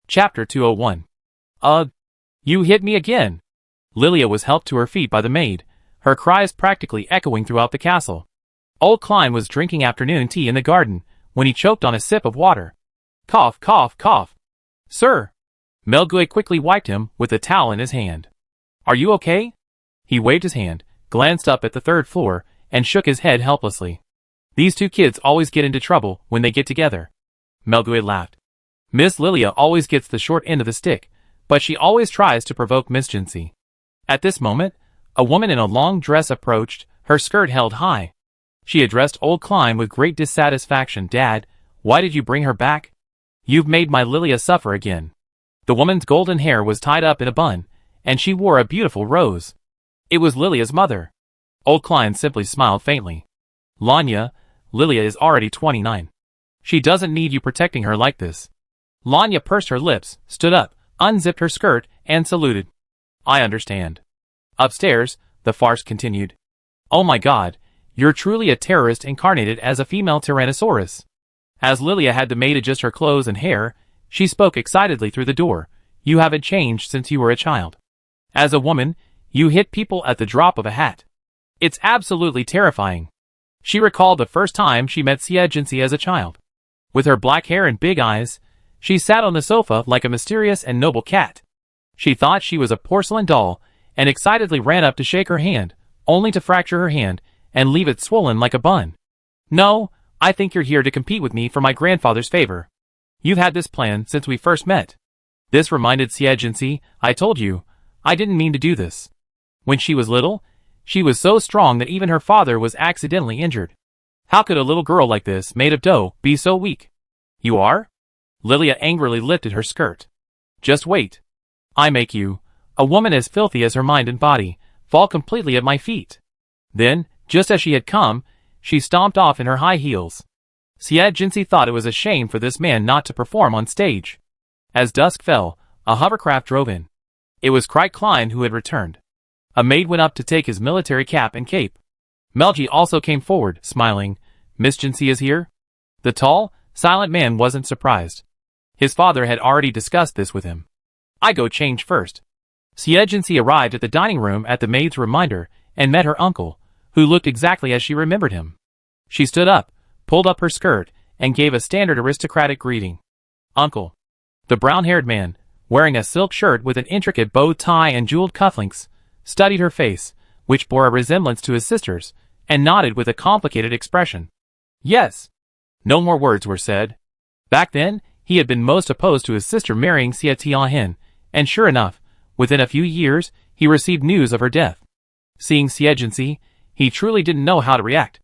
Chapter 201. Ugh! You hit me again! Lilia was helped to her feet by the maid, her cries practically echoing throughout the castle. Old Klein was drinking afternoon tea in the garden, when he choked on a sip of water. Cough, cough, cough. Sir! Melguet quickly wiped him with a towel in his hand. Are you okay? He waved his hand, glanced up at the third floor, and shook his head helplessly. These two kids always get into trouble when they get together. Melguet laughed. Miss Lilia always gets the short end of the stick, but she always tries to provoke mischief. At this moment, a woman in a long dress approached, her skirt held high. She addressed Old Klein with great dissatisfaction. Dad, why did you bring her back? You've made my Lilia suffer again. The woman's golden hair was tied up in a bun, and she wore a beautiful rose. It was Lilia's mother. Old Klein simply smiled faintly. Lanya, Lilia is already 29. She doesn't need you protecting her like this. Lanya pursed her lips, stood up, unzipped her skirt, and saluted. I understand. Upstairs, the farce continued. Oh my god, you're truly a terrorist incarnated as a female Tyrannosaurus. As Lilia had the maid adjust her clothes and hair, she spoke excitedly through the door. You haven't changed since you were a child. As a woman, you hit people at the drop of a hat. It's absolutely terrifying. She recalled the first time she met Siejinsi as a child. With her black hair and big eyes, she sat on the sofa like a mysterious and noble cat. She thought she was a porcelain doll, and excitedly ran up to shake her hand, only to fracture her hand and leave it swollen like a bun. No, I think you're here to compete with me for my grandfather's favor. You've had this plan since we first met. This reminded Siejinsi, I told you, I didn't mean to do this. When she was little, she was so strong that even her father was accidentally injured. How could a little girl like this, made of dough, be so weak? You are? Lilia angrily lifted her skirt. Just wait. I make you, a woman as filthy as her mind and body, fall completely at my feet. Then, just as she had come, she stomped off in her high heels. Siejinsi thought it was a shame for this man not to perform on stage. As dusk fell, a hovercraft drove in. It was Klein who had returned. A maid went up to take his military cap and cape. Melji also came forward, smiling. Miss Jinsi is here? The tall, silent man wasn't surprised. His father had already discussed this with him. I go change first. Siejinsi arrived at the dining room at the maid's reminder and met her uncle, who looked exactly as she remembered him. She stood up, pulled up her skirt, and gave a standard aristocratic greeting. Uncle. The brown-haired man, wearing a silk shirt with an intricate bow tie and jeweled cufflinks, studied her face, which bore a resemblance to his sister's, and nodded with a complicated expression. Yes. No more words were said. Back then, he had been most opposed to his sister marrying Xie Tianhen, and sure enough, within a few years, he received news of her death. Seeing Siejinsi, he truly didn't know how to react.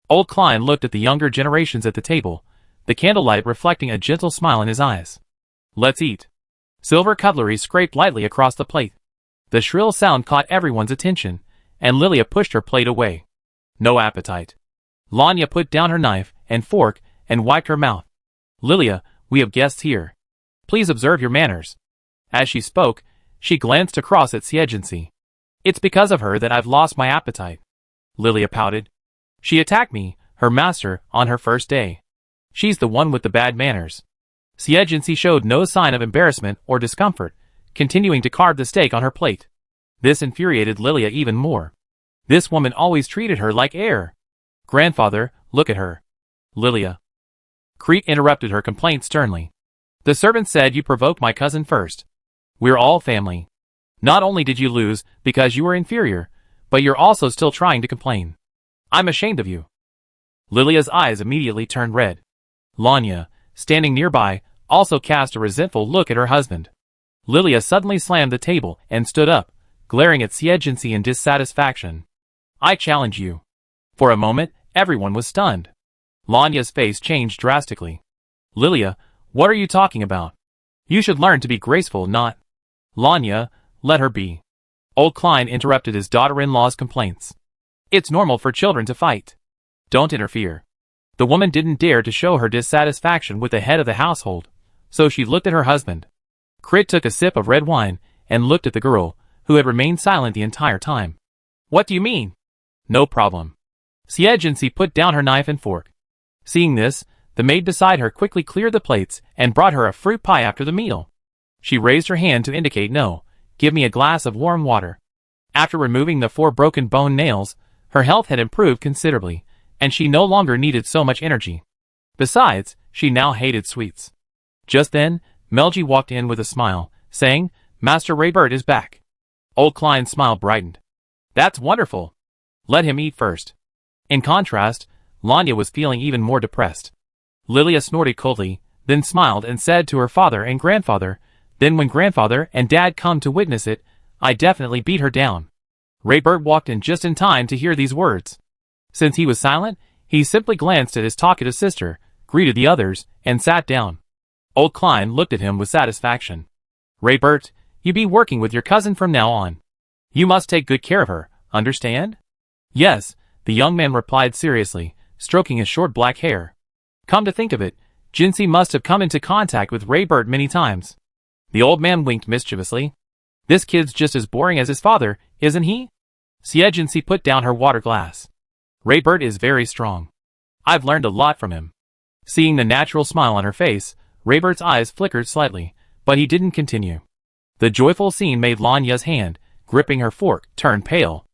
Old Klein looked at the younger generations at the table, the candlelight reflecting a gentle smile in his eyes. Let's eat. Silver cutlery scraped lightly across the plate. The shrill sound caught everyone's attention, and Lilia pushed her plate away. No appetite. Lanya put down her knife and fork and wiped her mouth. Lilia, we have guests here. Please observe your manners. As she spoke, she glanced across at Siejinsi. It's because of her that I've lost my appetite. Lilia pouted. She attacked me, her master, on her first day. She's the one with the bad manners. Siejinsi showed no sign of embarrassment or discomfort, continuing to carve the steak on her plate. This infuriated Lilia even more. This woman always treated her like air. Grandfather, look at her. Lilia. Crete interrupted her complaint sternly. The servant said you provoked my cousin first. We're all family. Not only did you lose because you were inferior, but you're also still trying to complain. I'm ashamed of you. Lilia's eyes immediately turned red. Lanya, standing nearby, also cast a resentful look at her husband. Lilia suddenly slammed the table and stood up, glaring at Siejinsi in dissatisfaction. I challenge you. For a moment, everyone was stunned. Lanya's face changed drastically. Lilia, what are you talking about? You should learn to be graceful, not... Lanya, let her be. Old Klein interrupted his daughter-in-law's complaints. It's normal for children to fight. Don't interfere. The woman didn't dare to show her dissatisfaction with the head of the household, so she looked at her husband. Crit took a sip of red wine and looked at the girl, who had remained silent the entire time. What do you mean? No problem. Siejinsi put down her knife and fork. Seeing this, the maid beside her quickly cleared the plates and brought her a fruit pie after the meal. She raised her hand to indicate no. Give me a glass of warm water. After removing the 4 broken bone nails, her health had improved considerably, and she no longer needed so much energy. Besides, she now hated sweets. Just then, Melji walked in with a smile, saying, Master Raybert is back. Old Klein's smile brightened. That's wonderful. Let him eat first. In contrast, Lanya was feeling even more depressed. Lilia snorted coldly, then smiled and said to her father and grandfather, Then when grandfather and dad come to witness it, I definitely beat her down. Raybert walked in just in time to hear these words. Since he was silent, he simply glanced at his talkative sister, greeted the others, and sat down. Old Klein looked at him with satisfaction. Raybert, you be working with your cousin from now on. You must take good care of her, understand? Yes, the young man replied seriously, stroking his short black hair. Come to think of it, Jinsei must have come into contact with Raybert many times. The old man winked mischievously. This kid's just as boring as his father, isn't he? Jinsei put down her water glass. Raybert is very strong. I've learned a lot from him. Seeing the natural smile on her face, Raybert's eyes flickered slightly, but he didn't continue. The joyful scene made Lanya's hand, gripping her fork, turn pale.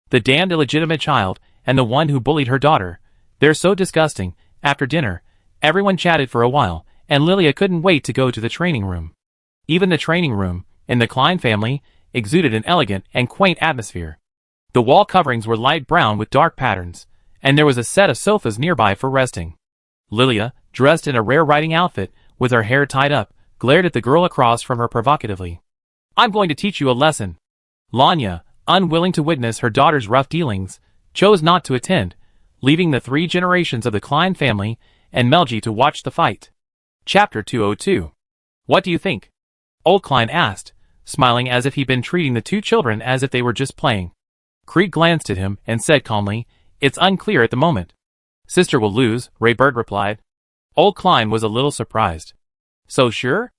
The damned illegitimate child, and the one who bullied her daughter. They're so disgusting. After dinner, everyone chatted for a while, and Lilia couldn't wait to go to the training room. Even the training room, in the Klein family, exuded an elegant and quaint atmosphere. The wall coverings were light brown with dark patterns, and there was a set of sofas nearby for resting. Lilia, dressed in a rare riding outfit, with her hair tied up, glared at the girl across from her provocatively. I'm going to teach you a lesson. Lanya, unwilling to witness her daughter's rough dealings, chose not to attend, leaving the 3 generations of the Klein family and Melji to watch the fight. Chapter 202. What do you think? Old Klein asked, smiling as if he'd been treating the 2 children as if they were just playing. Krieg glanced at him and said calmly, It's unclear at the moment. Sister will lose, Raybert replied. Old Klein was a little surprised. So sure?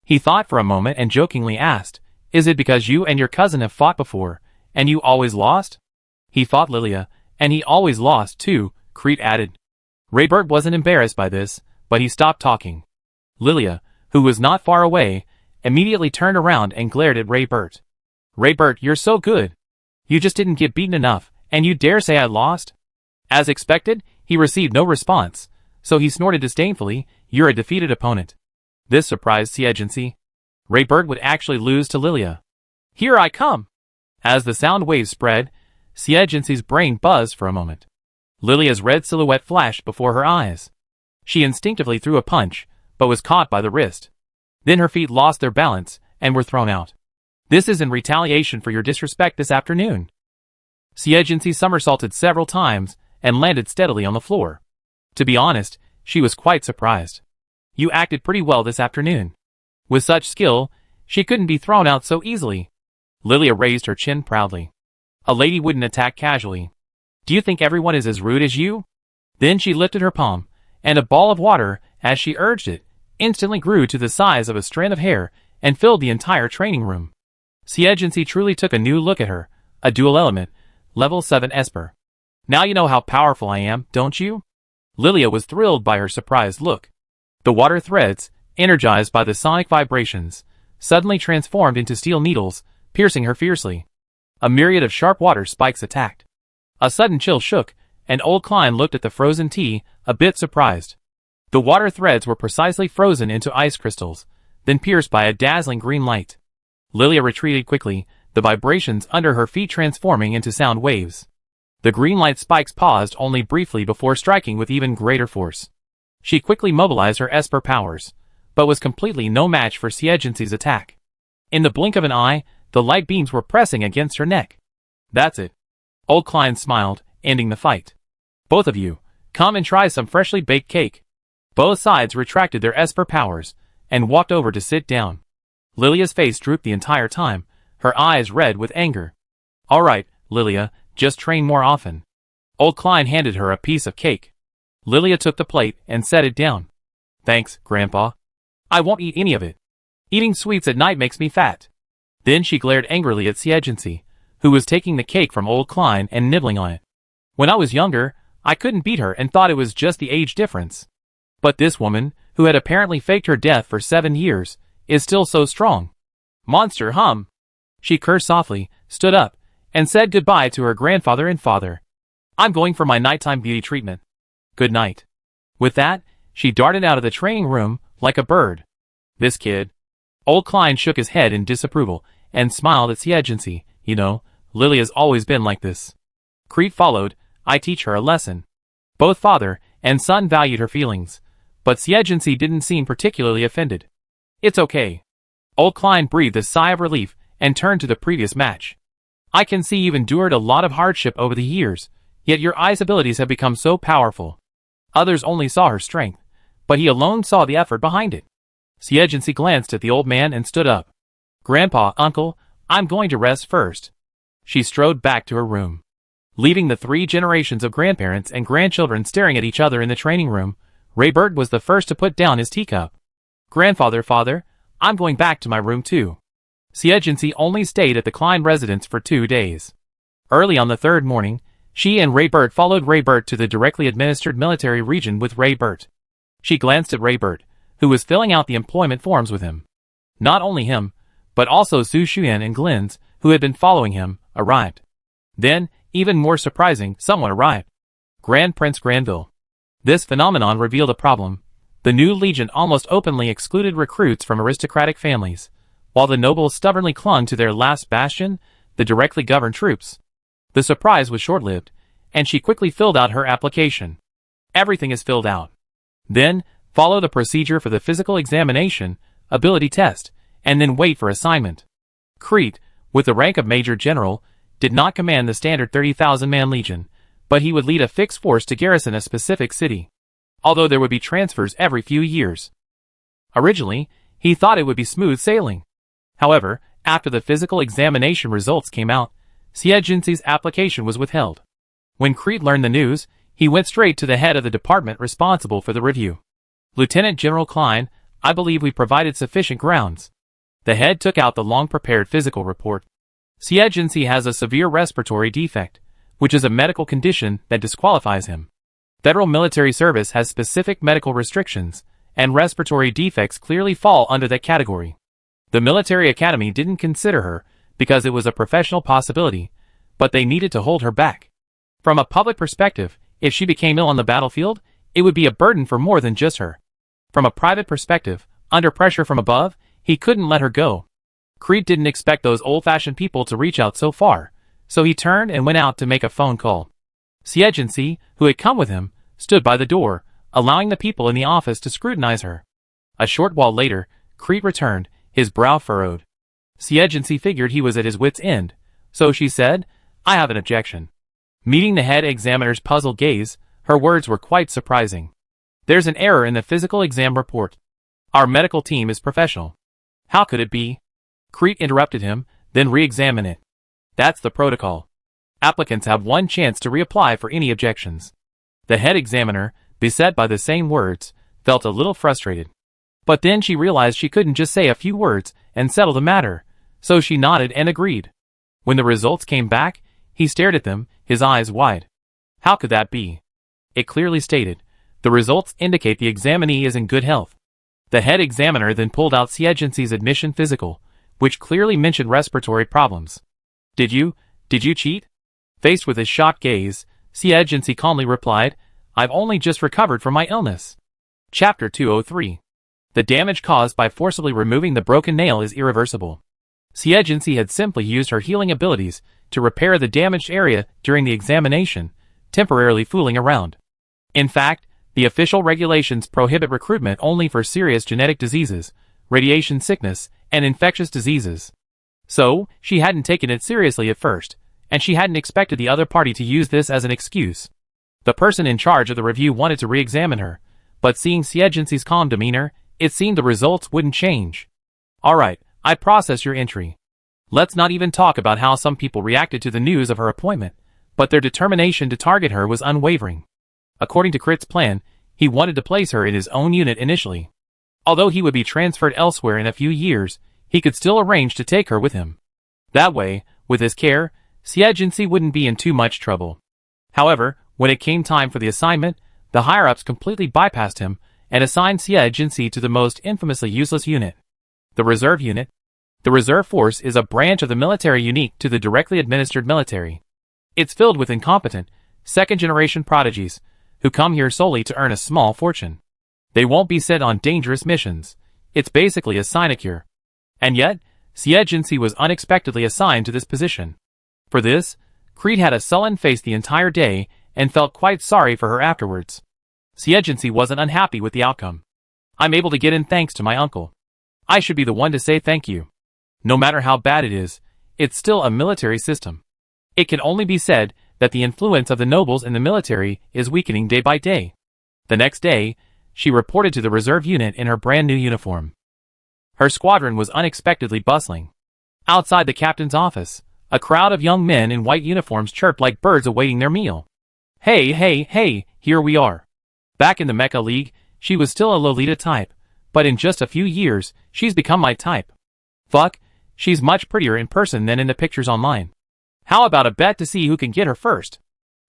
He thought for a moment and jokingly asked, Is it because you and your cousin have fought before, and you always lost? He fought Lilia, and he always lost too, Krieg added. Raybert wasn't embarrassed by this, but he stopped talking. Lilia, who was not far away, immediately turned around and glared at Raybert. Raybert, you're so good. You just didn't get beaten enough, and you dare say I lost? As expected, he received no response, so he snorted disdainfully, You're a defeated opponent. This surprised Jinsei. Raybert would actually lose to Lilia. Here I come! As the sound waves spread, Jinsei's brain buzzed for a moment. Lilia's red silhouette flashed before her eyes. She instinctively threw a punch, but was caught by the wrist. Then her feet lost their balance, and were thrown out. This is in retaliation for your disrespect this afternoon. Jinsei somersaulted several times, and landed steadily on the floor. To be honest, she was quite surprised. You acted pretty well this afternoon. With such skill, she couldn't be thrown out so easily. Lilia raised her chin proudly. A lady wouldn't attack casually. Do you think everyone is as rude as you? Then she lifted her palm, and a ball of water, as she urged it, instantly grew to the size of a strand of hair and filled the entire training room. Jinsei truly took a new look at her, a dual element, level 7 Esper. Now you know how powerful I am, don't you? Lilia was thrilled by her surprised look. The water threads, energized by the sonic vibrations, suddenly transformed into steel needles, piercing her fiercely. A myriad of sharp water spikes attacked. A sudden chill shook, and Old Klein looked at the frozen tea, a bit surprised. The water threads were precisely frozen into ice crystals, then pierced by a dazzling green light. Lilia retreated quickly, the vibrations under her feet transforming into sound waves. The green light spikes paused only briefly before striking with even greater force. She quickly mobilized her Esper powers, but was completely no match for Jinsei's attack. In the blink of an eye, the light beams were pressing against her neck. That's it. Old Klein smiled, ending the fight. Both of you, come and try some freshly baked cake. Both sides retracted their Esper powers, and walked over to sit down. Lilia's face drooped the entire time, her eyes red with anger. All right, Lilia, just train more often. Old Klein handed her a piece of cake. Lilia took the plate and set it down. Thanks, Grandpa. I won't eat any of it. Eating sweets at night makes me fat. Then she glared angrily at Jinsei, who was taking the cake from Old Klein and nibbling on it. When I was younger, I couldn't beat her and thought it was just the age difference. But this woman, who had apparently faked her death for 7 years, is still so strong. Monster hum. She cursed softly, stood up, and said goodbye to her grandfather and father. I'm going for my nighttime beauty treatment. Good night. With that, she darted out of the training room like a bird. This kid. Old Klein shook his head in disapproval and smiled at Siegency. You know, Lilia's always been like this. Crete followed. I teach her a lesson. Both father and son valued her feelings, but Siegency didn't seem particularly offended. It's okay. Old Klein breathed a sigh of relief and turned to the previous match. I can see you've endured a lot of hardship over the years, yet your eye's abilities have become so powerful. Others only saw her strength, but he alone saw the effort behind it. Siegency glanced at the old man and stood up. Grandpa, uncle, I'm going to rest first. She strode back to her room. Leaving the 3 generations of grandparents and grandchildren staring at each other in the training room, Raybert was the first to put down his teacup. Grandfather, father, I'm going back to my room too. Siegency only stayed at the Klein residence for 2 days. Early on the 3rd morning, she and Raybert followed Raybert to the directly administered military region with Raybert. She glanced at Raybert, who was filling out the employment forms with him. Not only him, but also Su Xuan and Glins, who had been following him, arrived. Then, even more surprising, someone arrived. Grand Prince Granville. This phenomenon revealed a problem. The new legion almost openly excluded recruits from aristocratic families, while the nobles stubbornly clung to their last bastion, the directly governed troops. The surprise was short-lived, and she quickly filled out her application. Everything is filled out. Then, follow the procedure for the physical examination, ability test, and then wait for assignment. Crete, with the rank of Major General, did not command the standard 30,000-man legion, but he would lead a fixed force to garrison a specific city, although there would be transfers every few years. Originally, he thought it would be smooth sailing. However, after the physical examination results came out, Siegency's application was withheld. When Crete learned the news, he went straight to the head of the department responsible for the review. Lieutenant General Klein, I believe we provided sufficient grounds. The head took out the long-prepared physical report. Siegency has a severe respiratory defect, which is a medical condition that disqualifies him. Federal military service has specific medical restrictions, and respiratory defects clearly fall under that category. The military academy didn't consider her because it was a professional possibility, but they needed to hold her back. From a public perspective, if she became ill on the battlefield, it would be a burden for more than just her. From a private perspective, under pressure from above, he couldn't let her go. Crete didn't expect those old-fashioned people to reach out so far, so he turned and went out to make a phone call. Siegency, who had come with him, stood by the door, allowing the people in the office to scrutinize her. A short while later, Crete returned, his brow furrowed. Siegency figured he was at his wit's end, so she said, I have an objection. Meeting the head examiner's puzzled gaze, her words were quite surprising. There's an error in the physical exam report. Our medical team is professional. How could it be? Crete interrupted him, then re-examine it. That's the protocol. Applicants have 1 chance to reapply for any objections. The head examiner, beset by the same words, felt a little frustrated. But then she realized she couldn't just say a few words and settle the matter, so she nodded and agreed. When the results came back, he stared at them, his eyes wide. How could that be? It clearly stated, the results indicate the examinee is in good health. The head examiner then pulled out Siegency's admission physical, which clearly mentioned respiratory problems. Did you cheat? Faced with his shocked gaze, Siegency calmly replied, I've only just recovered from my illness. Chapter 203. The damage caused by forcibly removing the broken nail is irreversible. Siegency had simply used her healing abilities to repair the damaged area during the examination, temporarily fooling around. In fact, the official regulations prohibit recruitment only for serious genetic diseases, radiation sickness, and infectious diseases. So, she hadn't taken it seriously at first, and she hadn't expected the other party to use this as an excuse. The person in charge of the review wanted to re-examine her, but seeing Siegency's calm demeanor, it seemed the results wouldn't change. Alright, I process your entry. Let's not even talk about how some people reacted to the news of her appointment, but their determination to target her was unwavering. According to Crete's plan, he wanted to place her in his own unit initially. Although he would be transferred elsewhere in a few years, he could still arrange to take her with him. That way, with his care, Siegency wouldn't be in too much trouble. However, when it came time for the assignment, the higher-ups completely bypassed him and assigned Siegency to the most infamously useless unit. The Reserve Unit. The Reserve Force is a branch of the military unique to the directly administered military. It's filled with incompetent, second-generation prodigies, who come here solely to earn a small fortune. They won't be sent on dangerous missions. It's basically a sinecure. And yet, Siegency was unexpectedly assigned to this position. For this, Creed had a sullen face the entire day and felt quite sorry for her afterwards. Siegency wasn't unhappy with the outcome. I'm able to get in thanks to my uncle. I should be the one to say thank you. No matter how bad it is, it's still a military system. It can only be said that the influence of the nobles in the military is weakening day by day. The next day, she reported to the reserve unit in her brand new uniform. Her squadron was unexpectedly bustling. Outside the captain's office, a crowd of young men in white uniforms chirped like birds awaiting their meal. Hey, hey, hey, here we are. Back in the Mecha League, she was still a Lolita type, but in just a few years, she's become my type. Fuck, she's much prettier in person than in the pictures online. How about a bet to see who can get her first?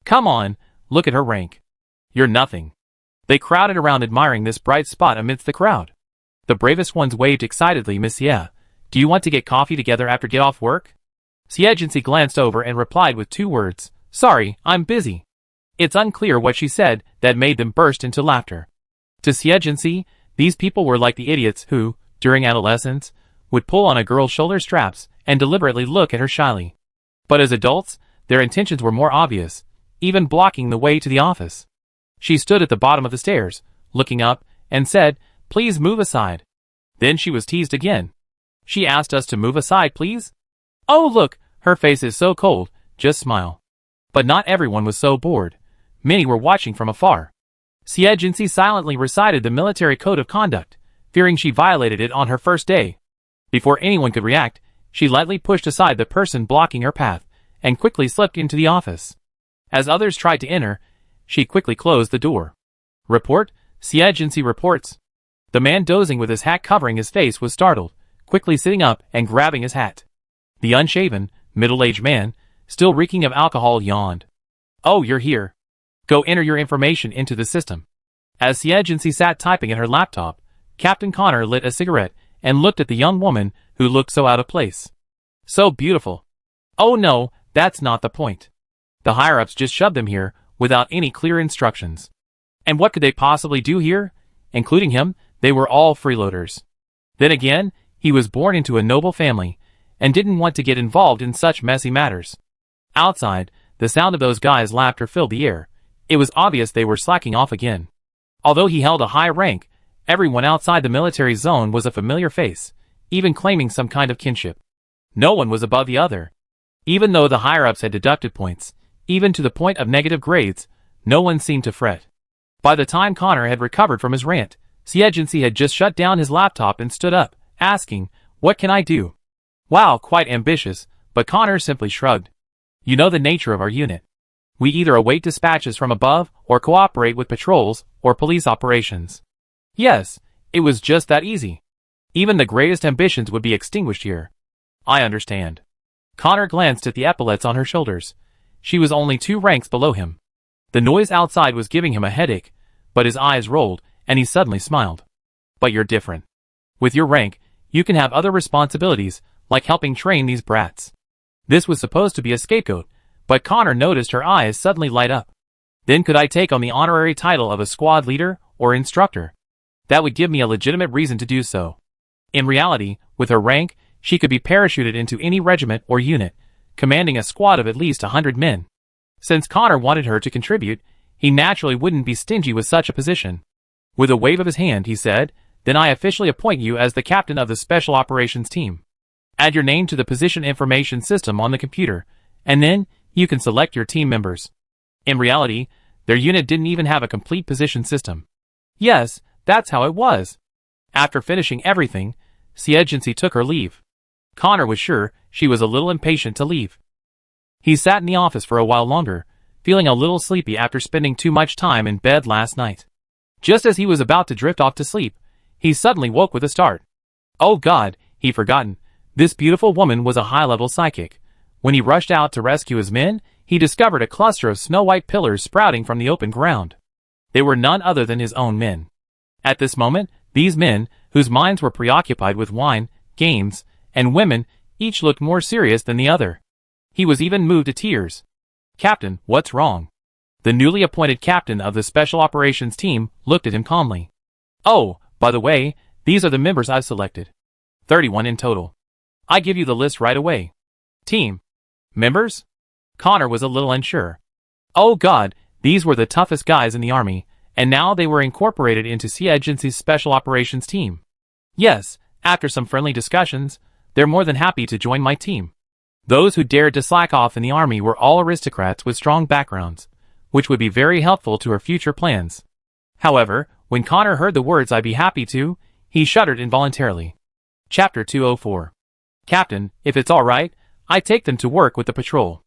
Come on, look at her rank. You're nothing. They crowded around admiring this bright spot amidst the crowd. The bravest ones waved excitedly. Monsieur, do you want to get coffee together after get off work? Siegency glanced over and replied with 2 words, sorry, I'm busy. It's unclear what she said that made them burst into laughter. To Siegency, these people were like the idiots who, during adolescence, would pull on a girl's shoulder straps and deliberately look at her shyly. But as adults, their intentions were more obvious, even blocking the way to the office. She stood at the bottom of the stairs, looking up, and said, please move aside. Then she was teased again. She asked us to move aside, please? Oh look, her face is so cold, just smile. But not everyone was so bored. Many were watching from afar. Siegency silently recited the military code of conduct, fearing she violated it on her first day. Before anyone could react, she lightly pushed aside the person blocking her path, and quickly slipped into the office. As others tried to enter, she quickly closed the door. Report, Siegency reports. The man dozing with his hat covering his face was startled, quickly sitting up and grabbing his hat. The unshaven, middle-aged man, still reeking of alcohol, yawned. Oh, you're here. Go enter your information into the system. As Siegency sat typing at her laptop, Captain Connor lit a cigarette and looked at the young woman who looked so out of place. So beautiful. Oh no, that's not the point. The higher-ups just shoved them here without any clear instructions. And what could they possibly do here? Including him, they were all freeloaders. Then again, he was born into a noble family and didn't want to get involved in such messy matters. Outside, the sound of those guys' laughter filled the air. It was obvious they were slacking off again. Although he held a high rank, everyone outside the military zone was a familiar face, even claiming some kind of kinship. No one was above the other. Even though the higher-ups had deducted points, even to the point of negative grades, no one seemed to fret. By the time Connor had recovered from his rant, Siegency had just shut down his laptop and stood up, asking, what can I do? Wow, quite ambitious, but Connor simply shrugged. You know the nature of our unit. We either await dispatches from above or cooperate with patrols or police operations. Yes, it was just that easy. Even the greatest ambitions would be extinguished here. I understand. Connor glanced at the epaulets on her shoulders. She was only 2 ranks below him. The noise outside was giving him a headache, but his eyes rolled, and he suddenly smiled. But you're different. With your rank, you can have other responsibilities, like helping train these brats. This was supposed to be a scapegoat, but Connor noticed her eyes suddenly light up. Then could I take on the honorary title of a squad leader or instructor? That would give me a legitimate reason to do so. In reality, with her rank, she could be parachuted into any regiment or unit, commanding a squad of at least 100 men. Since Connor wanted her to contribute, he naturally wouldn't be stingy with such a position. With a wave of his hand, he said, then I officially appoint you as the captain of the Special Operations Team. Add your name to the position information system on the computer, and then you can select your team members. In reality, their unit didn't even have a complete position system. Yes, that's how it was. After finishing everything, Siegency took her leave. Connor was sure she was a little impatient to leave. He sat in the office for a while longer, feeling a little sleepy after spending too much time in bed last night. Just as he was about to drift off to sleep, he suddenly woke with a start. Oh God, he'd forgotten. This beautiful woman was a high-level psychic. When he rushed out to rescue his men, he discovered a cluster of snow-white pillars sprouting from the open ground. They were none other than his own men. At this moment, these men, whose minds were preoccupied with wine, games, and women, each looked more serious than the other. He was even moved to tears. "Captain, what's wrong?" The newly appointed captain of the Special Operations Team looked at him calmly. "Oh, by the way, these are the members I've selected. 31 in total. I give you the list right away." "Team members?" Connor was a little unsure. Oh God, these were the toughest guys in the army, and now they were incorporated into Sea Agency's Special Operations Team. "Yes, after some friendly discussions, they're more than happy to join my team." Those who dared to slack off in the army were all aristocrats with strong backgrounds, which would be very helpful to her future plans. However, when Connor heard the words "I'd be happy to," he shuddered involuntarily. Chapter 204. "Captain, if it's all right, I take them to work with the patrol."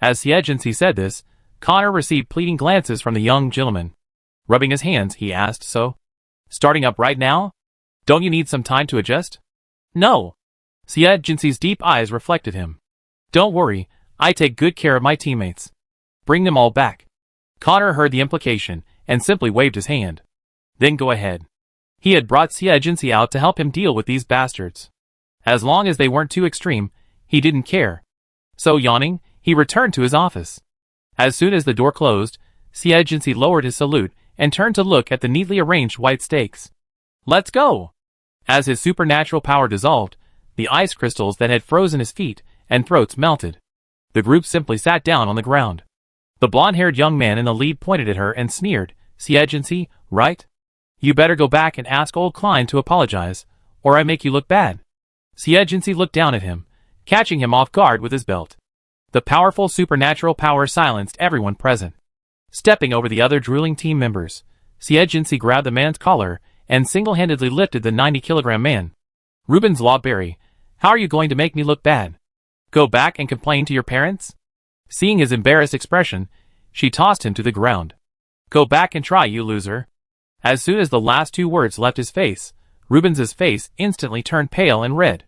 As the agency said this, Connor received pleading glances from the young gentleman. Rubbing his hands, he asked, "So? Starting up right now? Don't you need some time to adjust?" "No." The agency's deep eyes reflected him. "Don't worry, I take good care of my teammates. Bring them all back." Connor heard the implication and simply waved his hand. "Then go ahead." He had brought Sea Agency out to help him deal with these bastards. As long as they weren't too extreme, he didn't care. So yawning, he returned to his office. As soon as the door closed, Sea Agency lowered his salute and turned to look at the neatly arranged white steaks. "Let's go!" As his supernatural power dissolved, the ice crystals that had frozen his feet and throats melted. The group simply sat down on the ground. The blonde-haired young man in the lead pointed at her and sneered, "Sea Agency, right? You better go back and ask old Klein to apologize, or I make you look bad." Sea Agency looked down at him, catching him off guard with his belt. The powerful supernatural power silenced everyone present. Stepping over the other drooling team members, Sea Agency grabbed the man's collar and single-handedly lifted the 90-kilogram man. "Rubens Lawberry, how are you going to make me look bad? Go back and complain to your parents?" Seeing his embarrassed expression, she tossed him to the ground. "Go back and try, you loser." As soon as the last two words left his face, Rubens's face instantly turned pale and red.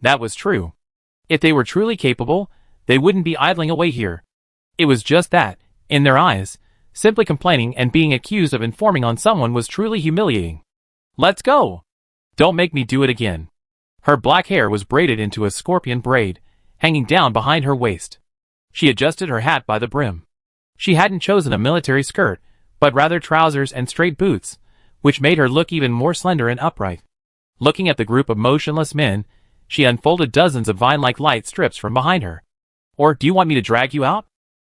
That was true. If they were truly capable, they wouldn't be idling away here. It was just that, in their eyes, simply complaining and being accused of informing on someone was truly humiliating. "Let's go! Don't make me do it again." Her black hair was braided into a scorpion braid, hanging down behind her waist. She adjusted her hat by the brim. She hadn't chosen a military skirt, but rather trousers and straight boots, which made her look even more slender and upright. Looking at the group of motionless men, she unfolded dozens of vine-like light strips from behind her. "Or do you want me to drag you out?"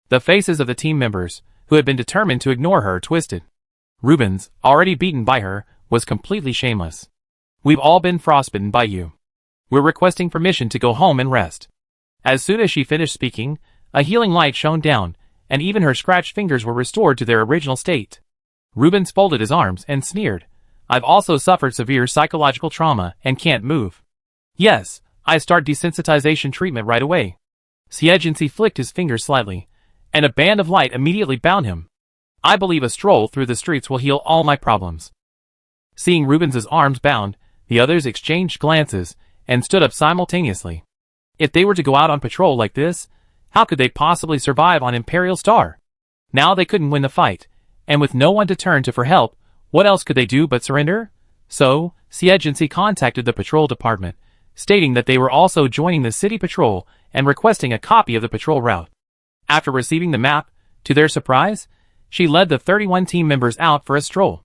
The faces of the team members, who had been determined to ignore her, twisted. Rubens, already beaten by her, was completely shameless. "We've all been frostbitten by you. We're requesting permission to go home and rest." As soon as she finished speaking, a healing light shone down, and even her scratched fingers were restored to their original state. Rubens folded his arms and sneered, "I've also suffered severe psychological trauma and can't move. Yes, I start desensitization treatment right away." Sea Agency flicked his fingers slightly, and a band of light immediately bound him. "I believe a stroll through the streets will heal all my problems." Seeing Rubens's arms bound, the others exchanged glances and stood up simultaneously. If they were to go out on patrol like this, how could they possibly survive on Imperial Star? Now they couldn't win the fight, and with no one to turn to for help, what else could they do but surrender? So, Sea Agency contacted the patrol department, stating that they were also joining the city patrol and requesting a copy of the patrol route. After receiving the map, to their surprise, she led the 31 team members out for a stroll.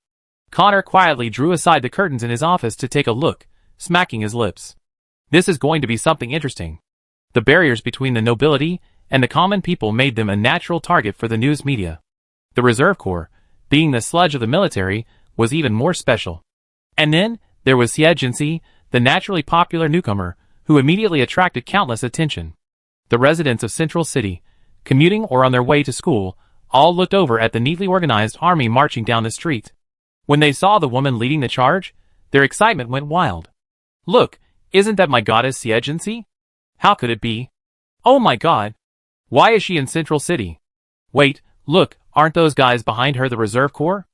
Connor quietly drew aside the curtains in his office to take a look, smacking his lips. This is going to be something interesting. The barriers between the nobility and the common people made them a natural target for the news media. The Reserve Corps, being the sludge of the military, was even more special. And then, there was Sea Agency, the naturally popular newcomer, who immediately attracted countless attention. The residents of Central City, commuting or on their way to school, all looked over at the neatly organized army marching down the street. When they saw the woman leading the charge, their excitement went wild. "Look, isn't that my goddess Sea Agency? How could it be? Oh my god! Why is she in Central City? Wait, look, aren't those guys behind her the Reserve Corps?"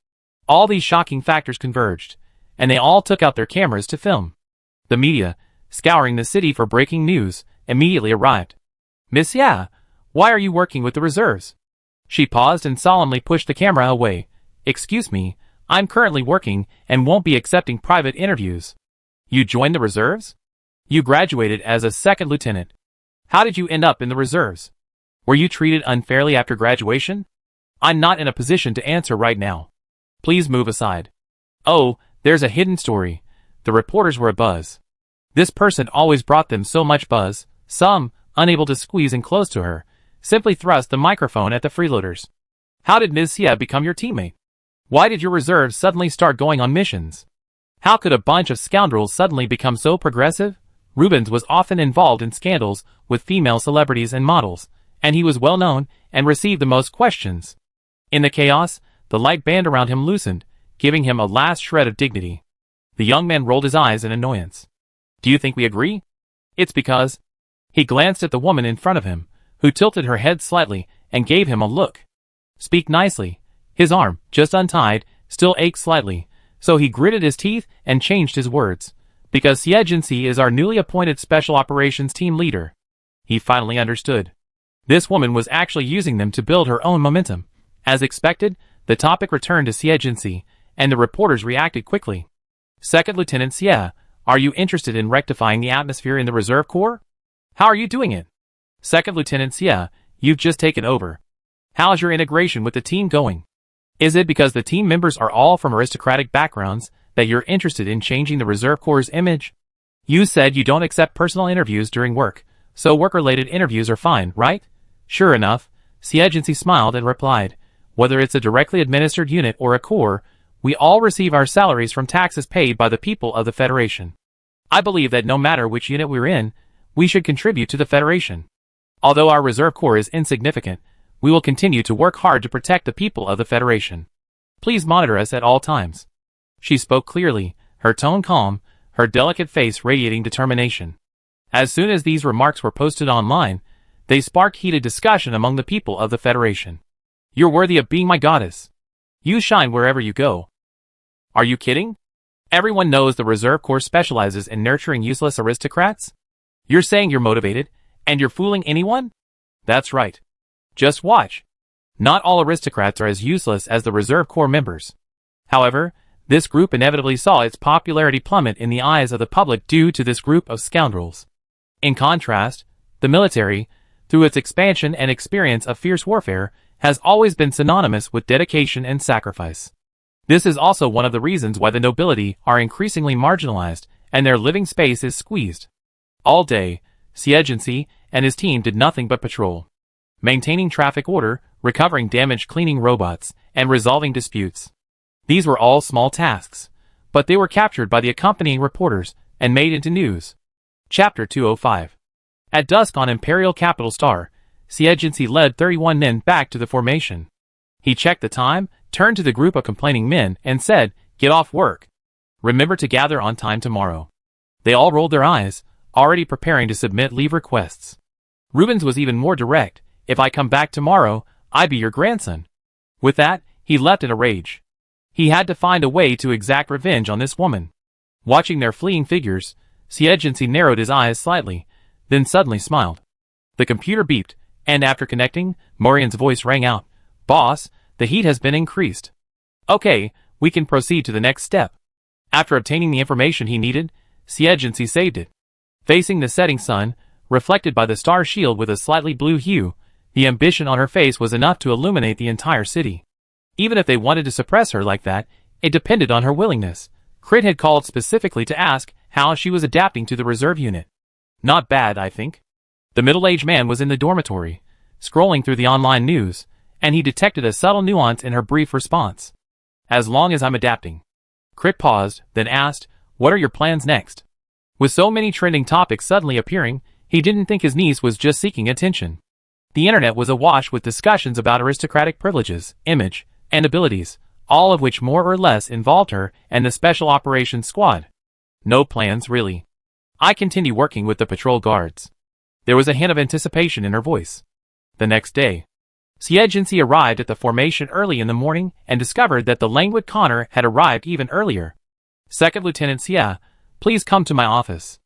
All these shocking factors converged, and they all took out their cameras to film. The media, scouring the city for breaking news, immediately arrived. "Miss Ya, why are you working with the reserves?" She paused and solemnly pushed the camera away. "Excuse me, I'm currently working and won't be accepting private interviews." "You joined the reserves?" You graduated as a second lieutenant. How did you end up in the reserves? Were you treated unfairly after graduation? I'm not in a position to answer right now. Please move aside. Oh, there's a hidden story. The reporters were abuzz. This person always brought them so much buzz. Some, unable to squeeze in close to her, simply thrust the microphone at the freeloaders. How did Ms. Xie become your teammate? Why did your reserves suddenly start going on missions? How could a bunch of scoundrels suddenly become so progressive? Rubens was often involved in scandals with female celebrities and models, and he was well known and received the most questions. In the chaos, the light band around him loosened, giving him a last shred of dignity. The young man rolled his eyes in annoyance. Do you think we agree? It's because... He glanced at the woman in front of him, who tilted her head slightly and gave him a look. Speak nicely. His arm, just untied, still ached slightly, so he gritted his teeth and changed his words. Because Xie Jinxi is our newly appointed Special Operations Team Leader. He finally understood. This woman was actually using them to build her own momentum. As expected, the topic returned to Xie Jinxi, and the reporters reacted quickly. Second Lieutenant Xie, are you interested in rectifying the atmosphere in the Reserve Corps? How are you doing it? Second Lieutenant Xie, you've just taken over. How's your integration with the team going? Is it because the team members are all from aristocratic backgrounds that you're interested in changing the Reserve Corps' image? You said you don't accept personal interviews during work, so work-related interviews are fine, right? Sure enough, Xie Jinxi smiled and replied, whether it's a directly administered unit or a corps, we all receive our salaries from taxes paid by the people of the Federation. I believe that no matter which unit we're in, we should contribute to the Federation. Although our Reserve Corps is insignificant, we will continue to work hard to protect the people of the Federation. Please monitor us at all times. She spoke clearly, her tone calm, her delicate face radiating determination. As soon as these remarks were posted online, they sparked heated discussion among the people of the Federation. You're worthy of being my goddess. You shine wherever you go. Are you kidding? Everyone knows the Reserve Corps specializes in nurturing useless aristocrats? You're saying you're motivated, and you're fooling anyone? That's right. Just watch. Not all aristocrats are as useless as the Reserve Corps members. However, this group inevitably saw its popularity plummet in the eyes of the public due to this group of scoundrels. In contrast, the military, through its expansion and experience of fierce warfare, has always been synonymous with dedication and sacrifice. This is also one of the reasons why the nobility are increasingly marginalized and their living space is squeezed. All day, Xie Jinxi and his team did nothing but patrol, maintaining traffic order, recovering damaged cleaning robots, and resolving disputes. These were all small tasks, but they were captured by the accompanying reporters and made into news. Chapter 205. At dusk on Imperial Capital Star, Xie Jinxi led 31 men back to the formation. He checked the time, turned to the group of complaining men, and said, "Get off work. Remember to gather on time tomorrow." They all rolled their eyes, already preparing to submit leave requests. Rubens was even more direct. "If I come back tomorrow, I be your grandson." With that, he left in a rage. He had to find a way to exact revenge on this woman. Watching their fleeing figures, Xie Jinxi narrowed his eyes slightly, then suddenly smiled. The computer beeped, and after connecting, Morian's voice rang out. "Boss, the heat has been increased. Okay, we can proceed to the next step." After obtaining the information he needed, Xie Jinxi saved it. Facing the setting sun, reflected by the star shield with a slightly blue hue, the ambition on her face was enough to illuminate the entire city. Even if they wanted to suppress her like that, it depended on her willingness. Crit had called specifically to ask how she was adapting to the reserve unit. Not bad, I think. The middle-aged man was in the dormitory, scrolling through the online news, and he detected a subtle nuance in her brief response. "As long as I'm adapting." Crit paused, then asked, "What are your plans next?" With so many trending topics suddenly appearing, he didn't think his niece was just seeking attention. The internet was awash with discussions about aristocratic privileges, image, and abilities, all of which more or less involved her and the Special Operations Squad. No plans, really. I continue working with the patrol guards. There was a hint of anticipation in her voice. The next day, Xie Jinxi arrived at the formation early in the morning and discovered that the languid Connor had arrived even earlier. "Second Lieutenant Xie, please come to my office."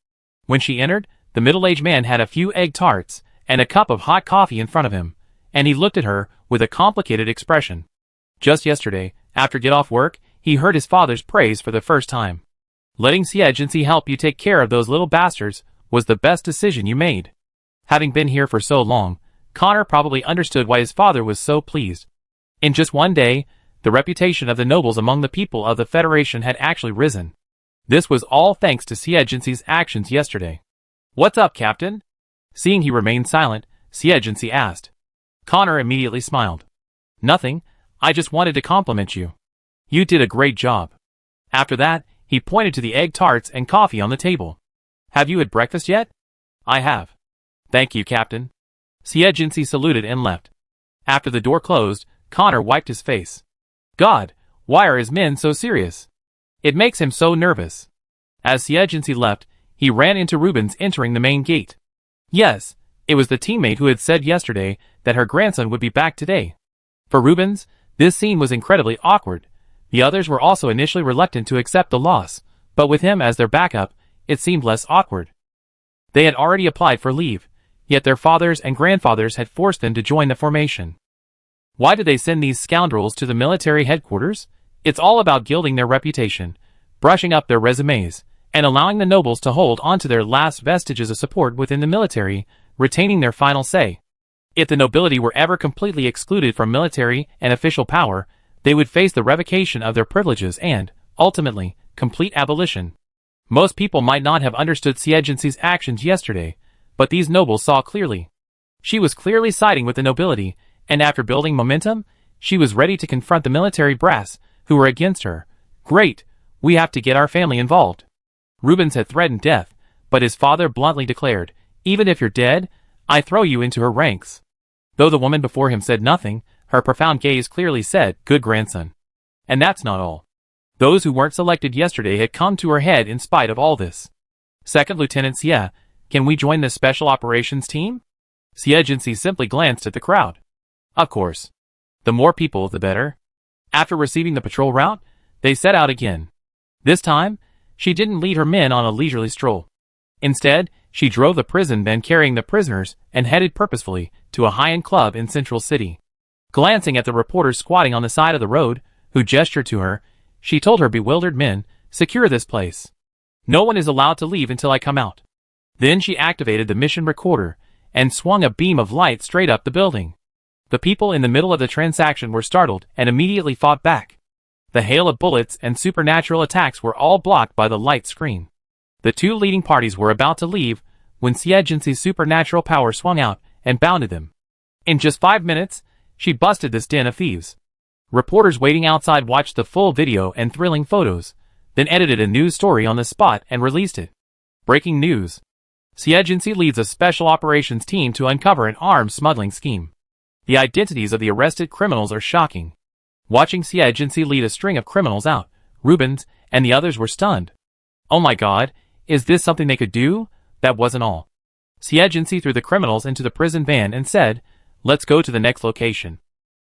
When she entered, the middle-aged man had a few egg tarts and a cup of hot coffee in front of him, and he looked at her with a complicated expression. Just yesterday, after get off work, he heard his father's praise for the first time. "Letting Xie Jinxi help you take care of those little bastards was the best decision you made. Having been here for so long, Connor probably understood why his father was so pleased. In just one day, the reputation of the nobles among the people of the Federation had actually risen. This was all thanks to Siegency's actions yesterday. "What's up, Captain?" Seeing he remained silent, Siegency asked. Connor immediately smiled. "Nothing, I just wanted to compliment you. You did a great job." After that, he pointed to the egg tarts and coffee on the table. "Have you had breakfast yet?" "I have." "Thank you, Captain." Siegency saluted and left. After the door closed, Connor wiped his face. God, why are his men so serious? It makes him so nervous. As Siegency left, he ran into Rubens entering the main gate. Yes, it was the teammate who had said yesterday that her grandson would be back today. For Rubens, this scene was incredibly awkward. The others were also initially reluctant to accept the loss, but with him as their backup, it seemed less awkward. They had already applied for leave, yet their fathers and grandfathers had forced them to join the formation. Why did they send these scoundrels to the military headquarters? It's all about gilding their reputation, brushing up their resumes, and allowing the nobles to hold on to their last vestiges of support within the military, retaining their final say. If the nobility were ever completely excluded from military and official power, they would face the revocation of their privileges and, ultimately, complete abolition. Most people might not have understood Siegency's actions yesterday, but these nobles saw clearly. She was clearly siding with the nobility, and after building momentum, she was ready to confront the military brass, who were against her. Great, we have to get our family involved. Rubens had threatened death, but his father bluntly declared, even if you're dead, I throw you into her ranks. Though the woman before him said nothing, her profound gaze clearly said, good grandson. And that's not all. Those who weren't selected yesterday had come to her head in spite of all this. Second Lieutenant Sie, can we join the Special Operations team? Siegency simply glanced at the crowd. Of course. The more people, the better. After receiving the patrol route, they set out again. This time, she didn't lead her men on a leisurely stroll. Instead, she drove the prison van carrying the prisoners and headed purposefully to a high-end club in Central City. Glancing at the reporters squatting on the side of the road, who gestured to her, she told her bewildered men, secure this place. No one is allowed to leave until I come out. Then she activated the mission recorder and swung a beam of light straight up the building. The people in the middle of the transaction were startled and immediately fought back. The hail of bullets and supernatural attacks were all blocked by the light screen. The two leading parties were about to leave when Siegency's supernatural power swung out and bounded them. In just 5 minutes, she busted this den of thieves. Reporters waiting outside watched the full video and thrilling photos, then edited a news story on the spot and released it. Breaking news. Siegency leads a special operations team to uncover an arms smuggling scheme. The identities of the arrested criminals are shocking. Watching Siegency lead a string of criminals out, Rubens and the others were stunned. Oh my god, is this something they could do? That wasn't all. Siegency threw the criminals into the prison van and said, let's go to the next location.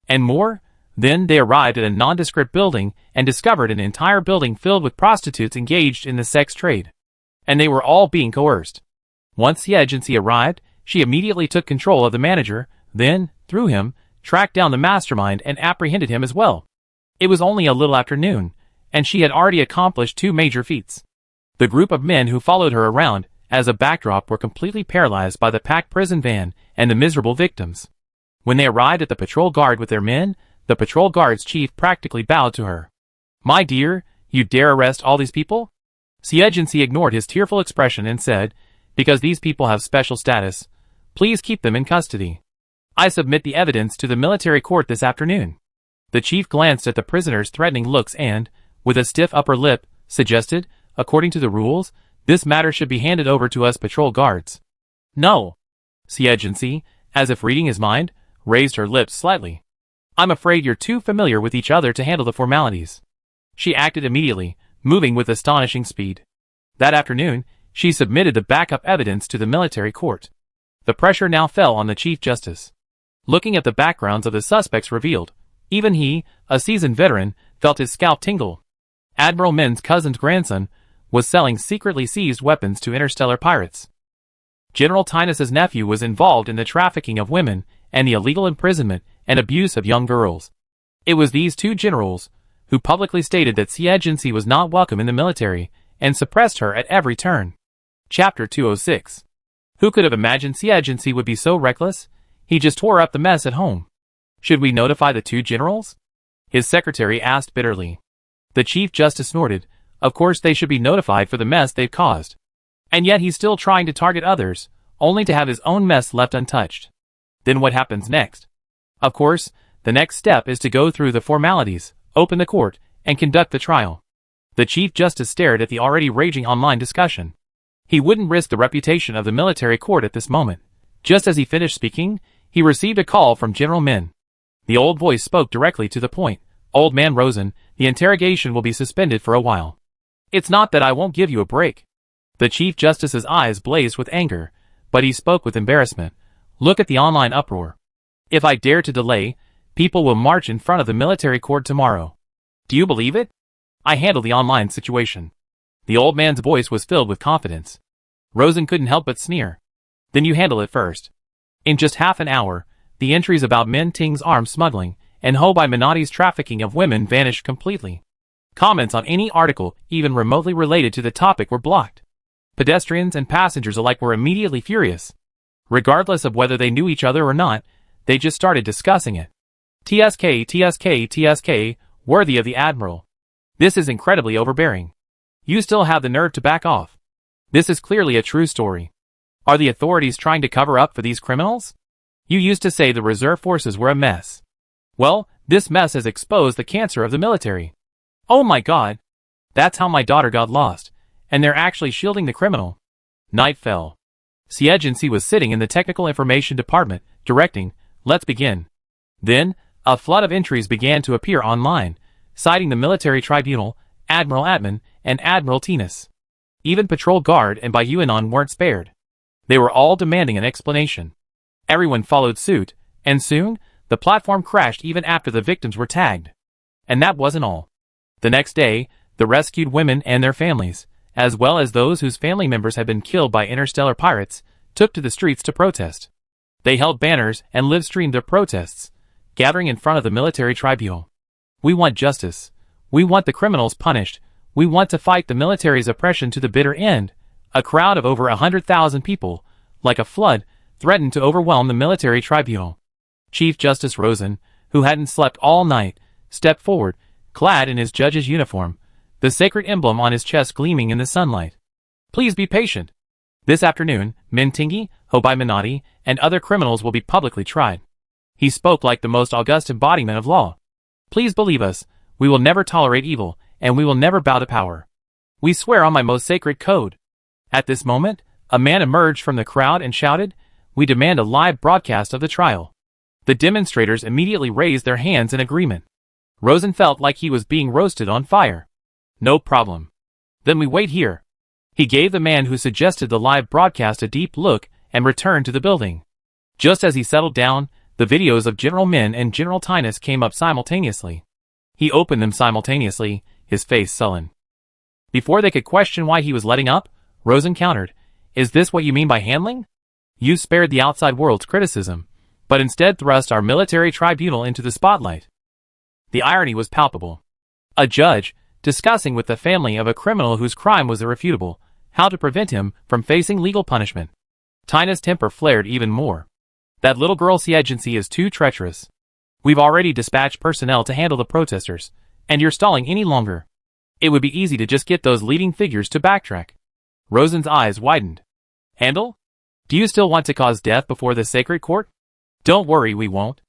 And more? Then they arrived at a nondescript building and discovered an entire building filled with prostitutes engaged in the sex trade. And they were all being coerced. Once Siegency arrived, she immediately took control of the manager, then, through him, tracked down the mastermind and apprehended him as well. It was only a little after noon, and she had already accomplished 2 major feats. The group of men who followed her around as a backdrop were completely paralyzed by the packed prison van and the miserable victims. When they arrived at the patrol guard with their men, the patrol guard's chief practically bowed to her. My dear, you dare arrest all these people? Siegency ignored his tearful expression and said, because these people have special status, please keep them in custody. I submit the evidence to the military court this afternoon. The chief glanced at the prisoners' threatening looks and, with a stiff upper lip, suggested, according to the rules, this matter should be handed over to us patrol guards. No. Siegency, as if reading his mind, raised her lips slightly. I'm afraid you're too familiar with each other to handle the formalities. She acted immediately, moving with astonishing speed. That afternoon, she submitted the backup evidence to the military court. The pressure now fell on the Chief Justice. Looking at the backgrounds of the suspects revealed, even he, a seasoned veteran, felt his scalp tingle. Admiral Min's cousin's grandson was selling secretly seized weapons to Interstellar pirates. General Tynus's nephew was involved in the trafficking of women and the illegal imprisonment and abuse of young girls. It was these 2 generals who publicly stated that Siegency was not welcome in the military and suppressed her at every turn. Chapter 206. Who could have imagined the agency would be so reckless? He just tore up the mess at home. Should we notify the two generals? His secretary asked bitterly. The Chief Justice snorted. Of course they should be notified for the mess they've caused. And yet he's still trying to target others, only to have his own mess left untouched. Then what happens next? Of course, the next step is to go through the formalities, open the court, and conduct the trial. The Chief Justice stared at the already raging online discussion. He wouldn't risk the reputation of the military court at this moment. Just as he finished speaking, he received a call from General Min. The old voice spoke directly to the point. Old man Rosen, the interrogation will be suspended for a while. It's not that I won't give you a break. The Chief Justice's eyes blazed with anger, but he spoke with embarrassment. Look at the online uproar. If I dare to delay, people will march in front of the military court tomorrow. Do you believe it? I handle the online situation. The old man's voice was filled with confidence. Rosen couldn't help but sneer. Then you handle it first. In just half an hour, the entries about Min Ting's arms smuggling and Ho Bai Minati's trafficking of women vanished completely. Comments on any article, even remotely related to the topic, were blocked. Pedestrians and passengers alike were immediately furious. Regardless of whether they knew each other or not, they just started discussing it. TSK, TSK, TSK, worthy of the Admiral. This is incredibly overbearing. You still have the nerve to back off. This is clearly a true story. Are the authorities trying to cover up for these criminals? You used to say the reserve forces were a mess. Well, this mess has exposed the cancer of the military. Oh my God! That's how my daughter got lost, and they're actually shielding the criminal. Night fell. Siegency was sitting in the Technical Information Department, directing, let's begin. Then, a flood of entries began to appear online, citing the military tribunal, Admiral Atman, and Admiral Tinas. Even Patrol Guard and Bai Yuanan weren't spared. They were all demanding an explanation. Everyone followed suit, and soon, the platform crashed even after the victims were tagged. And that wasn't all. The next day, the rescued women and their families, as well as those whose family members had been killed by interstellar pirates, took to the streets to protest. They held banners and live-streamed their protests, gathering in front of the military tribunal. We want justice. We want the criminals punished. We want to fight the military's oppression to the bitter end. A crowd of over 100,000 people, like a flood, threatened to overwhelm the military tribunal. Chief Justice Rosen, who hadn't slept all night, stepped forward, clad in his judge's uniform, the sacred emblem on his chest gleaming in the sunlight. Please be patient. This afternoon, Min Tingi, Ho Bai Minati, and other criminals will be publicly tried. He spoke like the most august embodiment of law. Please believe us, we will never tolerate evil, and we will never bow to power. We swear on my most sacred code. At this moment, a man emerged from the crowd and shouted, we demand a live broadcast of the trial. The demonstrators immediately raised their hands in agreement. Rosen felt like he was being roasted on fire. No problem. Then we wait here. He gave the man who suggested the live broadcast a deep look and returned to the building. Just as he settled down, the videos of General Min and General Tinas came up simultaneously. He opened them simultaneously, his face sullen. Before they could question why he was letting up, Rosen countered, is this what you mean by handling? You spared the outside world's criticism, but instead thrust our military tribunal into the spotlight. The irony was palpable. A judge, discussing with the family of a criminal whose crime was irrefutable, how to prevent him from facing legal punishment. Tina's temper flared even more. That little girl's agency is too treacherous. We've already dispatched personnel to handle the protesters, and you're stalling any longer. It would be easy to just get those leading figures to backtrack. Rosen's eyes widened. Handle? Do you still want to cause death before the sacred court? Don't worry, we won't.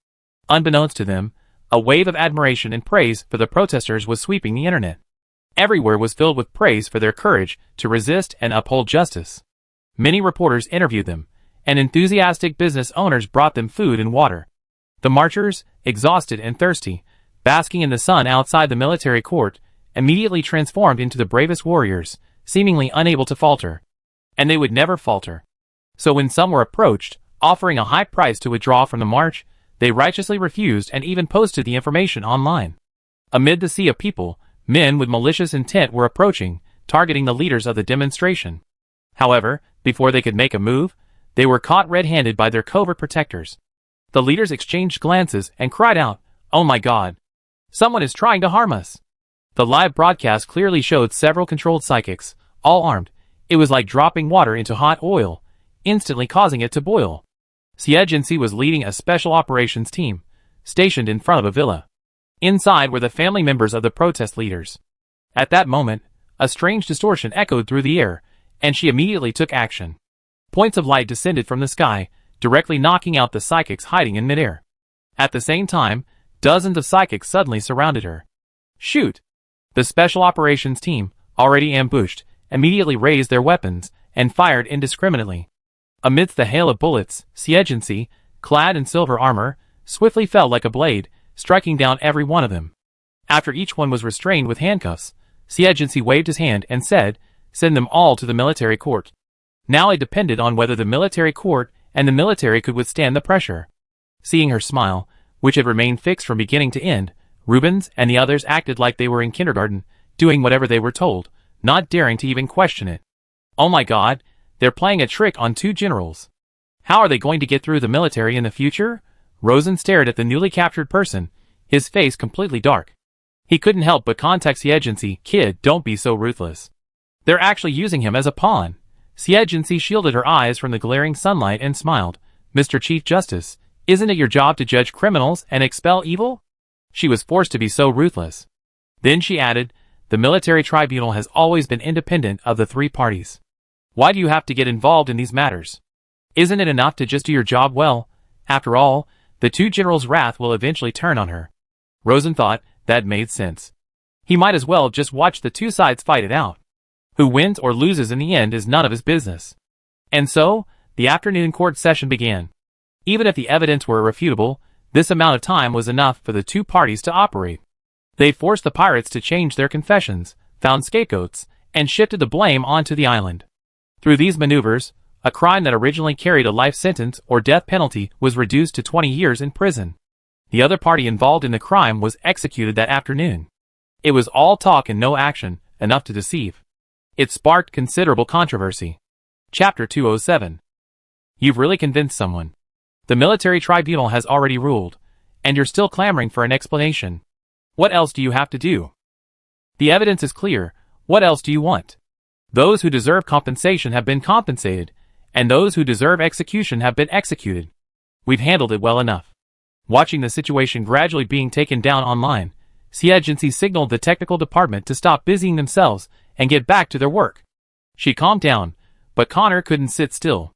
Unbeknownst to them, a wave of admiration and praise for the protesters was sweeping the internet. Everywhere was filled with praise for their courage to resist and uphold justice. Many reporters interviewed them, and enthusiastic business owners brought them food and water. The marchers, exhausted and thirsty, basking in the sun outside the military court, immediately transformed into the bravest warriors, seemingly unable to falter. And they would never falter. So when some were approached, offering a high price to withdraw from the march, they righteously refused and even posted the information online. Amid the sea of people, men with malicious intent were approaching, targeting the leaders of the demonstration. However, before they could make a move, they were caught red-handed by their covert protectors. The leaders exchanged glances and cried out, "Oh my God! Someone is trying to harm us!" The live broadcast clearly showed several controlled psychics, all armed, It was like dropping water into hot oil, instantly causing it to boil. Siege was leading a special operations team, stationed in front of a villa. Inside were the family members of the protest leaders. At that moment, a strange distortion echoed through the air, and she immediately took action. Points of light descended from the sky, directly knocking out the psychics hiding in midair. At the same time, dozens of psychics suddenly surrounded her. Shoot! The special operations team, already ambushed, immediately raised their weapons and fired indiscriminately. Amidst the hail of bullets, Siege, clad in silver armor, swiftly fell like a blade, striking down every one of them. After each one was restrained with handcuffs, Siege waved his hand and said, "Send them all to the military court." Now it depended on whether the military court and the military could withstand the pressure. Seeing her smile, which had remained fixed from beginning to end, Rubens and the others acted like they were in kindergarten, doing whatever they were told, not daring to even question it. Oh my God, they're playing a trick on two generals. How are they going to get through the military in the future? Rosen stared at the newly captured person, his face completely dark. He couldn't help but contact Siege, "Kid, don't be so ruthless. They're actually using him as a pawn." Siege shielded her eyes from the glaring sunlight and smiled. "Mr. Chief Justice, isn't it your job to judge criminals and expel evil?" She was forced to be so ruthless. Then she added, "The military tribunal has always been independent of the three parties. Why do you have to get involved in these matters? Isn't it enough to just do your job well? After all, the two generals' wrath will eventually turn on her." Rosen thought that made sense. He might as well just watch the two sides fight it out. Who wins or loses in the end is none of his business. And so, the afternoon court session began. Even if the evidence were irrefutable, this amount of time was enough for the two parties to operate. They forced the pirates to change their confessions, found scapegoats, and shifted the blame onto the island. Through these maneuvers, a crime that originally carried a life sentence or death penalty was reduced to 20 years in prison. The other party involved in the crime was executed that afternoon. It was all talk and no action, enough to deceive. It sparked considerable controversy. Chapter 207. You've really convinced someone. The military tribunal has already ruled, and you're still clamoring for an explanation. What else do you have to do? The evidence is clear. What else do you want? Those who deserve compensation have been compensated, and those who deserve execution have been executed. We've handled it well enough. Watching the situation gradually being taken down online, Siege signaled the technical department to stop busying themselves and get back to their work. She calmed down, but Connor couldn't sit still.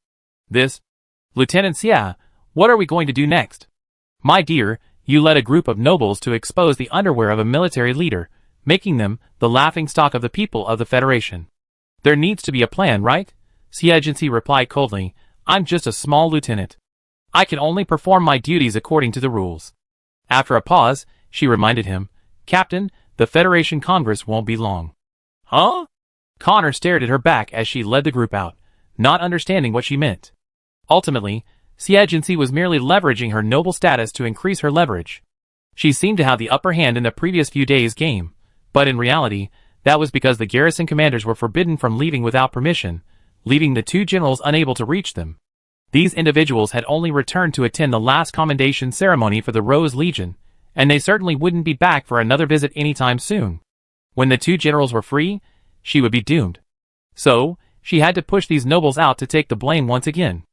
Lieutenant Xia, what are we going to do next? My dear, you led a group of nobles to expose the underwear of a military leader, making them the laughingstock of the people of the Federation. There needs to be a plan, right? Siege replied coldly, "I'm just a small lieutenant. I can only perform my duties according to the rules." After a pause, she reminded him, "Captain, the Federation Congress won't be long." Huh? Connor stared at her back as she led the group out, not understanding what she meant. Ultimately, Siege was merely leveraging her noble status to increase her leverage. She seemed to have the upper hand in the previous few days' game, but in reality, that was because the garrison commanders were forbidden from leaving without permission, leaving the two generals unable to reach them. These individuals had only returned to attend the last commendation ceremony for the Rose Legion, and they certainly wouldn't be back for another visit anytime soon. When the two generals were free, she would be doomed. So, she had to push these nobles out to take the blame once again.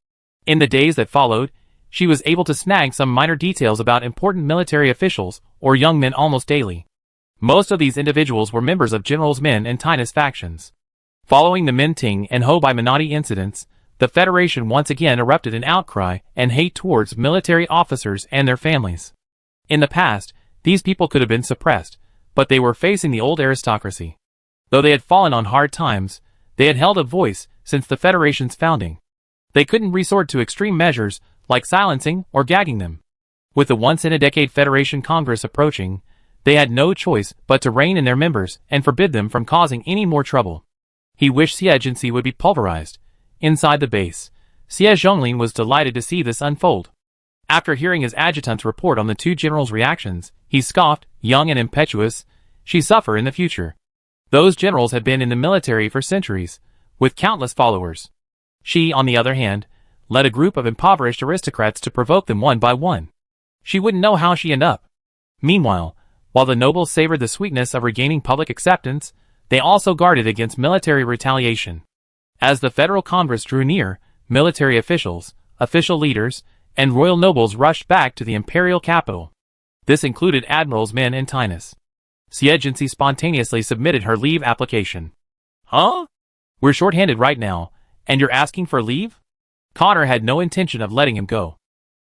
In the days that followed, she was able to snag some minor details about important military officials or young men almost daily. Most of these individuals were members of Generals Min and Tinus factions. Following the Minting and Ho by Minotti incidents, the Federation once again erupted in outcry and hate towards military officers and their families. In the past, these people could have been suppressed, but they were facing the old aristocracy. Though they had fallen on hard times, they had held a voice since the Federation's founding. They couldn't resort to extreme measures like silencing or gagging them. With the once-in-a-decade Federation Congress approaching, they had no choice but to rein in their members and forbid them from causing any more trouble. He wished Siege would be pulverized. Inside the base, Xie Zhonglin was delighted to see this unfold. After hearing his adjutant's report on the two generals' reactions, he scoffed, "Young and impetuous, she suffer in the future." Those generals had been in the military for centuries, with countless followers. She, on the other hand, led a group of impoverished aristocrats to provoke them one by one. She wouldn't know how she'd end up. Meanwhile, while the nobles savored the sweetness of regaining public acceptance, they also guarded against military retaliation. As the Federal Congress drew near, military officials, official leaders, and royal nobles rushed back to the imperial capital. This included Admirals Min and Tinus. Siegency spontaneously submitted her leave application. Huh? We're short-handed right now, and you're asking for leave? Connor had no intention of letting him go.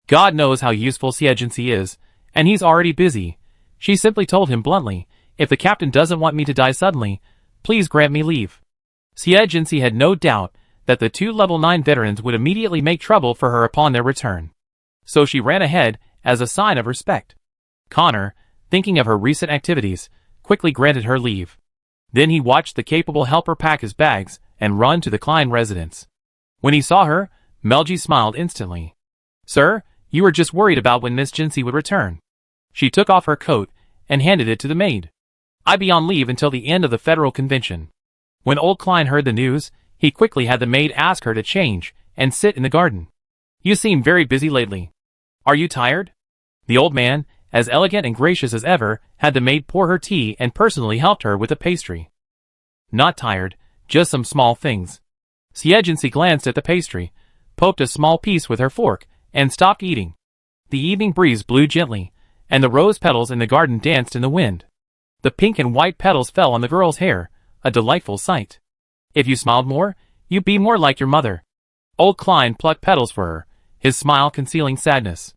God knows how useful Siegency is, and he's already busy. She simply told him bluntly, if the captain doesn't want me to die suddenly, please grant me leave. Siegency had no doubt that the two level 9 veterans would immediately make trouble for her upon their return. So she ran ahead as a sign of respect. Connor, thinking of her recent activities, quickly granted her leave. Then he watched the capable helper pack his bags and run to the Klein residence. When he saw her, Melji smiled instantly. Sir, you were just worried about when Miss Jinsey would return. She took off her coat and handed it to the maid. I'd be on leave until the end of the federal convention. When old Klein heard the news, he quickly had the maid ask her to change and sit in the garden. You seem very busy lately. Are you tired? The old man, as elegant and gracious as ever, had the maid pour her tea and personally helped her with the pastry. Not tired, just some small things. Siegency glanced at the pastry, poked a small piece with her fork, and stopped eating. The evening breeze blew gently, and the rose petals in the garden danced in the wind. The pink and white petals fell on the girl's hair, a delightful sight. If you smiled more, you'd be more like your mother. Old Klein plucked petals for her, his smile concealing sadness.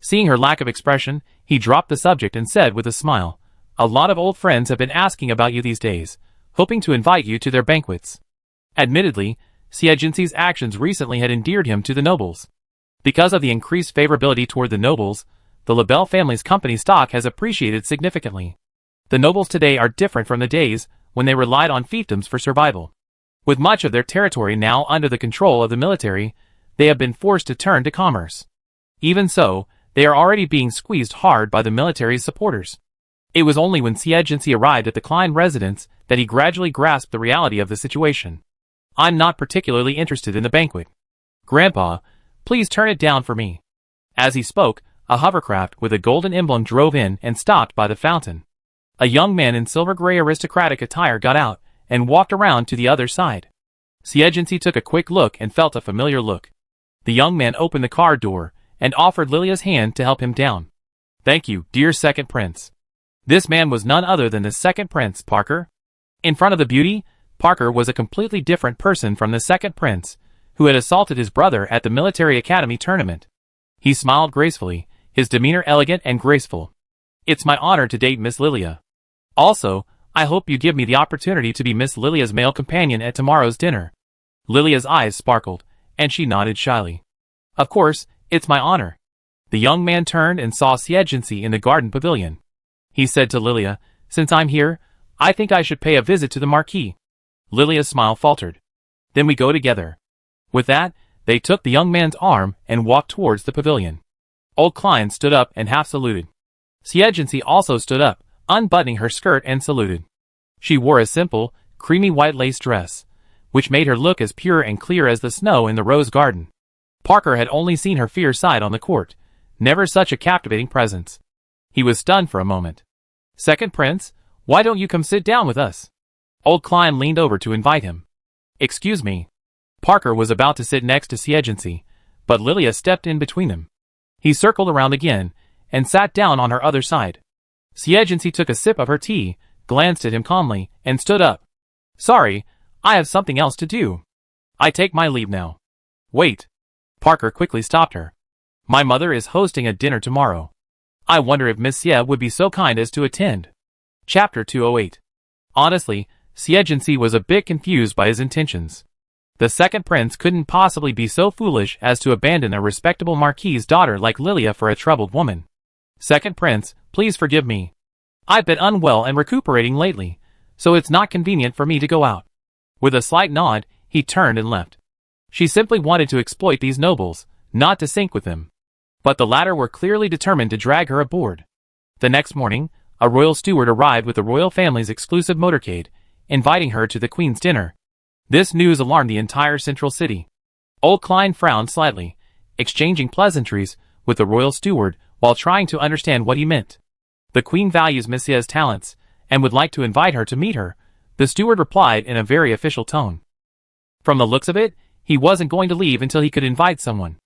Seeing her lack of expression, he dropped the subject and said with a smile, a lot of old friends have been asking about you these days, hoping to invite you to their banquets. Admittedly, Siegency's actions recently had endeared him to the nobles. Because of the increased favorability toward the nobles, the LaBelle family's company stock has appreciated significantly. The nobles today are different from the days when they relied on fiefdoms for survival. With much of their territory now under the control of the military, they have been forced to turn to commerce. Even so, they are already being squeezed hard by the military's supporters. It was only when Siegency arrived at the Klein residence that he gradually grasped the reality of the situation. I'm not particularly interested in the banquet. Grandpa, please turn it down for me. As he spoke, a hovercraft with a golden emblem drove in and stopped by the fountain. A young man in silver-gray aristocratic attire got out and walked around to the other side. Siegency took a quick look and felt a familiar look. The young man opened the car door and offered Lilia's hand to help him down. Thank you, dear second prince. This man was none other than the second prince, Parker. In front of the beauty, Parker was a completely different person from the second prince, who had assaulted his brother at the military academy tournament. He smiled gracefully, his demeanor elegant and graceful. It's my honor to date Miss Lilia. Also, I hope you give me the opportunity to be Miss Lilia's male companion at tomorrow's dinner. Lilia's eyes sparkled, and she nodded shyly. Of course, it's my honor. The young man turned and saw Siegency in the garden pavilion. He said to Lilia, since I'm here, I think I should pay a visit to the Marquis. Lilia's smile faltered. Then we go together. With that, they took the young man's arm and walked towards the pavilion. Old Klein stood up and half saluted. Siegency also stood up, unbuttoning her skirt and saluted. She wore a simple, creamy white lace dress, which made her look as pure and clear as the snow in the rose garden. Parker had only seen her fierce side on the court, never such a captivating presence. He was stunned for a moment. Second Prince, why don't you come sit down with us? Old Klein leaned over to invite him. Excuse me. Parker was about to sit next to Siegency, but Lilia stepped in between them. He circled around again, and sat down on her other side. Siegency took a sip of her tea, glanced at him calmly, and stood up. Sorry, I have something else to do. I take my leave now. Wait. Parker quickly stopped her. My mother is hosting a dinner tomorrow. I wonder if Miss Xie would be so kind as to attend. Chapter 208. Honestly, Siegency was a bit confused by his intentions. The second prince couldn't possibly be so foolish as to abandon a respectable marquis's daughter like Lilia for a troubled woman. Second prince, please forgive me. I've been unwell and recuperating lately, so it's not convenient for me to go out. With a slight nod, he turned and left. She simply wanted to exploit these nobles, not to sink with them. But the latter were clearly determined to drag her aboard. The next morning, a royal steward arrived with the royal family's exclusive motorcade, inviting her to the queen's dinner. This news alarmed the entire central city. Old Klein frowned slightly, exchanging pleasantries with the royal steward while trying to understand what he meant. The queen values Miss Xie's talents, and would like to invite her to meet her, the steward replied in a very official tone. From the looks of it, he wasn't going to leave until he could invite someone.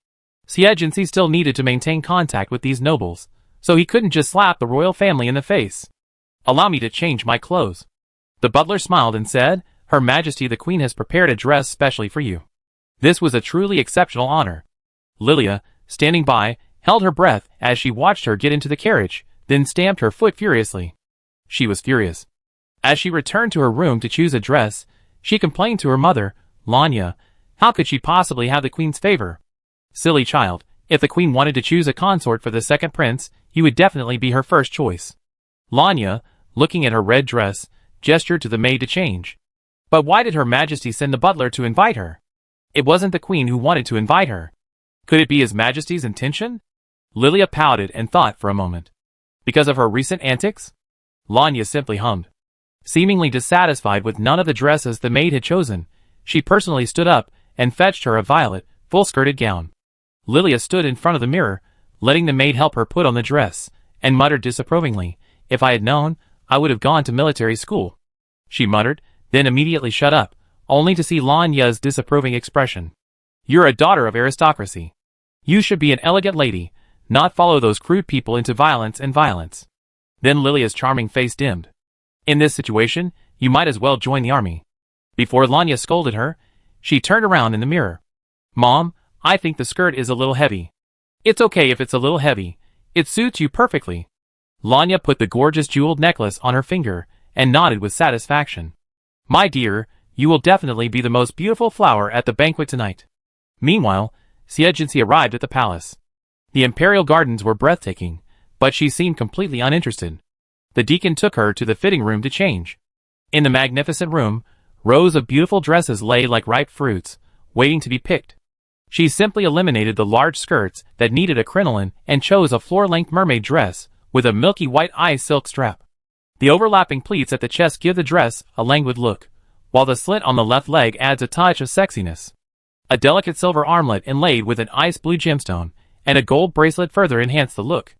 Xiejinsi still needed to maintain contact with these nobles, so he couldn't just slap the royal family in the face. "Allow me to change my clothes." The butler smiled and said, "Her Majesty the Queen has prepared a dress specially for you." This was a truly exceptional honor. Lilia, standing by, held her breath as she watched her get into the carriage, then stamped her foot furiously. She was furious. As she returned to her room to choose a dress, she complained to her mother, Lanya, how could she possibly have the Queen's favor? Silly child, if the Queen wanted to choose a consort for the second prince, you would definitely be her first choice. Lanya, looking at her red dress, gestured to the maid to change. But why did Her Majesty send the butler to invite her? It wasn't the Queen who wanted to invite her. Could it be His Majesty's intention? Lilia pouted and thought for a moment. Because of her recent antics? Lanya simply hummed. Seemingly dissatisfied with none of the dresses the maid had chosen, she personally stood up and fetched her a violet, full-skirted gown. Lilia stood in front of the mirror, letting the maid help her put on the dress, and muttered disapprovingly, "If I had known, I would have gone to military school." She muttered, then immediately shut up, only to see Lanya's disapproving expression. "You're a daughter of aristocracy. You should be an elegant lady, not follow those crude people into violence and violence." Then Lilia's charming face dimmed. "In this situation, you might as well join the army." Before Lanya scolded her, she turned around in the mirror. "Mom, I think the skirt is a little heavy." "It's okay if it's a little heavy. It suits you perfectly." Lanya put the gorgeous jeweled necklace on her finger and nodded with satisfaction. "My dear, you will definitely be the most beautiful flower at the banquet tonight." Meanwhile, Xiejinsi arrived at the palace. The imperial gardens were breathtaking, but she seemed completely uninterested. The deacon took her to the fitting room to change. In the magnificent room, rows of beautiful dresses lay like ripe fruits, waiting to be picked. She simply eliminated the large skirts that needed a crinoline and chose a floor-length mermaid dress with a milky white ice silk strap. The overlapping pleats at the chest give the dress a languid look, while the slit on the left leg adds a touch of sexiness. A delicate silver armlet inlaid with an ice blue gemstone and a gold bracelet further enhanced the look.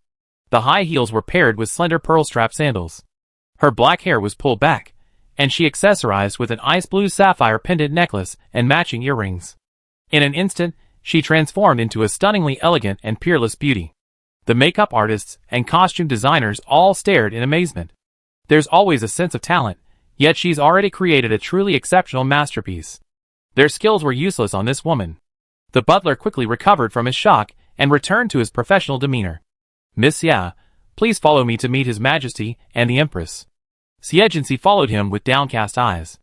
The high heels were paired with slender pearl-strap sandals. Her black hair was pulled back, and she accessorized with an ice blue sapphire pendant necklace and matching earrings. In an instant, she transformed into a stunningly elegant and peerless beauty. The makeup artists and costume designers all stared in amazement. There's always a sense of talent, yet she's already created a truly exceptional masterpiece. Their skills were useless on this woman. The butler quickly recovered from his shock and returned to his professional demeanor. "Miss Xia, please follow me to meet His Majesty and the Empress." Xiejinsi followed him with downcast eyes.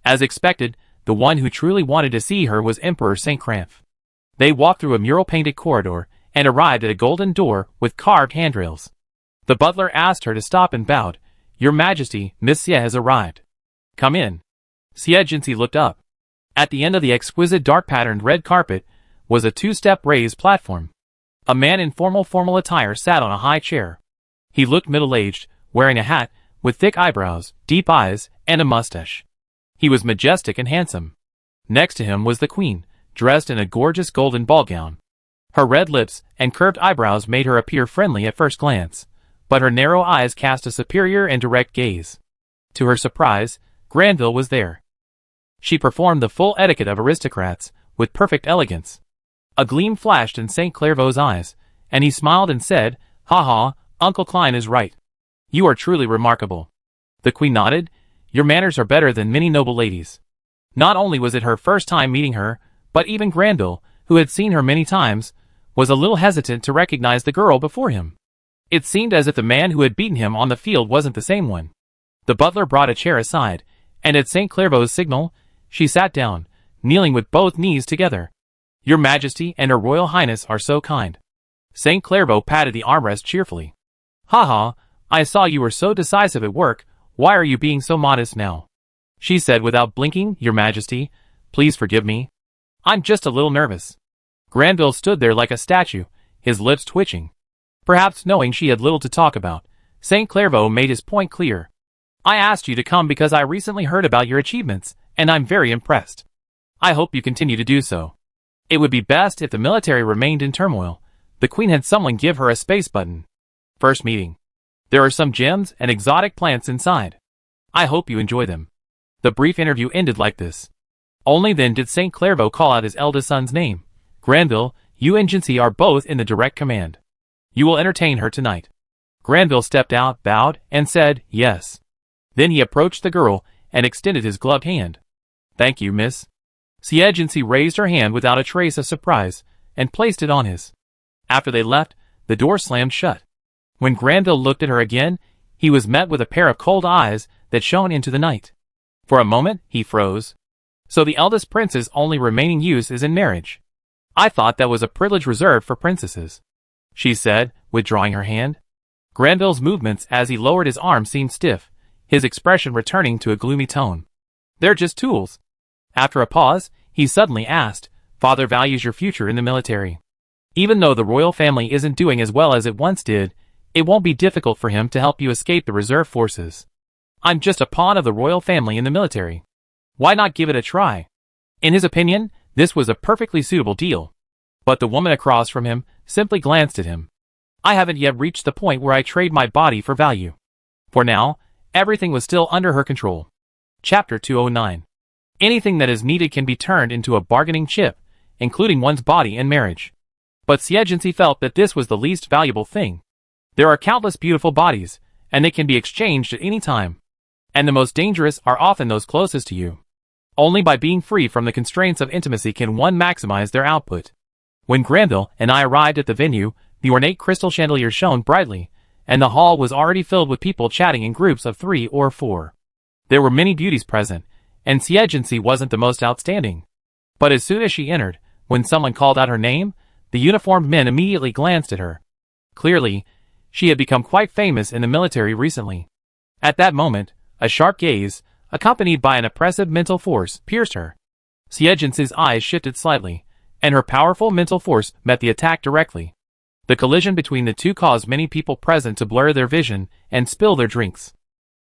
As expected, the one who truly wanted to see her was Emperor St. Cramph. They walked through a mural-painted corridor and arrived at a golden door with carved handrails. The butler asked her to stop and bowed. "Your Majesty, Miss Xia has arrived." "Come in." Xiejinsi looked up. At the end of the exquisite dark-patterned red carpet was a two-step raised platform. A man in formal attire sat on a high chair. He looked middle-aged, wearing a hat, with thick eyebrows, deep eyes, and a mustache. He was majestic and handsome. Next to him was the Queen, dressed in a gorgeous golden ball gown. Her red lips and curved eyebrows made her appear friendly at first glance, but her narrow eyes cast a superior and direct gaze. To her surprise, Granville was there. She performed the full etiquette of aristocrats, with perfect elegance. A gleam flashed in St. Clairvaux's eyes, and he smiled and said, "Ha ha, Uncle Klein is right. You are truly remarkable." The Queen nodded. "Your manners are better than many noble ladies." Not only was it her first time meeting her, but even Granville, who had seen her many times, was a little hesitant to recognize the girl before him. It seemed as if the man who had beaten him on the field wasn't the same one. The butler brought a chair aside, and at St. Clairvaux's signal, she sat down, kneeling with both knees together. "Your Majesty and Her Royal Highness are so kind." St. Clairvaux patted the armrest cheerfully. "Ha ha, I saw you were so decisive at work, why are you being so modest now?" She said without blinking, "Your Majesty, please forgive me. I'm just a little nervous." Granville stood there like a statue, his lips twitching. Perhaps knowing she had little to talk about, St. Clairvaux made his point clear. "I asked you to come because I recently heard about your achievements, and I'm very impressed. I hope you continue to do so. It would be best if the military remained in turmoil." The Queen had someone give her a space button. "First meeting. There are some gems and exotic plants inside. I hope you enjoy them." The brief interview ended like this. Only then did St. Clairvaux call out his eldest son's name. Granville, you and Jincy are both in the direct command. You will entertain her tonight. Granville stepped out, bowed, and said, yes. Then he approached the girl and extended his gloved hand. Thank you, miss. Jincy raised her hand without a trace of surprise and placed it on his. After they left, the door slammed shut. When Granville looked at her again, he was met with a pair of cold eyes that shone into the night. For a moment, he froze. So the eldest prince's only remaining use is in marriage. I thought that was a privilege reserved for princesses, she said, withdrawing her hand. Granville's movements as he lowered his arm seemed stiff, his expression returning to a gloomy tone. They're just tools. After a pause, he suddenly asked, Father values your future in the military. Even though the royal family isn't doing as well as it once did, it won't be difficult for him to help you escape the reserve forces. I'm just a pawn of the royal family in the military. Why not give it a try? In his opinion, this was a perfectly suitable deal. But the woman across from him simply glanced at him. I haven't yet reached the point where I trade my body for value. For now, everything was still under her control. Chapter 209. Anything that is needed can be turned into a bargaining chip, including one's body and marriage. But Jincy felt that this was the least valuable thing. There are countless beautiful bodies, and they can be exchanged at any time. And the most dangerous are often those closest to you. Only by being free from the constraints of intimacy can one maximize their output. When Granville and I arrived at the venue, the ornate crystal chandelier shone brightly, and the hall was already filled with people chatting in groups of 3 or 4. There were many beauties present, and Jincy wasn't the most outstanding. But as soon as she entered, when someone called out her name, the uniformed men immediately glanced at her. Clearly, she had become quite famous in the military recently. At that moment, a sharp gaze, accompanied by an oppressive mental force, pierced her. Jincy's eyes shifted slightly, and her powerful mental force met the attack directly. The collision between the two caused many people present to blur their vision and spill their drinks.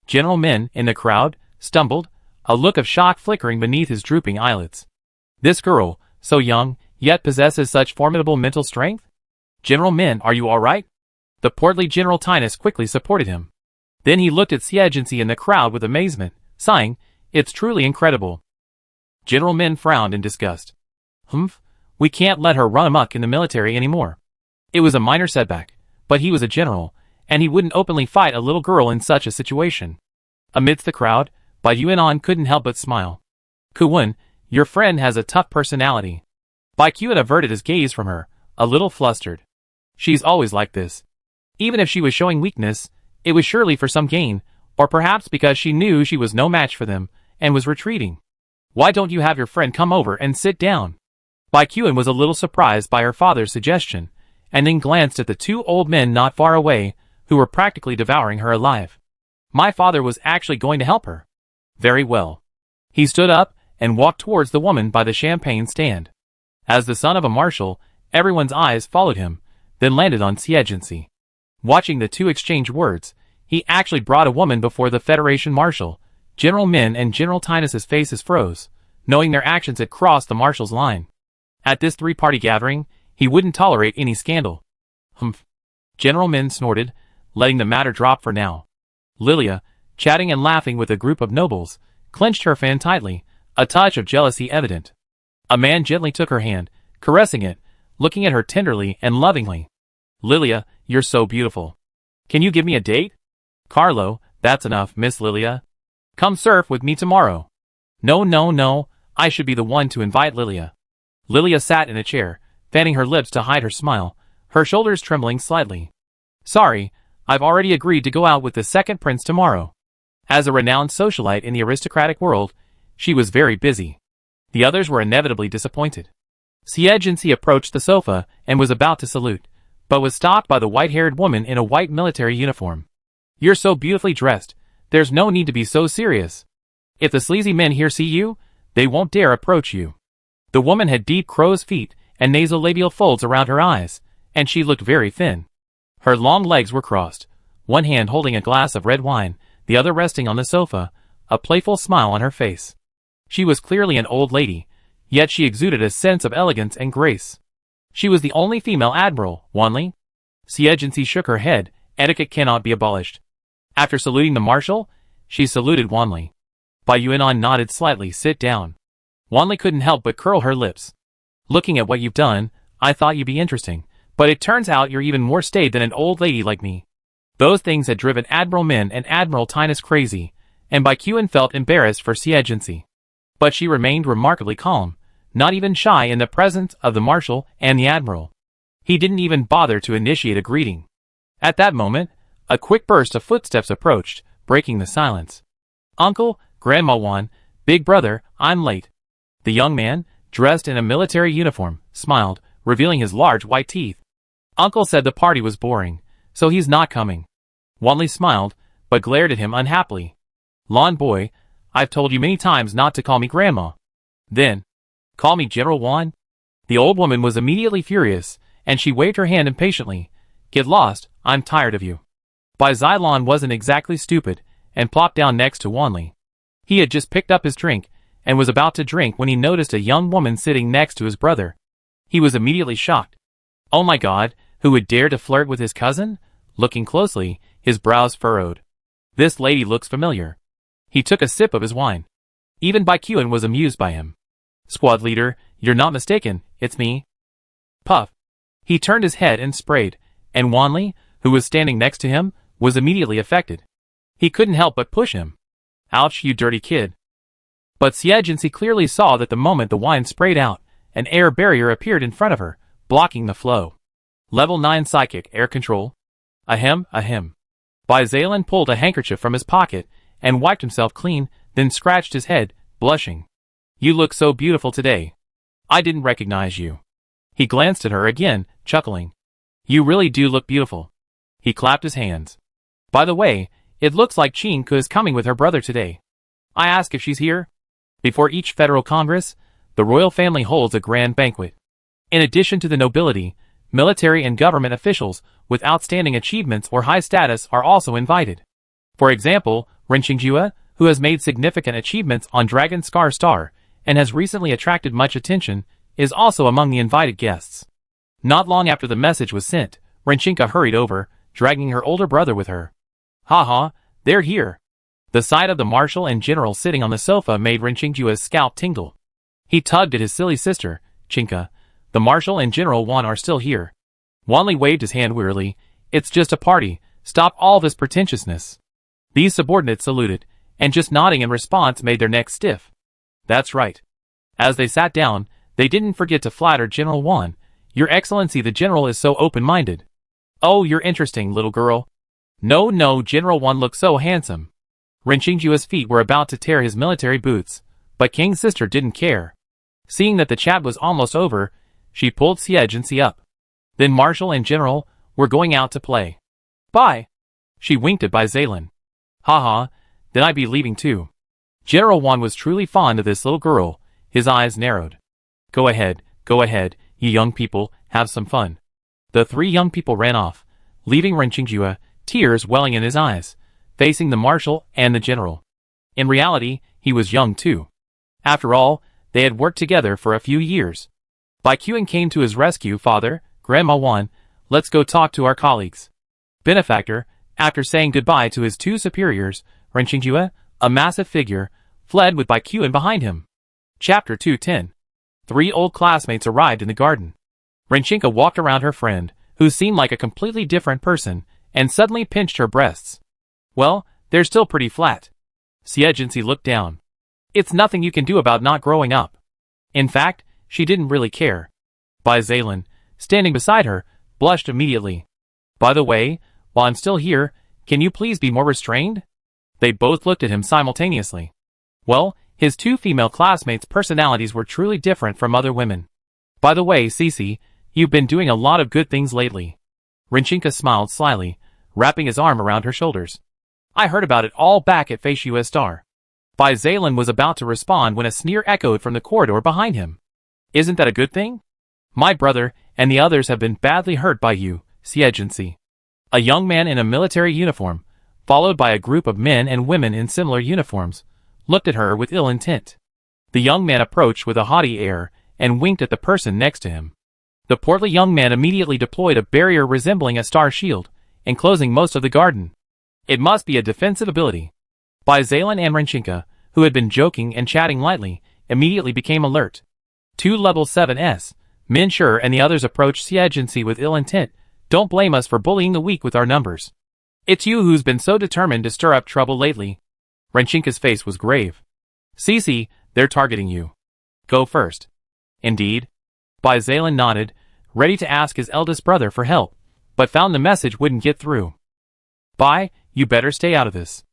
General Min, in the crowd, stumbled, a look of shock flickering beneath his drooping eyelids. This girl, so young, yet possesses such formidable mental strength? General Min, are you all right? The portly General Tinus quickly supported him. Then he looked at Jincy in the crowd with amazement, sighing, it's truly incredible. General Min frowned in disgust. Humph, we can't let her run amok in the military anymore. It was a minor setback, but he was a general, and he wouldn't openly fight a little girl in such a situation. Amidst the crowd, Bai Yuan couldn't help but smile. Kuwen, your friend has a tough personality. Bai Yuan averted his gaze from her, a little flustered. She's always like this. Even if she was showing weakness, it was surely for some gain, or perhaps because she knew she was no match for them, and was retreating. Why don't you have your friend come over and sit down? Bai Yuan was a little surprised by her father's suggestion, and then glanced at the 2 old men not far away, who were practically devouring her alive. My father was actually going to help her. Very well. He stood up and walked towards the woman by the champagne stand. As the son of a marshal, everyone's eyes followed him, then landed on Jincy. Watching the two exchange words, he actually brought a woman before the Federation Marshal. General Min and General Tinus's faces froze, knowing their actions had crossed the Marshal's line. At this 3-party gathering, he wouldn't tolerate any scandal. Humph. General Min snorted, letting the matter drop for now. Lilia, chatting and laughing with a group of nobles, clenched her fan tightly, a touch of jealousy evident. A man gently took her hand, caressing it, looking at her tenderly and lovingly. Lilia, you're so beautiful. Can you give me a date? Carlo, that's enough, Miss Lilia. Come surf with me tomorrow. No, I should be the one to invite Lilia. Lilia sat in a chair, fanning her lips to hide her smile, her shoulders trembling slightly. Sorry, I've already agreed to go out with the second prince tomorrow. As a renowned socialite in the aristocratic world, she was very busy. The others were inevitably disappointed. Jincy approached the sofa and was about to salute, but was stopped by the white-haired woman in a white military uniform. You're so beautifully dressed, there's no need to be so serious. If the sleazy men here see you, they won't dare approach you. The woman had deep crow's feet and nasolabial folds around her eyes, and she looked very thin. Her long legs were crossed, one hand holding a glass of red wine, the other resting on the sofa, a playful smile on her face. She was clearly an old lady, yet she exuded a sense of elegance and grace. She was the only female admiral, Wanli. Jincy shook her head, etiquette cannot be abolished. After saluting the marshal, she saluted Wanli. Bai Yuan nodded slightly, sit down. Wanli couldn't help but curl her lips. Looking at what you've done, I thought you'd be interesting, but it turns out you're even more staid than an old lady like me. Those things had driven Admiral Min and Admiral Tinus crazy, and Bai Qian felt embarrassed for Xie. But she remained remarkably calm, not even shy in the presence of the Marshal and the Admiral. He didn't even bother to initiate a greeting. At that moment, a quick burst of footsteps approached, breaking the silence. Uncle, Grandma Wan, Big Brother, I'm late. The young man, dressed in a military uniform, smiled, revealing his large white teeth. Uncle said the party was boring, so he's not coming. Wanli smiled, but glared at him unhappily. Lon boy, I've told you many times not to call me Grandma. Then, call me General Wan? The old woman was immediately furious, and she waved her hand impatiently. Get lost, I'm tired of you. Bai Xilon wasn't exactly stupid, and plopped down next to Wanli. He had just picked up his drink, and was about to drink when he noticed a young woman sitting next to his brother. He was immediately shocked. Oh my god, who would dare to flirt with his cousin? Looking closely, his brows furrowed. This lady looks familiar. He took a sip of his wine. Even Bai Qian was amused by him. Squad leader, you're not mistaken, it's me. Puff. He turned his head and sprayed, and Wanli, who was standing next to him, was immediately affected. He couldn't help but push him. Ouch, you dirty kid. But Xie clearly saw that the moment the wine sprayed out, an air barrier appeared in front of her, blocking the flow. Level 9 Psychic Air Control. Ahem, ahem. Bai Xilon pulled a handkerchief from his pocket, and wiped himself clean, then scratched his head, blushing. You look so beautiful today. I didn't recognize you. He glanced at her again, chuckling. You really do look beautiful. He clapped his hands. By the way, it looks like Qin Ke is coming with her brother today. I ask if she's here? Before each federal congress, the royal family holds a grand banquet. In addition to the nobility, military and government officials with outstanding achievements or high status are also invited. For example, Ren Qingjue, who has made significant achievements on Dragon Scar Star and has recently attracted much attention, is also among the invited guests. Not long after the message was sent, Ren Qingjue hurried over, dragging her older brother with her. Ha, they're here. The sight of the Marshal and General sitting on the sofa made Ren Qingjue's scalp tingle. He tugged at his silly sister, Qinke. The Marshal and General Wan are still here. Wanli waved his hand wearily. It's just a party. Stop all this pretentiousness. These subordinates saluted, and just nodding in response made their necks stiff. That's right. As they sat down, they didn't forget to flatter General Wan. Your Excellency, the General is so open-minded. Oh, you're interesting, little girl. No, General Wan looks so handsome. Ren Qingjue's feet were about to tear his military boots, but King's sister didn't care. Seeing that the chat was almost over, she pulled Xie up. Then Marshal and General were going out to play. Bye. She winked at Bai Xilon. Ha, then I'd be leaving too. General Wan was truly fond of this little girl. His eyes narrowed. Go ahead, you young people, have some fun. The three young people ran off, leaving Ren Qingjue, tears welling in his eyes, facing the Marshal and the General. In reality, he was young too. After all, they had worked together for a few years. Bai Qian came to his rescue. Father, Grandma Wan, let's go talk to our colleagues. Benefactor, after saying goodbye to his two superiors, Ren Qingjue, a massive figure, fled with Bai Qian behind him. Chapter 210. Three old classmates arrived in the garden. Ren Qingjue walked around her friend, who seemed like a completely different person, and suddenly pinched her breasts. Well, they're still pretty flat. Xie looked down. It's nothing you can do about not growing up. In fact, she didn't really care. Bai Xilon, standing beside her, blushed immediately. By the way, while I'm still here, can you please be more restrained? They both looked at him simultaneously. Well, his two female classmates' personalities were truly different from other women. By the way, Cece, you've been doing a lot of good things lately. Ren Qingjue smiled slyly, wrapping his arm around her shoulders. I heard about it all back at Frail Star. Bai Xilon was about to respond when a sneer echoed from the corridor behind him. Isn't that a good thing? My brother and the others have been badly hurt by you, Xie. A young man in a military uniform, followed by a group of men and women in similar uniforms, looked at her with ill intent. The young man approached with a haughty air and winked at the person next to him. The portly young man immediately deployed a barrier resembling a star shield, enclosing most of the garden. It must be a defensive ability. Bai Xilon and Ren Qingjue, who had been joking and chatting lightly, immediately became alert. Two level 7s, Min Sure and the others approached Xie with ill intent. Don't blame us for bullying the weak with our numbers. It's you who's been so determined to stir up trouble lately. Renchinka's face was grave. Cece, they're targeting you. Go first. Indeed. Bai Zalen nodded, ready to ask his eldest brother for help, but found the message wouldn't get through. Bai, you better stay out of this.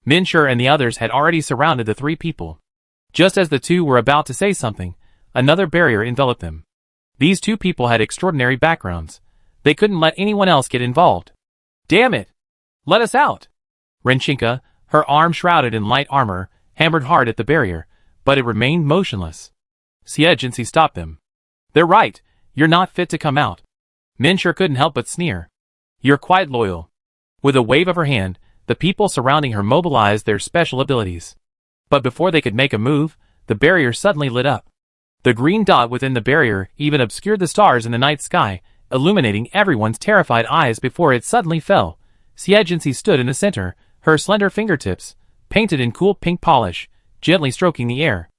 Min Sure and the others had already surrounded the three people. Just as the two were about to say something, another barrier enveloped them. These two people had extraordinary backgrounds. They couldn't let anyone else get involved. Damn it! Let us out! Renchinka, her arm shrouded in light armor, hammered hard at the barrier, but it remained motionless. Xie stopped them. They're right, you're not fit to come out. Min Sure couldn't help but sneer. You're quite loyal. With a wave of her hand, the people surrounding her mobilized their special abilities. But before they could make a move, the barrier suddenly lit up. The green dot within the barrier even obscured the stars in the night sky, illuminating everyone's terrified eyes before it suddenly fell. Xie stood in the center, her slender fingertips, painted in cool pink polish, gently stroking the air.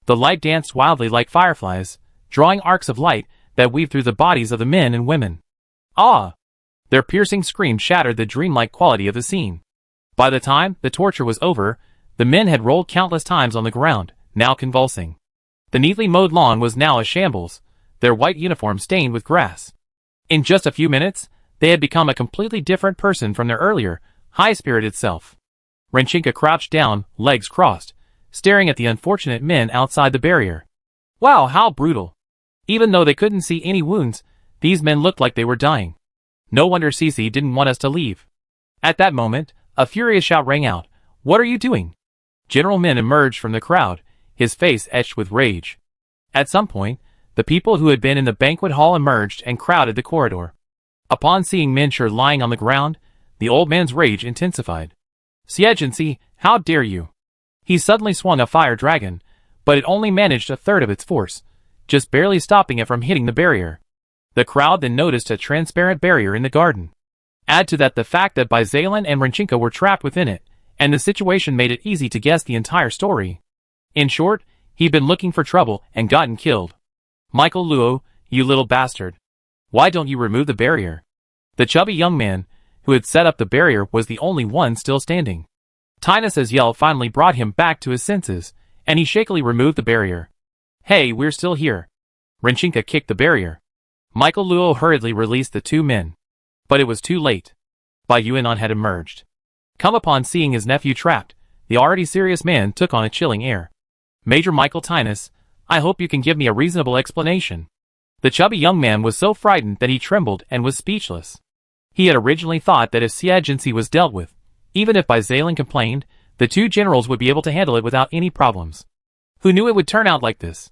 The light danced wildly like fireflies, drawing arcs of light that weaved through the bodies of the men and women. Ah! Their piercing screams shattered the dreamlike quality of the scene. By the time the torture was over, the men had rolled countless times on the ground, now convulsing. The neatly mowed lawn was now a shambles, their white uniforms stained with grass. In just a few minutes, they had become a completely different person from their earlier, high-spirited self. Renchinka crouched down, legs crossed, staring at the unfortunate men outside the barrier. Wow, how brutal! Even though they couldn't see any wounds, these men looked like they were dying. No wonder Cece didn't want us to leave. At that moment, a furious shout rang out. What are you doing? General Min emerged from the crowd, his face etched with rage. At some point, the people who had been in the banquet hall emerged and crowded the corridor. Upon seeing Min Sure lying on the ground, the old man's rage intensified. Xie, how dare you? He suddenly swung a fire dragon, but it only managed a third of its force, just barely stopping it from hitting the barrier. The crowd then noticed a transparent barrier in the garden. Add to that the fact that Bai Zalen and Renchinka were trapped within it, and the situation made it easy to guess the entire story. In short, he'd been looking for trouble and gotten killed. Michael Luo, you little bastard. Why don't you remove the barrier? The chubby young man, who had set up the barrier, was the only one still standing. Tinus's yell finally brought him back to his senses, and he shakily removed the barrier. Hey, we're still here. Renchinka kicked the barrier. Michael Luo hurriedly released the two men. But it was too late. Bai Yuanan had emerged. Come upon seeing his nephew trapped, the already serious man took on a chilling air. Major Michael Tinus, I hope you can give me a reasonable explanation. The chubby young man was so frightened that he trembled and was speechless. He had originally thought that if Xie was dealt with, even if Bai Zalen complained, the two generals would be able to handle it without any problems. Who knew it would turn out like this?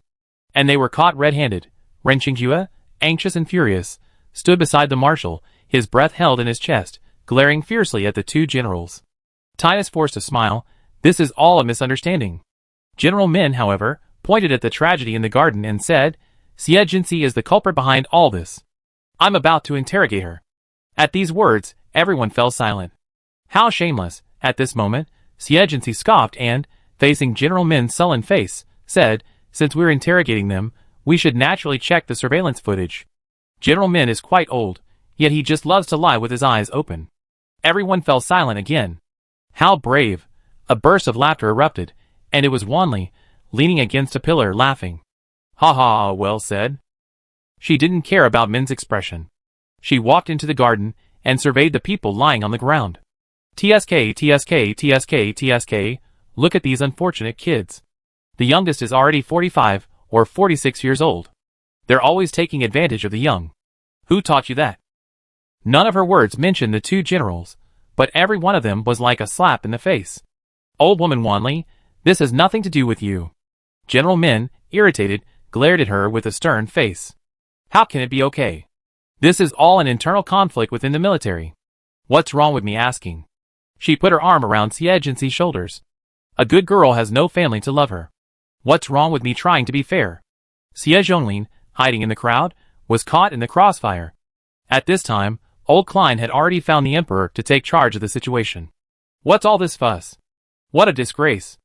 And they were caught red-handed. Ren Qingjue, anxious and furious, stood beside the marshal, his breath held in his chest, glaring fiercely at the two generals. Tinus forced a smile. This is all a misunderstanding. General Min, however, pointed at the tragedy in the garden and said, Xie is the culprit behind all this. I'm about to interrogate her. At these words, everyone fell silent. How shameless! At this moment, Xie scoffed and, facing General Min's sullen face, said, since we're interrogating them, we should naturally check the surveillance footage. General Min is quite old, yet he just loves to lie with his eyes open. Everyone fell silent again. How brave! A burst of laughter erupted, and it was Wanli, leaning against a pillar laughing. Ha ha, well said. She didn't care about Min's expression. She walked into the garden and surveyed the people lying on the ground. TSK, look at these unfortunate kids. The youngest is already 45 or 46 years old. They're always taking advantage of the young. Who taught you that? None of her words mentioned the two generals, but every one of them was like a slap in the face. Old woman Wanli, this has nothing to do with you. General Min, irritated, glared at her with a stern face. How can it be okay? This is all an internal conflict within the military. What's wrong with me asking? She put her arm around Xie shoulders. A good girl has no family to love her. What's wrong with me trying to be fair? Xie Zhonglin, hiding in the crowd, was caught in the crossfire. At this time, old Klein had already found the emperor to take charge of the situation. What's all this fuss? What a disgrace!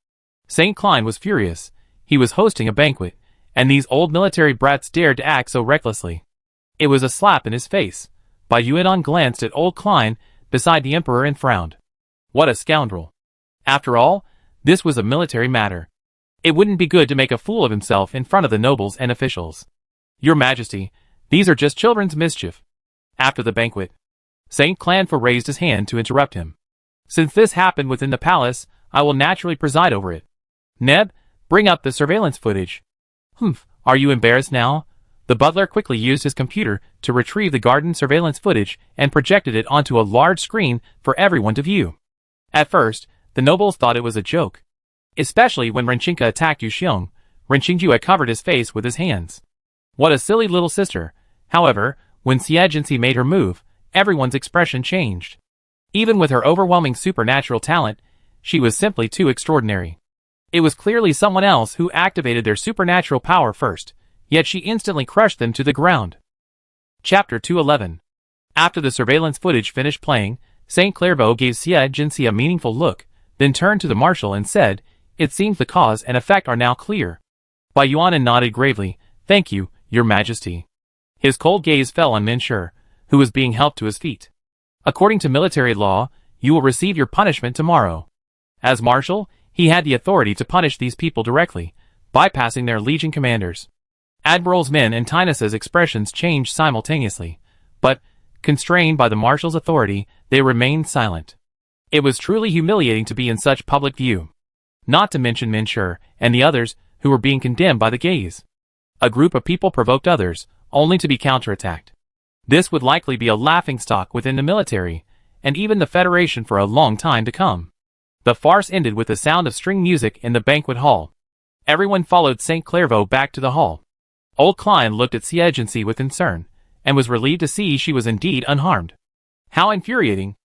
Saint Klein was furious. He was hosting a banquet, and these old military brats dared to act so recklessly. It was a slap in his face. Bai Yuan glanced at old Klein beside the emperor and frowned. What a scoundrel. After all, this was a military matter. It wouldn't be good to make a fool of himself in front of the nobles and officials. Your Majesty, these are just children's mischief. After the banquet, Saint Clanfor raised his hand to interrupt him. Since this happened within the palace, I will naturally preside over it. Neb, bring up the surveillance footage. Humph, are you embarrassed now? The butler quickly used his computer to retrieve the garden surveillance footage and projected it onto a large screen for everyone to view. At first, the nobles thought it was a joke. Especially when Renchinka attacked Yuxiong, Renqingju had covered his face with his hands. What a silly little sister. However, when Xie made her move, everyone's expression changed. Even with her overwhelming supernatural talent, she was simply too extraordinary. It was clearly someone else who activated their supernatural power first, yet she instantly crushed them to the ground. Chapter 211. After the surveillance footage finished playing, Saint Clairvaux gave Xie a meaningful look, then turned to the marshal and said, "It seems the cause and effect are now clear." Bai Yuan nodded gravely, "Thank you, Your Majesty." His cold gaze fell on Minshur, who was being helped to his feet. "According to military law, you will receive your punishment tomorrow." As marshal, he had the authority to punish these people directly, bypassing their legion commanders. Admiral's men and Tynus's expressions changed simultaneously, but, constrained by the marshal's authority, they remained silent. It was truly humiliating to be in such public view. Not to mention Minshur and the others who were being condemned by the gaze. A group of people provoked others, only to be counterattacked. This would likely be a laughingstock within the military, and even the Federation for a long time to come. The farce ended with the sound of string music in the banquet hall. Everyone followed Saint Clairvaux back to the hall. Old Klein looked at Xie with concern, and was relieved to see she was indeed unharmed. How infuriating.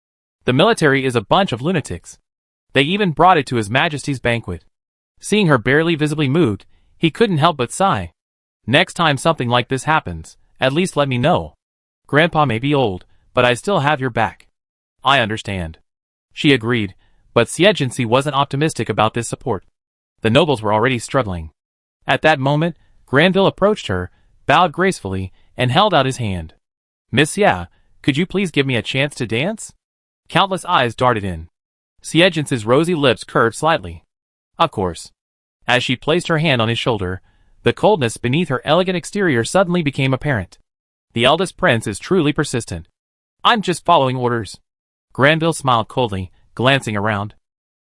The military is a bunch of lunatics. They even brought it to His Majesty's banquet. Seeing her barely visibly moved, he couldn't help but sigh. Next time something like this happens, at least let me know. Grandpa may be old, but I still have your back. I understand. She agreed, but Xie wasn't optimistic about this support. The nobles were already struggling. At that moment, Granville approached her, bowed gracefully, and held out his hand. Miss Xie, could you please give me a chance to dance? Countless eyes darted in. Xie's rosy lips curved slightly. Of course. As she placed her hand on his shoulder, the coldness beneath her elegant exterior suddenly became apparent. The eldest prince is truly persistent. I'm just following orders. Granville smiled coldly, glancing around.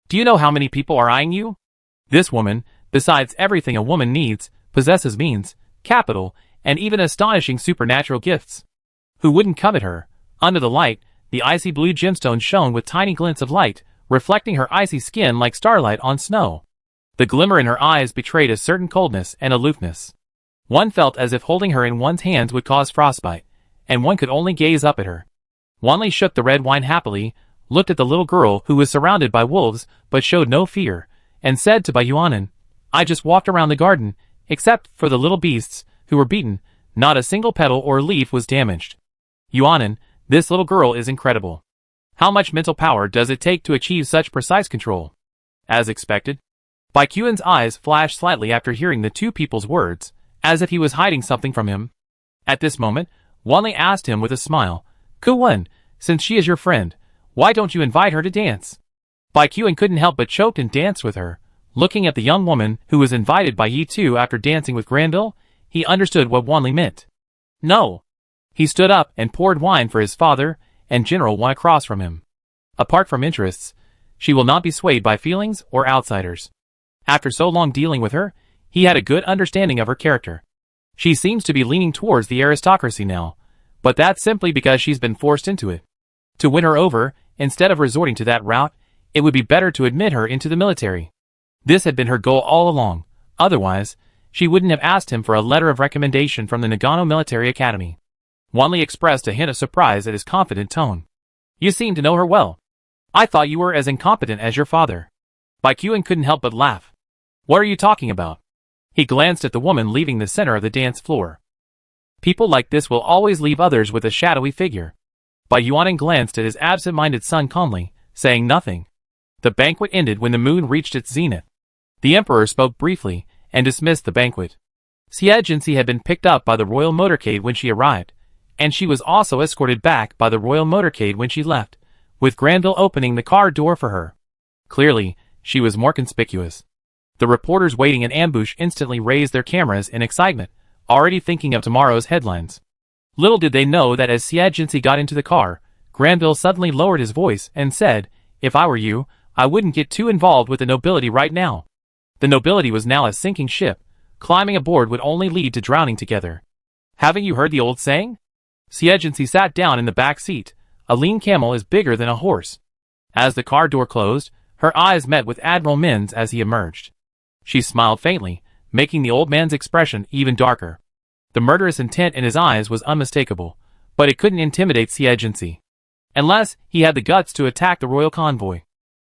Do you know how many people are eyeing you? This woman, besides everything a woman needs, possesses means, capital, and even astonishing supernatural gifts. Who wouldn't covet her? Under the light, the icy blue gemstone shone with tiny glints of light, reflecting her icy skin like starlight on snow. The glimmer in her eyes betrayed a certain coldness and aloofness. One felt as if holding her in one's hands would cause frostbite, and one could only gaze up at her. Wanli shook the red wine happily, looked at the little girl who was surrounded by wolves but showed no fear, and said to Bai Yuan, I just walked around the garden, except for the little beasts, who were beaten, not a single petal or leaf was damaged. Yuan, this little girl is incredible. How much mental power does it take to achieve such precise control? As expected. Bai Yuan's eyes flashed slightly after hearing the two people's words, as if he was hiding something from him. At this moment, Wanli asked him with a smile, Kuan, since she is your friend, why don't you invite her to dance? Bai Yuan couldn't help but choke and danced with her. Looking at the young woman who was invited by Yi Tu after dancing with Granville, he understood what Wanli meant. No. He stood up and poured wine for his father and General Wan across from him. Apart from interests, she will not be swayed by feelings or outsiders. After so long dealing with her, he had a good understanding of her character. She seems to be leaning towards the aristocracy now, but that's simply because she's been forced into it. To win her over, instead of resorting to that route, it would be better to admit her into the military. This had been her goal all along, otherwise, she wouldn't have asked him for a letter of recommendation from the Nagano Military Academy. Wanli expressed a hint of surprise at his confident tone. You seem to know her well. I thought you were as incompetent as your father. Bai Yuan couldn't help but laugh. What are you talking about? He glanced at the woman leaving the center of the dance floor. People like this will always leave others with a shadowy figure. Bai Yuan glanced at his absent-minded son calmly, saying nothing. The banquet ended when the moon reached its zenith. The emperor spoke briefly, and dismissed the banquet. Xiagency had been picked up by the royal motorcade when she arrived, and she was also escorted back by the royal motorcade when she left, with Granville opening the car door for her. Clearly, she was more conspicuous. The reporters waiting in ambush instantly raised their cameras in excitement, already thinking of tomorrow's headlines. Little did they know that as Xiagency got into the car, Granville suddenly lowered his voice and said, "If I were you, I wouldn't get too involved with the nobility right now." The nobility was now a sinking ship. Climbing aboard would only lead to drowning together. Haven't you heard the old saying? Xiagency sat down in the back seat. A lean camel is bigger than a horse. As the car door closed, her eyes met with Admiral Min's as he emerged. She smiled faintly, making the old man's expression even darker. The murderous intent in his eyes was unmistakable, but it couldn't intimidate Xiagency. Unless he had the guts to attack the royal convoy.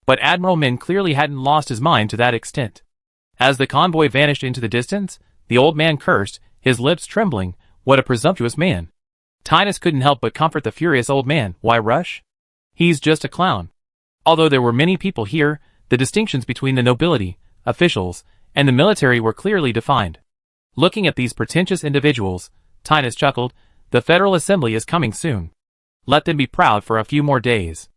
But Admiral Min clearly hadn't lost his mind to that extent. As the convoy vanished into the distance, the old man cursed, his lips trembling. What a presumptuous man. Tinus couldn't help but comfort the furious old man. Why rush? He's just a clown. Although there were many people here, the distinctions between the nobility, officials, and the military were clearly defined. Looking at these pretentious individuals, Tinus chuckled, the Federal Assembly is coming soon. Let them be proud for a few more days.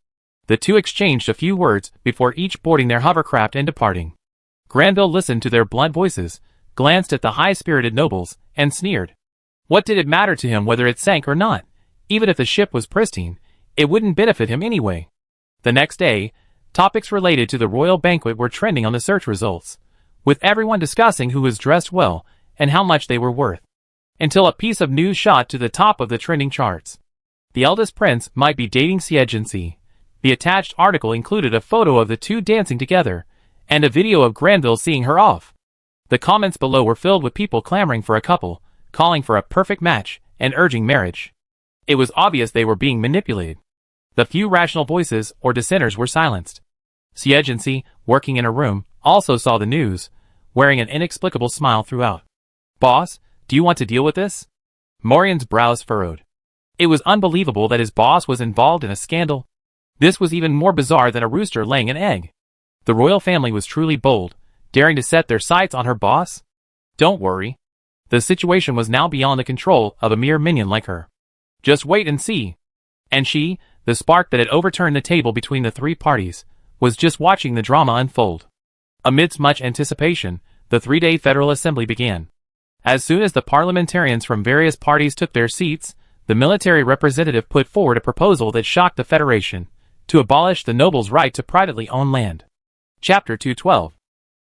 The two exchanged a few words before each boarding their hovercraft and departing. Granville listened to their blunt voices, glanced at the high-spirited nobles, and sneered. What did it matter to him whether it sank or not? Even if the ship was pristine, it wouldn't benefit him anyway. The next day, topics related to the royal banquet were trending on the search results, with everyone discussing who was dressed well and how much they were worth. Until a piece of news shot to the top of the trending charts. The eldest prince might be dating Xiagency. The attached article included a photo of the two dancing together, and a video of Granville seeing her off. The comments below were filled with people clamoring for a couple, calling for a perfect match, and urging marriage. It was obvious they were being manipulated. The few rational voices or dissenters were silenced. Xiagency, working in a room, also saw the news, wearing an inexplicable smile throughout. Boss, do you want to deal with this? Morian's brows furrowed. It was unbelievable that his boss was involved in a scandal. This was even more bizarre than a rooster laying an egg. The royal family was truly bold, daring to set their sights on her boss. Don't worry. The situation was now beyond the control of a mere minion like her. Just wait and see. And she, the spark that had overturned the table between the three parties, was just watching the drama unfold. Amidst much anticipation, the three-day Federal Assembly began. As soon as the parliamentarians from various parties took their seats, the military representative put forward a proposal that shocked the Federation, to abolish the nobles' right to privately own land. Chapter 212.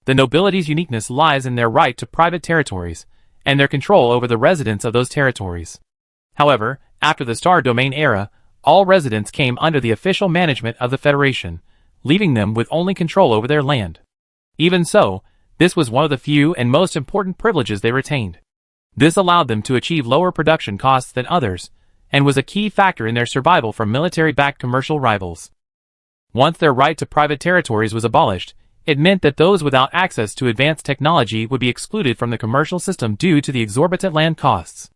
The nobility's uniqueness lies in their right to private territories, and their control over the residents of those territories. However, after the Star Domain era, all residents came under the official management of the Federation, leaving them with only control over their land. Even so, this was one of the few and most important privileges they retained. This allowed them to achieve lower production costs than others, and was a key factor in their survival from military-backed commercial rivals. Once their right to private territories was abolished, it meant that those without access to advanced technology would be excluded from the commercial system due to the exorbitant land costs.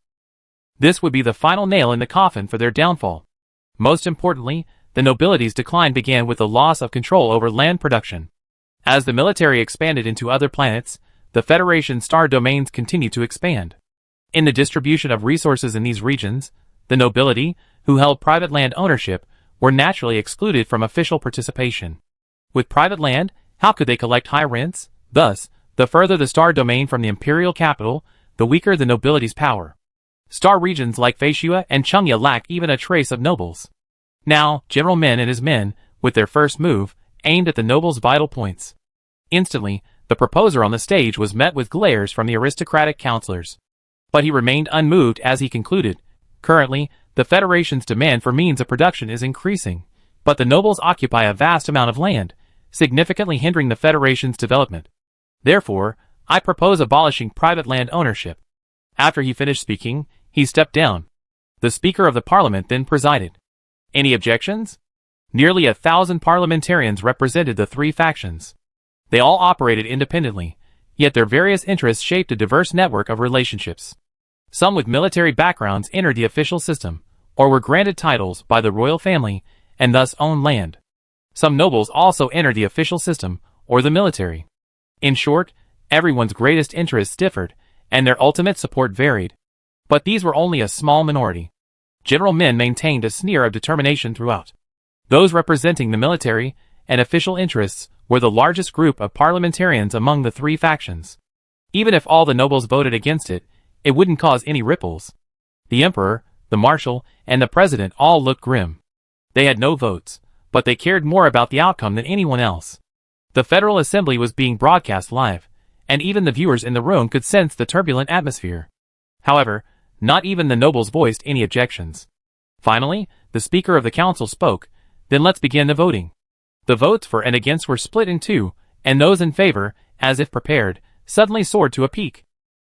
This would be the final nail in the coffin for their downfall. Most importantly, the nobility's decline began with the loss of control over land production. As the military expanded into other planets, the Federation's star domains continued to expand. In the distribution of resources in these regions, the nobility, who held private land ownership, were naturally excluded from official participation. With private land, how could they collect high rents? Thus, the further the star domain from the imperial capital, the weaker the nobility's power. Star regions like Feishua and Chungya lack even a trace of nobles. Now, General Min and his men, with their first move, aimed at the nobles' vital points. Instantly, the proposer on the stage was met with glares from the aristocratic counselors. But he remained unmoved as he concluded, currently, the Federation's demand for means of production is increasing, but the nobles occupy a vast amount of land, significantly hindering the Federation's development. Therefore, I propose abolishing private land ownership. After he finished speaking, he stepped down. The Speaker of the Parliament then presided. Any objections? Nearly 1,000 parliamentarians represented the three factions. They all operated independently, yet their various interests shaped a diverse network of relationships. Some with military backgrounds entered the official system, or were granted titles by the royal family, and thus owned land. Some nobles also entered the official system, or the military. In short, Everyone's greatest interests differed, and their ultimate support varied. But these were only a small minority. General Min maintained a sneer of determination throughout. Those representing the military and official interests were the largest group of parliamentarians among the three factions. Even if all the nobles voted against it, it wouldn't cause any ripples. The emperor, the marshal, and the president all looked grim. They had no votes, but they cared more about the outcome than anyone else. The Federal Assembly was being broadcast live, and even the viewers in the room could sense the turbulent atmosphere. However, not even the nobles voiced any objections. Finally, the Speaker of the Council spoke. Then let's begin the voting. The votes for and against were split in two, and those in favor, as if prepared, suddenly soared to a peak.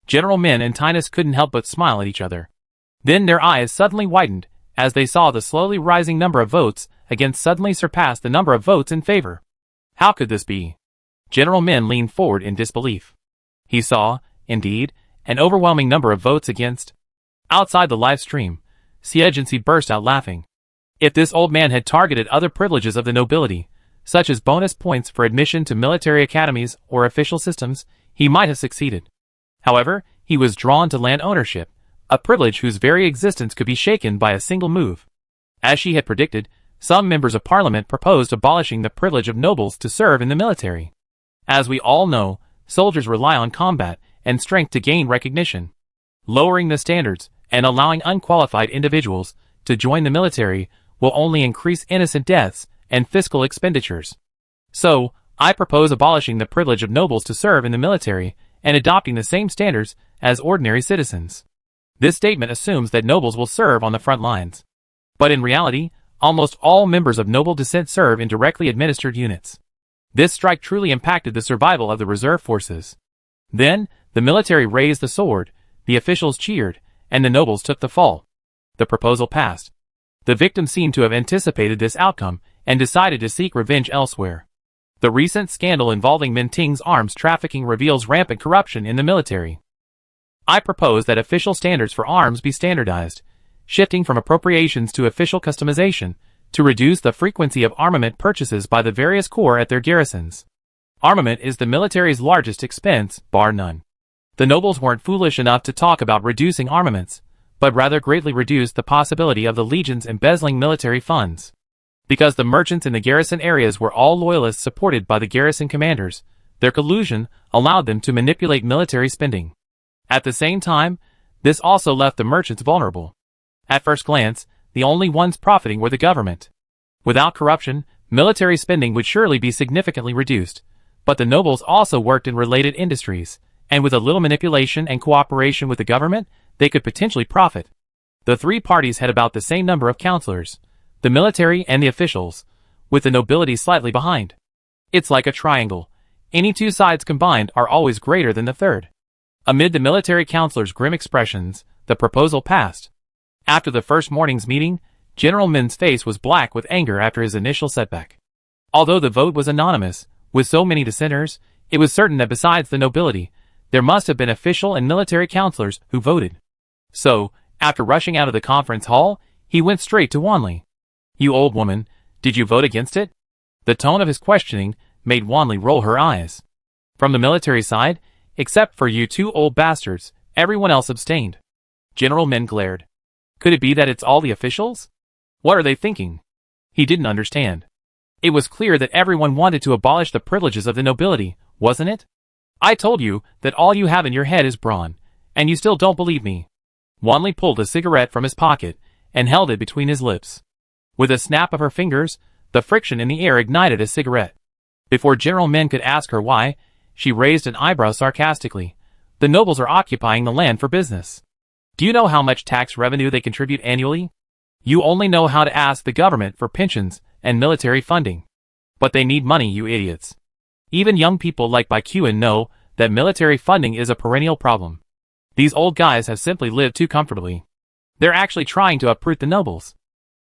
General Min and Tinus couldn't help but smile at each other. Then their eyes suddenly widened, as they saw the slowly rising number of votes against suddenly surpass the number of votes in favor. How could this be? General Min leaned forward in disbelief. He saw, indeed, an overwhelming number of votes against. Outside the live stream, Siegency burst out laughing. If this old man had targeted other privileges of the nobility, such as bonus points for admission to military academies or official systems, he might have succeeded. However, he was drawn to land ownership, a privilege whose very existence could be shaken by a single move. As she had predicted, some members of parliament proposed abolishing the privilege of nobles to serve in the military. As we all know, soldiers rely on combat and strength to gain recognition. Lowering the standards and allowing unqualified individuals to join the military will only increase innocent deaths and fiscal expenditures. So, I propose abolishing the privilege of nobles to serve in the military and adopting the same standards as ordinary citizens. This statement assumes that nobles will serve on the front lines. But in reality, almost all members of noble descent serve in directly administered units. This strike truly impacted the survival of the reserve forces. Then, the military raised the sword, the officials cheered, and the nobles took the fall. The proposal passed. The victims seemed to have anticipated this outcome and decided to seek revenge elsewhere. The recent scandal involving Min Ting's arms trafficking reveals rampant corruption in the military. I propose that official standards for arms be standardized, shifting from appropriations to official customization, to reduce the frequency of armament purchases by the various corps at their garrisons. Armament is the military's largest expense, bar none. The nobles weren't foolish enough to talk about reducing armaments, but rather greatly reduced the possibility of the legions embezzling military funds. Because the merchants in the garrison areas were all loyalists supported by the garrison commanders, their collusion allowed them to manipulate military spending. At the same time, this also left the merchants vulnerable. At first glance, the only ones profiting were the government. Without corruption, military spending would surely be significantly reduced, but the nobles also worked in related industries, and with a little manipulation and cooperation with the government, they could potentially profit. The three parties had about the same number of counselors, the military and the officials, with the nobility slightly behind. It's like a triangle. Any two sides combined are always greater than the third. Amid the military counselors' grim expressions, the proposal passed. After the first morning's meeting, General Min's face was black with anger after his initial setback. Although the vote was anonymous, with so many dissenters, it was certain that besides the nobility, there must have been official and military counselors who voted. So, after rushing out of the conference hall, he went straight to Wanli. "You old woman, did you vote against it?" The tone of his questioning made Wanli roll her eyes. From the military side, except for you two old bastards, everyone else abstained. General Min glared. Could it be that it's all the officials? What are they thinking? He didn't understand. It was clear that everyone wanted to abolish the privileges of the nobility, wasn't it? I told you that all you have in your head is brawn, and you still don't believe me. Wanli pulled a cigarette from his pocket and held it between his lips. With a snap of her fingers, the friction in the air ignited a cigarette. Before General Min could ask her why, she raised an eyebrow sarcastically. The nobles are occupying the land for business. Do you know how much tax revenue they contribute annually? You only know how to ask the government for pensions and military funding. But they need money, you idiots. Even young people like Baikuan know that military funding is a perennial problem. These old guys have simply lived too comfortably. They're actually trying to uproot the nobles.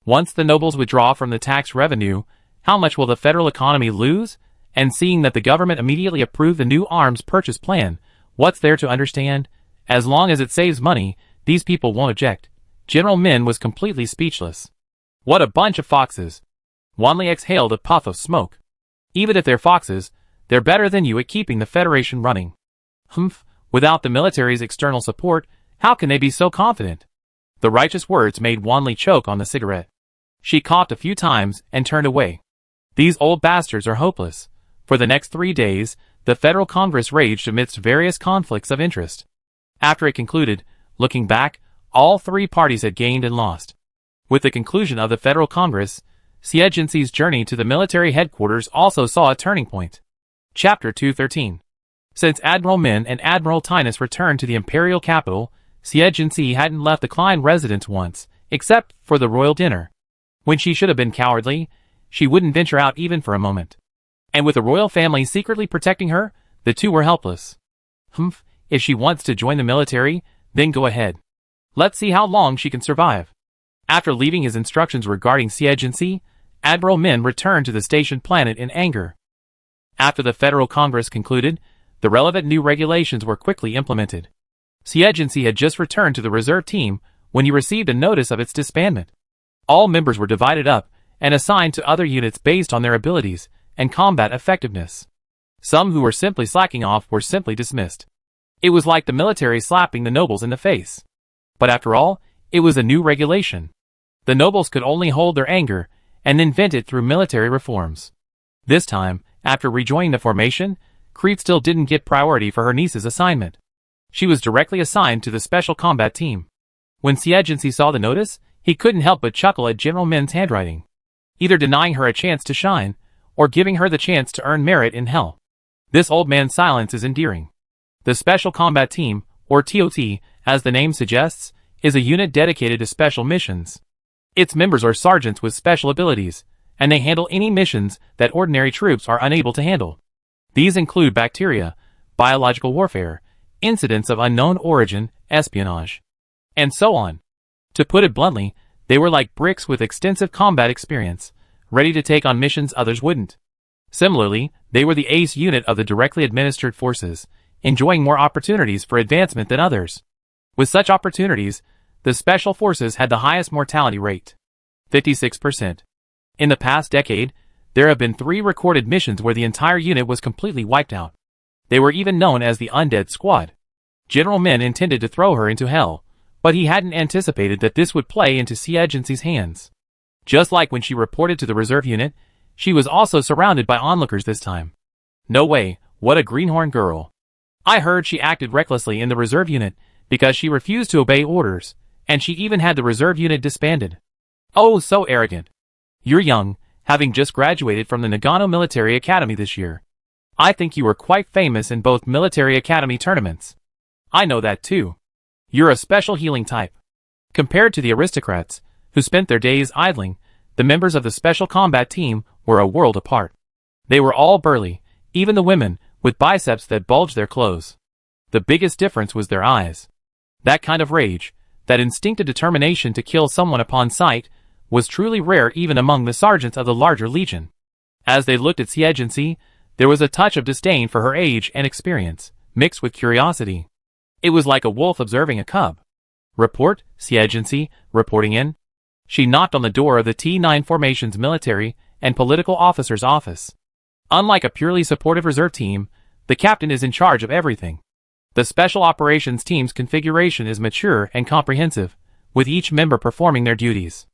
Once the nobles withdraw from the tax revenue, how much will the federal economy lose? And seeing that the government immediately approved the new arms purchase plan, what's there to understand? As long as it saves money, these people won't object. General Min was completely speechless. What a bunch of foxes. Wanli exhaled a puff of smoke. Even if they're foxes, they're better than you at keeping the Federation running. Humph, without the military's external support, how can they be so confident? The righteous words made Wanli choke on the cigarette. She coughed a few times and turned away. These old bastards are hopeless. For the next 3 days, the Federal Congress raged amidst various conflicts of interest. After it concluded, looking back, all three parties had gained and lost. With the conclusion of the Federal Congress, Siegensi's journey to the military headquarters also saw a turning point. Chapter 213. Since Admiral Min and Admiral Tinus returned to the imperial capital, Siegensi hadn't left the Klein residence once, except for the royal dinner. When she should have been cowardly, she wouldn't venture out even for a moment. And with the royal family secretly protecting her, the two were helpless. Humph, if she wants to join the military, then go ahead. Let's see how long she can survive. After leaving his instructions regarding Siegensi, Admiral Min returned to the stationed planet in anger. After the Federal Congress concluded, the relevant new regulations were quickly implemented. Siegensi had just returned to the reserve team when he received a notice of its disbandment. All members were divided up and assigned to other units based on their abilities and combat effectiveness. Some who were simply slacking off were simply dismissed. It was like the military slapping the nobles in the face. But after all, it was a new regulation. The nobles could only hold their anger and then vent it through military reforms. This time, after rejoining the formation, Crete still didn't get priority for her niece's assignment. She was directly assigned to the special combat team. When Siegensi saw the notice, he couldn't help but chuckle at General Min's handwriting, either denying her a chance to shine, or giving her the chance to earn merit in hell. This old man's silence is endearing. The Special Combat Team, or TOT, as the name suggests, is a unit dedicated to special missions. Its members are sergeants with special abilities, and they handle any missions that ordinary troops are unable to handle. These include bacteria, biological warfare, incidents of unknown origin, espionage, and so on. To put it bluntly, they were like bricks with extensive combat experience, ready to take on missions others wouldn't. Similarly, they were the ace unit of the directly administered forces, enjoying more opportunities for advancement than others. With such opportunities, the special forces had the highest mortality rate, 56%. In the past decade, there have been 3 recorded missions where the entire unit was completely wiped out. They were even known as the Undead Squad. General Min intended to throw her into hell, but he hadn't anticipated that this would play into Siegensi's hands. Just like when she reported to the reserve unit, she was also surrounded by onlookers this time. No way, what a greenhorn girl. I heard she acted recklessly in the reserve unit because she refused to obey orders, and she even had the reserve unit disbanded. Oh, so arrogant. You're young, having just graduated from the Nagano Military Academy this year. I think you were quite famous in both military academy tournaments. I know that too. You're a special healing type. Compared to the aristocrats, who spent their days idling, the members of the special combat team were a world apart. They were all burly, even the women, with biceps that bulged their clothes. The biggest difference was their eyes. That kind of rage, that instinctive determination to kill someone upon sight, was truly rare even among the sergeants of the larger legion. As they looked at Siegensi, there was a touch of disdain for her age and experience, mixed with curiosity. It was like a wolf observing a cub. Report, Siegensi, reporting in. She knocked on the door of the T9 Formation's military and political officer's office. Unlike a purely supportive reserve team, the captain is in charge of everything. The Special Operations Team's configuration is mature and comprehensive, with each member performing their duties.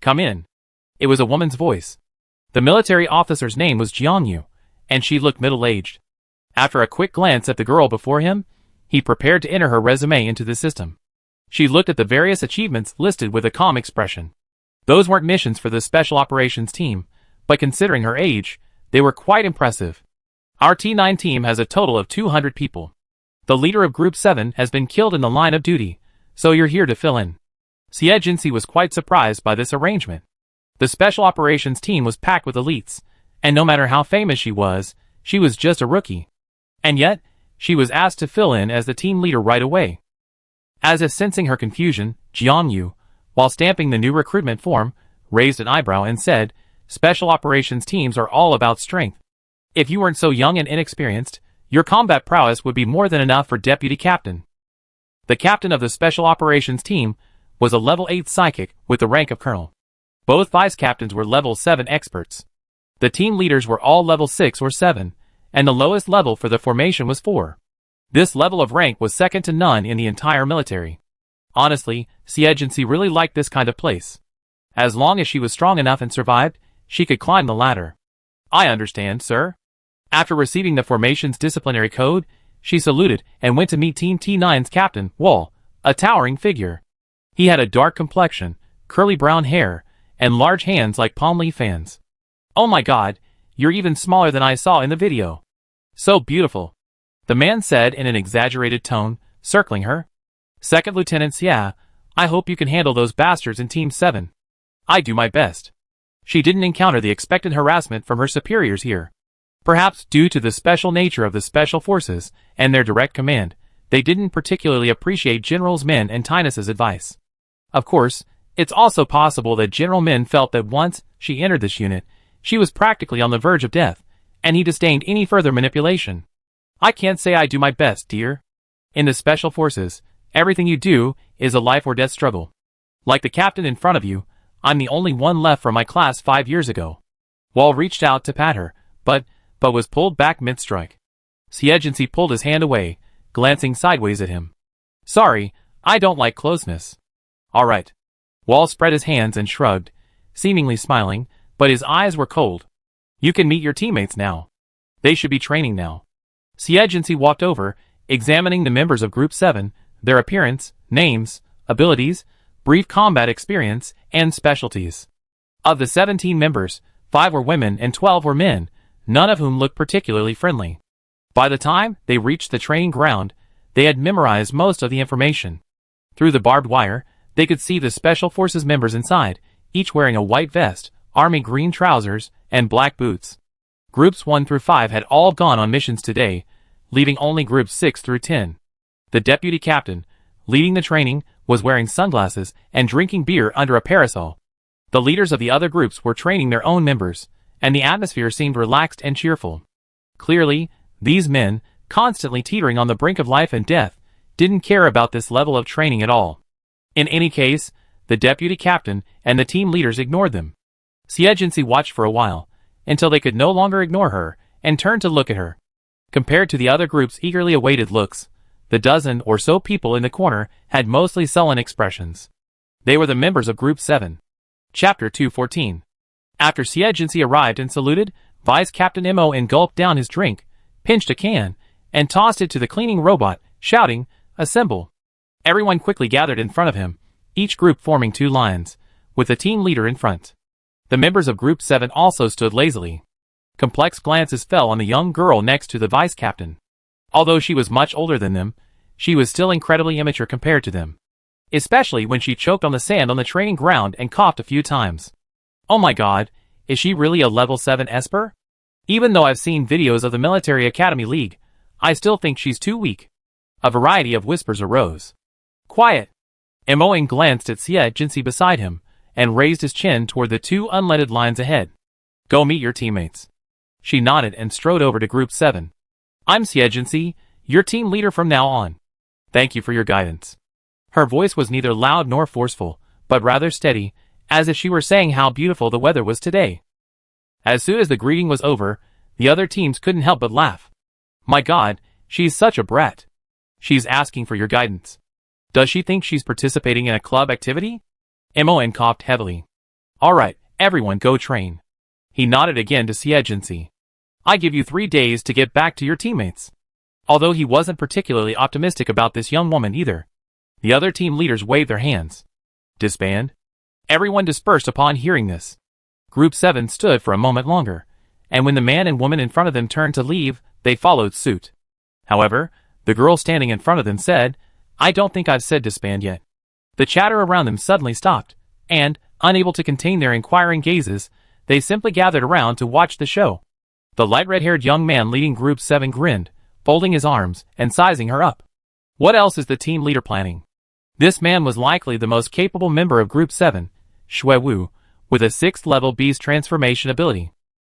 Come in. It was a woman's voice. The military officer's name was Jiangyu, and she looked middle-aged. After a quick glance at the girl before him, he prepared to enter her resume into the system. She looked at the various achievements listed with a calm expression. Those weren't missions for the Special Operations Team, but considering her age, they were quite impressive. Our T9 team has a total of 200 people. The leader of Group 7 has been killed in the line of duty, so you're here to fill in. Siegensi was quite surprised by this arrangement. The Special Operations Team was packed with elites, and no matter how famous she was just a rookie. And yet, she was asked to fill in as the team leader right away. As if sensing her confusion, Jiangyu, while stamping the new recruitment form, raised an eyebrow and said, "Special operations teams are all about strength. If you weren't so young and inexperienced, your combat prowess would be more than enough for deputy captain." The captain of the Special Operations Team was a level 8 psychic with the rank of colonel. Both vice captains were level 7 experts. The team leaders were all level 6 or 7, and the lowest level for the formation was 4. This level of rank was second to none in the entire military. Honestly, Siegency really liked this kind of place. As long as she was strong enough and survived, she could climb the ladder. I understand, sir. After receiving the formation's disciplinary code, she saluted and went to meet Team T9's captain, Wall, a towering figure. He had a dark complexion, curly brown hair, and large hands like palm leaf fans. Oh my god, you're even smaller than I saw in the video. So beautiful. The man said in an exaggerated tone, circling her. Second Lieutenant Xia, I hope you can handle those bastards in Team 7. I do my best. She didn't encounter the expected harassment from her superiors here. Perhaps due to the special nature of the Special Forces and their direct command, they didn't particularly appreciate Generals Min and Tynus's advice. Of course, it's also possible that General Min felt that once she entered this unit, she was practically on the verge of death, and he disdained any further manipulation. I can't say I do my best, dear. In the Special Forces, everything you do is a life or death struggle. Like the captain in front of you, I'm the only one left from my class 5 years ago. Wall reached out to pat her, but was pulled back mid-strike. Siegency pulled his hand away, glancing sideways at him. Sorry, I don't like closeness. Alright. Wall spread his hands and shrugged, seemingly smiling, but his eyes were cold. You can meet your teammates now. They should be training now. Siegency walked over, examining the members of Group 7, their appearance, names, abilities, brief combat experience, and specialties. Of the 17 members, 5 were women and 12 were men, none of whom looked particularly friendly. By the time they reached the training ground, they had memorized most of the information. Through the barbed wire, they could see the Special Forces members inside, each wearing a white vest, army green trousers, and black boots. Groups 1 through 5 had all gone on missions today, leaving only Groups 6 through 10. The deputy captain, leading the training, was wearing sunglasses and drinking beer under a parasol. The leaders of the other groups were training their own members, and the atmosphere seemed relaxed and cheerful. Clearly, these men, constantly teetering on the brink of life and death, didn't care about this level of training at all. In any case, the deputy captain and the team leaders ignored them. Siegency watched for a while, until they could no longer ignore her, and turned to look at her. Compared to the other group's eagerly awaited looks, the dozen or so people in the corner had mostly sullen expressions. They were the members of Group 7. Chapter 214. After Siegency arrived and saluted, Vice Captain Mo gulped down his drink, pinched a can, and tossed it to the cleaning robot, shouting, "Assemble!" Everyone quickly gathered in front of him, each group forming 2 lines, with the team leader in front. The members of Group 7 also stood lazily. Complex glances fell on the young girl next to the vice captain. Although she was much older than them, she was still incredibly immature compared to them. Especially when she choked on the sand on the training ground and coughed a few times. Oh my god, is she really a level 7 Esper? Even though I've seen videos of the Military Academy League, I still think she's too weak. A variety of whispers arose. Quiet! Moen glanced at Siegency beside him, and raised his chin toward the 2 unleaded lines ahead. Go meet your teammates. She nodded and strode over to Group 7. I'm Siegency, your team leader from now on. Thank you for your guidance. Her voice was neither loud nor forceful, but rather steady, as if she were saying how beautiful the weather was today. As soon as the greeting was over, the other teams couldn't help but laugh. My god, she's such a brat. She's asking for your guidance. Does she think she's participating in a club activity? Moen coughed heavily. Alright, everyone go train. He nodded again to Siegency. I give you 3 days to get back to your teammates. Although he wasn't particularly optimistic about this young woman either. The other team leaders waved their hands. Disband? Everyone dispersed upon hearing this. Group 7 stood for a moment longer, and when the man and woman in front of them turned to leave, they followed suit. However, the girl standing in front of them said, I don't think I've said disband yet. The chatter around them suddenly stopped, and, unable to contain their inquiring gazes, they simply gathered around to watch the show. The light red-haired young man leading Group 7 grinned, folding his arms and sizing her up. What else is the team leader planning? This man was likely the most capable member of Group 7, Shui Wu, with a 6th level beast transformation ability.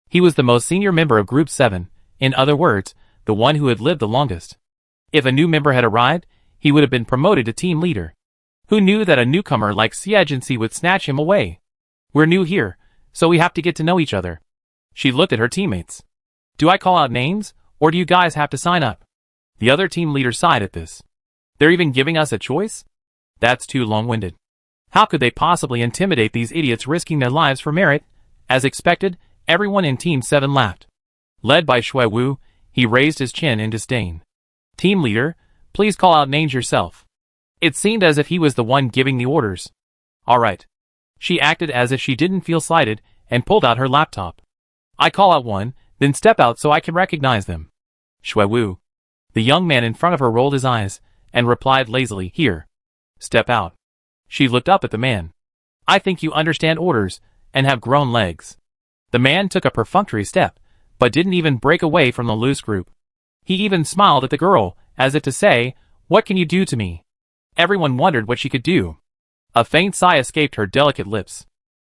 He was the most senior member of Group 7, in other words, the one who had lived the longest. If a new member had arrived, he would have been promoted to team leader. Who knew that a newcomer like Siegency would snatch him away? We're new here, so we have to get to know each other. She looked at her teammates. Do I call out names, or do you guys have to sign up? The other team leader sighed at this. They're even giving us a choice? That's too long-winded. How could they possibly intimidate these idiots risking their lives for merit? As expected, everyone in Team 7 laughed. Led by Shui Wu, he raised his chin in disdain. Team leader, please call out names yourself. It seemed as if he was the one giving the orders. Alright. She acted as if she didn't feel slighted and pulled out her laptop. I call out one, then step out so I can recognize them. Shui Wu. The young man in front of her rolled his eyes and replied lazily, here. Step out. She looked up at the man. I think you understand orders and have grown legs. The man took a perfunctory step, but didn't even break away from the loose group. He even smiled at the girl, as if to say, what can you do to me? Everyone wondered what she could do. A faint sigh escaped her delicate lips.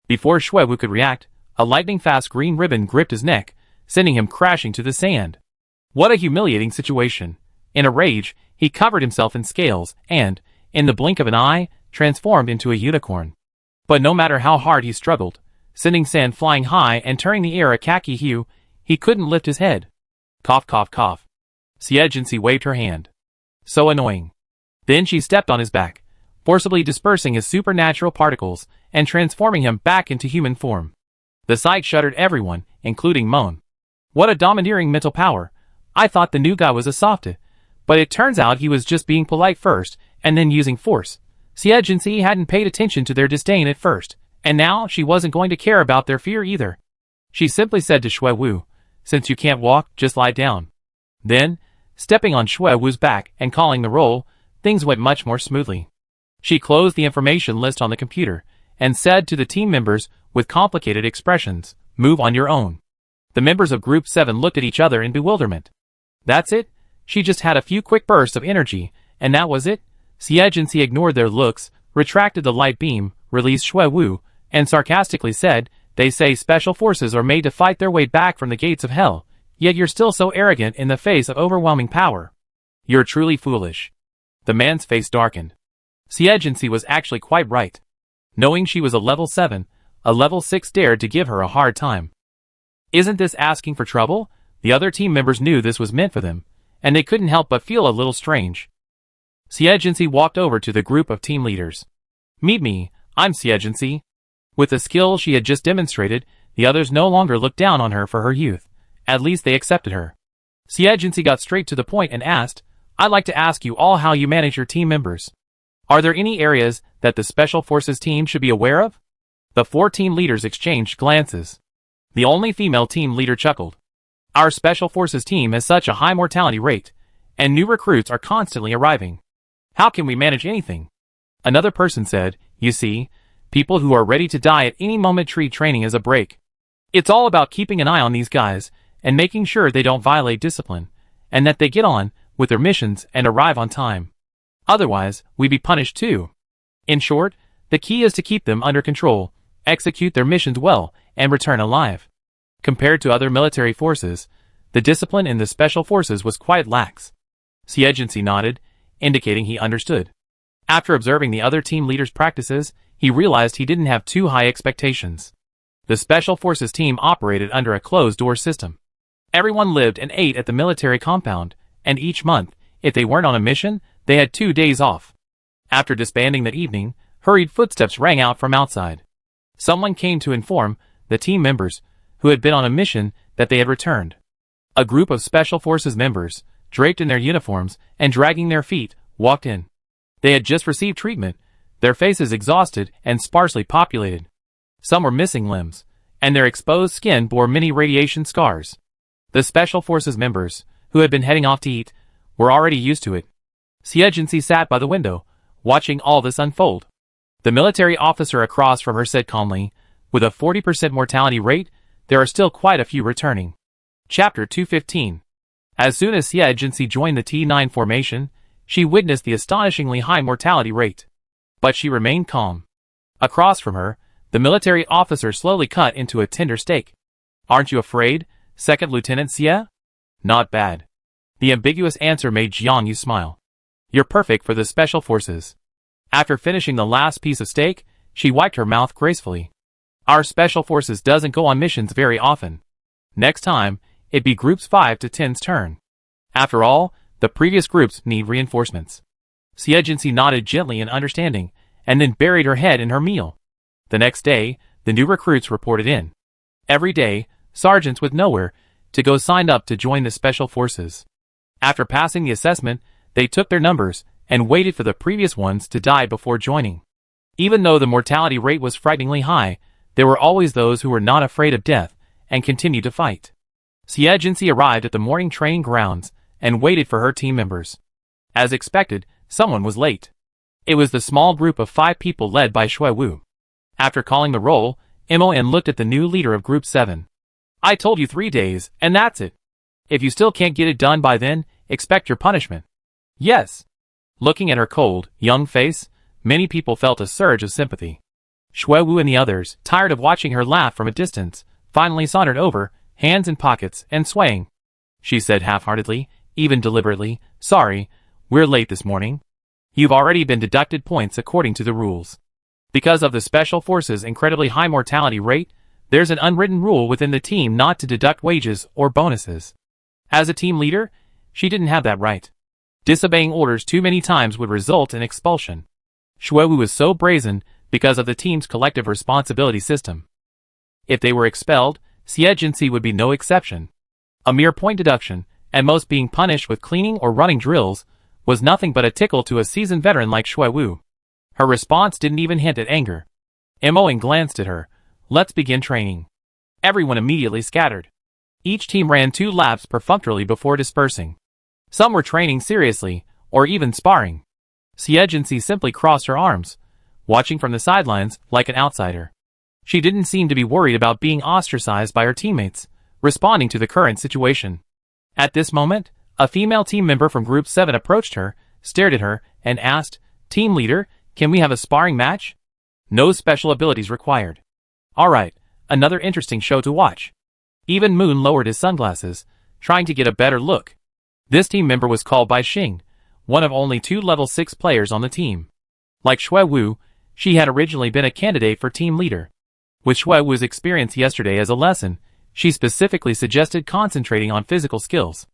Before Shui Wu could react, a lightning-fast green ribbon gripped his neck, sending him crashing to the sand. What a humiliating situation. In a rage, he covered himself in scales and, in the blink of an eye, transformed into a unicorn. But no matter how hard he struggled, sending sand flying high and turning the air a khaki hue, he couldn't lift his head. Cough, cough, cough. Xie Jinxi waved her hand. So annoying. Then she stepped on his back, forcibly dispersing his supernatural particles and transforming him back into human form. The sight shuddered everyone, including Moan. What a domineering mental power. I thought the new guy was a softie, but it turns out he was just being polite first and then using force. Xie Jinxi hadn't paid attention to their disdain at first, and now she wasn't going to care about their fear either. She simply said to Shui Wu, since you can't walk, just lie down. Then, stepping on Shui Wu's back and calling the roll, things went much more smoothly. She closed the information list on the computer and said to the team members with complicated expressions, move on your own. The members of Group 7 looked at each other in bewilderment. That's it? She just had a few quick bursts of energy, and that was it? Xie Jinxi ignored their looks, retracted the light beam, released Shui Wu, and sarcastically said, they say special forces are made to fight their way back from the gates of hell, yet you're still so arrogant in the face of overwhelming power. You're truly foolish. The man's face darkened. Xie Jinxi was actually quite right. Knowing she was a level 7, a level 6 dared to give her a hard time. Isn't this asking for trouble? The other team members knew this was meant for them, and they couldn't help but feel a little strange. Xie Jinxi walked over to the group of team leaders. Meet me, I'm Xie Jinxi. With the skill she had just demonstrated, the others no longer looked down on her for her youth. At least they accepted her. Xie Jinxi got straight to the point and asked, I'd like to ask you all how you manage your team members. Are there any areas that the Special Forces team should be aware of? The 4 team leaders exchanged glances. The only female team leader chuckled. Our Special Forces team has such a high mortality rate, and new recruits are constantly arriving. How can we manage anything? Another person said, you see, people who are ready to die at any moment treat training as a break. It's all about keeping an eye on these guys and making sure they don't violate discipline, and that they get on with their missions and arrive on time. Otherwise, we'd be punished too. In short, the key is to keep them under control, execute their missions well, and return alive. Compared to other military forces, the discipline in the Special Forces was quite lax. Xie Jinxi nodded, indicating he understood. After observing the other team leaders' practices, he realized he didn't have too high expectations. The Special Forces team operated under a closed-door system. Everyone lived and ate at the military compound, and each month, if they weren't on a mission, they had 2 days off. After disbanding that evening, hurried footsteps rang out from outside. Someone came to inform the team members, who had been on a mission, that they had returned. A group of Special Forces members, draped in their uniforms and dragging their feet, walked in. They had just received treatment, their faces exhausted and sparsely populated. Some were missing limbs, and their exposed skin bore many radiation scars. The Special Forces members, who had been heading off to eat, were already used to it. Xie Jinxi sat by the window, watching all this unfold. The military officer across from her said calmly, with a 40% mortality rate, there are still quite a few returning. Chapter 215. As soon as Xie Jinxi joined the T9 formation, she witnessed the astonishingly high mortality rate. But she remained calm. Across from her, the military officer slowly cut into a tender steak. Aren't you afraid, Second Lieutenant Xie? Not bad. The ambiguous answer made Jiang Yu smile. You're perfect for the Special Forces. After finishing the last piece of steak, she wiped her mouth gracefully. Our Special Forces doesn't go on missions very often. Next time, it'd be Groups 5 to 10's turn. After all, The previous groups need reinforcements. Xie nodded gently in understanding, and then buried her head in her meal. The next day, the new recruits reported in. Every day, sergeants with nowhere to go signed up to join the special forces. After passing the assessment, they took their numbers and waited for the previous ones to die before joining. Even though the mortality rate was frighteningly high, there were always those who were not afraid of death and continued to fight. Xie arrived at the morning training grounds and waited for her team members. As expected, someone was late. It was the small group of 5 people led by Shui Wu. After calling the roll, Imo looked at the new leader of Group 7. I told you 3 days, and that's it. If you still can't get it done by then, expect your punishment. Yes. Looking at her cold, young face, many people felt a surge of sympathy. Shui Wu and the others, tired of watching her laugh from a distance, finally sauntered over, hands in pockets, and swaying. She said half-heartedly, even deliberately, sorry, we're late this morning. You've already been deducted points according to the rules. Because of the Special Forces' incredibly high mortality rate, there's an unwritten rule within the team not to deduct wages or bonuses. As a team leader, she didn't have that right. Disobeying orders too many times would result in expulsion. Shui Wu was so brazen because of the team's collective responsibility system. If they were expelled, Xie would be no exception. A mere point deduction, and most being punished with cleaning or running drills, was nothing but a tickle to a seasoned veteran like Shui Wu. Her response didn't even hint at anger. Imo glanced at her. Let's begin training. Everyone immediately scattered. Each team ran 2 laps perfunctorily before dispersing. Some were training seriously, or even sparring. Xie simply crossed her arms, watching from the sidelines like an outsider. She didn't seem to be worried about being ostracized by her teammates, responding to the current situation. At this moment, a female team member from Group 7 approached her, stared at her, and asked, Team leader, can we have a sparring match? No special abilities required. Alright, another interesting show to watch. Even Moon lowered his sunglasses, trying to get a better look. This team member was called Bai Xing, one of only 2 level 6 players on the team. Like Shui Wu, she had originally been a candidate for team leader. With Shui Wu's experience yesterday as a lesson, she specifically suggested concentrating on physical skills.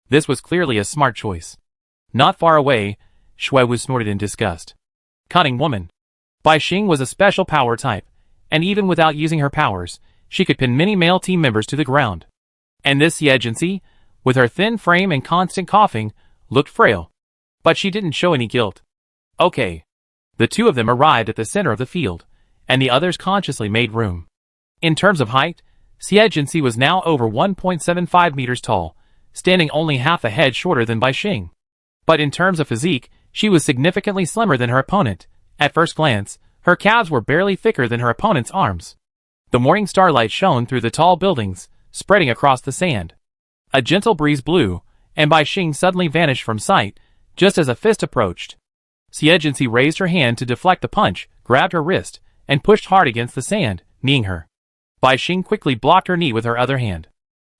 This was clearly a smart choice. Not far away, Shui Wu snorted in disgust. Cunning woman. Bai Xing was a special power type, and even without using her powers, she could pin many male team members to the ground. And this Xie, with her thin frame and constant coughing, looked frail. But she didn't show any guilt. Okay. The 2 of them arrived at the center of the field, and the others consciously made room. In terms of height, Xie was now over 1.75 meters tall, standing only half a head shorter than Bai Xing. But in terms of physique, she was significantly slimmer than her opponent. At first glance, her calves were barely thicker than her opponent's arms. The morning starlight shone through the tall buildings, spreading across the sand. A gentle breeze blew, and Bai Xing suddenly vanished from sight, just as a fist approached. Xie raised her hand to deflect the punch, grabbed her wrist, and pushed hard against the sand, kneeing her. Bai Xing quickly blocked her knee with her other hand.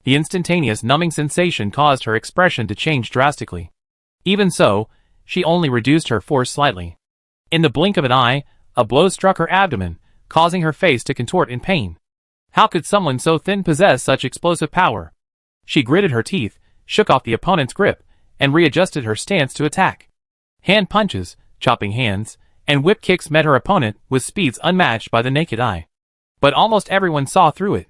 The instantaneous numbing sensation caused her expression to change drastically. Even so, she only reduced her force slightly. In the blink of an eye, a blow struck her abdomen, causing her face to contort in pain. How could someone so thin possess such explosive power? She gritted her teeth, shook off the opponent's grip, and readjusted her stance to attack. Hand punches, chopping hands, and whip kicks met her opponent with speeds unmatched by the naked eye. But almost everyone saw through it.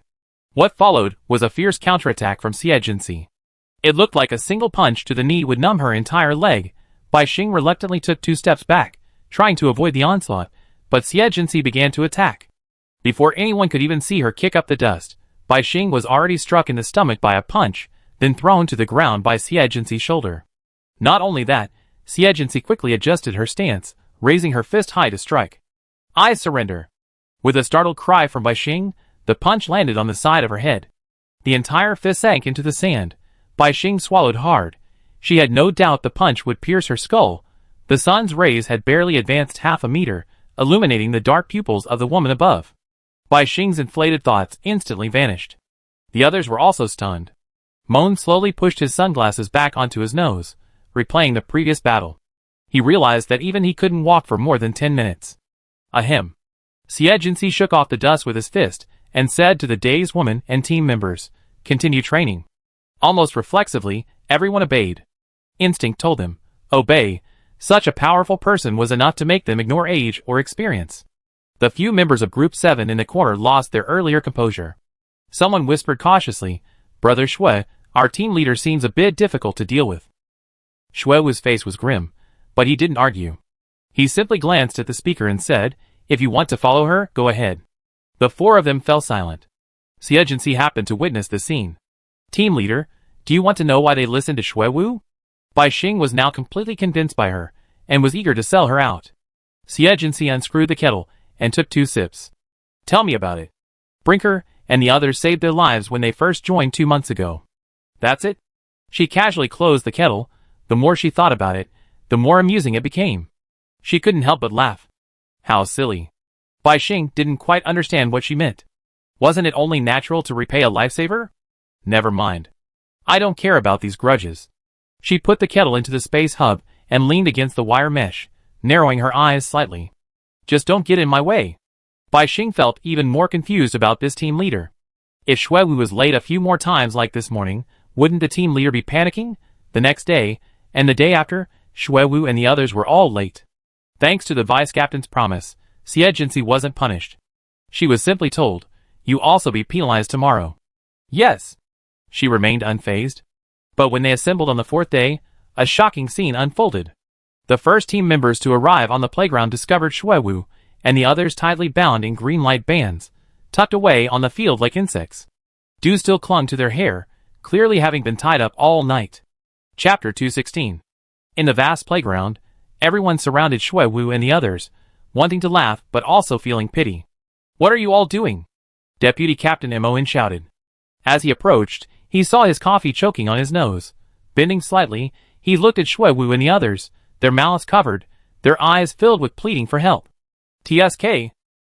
What followed was a fierce counterattack from Xie. It looked like a single punch to the knee would numb her entire leg. Bai Xing reluctantly took 2 steps back, trying to avoid the onslaught, but Xie began to attack. Before anyone could even see her kick up the dust, Bai Xing was already struck in the stomach by a punch, then thrown to the ground by Xie's shoulder. Not only that, Xie quickly adjusted her stance, raising her fist high to strike. I surrender. With a startled cry from Bai Xing, the punch landed on the side of her head. The entire fist sank into the sand. Bai Xing swallowed hard. She had no doubt the punch would pierce her skull. The sun's rays had barely advanced half a meter, illuminating the dark pupils of the woman above. Bai Xing's inflated thoughts instantly vanished. The others were also stunned. Moan slowly pushed his sunglasses back onto his nose, replaying the previous battle. He realized that even he couldn't walk for more than 10 minutes. Ahem. Xie shook off the dust with his fist, and said to the dazed woman and team members, continue training. Almost reflexively, everyone obeyed. Instinct told them, obey. Such a powerful person was enough to make them ignore age or experience. The few members of Group 7 in the corner lost their earlier composure. Someone whispered cautiously, Brother Shui, our team leader seems a bit difficult to deal with. Shuiwu's face was grim, but he didn't argue. He simply glanced at the speaker and said, if you want to follow her, go ahead. The four of them fell silent. Xie happened to witness the scene. Team leader, do you want to know why they listened to Shuiwu? Bai Xing was now completely convinced by her, and was eager to sell her out. Xie unscrewed the kettle, and took 2 sips. Tell me about it. Brinker and the others saved their lives when they first joined 2 months ago. That's it? She casually closed the kettle. The more she thought about it, the more amusing it became. She couldn't help but laugh. How silly. Bai Xing didn't quite understand what she meant. Wasn't it only natural to repay a lifesaver? Never mind. I don't care about these grudges. She put the kettle into the space hub and leaned against the wire mesh, narrowing her eyes slightly. Just don't get in my way. Bai Xing felt even more confused about this team leader. If Shuiwu was late a few more times like this morning, wouldn't the team leader be panicking? The next day, and the day after, Shuiwu and the others were all late. Thanks to the vice captain's promise, Xie wasn't punished. She was simply told, you also be penalized tomorrow. Yes. She remained unfazed. But when they assembled on the 4th day, a shocking scene unfolded. The first team members to arrive on the playground discovered Shuiwu, and the others tightly bound in green light bands, tucked away on the field like insects. Dew still clung to their hair, clearly having been tied up all night. Chapter 216. In the vast playground, everyone surrounded Shuiwu and the others, wanting to laugh but also feeling pity. What are you all doing? Deputy Captain Mon shouted. As he approached, he saw his coffee choking on his nose. Bending slightly, he looked at Shuiwu and the others, their mouths covered, their eyes filled with pleading for help. TSK.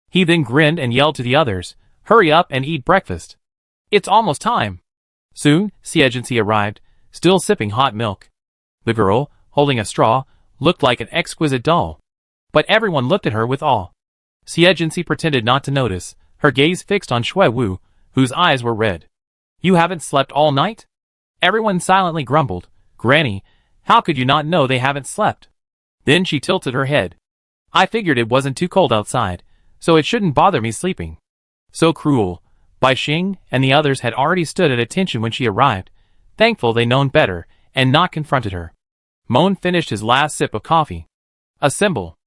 He then grinned and yelled to the others, hurry up and eat breakfast. It's almost time. Soon, Xie arrived, still sipping hot milk. The girl, holding a straw, looked like an exquisite doll. But everyone looked at her with awe. Xie pretended not to notice, her gaze fixed on Shuiwu, whose eyes were red. You haven't slept all night? Everyone silently grumbled. Granny, how could you not know they haven't slept? Then she tilted her head. I figured it wasn't too cold outside, so it shouldn't bother me sleeping. So cruel. Bai Xing and the others had already stood at attention when she arrived, thankful they known better, and not confronted her. Mon finished his last sip of coffee. Assemble.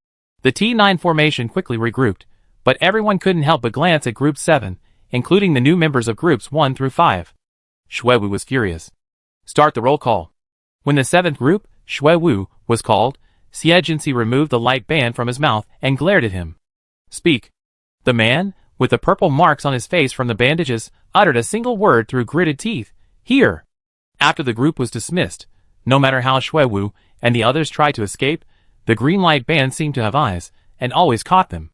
The T9 formation quickly regrouped, but everyone couldn't help but glance at Group 7, including the new members of Groups 1 through 5. Shuiwu was furious. Start the roll call. When the 7th group, Shuiwu, was called, Xie removed the light band from his mouth and glared at him. Speak. The man, with the purple marks on his face from the bandages, uttered a single word through gritted teeth. Here. After the group was dismissed, no matter how Shuiwu and the others tried to escape, the green light band seemed to have eyes, and always caught them.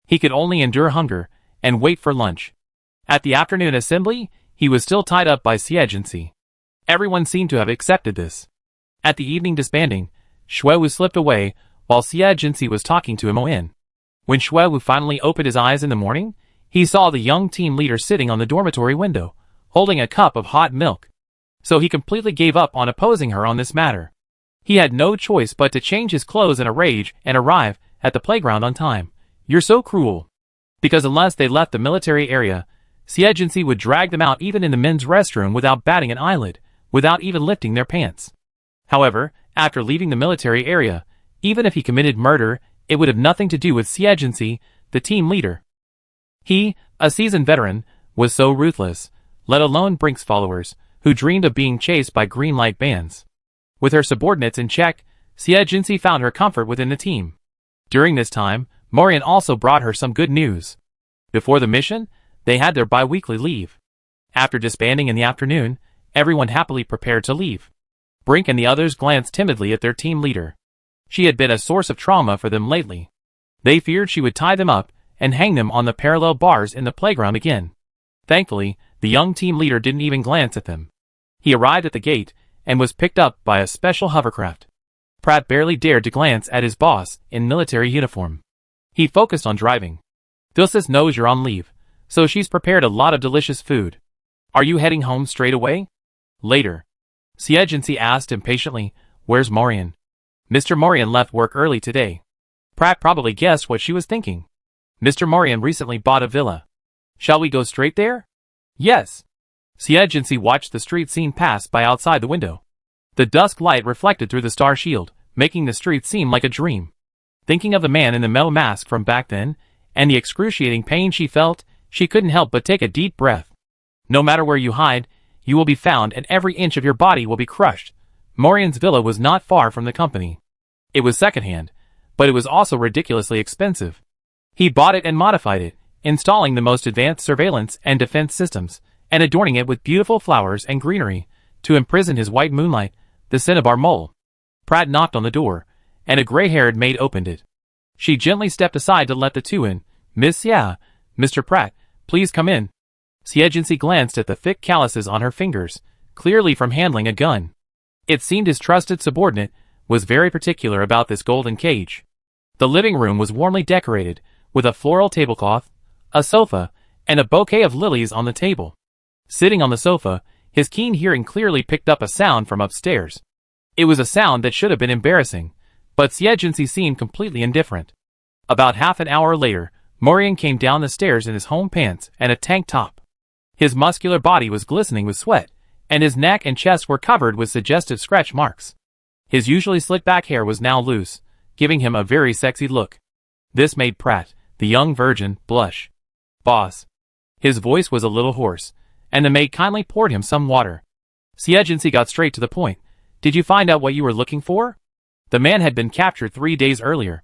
He could only endure hunger, and wait for lunch. At the afternoon assembly, he was still tied up by Xie. Everyone seemed to have accepted this. At the evening disbanding, Shuiwu slipped away, while Xie was talking to Mon. When Shuiwu finally opened his eyes in the morning, he saw the young team leader sitting on the dormitory window, holding a cup of hot milk. So he completely gave up on opposing her on this matter. He had no choice but to change his clothes in a rage and arrive at the playground on time. You're so cruel. Because unless they left the military area, Xie would drag them out even in the men's restroom without batting an eyelid, without even lifting their pants. However, after leaving the military area, even if he committed murder, it would have nothing to do with Xie, the team leader. He, a seasoned veteran, was so ruthless, let alone Brink's followers, who dreamed of being chased by green light bands. With her subordinates in check, Xie found her comfort within the team. During this time, Morian also brought her some good news. Before the mission, they had their bi-weekly leave. After disbanding in the afternoon, everyone happily prepared to leave. Brink and the others glanced timidly at their team leader. She had been a source of trauma for them lately. They feared she would tie them up and hang them on the parallel bars in the playground again. Thankfully, the young team leader didn't even glance at them. He arrived at the gate and was picked up by a special hovercraft. Pratt barely dared to glance at his boss in military uniform. He focused on driving. Dilsis knows you're on leave, so she's prepared a lot of delicious food. Are you heading home straight away? Later. Xie asked impatiently, Where's Morian? Mr. Morian left work early today. Pratt probably guessed what she was thinking. Mr. Morian recently bought a villa. Shall we go straight there? Yes. Siegency watched the street scene pass by outside the window. The dusk light reflected through the star shield, making the street seem like a dream. Thinking of the man in the metal mask from back then, and the excruciating pain she felt, she couldn't help but take a deep breath. No matter where you hide, you will be found and every inch of your body will be crushed. Morian's villa was not far from the company. It was secondhand, but it was also ridiculously expensive. He bought it and modified it, installing the most advanced surveillance and defense systems, and adorning it with beautiful flowers and greenery, to imprison his white moonlight, the cinnabar mole. Pratt knocked on the door, and a gray-haired maid opened it. She gently stepped aside to let the two in. Mr. Pratt, please come in. Siegency glanced at the thick calluses on her fingers, clearly from handling a gun. It seemed his trusted subordinate was very particular about this golden cage. The living room was warmly decorated, with a floral tablecloth, a sofa, and a bouquet of lilies on the table. Sitting on the sofa, his keen hearing clearly picked up a sound from upstairs. It was a sound that should have been embarrassing, but Siegency seemed completely indifferent. About half an hour later, Morian came down the stairs in his home pants and a tank top. His muscular body was glistening with sweat, and his neck and chest were covered with suggestive scratch marks. His usually slick-back hair was now loose, giving him a very sexy look. This made Pratt, the young virgin, blush. Boss. His voice was a little hoarse, and the maid kindly poured him some water. Siegency got straight to the point. Did you find out what you were looking for? The man had been captured 3 days earlier.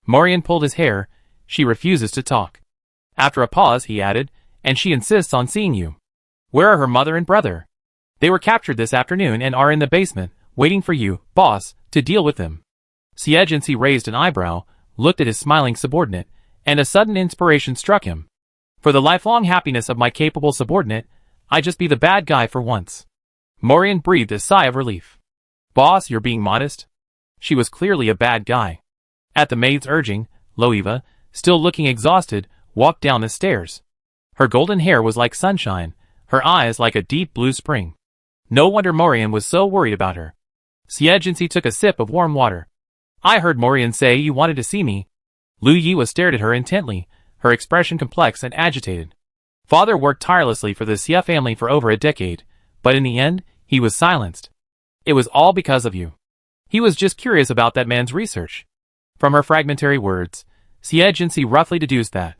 Morian pulled his hair. She refuses to talk. After a pause, he added, and she insists on seeing you. Where are her mother and brother? They were captured this afternoon and are in the basement, waiting for you, boss, to deal with them. Siegency raised an eyebrow, looked at his smiling subordinate, and a sudden inspiration struck him. For the lifelong happiness of my capable subordinate, I just be the bad guy for once. Morian breathed a sigh of relief. Boss, you're being modest. She was clearly a bad guy. At the maid's urging, Loeva, still looking exhausted, walked down the stairs. Her golden hair was like sunshine, her eyes like a deep blue spring. No wonder Morian was so worried about her. Siegency took a sip of warm water. I heard Morian say you wanted to see me. Lu Yiwa stared at her intently, her expression complex and agitated. Father worked tirelessly for the Xia family for over a decade, but in the end, he was silenced. It was all because of you. He was just curious about that man's research. From her fragmentary words, Siegency roughly deduced that.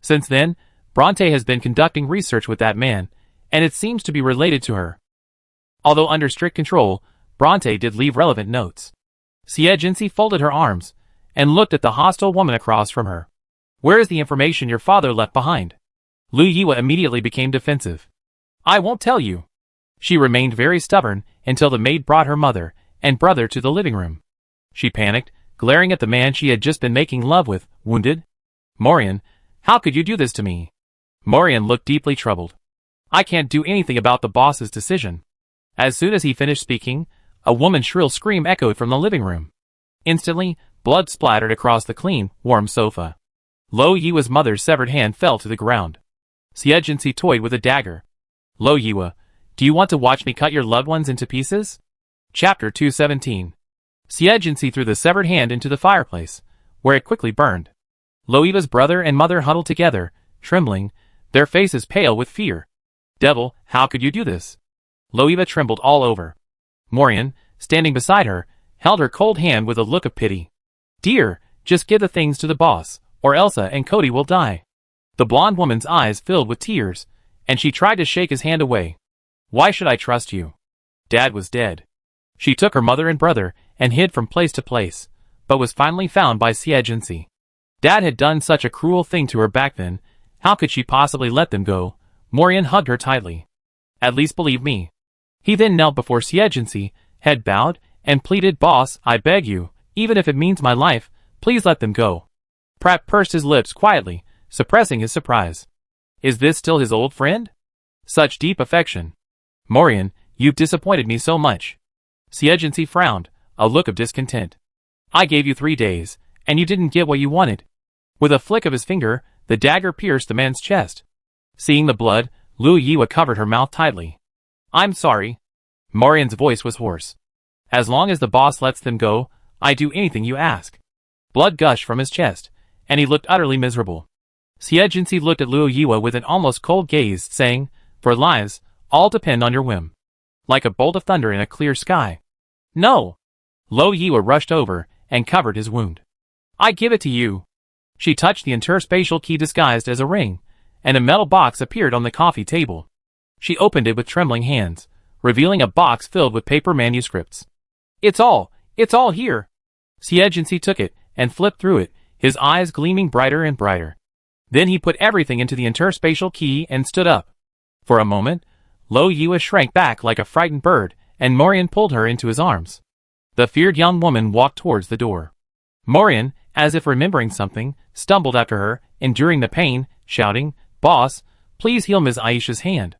Since then, Bronte has been conducting research with that man, and it seems to be related to her. Although under strict control, Bronte did leave relevant notes. Siegency folded her arms, and looked at the hostile woman across from her. Where is the information your father left behind? Lu Yiwa immediately became defensive. I won't tell you. She remained very stubborn until the maid brought her mother and brother to the living room. She panicked, glaring at the man she had just been making love with, wounded. Morian, how could you do this to me? Morian looked deeply troubled. I can't do anything about the boss's decision. As soon as he finished speaking, a woman's shrill scream echoed from the living room. Instantly, blood splattered across the clean, warm sofa. Lo Yiwa's mother's severed hand fell to the ground. Siegency toyed with a dagger. Lo Yiwa, do you want to watch me cut your loved ones into pieces? Chapter 217. Siegency threw the severed hand into the fireplace, where it quickly burned. Loeva's brother and mother huddled together, trembling, their faces pale with fear. Devil, how could you do this? Loeva trembled all over. Morian, standing beside her, held her cold hand with a look of pity. Dear, just give the things to the boss, or Elsa and Cody will die. The blonde woman's eyes filled with tears, and she tried to shake his hand away. Why should I trust you? Dad was dead. She took her mother and brother and hid from place to place, but was finally found by Siegency. Dad had done such a cruel thing to her back then, how could she possibly let them go? Morian hugged her tightly. At least believe me. He then knelt before Siegency, head bowed, and pleaded, Boss, I beg you, even if it means my life, please let them go. Pratt pursed his lips quietly, suppressing his surprise. Is this still his old friend? Such deep affection. Morian, you've disappointed me so much. Siegency frowned, a look of discontent. I gave you 3 days, and you didn't get what you wanted. With a flick of his finger, the dagger pierced the man's chest. Seeing the blood, Lu Yiwa covered her mouth tightly. I'm sorry. Morian's voice was hoarse. As long as the boss lets them go, I do anything you ask. Blood gushed from his chest, and he looked utterly miserable. Siejinsi looked at Luo Yiwa with an almost cold gaze, saying, "For lives, all depend on your whim." Like a bolt of thunder in a clear sky. "No!" Luo Yiwa rushed over and covered his wound. "I give it to you." She touched the interspatial key disguised as a ring, and a metal box appeared on the coffee table. She opened it with trembling hands, revealing a box filled with paper manuscripts. It's all here." Siejinsi took it and flipped through it, his eyes gleaming brighter and brighter. Then he put everything into the interspatial key and stood up. For a moment, Luo Yiwa shrank back like a frightened bird, and Morian pulled her into his arms. The feared young woman walked towards the door. Morian, as if remembering something, stumbled after her, enduring the pain, shouting, "Boss, please heal Ms. Aisha's hand."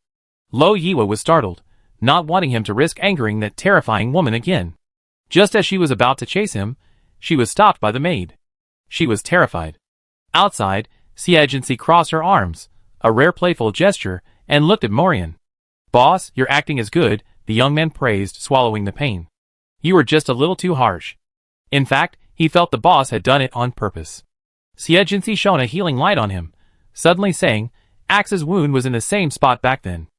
Luo Yiwa was startled, not wanting him to risk angering that terrifying woman again. Just as she was about to chase him, she was stopped by the maid. She was terrified. Outside, Siejinsi crossed her arms, a rare playful gesture, and looked at Morian. "Boss, your acting is good," the young man praised, swallowing the pain. "You were just a little too harsh." In fact, he felt the boss had done it on purpose. Siejinsi shone a healing light on him, suddenly saying, "Axe's wound was in the same spot back then."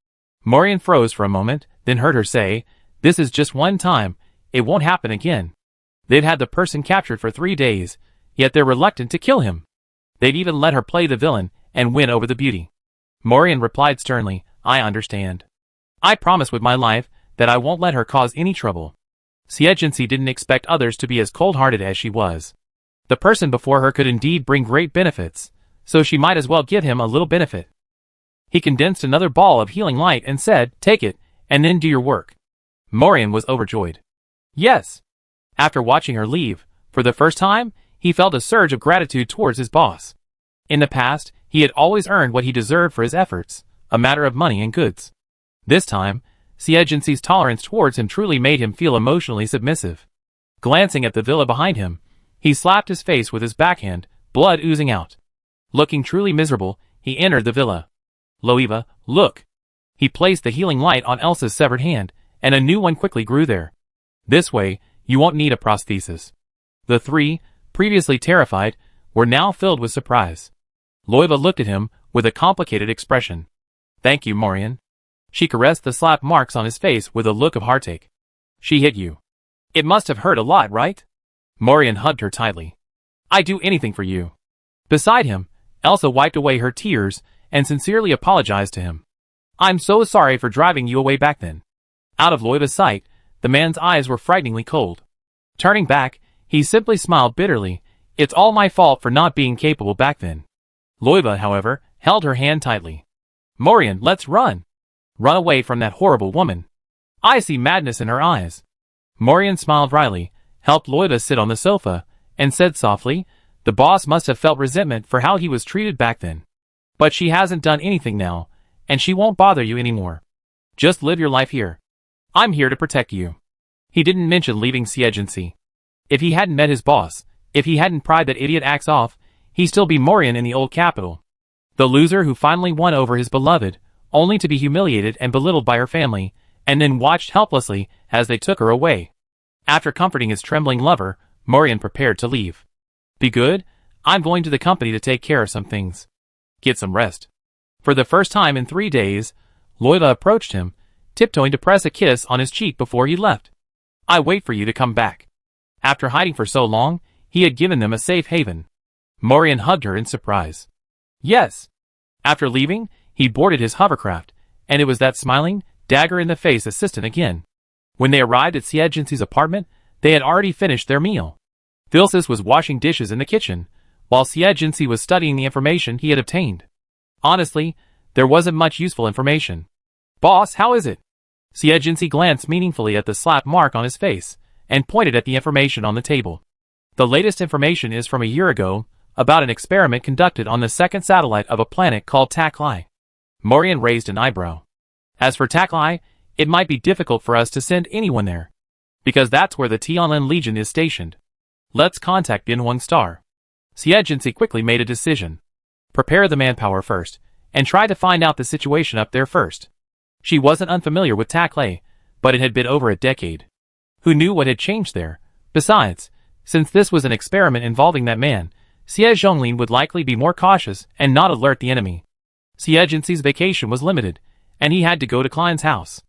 Morian froze for a moment, then heard her say, "This is just one time, it won't happen again." They'd had the person captured for 3 days, yet they're reluctant to kill him. They'd even let her play the villain and win over the beauty. Morian replied sternly, "I understand. I promise with my life that I won't let her cause any trouble." Siejinsi didn't expect others to be as cold-hearted as she was. The person before her could indeed bring great benefits, so she might as well give him a little benefit. He condensed another ball of healing light and said, "Take it, and then do your work." Morian was overjoyed. "Yes." After watching her leave, for the first time, he felt a surge of gratitude towards his boss. In the past, he had always earned what he deserved for his efforts, a matter of money and goods. This time, Siejinsi's tolerance towards him truly made him feel emotionally submissive. Glancing at the villa behind him, he slapped his face with his backhand, blood oozing out. Looking truly miserable, he entered the villa. "Loiva, look!" He placed the healing light on Elsa's severed hand, and a new one quickly grew there. "This way, you won't need a prosthesis." The three, previously terrified, were now filled with surprise. Loiva looked at him with a complicated expression. "Thank you, Morian." She caressed the slap marks on his face with a look of heartache. "She hit you. It must have hurt a lot, right?" Morian hugged her tightly. "I'd do anything for you." Beside him, Elsa wiped away her tears and sincerely apologized to him. "I'm so sorry for driving you away back then." Out of Loiva's sight, the man's eyes were frighteningly cold. Turning back, he simply smiled bitterly. "It's all my fault for not being capable back then." Loiva, however, held her hand tightly. "Morian, let's run. Run away from that horrible woman." I see madness in her eyes. Morian smiled wryly, helped Loiva sit on the sofa, and said softly, "The boss must have felt resentment for how he was treated back then. But she hasn't done anything now, and she won't bother you anymore. Just live your life here. I'm here to protect you." He didn't mention leaving Siejinsi. If he hadn't met his boss, if he hadn't pried that idiot Axe off, he'd still be Morian in the old capital. The loser who finally won over his beloved, only to be humiliated and belittled by her family, and then watched helplessly as they took her away. After comforting his trembling lover, Morian prepared to leave. "Be good, I'm going to the company to take care of some things. Get some rest." For the first time in 3 days, Loiva approached him, tiptoeing to press a kiss on his cheek before he left. "I wait for you to come back." After hiding for so long, he had given them a safe haven. Morian hugged her in surprise. "Yes." After leaving, he boarded his hovercraft, and it was that smiling, dagger-in-the-face assistant again. When they arrived at Siejinsi's apartment, they had already finished their meal. Thilsis was washing dishes in the kitchen, while Siejinsi was studying the information he had obtained. Honestly, there wasn't much useful information. "Boss, how is it?" Siejinsi glanced meaningfully at the slap mark on his face, and pointed at the information on the table. "The latest information is from a year ago, about an experiment conducted on the second satellite of a planet called Taklai." Morian raised an eyebrow. "As for Taklai, it might be difficult for us to send anyone there, because that's where the Tianlin Legion is stationed. Let's contact Binhuang Star." Siejinsi quickly made a decision. Prepare the manpower first, and try to find out the situation up there first. She wasn't unfamiliar with Taklai, but it had been over a decade. Who knew what had changed there? Besides, since this was an experiment involving that man, Xie Zhonglin would likely be more cautious and not alert the enemy. Xie Jinxi's vacation was limited, and he had to go to Klein's house.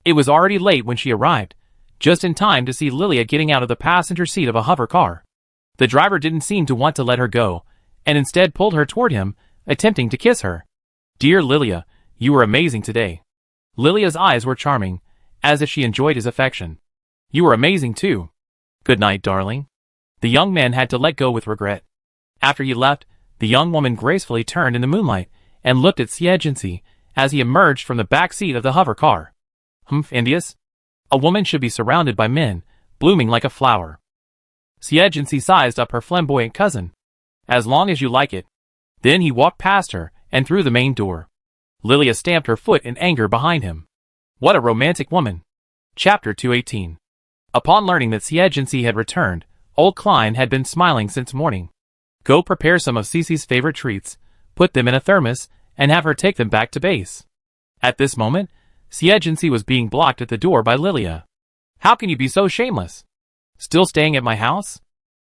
It was already late when she arrived, just in time to see Lilia getting out of the passenger seat of a hover car. The driver didn't seem to want to let her go, and instead pulled her toward him, attempting to kiss her. "Dear Lilia, you were amazing today." Lilia's eyes were charming, as if she enjoyed his affection. "You were amazing too." "Good night, darling." The young man had to let go with regret. After he left, the young woman gracefully turned in the moonlight and looked at Xie Jinxi as he emerged from the back seat of the hover car. Envious? A woman should be surrounded by men, blooming like a flower. Xie Jinxi sized up her flamboyant cousin. "As long as you like it." Then he walked past her and through the main door. Lilia stamped her foot in anger behind him. What a romantic woman. Chapter 218. Upon learning that Xie Jinxi had returned, old Klein had been smiling since morning. Go prepare some of Cece's favorite treats, put them in a thermos, and have her take them back to base. At this moment, Xie Jinxi was being blocked at the door by Lilia. "How can you be so shameless? Still staying at my house?"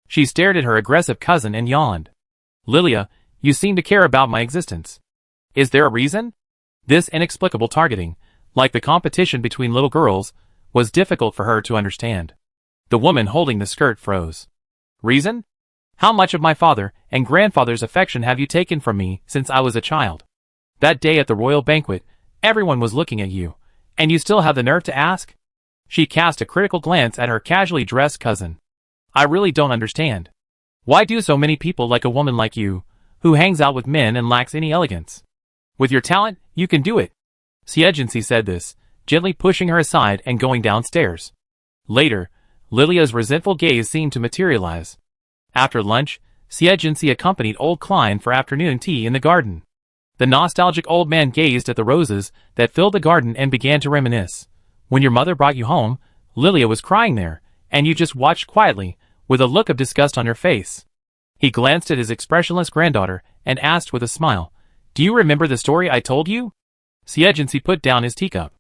She stared at her aggressive cousin and yawned. "Lilia, you seem to care about my existence. Is there a reason?" This inexplicable targeting, like the competition between little girls, was difficult for her to understand. The woman holding the skirt froze. "Reason? How much of my father and grandfather's affection have you taken from me since I was a child? That day at the royal banquet, everyone was looking at you, and you still have the nerve to ask?" She cast a critical glance at her casually dressed cousin. "I really don't understand. Why do so many people like a woman like you, who hangs out with men and lacks any elegance? With your talent, you can do it." Xie Jinxi said this, gently pushing her aside and going downstairs. Later, Lilia's resentful gaze seemed to materialize. After lunch, Xie Jinxi accompanied old Klein for afternoon tea in the garden. The nostalgic old man gazed at the roses that filled the garden and began to reminisce. "When your mother brought you home, Lilia was crying there, and you just watched quietly, with a look of disgust on your face." He glanced at his expressionless granddaughter and asked with a smile, "Do you remember the story I told you?" Xie Jinxi put down his teacup.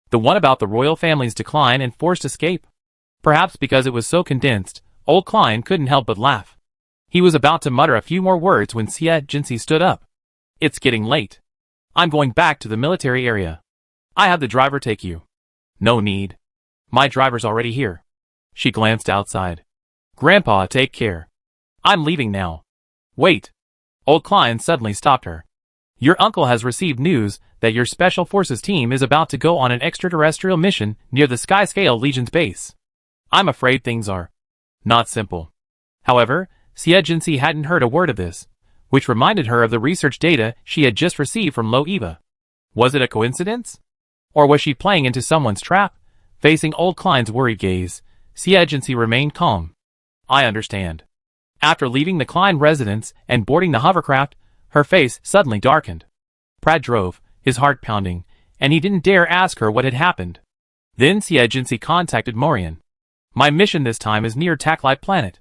"The one about the royal family's decline and forced escape?" Perhaps because it was so condensed, old Klein couldn't help but laugh. He was about to mutter a few more words when Xie Jinxi stood up. "It's getting late. I'm going back to the military area. I have the driver take you." "No need. My driver's already here." She glanced outside. "Grandpa, take care. I'm leaving now." "Wait." Old Klein suddenly stopped her. "Your uncle has received news that your Special Forces team is about to go on an extraterrestrial mission near the Skyscale Legion's base. I'm afraid things are not simple." However, Xie Jinxi hadn't heard a word of this, which reminded her of the research data she had just received from Lo Eva. Was it a coincidence? Or was she playing into someone's trap? Facing old Klein's worried gaze, Xie Jinxi remained calm. "I understand." After leaving the Klein residence and boarding the hovercraft, her face suddenly darkened. Pratt drove, his heart pounding, and he didn't dare ask her what had happened. Then Xie Jinxi contacted Morian. "My mission this time is near Taklite Planet.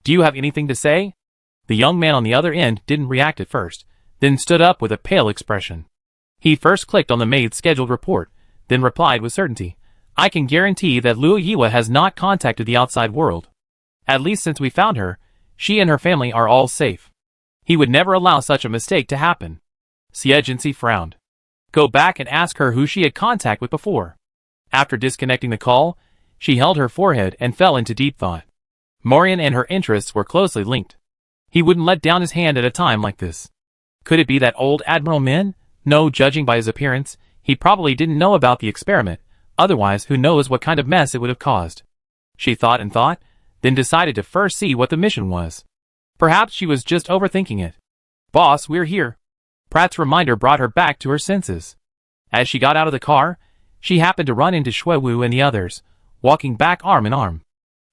Do you have anything to say?" The young man on the other end didn't react at first, then stood up with a pale expression. He first clicked on the maid's scheduled report, then replied with certainty, "I can guarantee that Luo Yiwa has not contacted the outside world. At least since we found her, she and her family are all safe. He would never allow such a mistake to happen." Xie Jinxi frowned. Go back and ask her who she had contact with before. After disconnecting the call, she held her forehead and fell into deep thought. Morian and her interests were closely linked. He wouldn't let down his hand at a time like this. Could it be that old Admiral Min? No, judging by his appearance, he probably didn't know about the experiment, otherwise who knows what kind of mess it would have caused. She thought and thought, then decided to first see what the mission was. Perhaps she was just overthinking it. "Boss, we're here." Pratt's reminder brought her back to her senses. As she got out of the car, she happened to run into Shui Wu and the others, walking back arm in arm.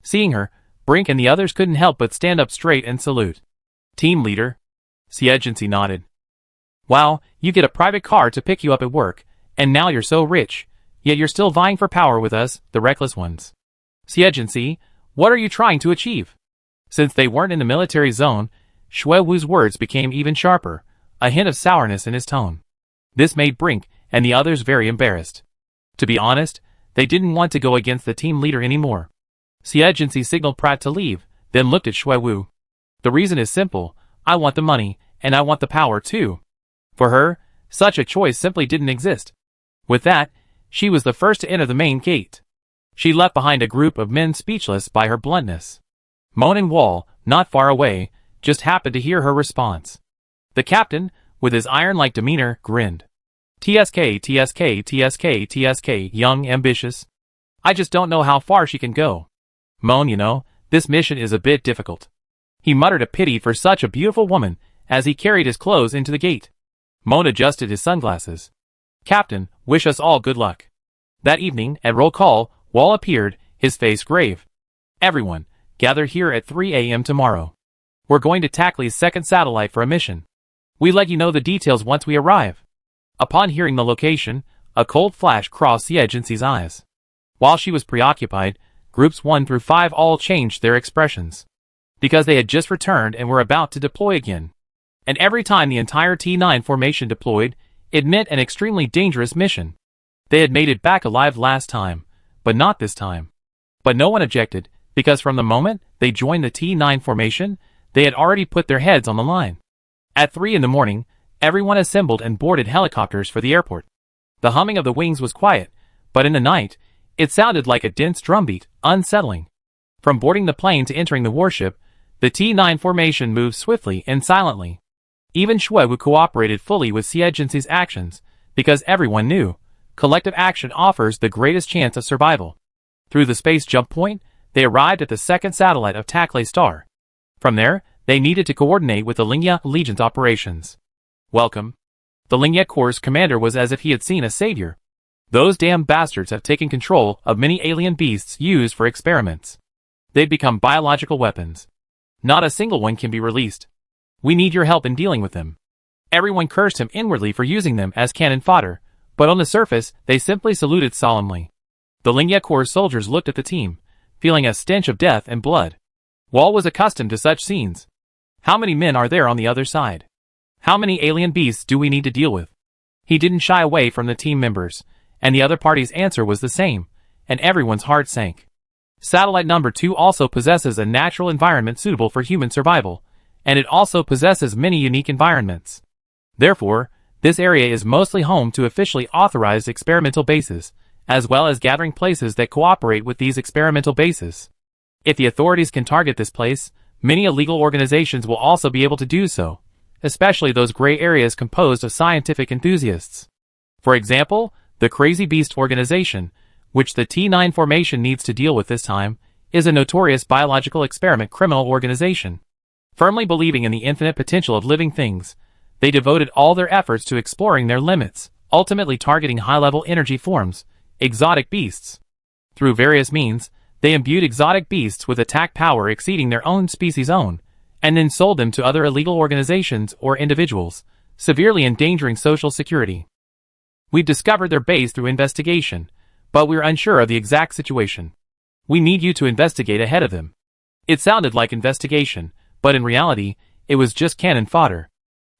Seeing her, Brink and the others couldn't help but stand up straight and salute. "Team leader." Xie Jinxi nodded. "Wow, you get a private car to pick you up at work, and now you're so rich, yet you're still vying for power with us, the reckless ones. Xie Jinxi, what are you trying to achieve?" Since they weren't in the military zone, Shui Wu's words became even sharper, a hint of sourness in his tone. This made Brink and the others very embarrassed. To be honest, they didn't want to go against the team leader anymore. Xie Jinxi signaled Pratt to leave, then looked at Shui Wu. The reason is simple. I want the money, and I want the power too. For her, such a choice simply didn't exist. With that, she was the first to enter the main gate. She left behind a group of men speechless by her bluntness. Moan and Wall, not far away, just happened to hear her response. The captain, with his iron-like demeanor, grinned. TSK, TSK, TSK, TSK, young, ambitious. I just don't know how far she can go. Moan, you know, this mission is a bit difficult. He muttered a pity for such a beautiful woman as he carried his clothes into the gate. Moan adjusted his sunglasses. Captain, wish us all good luck. That evening, at roll call, Wall appeared, his face grave. Everyone, gather here at 3 a.m. tomorrow. We're going to Tackley's second satellite for a mission. We let you know the details once we arrive. Upon hearing the location, a cold flash crossed Xie Jinxi's eyes. While she was preoccupied, groups 1 through 5 all changed their expressions. Because they had just returned and were about to deploy again. And every time the entire T9 formation deployed, it meant an extremely dangerous mission. They had made it back alive last time, but not this time. But no one objected, because from the moment they joined the T9 formation, they had already put their heads on the line. At 3 in the morning, everyone assembled and boarded helicopters for the airport. The humming of the wings was quiet, but in the night, it sounded like a dense drumbeat, unsettling. From boarding the plane to entering the warship, the T9 formation moved swiftly and silently. Even Shui Wu cooperated fully with Xie Jinxi's actions, because everyone knew, collective action offers the greatest chance of survival. Through the space jump point, they arrived at the second satellite of Tackley Star. From there, they needed to coordinate with the Lingya Legion's operations. Welcome. The Lingya Corps' commander was as if he had seen a savior. Those damn bastards have taken control of many alien beasts used for experiments. They've become biological weapons. Not a single one can be released. We need your help in dealing with them. Everyone cursed him inwardly for using them as cannon fodder, but on the surface, they simply saluted solemnly. The Lingya Corps soldiers looked at the team, feeling a stench of death and blood. Wall was accustomed to such scenes. How many men are there on the other side? How many alien beasts do we need to deal with? He didn't shy away from the team members, and the other party's answer was the same, and everyone's heart sank. Satellite number 2 also possesses a natural environment suitable for human survival, and it also possesses many unique environments. Therefore, this area is mostly home to officially authorized experimental bases, as well as gathering places that cooperate with these experimental bases. If the authorities can target this place, many illegal organizations will also be able to do so, especially those gray areas composed of scientific enthusiasts. For example, the Crazy Beast organization, which the T9 formation needs to deal with this time, is a notorious biological experiment criminal organization. Firmly believing in the infinite potential of living things, they devoted all their efforts to exploring their limits, ultimately targeting high-level energy forms, exotic beasts. Through various means, they imbued exotic beasts with attack power exceeding their own species' own, and then sold them to other illegal organizations or individuals, severely endangering social security. We've discovered their base through investigation, but we're unsure of the exact situation. We need you to investigate ahead of them. It sounded like investigation, but in reality, it was just cannon fodder.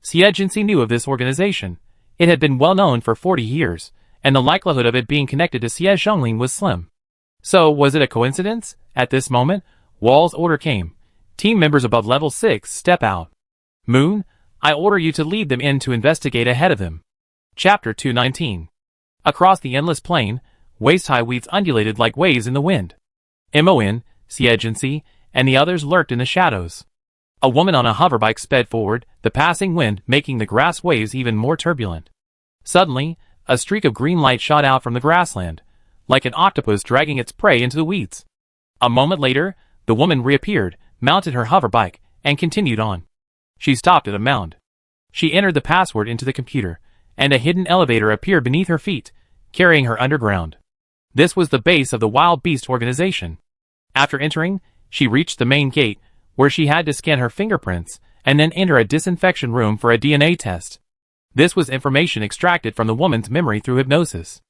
Xie Jinxi knew of this organization. It had been well known for 40 years, and the likelihood of it being connected to Xie Zhonglin was slim. So, was it a coincidence? At this moment, Wall's order came. Team members above level 6 step out. Moon, I order you to lead them in to investigate ahead of them. Chapter 219. Across the endless plain, waist-high weeds undulated like waves in the wind. Mon, Xie Jinxi, and the others lurked in the shadows. A woman on a hoverbike sped forward, the passing wind making the grass waves even more turbulent. Suddenly, a streak of green light shot out from the grassland, like an octopus dragging its prey into the weeds. A moment later, the woman reappeared, mounted her hoverbike, and continued on. She stopped at a mound. She entered the password into the computer, and a hidden elevator appeared beneath her feet, carrying her underground. This was the base of the Wild Beast organization. After entering, she reached the main gate, where she had to scan her fingerprints, and then enter a disinfection room for a DNA test. This was information extracted from the woman's memory through hypnosis.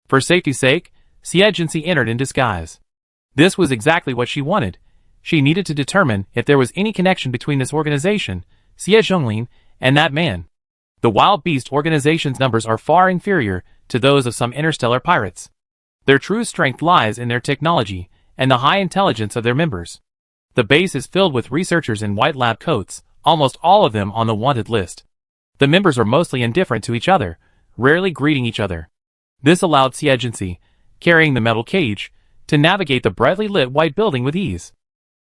For safety's sake, Xie Jinxi entered in disguise. This was exactly what she wanted. She needed to determine if there was any connection between this organization, Xie Zhonglin, and that man. The Wild Beast organization's numbers are far inferior to those of some interstellar pirates. Their true strength lies in their technology, and the high intelligence of their members. The base is filled with researchers in white lab coats, almost all of them on the wanted list. The members are mostly indifferent to each other, rarely greeting each other. This allowed C Agency, carrying the metal cage, to navigate the brightly lit white building with ease.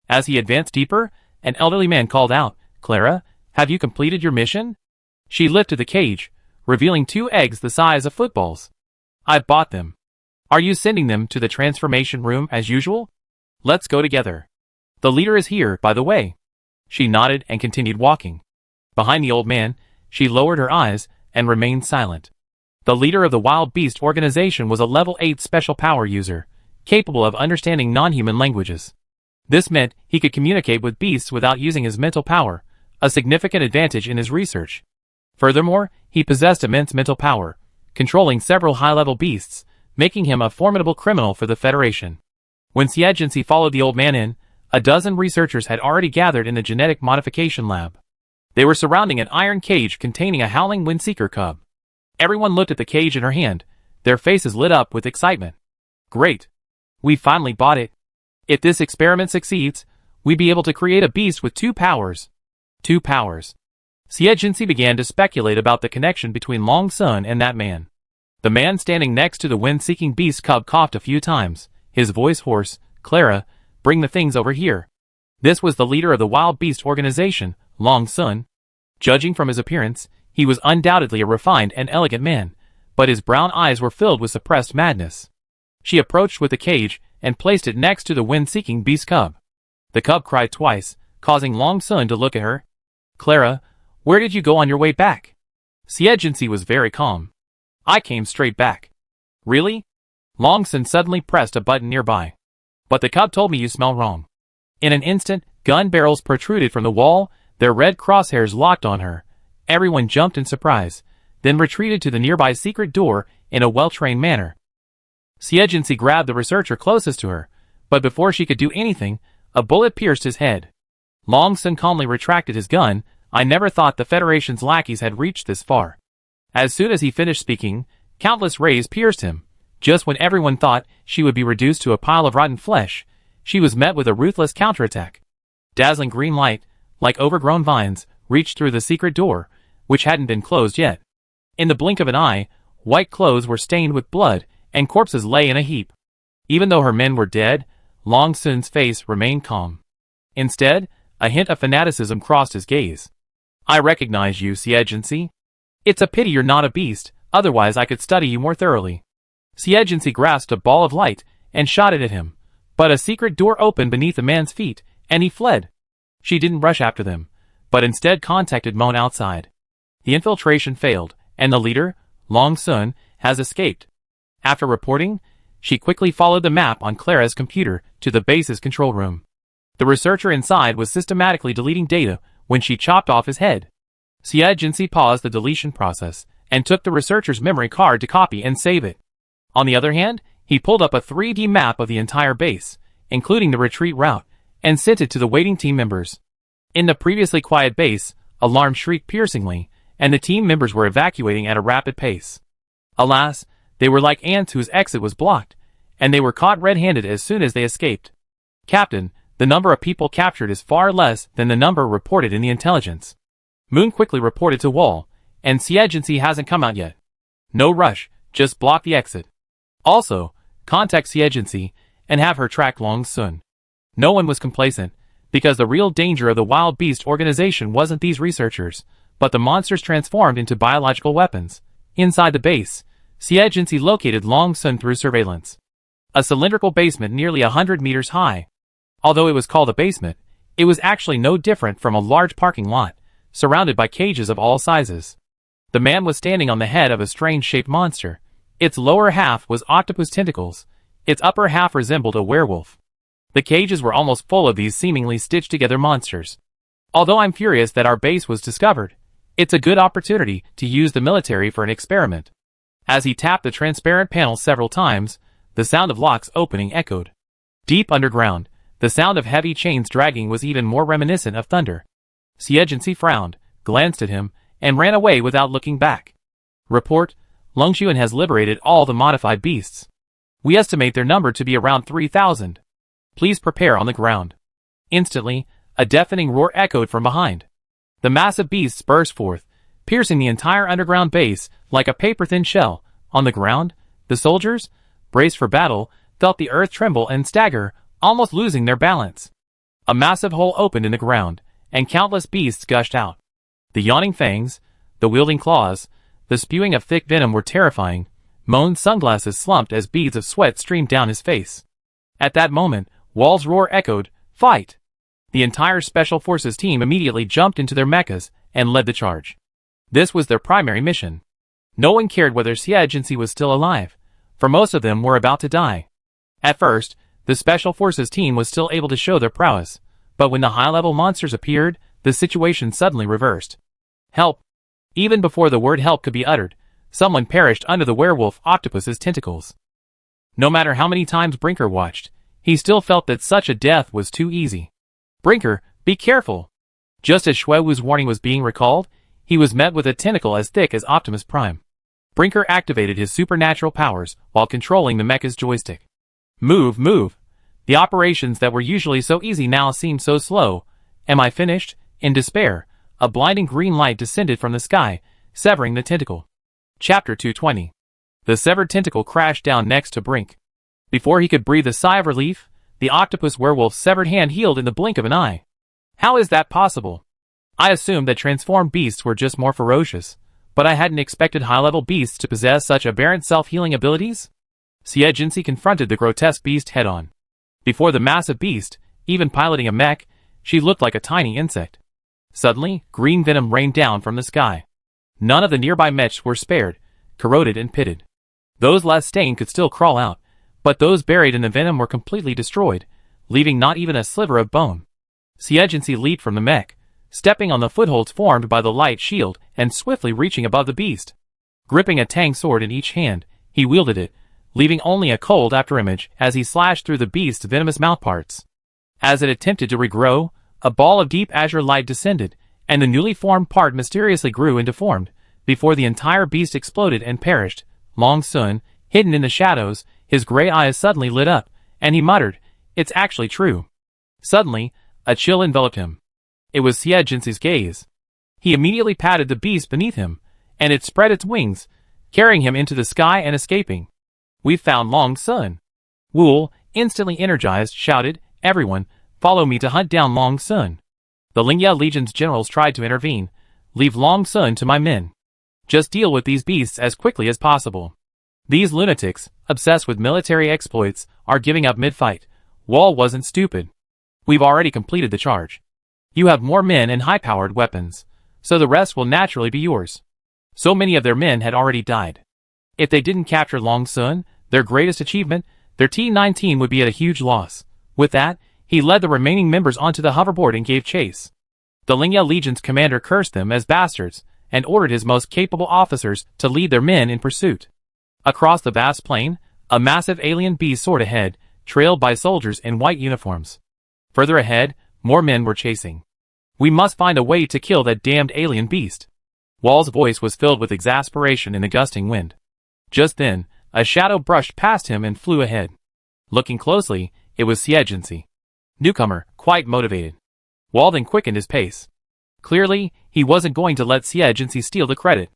As he advanced deeper, an elderly man called out, "Clara, have you completed your mission?" She lifted the cage, revealing 2 eggs the size of footballs. "I've bought them. Are you sending them to the transformation room as usual? Let's go together. The leader is here, by the way." She nodded and continued walking. Behind the old man, she lowered her eyes and remained silent. The leader of the Wild Beast organization was a level 8 special power user, capable of understanding non-human languages. This meant he could communicate with beasts without using his mental power, a significant advantage in his research. Furthermore, he possessed immense mental power, controlling several high-level beasts, making him a formidable criminal for the Federation. When C Agency followed the old man in, a dozen researchers had already gathered in the genetic modification lab. They were surrounding an iron cage containing a howling windseeker cub. Everyone looked at the cage in her hand, their faces lit up with excitement. "Great! We finally bought it. If this experiment succeeds, we'd be able to create a beast with 2 powers. 2 powers. C Agency began to speculate about the connection between Long Sun and that man. The man standing next to the wind-seeking beast cub coughed a few times, his voice hoarse. "Clara, bring the things over here." This was the leader of the Wild Beast organization, Long Sun. Judging from his appearance, he was undoubtedly a refined and elegant man, but his brown eyes were filled with suppressed madness. She approached with the cage and placed it next to the wind-seeking beast cub. The cub cried twice, causing Long Sun to look at her. "Clara, where did you go on your way back?" C Agency was very calm. "I came straight back." "Really?" Long Sun suddenly pressed a button nearby. "But the cub told me you smell wrong." In an instant, gun barrels protruded from the wall, their red crosshairs locked on her. Everyone jumped in surprise, then retreated to the nearby secret door in a well-trained manner. C Agency grabbed the researcher closest to her, but before she could do anything, a bullet pierced his head. Long Sun calmly retracted his gun. "I never thought the Federation's lackeys had reached this far." As soon as he finished speaking, countless rays pierced him. Just when everyone thought she would be reduced to a pile of rotten flesh, she was met with a ruthless counterattack. Dazzling green light, like overgrown vines, reached through the secret door, which hadn't been closed yet. In the blink of an eye, white clothes were stained with blood, and corpses lay in a heap. Even though her men were dead, Long Sun's face remained calm. Instead, a hint of fanaticism crossed his gaze. "I recognize you, C Agency. It's a pity you're not a beast, otherwise I could study you more thoroughly." C Agency grasped a ball of light and shot it at him, but a secret door opened beneath the man's feet, and he fled. She didn't rush after them, but instead contacted Moan outside. The infiltration failed, and the leader, Long Sun, has escaped. After reporting, she quickly followed the map on Clara's computer to the base's control room. The researcher inside was systematically deleting data when she chopped off his head. C Agency paused the deletion process and took the researcher's memory card to copy and save it. On the other hand, he pulled up a 3D map of the entire base, including the retreat route, and sent it to the waiting team members. In the previously quiet base, alarms shrieked piercingly, and the team members were evacuating at a rapid pace. Alas, they were like ants whose exit was blocked, and they were caught red-handed as soon as they escaped. "Captain, the number of people captured is far less than the number reported in the intelligence." Moon quickly reported to Wall, "And C Agency hasn't come out yet." "No rush, just block the exit. Also, contact C Agency and have her track Long Sun." No one was complacent, because the real danger of the Wild Beast organization wasn't these researchers, but the monsters transformed into biological weapons. Inside the base, C Agency located Long Sun through surveillance. A cylindrical basement nearly 100 meters high. Although it was called a basement, it was actually no different from a large parking lot, surrounded by cages of all sizes. The man was standing on the head of a strange-shaped monster. Its lower half was octopus tentacles. Its upper half resembled a werewolf. The cages were almost full of these seemingly stitched-together monsters. Although I'm furious that our base was discovered, it's a good opportunity to use the military for an experiment. As he tapped the transparent panel several times, the sound of locks opening echoed. Deep underground, the sound of heavy chains dragging was even more reminiscent of thunder. C Agency frowned, glanced at him, and ran away without looking back. Report: Lungshuan has liberated all the modified beasts. We estimate their number to be around 3,000. Please prepare on the ground. Instantly, a deafening roar echoed from behind. The massive beasts burst forth, piercing the entire underground base like a paper-thin shell. On the ground, the soldiers, braced for battle, felt the earth tremble and stagger, almost losing their balance. A massive hole opened in the ground, and countless beasts gushed out. The yawning fangs, the wielding claws, the spewing of thick venom were terrifying. Moan's sunglasses slumped as beads of sweat streamed down his face. At that moment, Wall's roar echoed, "Fight!" The entire Special Forces team immediately jumped into their mechas and led the charge. This was their primary mission. No one cared whether Agency was still alive, for most of them were about to die. At first, the Special Forces team was still able to show their prowess, but when the high-level monsters appeared, the situation suddenly reversed. Help! Even before the word help could be uttered, someone perished under the werewolf octopus's tentacles. No matter how many times Brinker watched, he still felt that such a death was too easy. "Brinker, be careful!" Just as Shuewu's warning was being recalled, he was met with a tentacle as thick as Optimus Prime. Brinker activated his supernatural powers while controlling the mecha's joystick. Move, move! The operations that were usually so easy now seemed so slow. Am I finished? In despair, a blinding green light descended from the sky, severing the tentacle. Chapter 220. The severed tentacle crashed down next to Brink. Before he could breathe a sigh of relief, the octopus werewolf's severed hand healed in the blink of an eye. How is that possible? I assumed that transformed beasts were just more ferocious, but I hadn't expected high-level beasts to possess such aberrant self-healing abilities. Agency confronted the grotesque beast head-on. Before the massive beast, even piloting a mech, she looked like a tiny insect. Suddenly, green venom rained down from the sky. None of the nearby mechs were spared, corroded and pitted. Those less stained could still crawl out, but those buried in the venom were completely destroyed, leaving not even a sliver of bone. Agency leaped from the mech, stepping on the footholds formed by the light shield and swiftly reaching above the beast. Gripping a tang sword in each hand, he wielded it, leaving only a cold afterimage as he slashed through the beast's venomous mouthparts. As it attempted to regrow, a ball of deep azure light descended, and the newly formed part mysteriously grew and deformed. Before the entire beast exploded and perished, Long Sun, hidden in the shadows, his gray eyes suddenly lit up, and he muttered, "It's actually true." Suddenly, a chill enveloped him. It was Agency's gaze. He immediately patted the beast beneath him, and it spread its wings, carrying him into the sky and escaping. "We've found Long Sun." Wool, instantly energized, shouted, "Everyone, follow me to hunt down Long Sun." The Lingya Legion's generals tried to intervene. "Leave Long Sun to my men. Just deal with these beasts as quickly as possible. These lunatics, obsessed with military exploits, are giving up mid-fight." Wall wasn't stupid. "We've already completed the charge. You have more men and high-powered weapons, so the rest will naturally be yours." So many of their men had already died. If they didn't capture Long Sun, their greatest achievement, their T-19 would be at a huge loss. With that, he led the remaining members onto the hoverboard and gave chase. The Lingya Legion's commander cursed them as bastards, and ordered his most capable officers to lead their men in pursuit. Across the vast plain, a massive alien beast soared ahead, trailed by soldiers in white uniforms. Further ahead, more men were chasing. "We must find a way to kill that damned alien beast." Wall's voice was filled with exasperation in the gusting wind. Just then, a shadow brushed past him and flew ahead. Looking closely, it was Agency. Newcomer, quite motivated. Wall then quickened his pace. Clearly, he wasn't going to let Agency steal the credit.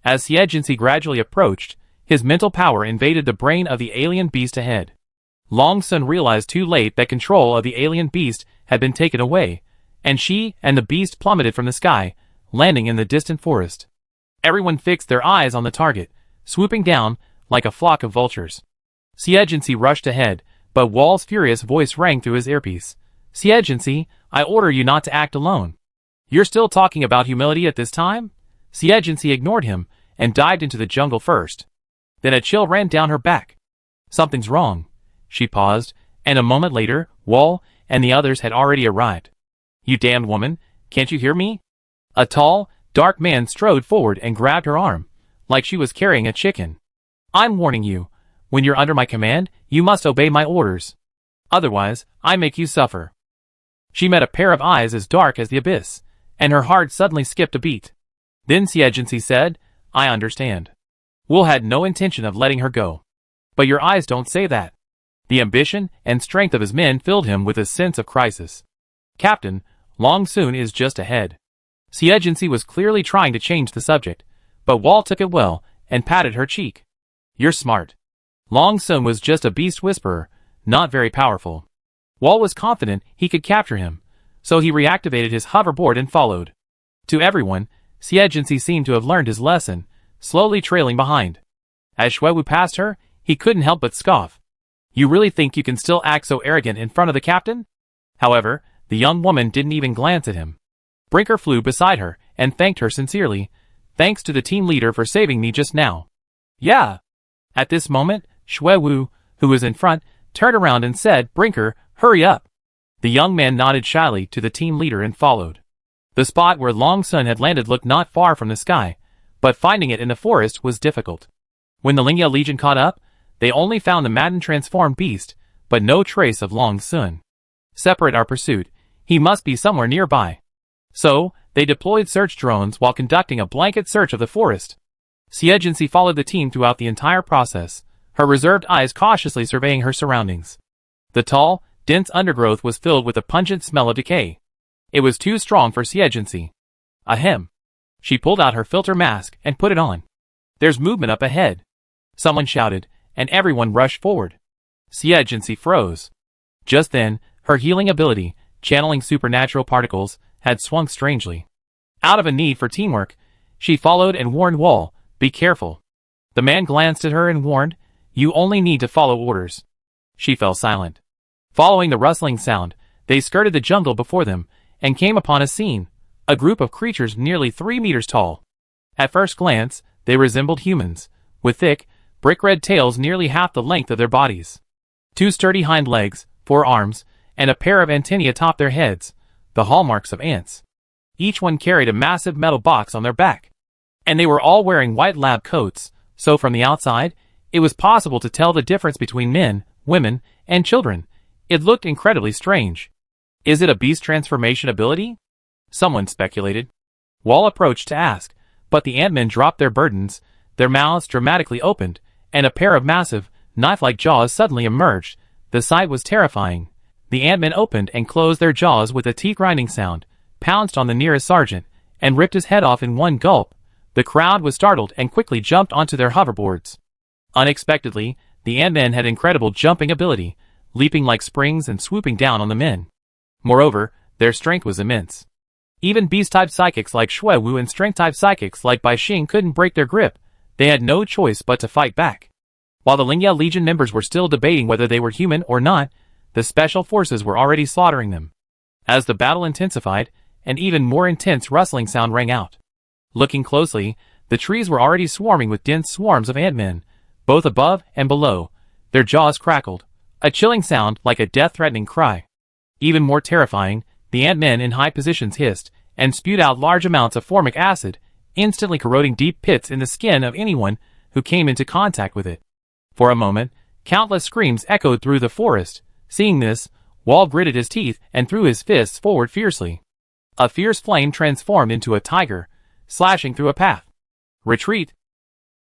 As Agency gradually approached, his mental power invaded the brain of the alien beast ahead. Long Sun realized too late that control of the alien beast had been taken away, and she and the beast plummeted from the sky, landing in the distant forest. Everyone fixed their eyes on the target, swooping down like a flock of vultures. Agency rushed ahead, but Wall's furious voice rang through his earpiece. "Agency, I order you not to act alone. You're still talking about humility at this time?" Agency ignored him and dived into the jungle first. Then a chill ran down her back. "Something's wrong." She paused, and a moment later, Wall and the others had already arrived. "You damned woman, can't you hear me?" A tall, dark man strode forward and grabbed her arm, like she was carrying a chicken. "I'm warning you, when you're under my command, you must obey my orders. Otherwise, I make you suffer." She met a pair of eyes as dark as the abyss, and her heart suddenly skipped a beat. Then Agency said, "I understand." Wool had no intention of letting her go. "But your eyes don't say that." The ambition and strength of his men filled him with a sense of crisis. Captain, Long Sun is just ahead. Siegency was clearly trying to change the subject, but Wall took it well and patted her cheek. You're smart. Long Sun was just a beast whisperer, not very powerful. Wall was confident he could capture him, so he reactivated his hoverboard and followed. To everyone, Siegency seemed to have learned his lesson, slowly trailing behind. As Xuewu passed her, he couldn't help but scoff. You really think you can still act so arrogant in front of the captain? However, the young woman didn't even glance at him. Brinker flew beside her and thanked her sincerely. Thanks to the team leader for saving me just now. Yeah. At this moment, Xuewu, who was in front, turned around and said, Brinker, hurry up. The young man nodded shyly to the team leader and followed. The spot where Long Sun had landed looked not far from the sky, but finding it in the forest was difficult. When the Lingya Legion caught up, they only found the maddened transformed beast, but no trace of Long Sun. Separate our pursuit. He must be somewhere nearby. So, they deployed search drones while conducting a blanket search of the forest. Siegency followed the team throughout the entire process, her reserved eyes cautiously surveying her surroundings. The tall, dense undergrowth was filled with a pungent smell of decay. It was too strong for Siegency. Ahem. She pulled out her filter mask and put it on. There's movement up ahead. Someone shouted, and everyone rushed forward. Siegency froze. Just then, her healing ability, channeling supernatural particles, had swung strangely. Out of a need for teamwork, she followed and warned Wall, be careful. The man glanced at her and warned, you only need to follow orders. She fell silent. Following the rustling sound, they skirted the jungle before them, and came upon a scene, a group of creatures nearly 3 meters tall. At first glance, they resembled humans, with thick, brick-red tails nearly half the length of their bodies. 2 sturdy hind legs, 4 arms, and a pair of antennae atop their heads, the hallmarks of ants. Each one carried a massive metal box on their back. And they were all wearing white lab coats, so from the outside, it was possible to tell the difference between men, women, and children. It looked incredibly strange. Is it a beast transformation ability? Someone speculated. Wall approached to ask, but the ant-men dropped their burdens, their mouths dramatically opened, and a pair of massive, knife-like jaws suddenly emerged. The sight was terrifying. The ant-men opened and closed their jaws with a teeth-grinding sound, pounced on the nearest sergeant, and ripped his head off in one gulp. The crowd was startled and quickly jumped onto their hoverboards. Unexpectedly, the ant-men had incredible jumping ability, leaping like springs and swooping down on the men. Moreover, their strength was immense. Even beast-type psychics like Xuewu and strength-type psychics like Bai Xing couldn't break their grip. They had no choice but to fight back. While the Lingya Legion members were still debating whether they were human or not, the special forces were already slaughtering them. As the battle intensified, an even more intense rustling sound rang out. Looking closely, the trees were already swarming with dense swarms of ant-men, both above and below. Their jaws crackled, a chilling sound like a death-threatening cry. Even more terrifying, the ant-men in high positions hissed and spewed out large amounts of formic acid, instantly corroding deep pits in the skin of anyone who came into contact with it. For a moment, countless screams echoed through the forest. Seeing this, Wall gritted his teeth and threw his fists forward fiercely. A fierce flame transformed into a tiger, slashing through a path. Retreat!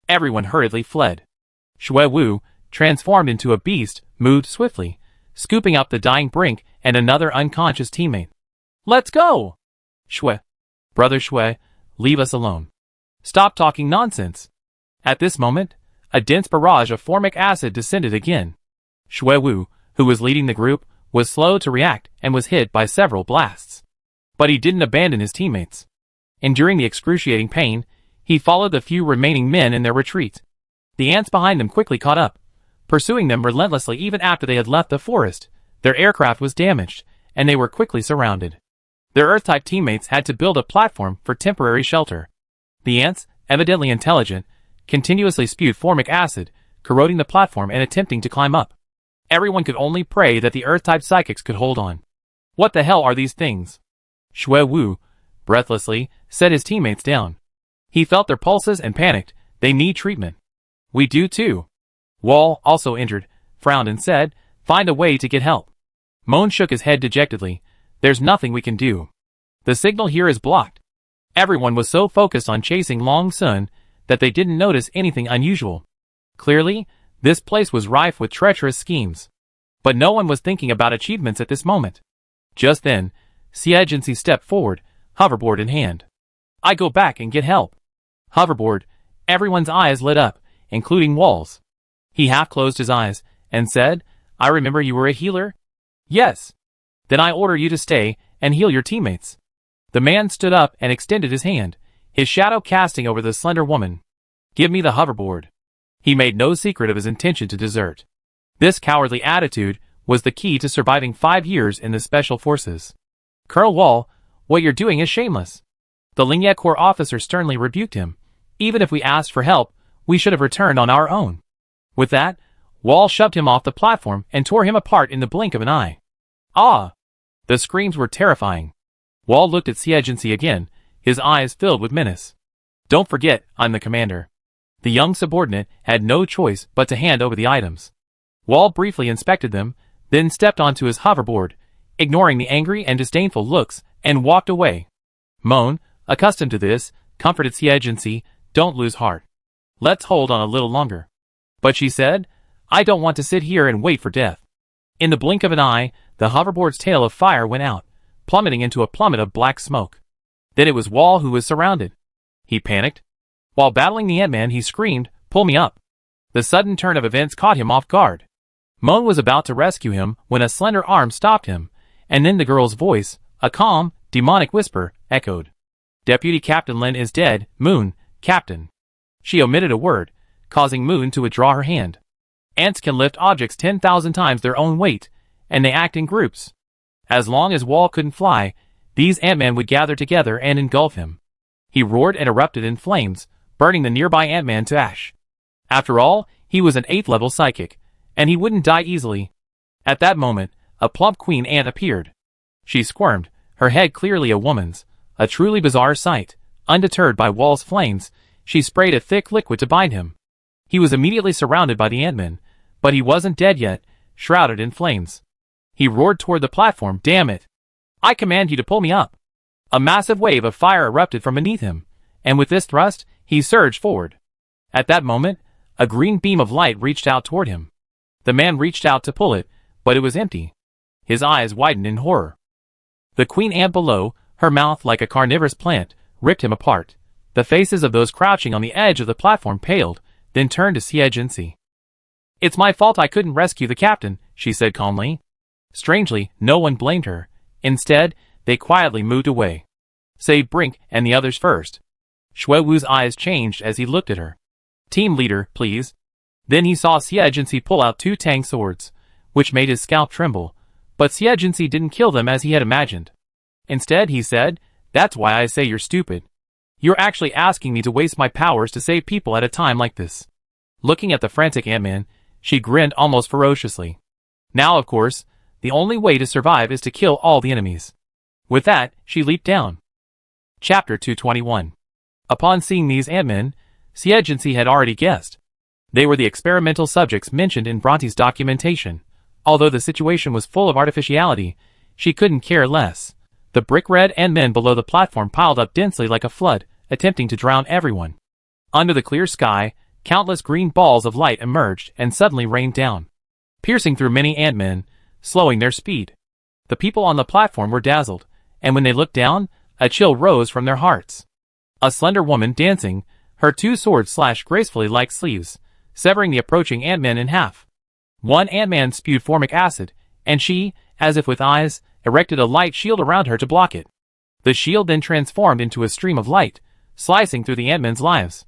Everyone hurriedly fled. Xuewu, transformed into a beast, moved swiftly, scooping up the dying Brink and another unconscious teammate. Let's go! Xue. Brother Xue, leave us alone. Stop talking nonsense. At this moment, a dense barrage of formic acid descended again. Xuewu, who was leading the group, was slow to react and was hit by several blasts. But he didn't abandon his teammates. Enduring the excruciating pain, he followed the few remaining men in their retreat. The ants behind them quickly caught up, pursuing them relentlessly even after they had left the forest. Their aircraft was damaged, and they were quickly surrounded. Their Earth-type teammates had to build a platform for temporary shelter. The ants, evidently intelligent, continuously spewed formic acid, corroding the platform and attempting to climb up. Everyone could only pray that the Earth-type psychics could hold on. What the hell are these things? Xuewu, breathlessly, set his teammates down. He felt their pulses and panicked. They need treatment. We do too. Wall, also injured, frowned and said, find a way to get help. Moan shook his head dejectedly. There's nothing we can do. The signal here is blocked. Everyone was so focused on chasing Long Sun that they didn't notice anything unusual. Clearly, this place was rife with treacherous schemes. But no one was thinking about achievements at this moment. Just then, Agency stepped forward, hoverboard in hand. I go back and get help. Hoverboard. Everyone's eyes lit up, including Wall's. He half closed his eyes and said, I remember you were a healer? Yes. Then I order you to stay and heal your teammates. The man stood up and extended his hand, his shadow casting over the slender woman. Give me the hoverboard. He made no secret of his intention to desert. This cowardly attitude was the key to surviving 5 years in the Special Forces. Colonel Wall, what you're doing is shameless. The Ligne Corps officer sternly rebuked him. Even if we asked for help, we should have returned on our own. With that, Wall shoved him off the platform and tore him apart in the blink of an eye. Ah! The screams were terrifying. Wall looked at Agency again, his eyes filled with menace. Don't forget, I'm the commander. The young subordinate had no choice but to hand over the items. Wall briefly inspected them, then stepped onto his hoverboard, ignoring the angry and disdainful looks, and walked away. Moan, accustomed to this, comforted Agency, don't lose heart. Let's hold on a little longer. But she said, I don't want to sit here and wait for death. In the blink of an eye, the hoverboard's tail of fire went out, plummeting into a plummet of black smoke. Then it was Wall who was surrounded. He panicked. While battling the Ant-Man, he screamed, pull me up. The sudden turn of events caught him off guard. Moan was about to rescue him when a slender arm stopped him, and then the girl's voice, a calm, demonic whisper, echoed. Deputy Captain Lin is dead, Moon, Captain. She omitted a word, causing Moon to withdraw her hand. Ants can lift objects 10,000 times their own weight, and they act in groups. As long as Wall couldn't fly, these Ant-Men would gather together and engulf him. He roared and erupted in flames, burning the nearby Ant-Man to ash. After all, he was an 8th-level psychic, and he wouldn't die easily. At that moment, a plump queen ant appeared. She squirmed, her head clearly a woman's, a truly bizarre sight. Undeterred by Wall's flames, she sprayed a thick liquid to bind him. He was immediately surrounded by the Ant-Men, but he wasn't dead yet, shrouded in flames. He roared toward the platform, damn it! I command you to pull me up! A massive wave of fire erupted from beneath him, and with this thrust, he surged forward. At that moment, a green beam of light reached out toward him. The man reached out to pull it, but it was empty. His eyes widened in horror. The queen ant below, her mouth like a carnivorous plant, ripped him apart. The faces of those crouching on the edge of the platform paled, then turned to Agency. It's my fault I couldn't rescue the captain, she said calmly. Strangely, no one blamed her. Instead, they quietly moved away. Save Brink and the others first. Shui Wu's eyes changed as he looked at her. Team leader, please. Then he saw Agency pull out 2 tang swords, which made his scalp tremble, but Agency didn't kill them as he had imagined. Instead, he said, that's why I say you're stupid. You're actually asking me to waste my powers to save people at a time like this. Looking at the frantic Ant-Man, she grinned almost ferociously. Now, of course, the only way to survive is to kill all the enemies. With that, she leaped down. Chapter 221. Upon seeing these Ant-Men, Agency had already guessed. They were the experimental subjects mentioned in Bronte's documentation. Although the situation was full of artificiality, she couldn't care less. The brick-red Ant-Men below the platform piled up densely like a flood, attempting to drown everyone. Under the clear sky, countless green balls of light emerged and suddenly rained down, piercing through many Ant-Men, slowing their speed. The people on the platform were dazzled, and when they looked down, a chill rose from their hearts. A slender woman dancing, her 2 swords slashed gracefully like sleeves, severing the approaching Ant-Men in half. One Ant-Man spewed formic acid, and she, as if with eyes, erected a light shield around her to block it. The shield then transformed into a stream of light, slicing through the Ant-Men's lives.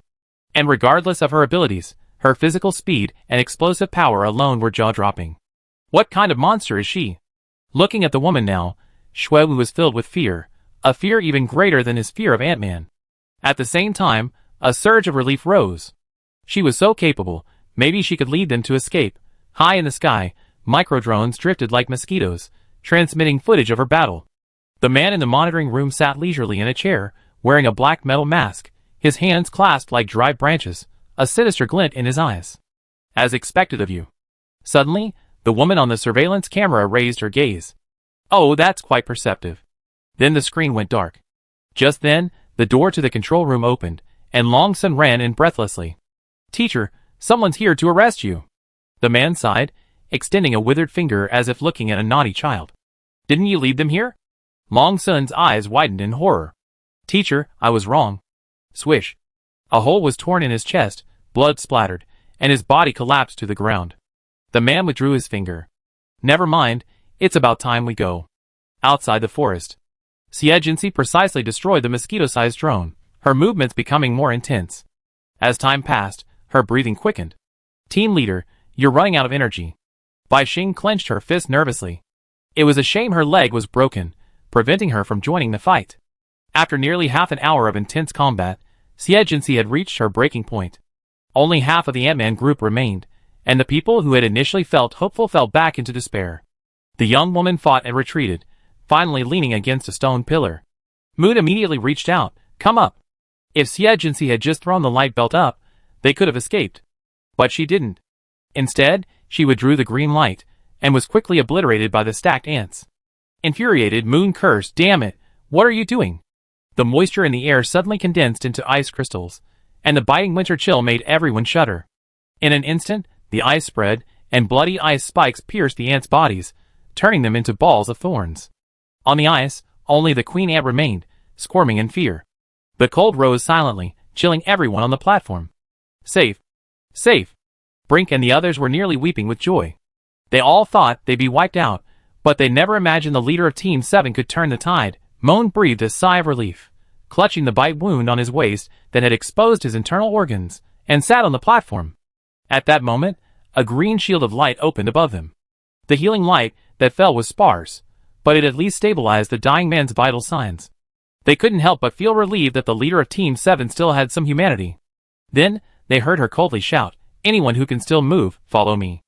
And regardless of her abilities, her physical speed and explosive power alone were jaw-dropping. What kind of monster is she? Looking at the woman now, Shui Wu was filled with fear, a fear even greater than his fear of Ant-Man. At the same time, a surge of relief rose. She was so capable, maybe she could lead them to escape. High in the sky, microdrones drifted like mosquitoes, transmitting footage of her battle. The man in the monitoring room sat leisurely in a chair, wearing a black metal mask, his hands clasped like dry branches, a sinister glint in his eyes. As expected of you. Suddenly, the woman on the surveillance camera raised her gaze. Oh, that's quite perceptive. Then the screen went dark. Just then, the door to the control room opened, and Long Sun ran in breathlessly. Teacher, someone's here to arrest you. The man sighed, extending a withered finger as if looking at a naughty child. Didn't you leave them here? Long Sun's eyes widened in horror. Teacher, I was wrong. Swish. A hole was torn in his chest, blood splattered, and his body collapsed to the ground. The man withdrew his finger. Never mind, it's about time we go. Outside the forest, Xiejinsi precisely destroyed the mosquito-sized drone, her movements becoming more intense. As time passed, her breathing quickened. Team leader, you're running out of energy. Bai Xing clenched her fist nervously. It was a shame her leg was broken, preventing her from joining the fight. After nearly half an hour of intense combat, Xiejinsi had reached her breaking point. Only half of the Ant-Man group remained, and the people who had initially felt hopeful fell back into despair. The young woman fought and retreated, finally leaning against a stone pillar. Moon immediately reached out. Come up. If Xiejinsi had just thrown the light belt up, they could have escaped. But she didn't. Instead, she withdrew the green light, and was quickly obliterated by the stacked ants. Infuriated, Moon cursed, "Damn it, what are you doing?" The moisture in the air suddenly condensed into ice crystals, and the biting winter chill made everyone shudder. In an instant, the ice spread, and bloody ice spikes pierced the ants' bodies, turning them into balls of thorns. On the ice, only the queen ant remained, squirming in fear. The cold rose silently, chilling everyone on the platform. Safe. Safe. Brink and the others were nearly weeping with joy. They all thought they'd be wiped out, but they never imagined the leader of Team 7 could turn the tide. Moan breathed a sigh of relief, clutching the bite wound on his waist that had exposed his internal organs, and sat on the platform. At that moment, a green shield of light opened above them. The healing light that fell was sparse, but it at least stabilized the dying man's vital signs. They couldn't help but feel relieved that the leader of Team 7 still had some humanity. Then, they heard her coldly shout, "Anyone who can still move, follow me."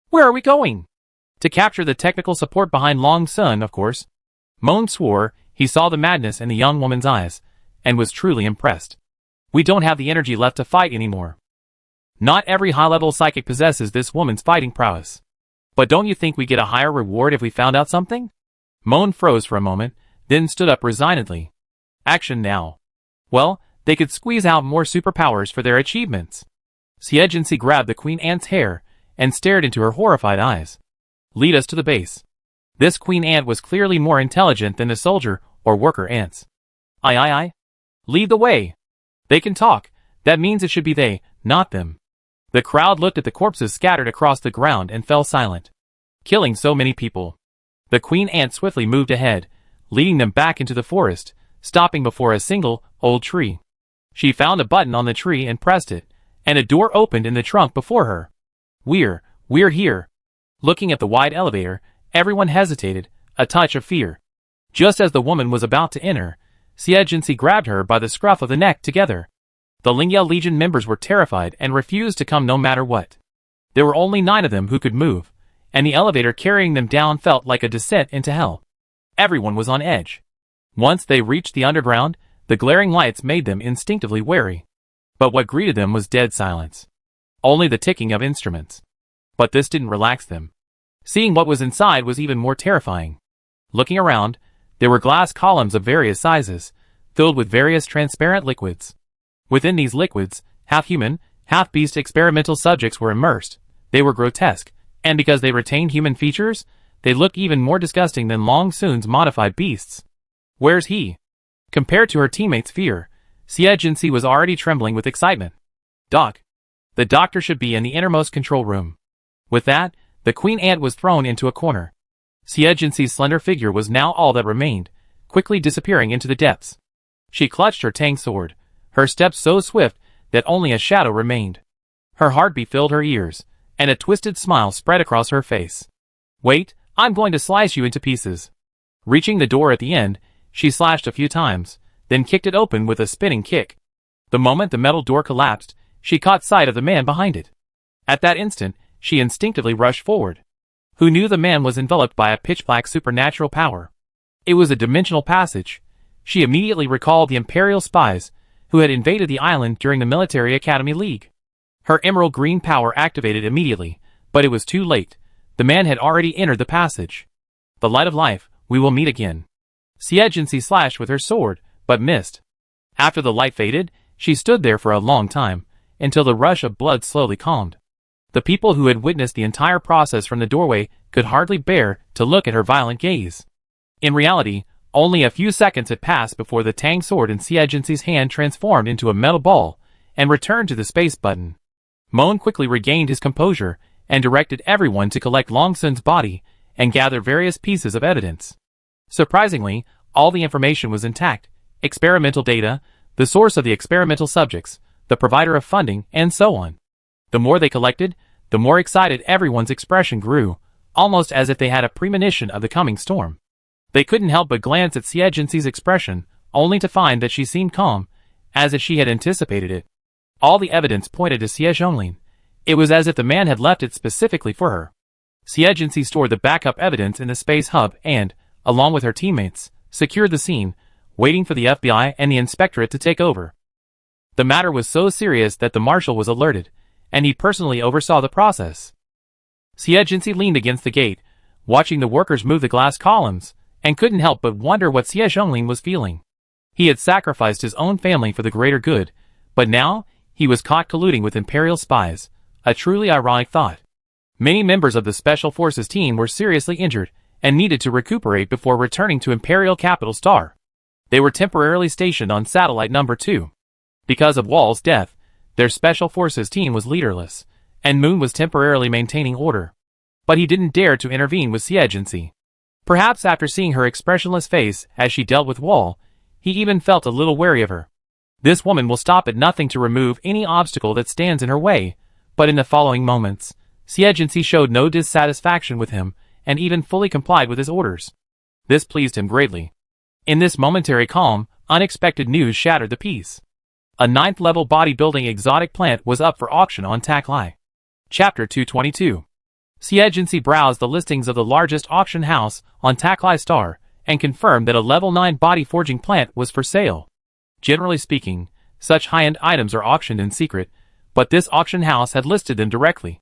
"Where are we going?" "To capture the technical support behind Long Sun, of course." Moan swore. He saw the madness in the young woman's eyes, and was truly impressed. "We don't have the energy left to fight anymore." Not every high-level psychic possesses this woman's fighting prowess. "But don't you think we get a higher reward if we found out something?" Moan froze for a moment, then stood up resignedly. Action now. Well, they could squeeze out more superpowers for their achievements. Xiejinsi grabbed the queen ant's hair, and stared into her horrified eyes. "Lead us to the base." This queen ant was clearly more intelligent than the soldier or worker ants. Aye. Lead the way. They can talk. That means it should be they, not them. The crowd looked at the corpses scattered across the ground and fell silent. Killing so many people. The queen ant swiftly moved ahead, leading them back into the forest, stopping before a single, old tree. She found a button on the tree and pressed it, and a door opened in the trunk before her. We're here." Looking at the wide elevator, everyone hesitated, a touch of fear. Just as the woman was about to enter, Xiejinsi grabbed her by the scruff of the neck together. The Lingya Legion members were terrified and refused to come no matter what. There were only 9 of them who could move, and the elevator carrying them down felt like a descent into hell. Everyone was on edge. Once they reached the underground, the glaring lights made them instinctively wary. But what greeted them was dead silence. Only the ticking of instruments. But this didn't relax them. Seeing what was inside was even more terrifying. Looking around, there were glass columns of various sizes, filled with various transparent liquids. Within these liquids, half-human, half-beast experimental subjects were immersed. They were grotesque, and because they retained human features, they looked even more disgusting than Long Sun's modified beasts. Where's he? Compared to her teammates' fear, Xiejinsi was already trembling with excitement. Doc. The doctor should be in the innermost control room. With that, the queen ant was thrown into a corner. Xiejinsi's slender figure was now all that remained, quickly disappearing into the depths. She clutched her tang sword, her steps so swift that only a shadow remained. Her heartbeat filled her ears, and a twisted smile spread across her face. "Wait, I'm going to slice you into pieces." Reaching the door at the end, she slashed a few times, then kicked it open with a spinning kick. The moment the metal door collapsed, she caught sight of the man behind it. At that instant, she instinctively rushed forward. Who knew the man was enveloped by a pitch-black supernatural power? It was a dimensional passage. She immediately recalled the Imperial spies who had invaded the island during the Military Academy League. Her emerald green power activated immediately, but it was too late. The man had already entered the passage. "The light of life, we will meet again." Xiejinsi slashed with her sword, but missed. After the light faded, she stood there for a long time, until the rush of blood slowly calmed. The people who had witnessed the entire process from the doorway could hardly bear to look at her violent gaze. In reality, only a few seconds had passed before the Tang sword in Xie Jinxi's hand transformed into a metal ball and returned to the space button. Moan quickly regained his composure and directed everyone to collect Long Sun's body and gather various pieces of evidence. Surprisingly, all the information was intact: experimental data, the source of the experimental subjects, the provider of funding, and so on. The more they collected, the more excited everyone's expression grew, almost as if they had a premonition of the coming storm. They couldn't help but glance at Xie Jinxi's expression, only to find that she seemed calm, as if she had anticipated it. All the evidence pointed to Xie Zhonglin. It was as if the man had left it specifically for her. Xie Jinxi stored the backup evidence in the space hub and, along with her teammates, secured the scene, waiting for the FBI and the inspectorate to take over. The matter was so serious that the marshal was alerted, and he personally oversaw the process. Xie Jinxi leaned against the gate, watching the workers move the glass columns, and couldn't help but wonder what Xie Zhonglin was feeling. He had sacrificed his own family for the greater good, but now he was caught colluding with Imperial spies, a truly ironic thought. Many members of the Special Forces team were seriously injured and needed to recuperate before returning to Imperial Capital Star. They were temporarily stationed on Satellite Number 2. Because of Wall's death, their Special Forces team was leaderless, and Moon was temporarily maintaining order. But he didn't dare to intervene with Xie Jinxi. Perhaps after seeing her expressionless face as she dealt with Wall, he even felt a little wary of her. This woman will stop at nothing to remove any obstacle that stands in her way, but in the following moments, Xie Jinxi showed no dissatisfaction with him and even fully complied with his orders. This pleased him greatly. In this momentary calm, unexpected news shattered the peace. A 9th-level bodybuilding exotic plant was up for auction on Taklai. Chapter 222. Xie Jinxi browsed the listings of the largest auction house on Taklai Star and confirmed that a level 9 body forging plant was for sale. Generally speaking, such high-end items are auctioned in secret, but this auction house had listed them directly.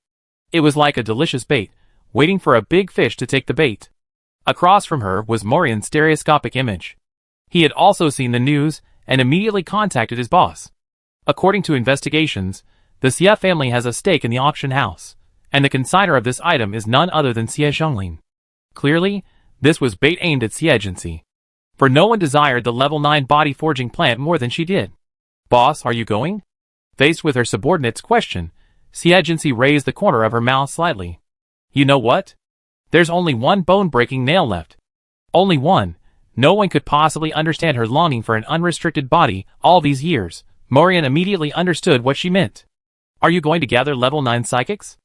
It was like a delicious bait, waiting for a big fish to take the bait. Across from her was Morian's stereoscopic image. He had also seen the news and immediately contacted his boss. According to investigations, the Xie family has a stake in the auction house, and the consignor of this item is none other than Xie Zhonglin. Clearly, this was bait aimed at Xie Jinxi, for no one desired the level 9 body forging plant more than she did. "Boss, are you going?" Faced with her subordinate's question, Xie Jinxi raised the corner of her mouth slightly. "You know what? There's only one bone-breaking nail left. Only one." No one could possibly understand her longing for an unrestricted body all these years. Morian immediately understood what she meant. "Are you going to gather level 9 psychics?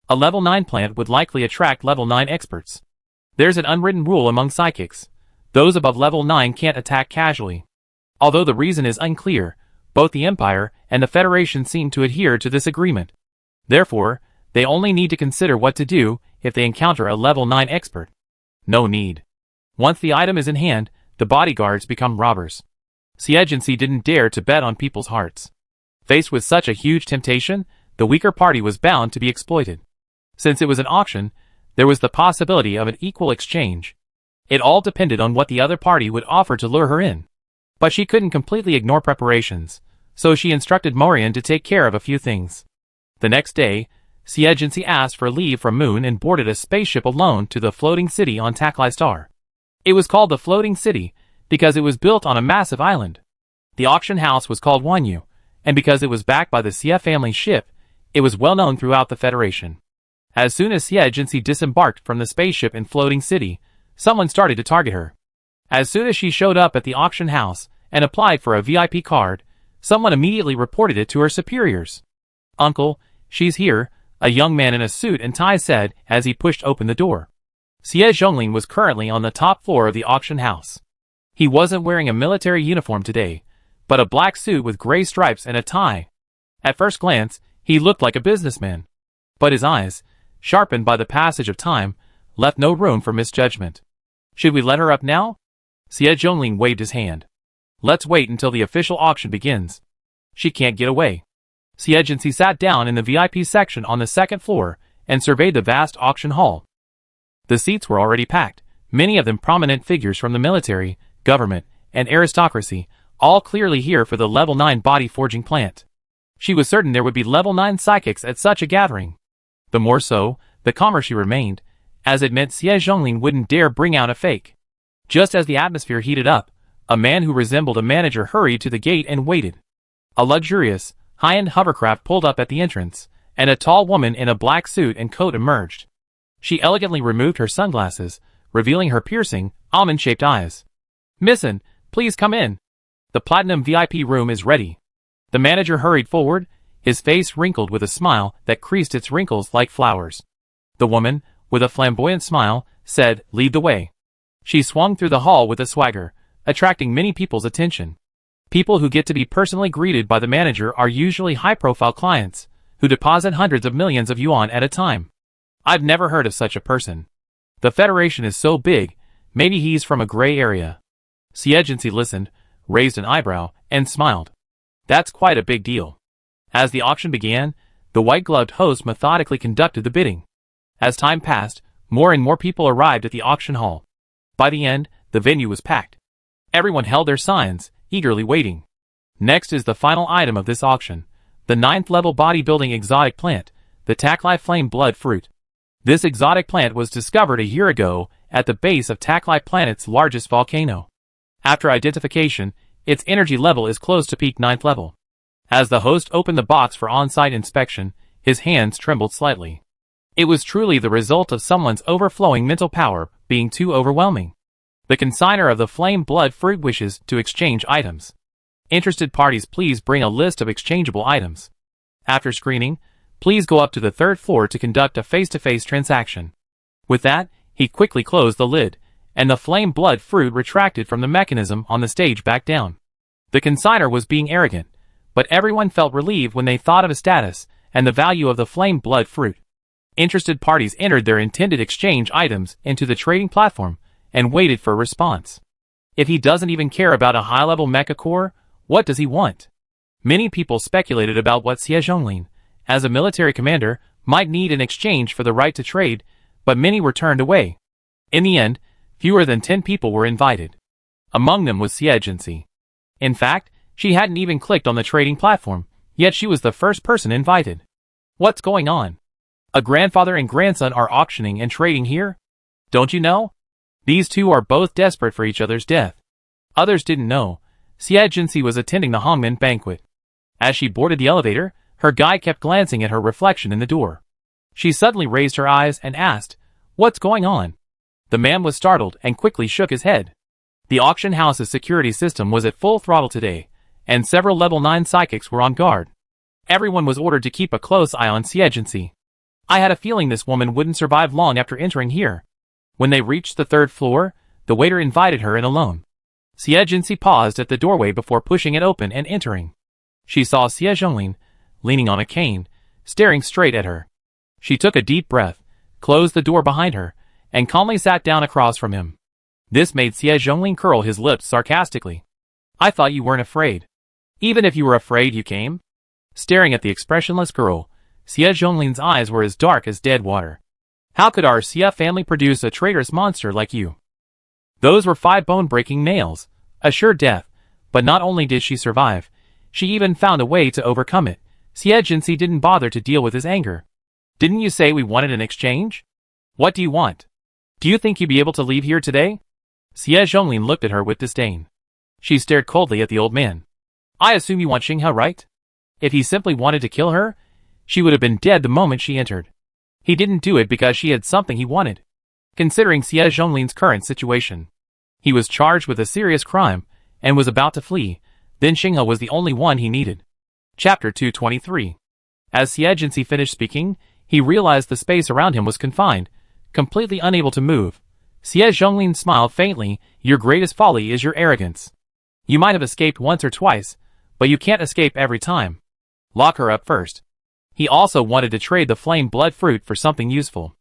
A level 9 plant would likely attract level 9 experts. There's an unwritten rule among psychics. Those above level 9 can't attack casually. Although the reason is unclear, both the Empire and the Federation seem to adhere to this agreement. Therefore, they only need to consider what to do if they encounter a level 9 expert. No need. Once the item is in hand, the bodyguards become robbers." Xie Jinxi didn't dare to bet on people's hearts. Faced with such a huge temptation, the weaker party was bound to be exploited. Since it was an auction, there was the possibility of an equal exchange. It all depended on what the other party would offer to lure her in. But she couldn't completely ignore preparations, so she instructed Morian to take care of a few things. The next day, Xie Jinxi asked for leave from Moon and boarded a spaceship alone to the floating city on Taklai Star. It was called the Floating City because it was built on a massive island. The auction house was called Wanyu, and because it was backed by the Xie family ship, it was well known throughout the Federation. As soon as Xie Jinxi disembarked from the spaceship in Floating City, someone started to target her. As soon as she showed up at the auction house and applied for a VIP card, someone immediately reported it to her superiors. "Uncle, she's here," a young man in a suit and tie said as he pushed open the door. Xie Zhonglin was currently on the top floor of the auction house. He wasn't wearing a military uniform today, but a black suit with gray stripes and a tie. At first glance, he looked like a businessman. But his eyes, sharpened by the passage of time, left no room for misjudgment. "Should we let her up now?" Xie Zhonglin waved his hand. "Let's wait until the official auction begins. She can't get away." Xie Jinxi sat down in the VIP section on the second floor and surveyed the vast auction hall. The seats were already packed, many of them prominent figures from the military, government, and aristocracy, all clearly here for the level 9 body forging plant. She was certain there would be level 9 psychics at such a gathering. The more so, the calmer she remained, as it meant Xie Zhonglin wouldn't dare bring out a fake. Just as the atmosphere heated up, a man who resembled a manager hurried to the gate and waited. A luxurious, high-end hovercraft pulled up at the entrance, and a tall woman in a black suit and coat emerged. She elegantly removed her sunglasses, revealing her piercing, almond-shaped eyes. "Missin, please come in. The Platinum VIP room is ready." The manager hurried forward, his face wrinkled with a smile that creased its wrinkles like flowers. The woman, with a flamboyant smile, said, "Lead the way." She swung through the hall with a swagger, attracting many people's attention. People who get to be personally greeted by the manager are usually high-profile clients, who deposit hundreds of millions of yuan at a time. I've never heard of such a person. The Federation is so big, maybe he's from a gray area. Xie listened, raised an eyebrow, and smiled. That's quite a big deal. As the auction began, the white-gloved host methodically conducted the bidding. As time passed, more and more people arrived at the auction hall. By the end, the venue was packed. Everyone held their signs, eagerly waiting. Next is the final item of this auction, the 9th-level bodybuilding exotic plant, the Taklai Flame Blood Fruit. This exotic plant was discovered a year ago at the base of Taklai Planet's largest volcano. After identification, its energy level is close to peak 9th level. As the host opened the box for on-site inspection, his hands trembled slightly. It was truly the result of someone's overflowing mental power being too overwhelming. The consignor of the Flame Blood Fruit wishes to exchange items. Interested parties, please bring a list of exchangeable items. After screening, please go up to the 3rd floor to conduct a face-to-face transaction. With that, he quickly closed the lid, and the Flame Blood Fruit retracted from the mechanism on the stage back down. The consignor was being arrogant, but everyone felt relieved when they thought of his status and the value of the Flame Blood Fruit. Interested parties entered their intended exchange items into the trading platform and waited for a response. If he doesn't even care about a high-level mecha core, what does he want? Many people speculated about what Xie Zhonglin, as a military commander, might need in exchange for the right to trade, but many were turned away. In the end, fewer than 10 people were invited. Among them was Xie. In fact, she hadn't even clicked on the trading platform, yet she was the first person invited. What's going on? A grandfather and grandson are auctioning and trading here? Don't you know? These two are both desperate for each other's death. Others didn't know. Xie was attending the Hongmen banquet. As she boarded the elevator, her guide kept glancing at her reflection in the door. She suddenly raised her eyes and asked, "What's going on?" The man was startled and quickly shook his head. The auction house's security system was at full throttle today, and several level 9 psychics were on guard. Everyone was ordered to keep a close eye on Xie. I had a feeling this woman wouldn't survive long after entering here. When they reached the 3rd floor, the waiter invited her in alone. Xie paused at the doorway before pushing it open and entering. She saw Xie Zhonglin, leaning on a cane, staring straight at her. She took a deep breath, closed the door behind her, and calmly sat down across from him. This made Xie Zhonglin curl his lips sarcastically. "I thought you weren't afraid. Even if you were afraid, you came?" Staring at the expressionless girl, Xie Zhonglin's eyes were as dark as dead water. "How could our Xie family produce a traitorous monster like you?" Those were 5 bone-breaking nails, a sure death, but not only did she survive, she even found a way to overcome it. Xie didn't bother to deal with his anger. "Didn't you say we wanted an exchange? What do you want? Do you think you'd be able to leave here today?" Xie Zhonglin looked at her with disdain. She stared coldly at the old man. "I assume you want Xinghe, right? If he simply wanted to kill her, she would have been dead the moment she entered. He didn't do it because she had something he wanted. Considering Xie Zhonglin's current situation, he was charged with a serious crime and was about to flee, then Xinghe was the only one he needed." Chapter 223. As Xie finished speaking, he realized the space around him was confined, completely unable to move. Xie Zhonglin smiled faintly. "Your greatest folly is your arrogance. You might have escaped once or twice, but you can't escape every time. Lock her up first." He also wanted to trade the Flame Blood Fruit for something useful.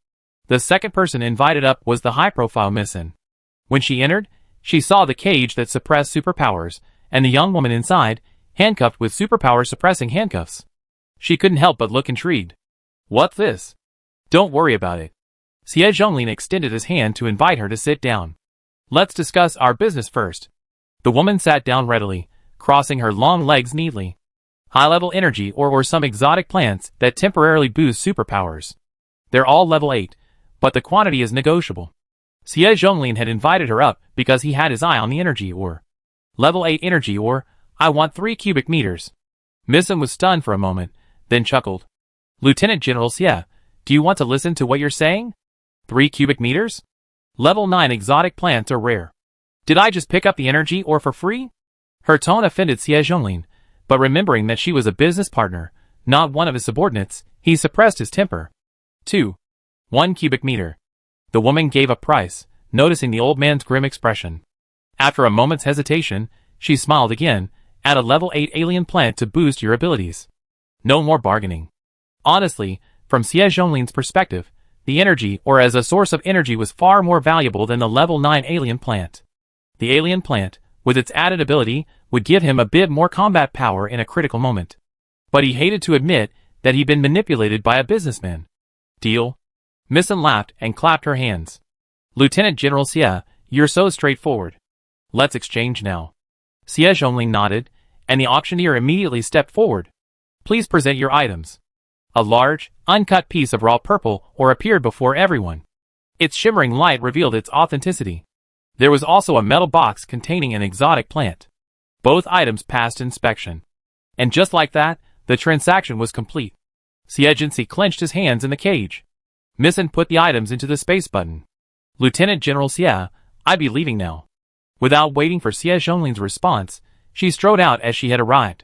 The second person invited up was the high-profile Missin. When she entered, she saw the cage that suppressed superpowers, and the young woman inside, handcuffed with superpower-suppressing handcuffs. She couldn't help but look intrigued. "What's this?" "Don't worry about it." Xie Zhonglin extended his hand to invite her to sit down. "Let's discuss our business first." The woman sat down readily, crossing her long legs neatly. "High-level energy or some exotic plants that temporarily boost superpowers. They're all level 8, but the quantity is negotiable. Xie Zhonglin had invited her up because he had his eye on the energy ore. Level 8 energy ore, I want 3 cubic meters. Misen was stunned for a moment, then chuckled. Lieutenant General Xie, do you want to listen to what you're saying? 3 cubic meters? Level 9 exotic plants are rare. Did I just pick up the energy ore for free? Her tone offended Xie Zhonglin, but remembering that she was a business partner, not one of his subordinates, he suppressed his temper. 1 cubic meter. The woman gave a price, noticing the old man's grim expression. After a moment's hesitation, she smiled again, add a level 8 alien plant to boost your abilities. No more bargaining. Honestly, from Xie Zhonglin's perspective, the energy ore as a source of energy was far more valuable than the level 9 alien plant. The alien plant, with its added ability, would give him a bit more combat power in a critical moment. But he hated to admit that he'd been manipulated by a businessman. Deal? Misen laughed and clapped her hands. Lieutenant General Xie, you're so straightforward. Let's exchange now. Xie Zhonglin nodded, and the auctioneer immediately stepped forward. Please present your items. A large, uncut piece of raw purple ore appeared before everyone. Its shimmering light revealed its authenticity. There was also a metal box containing an exotic plant. Both items passed inspection. And just like that, the transaction was complete. Xie Zhongli clenched his hands in the cage. Misen put the items into the space button. Lieutenant General Xie, I'd be leaving now. Without waiting for Xie Zhonglin's response, she strode out as she had arrived.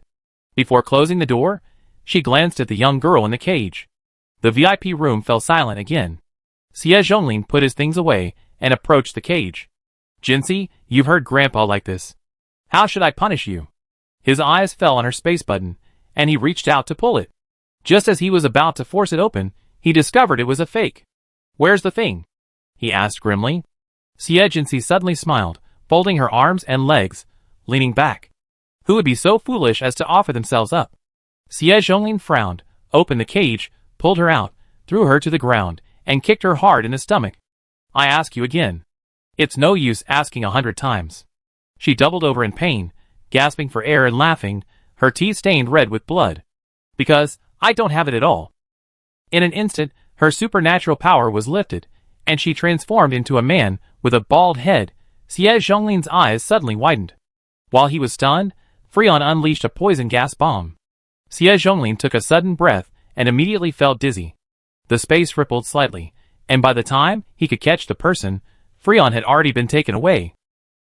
Before closing the door, she glanced at the young girl in the cage. The VIP room fell silent again. Xie Zhonglin put his things away and approached the cage. Jinxi, you've heard Grandpa like this. How should I punish you? His eyes fell on her space button, and he reached out to pull it. Just as he was about to force it open, he discovered it was a fake. Where's the thing? He asked grimly. Xie Zhongli suddenly smiled, folding her arms and legs, leaning back. Who would be so foolish as to offer themselves up? Xie Zhonglin frowned, opened the cage, pulled her out, threw her to the ground, and kicked her hard in the stomach. I ask you again. It's no use asking 100 times. She doubled over in pain, gasping for air and laughing, her teeth stained red with blood. Because I don't have it at all. In an instant, her supernatural power was lifted, and she transformed into a man with a bald head. Xie Zhonglin's eyes suddenly widened. While he was stunned, Frail unleashed a poison gas bomb. Xie Zhonglin took a sudden breath and immediately felt dizzy. The space rippled slightly, and by the time he could catch the person, Frail had already been taken away.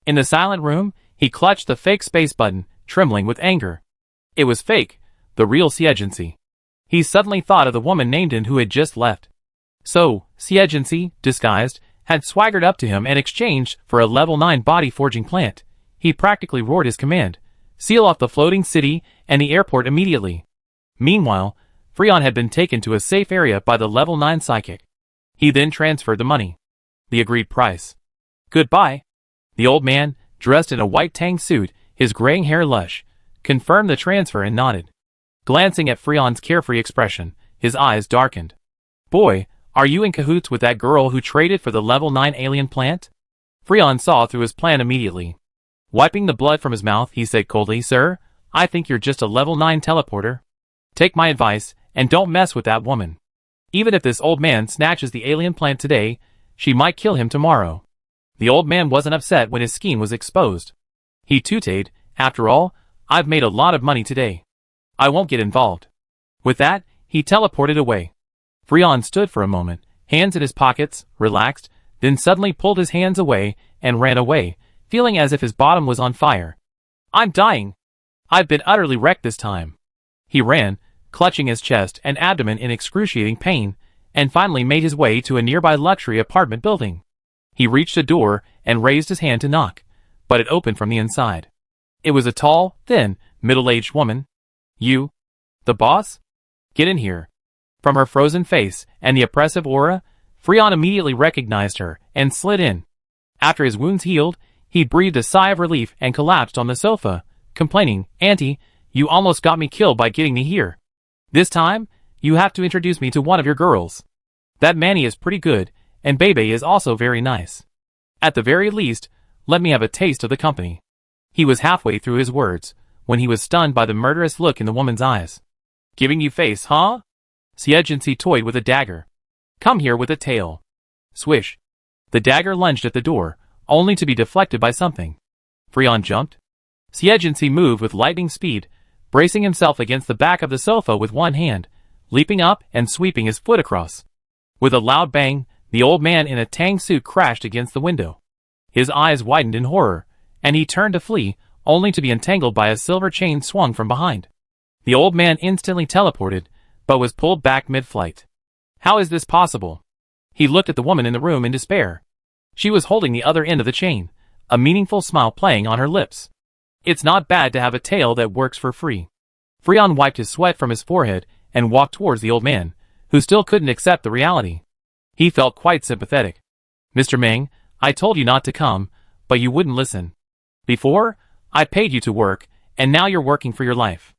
In the silent room, he clutched the fake space button, trembling with anger. It was fake, the real Xie Zhongli. He suddenly thought of the woman named In who had just left. So, Xie Zhongli, disguised, had swaggered up to him and exchanged for a level 9 body forging plant. He practically roared his command. Seal off the floating city and the airport immediately. Meanwhile, Frail had been taken to a safe area by the level 9 psychic. He then transferred the money. The agreed price. Goodbye. The old man, dressed in a white tang suit, his graying hair lush, confirmed the transfer and nodded. Glancing at Frail's carefree expression, his eyes darkened. Boy, are you in cahoots with that girl who traded for the level 9 alien plant? Frail saw through his plan immediately. Wiping the blood from his mouth, he said coldly, Sir, I think you're just a level 9 teleporter. Take my advice, and don't mess with that woman. Even if this old man snatches the alien plant today, she might kill him tomorrow. The old man wasn't upset when his scheme was exposed. He tooted, after all, I've made a lot of money today. I won't get involved. With that, he teleported away. Frail stood for a moment, hands in his pockets, relaxed, then suddenly pulled his hands away and ran away, feeling as if his bottom was on fire. I'm dying. I've been utterly wrecked this time. He ran, clutching his chest and abdomen in excruciating pain, and finally made his way to a nearby luxury apartment building. He reached a door and raised his hand to knock, but it opened from the inside. It was a tall, thin, middle-aged woman. You? The boss? Get in here. From her frozen face and the oppressive aura, Frail immediately recognized her and slid in. After his wounds healed, he breathed a sigh of relief and collapsed on the sofa, complaining, Auntie, you almost got me killed by getting me here. This time, you have to introduce me to one of your girls. That Manny is pretty good, and Bebe is also very nice. At the very least, let me have a taste of the company. He was halfway through his words, when he was stunned by the murderous look in the woman's eyes. Giving you face, huh? Xie Zhongli toyed with a dagger. Come here with a tail. Swish. The dagger lunged at the door, only to be deflected by something. Frail jumped. Xie moved with lightning speed, bracing himself against the back of the sofa with one hand, leaping up and sweeping his foot across. With a loud bang, the old man in a tang suit crashed against the window. His eyes widened in horror, and he turned to flee, only to be entangled by a silver chain swung from behind. The old man instantly teleported, but was pulled back mid-flight. How is this possible? He looked at the woman in the room in despair. She was holding the other end of the chain, a meaningful smile playing on her lips. It's not bad to have a tail that works for free. Frail wiped his sweat from his forehead and walked towards the old man, who still couldn't accept the reality. He felt quite sympathetic. Mr. Meng, I told you not to come, but you wouldn't listen. Before, I paid you to work, and now you're working for your life.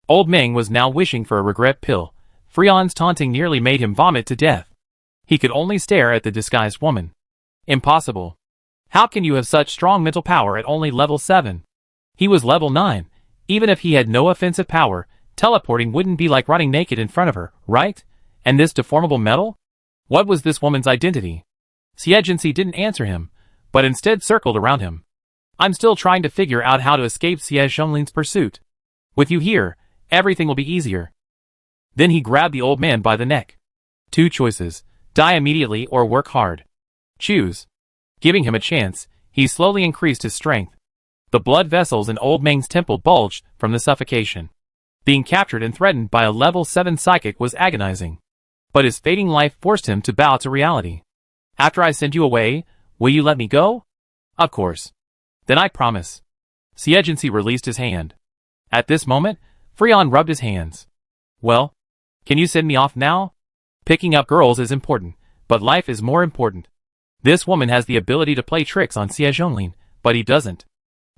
Old Meng was now wishing for a regret pill. Frail's taunting nearly made him vomit to death. He could only stare at the disguised woman. Impossible. How can you have such strong mental power at only level 7? He was level 9. Even if he had no offensive power, teleporting wouldn't be like running naked in front of her, right? And this deformable metal? What was this woman's identity? Xie didn't answer him, but instead circled around him. I'm still trying to figure out how to escape Xie Zhonglin's pursuit. With you here, everything will be easier. Then he grabbed the old man by the neck. 2 choices, die immediately or work hard. Choose. Giving him a chance, he slowly increased his strength. The blood vessels in old Meng's temple bulged from the suffocation. Being captured and threatened by a level 7 psychic was agonizing. But his fading life forced him to bow to reality. After I send you away, will you let me go? Of course. Then I promise. Xie released his hand. At this moment, Frail rubbed his hands. Well, can you send me off now? Picking up girls is important, but life is more important. This woman has the ability to play tricks on Xie Zhonglin, but he doesn't.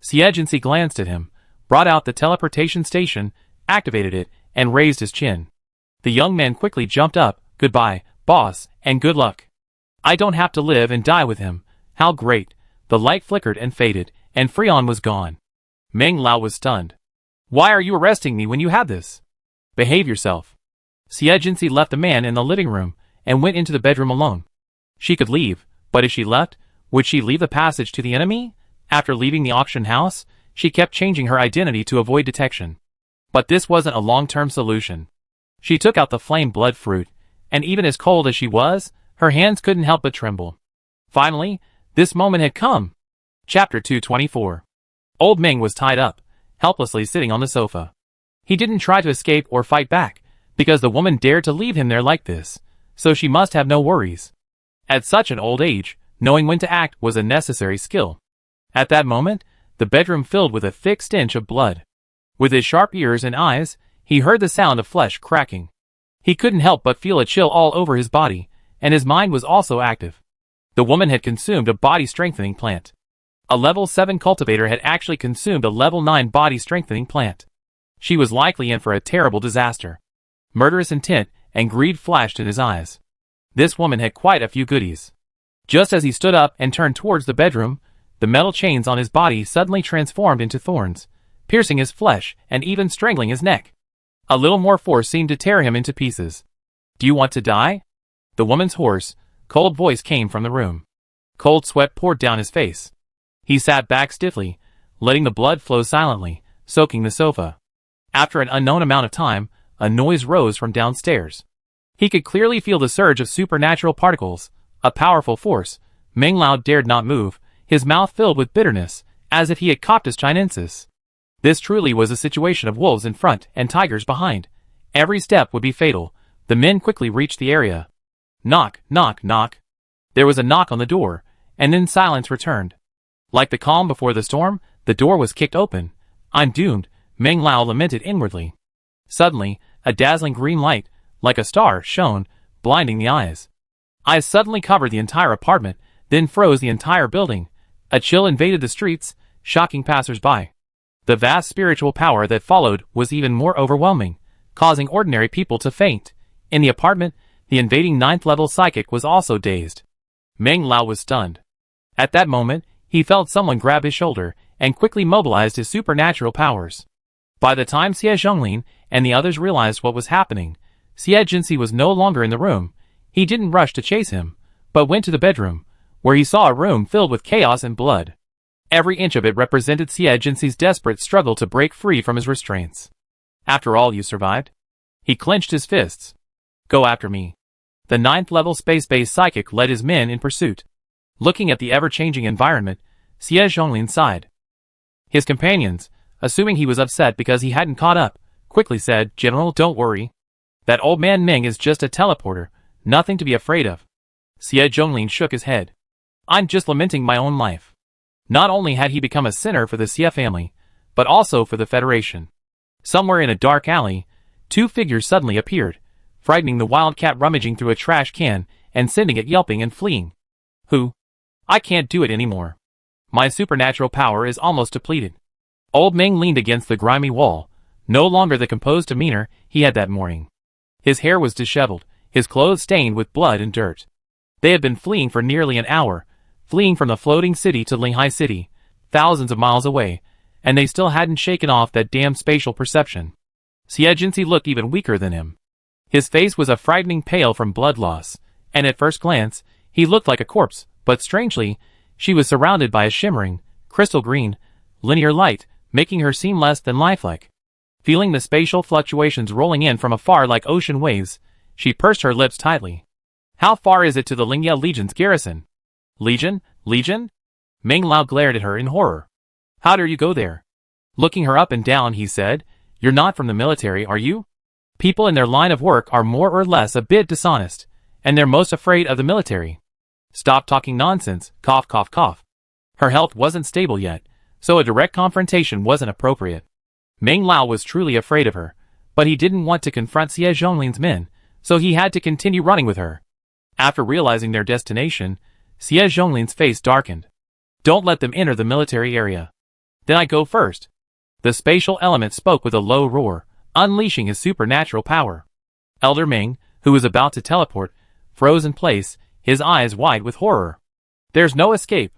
Xie glanced at him, brought out the teleportation station, activated it, and raised his chin. The young man quickly jumped up. Goodbye, boss, and good luck. I don't have to live and die with him. How great. The light flickered and faded, and Frail was gone. Meng Lao was stunned. Why are you arresting me when you had this? Behave yourself. Xie left the man in the living room, and went into the bedroom alone. She could leave, but if she left, would she leave the passage to the enemy? After leaving the auction house, she kept changing her identity to avoid detection. But this wasn't a long-term solution. She took out the flame blood fruit, and even as cold as she was, her hands couldn't help but tremble. Finally, this moment had come. Chapter 224. Old Meng was tied up, helplessly sitting on the sofa. He didn't try to escape or fight back, because the woman dared to leave him there like this, so she must have no worries. At such an old age, knowing when to act was a necessary skill. At that moment, the bedroom filled with a thick stench of blood. With his sharp ears and eyes, he heard the sound of flesh cracking. He couldn't help but feel a chill all over his body, and his mind was also active. The woman had consumed a body-strengthening plant. A level 7 cultivator had actually consumed a level 9 body-strengthening plant. She was likely in for a terrible disaster. Murderous intent and greed flashed in his eyes. This woman had quite a few goodies. Just as he stood up and turned towards the bedroom, the metal chains on his body suddenly transformed into thorns, piercing his flesh and even strangling his neck. A little more force seemed to tear him into pieces. Do you want to die? The woman's hoarse, cold voice came from the room. Cold sweat poured down his face. He sat back stiffly, letting the blood flow silently, soaking the sofa. After an unknown amount of time, a noise rose from downstairs. He could clearly feel the surge of supernatural particles, a powerful force. Meng Lao dared not move, his mouth filled with bitterness, as if he had copped his Chinensis. This truly was a situation of wolves in front and tigers behind. Every step would be fatal. The men quickly reached the area. Knock, knock, knock. There was a knock on the door, and then silence returned. Like the calm before the storm, the door was kicked open. I'm doomed, Meng Lao lamented inwardly. Suddenly, a dazzling green light, like a star, shone, blinding the eyes. Eyes suddenly covered the entire apartment, then froze the entire building. A chill invaded the streets, shocking passers-by. The vast spiritual power that followed was even more overwhelming, causing ordinary people to faint. In the apartment, the invading 9th-level psychic was also dazed. Meng Lao was stunned. At that moment, he felt someone grab his shoulder, and quickly mobilized his supernatural powers. By the time Xie Zhonglin and the others realized what was happening, Xie Jinxi was no longer in the room. He didn't rush to chase him, but went to the bedroom, where he saw a room filled with chaos and blood. Every inch of it represented Xie Jinxi's desperate struggle to break free from his restraints. After all, you survived? He clenched his fists. Go after me. The 9th level space-based psychic led his men in pursuit. Looking at the ever-changing environment, Xie Zhonglin sighed. His companions, assuming he was upset because he hadn't caught up, quickly said, General, don't worry. That old man Ming is just a teleporter, nothing to be afraid of. Xie Zhonglin shook his head. I'm just lamenting my own life. Not only had he become a sinner for the Xie family, but also for the Federation. Somewhere in a dark alley, 2 figures suddenly appeared, frightening the wildcat rummaging through a trash can and sending it yelping and fleeing. Who? I can't do it anymore. My supernatural power is almost depleted. Old Ming leaned against the grimy wall, no longer the composed demeanor he had that morning. His hair was disheveled, his clothes stained with blood and dirt. They had been fleeing for nearly an hour, fleeing from the floating city to Linghai City, thousands of miles away, and they still hadn't shaken off that damn spatial perception. Xie Jinxi looked even weaker than him. His face was a frightening pale from blood loss, and at first glance, he looked like a corpse, but strangely, she was surrounded by a shimmering, crystal green, linear light, making her seem less than lifelike. Feeling the spatial fluctuations rolling in from afar like ocean waves, she pursed her lips tightly. How far is it to the Lingya Legion's garrison? Legion? Legion? Ming Lao glared at her in horror. How dare you go there? Looking her up and down, he said, You're not from the military, are you? People in their line of work are more or less a bit dishonest, and they're most afraid of the military. Stop talking nonsense, cough cough cough. Her health wasn't stable yet, so a direct confrontation wasn't appropriate. Ming Lao was truly afraid of her, but he didn't want to confront Xie Zhonglin's men, so he had to continue running with her. After realizing their destination, Xie Zhonglin's face darkened. Don't let them enter the military area. Then I go first. The spatial element spoke with a low roar, unleashing his supernatural power. Elder Ming, who was about to teleport, froze in place, his eyes wide with horror. There's no escape.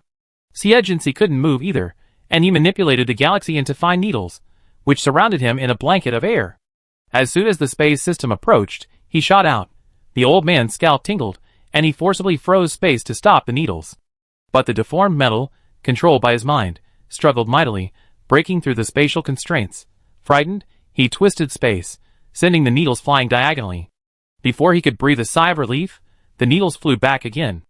Xie Jinxi couldn't move either, and he manipulated the galaxy into fine needles, which surrounded him in a blanket of air. As soon as the space system approached, he shot out. The old man's scalp tingled, and he forcibly froze space to stop the needles. But the deformed metal, controlled by his mind, struggled mightily, breaking through the spatial constraints. Frightened, he twisted space, sending the needles flying diagonally. Before he could breathe a sigh of relief, the needles flew back again.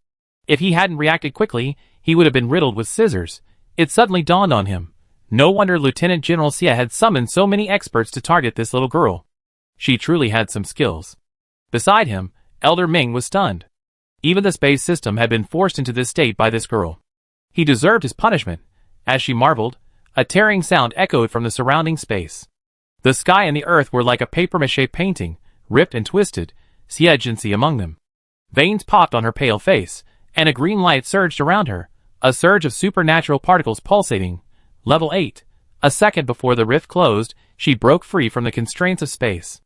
If he hadn't reacted quickly, he would have been riddled with scissors. It suddenly dawned on him. No wonder Lieutenant General Xie had summoned so many experts to target this little girl. She truly had some skills. Beside him, Elder Ming was stunned. Even the space system had been forced into this state by this girl. He deserved his punishment. As she marveled, a tearing sound echoed from the surrounding space. The sky and the earth were like a papier-mâché painting, ripped and twisted, Xie Jinxi among them. Veins popped on her pale face, and a green light surged around her, a surge of supernatural particles pulsating. Level 8. A second before the rift closed, she broke free from the constraints of space.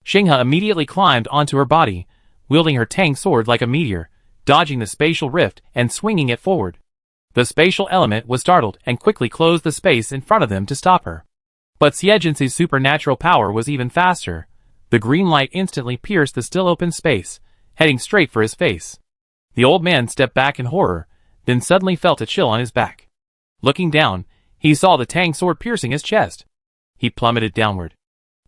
Xinghe immediately climbed onto her body, wielding her tang sword like a meteor, dodging the spatial rift and swinging it forward. The spatial element was startled and quickly closed the space in front of them to stop her. But Xie Jinxi's supernatural power was even faster. The green light instantly pierced the still open space, heading straight for his face. The old man stepped back in horror, then suddenly felt a chill on his back. Looking down, he saw the tang sword piercing his chest. He plummeted downward.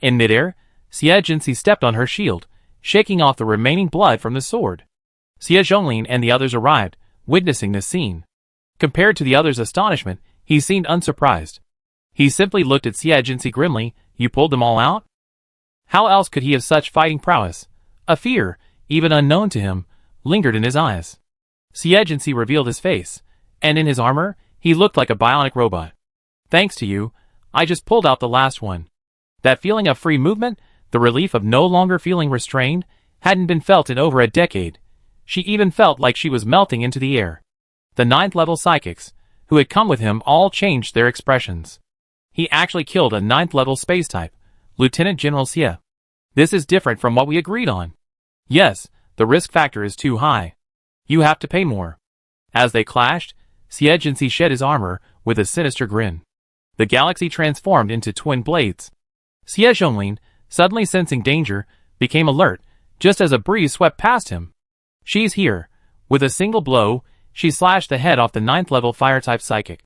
In midair, Xie Jinxi stepped on her shield, shaking off the remaining blood from the sword. Xie Zhonglin and the others arrived, witnessing this scene. Compared to the others' astonishment, he seemed unsurprised. He simply looked at Xie Jinxi grimly. You pulled them all out? How else could he have such fighting prowess? A fear, even unknown to him, lingered in his eyes. Xie Jinxi revealed his face, and in his armor, he looked like a bionic robot. Thanks to you, I just pulled out the last one. That feeling of free movement, the relief of no longer feeling restrained, hadn't been felt in over a decade. She even felt like she was melting into the air. The 9th level psychics, who had come with him, all changed their expressions. He actually killed a 9th level space type, Lieutenant General Xie. This is different from what we agreed on. Yes, the risk factor is too high. You have to pay more. As they clashed, Xie Jinxi shed his armor with a sinister grin. The galaxy transformed into twin blades. Xie Zhonglin, suddenly sensing danger, became alert, just as a breeze swept past him. She's here. With a single blow, she slashed the head off the 9th level fire-type psychic.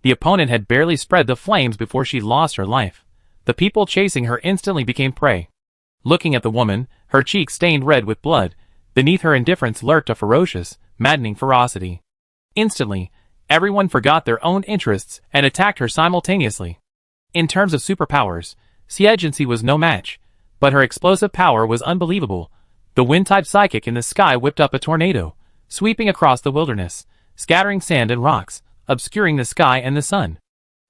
The opponent had barely spread the flames before she lost her life. The people chasing her instantly became prey. Looking at the woman, her cheeks stained red with blood, beneath her indifference lurked a ferocious, maddening ferocity. Instantly, everyone forgot their own interests and attacked her simultaneously. In terms of superpowers, Xiaogency was no match, but her explosive power was unbelievable. The wind-type psychic in the sky whipped up a tornado, sweeping across the wilderness, scattering sand and rocks, obscuring the sky and the sun.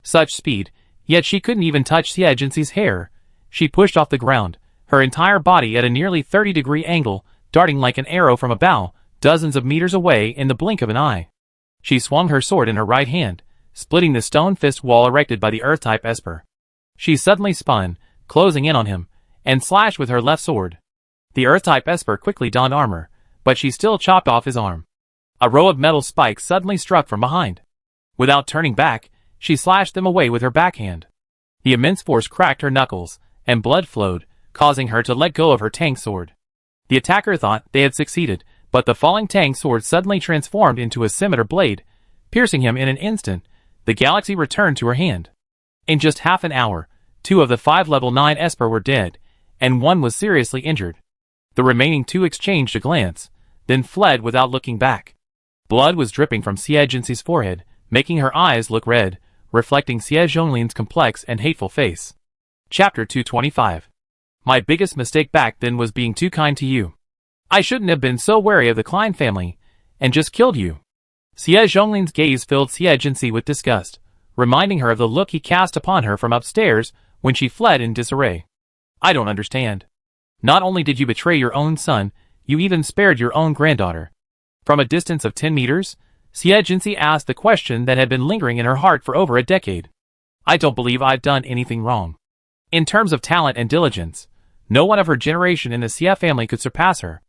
Such speed, yet she couldn't even touch Xiaogency's hair. She pushed off the ground, her entire body at a nearly 30-degree angle, darting like an arrow from a bow, dozens of meters away in the blink of an eye. She swung her sword in her right hand, splitting the stone fist wall erected by the Earth-type Esper. She suddenly spun, closing in on him, and slashed with her left sword. The Earth-type Esper quickly donned armor, but she still chopped off his arm. A row of metal spikes suddenly struck from behind. Without turning back, she slashed them away with her backhand. The immense force cracked her knuckles, and blood flowed, causing her to let go of her Tang sword. The attacker thought they had succeeded, but the falling Tang sword suddenly transformed into a scimitar blade, piercing him in an instant. The galaxy returned to her hand. In just half an hour, 2 of the 5 level 9 Esper were dead, and 1 was seriously injured. The remaining 2 exchanged a glance, then fled without looking back. Blood was dripping from Xiaogency's forehead, making her eyes look red, reflecting Xie Zhonglin's complex and hateful face. Chapter 225. My biggest mistake back then was being too kind to you. I shouldn't have been so wary of the Klein family, and just killed you. Xie Zhonglin's gaze filled Xiaogency with disgust, reminding her of the look he cast upon her from upstairs when she fled in disarray. I don't understand. Not only did you betray your own son, you even spared your own granddaughter. From a distance of 10 meters, Xiaogency asked the question that had been lingering in her heart for over a decade. I don't believe I've done anything wrong. In terms of talent and diligence, no one of her generation in the Xie family could surpass her.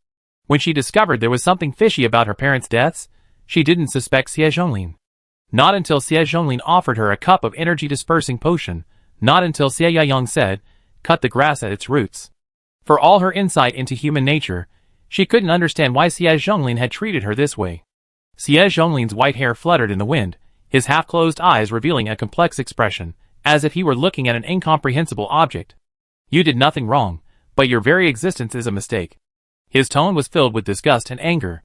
When she discovered there was something fishy about her parents' deaths, she didn't suspect Xie Zhonglin. Not until Xie Zhonglin offered her a cup of energy-dispersing potion, not until Xie Yayong said, cut the grass at its roots. For all her insight into human nature, she couldn't understand why Xie Zhonglin had treated her this way. Xie Zhonglin's white hair fluttered in the wind, his half-closed eyes revealing a complex expression, as if he were looking at an incomprehensible object. You did nothing wrong, but your very existence is a mistake. His tone was filled with disgust and anger.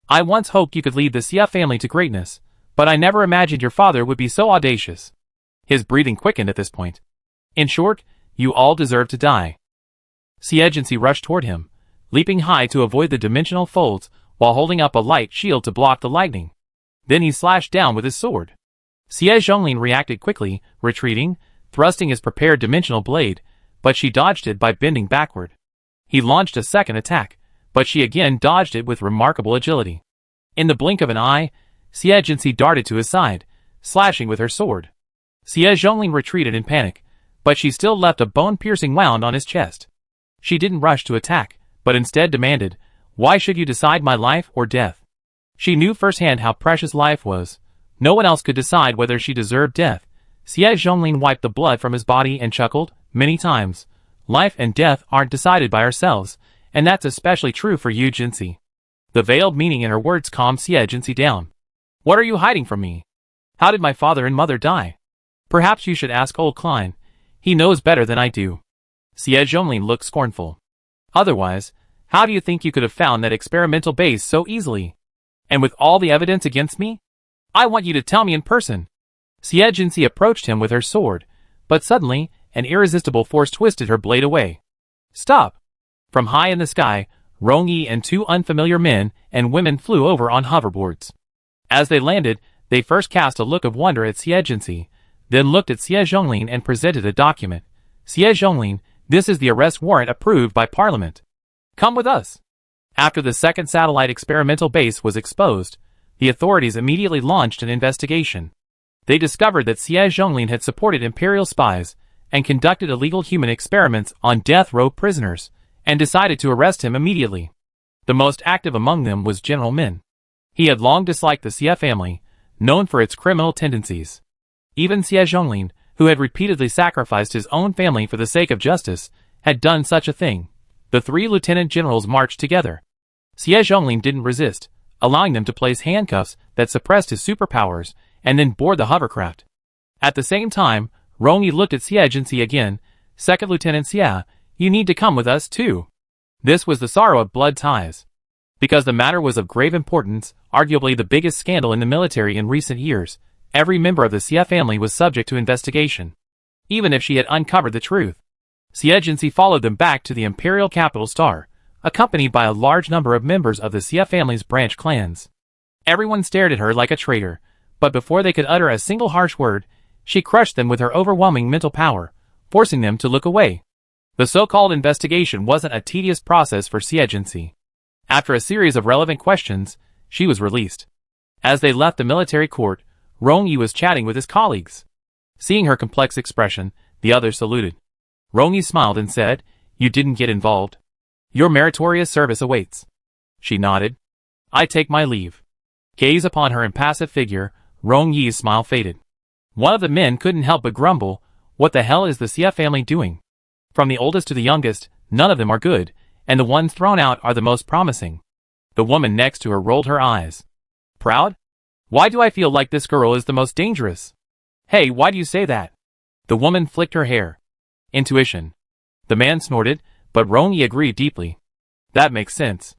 I once hoped you could lead the Xie family to greatness, but I never imagined your father would be so audacious. His breathing quickened at this point. In short, you all deserve to die. Xiaogency rushed toward him, leaping high to avoid the dimensional folds while holding up a light shield to block the lightning. Then he slashed down with his sword. Xie Zhonglin reacted quickly, retreating, thrusting his prepared dimensional blade, but she dodged it by bending backward. He launched a second attack, but she again dodged it with remarkable agility. In the blink of an eye, Xiaogency darted to his side, slashing with her sword. Xie Zhonglin retreated in panic, but she still left a bone-piercing wound on his chest. She didn't rush to attack, but instead demanded, why should you decide my life or death? She knew firsthand how precious life was. No one else could decide whether she deserved death. Xie Zhonglin wiped the blood from his body and chuckled, many times. Life and death aren't decided by ourselves, and that's especially true for you, Jinsei. The veiled meaning in her words calmed Xiaogency down. What are you hiding from me? How did my father and mother die? Perhaps you should ask old Klein. He knows better than I do. Xie Zhonglin looked scornful. Otherwise, how do you think you could have found that experimental base so easily? And with all the evidence against me? I want you to tell me in person. Xiaogency approached him with her sword, but suddenly, an irresistible force twisted her blade away. Stop! From high in the sky, Rong Yi and 2 unfamiliar men and women flew over on hoverboards. As they landed, they first cast a look of wonder at Xiaogency, then looked at Xie Zhonglin and presented a document. Xie Zhonglin, this is the arrest warrant approved by Parliament. Come with us. After the second satellite experimental base was exposed, the authorities immediately launched an investigation. They discovered that Xie Zhonglin had supported imperial spies and conducted illegal human experiments on death row prisoners, and decided to arrest him immediately. The most active among them was General Min. He had long disliked the Xie family, known for its criminal tendencies. Even Xie Zhonglin, who had repeatedly sacrificed his own family for the sake of justice, had done such a thing. The 3 lieutenant generals marched together. Xie Zhonglin didn't resist, allowing them to place handcuffs that suppressed his superpowers and then board the hovercraft. At the same time, Rongyi looked at Xie Jinxi again. Second Lieutenant Xie, you need to come with us too. This was the sorrow of blood ties. Because the matter was of grave importance, arguably the biggest scandal in the military in recent years, every member of the Xie family was subject to investigation. Even if she had uncovered the truth. Xie Jinxi followed them back to the imperial capital Star, accompanied by a large number of members of the Xie family's branch clans. Everyone stared at her like a traitor, but before they could utter a single harsh word, she crushed them with her overwhelming mental power, forcing them to look away. The so-called investigation wasn't a tedious process for Xie Jinxi. After a series of relevant questions, she was released. As they left the military court, Rongyi was chatting with his colleagues. Seeing her complex expression, the others saluted. Rongyi smiled and said, "You didn't get involved. Your meritorious service awaits." She nodded. "I take my leave." Gaze upon her impassive figure, Rongyi's smile faded. One of the men couldn't help but grumble, "What the hell is the Xie family doing? From the oldest to the youngest, none of them are good, and the ones thrown out are the most promising." The woman next to her rolled her eyes. "Proud? Why do I feel like this girl is the most dangerous? Hey, why do you say that?" The woman flicked her hair. "Intuition." The man snorted, but Rongyi agreed deeply. "That makes sense."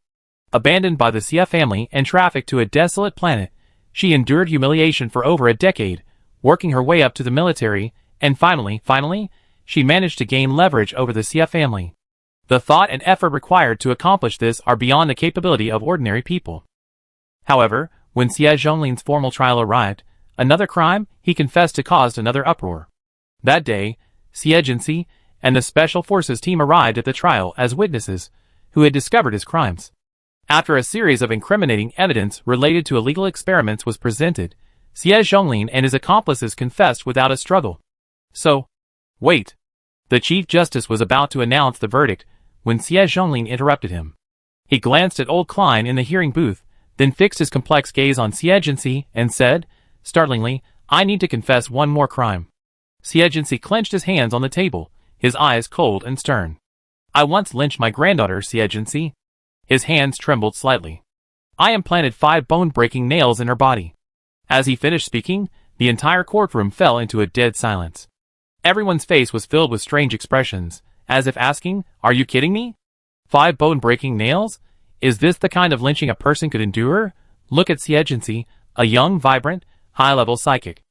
Abandoned by the Xie family and trafficked to a desolate planet, she endured humiliation for over a decade, working her way up to the military, and finally, she managed to gain leverage over the Xie family. The thought and effort required to accomplish this are beyond the capability of ordinary people. However, when Xie Zhonglin's formal trial arrived, another crime he confessed to caused another uproar. That day, Xie Jinxi and the Special Forces team arrived at the trial as witnesses who had discovered his crimes. After a series of incriminating evidence related to illegal experiments was presented, Xie Zhonglin and his accomplices confessed without a struggle. So, wait. The Chief Justice was about to announce the verdict when Xie Zhonglin interrupted him. He glanced at old Klein in the hearing booth, then fixed his complex gaze on Xie Jinxi and said, startlingly, "I need to confess one more crime." Xie Jinxi clenched his hands on the table, his eyes cold and stern. "I once lynched my granddaughter, Xie Jinxi." His hands trembled slightly. "I implanted 5 bone-breaking nails in her body." As he finished speaking, the entire courtroom fell into a dead silence. Everyone's face was filled with strange expressions, as if asking, "Are you kidding me? 5 bone-breaking nails? Is this the kind of lynching a person could endure?" Look at Xie Jinxi, a young, vibrant, high-level psychic.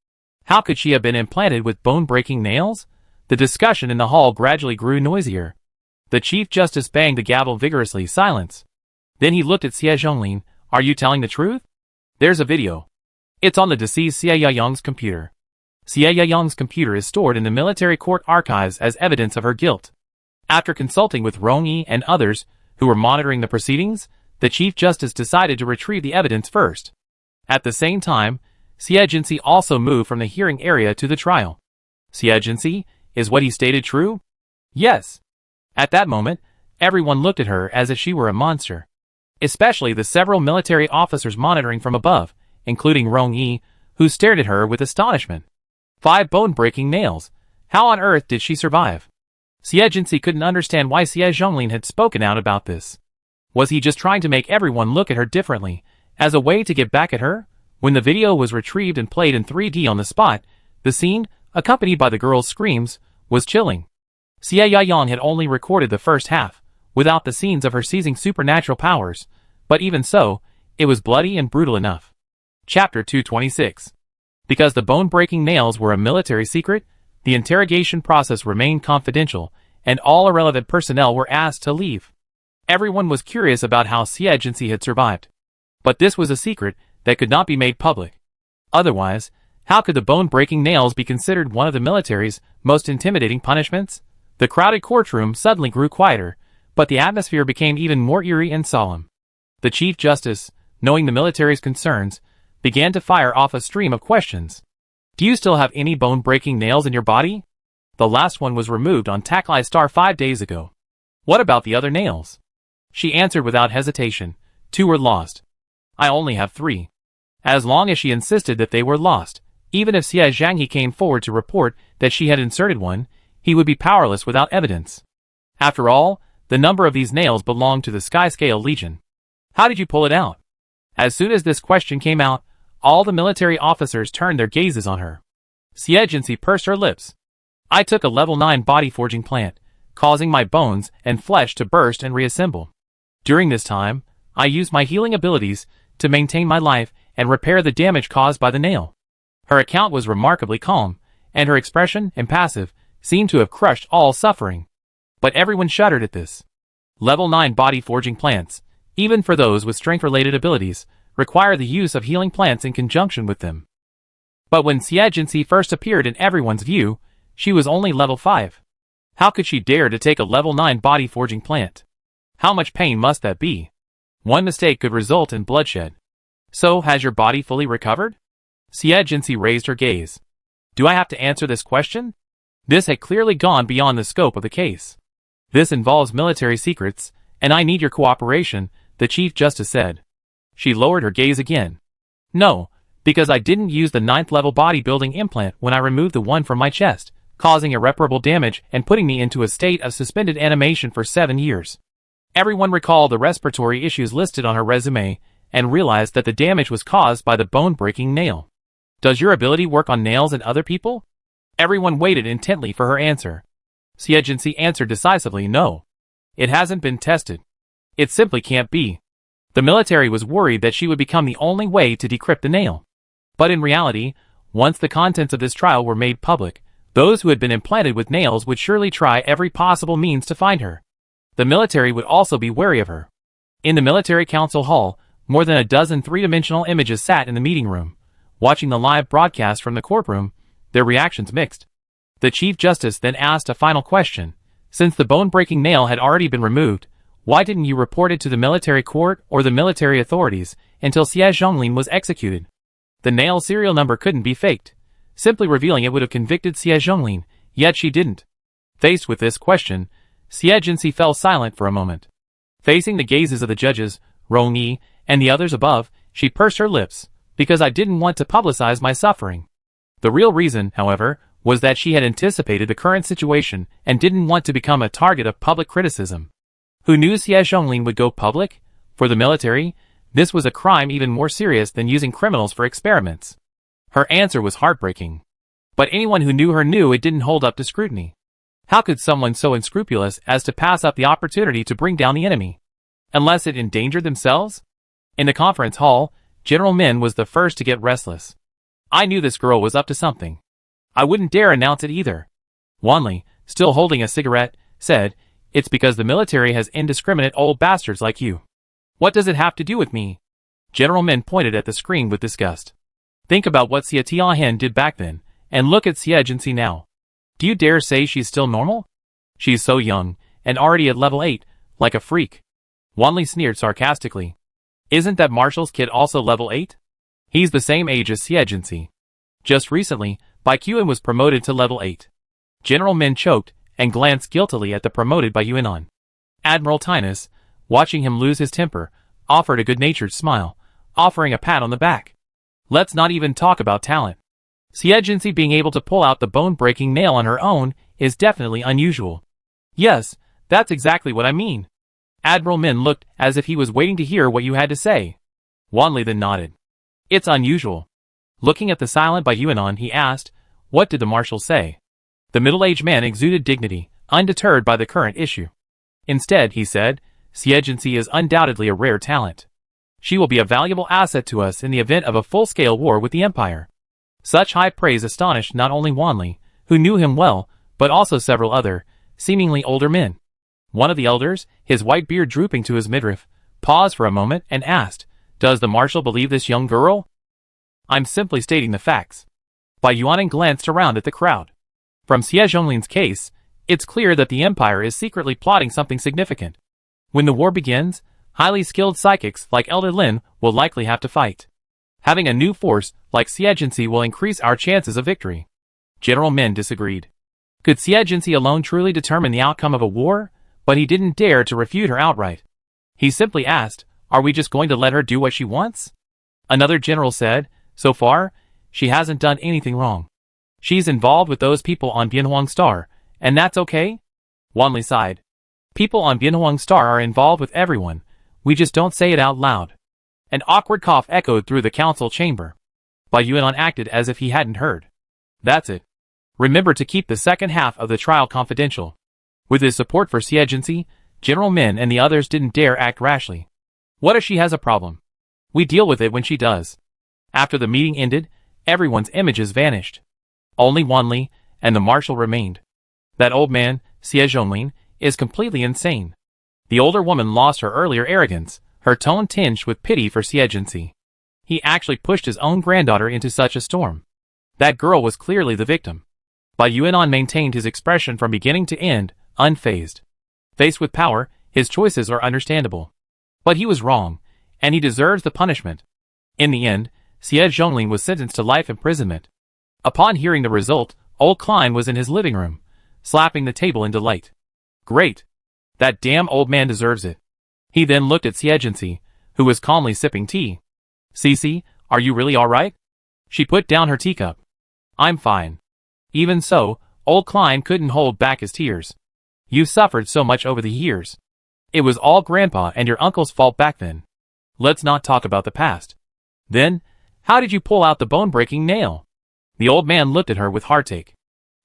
How could she have been implanted with bone-breaking nails? The discussion in the hall gradually grew noisier. The Chief Justice banged the gavel vigorously. Silence. Then he looked at Xie Zhonglin. "Are you telling the truth? There's a video. It's on the deceased Xie Yayang's computer." Xie Yayang's computer is stored in the military court archives as evidence of her guilt. After consulting with Rongyi and others who were monitoring the proceedings, the Chief Justice decided to retrieve the evidence first. At the same time, Xie Jinxi also moved from the hearing area to the trial. Xie Jinxi, is what he stated true? Yes. At that moment, everyone looked at her as if she were a monster. Especially the several military officers monitoring from above, including Rongyi, who stared at her with astonishment. 5 bone-breaking nails. How on earth did she survive? Xie Jinxi couldn't understand why Xie Zhonglin had spoken out about this. Was he just trying to make everyone look at her differently, as a way to get back at her? When the video was retrieved and played in 3D on the spot, the scene, accompanied by the girl's screams, was chilling. Xie Yayang had only recorded the first half, without the scenes of her seizing supernatural powers, but even so, it was bloody and brutal enough. Chapter 226. Because the bone-breaking nails were a military secret, the interrogation process remained confidential, and all irrelevant personnel were asked to leave. Everyone was curious about how Xie Jinxi had survived. But this was a secret that could not be made public. Otherwise, how could the bone-breaking nails be considered one of the military's most intimidating punishments? The crowded courtroom suddenly grew quieter, but the atmosphere became even more eerie and solemn. The Chief Justice, knowing the military's concerns, began to fire off a stream of questions. "Do you still have any bone-breaking nails in your body? The last one was removed on Taklai Star 5 days ago. What about the other nails?" She answered without hesitation. 2 were lost. "I only have 3. As long as she insisted that they were lost, even if Xie Zhanghe came forward to report that she had inserted one, he would be powerless without evidence. After all, the number of these nails belonged to the Skyscale Legion. How did you pull it out? As soon as this question came out, all the military officers turned their gazes on her. Xie pursed her lips. I took a level 9 body forging plant, causing my bones and flesh to burst and reassemble. During this time, I used my healing abilities to maintain my life and repair the damage caused by the nail. Her account was remarkably calm, and her expression, impassive, seemed to have crushed all suffering. But everyone shuddered at this. Level 9 body forging plants, even for those with strength-related abilities, require the use of healing plants in conjunction with them. But when Xie first appeared in everyone's view, she was only level 5. How could she dare to take a level 9 body forging plant? How much pain must that be? One mistake could result in bloodshed. So, has your body fully recovered? Xie raised her gaze. Do I have to answer this question? This had clearly gone beyond the scope of the case. This involves military secrets, and I need your cooperation, the Chief Justice said. She lowered her gaze again. No, because I didn't use the 9th level bodybuilding implant when I removed the one from my chest, causing irreparable damage and putting me into a state of suspended animation for 7 years. Everyone recalled the respiratory issues listed on her resume, and realized that the damage was caused by the bone-breaking nail. Does your ability work on nails and other people? Everyone waited intently for her answer. Xie answered decisively no. It hasn't been tested. It simply can't be. The military was worried that she would become the only way to decrypt the nail. But in reality, once the contents of this trial were made public, those who had been implanted with nails would surely try every possible means to find her. The military would also be wary of her. In the military council hall, more than a dozen three-dimensional images sat in the meeting room, watching the live broadcast from the courtroom, their reactions mixed. The Chief Justice then asked a final question. Since the bone-breaking nail had already been removed, why didn't you report it to the military court or the military authorities until Xie Zhonglin was executed? The nail serial number couldn't be faked. Simply revealing it would have convicted Xie Zhonglin, yet she didn't. Faced with this question, Xie fell silent for a moment. Facing the gazes of the judges, Rong Yi, and the others above, she pursed her lips, because I didn't want to publicize my suffering. The real reason, however, was that she had anticipated the current situation and didn't want to become a target of public criticism. Who knew Xie Zhonglin would go public? For the military, this was a crime even more serious than using criminals for experiments. Her answer was heartbreaking. But anyone who knew her knew it didn't hold up to scrutiny. How could someone so unscrupulous as to pass up the opportunity to bring down the enemy? Unless it endangered themselves? In the conference hall, General Min was the first to get restless. I knew this girl was up to something. I wouldn't dare announce it either. Wanli, still holding a cigarette, said, It's because the military has indiscriminate old bastards like you. What does it have to do with me? General Min pointed at the screen with disgust. Think about what Xie Tiahen did back then, and look at Xie now. Do you dare say she's still normal? She's so young, and already at level 8, like a freak. Wanli sneered sarcastically. Isn't that Marshall's kid also level 8? He's the same age as Xie. Just recently, Bai Qian was promoted to level 8. General Min choked, and glanced guiltily at the promoted Bai Yuanan. Admiral Tinus, watching him lose his temper, offered a good-natured smile, offering a pat on the back. Let's not even talk about talent. Xie being able to pull out the bone-breaking nail on her own is definitely unusual. Yes, that's exactly what I mean. Admiral Min looked as if he was waiting to hear what you had to say. Wanli then nodded. It's unusual. Looking at the silent Bai Yuanan, he asked, What did the marshal say? The middle-aged man exuded dignity, undeterred by the current issue. Instead, he said, Xie is undoubtedly a rare talent. She will be a valuable asset to us in the event of a full-scale war with the Empire. Such high praise astonished not only Wanli, who knew him well, but also several other, seemingly older men. One of the elders, his white beard drooping to his midriff, paused for a moment and asked, Does the marshal believe this young girl? I'm simply stating the facts. Bai Yuanan glanced around at the crowd. From Xie Zhonglin's case, it's clear that the Empire is secretly plotting something significant. When the war begins, highly skilled psychics like Elder Lin will likely have to fight. Having a new force like Xie will increase our chances of victory. General Min disagreed. Could Xie alone truly determine the outcome of a war? But he didn't dare to refute her outright. He simply asked, Are we just going to let her do what she wants? Another general said, So far, she hasn't done anything wrong. She's involved with those people on Bianhuang Star, and that's okay? Wanli sighed. People on Bianhuang Star are involved with everyone. We just don't say it out loud. An awkward cough echoed through the council chamber. Yuan acted as if he hadn't heard. That's it. Remember to keep the second half of the trial confidential. With his support for Xie, General Min and the others didn't dare act rashly. What if she has a problem? We deal with it when she does. After the meeting ended, everyone's images vanished. Only Wanli and the marshal remained. That old man, Xie Zhonglin, is completely insane. The older woman lost her earlier arrogance, her tone tinged with pity for Xie. He actually pushed his own granddaughter into such a storm. That girl was clearly the victim. Yuan maintained his expression from beginning to end, unfazed. Faced with power, his choices are understandable. But he was wrong, and he deserves the punishment. In the end, Xie Zhonglin was sentenced to life imprisonment. Upon hearing the result, old Klein was in his living room, slapping the table in delight. Great! That damn old man deserves it. He then looked at Xie, who was calmly sipping tea. Cece, are you really alright? She put down her teacup. I'm fine. Even so, old Klein couldn't hold back his tears. You've suffered so much over the years. It was all Grandpa and your uncle's fault back then. Let's not talk about the past. Then, how did you pull out the bone-breaking nail? The old man looked at her with heartache.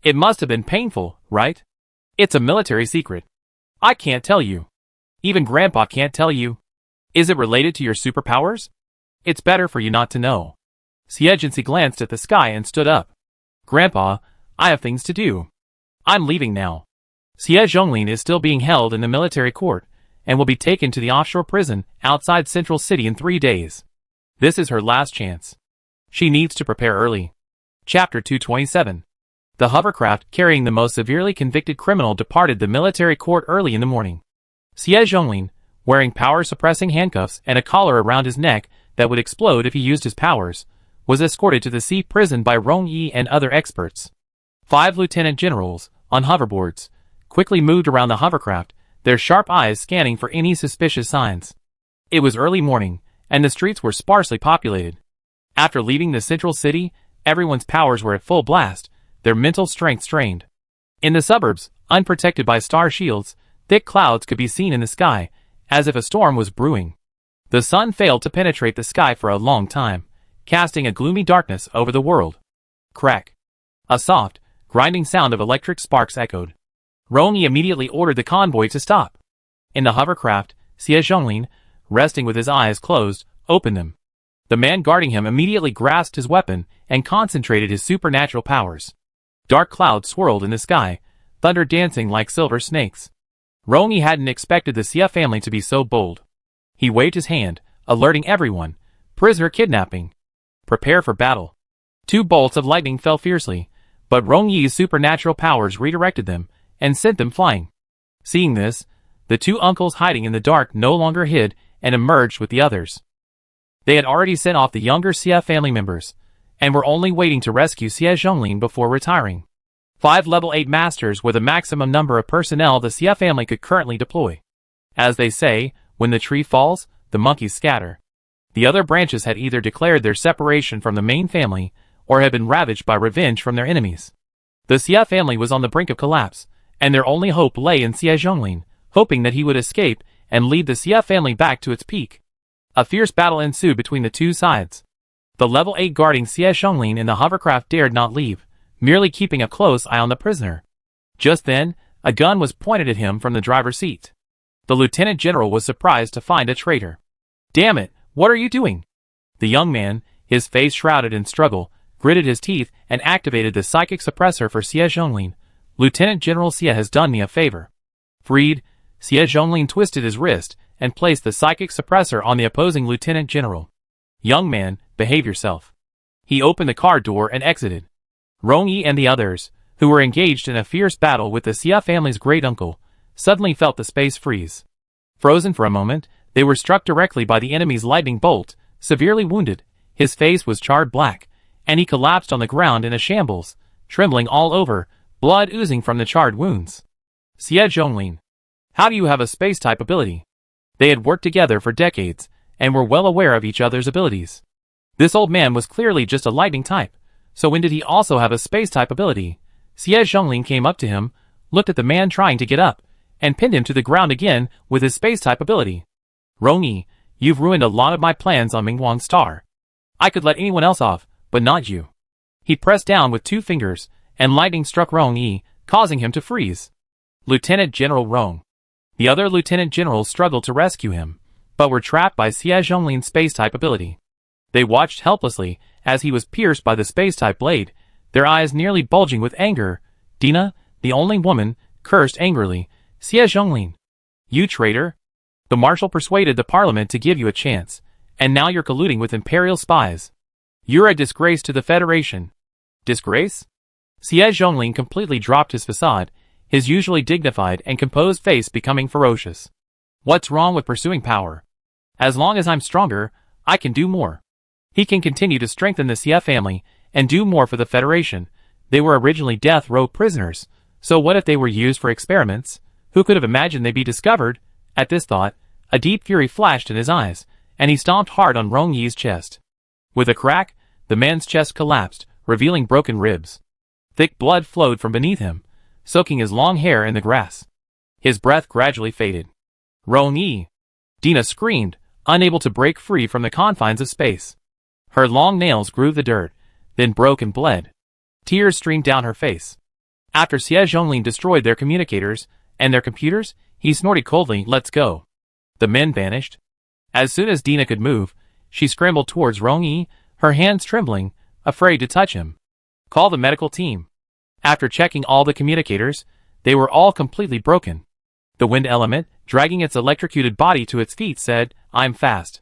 It must have been painful, right? It's a military secret. I can't tell you. Even Grandpa can't tell you. Is it related to your superpowers? It's better for you not to know. Xie glanced at the sky and stood up. Grandpa, I have things to do. I'm leaving now. Xie Zhonglin is still being held in the military court, and will be taken to the offshore prison outside Central City in 3 days. This is her last chance. She needs to prepare early. Chapter 227. The hovercraft carrying the most severely convicted criminal departed the military court early in the morning. Xie Zhonglin, wearing power-suppressing handcuffs and a collar around his neck that would explode if he used his powers, was escorted to the sea prison by Rong Yi and other experts. 5 lieutenant generals, on hoverboards, quickly moved around the hovercraft, their sharp eyes scanning for any suspicious signs. It was early morning, and the streets were sparsely populated. After leaving the central city, everyone's powers were at full blast, their mental strength strained. In the suburbs, unprotected by star shields, thick clouds could be seen in the sky, as if a storm was brewing. The sun failed to penetrate the sky for a long time, casting a gloomy darkness over the world. Crack. A soft, grinding sound of electric sparks echoed. Rongyi immediately ordered the convoy to stop. In the hovercraft, Xie Zhonglin, resting with his eyes closed, opened them. The man guarding him immediately grasped his weapon and concentrated his supernatural powers. Dark clouds swirled in the sky, thunder dancing like silver snakes. Rongyi hadn't expected the Xie family to be so bold. He waved his hand, alerting everyone. Prisoner kidnapping. Prepare for battle. 2 bolts of lightning fell fiercely, but Rongyi's supernatural powers redirected them and sent them flying. Seeing this, the 2 uncles hiding in the dark no longer hid and emerged with the others. They had already sent off the younger Xie family members, and were only waiting to rescue Xie Zhonglin before retiring. 5 level 8 masters were the maximum number of personnel the Xie family could currently deploy. As they say, when the tree falls, the monkeys scatter. The other branches had either declared their separation from the main family, or had been ravaged by revenge from their enemies. The Xie family was on the brink of collapse, and their only hope lay in Xie Zhonglin, hoping that he would escape and lead the Xie family back to its peak. A fierce battle ensued between the 2 sides. The level 8 guarding Xie Zhonglin in the hovercraft dared not leave, merely keeping a close eye on the prisoner. Just then, a gun was pointed at him from the driver's seat. The lieutenant general was surprised to find a traitor. Damn it, what are you doing? The young man, his face shrouded in struggle, gritted his teeth and activated the psychic suppressor for Xie Zhonglin. Lieutenant General Xie has done me a favor. Freed, Xie Zhonglin twisted his wrist and placed the psychic suppressor on the opposing lieutenant general. Young man, behave yourself. He opened the car door and exited. Rongyi and the others, who were engaged in a fierce battle with the Xie family's great uncle, suddenly felt the space freeze. Frozen for a moment, they were struck directly by the enemy's lightning bolt, severely wounded. His face was charred black, and he collapsed on the ground in a shambles, trembling all over, blood oozing from the charred wounds. Xie Zhonglin, how do you have a space-type ability? They had worked together for decades, and were well aware of each other's abilities. This old man was clearly just a lightning type, so when did he also have a space-type ability? Xie Zhonglin came up to him, looked at the man trying to get up, and pinned him to the ground again with his space-type ability. Rong-yi, you've ruined a lot of my plans on Mingwang's star. I could let anyone else off, but not you. He pressed down with 2 fingers, and lightning struck Rong-yi, causing him to freeze. Lieutenant General Rong. The other lieutenant generals struggled to rescue him, but were trapped by Xie Zhonglin's space-type ability. They watched helplessly as he was pierced by the space-type blade, their eyes nearly bulging with anger. Dina, the only woman, cursed angrily, Xie Zhonglin. You traitor! The marshal persuaded the parliament to give you a chance, and now you're colluding with imperial spies. You're a disgrace to the Federation. Disgrace? Xie Zhonglin completely dropped his facade, his usually dignified and composed face becoming ferocious. What's wrong with pursuing power? As long as I'm stronger, I can do more. He can continue to strengthen the Xie family and do more for the Federation. They were originally death row prisoners, so what if they were used for experiments? Who could have imagined they'd be discovered? At this thought, a deep fury flashed in his eyes, and he stomped hard on Rong-yi's chest. With a crack, the man's chest collapsed, revealing broken ribs. Thick blood flowed from beneath him, soaking his long hair in the grass. His breath gradually faded. Rong-yi! Dina screamed, unable to break free from the confines of space. Her long nails grooved the dirt, then broke and bled. Tears streamed down her face. After Xie Zhonglin destroyed their communicators and their computers, he snorted coldly, "Let's go." The men vanished. As soon as Dina could move, she scrambled towards Rong-yi, her hands trembling, afraid to touch him. Call the medical team. After checking all the communicators, they were all completely broken. The wind element, dragging its electrocuted body to its feet, said, "I'm fast.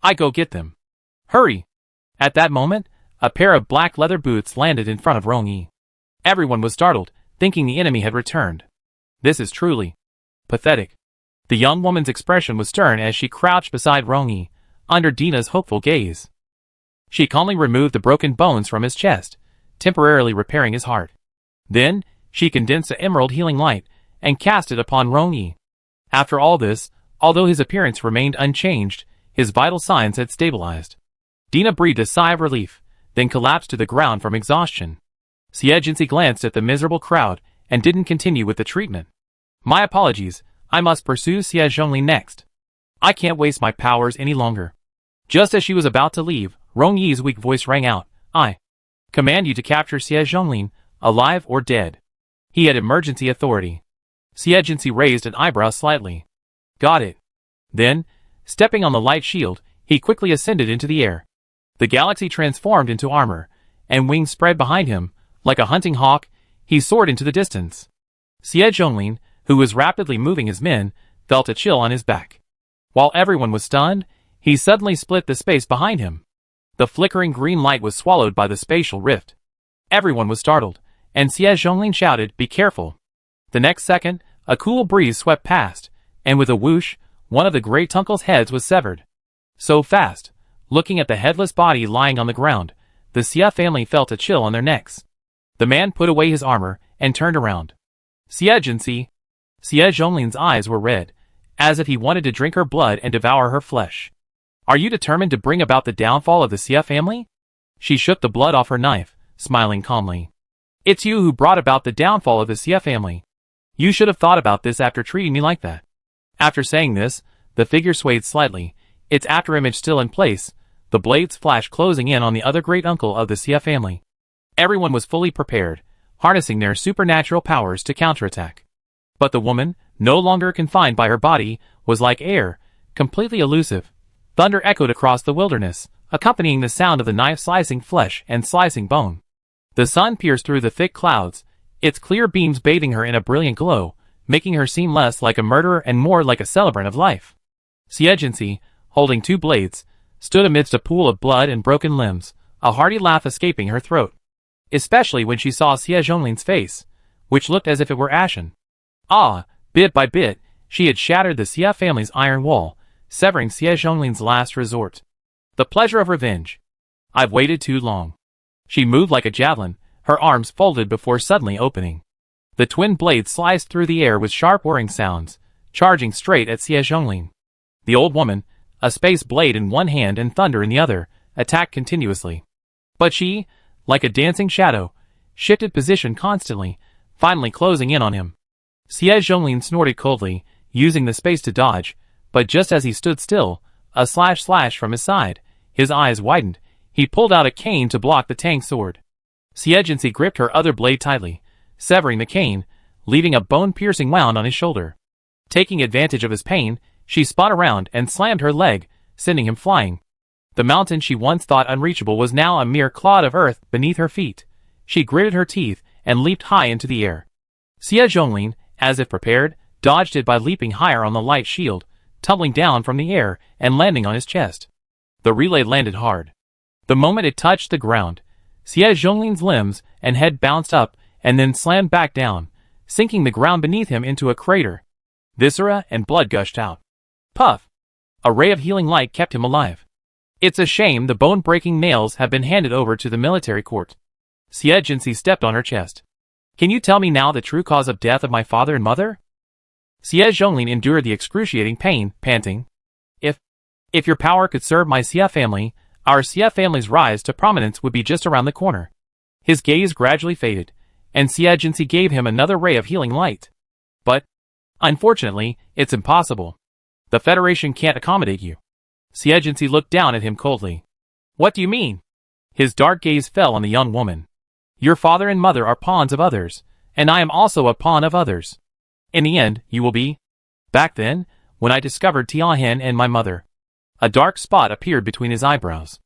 I go get them. Hurry." At that moment, a pair of black leather boots landed in front of Rong-yi. Everyone was startled, thinking the enemy had returned. This is truly pathetic. The young woman's expression was stern as she crouched beside Rong-yi, under Dina's hopeful gaze. She calmly removed the broken bones from his chest, temporarily repairing his heart. Then, she condensed the emerald healing light and cast it upon Rong-yi. After all this, although his appearance remained unchanged, his vital signs had stabilized. Dina breathed a sigh of relief, then collapsed to the ground from exhaustion. Xie glanced at the miserable crowd and didn't continue with the treatment. My apologies, I must pursue Xie Zhonglin next. I can't waste my powers any longer. Just as she was about to leave, Rong-yi's weak voice rang out, I command you to capture Xie Zhonglin, alive or dead. He had emergency authority. Xie raised an eyebrow slightly. Got it. Then, stepping on the light shield, he quickly ascended into the air. The galaxy transformed into armor, and wings spread behind him. Like a hunting hawk, he soared into the distance. Xie Zhonglin, who was rapidly moving his men, felt a chill on his back. While everyone was stunned, he suddenly split the space behind him. The flickering green light was swallowed by the spatial rift. Everyone was startled, and Xie Zhonglin shouted, "Be careful." The next second, a cool breeze swept past, and with a whoosh, one of the Great Tunkle's heads was severed. So fast, looking at the headless body lying on the ground, the Xie family felt a chill on their necks. The man put away his armor and turned around. Xie Zhonglin's eyes were red, as if he wanted to drink her blood and devour her flesh. Are you determined to bring about the downfall of the Xie family? She shook the blood off her knife, smiling calmly. It's you who brought about the downfall of the Xie family. You should have thought about this after treating me like that. After saying this, the figure swayed slightly, its afterimage still in place, the blades flashed closing in on the other great uncle of the Xie family. Everyone was fully prepared, harnessing their supernatural powers to counterattack. But the woman, no longer confined by her body, was like air, completely elusive. Thunder echoed across the wilderness, accompanying the sound of the knife slicing flesh and slicing bone. The sun pierced through the thick clouds, its clear beams bathing her in a brilliant glow, making her seem less like a murderer and more like a celebrant of life. Xie, holding 2 blades, stood amidst a pool of blood and broken limbs, a hearty laugh escaping her throat. Especially when she saw Xie Zhonglin's face, which looked as if it were ashen. Bit by bit, she had shattered the Xie family's iron wall, severing Xie Zhonglin's last resort. The pleasure of revenge. I've waited too long. She moved like a javelin, her arms folded before suddenly opening. The twin blades sliced through the air with sharp whirring sounds, charging straight at Xie Zhonglin. The old woman, a space blade in one hand and thunder in the other, attacked continuously. But she, like a dancing shadow, shifted position constantly, finally closing in on him. Xie Zhonglin snorted coldly, using the space to dodge, but just as he stood still, a slash from his side, his eyes widened, he pulled out a cane to block the Tang sword. Xiejinsi gripped her other blade tightly, severing the cane, leaving a bone-piercing wound on his shoulder. Taking advantage of his pain, she spun around and slammed her leg, sending him flying. The mountain she once thought unreachable was now a mere clod of earth beneath her feet. She gritted her teeth and leaped high into the air. Xie Zhonglin, as if prepared, dodged it by leaping higher on the light shield, tumbling down from the air and landing on his chest. The relay landed hard. The moment it touched the ground, Xie Zhonglin's limbs and head bounced up and then slammed back down, sinking the ground beneath him into a crater. Viscera and blood gushed out. Puff! A ray of healing light kept him alive. It's a shame the bone-breaking nails have been handed over to the military court. Xiejinsi stepped on her chest. Can you tell me now the true cause of death of my father and mother? Xie Zhonglin endured the excruciating pain, panting. If your power could serve my Xie family, our Xie family's rise to prominence would be just around the corner. His gaze gradually faded, and Xiejinsi gave him another ray of healing light. But, unfortunately, it's impossible. The Federation can't accommodate you. Xiejinsi looked down at him coldly. What do you mean? His dark gaze fell on the young woman. Your father and mother are pawns of others, and I am also a pawn of others. In the end, you will be. Back then, when I discovered Tianhen and my mother. A dark spot appeared between his eyebrows.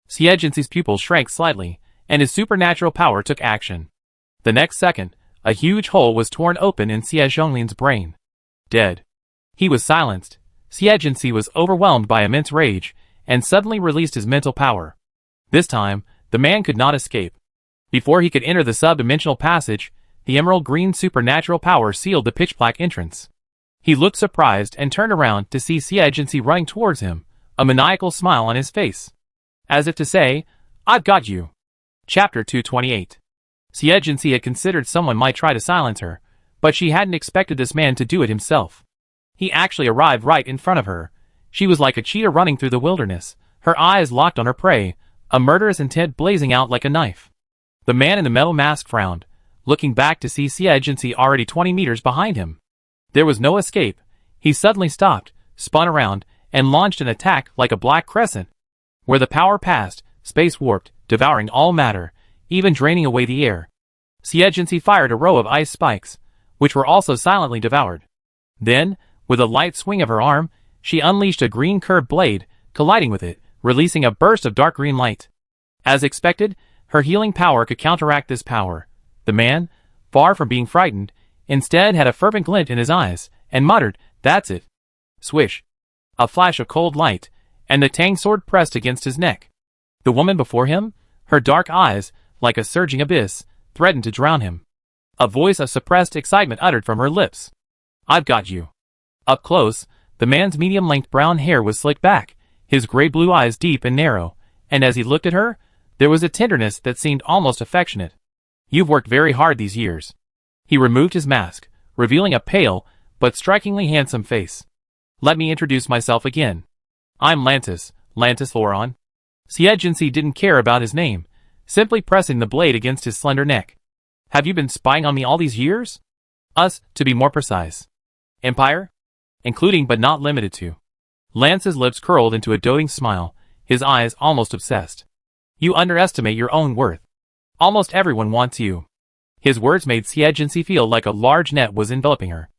Xiejinsi's pupils shrank slightly, and his supernatural power took action. The next second, a huge hole was torn open in Xie Zhonglin's brain. Dead. He was silenced. Xiejinsi was overwhelmed by immense rage, and suddenly released his mental power. This time, the man could not escape. Before he could enter the sub-dimensional passage, the emerald green supernatural power sealed the pitch-black entrance. He looked surprised and turned around to see Xiejinsi running towards him, a maniacal smile on his face. As if to say, I've got you. Chapter 228. Xiejinsi had considered someone might try to silence her, but she hadn't expected this man to do it himself. He actually arrived right in front of her. She was like a cheetah running through the wilderness, her eyes locked on her prey, a murderous intent blazing out like a knife. The man in the metal mask frowned, looking back to see Xiejinsi already 20 meters behind him. There was no escape. He suddenly stopped, spun around, and launched an attack like a black crescent. Where the power passed, space warped, devouring all matter, even draining away the air. Xiejinsi fired a row of ice spikes, which were also silently devoured. Then, with a light swing of her arm, she unleashed a green curved blade, colliding with it, releasing a burst of dark green light. As expected, her healing power could counteract this power. The man, far from being frightened, instead had a fervent glint in his eyes, and muttered, "That's it." Swish. A flash of cold light, and the Tang sword pressed against his neck. The woman before him, her dark eyes, like a surging abyss, threatened to drown him. A voice of suppressed excitement uttered from her lips. I've got you. Up close, the man's medium-length brown hair was slicked back, his gray-blue eyes deep and narrow, and as he looked at her, there was a tenderness that seemed almost affectionate. You've worked very hard these years. He removed his mask, revealing a pale, but strikingly handsome face. Let me introduce myself again. I'm Lantis Loron. Xiejinsi didn't care about his name, simply pressing the blade against his slender neck. Have you been spying on me all these years? Us, to be more precise. Empire? Including but not limited to. Lance's lips curled into a doting smile, his eyes almost obsessed. You underestimate your own worth. Almost everyone wants you. His words made Xiejinsi feel like a large net was enveloping her.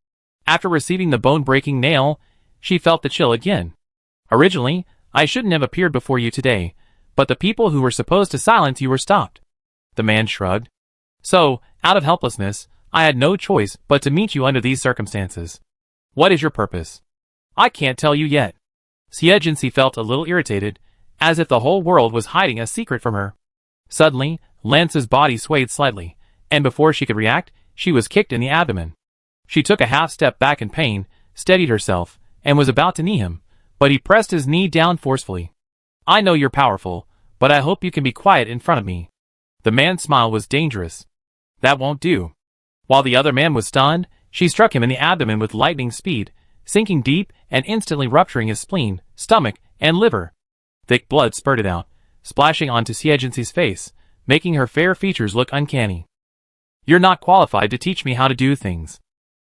After receiving the bone-breaking nail, she felt the chill again. Originally, I shouldn't have appeared before you today, but the people who were supposed to silence you were stopped. The man shrugged. So, out of helplessness, I had no choice but to meet you under these circumstances. What is your purpose? I can't tell you yet. Xiejinsi felt a little irritated, as if the whole world was hiding a secret from her. Suddenly, Lance's body swayed slightly, and before she could react, she was kicked in the abdomen. She took a half step back in pain, steadied herself, and was about to knee him, but he pressed his knee down forcefully. I know you're powerful, but I hope you can be quiet in front of me. The man's smile was dangerous. That won't do. While the other man was stunned, she struck him in the abdomen with lightning speed, sinking deep and instantly rupturing his spleen, stomach, and liver. Thick blood spurted out, splashing onto Xiejinsi's face, making her fair features look uncanny. You're not qualified to teach me how to do things.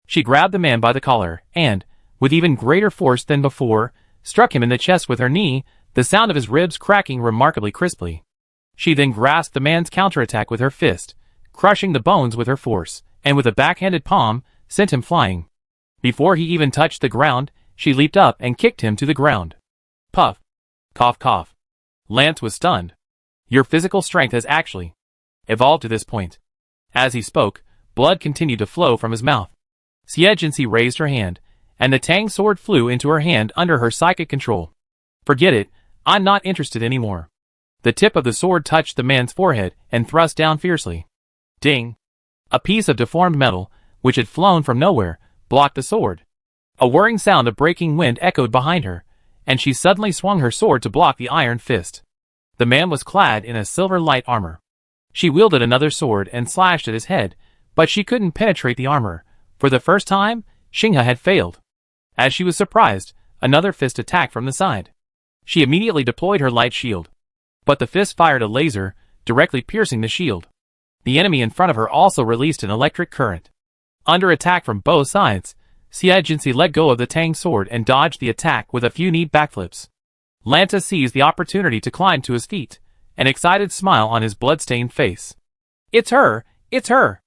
She grabbed the man by the collar, and, with even greater force than before, struck him in the chest with her knee, the sound of his ribs cracking remarkably crisply. She then grasped the man's counterattack with her fist, crushing the bones with her force, and with a backhanded palm, sent him flying. Before he even touched the ground, she leaped up and kicked him to the ground. Puff. Cough cough. Lance was stunned. Your physical strength has actually evolved to this point. As he spoke, blood continued to flow from his mouth. Xie raised her hand, and the Tang sword flew into her hand under her psychic control. Forget it, I'm not interested anymore. The tip of the sword touched the man's forehead and thrust down fiercely. Ding! A piece of deformed metal, which had flown from nowhere, blocked the sword. A whirring sound of breaking wind echoed behind her, and she suddenly swung her sword to block the iron fist. The man was clad in a silver light armor. She wielded another sword and slashed at his head, but she couldn't penetrate the armor. For the first time, Xinghe had failed. As she was surprised, another fist attacked from the side. She immediately deployed her light shield. But the fist fired a laser, directly piercing the shield. The enemy in front of her also released an electric current. Under attack from both sides, Xie let go of the Tang sword and dodged the attack with a few neat backflips. Lanta seized the opportunity to climb to his feet, an excited smile on his blood-stained face. It's her! It's her!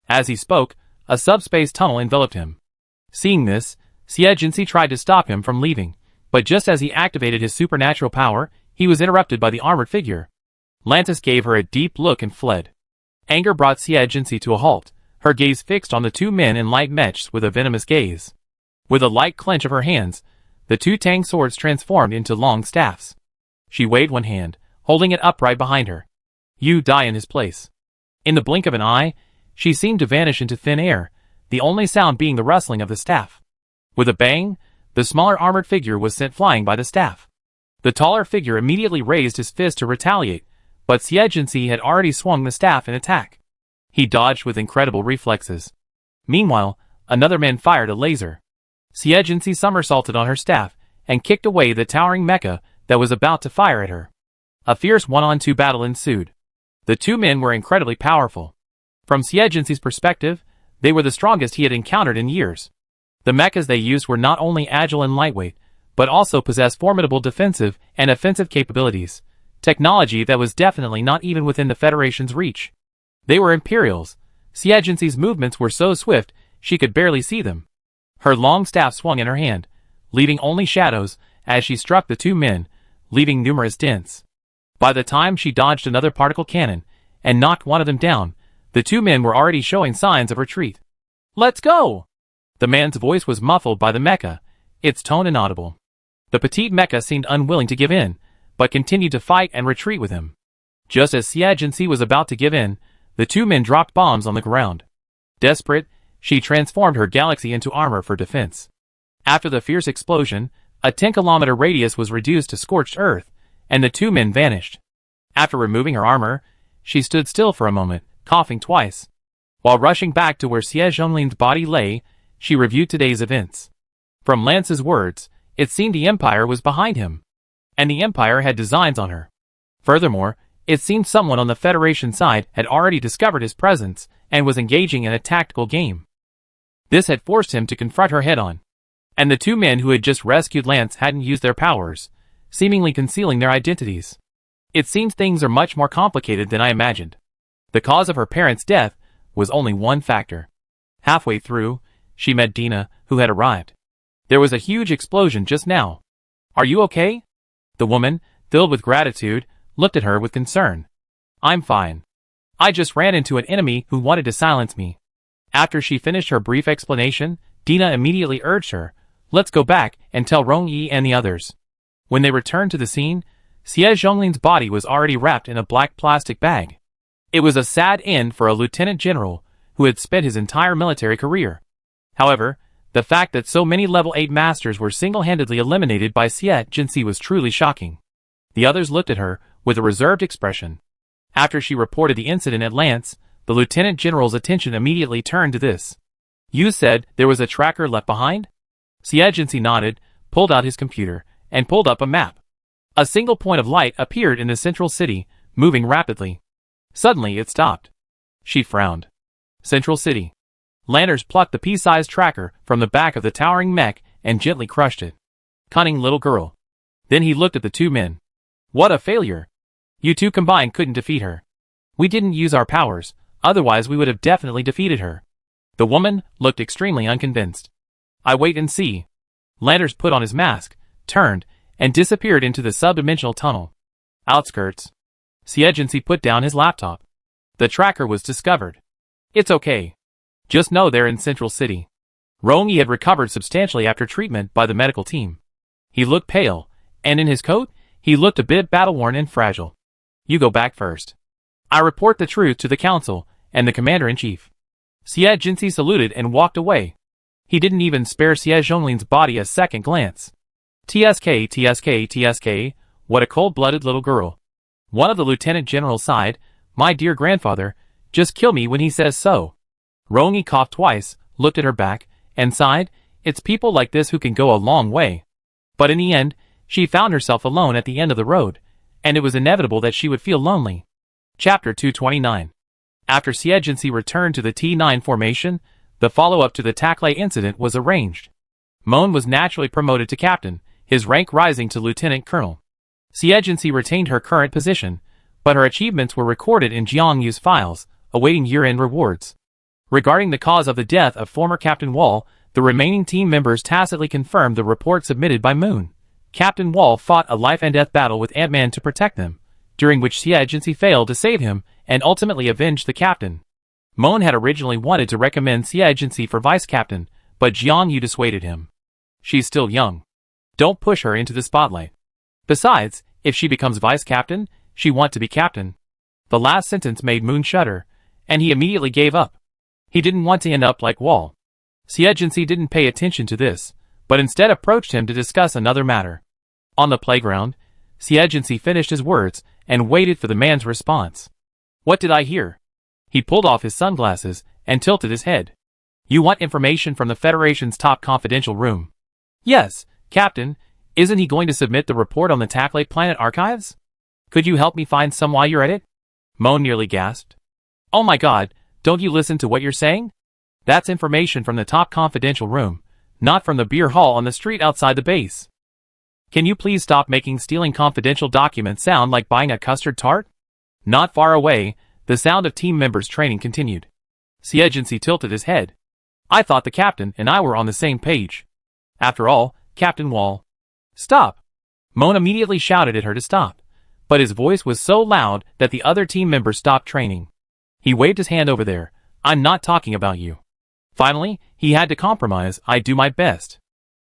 As he spoke, a subspace tunnel enveloped him. Seeing this, Xie tried to stop him from leaving, but just as he activated his supernatural power, he was interrupted by the armored figure. Lantis gave her a deep look and fled. Anger brought Xie to a halt, her gaze fixed on the two men in light mechs with a venomous gaze. With a light clench of her hands, the two Tang swords transformed into long staffs. She waved one hand, holding it upright behind her. You die in his place. In the blink of an eye, she seemed to vanish into thin air, the only sound being the rustling of the staff. With a bang, the smaller armored figure was sent flying by the staff. The taller figure immediately raised his fist to retaliate, but Xie had already swung the staff in attack. He dodged with incredible reflexes. Meanwhile, another man fired a laser. Xie somersaulted on her staff and kicked away the towering mecha that was about to fire at her. A fierce one-on-two battle ensued. The two men were incredibly powerful. From Xie perspective, they were the strongest he had encountered in years. The mechas they used were not only agile and lightweight, but also possessed formidable defensive and offensive capabilities, technology that was definitely not even within the Federation's reach. They were Imperials. Xie movements were so swift, she could barely see them. Her long staff swung in her hand, leaving only shadows as she struck the two men, leaving numerous dents. By the time she dodged another particle cannon and knocked one of them down, the two men were already showing signs of retreat. Let's go! The man's voice was muffled by the mecha, its tone inaudible. The petite mecha seemed unwilling to give in, but continued to fight and retreat with him. Just as Xie was about to give in, the two men dropped bombs on the ground. Desperate, she transformed her galaxy into armor for defense. After the fierce explosion, a 10-kilometer radius was reduced to scorched earth, and the two men vanished. After removing her armor, she stood still for a moment, coughing twice. While rushing back to where Xie Zhonglin's body lay, she reviewed today's events. From Lance's words, it seemed the Empire was behind him. And the Empire had designs on her. Furthermore, it seemed someone on the Federation side had already discovered his presence and was engaging in a tactical game. This had forced him to confront her head-on. And the two men who had just rescued Lance hadn't used their powers, seemingly concealing their identities. It seems things are much more complicated than I imagined. The cause of her parents' death was only one factor. Halfway through, she met Dina, who had arrived. There was a huge explosion just now. Are you okay? The woman, filled with gratitude, looked at her with concern. I'm fine. I just ran into an enemy who wanted to silence me. After she finished her brief explanation, Dina immediately urged her, let's go back and tell Rongyi and the others. When they returned to the scene, Xie Zhonglin's body was already wrapped in a black plastic bag. It was a sad end for a lieutenant general who had spent his entire military career. However, the fact that so many level 8 masters were single-handedly eliminated by Xie was truly shocking. The others looked at her with a reserved expression. After she reported the incident at Lance, the lieutenant general's attention immediately turned to this. You said there was a tracker left behind? Xie nodded, pulled out his computer, and pulled up a map. A single point of light appeared in the central city, moving rapidly. Suddenly it stopped. She frowned. Central City. Landers plucked the pea-sized tracker from the back of the towering mech and gently crushed it. Cunning little girl. Then he looked at the two men. What a failure. You two combined couldn't defeat her. We didn't use our powers, otherwise we would have definitely defeated her. The woman looked extremely unconvinced. I wait and see. Landers put on his mask, turned, and disappeared into the sub-dimensional tunnel. Outskirts. Siegency put down his laptop. The tracker was discovered. It's okay. Just know they're in Central City. Rongi had recovered substantially after treatment by the medical team. He looked pale, and in his coat, he looked a bit battle-worn and fragile. You go back first. I report the truth to the council and the commander-in-chief. Siegency saluted and walked away. He didn't even spare Xie Zhonglin's body a second glance. TSK, TSK, TSK, what a cold-blooded little girl. One of the lieutenant generals sighed, my dear grandfather, just kill me when he says so. Rongi coughed twice, looked at her back, and sighed, it's people like this who can go a long way. But in the end, she found herself alone at the end of the road, and it was inevitable that she would feel lonely. Chapter 229. After Siegency returned to the T9 formation, the follow-up to the Taklay incident was arranged. Moan was naturally promoted to captain, his rank rising to lieutenant colonel. Siegency retained her current position, but her achievements were recorded in Jiangyu's files, awaiting year-end rewards. Regarding the cause of the death of former Captain Wall, the remaining team members tacitly confirmed the report submitted by Moon. Captain Wall fought a life-and-death battle with Ant-Man to protect them, during which Siegency failed to save him and ultimately avenged the captain. Moon had originally wanted to recommend Siegency for vice-captain, but Jiangyu dissuaded him. She's still young. Don't push her into the spotlight. Besides, if she becomes vice-captain, she wants to be captain. The last sentence made Moon shudder, and he immediately gave up. He didn't want to end up like Wall. Siegency didn't pay attention to this, but instead approached him to discuss another matter. On the playground, Siegency finished his words and waited for the man's response. What did I hear? He pulled off his sunglasses and tilted his head. You want information from the Federation's top confidential room? Yes, Captain. Isn't he going to submit the report on the Taklay Planet archives? Could you help me find some while you're at it? Mo nearly gasped. Oh my god, don't you listen to what you're saying? That's information from the top confidential room, not from the beer hall on the street outside the base. Can you please stop making stealing confidential documents sound like buying a custard tart? Not far away, the sound of team members training continued. Siegency tilted his head. I thought the captain and I were on the same page. After all, Captain Wall. Stop! Moan immediately shouted at her to stop, but his voice was so loud that the other team members stopped training. He waved his hand over there. I'm not talking about you. Finally, he had to compromise. I do my best.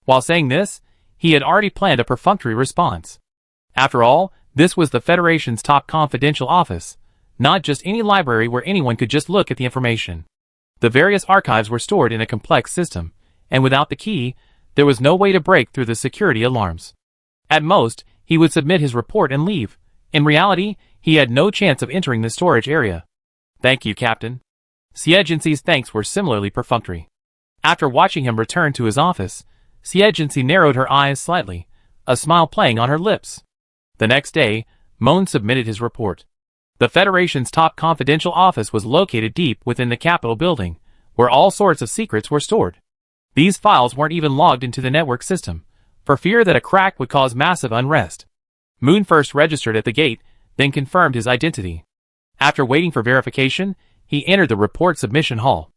While saying this, he had already planned a perfunctory response. After all, this was the Federation's top confidential office, not just any library where anyone could just look at the information. The various archives were stored in a complex system, and without the key, there was no way to break through the security alarms. At most, he would submit his report and leave. In reality, he had no chance of entering the storage area. Thank you, Captain. Siegency's thanks were similarly perfunctory. After watching him return to his office, Siegency narrowed her eyes slightly, a smile playing on her lips. The next day, Moan submitted his report. The Federation's top confidential office was located deep within the Capitol building, where all sorts of secrets were stored. These files weren't even logged into the network system, for fear that a crack would cause massive unrest. Moon first registered at the gate, then confirmed his identity. After waiting for verification, he entered the report submission hall.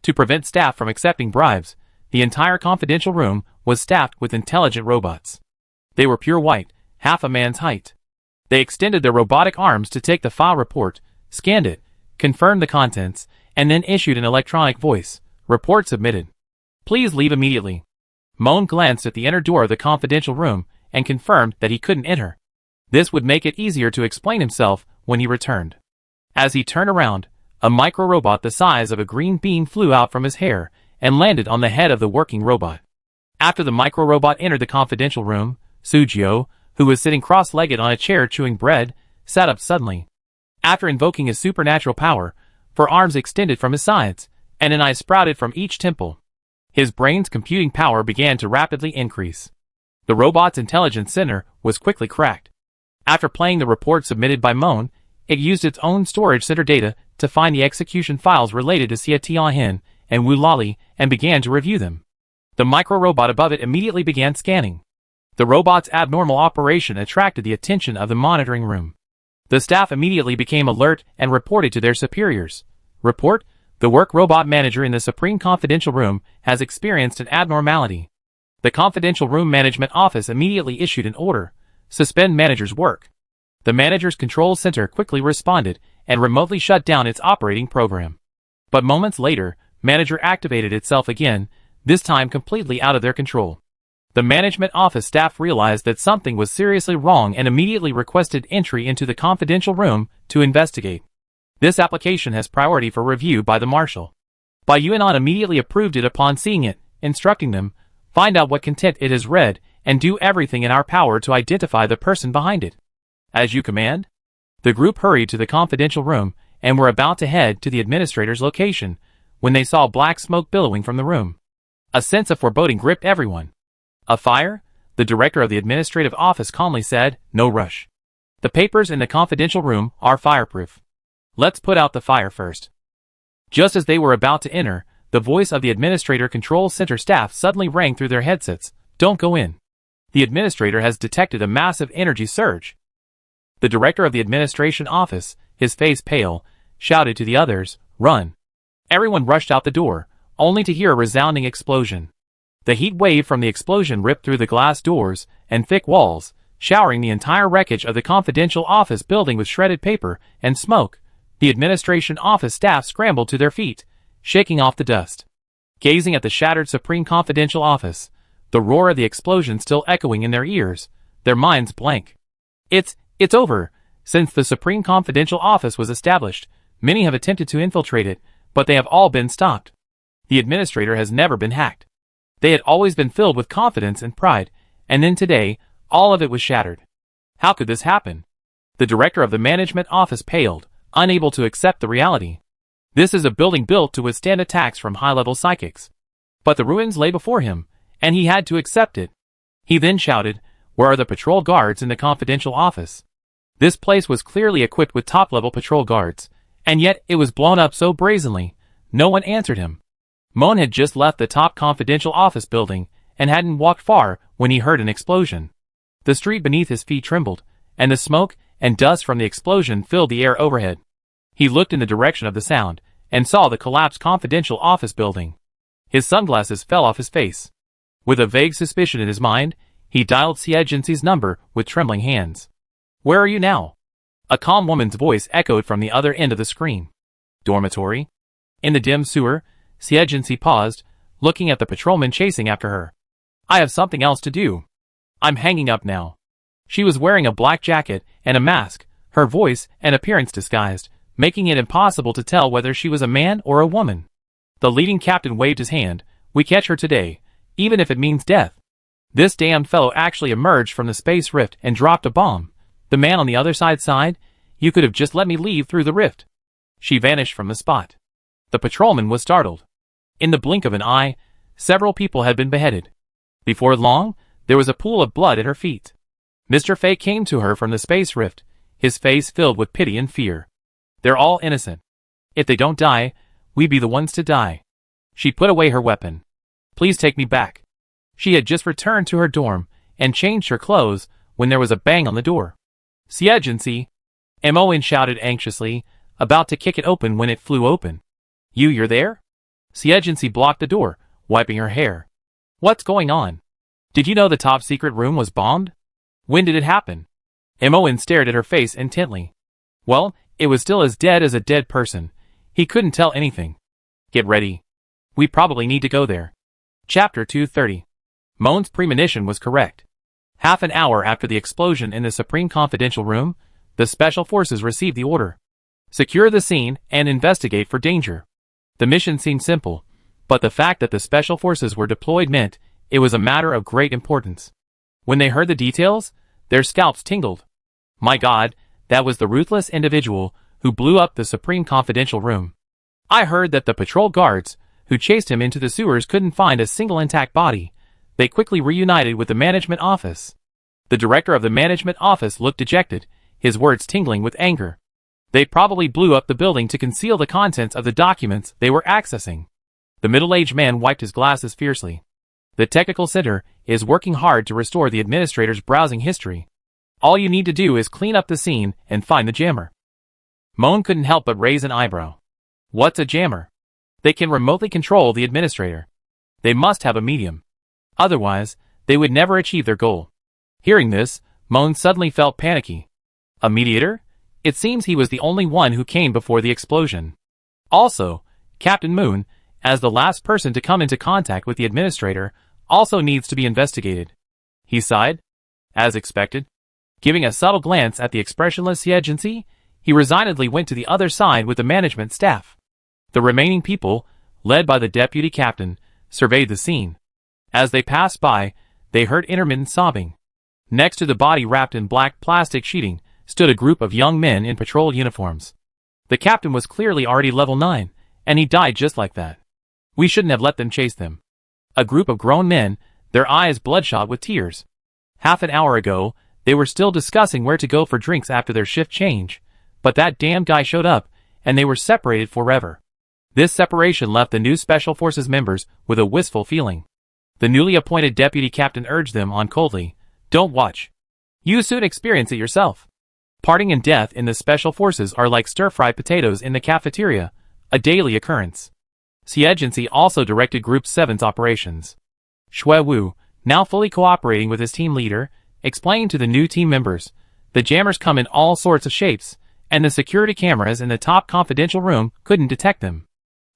To prevent staff from accepting bribes, the entire confidential room was staffed with intelligent robots. They were pure white, half a man's height. They extended their robotic arms to take the file report, scanned it, confirmed the contents, and then issued an electronic voice. Report submitted. Please leave immediately. Moan glanced at the inner door of the confidential room and confirmed that he couldn't enter. This would make it easier to explain himself when he returned. As he turned around, a micro-robot the size of a green bean flew out from his hair and landed on the head of the working robot. After the micro-robot entered the confidential room, Sujio, who was sitting cross-legged on a chair chewing bread, sat up suddenly. After invoking his supernatural power, 4 arms extended from his sides, and an eye sprouted from each temple. His brain's computing power began to rapidly increase. The robot's intelligence center was quickly cracked. After playing the report submitted by Moan, it used its own storage center data to find the execution files related to Xie Tianhen and Wu Lali and began to review them. The micro-robot above it immediately began scanning. The robot's abnormal operation attracted the attention of the monitoring room. The staff immediately became alert and reported to their superiors. Report, the work robot manager in the Supreme Confidential Room has experienced an abnormality. The Confidential Room Management Office immediately issued an order. Suspend manager's work. The manager's control center quickly responded and remotely shut down its operating program. But moments later, manager activated itself again, this time completely out of their control. The management office staff realized that something was seriously wrong and immediately requested entry into the confidential room to investigate. This application has priority for review by the marshal. Yuan immediately approved it upon seeing it, instructing them, find out what content it has read, and do everything in our power to identify the person behind it. As you command? The group hurried to the confidential room and were about to head to the administrator's location when they saw black smoke billowing from the room. A sense of foreboding gripped everyone. A fire? The director of the administrative office calmly said, no rush. The papers in the confidential room are fireproof. Let's put out the fire first. Just as they were about to enter, the voice of the administrator control center staff suddenly rang through their headsets. Don't go in. The administrator has detected a massive energy surge. The director of the administration office, his face pale, shouted to the others, run. Everyone rushed out the door, only to hear a resounding explosion. The heat wave from the explosion ripped through the glass doors and thick walls, showering the entire wreckage of the confidential office building with shredded paper and smoke. The administration office staff scrambled to their feet, shaking off the dust. Gazing at the shattered Supreme Confidential office, the roar of the explosion still echoing in their ears, their minds blank. It's over. Since the Supreme Confidential office was established, many have attempted to infiltrate it, but they have all been stopped. The administrator has never been hacked. They had always been filled with confidence and pride, and then today, all of it was shattered. How could this happen? The director of the management office paled, unable to accept the reality. This is a building built to withstand attacks from high-level psychics. But the ruins lay before him, and he had to accept it. He then shouted, where are the patrol guards in the confidential office? This place was clearly equipped with top-level patrol guards, and yet it was blown up so brazenly, no one answered him. Moan had just left the top confidential office building, and hadn't walked far when he heard an explosion. The street beneath his feet trembled, and the smoke and dust from the explosion filled the air overhead. He looked in the direction of the sound, and saw the collapsed confidential office building. His sunglasses fell off his face. With a vague suspicion in his mind, he dialed C agency's number with trembling hands. Where are you now? A calm woman's voice echoed from the other end of the screen. Dormitory? In the dim sewer, C agency paused, looking at the patrolman chasing after her. I have something else to do. I'm hanging up now. She was wearing a black jacket and a mask, her voice and appearance disguised, making it impossible to tell whether she was a man or a woman. The leading captain waved his hand. We catch her today, even if it means death. This damned fellow actually emerged from the space rift and dropped a bomb. The man on the other side sighed, you could have just let me leave through the rift. She vanished from the spot. The patrolman was startled. In the blink of an eye, several people had been beheaded. Before long, there was a pool of blood at her feet. Mr. Fay came to her from the space rift, his face filled with pity and fear. They're all innocent. If they don't die, we be the ones to die. She put away her weapon. Please take me back. She had just returned to her dorm and changed her clothes when there was a bang on the door. C agency, Moen shouted anxiously, about to kick it open when it flew open. You're there? C agency blocked the door, wiping her hair. What's going on? Did you know the top secret room was bombed? When did it happen? Moen stared at her face intently. Well, it was still as dead as a dead person. He couldn't tell anything. Get ready. We probably need to go there. Chapter 230. Moen's premonition was correct. Half an hour after the explosion in the Supreme Confidential Room, the Special Forces received the order. Secure the scene and investigate for danger. The mission seemed simple, but the fact that the Special Forces were deployed meant it was a matter of great importance. When they heard the details, their scalps tingled. My God, that was the ruthless individual who blew up the Supreme Confidential Room. I heard that the patrol guards who chased him into the sewers couldn't find a single intact body. They quickly reunited with the management office. The director of the management office looked dejected, his words tingling with anger. They probably blew up the building to conceal the contents of the documents they were accessing. The middle-aged man wiped his glasses fiercely. The technical center is working hard to restore the administrator's browsing history. All you need to do is clean up the scene and find the jammer. Moan couldn't help but raise an eyebrow. What's a jammer? They can remotely control the administrator. They must have a medium. Otherwise, they would never achieve their goal. Hearing this, Moan suddenly felt panicky. A mediator? It seems he was the only one who came before the explosion. Also, Captain Moon, as the last person to come into contact with the administrator, also needs to be investigated. He sighed. As expected. Giving a subtle glance at the expressionless Xie, he resignedly went to the other side with the management staff. The remaining people, led by the deputy captain, surveyed the scene. As they passed by, they heard intermittent sobbing. Next to the body wrapped in black plastic sheeting, stood a group of young men in patrol uniforms. The captain was clearly already level 9, and he died just like that. We shouldn't have let them chase them. A group of grown men, their eyes bloodshot with tears. Half an hour ago, they were still discussing where to go for drinks after their shift change, but that damn guy showed up, and they were separated forever. This separation left the new Special Forces members with a wistful feeling. The newly appointed deputy captain urged them on coldly, "Don't watch. You soon experience it yourself." Parting and death in the Special Forces are like stir-fried potatoes in the cafeteria, a daily occurrence. Xie also directed Group 7's operations. Shui Wu, now fully cooperating with his team leader, explained to the new team members, the jammers come in all sorts of shapes, and the security cameras in the top confidential room couldn't detect them.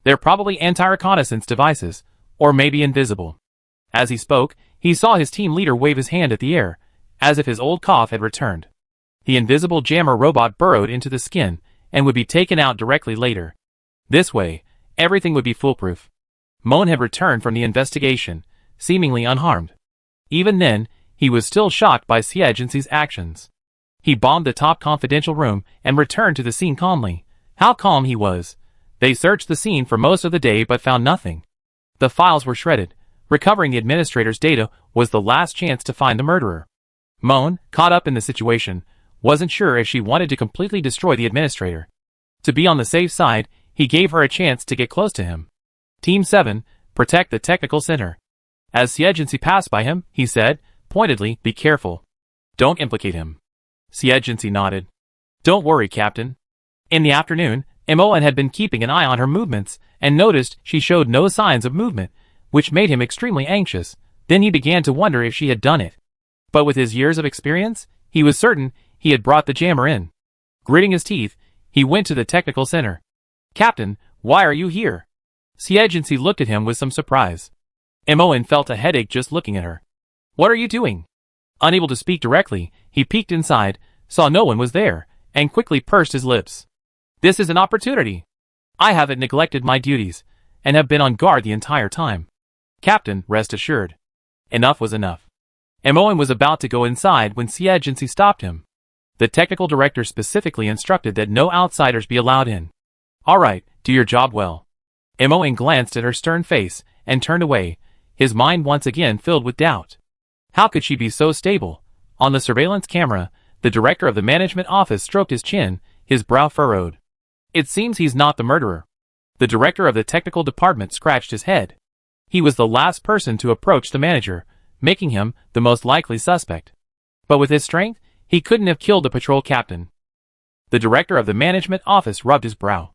They're probably anti-reconnaissance devices, or maybe invisible. As he spoke, he saw his team leader wave his hand at the air, as if his old cough had returned. The invisible jammer robot burrowed into the skin, and would be taken out directly later. This way, everything would be foolproof. Moan had returned from the investigation, seemingly unharmed. Even then, he was still shocked by Xie actions. He bombed the top confidential room and returned to the scene calmly. How calm he was. They searched the scene for most of the day but found nothing. The files were shredded. Recovering the administrator's data was the last chance to find the murderer. Moan, caught up in the situation, wasn't sure if she wanted to completely destroy the administrator. To be on the safe side, he gave her a chance to get close to him. Team 7, protect the technical center. As Xie passed by him, he said, pointedly, "Be careful. Don't implicate him." Xie nodded. "Don't worry, Captain." In the afternoon, Moan had been keeping an eye on her movements, and noticed she showed no signs of movement, which made him extremely anxious. Then he began to wonder if she had done it. But with his years of experience, he was certain he had brought the jammer in. Gritting his teeth, he went to the technical center. "Captain, why are you here?" Xie looked at him with some surprise. Moan felt a headache just looking at her. "What are you doing?" Unable to speak directly, he peeked inside, saw no one was there, and quickly pursed his lips. "This is an opportunity. I haven't neglected my duties, and have been on guard the entire time. Captain, rest assured." Enough was enough. Moan was about to go inside when Xie stopped him. The technical director specifically instructed that no outsiders be allowed in. "All right, do your job well." Moan glanced at her stern face and turned away, his mind once again filled with doubt. How could she be so stable? On the surveillance camera, the director of the management office stroked his chin, his brow furrowed. It seems he's not the murderer. The director of the technical department scratched his head. He was the last person to approach the manager, making him the most likely suspect. But with his strength, he couldn't have killed the patrol captain. The director of the management office rubbed his brow.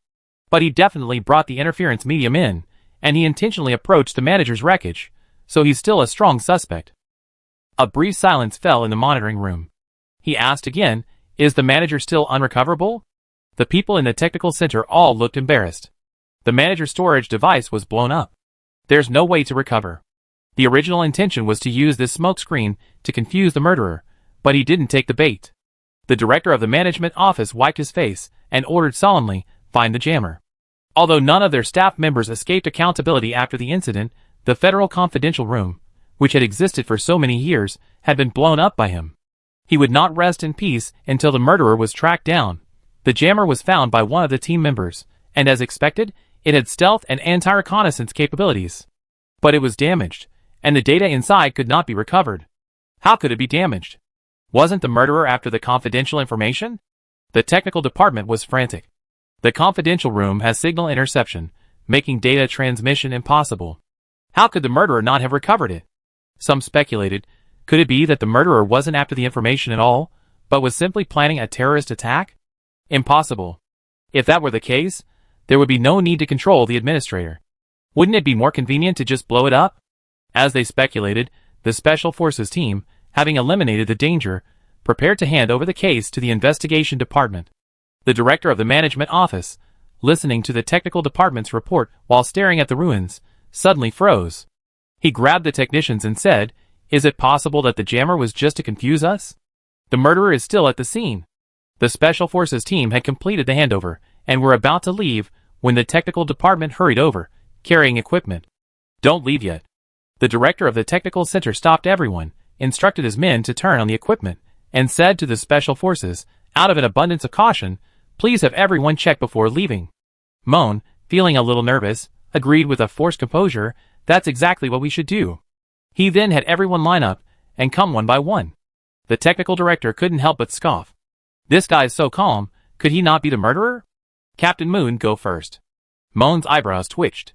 But he definitely brought the interference medium in, and he intentionally approached the manager's wreckage, so he's still a strong suspect. A brief silence fell in the monitoring room. He asked again, "Is the manager still unrecoverable?" The people in the technical center all looked embarrassed. The manager's storage device was blown up. There's no way to recover. The original intention was to use this smoke screen to confuse the murderer, but he didn't take the bait. The director of the management office wiped his face and ordered solemnly, "Find the jammer." Although none of their staff members escaped accountability after the incident, the Federal Confidential Room, which had existed for so many years, had been blown up by him. He would not rest in peace until the murderer was tracked down. The jammer was found by one of the team members, and as expected, it had stealth and anti-reconnaissance capabilities. But it was damaged, and the data inside could not be recovered. How could it be damaged? Wasn't the murderer after the confidential information? The technical department was frantic. The confidential room has signal interception, making data transmission impossible. How could the murderer not have recovered it? Some speculated, could it be that the murderer wasn't after the information at all, but was simply planning a terrorist attack? Impossible. If that were the case, there would be no need to control the administrator. Wouldn't it be more convenient to just blow it up? As they speculated, the Special Forces team, having eliminated the danger, prepared to hand over the case to the investigation department. The director of the management office, listening to the technical department's report while staring at the ruins, suddenly froze. He grabbed the technicians and said, "Is it possible that the jammer was just to confuse us? The murderer is still at the scene." The Special Forces team had completed the handover and were about to leave when the technical department hurried over, carrying equipment. "Don't leave yet." The director of the technical center stopped everyone, instructed his men to turn on the equipment, and said to the Special Forces, out of an abundance of caution, "Please have everyone check before leaving." Moan, feeling a little nervous, agreed with a forced composure, "That's exactly what we should do." He then had everyone line up and come one by one. The technical director couldn't help but scoff. "This guy's so calm, could he not be the murderer?" "Captain Moon, go first." Moan's eyebrows twitched.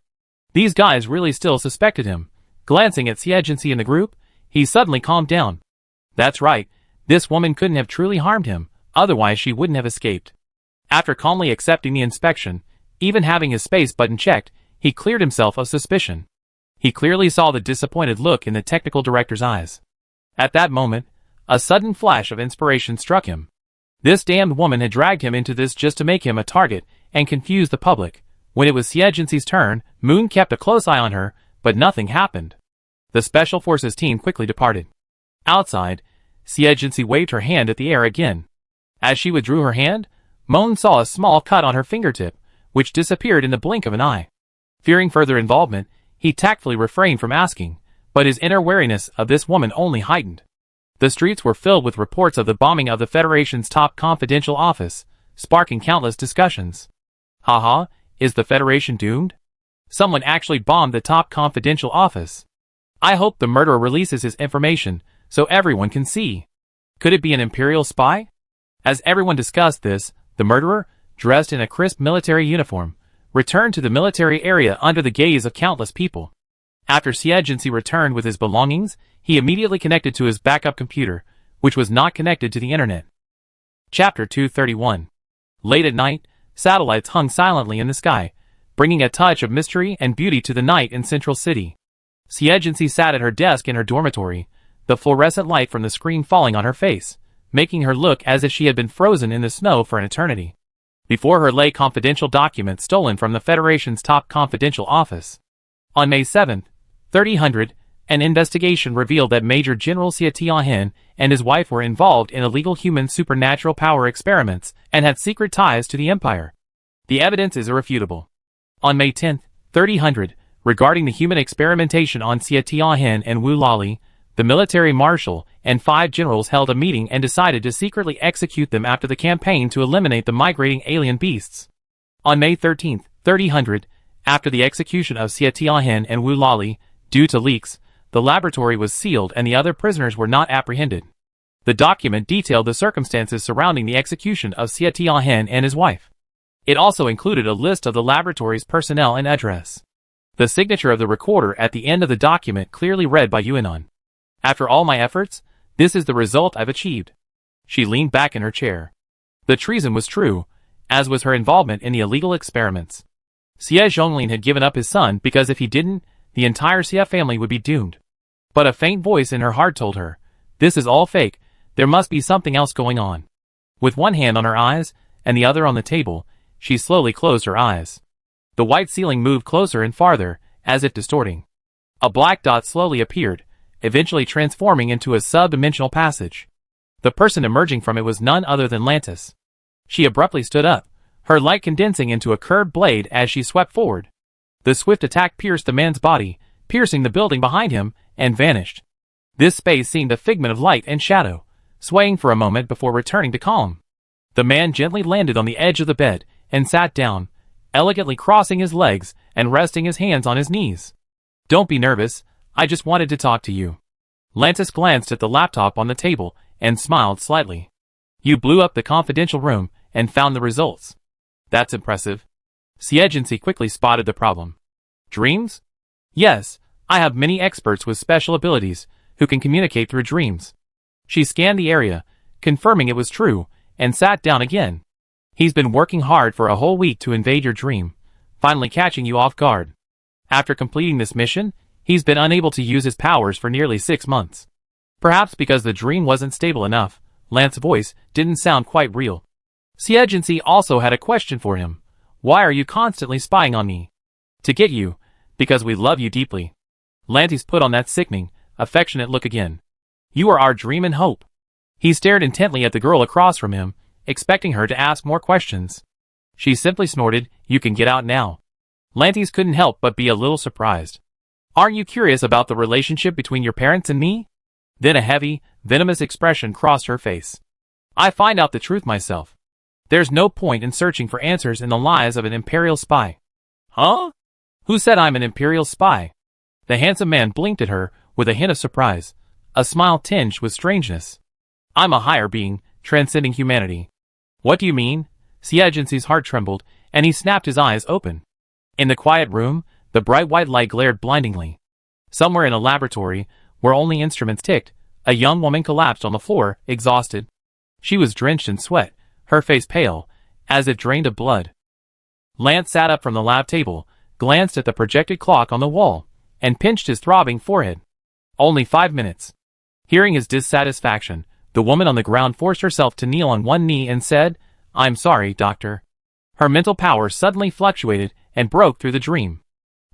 These guys really still suspected him. Glancing at the agency in the group, he suddenly calmed down. That's right, this woman couldn't have truly harmed him, otherwise she wouldn't have escaped. After calmly accepting the inspection, even having his space button checked, he cleared himself of suspicion. He clearly saw the disappointed look in the technical director's eyes. At that moment, a sudden flash of inspiration struck him. This damned woman had dragged him into this just to make him a target and confuse the public. When it was the agency's turn, Moon kept a close eye on her, but nothing happened. The Special Forces team quickly departed. Outside, the agency waved her hand at the air again. As she withdrew her hand, Moon saw a small cut on her fingertip, which disappeared in the blink of an eye. Fearing further involvement, he tactfully refrained from asking, but his inner wariness of this woman only heightened. The streets were filled with reports of the bombing of the Federation's top confidential office, sparking countless discussions. Haha, is the Federation doomed? Someone actually bombed the top confidential office. I hope the murderer releases his information so everyone can see. Could it be an Imperial spy? As everyone discussed this, the murderer, dressed in a crisp military uniform, returned to the military area under the gaze of countless people. After the agency returned with his belongings, he immediately connected to his backup computer, which was not connected to the internet. Chapter 231. Late at night, satellites hung silently in the sky, bringing a touch of mystery and beauty to the night in Central City. The agency sat at her desk in her dormitory, the fluorescent light from the screen falling on her face, making her look as if she had been frozen in the snow for an eternity. Before her lay confidential documents stolen from the Federation's top confidential office. On May 7, 3000, an investigation revealed that Major General Xia Tianhen and his wife were involved in illegal human supernatural power experiments and had secret ties to the Empire. The evidence is irrefutable. On May 10, 3000, regarding the human experimentation on Xia Tianhen and Wu Lali, the military marshal and 5 generals held a meeting and decided to secretly execute them after the campaign to eliminate the migrating alien beasts. On May 13, 3000, after the execution of Xia Tianhen and Wu Lali, due to leaks, the laboratory was sealed and the other prisoners were not apprehended. The document detailed the circumstances surrounding the execution of Xia Tianhen and his wife. It also included a list of the laboratory's personnel and address. The signature of the recorder at the end of the document clearly read by Yuanon. After all my efforts, this is the result I've achieved. She leaned back in her chair. The treason was true, as was her involvement in the illegal experiments. Xie Zhonglin had given up his son because if he didn't, the entire Xie family would be doomed. But a faint voice in her heart told her, this is all fake, there must be something else going on. With one hand on her eyes, and the other on the table, she slowly closed her eyes. The white ceiling moved closer and farther, as if distorting. A black dot slowly appeared, eventually transforming into a sub-dimensional passage. The person emerging from it was none other than Lantis. She abruptly stood up, her light condensing into a curved blade as she swept forward. The swift attack pierced the man's body, piercing the building behind him, and vanished. This space seemed a figment of light and shadow, swaying for a moment before returning to calm. The man gently landed on the edge of the bed, and sat down, elegantly crossing his legs and resting his hands on his knees. Don't be nervous, I just wanted to talk to you. Lantis glanced at the laptop on the table and smiled slightly. You blew up the confidential room and found the results. That's impressive. The agency quickly spotted the problem. Dreams? Yes, I have many experts with special abilities who can communicate through dreams. She scanned the area, confirming it was true, and sat down again. He's been working hard for a whole week to invade your dream, finally catching you off guard. After completing this mission, he's been unable to use his powers for nearly 6 months. Perhaps because the dream wasn't stable enough, Lance's voice didn't sound quite real. Agency also had a question for him. Why are you constantly spying on me? To get you, because we love you deeply. Lantis put on that sickening, affectionate look again. You are our dream and hope. He stared intently at the girl across from him, expecting her to ask more questions. She simply snorted, you can get out now. Lantis couldn't help but be a little surprised. Aren't you curious about the relationship between your parents and me? Then a heavy, venomous expression crossed her face. I find out the truth myself. There's no point in searching for answers in the lies of an Imperial spy. Huh? Who said I'm an Imperial spy? The handsome man blinked at her with a hint of surprise, a smile tinged with strangeness. I'm a higher being, transcending humanity. What do you mean? Agency's heart trembled, and he snapped his eyes open. In the quiet room, the bright white light glared blindingly. Somewhere in a laboratory, where only instruments ticked, a young woman collapsed on the floor, exhausted. She was drenched in sweat, her face pale, as if drained of blood. Lance sat up from the lab table, glanced at the projected clock on the wall, and pinched his throbbing forehead. Only 5 minutes. Hearing his dissatisfaction, the woman on the ground forced herself to kneel on one knee and said, I'm sorry, doctor. Her mental power suddenly fluctuated and broke through the dream.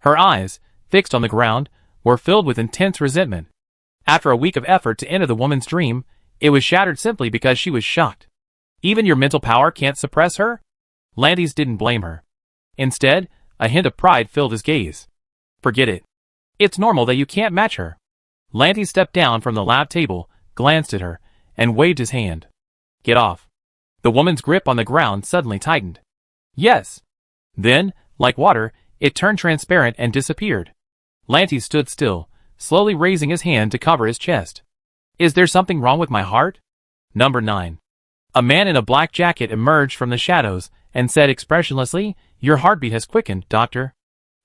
Her eyes, fixed on the ground, were filled with intense resentment. After a week of effort to enter the woman's dream, it was shattered simply because she was shocked. Even your mental power can't suppress her? Lantis didn't blame her. Instead, a hint of pride filled his gaze. Forget it. It's normal that you can't match her. Lantis stepped down from the lab table, glanced at her, and waved his hand. Get off. The woman's grip on the ground suddenly tightened. Yes. Then, like water, it turned transparent and disappeared. Lantis stood still, slowly raising his hand to cover his chest. Is there something wrong with my heart? Number 9. A man in a black jacket emerged from the shadows and said expressionlessly, Your heartbeat has quickened, doctor.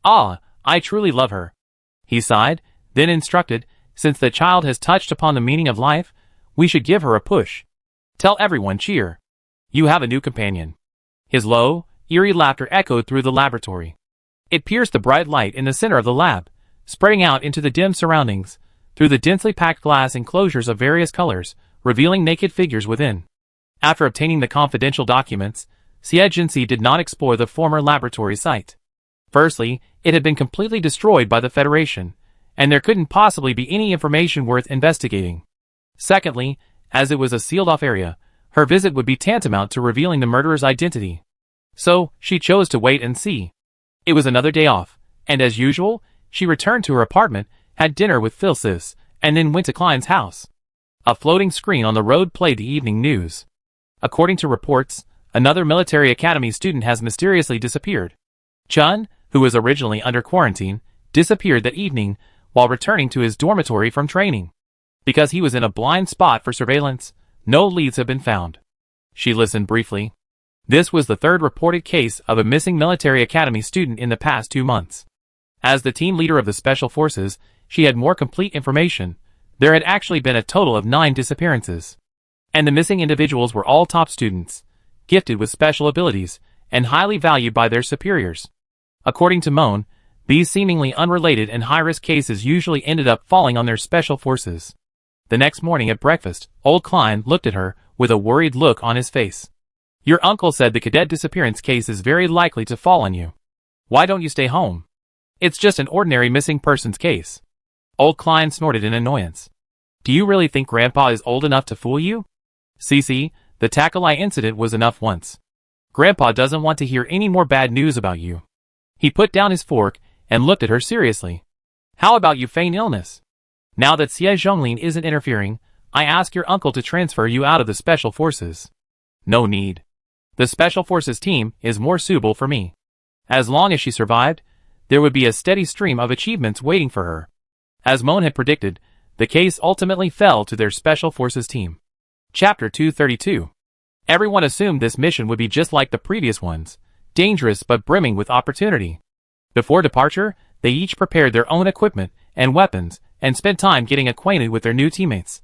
Ah, I truly love her. He sighed, then instructed, Since the child has touched upon the meaning of life, we should give her a push. Tell everyone cheer. You have a new companion. His low, eerie laughter echoed through the laboratory. It pierced the bright light in the center of the lab, spreading out into the dim surroundings, through the densely packed glass enclosures of various colors, revealing naked figures within. After obtaining the confidential documents, Agency did not explore the former laboratory site. Firstly, it had been completely destroyed by the Federation, and there couldn't possibly be any information worth investigating. Secondly, as it was a sealed-off area, her visit would be tantamount to revealing the murderer's identity. So, she chose to wait and see. It was another day off, and as usual, she returned to her apartment, had dinner with Philsis, and then went to Klein's house. A floating screen on the road played the evening news. According to reports, another military academy student has mysteriously disappeared. Chun, who was originally under quarantine, disappeared that evening while returning to his dormitory from training. Because he was in a blind spot for surveillance, no leads have been found. She listened briefly. This was the third reported case of a missing military academy student in the past 2 months. As the team leader of the Special Forces, she had more complete information. There had actually been a total of 9 disappearances. And the missing individuals were all top students, gifted with special abilities, and highly valued by their superiors. According to Moan, these seemingly unrelated and high-risk cases usually ended up falling on their Special Forces. The next morning at breakfast, old Klein looked at her with a worried look on his face. Your uncle said the cadet disappearance case is very likely to fall on you. Why don't you stay home? It's just an ordinary missing persons case. Old Klein snorted in annoyance. Do you really think Grandpa is old enough to fool you? Cece, the Takalai incident was enough once. Grandpa doesn't want to hear any more bad news about you. He put down his fork and looked at her seriously. How about you feign illness? Now that Xie Zhonglin isn't interfering, I ask your uncle to transfer you out of the Special Forces. No need. The Special Forces team is more suitable for me. As long as she survived, there would be a steady stream of achievements waiting for her. As Moan had predicted, the case ultimately fell to their Special Forces team. Chapter 232. Everyone assumed this mission would be just like the previous ones, dangerous but brimming with opportunity. Before departure, they each prepared their own equipment and weapons, and spent time getting acquainted with their new teammates.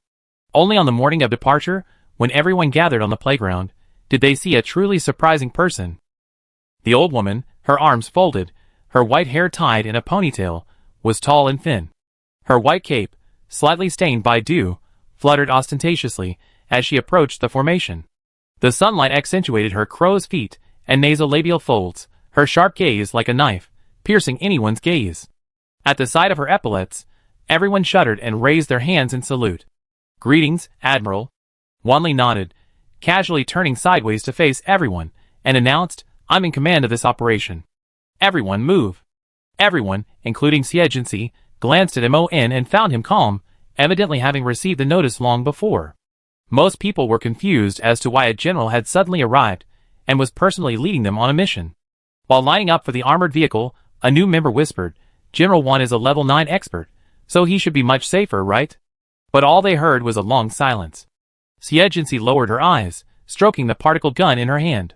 Only on the morning of departure, when everyone gathered on the playground, did they see a truly surprising person. The old woman, her arms folded, her white hair tied in a ponytail, was tall and thin. Her white cape, slightly stained by dew, fluttered ostentatiously as she approached the formation. The sunlight accentuated her crow's feet and nasolabial folds, her sharp gaze like a knife, piercing anyone's gaze. At the sight of her epaulets, everyone shuddered and raised their hands in salute. "Greetings, Admiral." Wanli nodded, casually turning sideways to face everyone, and announced, "I'm in command of this operation. Everyone move." Everyone, including Siegency, glanced at Mon and found him calm, evidently having received the notice long before. Most people were confused as to why a general had suddenly arrived and was personally leading them on a mission. While lining up for the armored vehicle, a new member whispered, "General 1 is a level 9 expert, so he should be much safer, right?" But all they heard was a long silence. Siegency lowered her eyes, stroking the particle gun in her hand.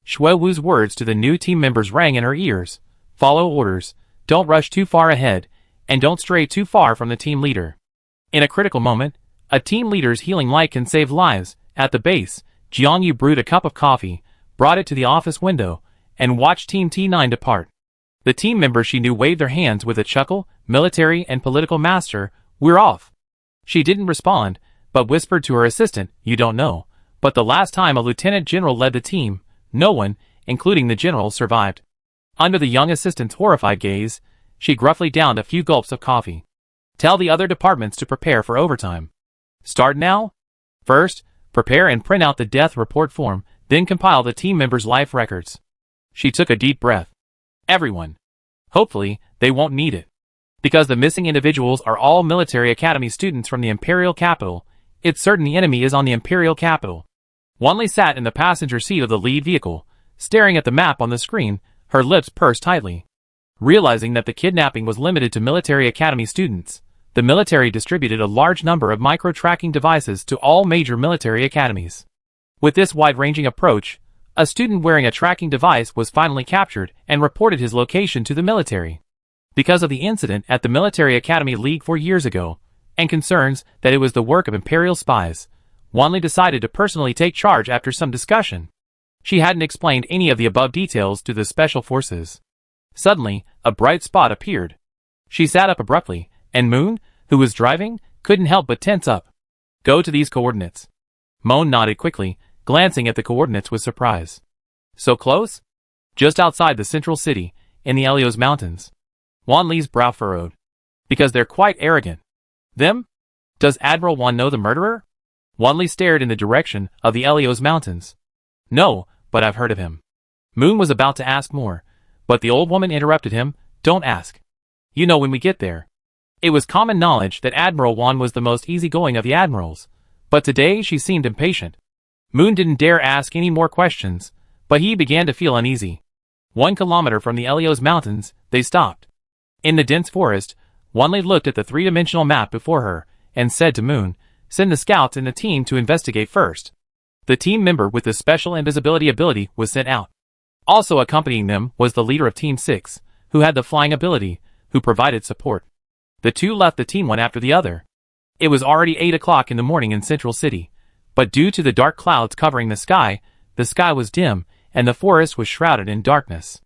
Shui Wu's words to the new team members rang in her ears. "Follow orders, don't rush too far ahead, and don't stray too far from the team leader." In a critical moment, a team leader's healing light can save lives. At the base, Jiang Yu brewed a cup of coffee, brought it to the office window, and watched Team T9 depart. The team members she knew waved their hands with a chuckle. "Military and political master, we're off." She didn't respond, but whispered to her assistant, "You don't know, but the last time a lieutenant general led the team, no one, including the general, survived." Under the young assistant's horrified gaze, she gruffly downed a few gulps of coffee. "Tell the other departments to prepare for overtime. Start now? First, prepare and print out the death report form, then compile the team members' life records." She took a deep breath. "Everyone. Hopefully, they won't need it. Because the missing individuals are all military academy students from the Imperial capital, it's certain the enemy is on the Imperial capital." Wanli sat in the passenger seat of the lead vehicle, staring at the map on the screen, her lips pursed tightly. Realizing that the kidnapping was limited to military academy students, the military distributed a large number of micro-tracking devices to all major military academies. With this wide-ranging approach, a student wearing a tracking device was finally captured and reported his location to the military. Because of the incident at the Military Academy League 4 years ago, and concerns that it was the work of Imperial spies, Wanli decided to personally take charge after some discussion. She hadn't explained any of the above details to the special forces. Suddenly, a bright spot appeared. She sat up abruptly, and Moon, who was driving, couldn't help but tense up. "Go to these coordinates." Moon nodded quickly, glancing at the coordinates with surprise. "So close?" "Just outside the central city, in the Helios Mountains." Wanli's brow furrowed. "Because they're quite arrogant." "Them? Does Admiral Wan know the murderer?" Wanli stared in the direction of the Helios Mountains. "No, but I've heard of him." Moon was about to ask more, but the old woman interrupted him. "Don't ask. You know when we get there." It was common knowledge that Admiral Wan was the most easygoing of the admirals, but today she seemed impatient. Moon didn't dare ask any more questions, but he began to feel uneasy. 1 kilometer from the Helios Mountains, they stopped. In the dense forest, Wanli looked at the three-dimensional map before her, and said to Moon, "Send the scouts and the team to investigate first." The team member with the special invisibility ability was sent out. Also accompanying them was the leader of Team 6, who had the flying ability, who provided support. The two left the team one after the other. It was already 8 o'clock in the morning in Central City, but due to the dark clouds covering the sky was dim, and the forest was shrouded in darkness.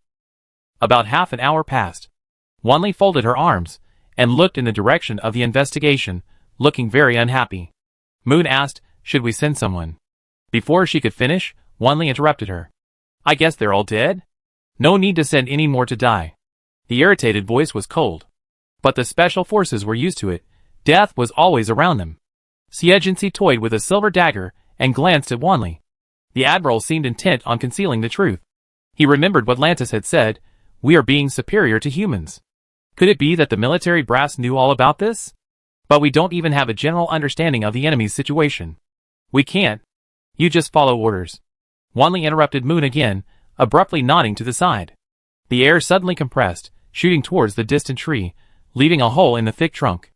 About half an hour passed. Wanli folded her arms, and looked in the direction of the investigation, looking very unhappy. Moon asked, "Should we send someone?" Before she could finish, Wanli interrupted her. "I guess they're all dead? No need to send any more to die." The irritated voice was cold. But the special forces were used to it. Death was always around them. Siegency toyed with a silver dagger, and glanced at Wanli. The Admiral seemed intent on concealing the truth. He remembered what Lantis had said, "We are being superior to humans." Could it be that the military brass knew all about this? But we don't even have a general understanding of the enemy's situation. We can't. You just follow orders. Wanli interrupted Moon again, abruptly nodding to the side. The air suddenly compressed, shooting towards the distant tree, leaving a hole in the thick trunk.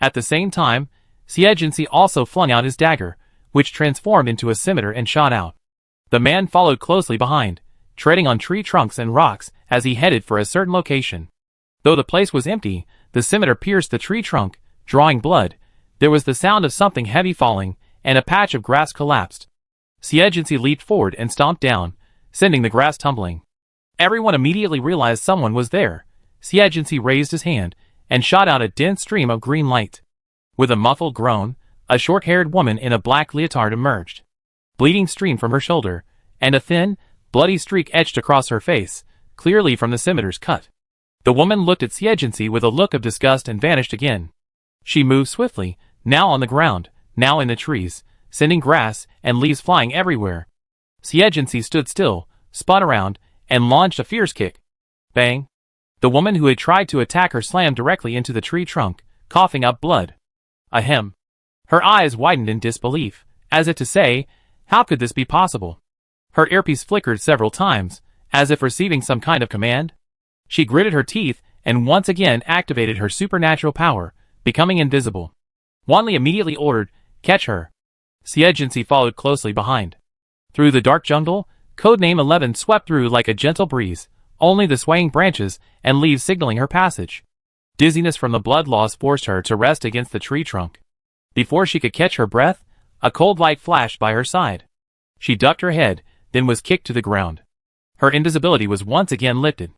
At the same time, Siegency also flung out his dagger, which transformed into a scimitar and shot out. The man followed closely behind, treading on tree trunks and rocks as he headed for a certain location. Though the place was empty, the scimitar pierced the tree trunk, drawing blood. There was the sound of something heavy falling, and a patch of grass collapsed. Siegency leaped forward and stomped down, sending the grass tumbling. Everyone immediately realized someone was there. Siegency raised his hand, and shot out a dense stream of green light. With a muffled groan, a short-haired woman in a black leotard emerged. Bleeding streamed from her shoulder, and a thin, bloody streak etched across her face, clearly from the scimitar's cut. The woman looked at Siegency with a look of disgust and vanished again. She moved swiftly, now on the ground, now in the trees, sending grass and leaves flying everywhere. Siegency stood still, spun around, and launched a fierce kick. Bang! The woman who had tried to attack her slammed directly into the tree trunk, coughing up blood. Ahem. Her eyes widened in disbelief, as if to say, how could this be possible? Her earpiece flickered several times, as if receiving some kind of command. She gritted her teeth and once again activated her supernatural power, becoming invisible. Wanli immediately ordered, "Catch her." Siegency followed closely behind. Through the dark jungle, Codename 11 swept through like a gentle breeze, only the swaying branches and leaves signaling her passage. Dizziness from the blood loss forced her to rest against the tree trunk. Before she could catch her breath, a cold light flashed by her side. She ducked her head, then was kicked to the ground. Her invisibility was once again lifted.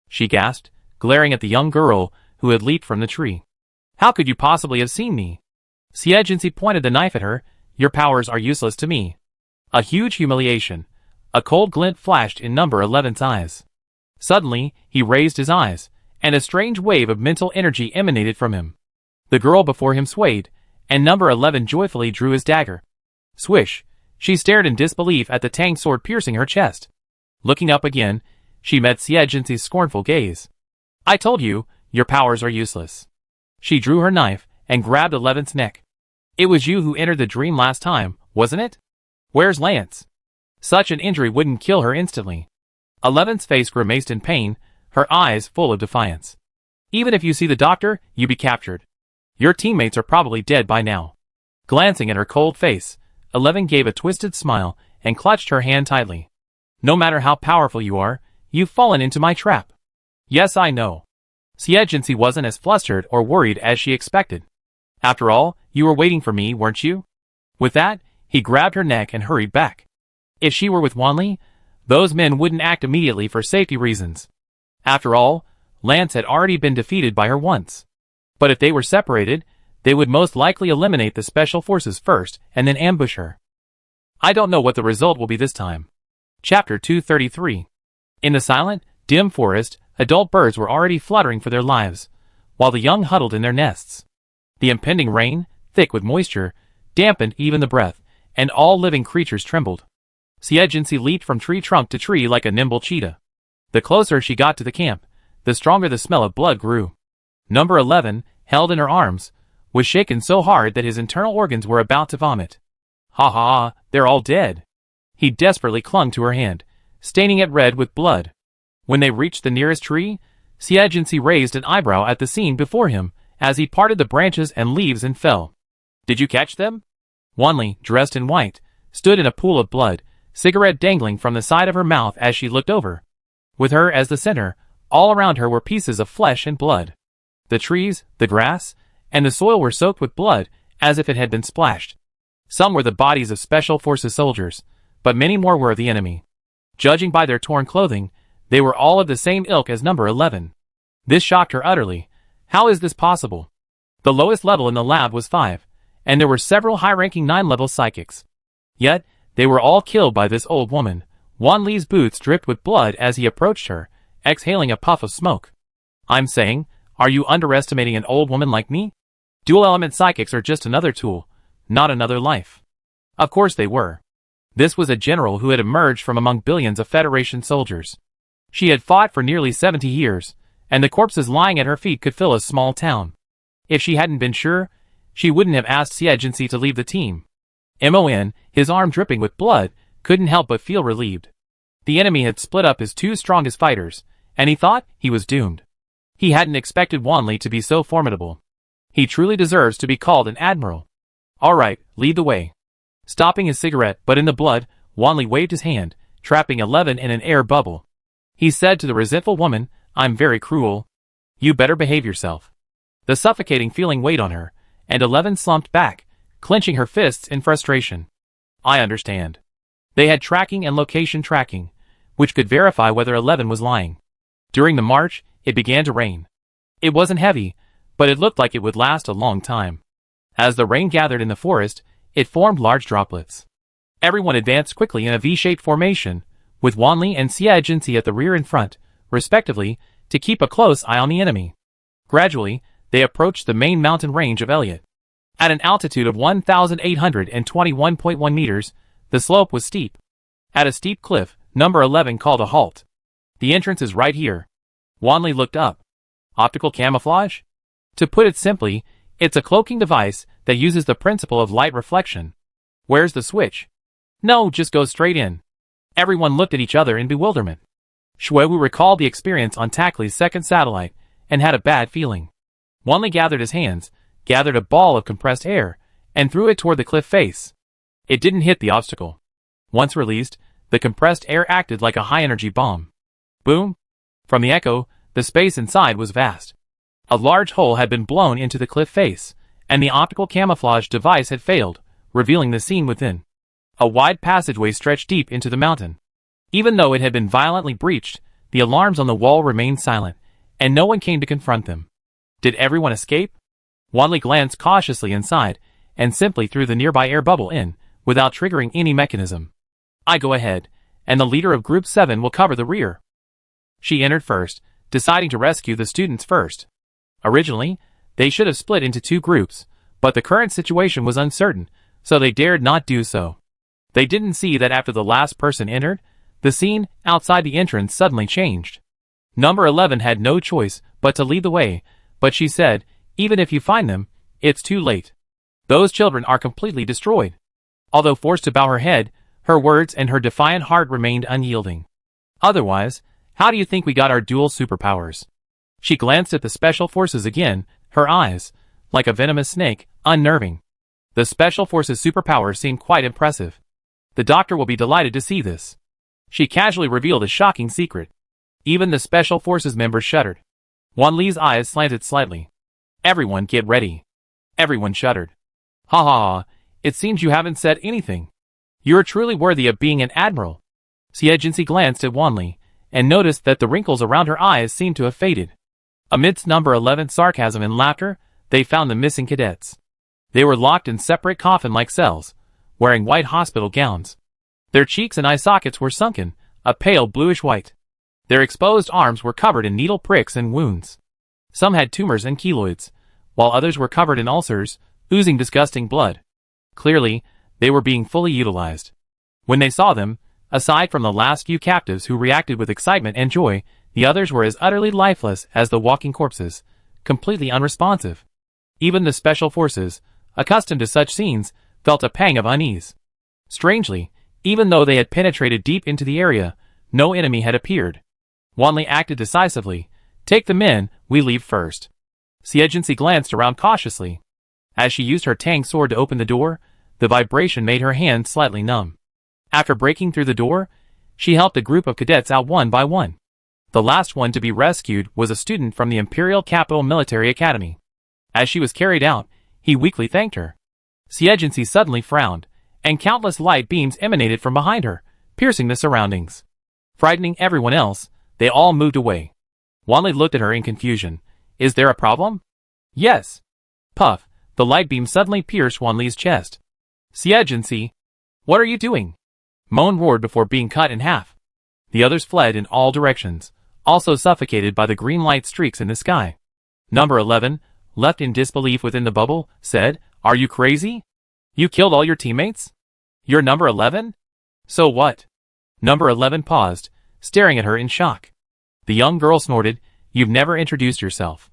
She gasped, glaring at the young girl who had leaped from the tree. "How could you possibly have seen me?" Siegency pointed the knife at her. "Your powers are useless to me." A huge humiliation. A cold glint flashed in number 11's eyes. Suddenly, he raised his eyes, and a strange wave of mental energy emanated from him. The girl before him swayed, and number 11 joyfully drew his dagger. Swish! She stared in disbelief at the tang sword piercing her chest. Looking up again, she met Siegency's scornful gaze. "I told you, your powers are useless." She drew her knife and grabbed 11's neck. "It was you who entered the dream last time, wasn't it? Where's Lance?" Such an injury wouldn't kill her instantly. 11's face grimaced in pain, her eyes full of defiance. "Even if you see the doctor, you be captured. Your teammates are probably dead by now." Glancing at her cold face, 11 gave a twisted smile and clutched her hand tightly. "No matter how powerful you are, you've fallen into my trap." "Yes, I know." Siegency wasn't as flustered or worried as she expected. "After all, you were waiting for me, weren't you?" With that, he grabbed her neck and hurried back. If she were with Wanli, those men wouldn't act immediately for safety reasons. After all, Lance had already been defeated by her once. But if they were separated, they would most likely eliminate the special forces first and then ambush her. I don't know what the result will be this time. Chapter 233. In the silent, dim forest, adult birds were already fluttering for their lives, while the young huddled in their nests. The impending rain, thick with moisture, dampened even the breath, and all living creatures trembled. Siegency leaped from tree trunk to tree like a nimble cheetah. The closer she got to the camp, the stronger the smell of blood grew. Number 11, held in her arms, was shaken so hard that his internal organs were about to vomit. "Ha ha, they're all dead." He desperately clung to her hand, staining it red with blood. When they reached the nearest tree, Siegency raised an eyebrow at the scene before him as he parted the branches and leaves and fell. "Did you catch them?" Wanli, dressed in white, stood in a pool of blood, cigarette dangling from the side of her mouth as she looked over. With her as the center, all around her were pieces of flesh and blood. The trees, the grass, and the soil were soaked with blood, as if it had been splashed. Some were the bodies of Special Forces soldiers, but many more were of the enemy. Judging by their torn clothing, they were all of the same ilk as number 11. This shocked her utterly. How is this possible? The lowest level in the lab was 5, and there were several high-ranking 9-level psychics. Yet, they were all killed by this old woman. Wanli's boots dripped with blood as he approached her, exhaling a puff of smoke. "I'm saying, are you underestimating an old woman like me? Dual-element psychics are just another tool, not another life." Of course they were. This was a general who had emerged from among billions of Federation soldiers. She had fought for nearly 70 years, and the corpses lying at her feet could fill a small town. If she hadn't been sure, she wouldn't have asked Siegency to leave the team. Mon, his arm dripping with blood, couldn't help but feel relieved. The enemy had split up his two strongest fighters, and he thought he was doomed. He hadn't expected Wanli to be so formidable. He truly deserves to be called an admiral. "All right, lead the way." Stopping his cigarette but in the blood, Wanli waved his hand, trapping 11 in an air bubble. He said to the resentful woman, "I'm very cruel." You better behave yourself. The suffocating feeling weighed on her, and 11 slumped back, clenching her fists in frustration. I understand. They had tracking and location tracking, which could verify whether 11 was lying. During the march, it began to rain. It wasn't heavy, but it looked like it would last a long time. As the rain gathered in the forest, it formed large droplets. Everyone advanced quickly in a V-shaped formation, with Wanli and Xie Jinxi at the rear and front, respectively, to keep a close eye on the enemy. Gradually, they approached the main mountain range of Elliot. At an altitude of 1,821.1 meters, the slope was steep. At a steep cliff, number 11 called a halt. The entrance is right here. Wanli looked up. Optical camouflage? To put it simply, it's a cloaking device that uses the principle of light reflection. Where's the switch? No, just go straight in. Everyone looked at each other in bewilderment. Xuewu recalled the experience on Takli's second satellite, and had a bad feeling. Wanli gathered his hands, gathered a ball of compressed air, and threw it toward the cliff face. It didn't hit the obstacle. Once released, the compressed air acted like a high-energy bomb. Boom! From the echo, the space inside was vast. A large hole had been blown into the cliff face, and the optical camouflage device had failed, revealing the scene within. A wide passageway stretched deep into the mountain. Even though it had been violently breached, the alarms on the wall remained silent, and no one came to confront them. Did everyone escape? Wanli glanced cautiously inside, and simply threw the nearby air bubble in, without triggering any mechanism. I go ahead, and the leader of Group 7 will cover the rear. She entered first, deciding to rescue the students first. Originally, they should have split into two groups, but the current situation was uncertain, so they dared not do so. They didn't see that after the last person entered, the scene outside the entrance suddenly changed. Number 11 had no choice but to lead the way, but she said, even if you find them, it's too late. Those children are completely destroyed. Although forced to bow her head, her words and her defiant heart remained unyielding. Otherwise, how do you think we got our dual superpowers? She glanced at the special forces again, her eyes, like a venomous snake, unnerving. The special forces' superpowers seemed quite impressive. The doctor will be delighted to see this. She casually revealed a shocking secret. Even the special forces members shuddered. Wanli's eyes slanted slightly. Everyone get ready. Everyone shuddered. Ha ha ha, it seems you haven't said anything. You're truly worthy of being an admiral. Xie Jinxi glanced at Wanli, and noticed that the wrinkles around her eyes seemed to have faded. Amidst number 11's sarcasm and laughter, they found the missing cadets. They were locked in separate coffin-like cells, wearing white hospital gowns. Their cheeks and eye sockets were sunken, a pale bluish-white. Their exposed arms were covered in needle pricks and wounds. Some had tumors and keloids, while others were covered in ulcers, oozing disgusting blood. Clearly, they were being fully utilized. When they saw them, aside from the last few captives who reacted with excitement and joy, the others were as utterly lifeless as the walking corpses, completely unresponsive. Even the special forces, accustomed to such scenes, felt a pang of unease. Strangely, even though they had penetrated deep into the area, no enemy had appeared. Wanli acted decisively. Take the men, we leave first. Xie Jinxi glanced around cautiously. As she used her tang sword to open the door, the vibration made her hand slightly numb. After breaking through the door, she helped a group of cadets out one by one. The last one to be rescued was a student from the Imperial Capital Military Academy. As she was carried out, he weakly thanked her. Xie Jinxi suddenly frowned, and countless light beams emanated from behind her, piercing the surroundings. Frightening everyone else, they all moved away. Wanli looked at her in confusion. Is there a problem? Yes. Puff, the light beam suddenly pierced Wanli's chest. Xie Jinxi, what are you doing? Moan roared before being cut in half. The others fled in all directions, also suffocated by the green light streaks in the sky. Number 11, left in disbelief within the bubble, said, Are you crazy? You killed all your teammates? You're number 11? So what? Number 11 paused, staring at her in shock. The young girl snorted, You've never introduced yourself.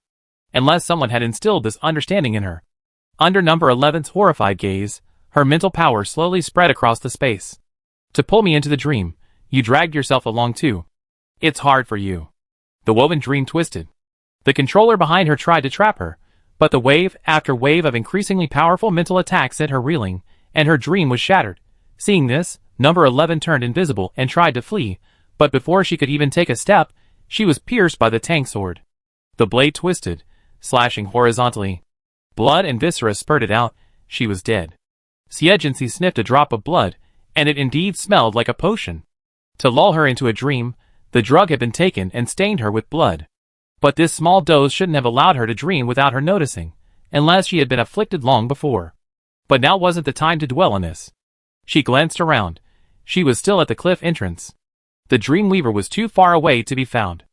Unless someone had instilled this understanding in her. Under number 11's horrified gaze, her mental power slowly spread across the space. To pull me into the dream, you dragged yourself along too. It's hard for you. The woven dream twisted. The controller behind her tried to trap her, but the wave after wave of increasingly powerful mental attacks sent her reeling, and her dream was shattered. Seeing this, number 11 turned invisible and tried to flee, but before she could even take a step, she was pierced by the tang sword. The blade twisted, slashing horizontally. Blood and viscera spurted out. She was dead. Xiejinsi sniffed a drop of blood, and it indeed smelled like a potion. To lull her into a dream, the drug had been taken and stained her with blood. But this small dose shouldn't have allowed her to dream without her noticing, unless she had been afflicted long before. But now wasn't the time to dwell on this. She glanced around. She was still at the cliff entrance. The Dreamweaver was too far away to be found.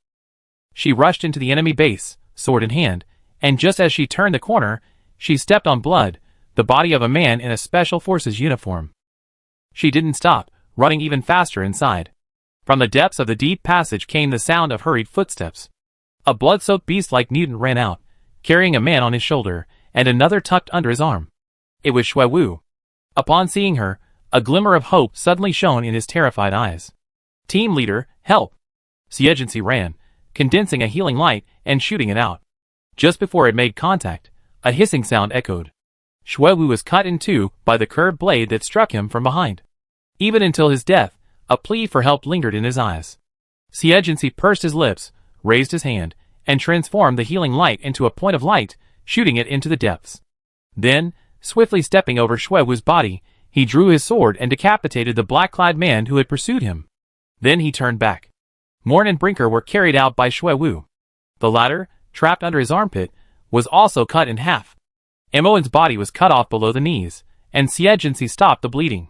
She rushed into the enemy base, sword in hand, and just as she turned the corner, she stepped on blood, the body of a man in a Special Forces uniform. She didn't stop, running even faster inside. From the depths of the deep passage came the sound of hurried footsteps. A blood-soaked beast-like mutant ran out, carrying a man on his shoulder, and another tucked under his arm. It was Shui Wu. Upon seeing her, a glimmer of hope suddenly shone in his terrified eyes. "Team leader, help!" Xiejinsi ran, condensing a healing light and shooting it out. Just before it made contact, a hissing sound echoed. Shui Wu was cut in two by the curved blade that struck him from behind. Even until his death, a plea for help lingered in his eyes. Xiejinsi pursed his lips, raised his hand, and transformed the healing light into a point of light, shooting it into the depths. Then, swiftly stepping over Shui Wu's body, he drew his sword and decapitated the black-clad man who had pursued him. Then he turned back. Morn and Brinker were carried out by Shui Wu. The latter, trapped under his armpit, was also cut in half. Moen's body was cut off below the knees, and Xiejinsi stopped the bleeding.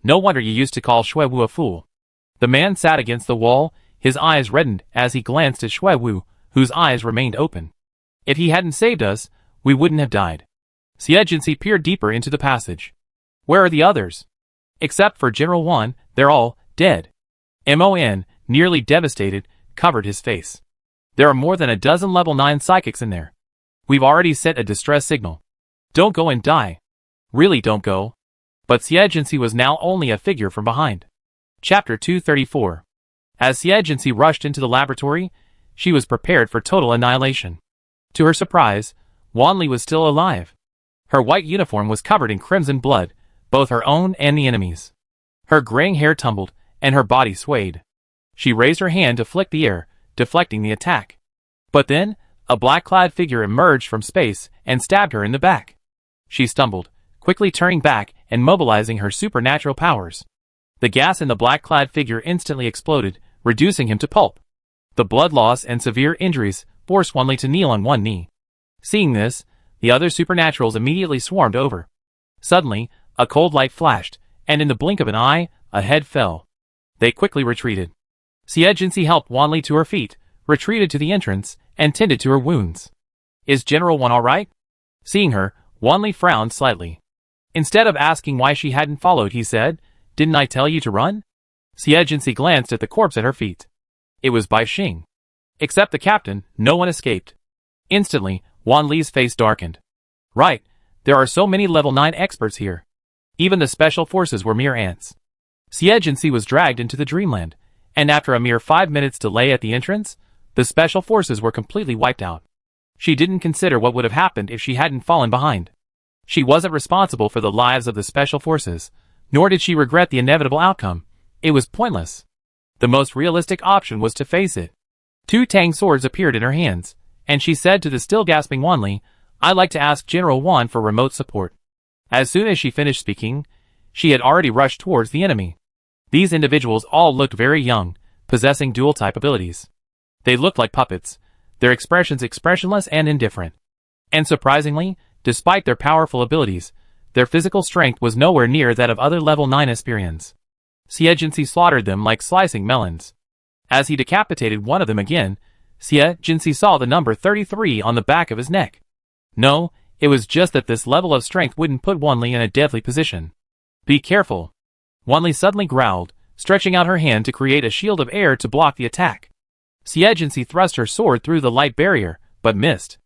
No wonder you used to call Shui Wu a fool. The man sat against the wall, his eyes reddened as he glanced at Shui Wu, whose eyes remained open. If he hadn't saved us, we wouldn't have died. Xiejinsi peered deeper into the passage. Where are the others? Except for General Wan, they're all dead. Mon, nearly devastated, covered his face. There are more than a dozen level 9 psychics in there. We've already sent a distress signal. Don't go and die. Really don't go. But Xiejinsi was now only a figure from behind. Chapter 234. As Xiejinsi rushed into the laboratory, she was prepared for total annihilation. To her surprise, Wanli was still alive. Her white uniform was covered in crimson blood, both her own and the enemy's. Her graying hair tumbled, and her body swayed. She raised her hand to flick the air, deflecting the attack. But then, a black-clad figure emerged from space and stabbed her in the back. She stumbled, quickly turning back and mobilizing her supernatural powers. The gas in the black-clad figure instantly exploded, reducing him to pulp. The blood loss and severe injuries forced Wanli to kneel on one knee. Seeing this, the other supernaturals immediately swarmed over. Suddenly, a cold light flashed, and in the blink of an eye, a head fell. They quickly retreated. Xiejinsi helped Wanli to her feet, retreated to the entrance, and tended to her wounds. "Is General Wan all right?" Seeing her, Wanli frowned slightly. Instead of asking why she hadn't followed, he said, "Didn't I tell you to run?" Xiejinsi glanced at the corpse at her feet. It was Bai Xing. Except the captain, no one escaped. Instantly, Wanli's face darkened. Right, there are so many level 9 experts here. Even the special forces were mere ants. Xiejinsi was dragged into the dreamland, and after a mere 5 minutes delay at the entrance, the special forces were completely wiped out. She didn't consider what would have happened if she hadn't fallen behind. She wasn't responsible for the lives of the special forces, nor did she regret the inevitable outcome. It was pointless. The most realistic option was to face it. 2 tang swords appeared in her hands, and she said to the still gasping Wanli, "I'd like to ask General Wan for remote support." As soon as she finished speaking, she had already rushed towards the enemy. These individuals all looked very young, possessing dual-type abilities. They looked like puppets, their expressions expressionless and indifferent. And surprisingly, despite their powerful abilities, their physical strength was nowhere near that of other level 9 Esperians. Xiejinsi slaughtered them like slicing melons. As he decapitated one of them again, Xiejinsi saw the number 33 on the back of his neck. No, it was just that this level of strength wouldn't put Wanli in a deadly position. "Be careful." Wanli suddenly growled, stretching out her hand to create a shield of air to block the attack. Xiejinsi thrust her sword through the light barrier, but missed.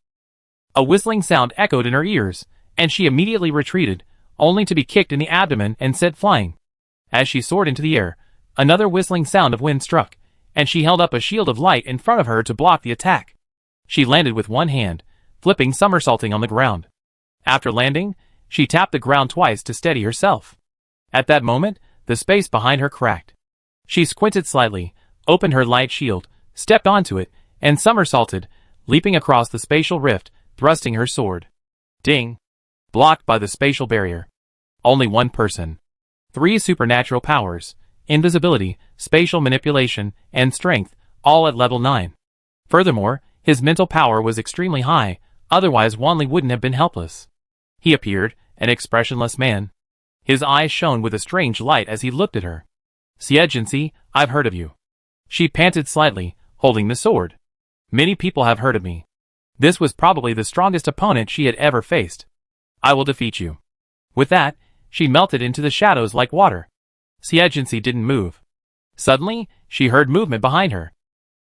A whistling sound echoed in her ears, and she immediately retreated, only to be kicked in the abdomen and sent flying. As she soared into the air, another whistling sound of wind struck, and she held up a shield of light in front of her to block the attack. She landed with one hand, flipping somersaulting on the ground. After landing, she tapped the ground twice to steady herself. At that moment, the space behind her cracked. She squinted slightly, opened her light shield, stepped onto it, and somersaulted, leaping across the spatial rift, thrusting her sword. Ding! Blocked by the spatial barrier. Only one person. 3 supernatural powers: invisibility, spatial manipulation, and strength, all at level 9. Furthermore, his mental power was extremely high, otherwise Wanli wouldn't have been helpless. He appeared, an expressionless man. His eyes shone with a strange light as he looked at her. "Xie, I've heard of you." She panted slightly, holding the sword. "Many people have heard of me." This was probably the strongest opponent she had ever faced. "I will defeat you." With that, she melted into the shadows like water. Xie didn't move. Suddenly, she heard movement behind her.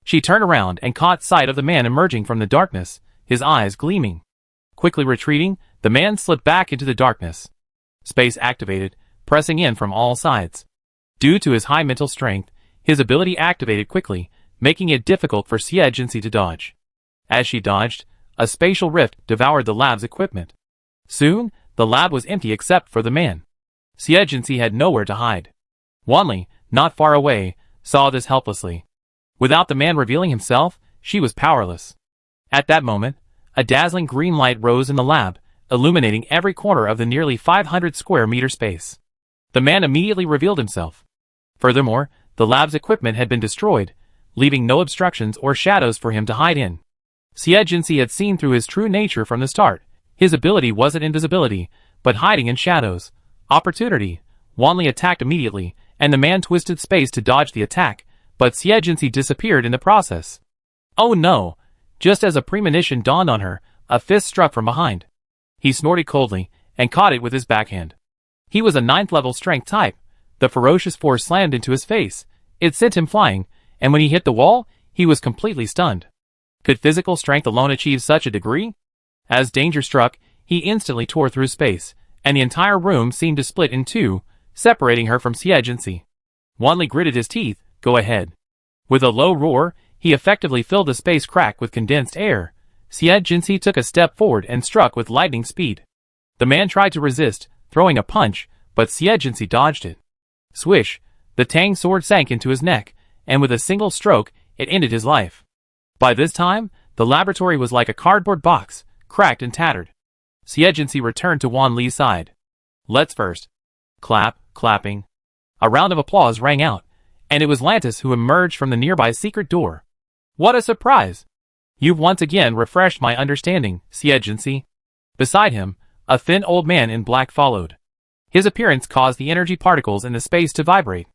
She turned around and caught sight of the man emerging from the darkness, his eyes gleaming. Quickly retreating, the man slipped back into the darkness. Space activated, pressing in from all sides. Due to his high mental strength, his ability activated quickly, making it difficult for Xie to dodge. As she dodged, a spatial rift devoured the lab's equipment. Soon, the lab was empty except for the man. Xie had nowhere to hide. Wanli, not far away, saw this helplessly. Without the man revealing himself, she was powerless. At that moment, a dazzling green light rose in the lab, illuminating every corner of the nearly 500 square meter space. The man immediately revealed himself. Furthermore, the lab's equipment had been destroyed, leaving no obstructions or shadows for him to hide in. Xie had seen through his true nature from the start. His ability wasn't invisibility, but hiding in shadows. Opportunity. Wanli attacked immediately, and the man twisted space to dodge the attack, but Xie disappeared in the process. Oh no! Just as a premonition dawned on her, a fist struck from behind. He snorted coldly, and caught it with his backhand. He was a 9th level strength type. The ferocious force slammed into his face. It sent him flying, and when he hit the wall, he was completely stunned. Could physical strength alone achieve such a degree? As danger struck, he instantly tore through space, and the entire room seemed to split in two, separating her from Xie. Wanli gritted his teeth. Go ahead. With a low roar, he effectively filled the space crack with condensed air. Xie took a step forward and struck with lightning speed. The man tried to resist, throwing a punch, but Xie dodged it. Swish! The Tang sword sank into his neck, and with a single stroke, it ended his life. By this time, the laboratory was like a cardboard box, cracked and tattered. Xie returned to Wanli's side. Let's first. Clapping. A round of applause rang out, and it was Lantis who emerged from the nearby secret door. What a surprise! You've once again refreshed my understanding, Xie. Beside him, a thin old man in black followed. His appearance caused the energy particles in the space to vibrate.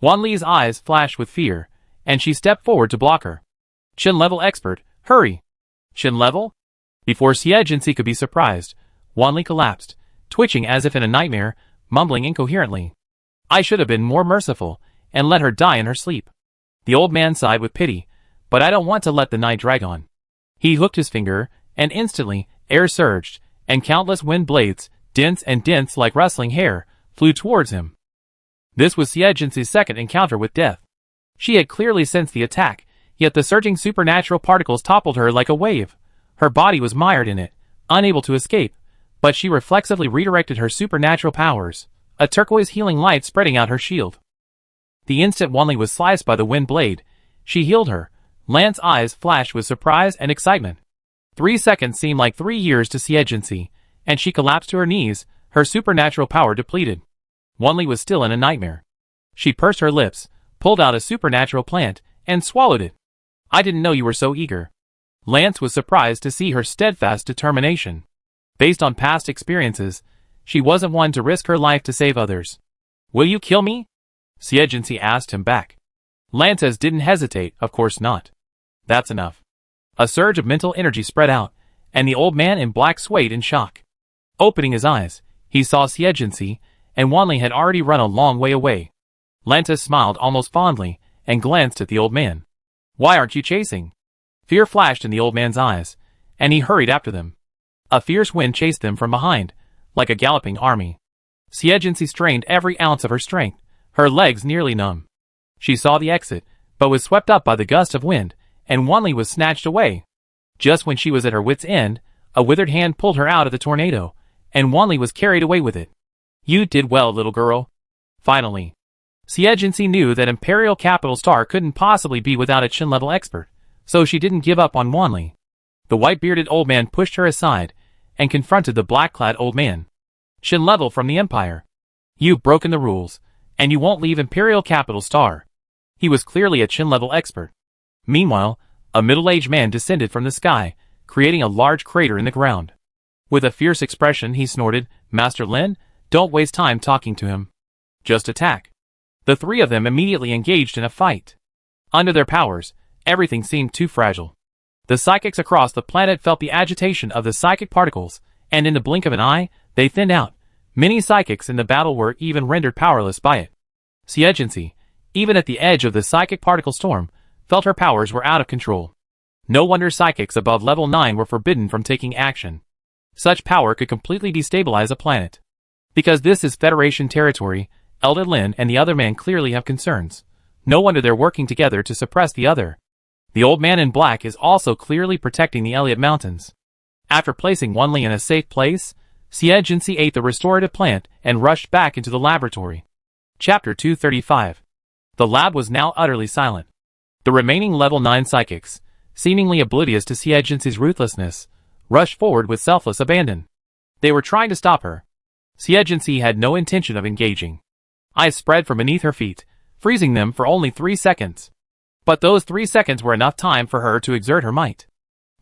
Wanli's eyes flashed with fear, and she stepped forward to block her. Qin level expert, hurry! Qin level? Before Xie could be surprised, Wanli collapsed, twitching as if in a nightmare, mumbling incoherently. I should have been more merciful, and let her die in her sleep. The old man sighed with pity, but I don't want to let the night drag on. He hooked his finger, and instantly, air surged, and countless wind blades, dense like rustling hair, flew towards him. This was Xie's second encounter with death. She had clearly sensed the attack, yet the surging supernatural particles toppled her like a wave. Her body was mired in it, unable to escape, but she reflexively redirected her supernatural powers, a turquoise healing light spreading out her shield. The instant Wanli was sliced by the wind blade, she healed her. Lance's eyes flashed with surprise and excitement. 3 seconds seemed like 3 years to Xie, and she collapsed to her knees, her supernatural power depleted. Wanli was still in a nightmare. She pursed her lips, pulled out a supernatural plant, and swallowed it. I didn't know you were so eager. Lance was surprised to see her steadfast determination. Based on past experiences, she wasn't one to risk her life to save others. Will you kill me? Xie asked him back. Lance didn't hesitate, of course not. That's enough. A surge of mental energy spread out, and the old man in black swayed in shock. Opening his eyes, he saw Xie, and Wanli had already run a long way away. Lance smiled almost fondly, and glanced at the old man. Why aren't you chasing? Fear flashed in the old man's eyes, and he hurried after them. A fierce wind chased them from behind, like a galloping army. Xie strained every ounce of her strength, her legs nearly numb. She saw the exit, but was swept up by the gust of wind, and Wanli was snatched away. Just when she was at her wit's end, a withered hand pulled her out of the tornado, and Wanli was carried away with it. You did well, little girl. Finally. Xie knew that Imperial Capital Star couldn't possibly be without a Qin level expert, so she didn't give up on Wanli. The white-bearded old man pushed her aside and confronted the black-clad old man. Shin level from the Empire. You've broken the rules, and you won't leave Imperial Capital Star. He was clearly a Chin-level expert. Meanwhile, a middle-aged man descended from the sky, creating a large crater in the ground. With a fierce expression he snorted, Master Lin, don't waste time talking to him. Just attack. The three of them immediately engaged in a fight. Under their powers, everything seemed too fragile. The psychics across the planet felt the agitation of the psychic particles, and in the blink of an eye, they thinned out. Many psychics in the battle were even rendered powerless by it. Xie, even at the edge of the psychic particle storm, felt her powers were out of control. No wonder psychics above level 9 were forbidden from taking action. Such power could completely destabilize a planet. Because this is Federation territory, Elder Lin and the other man clearly have concerns. No wonder they're working together to suppress the other. The old man in black is also clearly protecting the Elliot Mountains. After placing Wanli in a safe place, Xie ate the restorative plant and rushed back into the laboratory. Chapter 235. The lab was now utterly silent. The remaining level 9 psychics, seemingly oblivious to Xie ruthlessness, rushed forward with selfless abandon. They were trying to stop her. Xie had no intention of engaging. Ice spread from beneath her feet, freezing them for only 3 seconds. But those 3 seconds were enough time for her to exert her might.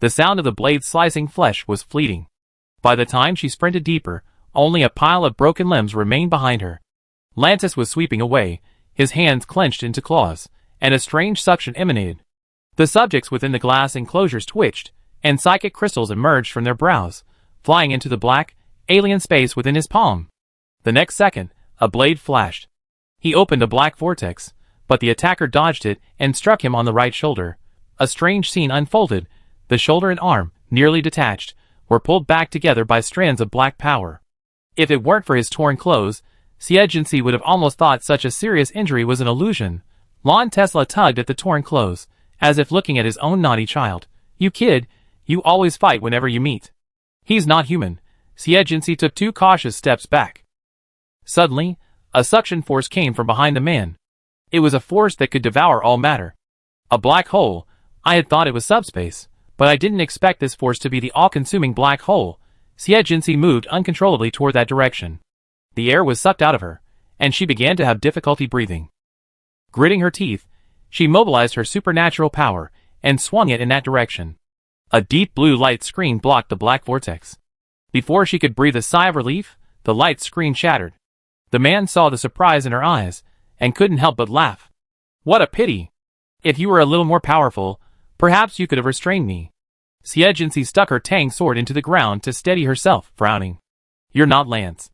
The sound of the blades slicing flesh was fleeting. By the time she sprinted deeper, only a pile of broken limbs remained behind her. Lantis was sweeping away, his hands clenched into claws, and a strange suction emanated. The subjects within the glass enclosures twitched, and psychic crystals emerged from their brows, flying into the black, alien space within his palm. The next second, a blade flashed. He opened a black vortex, but the attacker dodged it and struck him on the right shoulder. A strange scene unfolded. The shoulder and arm, nearly detached, were pulled back together by strands of black power. If it weren't for his torn clothes, Xie would have almost thought such a serious injury was an illusion. Lon Tesla tugged at the torn clothes, as if looking at his own naughty child. You kid, you always fight whenever you meet. He's not human. Xie took 2 cautious steps back. Suddenly, a suction force came from behind the man. It was a force that could devour all matter. A black hole. I had thought it was subspace, but I didn't expect this force to be the all-consuming black hole. Xie moved uncontrollably toward that direction. The air was sucked out of her, and she began to have difficulty breathing. Gritting her teeth, she mobilized her supernatural power and swung it in that direction. A deep blue light screen blocked the black vortex. Before she could breathe a sigh of relief, the light screen shattered. The man saw the surprise in her eyes, and couldn't help but laugh. What a pity! If you were a little more powerful, perhaps you could have restrained me. Xie stuck her tang sword into the ground to steady herself, frowning. You're not Lance.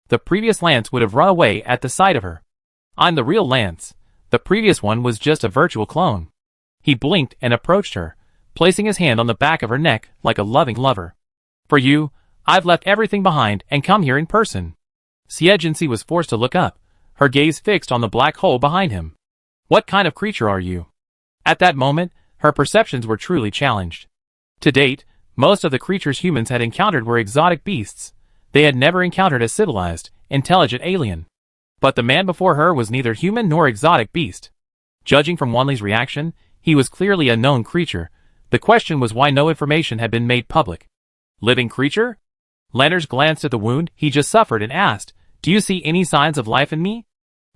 The previous Lance would have run away at the sight of her. I'm the real Lance. The previous one was just a virtual clone. He blinked and approached her, placing his hand on the back of her neck like a loving lover. For you, I've left everything behind and come here in person. Xie was forced to look up, her gaze fixed on the black hole behind him. What kind of creature are you? At that moment, her perceptions were truly challenged. To date, most of the creatures humans had encountered were exotic beasts. They had never encountered a civilized, intelligent alien. But the man before her was neither human nor exotic beast. Judging from Wanli's reaction, he was clearly a known creature. The question was why no information had been made public. Living creature? Landers glanced at the wound he just suffered and asked, Do you see any signs of life in me?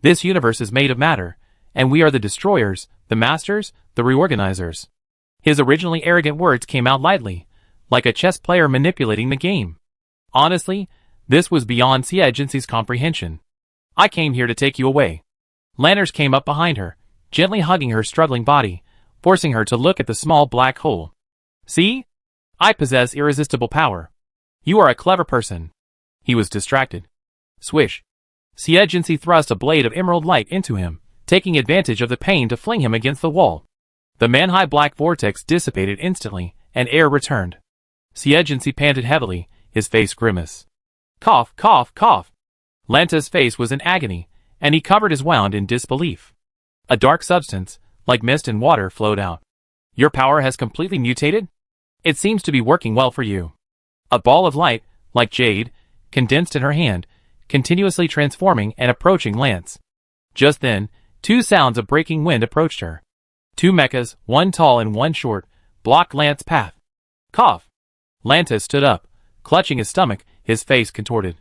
This universe is made of matter, and we are the destroyers, the masters, the reorganizers. His originally arrogant words came out lightly, like a chess player manipulating the game. Honestly, this was beyond Xie comprehension. I came here to take you away. Landers came up behind her, gently hugging her struggling body, forcing her to look at the small black hole. See? I possess irresistible power. You are a clever person. He was distracted. Swish. Xie thrust a blade of emerald light into him, taking advantage of the pain to fling him against the wall. The man-high black vortex dissipated instantly, and air returned. Xie panted heavily, his face grimace. Cough, cough, cough. Lanta's face was in agony, and he covered his wound in disbelief. A dark substance, like mist and water, flowed out. Your power has completely mutated? It seems to be working well for you. A ball of light, like jade, condensed in her hand, continuously transforming and approaching Lance. Just then, 2 sounds of breaking wind approached her. 2 mechas, one tall and one short, blocked Lance's path. Cough. Lantis stood up, clutching his stomach, his face contorted.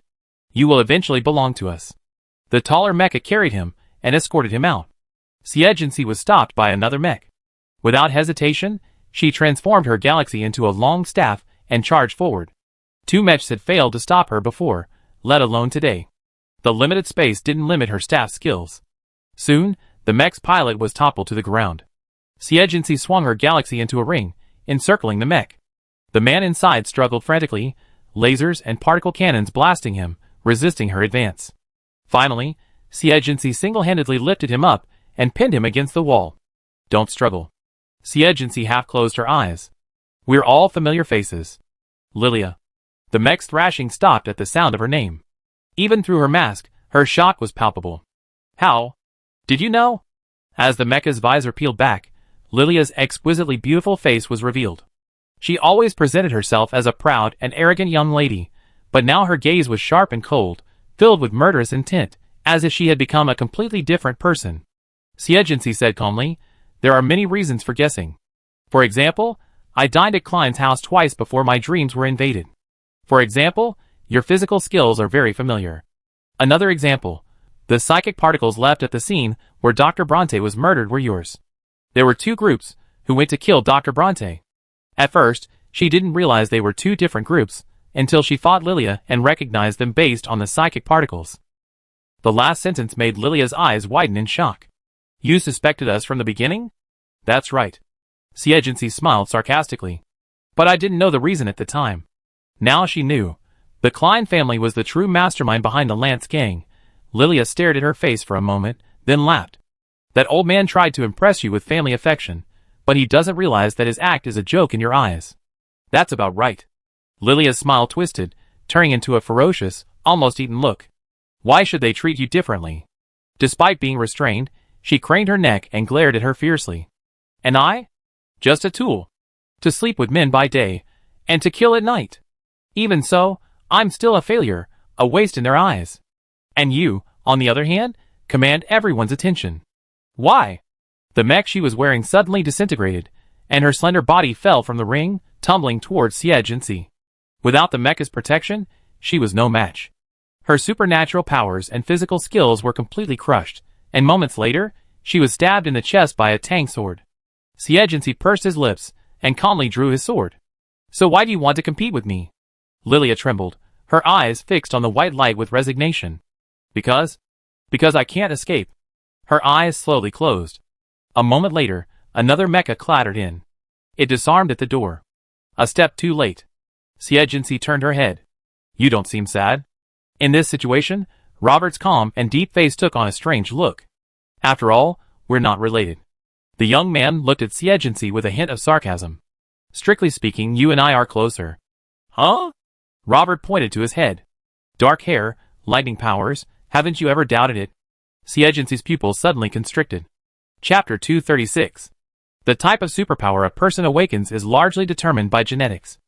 You will eventually belong to us. The taller mecha carried him and escorted him out. Siegency was stopped by another mech. Without hesitation, she transformed her galaxy into a long staff and charged forward. 2 mechs had failed to stop her before, let alone today. The limited space didn't limit her staff skills. Soon, the mech's pilot was toppled to the ground. Siegency swung her galaxy into a ring, encircling the mech. The man inside struggled frantically, lasers and particle cannons blasting him, resisting her advance. Finally, Siegency single-handedly lifted him up and pinned him against the wall. Don't struggle. Siegency half closed her eyes. We're all familiar faces. Lilia. The mech's thrashing stopped at the sound of her name. Even through her mask, her shock was palpable. How? Did you know? As the mecha's visor peeled back, Lilia's exquisitely beautiful face was revealed. She always presented herself as a proud and arrogant young lady, but now her gaze was sharp and cold, filled with murderous intent, as if she had become a completely different person. Siegency said calmly, there are many reasons for guessing. For example, I dined at Klein's house twice before my dreams were invaded. For example, your physical skills are very familiar. Another example, the psychic particles left at the scene where Dr. Bronte was murdered were yours. There were 2 groups who went to kill Dr. Bronte. At first, she didn't realize they were 2 different groups, until she fought Lilia and recognized them based on the psychic particles. The last sentence made Lilia's eyes widen in shock. You suspected us from the beginning? That's right. Siegency smiled sarcastically. But I didn't know the reason at the time. Now she knew. The Klein family was the true mastermind behind the Lance gang. Lilia stared at her face for a moment, then laughed. That old man tried to impress you with family affection, but he doesn't realize that his act is a joke in your eyes. That's about right. Lilia's smile twisted, turning into a ferocious, almost eaten look. Why should they treat you differently? Despite being restrained, she craned her neck and glared at her fiercely. And I? Just a tool. To sleep with men by day, and to kill at night. Even so, I'm still a failure, a waste in their eyes. And you, on the other hand, command everyone's attention. Why? The mech she was wearing suddenly disintegrated, and her slender body fell from the ring, tumbling towards Siegency. Without the mecha's protection, she was no match. Her supernatural powers and physical skills were completely crushed, and moments later, she was stabbed in the chest by a tang sword. Siegency pursed his lips, and calmly drew his sword. So why do you want to compete with me? Lilia trembled, her eyes fixed on the white light with resignation. Because I can't escape. Her eyes slowly closed. A moment later, another mecha clattered in. It disarmed at the door. A step too late. Siegency turned her head. You don't seem sad. In this situation, Robert's calm and deep face took on a strange look. After all, we're not related. The young man looked at Siegency with a hint of sarcasm. Strictly speaking, you and I are closer. Huh? Robert pointed to his head. Dark hair, lightning powers, haven't you ever doubted it? Siegency's pupils suddenly constricted. Chapter 236. The type of superpower a person awakens is largely determined by genetics.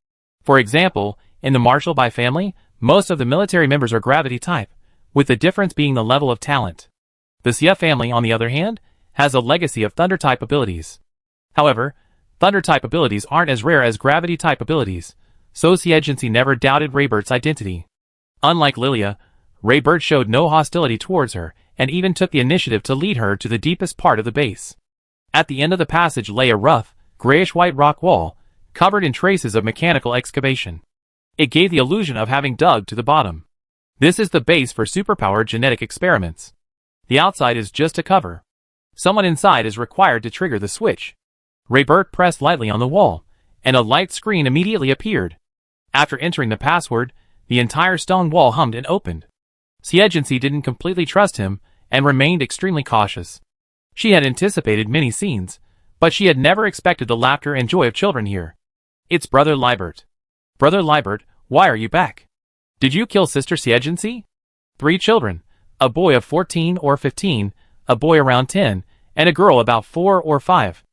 For example, in the Marshall by family, most of the military members are gravity type, with the difference being the level of talent. The Xia family, on the other hand, has a legacy of thunder type abilities. However, thunder type abilities aren't as rare as gravity type abilities, so Siegency never doubted Raybert's identity. Unlike Lilia, Raybert showed no hostility towards her, and even took the initiative to lead her to the deepest part of the base. At the end of the passage lay a rough, grayish-white rock wall, covered in traces of mechanical excavation. It gave the illusion of having dug to the bottom. This is the base for superpower genetic experiments. The outside is just a cover. Someone inside is required to trigger the switch. Raybert pressed lightly on the wall, and a light screen immediately appeared. After entering the password, the entire stone wall hummed and opened. Siegency didn't completely trust him, and remained extremely cautious. She had anticipated many scenes, but she had never expected the laughter and joy of children here. It's Brother Liebert. Brother Liebert, why are you back? Did you kill Sister Siegency? 3 children, a boy of 14 or 15, a boy around 10, and a girl about 4 or 5.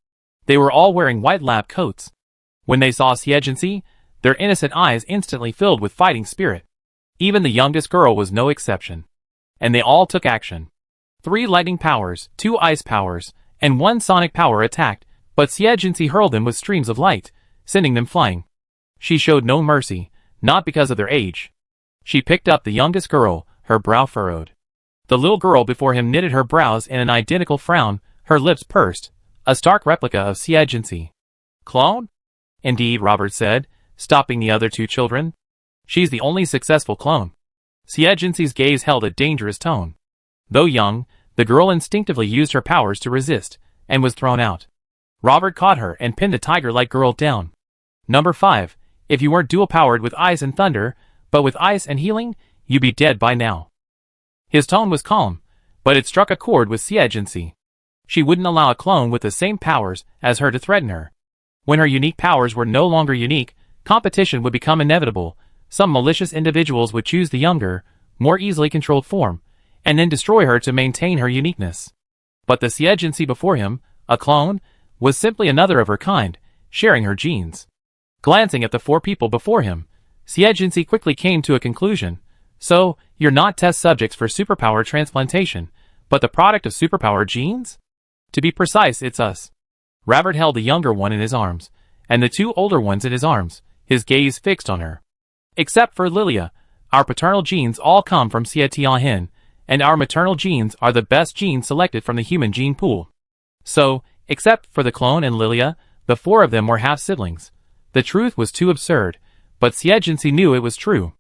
They were all wearing white lab coats. When they saw Siegency, their innocent eyes instantly filled with fighting spirit. Even the youngest girl was no exception. And they all took action. 3 lightning powers, 2 ice powers, and 1 sonic power attacked, but Siegency hurled them with streams of light, sending them flying. She showed no mercy, not because of their age. She picked up the youngest girl, her brow furrowed. The little girl before him knitted her brows in an identical frown, her lips pursed, a stark replica of Siegency. Clone? Indeed, Robert said, stopping the other two children. She's the only successful clone. Siegency's gaze held a dangerous tone. Though young, the girl instinctively used her powers to resist, and was thrown out. Robert caught her and pinned the tiger-like girl down. Number 5, if you weren't dual-powered with ice and thunder, but with ice and healing, you'd be dead by now. His tone was calm, but it struck a chord with Siegency. She wouldn't allow a clone with the same powers as her to threaten her. When her unique powers were no longer unique, competition would become inevitable. Some malicious individuals would choose the younger, more easily controlled form, and then destroy her to maintain her uniqueness. But the Siegency before him, a clone, was simply another of her kind, sharing her genes. Glancing at the 4 people before him, Siegency quickly came to a conclusion. So, you're not test subjects for superpower transplantation, but the product of superpower genes? To be precise, it's us. Robert held the younger one in his arms, and the 2 older ones in his arms, his gaze fixed on her. Except for Lilia, our paternal genes all come from Siegency, and our maternal genes are the best genes selected from the human gene pool. So, except for the clone and Lilia, the 4 of them were half-siblings. The truth was too absurd, but Siegency knew it was true.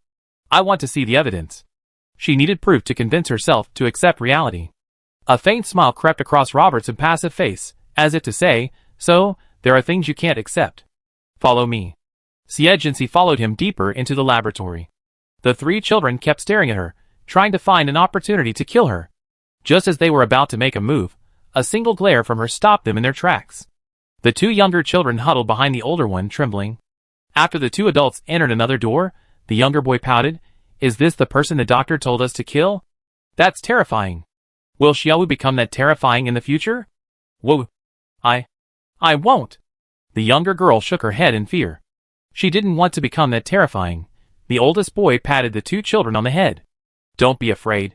I want to see the evidence. She needed proof to convince herself to accept reality. A faint smile crept across Robert's impassive face, as if to say, so, there are things you can't accept. Follow me. Siegency followed him deeper into the laboratory. The 3 children kept staring at her, trying to find an opportunity to kill her. Just as they were about to make a move, a single glare from her stopped them in their tracks. The 2 younger children huddled behind the older one, trembling. After the 2 adults entered another door, the younger boy pouted. Is this the person the doctor told us to kill? That's terrifying. Will Xiaowu become that terrifying in the future? Whoa. I won't. The younger girl shook her head in fear. She didn't want to become that terrifying. The oldest boy patted the 2 children on the head. Don't be afraid.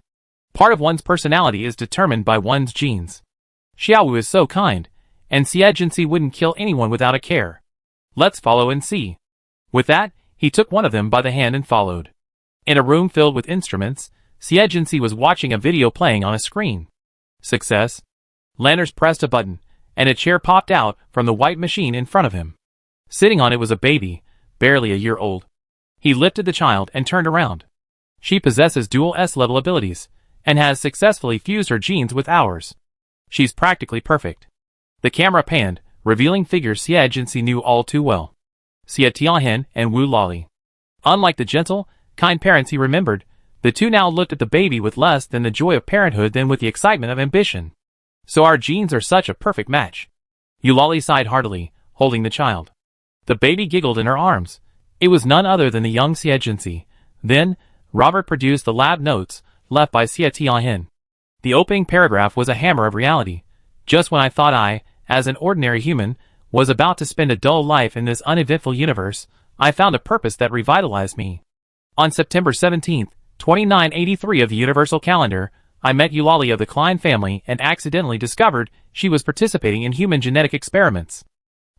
Part of one's personality is determined by one's genes. Xiaowu is so kind, and Siegency wouldn't kill anyone without a care. Let's follow and see. With that, he took one of them by the hand and followed. In a room filled with instruments, Siegency was watching a video playing on a screen. Success. Landers pressed a button, and a chair popped out from the white machine in front of him. Sitting on it was a baby, barely a year old. He lifted the child and turned around. She possesses dual S-level abilities, and has successfully fused her genes with ours. She's practically perfect. The camera panned, revealing figures Siegency knew all too well. Xie Tianhen and Wu Lali. Unlike the gentle, kind parents he remembered, the 2 now looked at the baby with less than the joy of parenthood than with the excitement of ambition. So our genes are such a perfect match. Eulalie sighed heartily, holding the child. The baby giggled in her arms. It was none other than the young Siegency. Then, Robert produced the lab notes left by Xie Tianhen. The opening paragraph was a hammer of reality. Just when I thought I, as an ordinary human, was about to spend a dull life in this uneventful universe, I found a purpose that revitalized me. On September 17, 2983 of the Universal Calendar, I met Eulalie of the Klein family and accidentally discovered she was participating in human genetic experiments.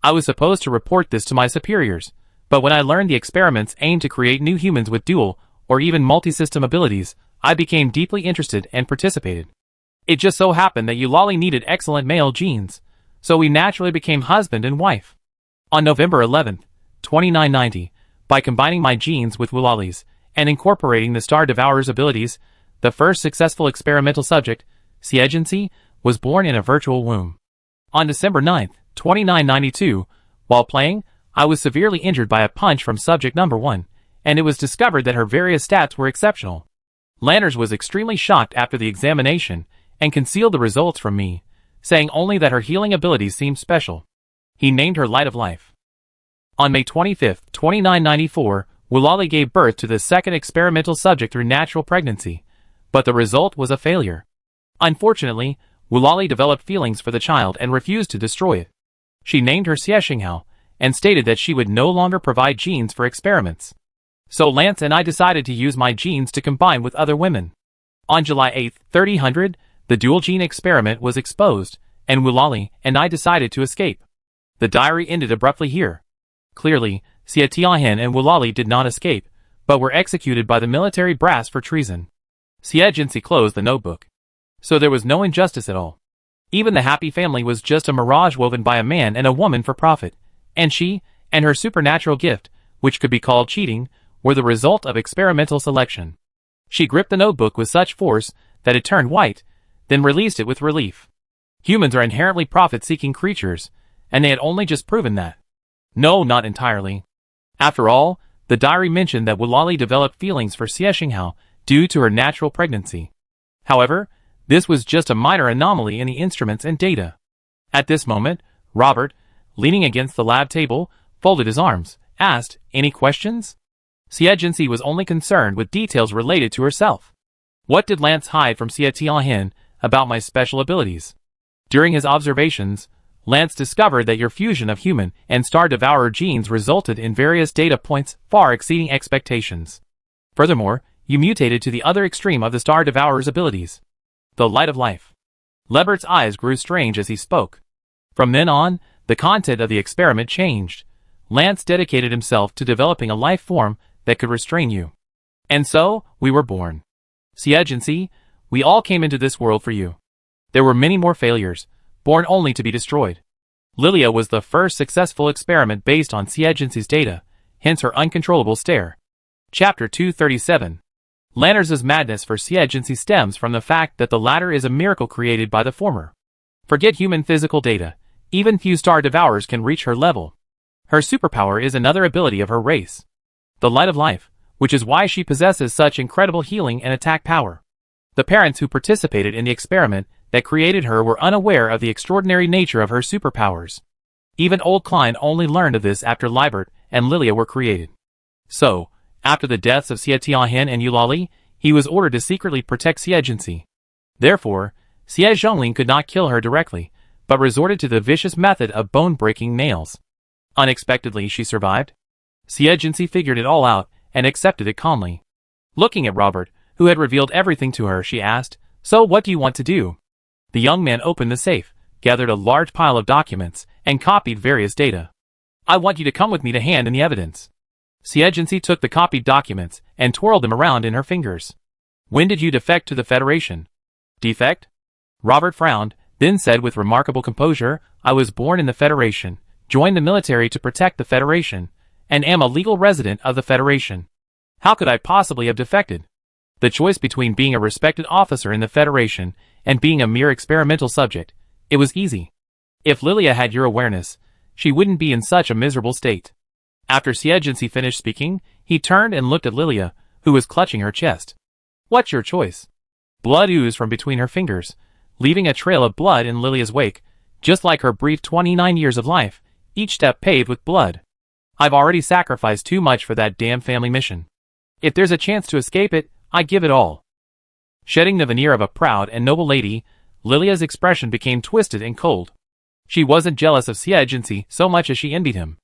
I was supposed to report this to my superiors, but when I learned the experiments aimed to create new humans with dual, or even multi-system abilities, I became deeply interested and participated. It just so happened that Eulalie needed excellent male genes, so we naturally became husband and wife. On November 11, 2990, by combining my genes with Eulalie's, and incorporating the Star Devourer's abilities, the first successful experimental subject, Siegency, was born in a virtual womb. On December 9, 2992, while playing, I was severely injured by a punch from subject number 1, and it was discovered that her various stats were exceptional. Landers was extremely shocked after the examination, and concealed the results from me, saying only that her healing abilities seemed special. He named her Light of Life. On May 25, 2994, Eulalie gave birth to the second experimental subject through natural pregnancy, but the result was a failure. Unfortunately, Eulalie developed feelings for the child and refused to destroy it. She named her Xiexinghao, and stated that she would no longer provide genes for experiments. So Lance and I decided to use my genes to combine with other women. On July 8, 3000, the dual gene experiment was exposed, and Eulalie and I decided to escape. The diary ended abruptly here. Clearly, Xie Tianhen and Wulali did not escape, but were executed by the military brass for treason. Xie Jinsi closed the notebook. So there was no injustice at all. Even the happy family was just a mirage woven by a man and a woman for profit, and she, and her supernatural gift, which could be called cheating, were the result of experimental selection. She gripped the notebook with such force that it turned white, then released it with relief. Humans are inherently profit-seeking creatures, and they had only just proven that. No, not entirely. After all, the diary mentioned that Wulali developed feelings for Xie Xinghao due to her natural pregnancy. However, this was just a minor anomaly in the instruments and data. At this moment, Robert, leaning against the lab table, folded his arms, asked, "Any questions?" Xie Jinsi was only concerned with details related to herself. What did Lance hide from Xie Tianhen about my special abilities? During his observations, Lance discovered that your fusion of human and Star Devourer genes resulted in various data points far exceeding expectations. Furthermore, you mutated to the other extreme of the Star Devourer's abilities. The light of life. Lebert's eyes grew strange as he spoke. From then on, the content of the experiment changed. Lance dedicated himself to developing a life form that could restrain you. And so, we were born. Xie Jinsi, we all came into this world for you. There were many more failures, born only to be destroyed. Lilia was the first successful experiment based on Xie Jinsi's data, hence her uncontrollable stare. Chapter 237. Lanners's madness for Xie Jinsi stems from the fact that the latter is a miracle created by the former. Forget human physical data, even few Star Devourers can reach her level. Her superpower is another ability of her race. The light of life, which is why she possesses such incredible healing and attack power. The parents who participated in the experiment that created her were unaware of the extraordinary nature of her superpowers. Even old Klein only learned of this after Liebert and Lilia were created. So, after the deaths of Xie Tianhen and Wulali, he was ordered to secretly protect Xie Jinsi. Therefore, Xie Zhongling could not kill her directly, but resorted to the vicious method of bone-breaking nails. Unexpectedly, she survived. Xie Jinsi figured it all out and accepted it calmly. Looking at Robert, who had revealed everything to her, she asked, "So what do you want to do?" The young man opened the safe, gathered a large pile of documents, and copied various data. "I want you to come with me to hand in the evidence." Xie Jinsi took the copied documents and twirled them around in her fingers. "When did you defect to the Federation?" "Defect?" Robert frowned, then said with remarkable composure, "I was born in the Federation, joined the military to protect the Federation, and am a legal resident of the Federation. How could I possibly have defected? The choice between being a respected officer in the Federation and being a mere experimental subject, it was easy. If Lilia had your awareness, she wouldn't be in such a miserable state." After Xie Jinsi finished speaking, he turned and looked at Lilia, who was clutching her chest. "What's your choice?" Blood oozed from between her fingers, leaving a trail of blood in Lilia's wake, just like her brief 29 years of life, each step paved with blood. "I've already sacrificed too much for that damn family mission. If there's a chance to escape it, I give it all." Shedding the veneer of a proud and noble lady, Lilia's expression became twisted and cold. She wasn't jealous of Xie Jinsi so much as she envied him.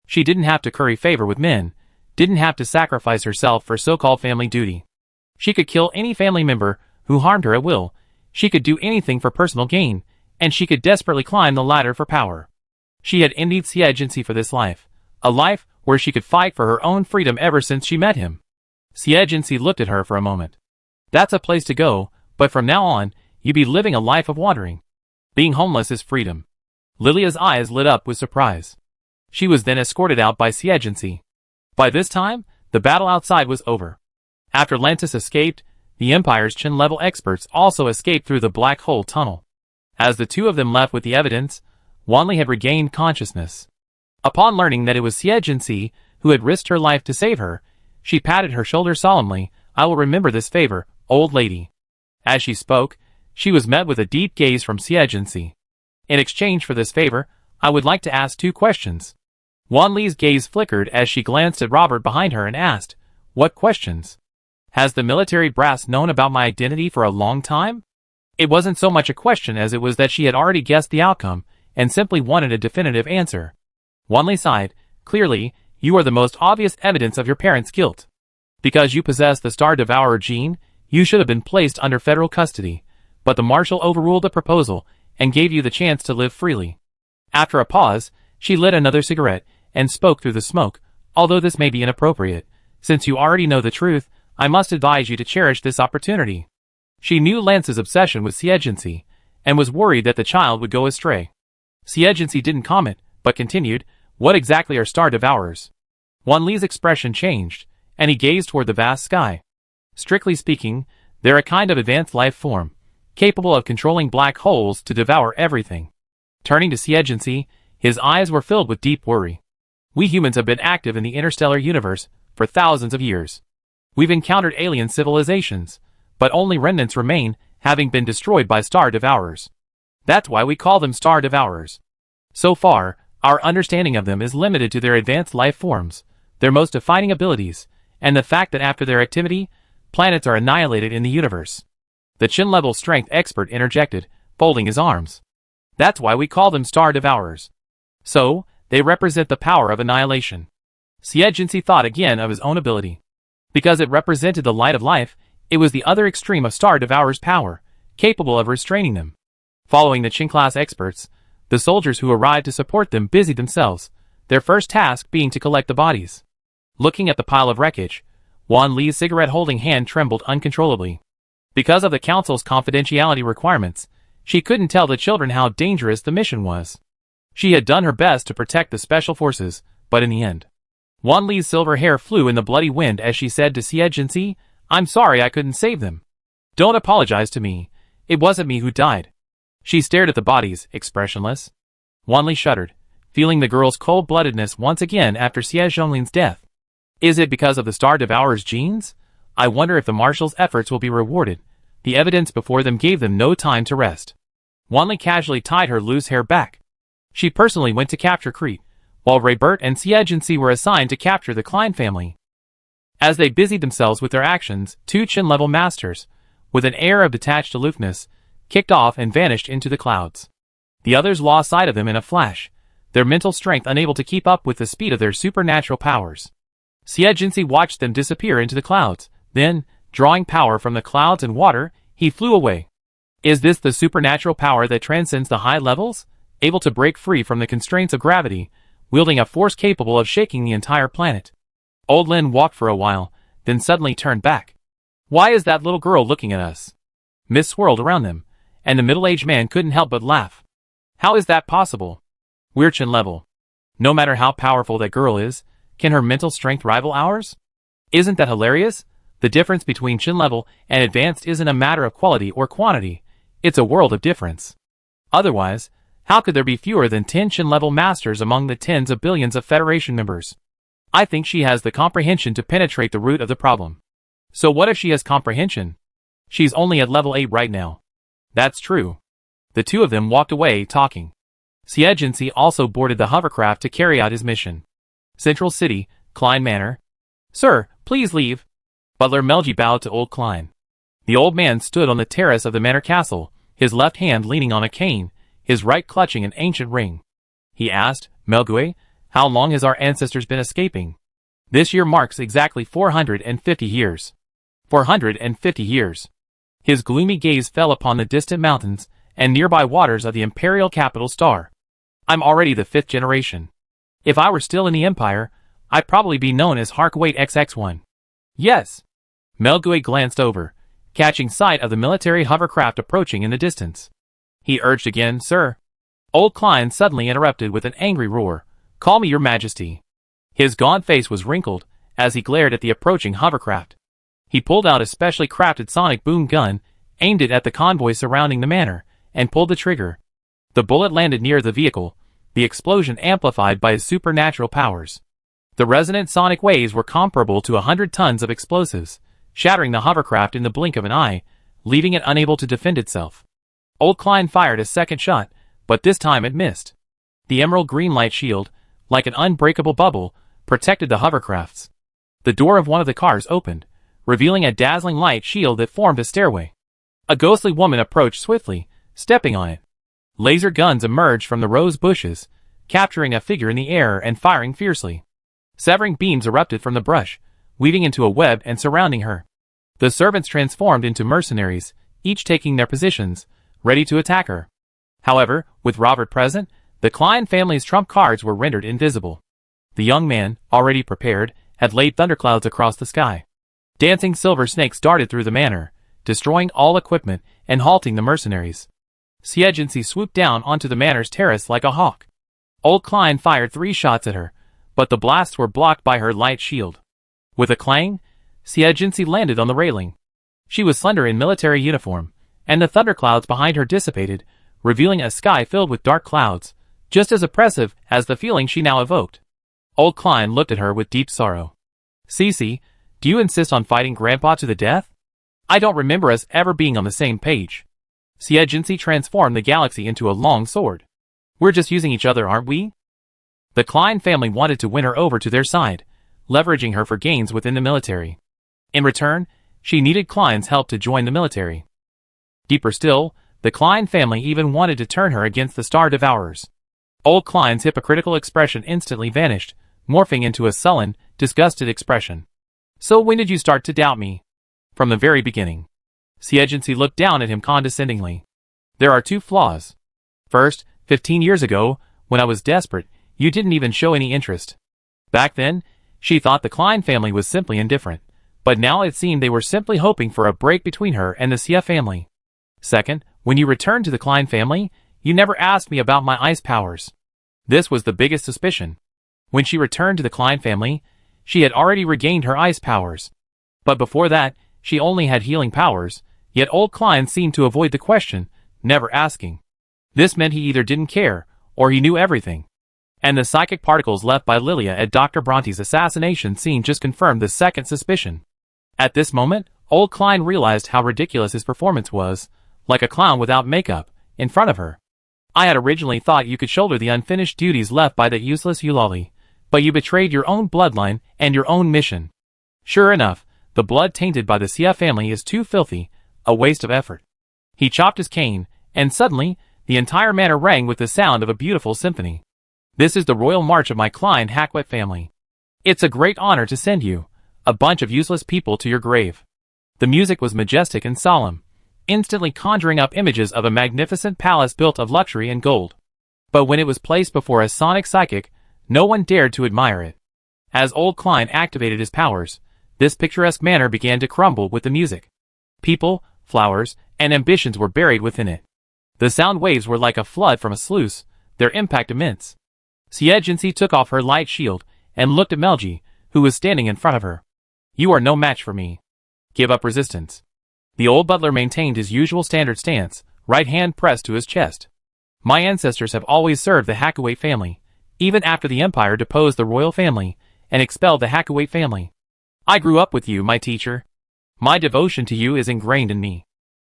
She didn't have to curry favor with men, didn't have to sacrifice herself for so-called family duty. She could kill any family member who harmed her at will, she could do anything for personal gain, and she could desperately climb the ladder for power. She had envied Xie Jinsi for this life, a life where she could fight for her own freedom ever since she met him. Xie Jinsi looked at her for a moment. "That's a place to go, but from now on, you'd be living a life of wandering. Being homeless is freedom." Lilia's eyes lit up with surprise. She was then escorted out by Xie Jinsi. By this time, the battle outside was over. After Lantis escaped, the Empire's Chen-level experts also escaped through the black hole tunnel. As the two of them left with the evidence, Wanli had regained consciousness. Upon learning that it was Xie Jinsi who had risked her life to save her, she patted her shoulder solemnly. "I will remember this favor, old lady." As she spoke, she was met with a deep gaze from Xie Jinsi. "In exchange for this favor, I would like to ask 2 questions. Wanli's gaze flickered as she glanced at Robert behind her and asked, "What questions?" "Has the military brass known about my identity for a long time?" It wasn't so much a question as it was that she had already guessed the outcome and simply wanted a definitive answer. Wanli sighed. "Clearly, you are the most obvious evidence of your parents' guilt. Because you possess the Star Devourer gene, you should have been placed under federal custody, but the Marshal overruled the proposal and gave you the chance to live freely." After a pause, she lit another cigarette and spoke through the smoke. Although this may be inappropriate, since you already know the truth, I must advise you to cherish this opportunity. She knew Lance's obsession with Siegency, and was worried that the child would go astray. Siegency didn't comment, but continued, "What exactly are star devourers?" Wan Li's expression changed, and he gazed toward the vast sky. Strictly speaking, they're a kind of advanced life form, capable of controlling black holes to devour everything. Turning to Siegency, his eyes were filled with deep worry. We humans have been active in the interstellar universe for thousands of years. We've encountered alien civilizations, but only remnants remain, having been destroyed by star devourers. That's why we call them star devourers. So far, our understanding of them is limited to their advanced life forms, their most defining abilities, and the fact that after their activity, planets are annihilated in the universe. The chin-level strength expert interjected, folding his arms. That's why we call them star devourers. So, they represent the power of annihilation. Siegency thought again of his own ability. Because it represented the light of life, it was the other extreme of star devourers' power, capable of restraining them. Following the Qin-class experts, the soldiers who arrived to support them busied themselves, their first task being to collect the bodies. Looking at the pile of wreckage, Wan Li's cigarette-holding hand trembled uncontrollably. Because of the Council's confidentiality requirements, she couldn't tell the children how dangerous the mission was. She had done her best to protect the special forces, but in the end, Wan Li's silver hair flew in the bloody wind as she said to Siegency, "I'm sorry I couldn't save them. Don't apologize to me. It wasn't me who died." She stared at the bodies, expressionless. Wan Li shuddered, feeling the girl's cold-bloodedness once again after Xie Zhonglin's death. Is it because of the Star Devourer's genes? I wonder if the Marshal's efforts will be rewarded. The evidence before them gave them no time to rest. Wan Li casually tied her loose hair back. She personally went to capture Crete, while Raybert and Siegency were assigned to capture the Klein family. As they busied themselves with their actions, two Qin-level masters, with an air of detached aloofness, kicked off and vanished into the clouds. The others lost sight of them in a flash, their mental strength unable to keep up with the speed of their supernatural powers. Siegency watched them disappear into the clouds, then, drawing power from the clouds and water, he flew away. Is this the supernatural power that transcends the high levels? Able to break free from the constraints of gravity, wielding a force capable of shaking the entire planet. Old Lin walked for a while, then suddenly turned back. Why is that little girl looking at us? Mist swirled around them, and the middle-aged man couldn't help but laugh. How is that possible? We're Qin level. No matter how powerful that girl is, can her mental strength rival ours? Isn't that hilarious? The difference between Qin level and advanced isn't a matter of quality or quantity, it's a world of difference. Otherwise, how could there be fewer than 10 Qin level masters among the tens of billions of Federation members? I think she has the comprehension to penetrate the root of the problem. So what if she has comprehension? She's only at level 8 right now. That's true. The two of them walked away talking. Siegency also boarded the hovercraft to carry out his mission. Central City, Klein Manor. Sir, please leave. Butler Melji bowed to old Klein. The old man stood on the terrace of the manor castle, his left hand leaning on a cane, his right clutching an ancient ring. He asked, Melgue, how long has our ancestors been escaping? This year marks exactly 450 years. 450 years. His gloomy gaze fell upon the distant mountains and nearby waters of the imperial capital Star. I'm already the 5th generation. If I were still in the Empire, I'd probably be known as Harkwait XX1. Yes. Melgue glanced over, catching sight of the military hovercraft approaching in the distance. He urged again, Sir. Old Klein suddenly interrupted with an angry roar. Call me your majesty. His gaunt face was wrinkled as he glared at the approaching hovercraft. He pulled out a specially crafted sonic boom gun, aimed it at the convoy surrounding the manor, and pulled the trigger. The bullet landed near the vehicle, the explosion amplified by his supernatural powers. The resonant sonic waves were comparable to 100 tons of explosives, shattering the hovercraft in the blink of an eye, leaving it unable to defend itself. Old Klein fired a second shot, but this time it missed. The emerald green light shield, like an unbreakable bubble, protected the hovercrafts. The door of one of the cars opened, revealing a dazzling light shield that formed a stairway. A ghostly woman approached swiftly, stepping on it. Laser guns emerged from the rose bushes, capturing a figure in the air and firing fiercely. Severing beams erupted from the brush, weaving into a web and surrounding her. The servants transformed into mercenaries, each taking their positions, ready to attack her. However, with Robert present, the Klein family's trump cards were rendered invisible. The young man, already prepared, had laid thunderclouds across the sky. Dancing silver snakes darted through the manor, destroying all equipment and halting the mercenaries. Siegency swooped down onto the manor's terrace like a hawk. Old Klein fired 3 shots at her, but the blasts were blocked by her light shield. With a clang, Siegency landed on the railing. She was slender in military uniform, and the thunderclouds behind her dissipated, revealing a sky filled with dark clouds, just as oppressive as the feeling she now evoked. Old Klein looked at her with deep sorrow. "Cece, do you insist on fighting Grandpa to the death? I don't remember us ever being on the same page." Siegency transformed the galaxy into a long sword. "We're just using each other, aren't we?" The Klein family wanted to win her over to their side, leveraging her for gains within the military. In return, she needed Klein's help to join the military. Deeper still, the Klein family even wanted to turn her against the Star Devourers. Old Klein's hypocritical expression instantly vanished, morphing into a sullen, disgusted expression. "So when did you start to doubt me?" "From the very beginning." Siegency looked down at him condescendingly. "There are 2 flaws. First, 15 years ago, when I was desperate, you didn't even show any interest. Back then, she thought the Klein family was simply indifferent, but now it seemed they were simply hoping for a break between her and the Sia family. Second, when you returned to the Klein family, you never asked me about my ice powers. This was the biggest suspicion. When she returned to the Klein family, she had already regained her ice powers. But before that, she only had healing powers, yet Old Klein seemed to avoid the question, never asking. This meant he either didn't care, or he knew everything. And the psychic particles left by Lilia at Dr. Bronte's assassination scene just confirmed the second suspicion. At this moment, Old Klein realized how ridiculous his performance was, like a clown without makeup, in front of her. "I had originally thought you could shoulder the unfinished duties left by that useless Eulalie, but you betrayed your own bloodline and your own mission. Sure enough, the blood tainted by the Sia family is too filthy, a waste of effort." He chopped his cane, and suddenly, the entire manor rang with the sound of a beautiful symphony. "This is the royal march of my Klein Hackwet family. It's a great honor to send you, a bunch of useless people, to your grave." The music was majestic and solemn, instantly conjuring up images of a magnificent palace built of luxury and gold. But when it was placed before a sonic psychic, no one dared to admire it. As Old Klein activated his powers, this picturesque manor began to crumble with the music. People, flowers, and ambitions were buried within it. The sound waves were like a flood from a sluice, their impact immense. Siegency took off her light shield and looked at Melji, who was standing in front of her. "You are no match for me. Give up resistance." The old butler maintained his usual standard stance, right hand pressed to his chest. "My ancestors have always served the Hackaway family, even after the Empire deposed the royal family and expelled the Hackaway family. I grew up with you, my teacher. My devotion to you is ingrained in me."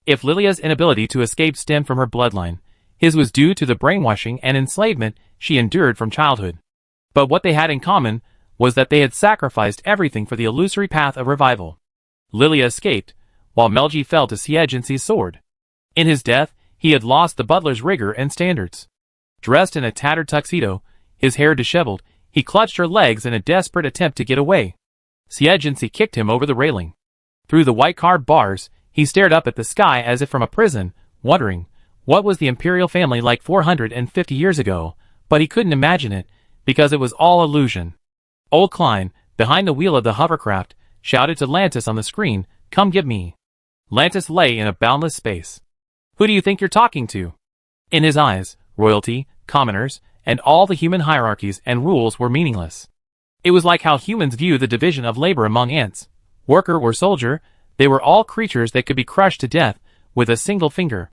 If Lilia's inability to escape stemmed from her bloodline, his was due to the brainwashing and enslavement she endured from childhood. But what they had in common was that they had sacrificed everything for the illusory path of revival. Lilia escaped, while Melji fell to Siegency's sword. In his death, he had lost the butler's rigor and standards. Dressed in a tattered tuxedo, his hair disheveled, he clutched her legs in a desperate attempt to get away. Siegency kicked him over the railing. Through the white carved bars, he stared up at the sky as if from a prison, wondering, what was the imperial family like 450 years ago, but he couldn't imagine it, because it was all illusion. Old Klein, behind the wheel of the hovercraft, shouted to Lantis on the screen, "Come get me." Lantis lay in a boundless space. "Who do you think you're talking to?" In his eyes, royalty, commoners, and all the human hierarchies and rules were meaningless. It was like how humans view the division of labor among ants. Worker or soldier, they were all creatures that could be crushed to death with a single finger.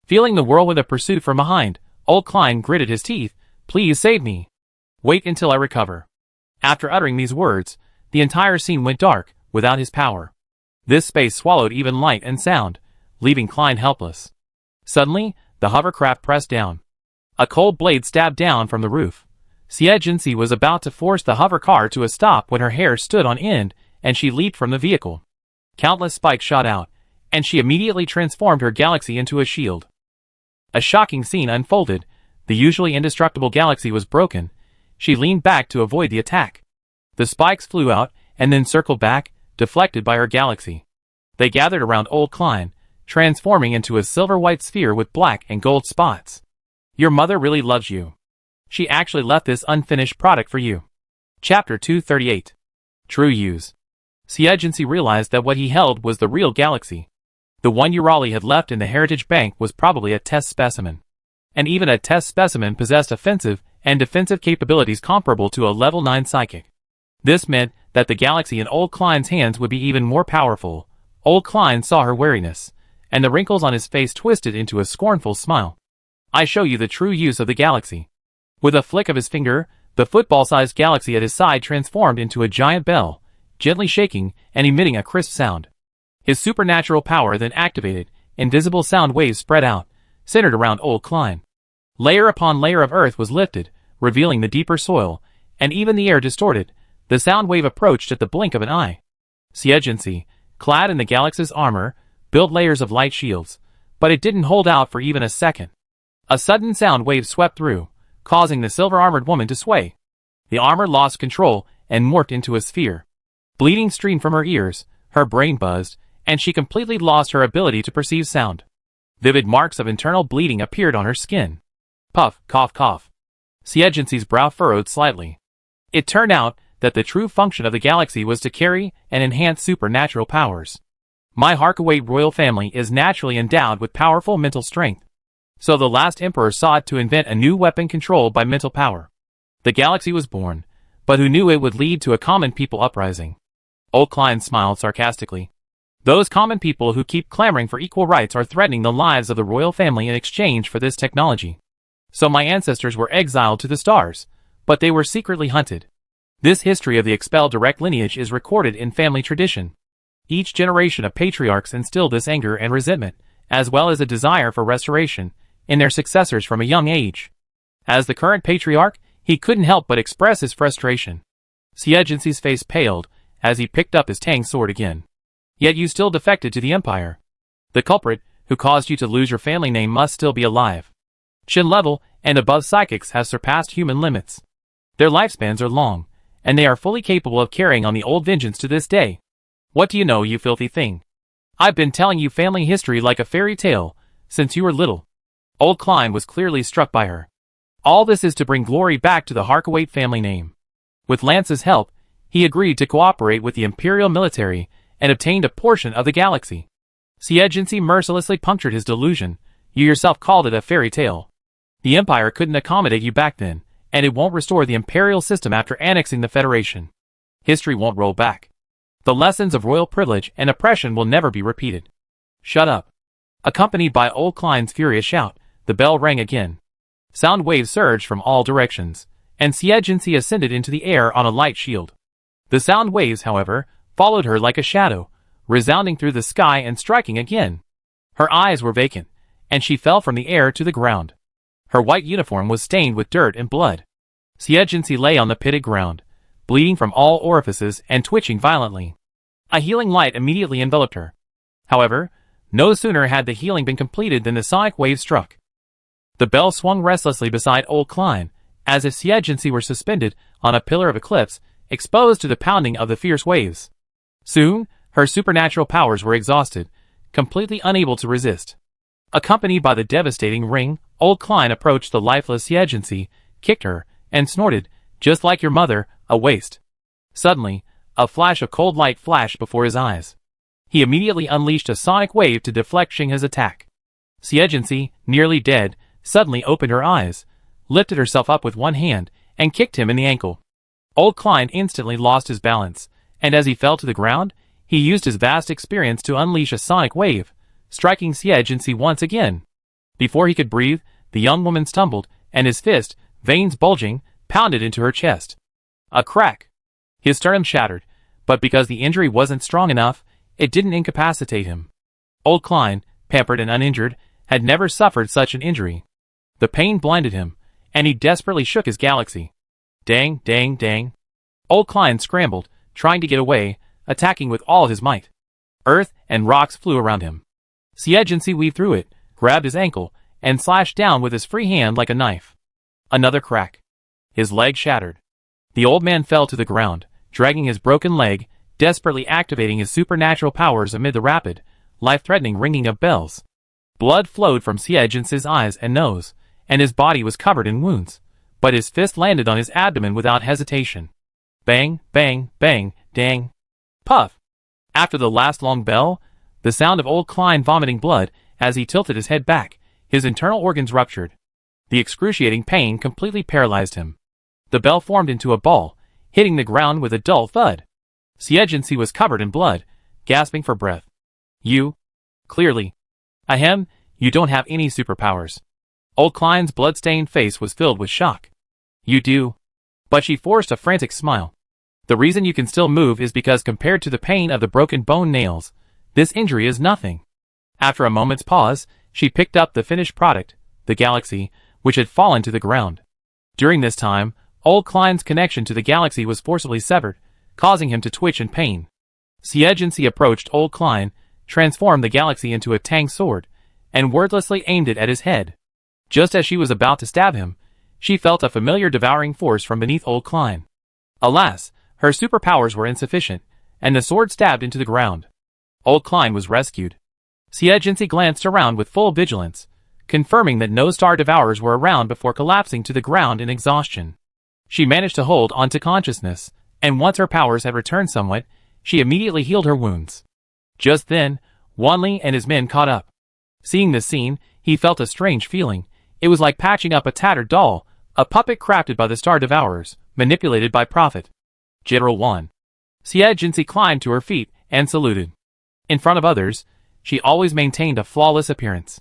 Feeling the whirlwind of pursuit from behind, Old Klein gritted his teeth. "Please save me. Wait until I recover." After uttering these words, the entire scene went dark, without his power. This space swallowed even light and sound, leaving Klein helpless. Suddenly, the hovercraft pressed down. A cold blade stabbed down from the roof. Siegency was about to force the hover car to a stop when her hair stood on end, and she leaped from the vehicle. Countless spikes shot out, and she immediately transformed her galaxy into a shield. A shocking scene unfolded. The usually indestructible galaxy was broken. She leaned back to avoid the attack. The spikes flew out, and then circled back, deflected by her galaxy. They gathered around Old Klein, transforming into a silver-white sphere with black and gold spots. "Your mother really loves you. She actually left this unfinished product for you." Chapter 238. True Use. Agency realized that what he held was the real galaxy. The one Urali had left in the Heritage Bank was probably a test specimen. And even a test specimen possessed offensive and defensive capabilities comparable to a level 9 psychic. This meant that the galaxy in Old Klein's hands would be even more powerful. Old Klein saw her wariness, and the wrinkles on his face twisted into a scornful smile. I show you the true use of the galaxy. With a flick of his finger, the football-sized galaxy at his side transformed into a giant bell, gently shaking and emitting a crisp sound. His supernatural power then activated, invisible sound waves spread out, centered around Old Klein. Layer upon layer of earth was lifted, revealing the deeper soil, and even the air distorted. The sound wave approached at the blink of an eye. Agency, clad in the galaxy's armor, built layers of light shields, but it didn't hold out for even a second. A sudden sound wave swept through, causing the silver-armored woman to sway. The armor lost control and morphed into a sphere. Bleeding streamed from her ears, her brain buzzed, and she completely lost her ability to perceive sound. Vivid marks of internal bleeding appeared on her skin. Puff, cough, cough. Agency's brow furrowed slightly. It turned out that the true function of the galaxy was to carry and enhance supernatural powers. My Harkaway royal family is naturally endowed with powerful mental strength. So the last emperor sought to invent a new weapon controlled by mental power. The galaxy was born, but who knew it would lead to a common people uprising? Old Klein smiled sarcastically. Those common people who keep clamoring for equal rights are threatening the lives of the royal family in exchange for this technology. So my ancestors were exiled to the stars, but they were secretly hunted. This history of the expelled direct lineage is recorded in family tradition. Each generation of patriarchs instilled this anger and resentment, as well as a desire for restoration, in their successors from a young age. As the current patriarch, he couldn't help but express his frustration. Agency's face paled, as he picked up his Tang sword again. Yet you still defected to the Empire. The culprit, who caused you to lose your family name, must still be alive. Shin level and above psychics have surpassed human limits. Their lifespans are long, and they are fully capable of carrying on the old vengeance to this day. What do you know, you filthy thing? I've been telling you family history like a fairy tale, since you were little. Old Klein was clearly struck by her. All this is to bring glory back to the Harkaway family name. With Lance's help, he agreed to cooperate with the Imperial military and obtained a portion of the galaxy. Agency mercilessly punctured his delusion. You yourself called it a fairy tale. The Empire couldn't accommodate you back then, and it won't restore the imperial system after annexing the Federation. History won't roll back. The lessons of royal privilege and oppression will never be repeated. Shut up. Accompanied by Old Klein's furious shout, the bell rang again. Sound waves surged from all directions, and Agency ascended into the air on a light shield. The sound waves, however, followed her like a shadow, resounding through the sky and striking again. Her eyes were vacant, and she fell from the air to the ground. Her white uniform was stained with dirt and blood. Agency lay on the pitted ground, bleeding from all orifices and twitching violently. A healing light immediately enveloped her. However, no sooner had the healing been completed than the sonic wave struck. The bell swung restlessly beside Old Klein, as if Agency were suspended on a pillar of eclipse, exposed to the pounding of the fierce waves. Soon, her supernatural powers were exhausted, completely unable to resist. Accompanied by the devastating ring, Old Klein approached the lifeless Agency, kicked her, and snorted, "Just like your mother, a waste." Suddenly, a flash of cold light flashed before his eyes. He immediately unleashed a sonic wave to deflect Xinghe's attack. Agency, nearly dead, suddenly opened her eyes, lifted herself up with one hand, and kicked him in the ankle. Old Klein instantly lost his balance, and as he fell to the ground, he used his vast experience to unleash a sonic wave, striking Agency once again. Before he could breathe, the young woman stumbled, and his fist, veins bulging, pounded into her chest. A crack. His sternum shattered, but because the injury wasn't strong enough, it didn't incapacitate him. Old Klein, pampered and uninjured, had never suffered such an injury. The pain blinded him, and he desperately shook his galaxy. Dang, dang, dang. Old Klein scrambled, trying to get away, attacking with all his might. Earth and rocks flew around him. Agency weaved through it, grabbed his ankle, and slashed down with his free hand like a knife. Another crack. His leg shattered. The old man fell to the ground, dragging his broken leg, desperately activating his supernatural powers amid the rapid, life-threatening ringing of bells. Blood flowed from Agency's eyes and nose, and his body was covered in wounds, but his fist landed on his abdomen without hesitation. Bang, bang, bang, dang. Puff. After the last long bell, the sound of old Klein vomiting blood as he tilted his head back, his internal organs ruptured. The excruciating pain completely paralyzed him. The bell formed into a ball, hitting the ground with a dull thud. Siegency was covered in blood, gasping for breath. You? Clearly. Ahem, you don't have any superpowers. Old Klein's blood-stained face was filled with shock. You do. But she forced a frantic smile. The reason you can still move is because compared to the pain of the broken bone nails, this injury is nothing. After a moment's pause, she picked up the finished product, the galaxy, which had fallen to the ground. During this time, old Klein's connection to the galaxy was forcibly severed, causing him to twitch in pain. Siegency approached old Klein, transformed the galaxy into a tang sword, and wordlessly aimed it at his head. Just as she was about to stab him, she felt a familiar devouring force from beneath old Klein. Alas, her superpowers were insufficient, and the sword stabbed into the ground. Old Klein was rescued. Siegency glanced around with full vigilance, confirming that no star devourers were around before collapsing to the ground in exhaustion. She managed to hold onto consciousness, and once her powers had returned somewhat, she immediately healed her wounds. Just then, Wanli and his men caught up. Seeing this scene, he felt a strange feeling. It was like patching up a tattered doll, a puppet crafted by the Star Devourers, manipulated by Prophet. General 1. Siegency climbed to her feet and saluted. In front of others, she always maintained a flawless appearance.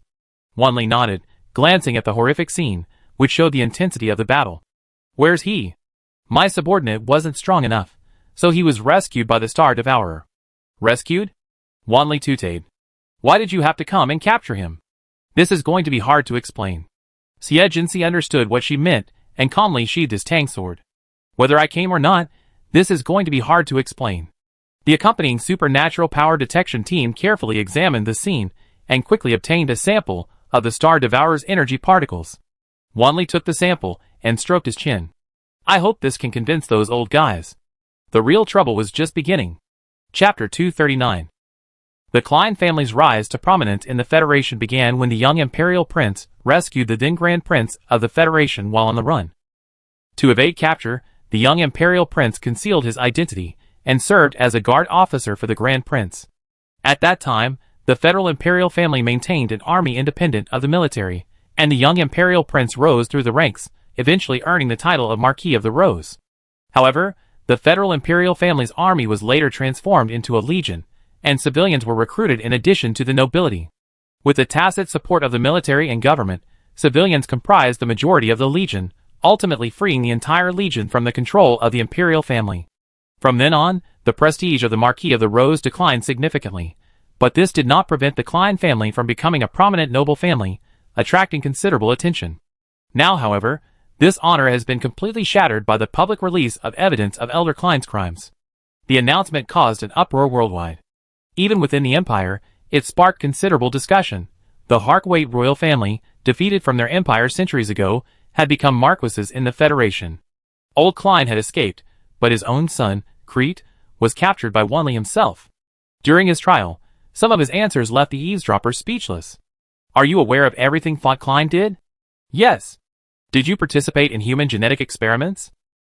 Wanli nodded, glancing at the horrific scene, which showed the intensity of the battle. Where's he? My subordinate wasn't strong enough, so he was rescued by the Star Devourer. Rescued? Wanli tooted. Why did you have to come and capture him? This is going to be hard to explain. Siegency understood what she meant and calmly sheathed his tang sword. Whether I came or not, this is going to be hard to explain. The accompanying supernatural power detection team carefully examined the scene and quickly obtained a sample of the Star Devourer's energy particles. Wanli took the sample and stroked his chin. I hope this can convince those old guys. The real trouble was just beginning. Chapter 239. The Klein family's rise to prominence in the Federation began when the young Imperial Prince rescued the then Grand Prince of the Federation while on the run. To evade capture, the young Imperial Prince concealed his identity and served as a guard officer for the Grand Prince. At that time, the Federal Imperial family maintained an army independent of the military, and the young Imperial Prince rose through the ranks, eventually earning the title of Marquis of the Rose. However, the Federal Imperial family's army was later transformed into a legion, and civilians were recruited in addition to the nobility. With the tacit support of the military and government, civilians comprised the majority of the legion, ultimately freeing the entire legion from the control of the imperial family. From then on, the prestige of the Marquis of the Rose declined significantly, but this did not prevent the Klein family from becoming a prominent noble family, attracting considerable attention. Now, however, this honor has been completely shattered by the public release of evidence of Elder Klein's crimes. The announcement caused an uproar worldwide. Even within the empire, it sparked considerable discussion. The Harkwait royal family, defeated from their empire centuries ago, had become marquises in the Federation. Old Klein had escaped, but his own son, Crete, was captured by Wanli himself. During his trial, some of his answers left the eavesdroppers speechless. Are you aware of everything Font Klein did? Yes. Did you participate in human genetic experiments?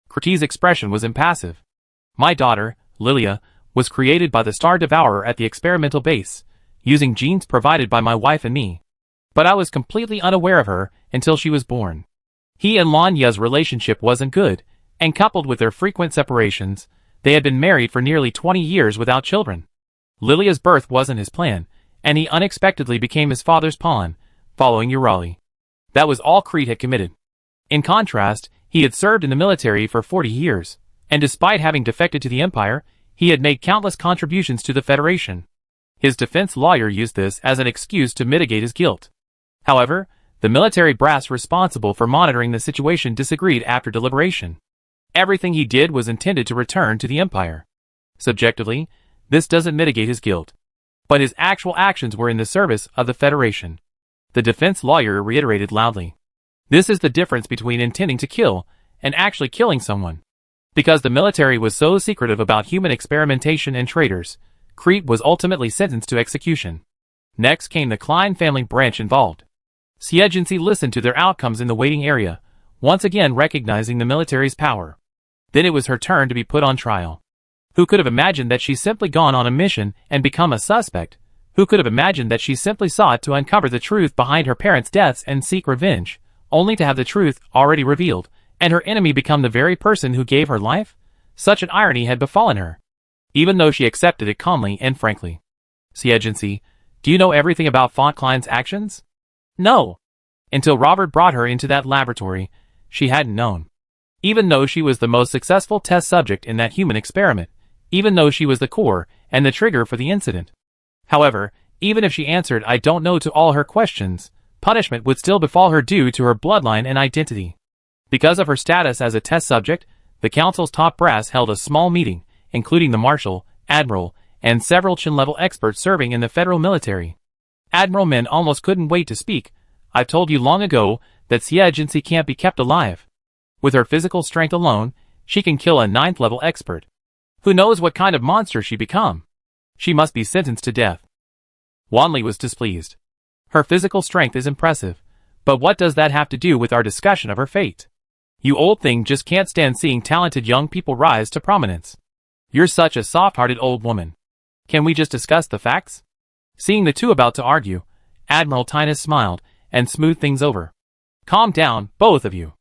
Crete's expression was impassive. My daughter, Lilia, was created by the Star Devourer at the experimental base, using genes provided by my wife and me. But I was completely unaware of her until she was born. He and Lanya's relationship wasn't good, and coupled with their frequent separations, they had been married for nearly 20 years without children. Lilia's birth wasn't his plan, and he unexpectedly became his father's pawn, following Urali. That was all Crete had committed. In contrast, he had served in the military for 40 years, and despite having defected to the Empire, he had made countless contributions to the Federation. His defense lawyer used this as an excuse to mitigate his guilt. However, the military brass responsible for monitoring the situation disagreed after deliberation. Everything he did was intended to return to the Empire. Subjectively, this doesn't mitigate his guilt. But his actual actions were in the service of the Federation. The defense lawyer reiterated loudly. This is the difference between intending to kill and actually killing someone. Because the military was so secretive about human experimentation and traitors, Crete was ultimately sentenced to execution. Next came the Klein family branch involved. Siegency listened to their outcomes in the waiting area, once again recognizing the military's power. Then it was her turn to be put on trial. Who could have imagined that she's simply gone on a mission and become a suspect? Who could have imagined that she simply sought to uncover the truth behind her parents' deaths and seek revenge, only to have the truth already revealed, and her enemy become the very person who gave her life? Such an irony had befallen her, even though she accepted it calmly and frankly. Agency, do you know everything about Fonklein's actions? No. Until Robert brought her into that laboratory, she hadn't known. Even though she was the most successful test subject in that human experiment, even though she was the core and the trigger for the incident. However, even if she answered "I don't know" to all her questions, punishment would still befall her due to her bloodline and identity. Because of her status as a test subject, the council's top brass held a small meeting, including the marshal, admiral, and several chin-level experts serving in the federal military. Admiral Min almost couldn't wait to speak. "I've told you long ago that Agency can't be kept alive. With her physical strength alone, she can kill a 9th-level expert. Who knows what kind of monster she become? She must be sentenced to death." Wanli was displeased. Her physical strength is impressive, but what does that have to do with our discussion of her fate? You old thing just can't stand seeing talented young people rise to prominence. You're such a soft-hearted old woman. Can we just discuss the facts? Seeing the two about to argue, Admiral Tinus smiled and smoothed things over. "Calm down, both of you."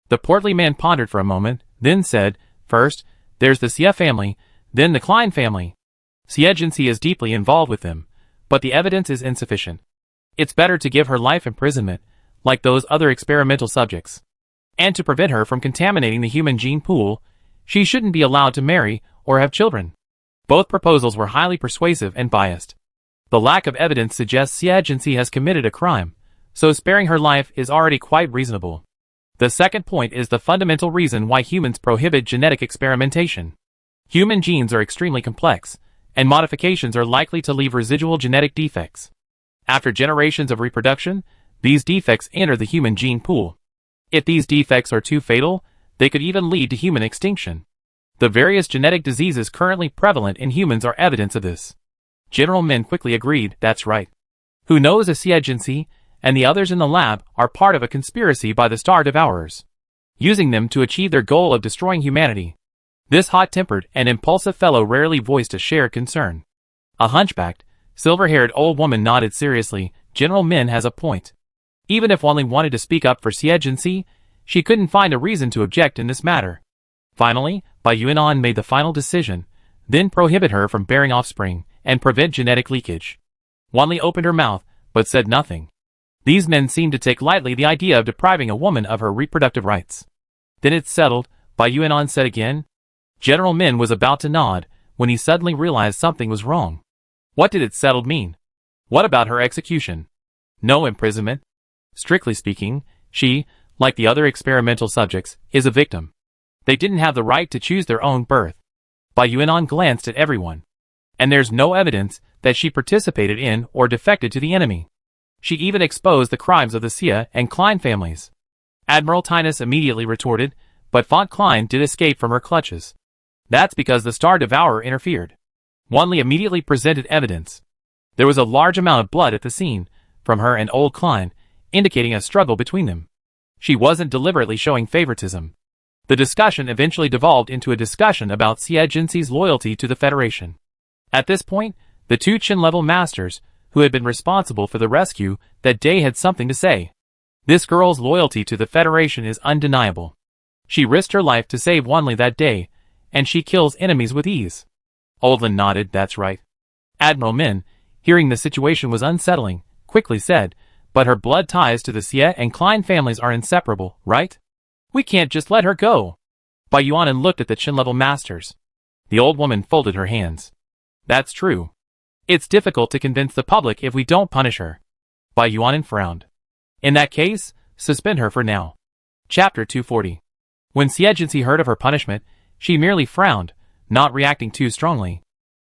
The portly man pondered for a moment, then said, "First, there's the Xia family, then the Klein family. Agency is deeply involved with them, but the evidence is insufficient. It's better to give her life imprisonment, like those other experimental subjects. And to prevent her from contaminating the human gene pool, she shouldn't be allowed to marry or have children." Both proposals were highly persuasive and biased. The lack of evidence suggests Agency has committed a crime, so sparing her life is already quite reasonable. The second point is the fundamental reason why humans prohibit genetic experimentation. Human genes are extremely complex, and modifications are likely to leave residual genetic defects. After generations of reproduction, these defects enter the human gene pool. If these defects are too fatal, they could even lead to human extinction. The various genetic diseases currently prevalent in humans are evidence of this. General Min quickly agreed, "That's right. Who knows if Agency and the others in the lab are part of a conspiracy by the Star Devourers, using them to achieve their goal of destroying humanity." This hot-tempered and impulsive fellow rarely voiced a shared concern. A hunchbacked, silver-haired old woman nodded seriously. "General Min has a point. Even if Wanli wanted to speak up for Agency, she couldn't find a reason to object in this matter." Finally, Bai Yuanan made the final decision, then prohibit her from bearing offspring and prevent genetic leakage. Wanli opened her mouth, but said nothing. These men seemed to take lightly the idea of depriving a woman of her reproductive rights. "Then it's settled," Bai Yuanan said again. General Min was about to nod, when he suddenly realized something was wrong. What did "it settled" mean? What about her execution? No imprisonment. Strictly speaking, she, like the other experimental subjects, is a victim. They didn't have the right to choose their own birth. Bai Yuanan glanced at everyone. And there's no evidence that she participated in or defected to the enemy. She even exposed the crimes of the Xia and Klein families. Admiral Tinus immediately retorted, but Font Klein did escape from her clutches. That's because the Star Devourer interfered. Wanli immediately presented evidence. There was a large amount of blood at the scene, from her and Old Klein, indicating a struggle between them. She wasn't deliberately showing favoritism. The discussion eventually devolved into a discussion about Agency's loyalty to the Federation. At this point, the two chin-level masters, who had been responsible for the rescue that day, had something to say. This girl's loyalty to the Federation is undeniable. She risked her life to save Wanli that day, and she kills enemies with ease. Oldlin nodded, "That's right." Admiral Min, hearing the situation was unsettling, quickly said, "But her blood ties to the Xia and Klein families are inseparable, right? We can't just let her go." Bai Yuanan looked at the chin-level masters. The old woman folded her hands. "That's true. It's difficult to convince the public if we don't punish her." Bai Yuanan frowned. "In that case, suspend her for now." Chapter 240. When Agency heard of her punishment, she merely frowned, not reacting too strongly.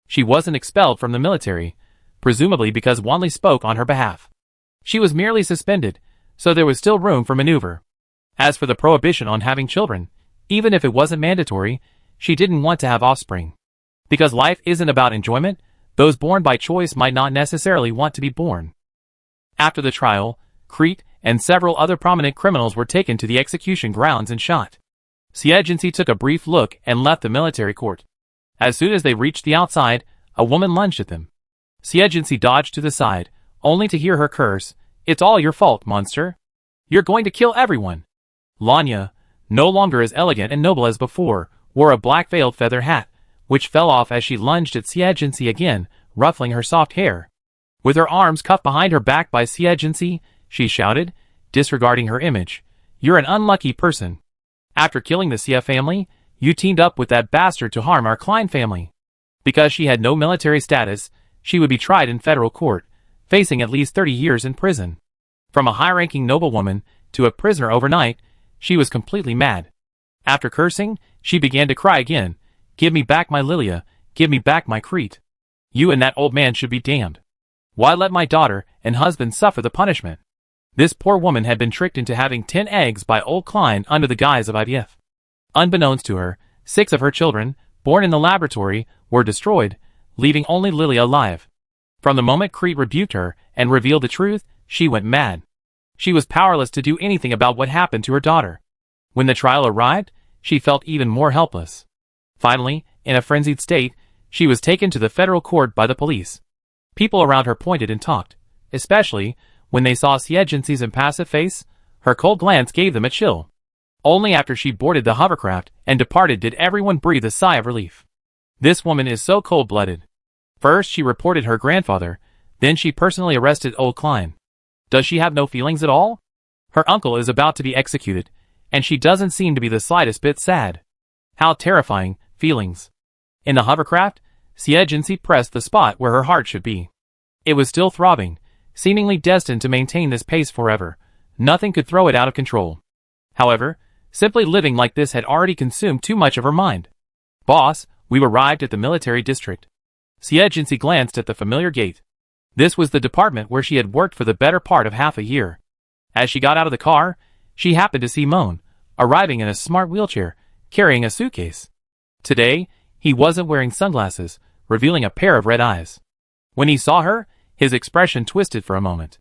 She wasn't expelled from the military, presumably because Wanli spoke on her behalf. She was merely suspended, so there was still room for maneuver. As for the prohibition on having children, even if it wasn't mandatory, she didn't want to have offspring. Because life isn't about enjoyment, those born by choice might not necessarily want to be born. After the trial, Crete and several other prominent criminals were taken to the execution grounds and shot. Siegency took a brief look and left the military court. As soon as they reached the outside, a woman lunged at them. Siegency dodged to the side, only to hear her curse, "It's all your fault, monster. You're going to kill everyone." Lanya, no longer as elegant and noble as before, wore a black veiled feather hat, which fell off as she lunged at Siegency again, ruffling her soft hair. With her arms cuffed behind her back by Siegency, she shouted, disregarding her image, "You're an unlucky person. After killing the Sia family, you teamed up with that bastard to harm our Klein family." Because she had no military status, she would be tried in federal court, facing at least 30 years in prison. From a high-ranking noblewoman to a prisoner overnight, she was completely mad. After cursing, she began to cry again, "Give me back my Lilia, give me back my Crete. You and that old man should be damned. Why let my daughter and husband suffer the punishment?" This poor woman had been tricked into having 10 eggs by old Klein under the guise of IVF. Unbeknownst to her, 6 of her children, born in the laboratory, were destroyed, leaving only Lilia alive. From the moment Crete rebuked her and revealed the truth, she went mad. She was powerless to do anything about what happened to her daughter. When the trial arrived, she felt even more helpless. Finally, in a frenzied state, she was taken to the federal court by the police. People around her pointed and talked, especially when they saw Siegency's impassive face. Her cold glance gave them a chill. Only after she boarded the hovercraft and departed did everyone breathe a sigh of relief. This woman is so cold-blooded. First she reported her grandfather, then she personally arrested old Klein. Does she have no feelings at all? Her uncle is about to be executed, and she doesn't seem to be the slightest bit sad. How terrifying, feelings. In the hovercraft, Siegency pressed the spot where her heart should be. It was still throbbing, seemingly destined to maintain this pace forever. Nothing could throw it out of control. However, simply living like this had already consumed too much of her mind. "Boss, we've arrived at the military district." Siegency glanced at the familiar gate. This was the department where she had worked for the better part of half a year. As she got out of the car, she happened to see Moan, arriving in a smart wheelchair, carrying a suitcase. Today, he wasn't wearing sunglasses, revealing a pair of red eyes. When he saw her, his expression twisted for a moment.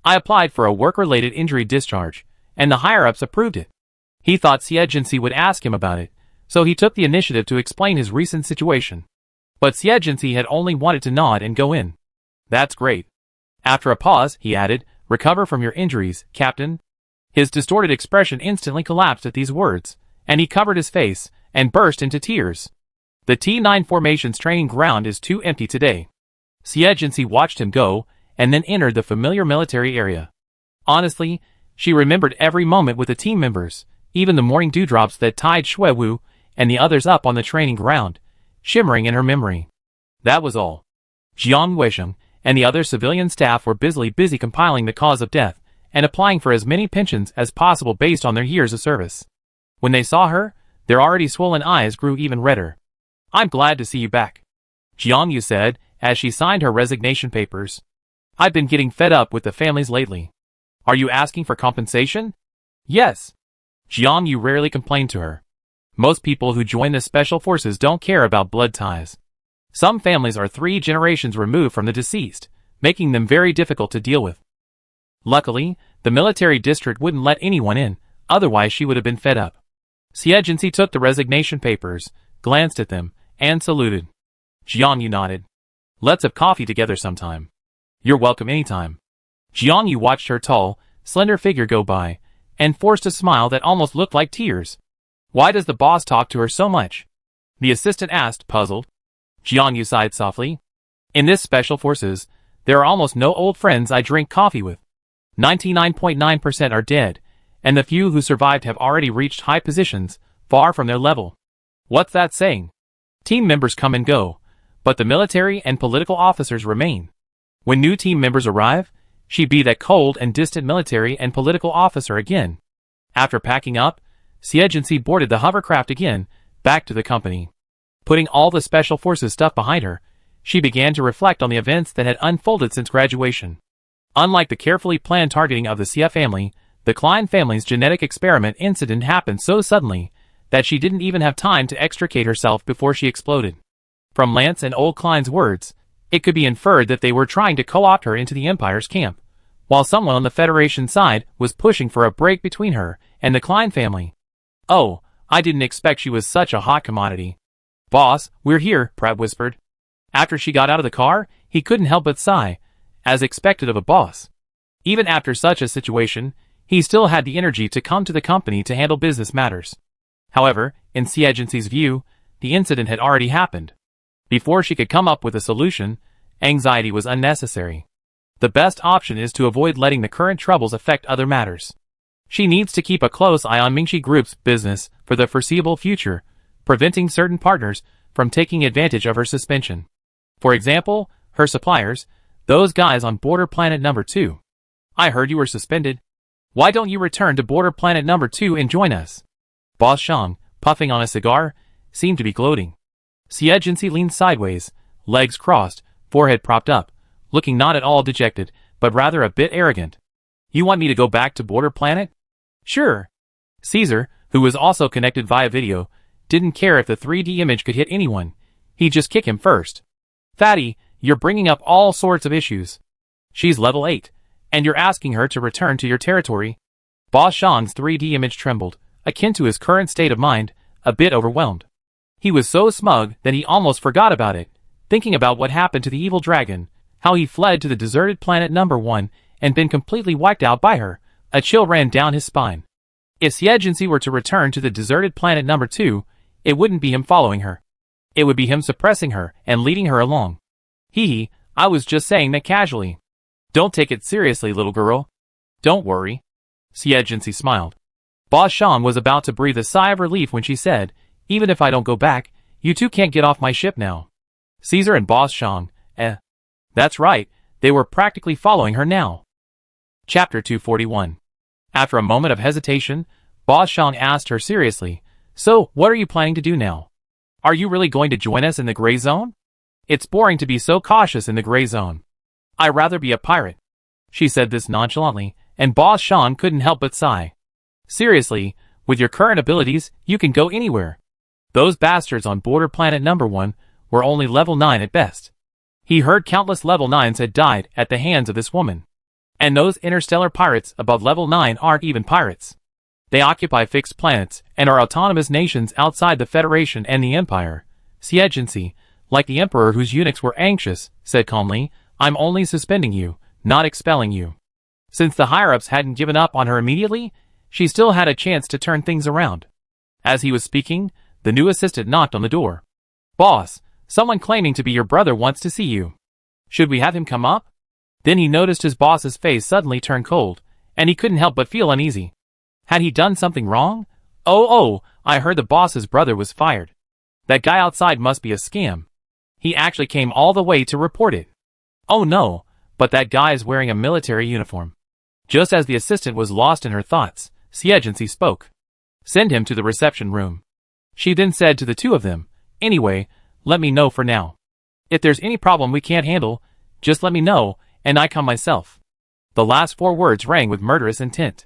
"I applied for a work-related injury discharge, and the higher-ups approved it." He thought Siegency would ask him about it, so he took the initiative to explain his recent situation. But Siegency had only wanted to nod and go in. "That's great." After a pause, he added, "Recover from your injuries, Captain." His distorted expression instantly collapsed at these words, and he covered his face and burst into tears. The T9 formation's training ground is too empty today. Siegency watched him go, and then entered the familiar military area. Honestly, she remembered every moment with the team members, even the morning dewdrops that tied Shuewu and the others up on the training ground, shimmering in her memory. That was all. Jiang Weisheng and the other civilian staff were busy compiling the cause of death and applying for as many pensions as possible based on their years of service. When they saw her, their already swollen eyes grew even redder. "I'm glad to see you back," Jiang Yu said as she signed her resignation papers. "I've been getting fed up with the families lately." "Are you asking for compensation?" "Yes." Jiang Yu rarely complained to her. Most people who join the special forces don't care about blood ties. Some families are 3 generations removed from the deceased, making them very difficult to deal with. Luckily, the military district wouldn't let anyone in, otherwise she would have been fed up. Siegency took the resignation papers, glanced at them, and saluted. Jiang Yu nodded. "Let's have coffee together sometime." "You're welcome anytime." Jiang Yu watched her tall, slender figure go by, and forced a smile that almost looked like tears. "Why does the boss talk to her so much?" the assistant asked, puzzled. Jiang Yu sighed softly. "In this special forces, there are almost no old friends I drink coffee with. 99.9% are dead, and the few who survived have already reached high positions, far from their level. What's that saying? Team members come and go, but the military and political officers remain. When new team members arrive, she be that cold and distant military and political officer again." After packing up, Siegency boarded the hovercraft again, back to the company. Putting all the special forces stuff behind her, she began to reflect on the events that had unfolded since graduation. Unlike the carefully planned targeting of the Sia family, the Klein family's genetic experiment incident happened so suddenly that she didn't even have time to extricate herself before she exploded. From Lance and old Klein's words, it could be inferred that they were trying to co-opt her into the Empire's camp, while someone on the Federation side was pushing for a break between her and the Klein family. "Oh, I didn't expect she was such a hot commodity. Boss, we're here, Pratt whispered. After she got out of the car, he couldn't help but sigh, as expected of a boss. Even after such a situation, he still had the energy to come to the company to handle business matters. However, in C Agency's view, the incident had already happened. Before she could come up with a solution, anxiety was unnecessary. The best option is to avoid letting the current troubles affect other matters. She needs to keep a close eye on Mingxi Group's business for the foreseeable future, preventing certain partners from taking advantage of her suspension. For example, her suppliers, those guys on Border Planet Number 2. I heard you were suspended. Why don't you return to Border Planet Number 2 and join us? Boss Shang, puffing on a cigar, seemed to be gloating. C Agency leaned sideways, legs crossed, forehead propped up, looking not at all dejected, but rather a bit arrogant. You want me to go back to Border Planet? Sure. Caesar, who was also connected via video, didn't care if the 3D image could hit anyone. He'd just kick him first. Fatty, you're bringing up all sorts of issues. She's level 8, and you're asking her to return to your territory. Boss Shang's 3D image trembled, akin to his current state of mind, a bit overwhelmed. He was so smug that he almost forgot about it, thinking about what happened to the evil dragon, how he fled to the deserted planet number 1 and been completely wiped out by her. A chill ran down his spine. If C Agency were to return to the deserted planet number 2, it wouldn't be him following her. It would be him suppressing her and leading her along. Hee, I was just saying that casually. Don't take it seriously, little girl. Don't worry. C Agency smiled. Boss Shang was about to breathe a sigh of relief when she said, even if I don't go back, you two can't get off my ship now. Caesar and Boss Shang, That's right, they were practically following her now. Chapter 241. After a moment of hesitation, Boss Shang asked her seriously, so, what are you planning to do now? Are you really going to join us in the gray zone? It's boring to be so cautious in the gray zone. I'd rather be a pirate. She said this nonchalantly, and Boss Shang couldn't help but sigh. Seriously, with your current abilities, you can go anywhere. Those bastards on Border Planet number 1 were only level 9 at best. He heard countless level 9s had died at the hands of this woman. And those interstellar pirates above level 9 aren't even pirates. They occupy fixed planets and are autonomous nations outside the Federation and the Empire. C Agency, like the Emperor whose eunuchs were anxious, said calmly, I'm only suspending you, not expelling you. Since the higher-ups hadn't given up on her immediately, she still had a chance to turn things around. As he was speaking, the new assistant knocked on the door. Boss, someone claiming to be your brother wants to see you. Should we have him come up? Then he noticed his boss's face suddenly turn cold, and he couldn't help but feel uneasy. Had he done something wrong? Oh, I heard the boss's brother was fired. That guy outside must be a scam. He actually came all the way to report it. Oh no, but that guy is wearing a military uniform. Just as the assistant was lost in her thoughts, C Agency spoke. Send him to the reception room. She then said to the two of them, anyway, let me know for now. If there's any problem we can't handle, just let me know, and I come myself. The last 4 words rang with murderous intent.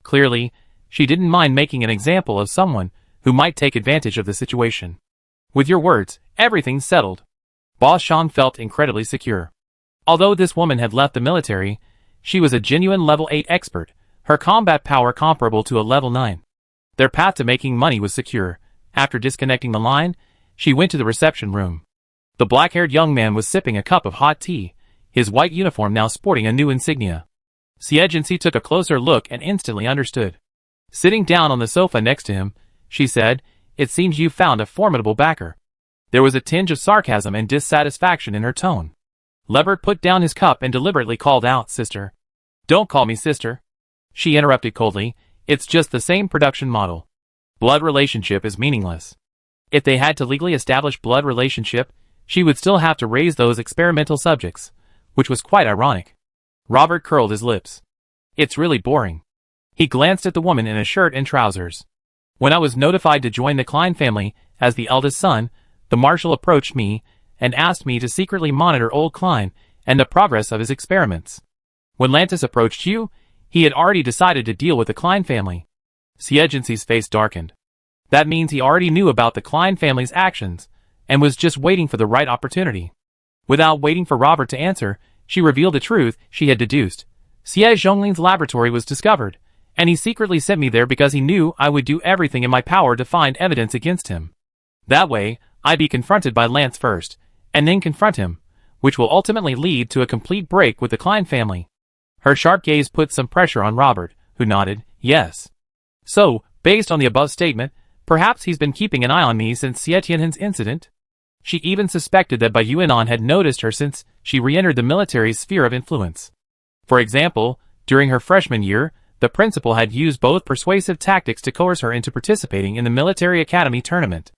Clearly, she didn't mind making an example of someone who might take advantage of the situation. With your words, everything's settled. Boss Shang felt incredibly secure. Although this woman had left the military, she was a genuine level 8 expert, her combat power comparable to a level 9. Their path to making money was secure. After disconnecting the line, she went to the reception room. The black-haired young man was sipping a cup of hot tea, his white uniform now sporting a new insignia. C Agency took a closer look and instantly understood. Sitting down on the sofa next to him, she said, it seems you found a formidable backer. There was a tinge of sarcasm and dissatisfaction in her tone. Lebert put down his cup and deliberately called out, Sister. Don't call me sister. She interrupted coldly, it's just the same production model. Blood relationship is meaningless. If they had to legally establish blood relationship, she would still have to raise those experimental subjects, which was quite ironic. Robert curled his lips. It's really boring. He glanced at the woman in a shirt and trousers. When I was notified to join the Klein family as the eldest son, the marshal approached me and asked me to secretly monitor old Klein and the progress of his experiments. When Lantis approached you, he had already decided to deal with the Klein family. C Agency's face darkened. That means he already knew about the Klein family's actions and was just waiting for the right opportunity. Without waiting for Robert to answer, she revealed the truth she had deduced. Xie Zhongling's laboratory was discovered, And he secretly sent me there because he knew I would do everything in my power to find evidence against him. That way, I'd be confronted by Lance first, and then confront him, which will ultimately lead to a complete break with the Klein family. Her sharp gaze put some pressure on Robert, who nodded, yes. So, based on the above statement, perhaps he's been keeping an eye on me since Xie Tianhen's incident? She even suspected that Bai Yuanan had noticed her since she re-entered the military's sphere of influence. For example, during her freshman year, the principal had used both persuasive tactics to coerce her into participating in the military academy tournament.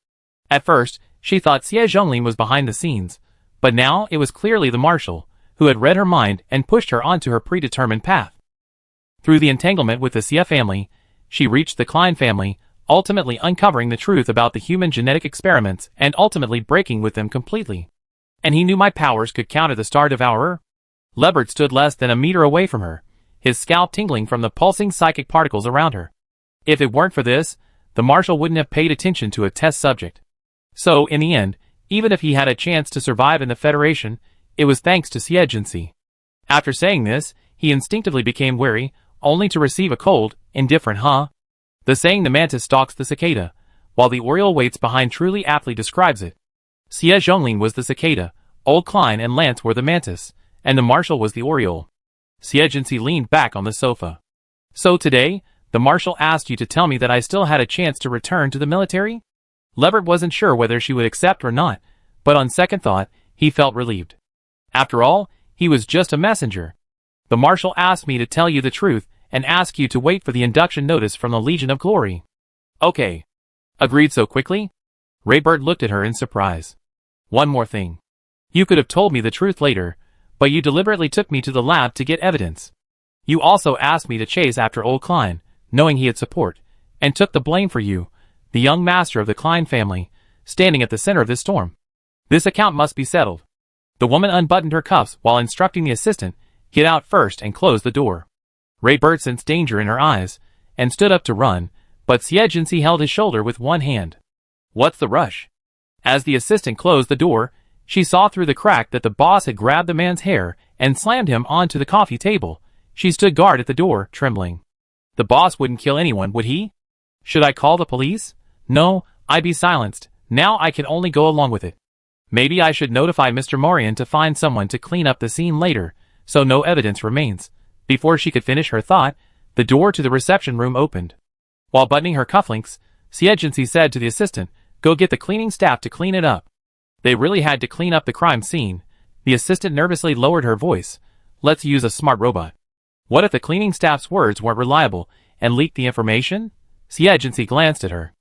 At first, she thought Xie Zhonglin was behind the scenes, but now it was clearly the marshal, who had read her mind and pushed her onto her predetermined path. Through the entanglement with the Xie family, she reached the Klein family, ultimately uncovering the truth about the human genetic experiments and ultimately breaking with them completely. And he knew my powers could counter the Star Devourer? Lebert stood less than a meter away from her, his scalp tingling from the pulsing psychic particles around her. If it weren't for this, the marshal wouldn't have paid attention to a test subject. So, in the end, even if he had a chance to survive in the Federation, it was thanks to Xie Jinxi. After saying this, he instinctively became wary, only to receive a cold, indifferent huh? The saying the mantis stalks the cicada, while the oriole waits behind truly aptly describes it. Xie Zhonglin was the cicada, Old Klein and Lance were the mantis, and the marshal was the oriole. Xie Jinxi leaned back on the sofa. So today, the marshal asked you to tell me that I still had a chance to return to the military? Lebert wasn't sure whether she would accept or not, but on second thought, he felt relieved. After all, he was just a messenger. The marshal asked me to tell you the truth and ask you to wait for the induction notice from the Legion of Glory. Okay. Agreed so quickly? Raybert looked at her in surprise. One more thing. You could have told me the truth later, but you deliberately took me to the lab to get evidence. You also asked me to chase after Old Klein, knowing he had support, and took the blame for you, the young master of the Klein family, standing at the center of this storm. This account must be settled. The woman unbuttoned her cuffs while instructing the assistant, get out first and close the door. Raybert sensed danger in her eyes, and stood up to run, but Xie Jinxi held his shoulder with one hand. What's the rush? As the assistant closed the door, she saw through the crack that the boss had grabbed the man's hair and slammed him onto the coffee table. She stood guard at the door, trembling. The boss wouldn't kill anyone, would he? Should I call the police? No, I'd be silenced. Now I can only go along with it. Maybe I should notify Mr. Morian to find someone to clean up the scene later, so no evidence remains. Before she could finish her thought, the door to the reception room opened. While buttoning her cufflinks, Xie Jinxi said to the assistant, go get the cleaning staff to clean it up. They really had to clean up the crime scene. The assistant nervously lowered her voice. Let's use a smart robot. What if the cleaning staff's words weren't reliable and leaked the information? Xie Jinxi glanced at her.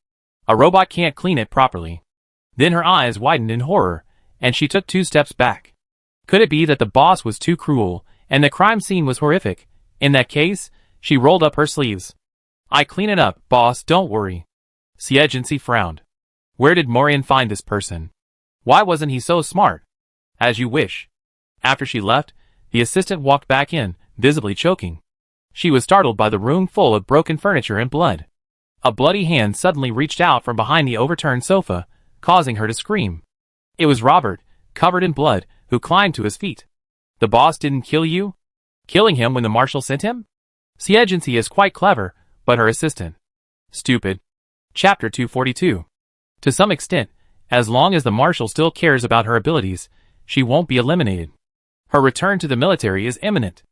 A robot can't clean it properly. Then her eyes widened in horror, and she took 2 steps back. Could it be that the boss was too cruel, and the crime scene was horrific? In that case, she rolled up her sleeves. I clean it up, boss, don't worry. Xie Jinxi frowned. Where did Morian find this person? Why wasn't he so smart? As you wish. After she left, the assistant walked back in, visibly choking. She was startled by the room full of broken furniture and blood. A bloody hand suddenly reached out from behind the overturned sofa, causing her to scream. It was Robert, covered in blood, who climbed to his feet. The boss didn't kill you? Killing him when the marshal sent him? Xie Jinxi is quite clever, but her assistant. Stupid. Chapter 242. To some extent, as long as the marshal still cares about her abilities, she won't be eliminated. Her return to the military is imminent.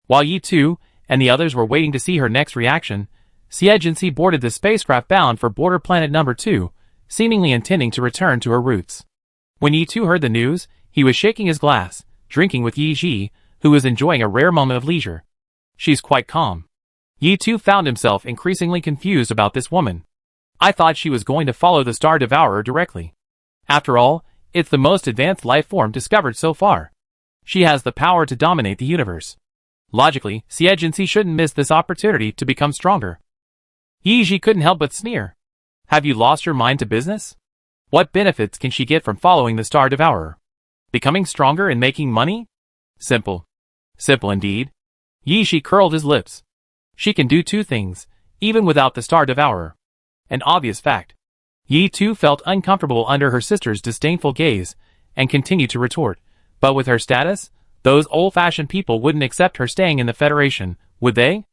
While Yi Tu and the others were waiting to see her next reaction, Xie Jinxi boarded the spacecraft bound for border planet number 2, seemingly intending to return to her roots. When Yi Tu heard the news, he was shaking his glass, drinking with Yi Ji, who was enjoying a rare moment of leisure. She's quite calm. Yi Tu found himself increasingly confused about this woman. I thought she was going to follow the Star Devourer directly. After all, it's the most advanced life form discovered so far. She has the power to dominate the universe. Logically, Xie Jinxi shouldn't miss this opportunity to become stronger. Yi Ji couldn't help but sneer. Have you lost your mind to business? What benefits can she get from following the Star Devourer? Becoming stronger and making money? Simple. Simple indeed. Yi Ji curled his lips. She can do 2 things, even without the Star Devourer. An obvious fact. Yi Tu felt uncomfortable under her sister's disdainful gaze, and continued to retort. But with her status, those old-fashioned people wouldn't accept her staying in the Federation, would they?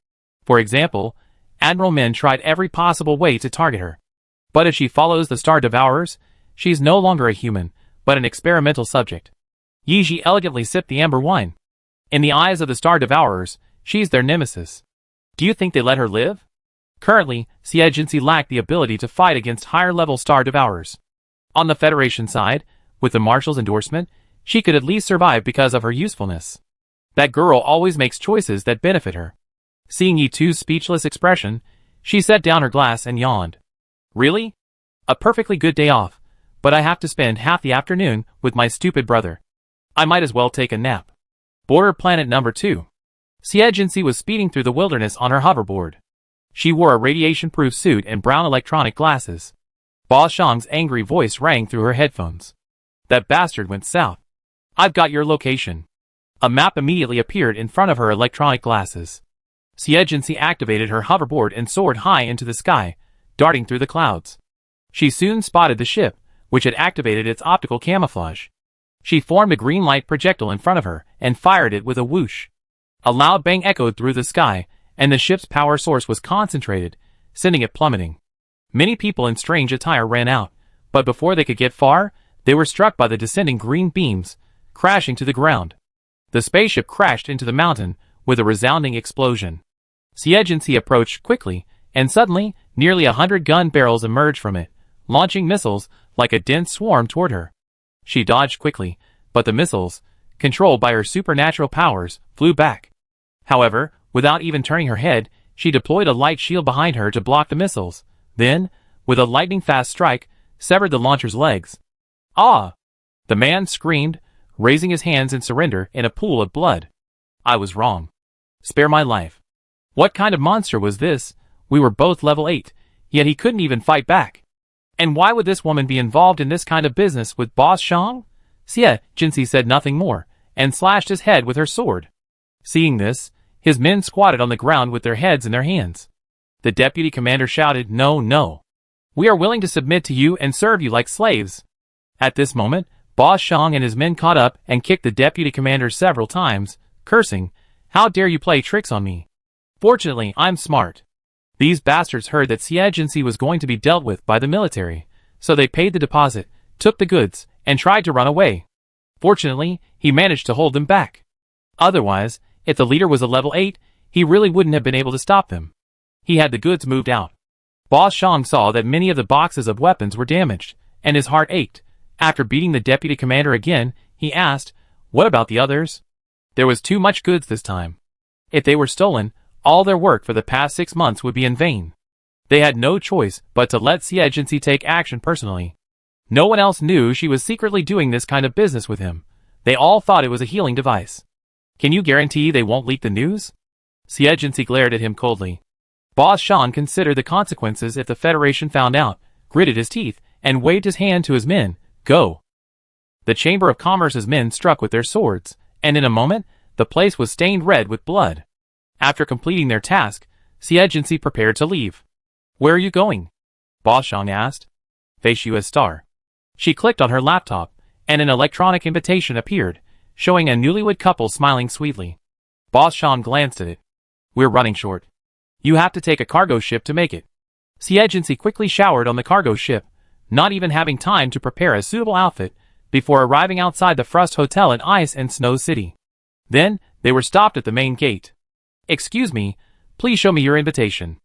For example, Admiral Min tried every possible way to target her. But if she follows the Star Devourers, she's no longer a human, but an experimental subject. Yi Ji elegantly sipped the amber wine. In the eyes of the Star Devourers, she's their nemesis. Do you think they let her live? Currently, Xie Jinxi lacked the ability to fight against higher-level Star Devourers. On the Federation side, with the Marshal's endorsement, she could at least survive because of her usefulness. That girl always makes choices that benefit her. Seeing Yi Tu's speechless expression, she set down her glass and yawned. Really? A perfectly good day off, but I have to spend half the afternoon with my stupid brother. I might as well take a nap. Border Planet Number 2. Xie Jinxi was speeding through the wilderness on her hoverboard. She wore a radiation-proof suit and brown electronic glasses. Boss Shang's angry voice rang through her headphones. That bastard went south. I've got your location. A map immediately appeared in front of her electronic glasses. Xie Jinxi activated her hoverboard and soared high into the sky, darting through the clouds. She soon spotted the ship, which had activated its optical camouflage. She formed a green light projectile in front of her and fired it with a whoosh. A loud bang echoed through the sky, and the ship's power source was concentrated, sending it plummeting. Many people in strange attire ran out, but before they could get far, they were struck by the descending green beams, crashing to the ground. The spaceship crashed into the mountain with a resounding explosion. Xie Jinxi approached quickly, and suddenly, nearly 100 gun barrels emerged from it, launching missiles like a dense swarm toward her. She dodged quickly, but the missiles, controlled by her supernatural powers, flew back. However, without even turning her head, she deployed a light shield behind her to block the missiles, then, with a lightning-fast strike, severed the launcher's legs. Ah! The man screamed, raising his hands in surrender in a pool of blood. I was wrong. Spare my life. What kind of monster was this? We were both level 8, yet he couldn't even fight back. And why would this woman be involved in this kind of business with Boss Shang? Xie Jinxi said nothing more, and slashed his head with her sword. Seeing this, his men squatted on the ground with their heads in their hands. The deputy commander shouted, "No, no. We are willing to submit to you and serve you like slaves." At this moment, Boss Shang and his men caught up and kicked the deputy commander several times, cursing, "How dare you play tricks on me? Fortunately, I'm smart." These bastards heard that Xie Jinxi was going to be dealt with by the military, so they paid the deposit, took the goods, and tried to run away. Fortunately, he managed to hold them back. Otherwise, if the leader was a level 8, he really wouldn't have been able to stop them. He had the goods moved out. Boss Shang saw that many of the boxes of weapons were damaged, and his heart ached. After beating the deputy commander again, he asked, "What about the others?" There was too much goods this time. If they were stolen, all their work for the past 6 months would be in vain. They had no choice but to let Xie Jinxi take action personally. No one else knew she was secretly doing this kind of business with him. They all thought it was a healing device. Can you guarantee they won't leak the news? Xie Jinxi glared at him coldly. Boss Shang considered the consequences if the Federation found out, gritted his teeth, and waved his hand to his men. Go! The Chamber of Commerce's men struck with their swords, and in a moment, the place was stained red with blood. After completing their task, Xie Jinxi prepared to leave. Where are you going? Boss Shang asked. Face you as star. She clicked on her laptop, and an electronic invitation appeared, showing a newlywed couple smiling sweetly. Boss Shang glanced at it. We're running short. You have to take a cargo ship to make it. Xie Jinxi quickly showered on the cargo ship, not even having time to prepare a suitable outfit, before arriving outside the Frost Hotel in Ice and Snow City. Then, they were stopped at the main gate. Excuse me, please show me your invitation.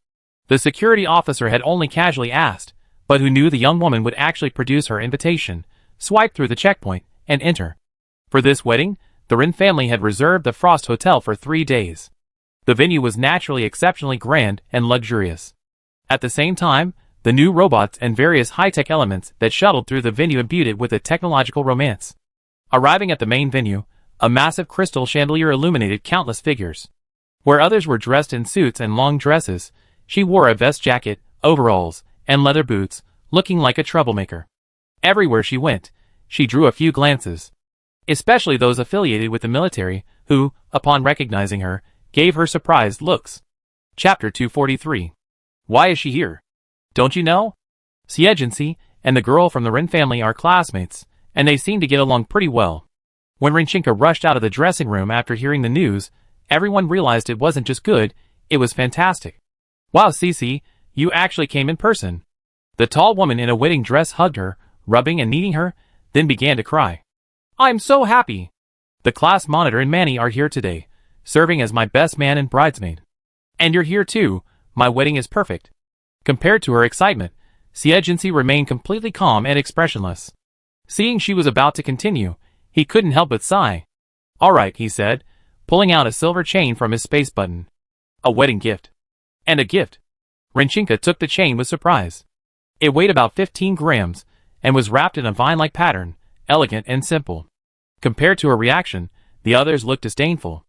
The security officer had only casually asked, but who knew the young woman would actually produce her invitation, swipe through the checkpoint, and enter. For this wedding, the Rin family had reserved the Frost Hotel for 3 days. The venue was naturally exceptionally grand and luxurious. At the same time, the new robots and various high-tech elements that shuttled through the venue imbued it with a technological romance. Arriving at the main venue, a massive crystal chandelier illuminated countless figures. Where others were dressed in suits and long dresses, she wore a vest jacket, overalls, and leather boots, looking like a troublemaker. Everywhere she went, she drew a few glances. Especially those affiliated with the military, who, upon recognizing her, gave her surprised looks. Chapter 243. Why is she here? Don't you know? Xie Jinxi and the girl from the Rin family are classmates, and they seem to get along pretty well. When Rinchinka rushed out of the dressing room after hearing the news, everyone realized it wasn't just good, it was fantastic. Wow, Cece, you actually came in person. The tall woman in a wedding dress hugged her, rubbing and kneading her, then began to cry. I'm so happy. The class monitor and Manny are here today, serving as my best man and bridesmaid. And you're here too. My wedding is perfect. Compared to her excitement, Siejinsi remained completely calm and expressionless. Seeing she was about to continue, he couldn't help but sigh. All right, he said, pulling out a silver chain from his space button. A wedding gift. And a gift. Renchinka took the chain with surprise. It weighed about 15 grams, and was wrapped in a vine-like pattern, elegant and simple. Compared to her reaction, the others looked disdainful.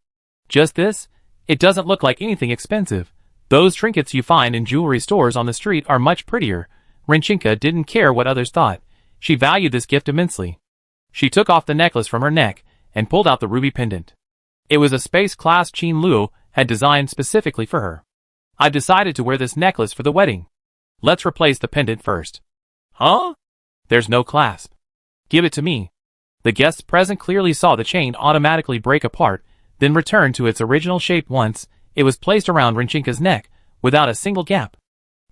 Just this? It doesn't look like anything expensive. Those trinkets you find in jewelry stores on the street are much prettier. Renchinka didn't care what others thought. She valued this gift immensely. She took off the necklace from her neck and pulled out the ruby pendant. It was a space class Qin Luo had designed specifically for her. I've decided to wear this necklace for the wedding. Let's replace the pendant first. Huh? There's no clasp. Give it to me. The guests present clearly saw the chain automatically break apart, then return to its original shape once it was placed around Renchinka's neck, without a single gap.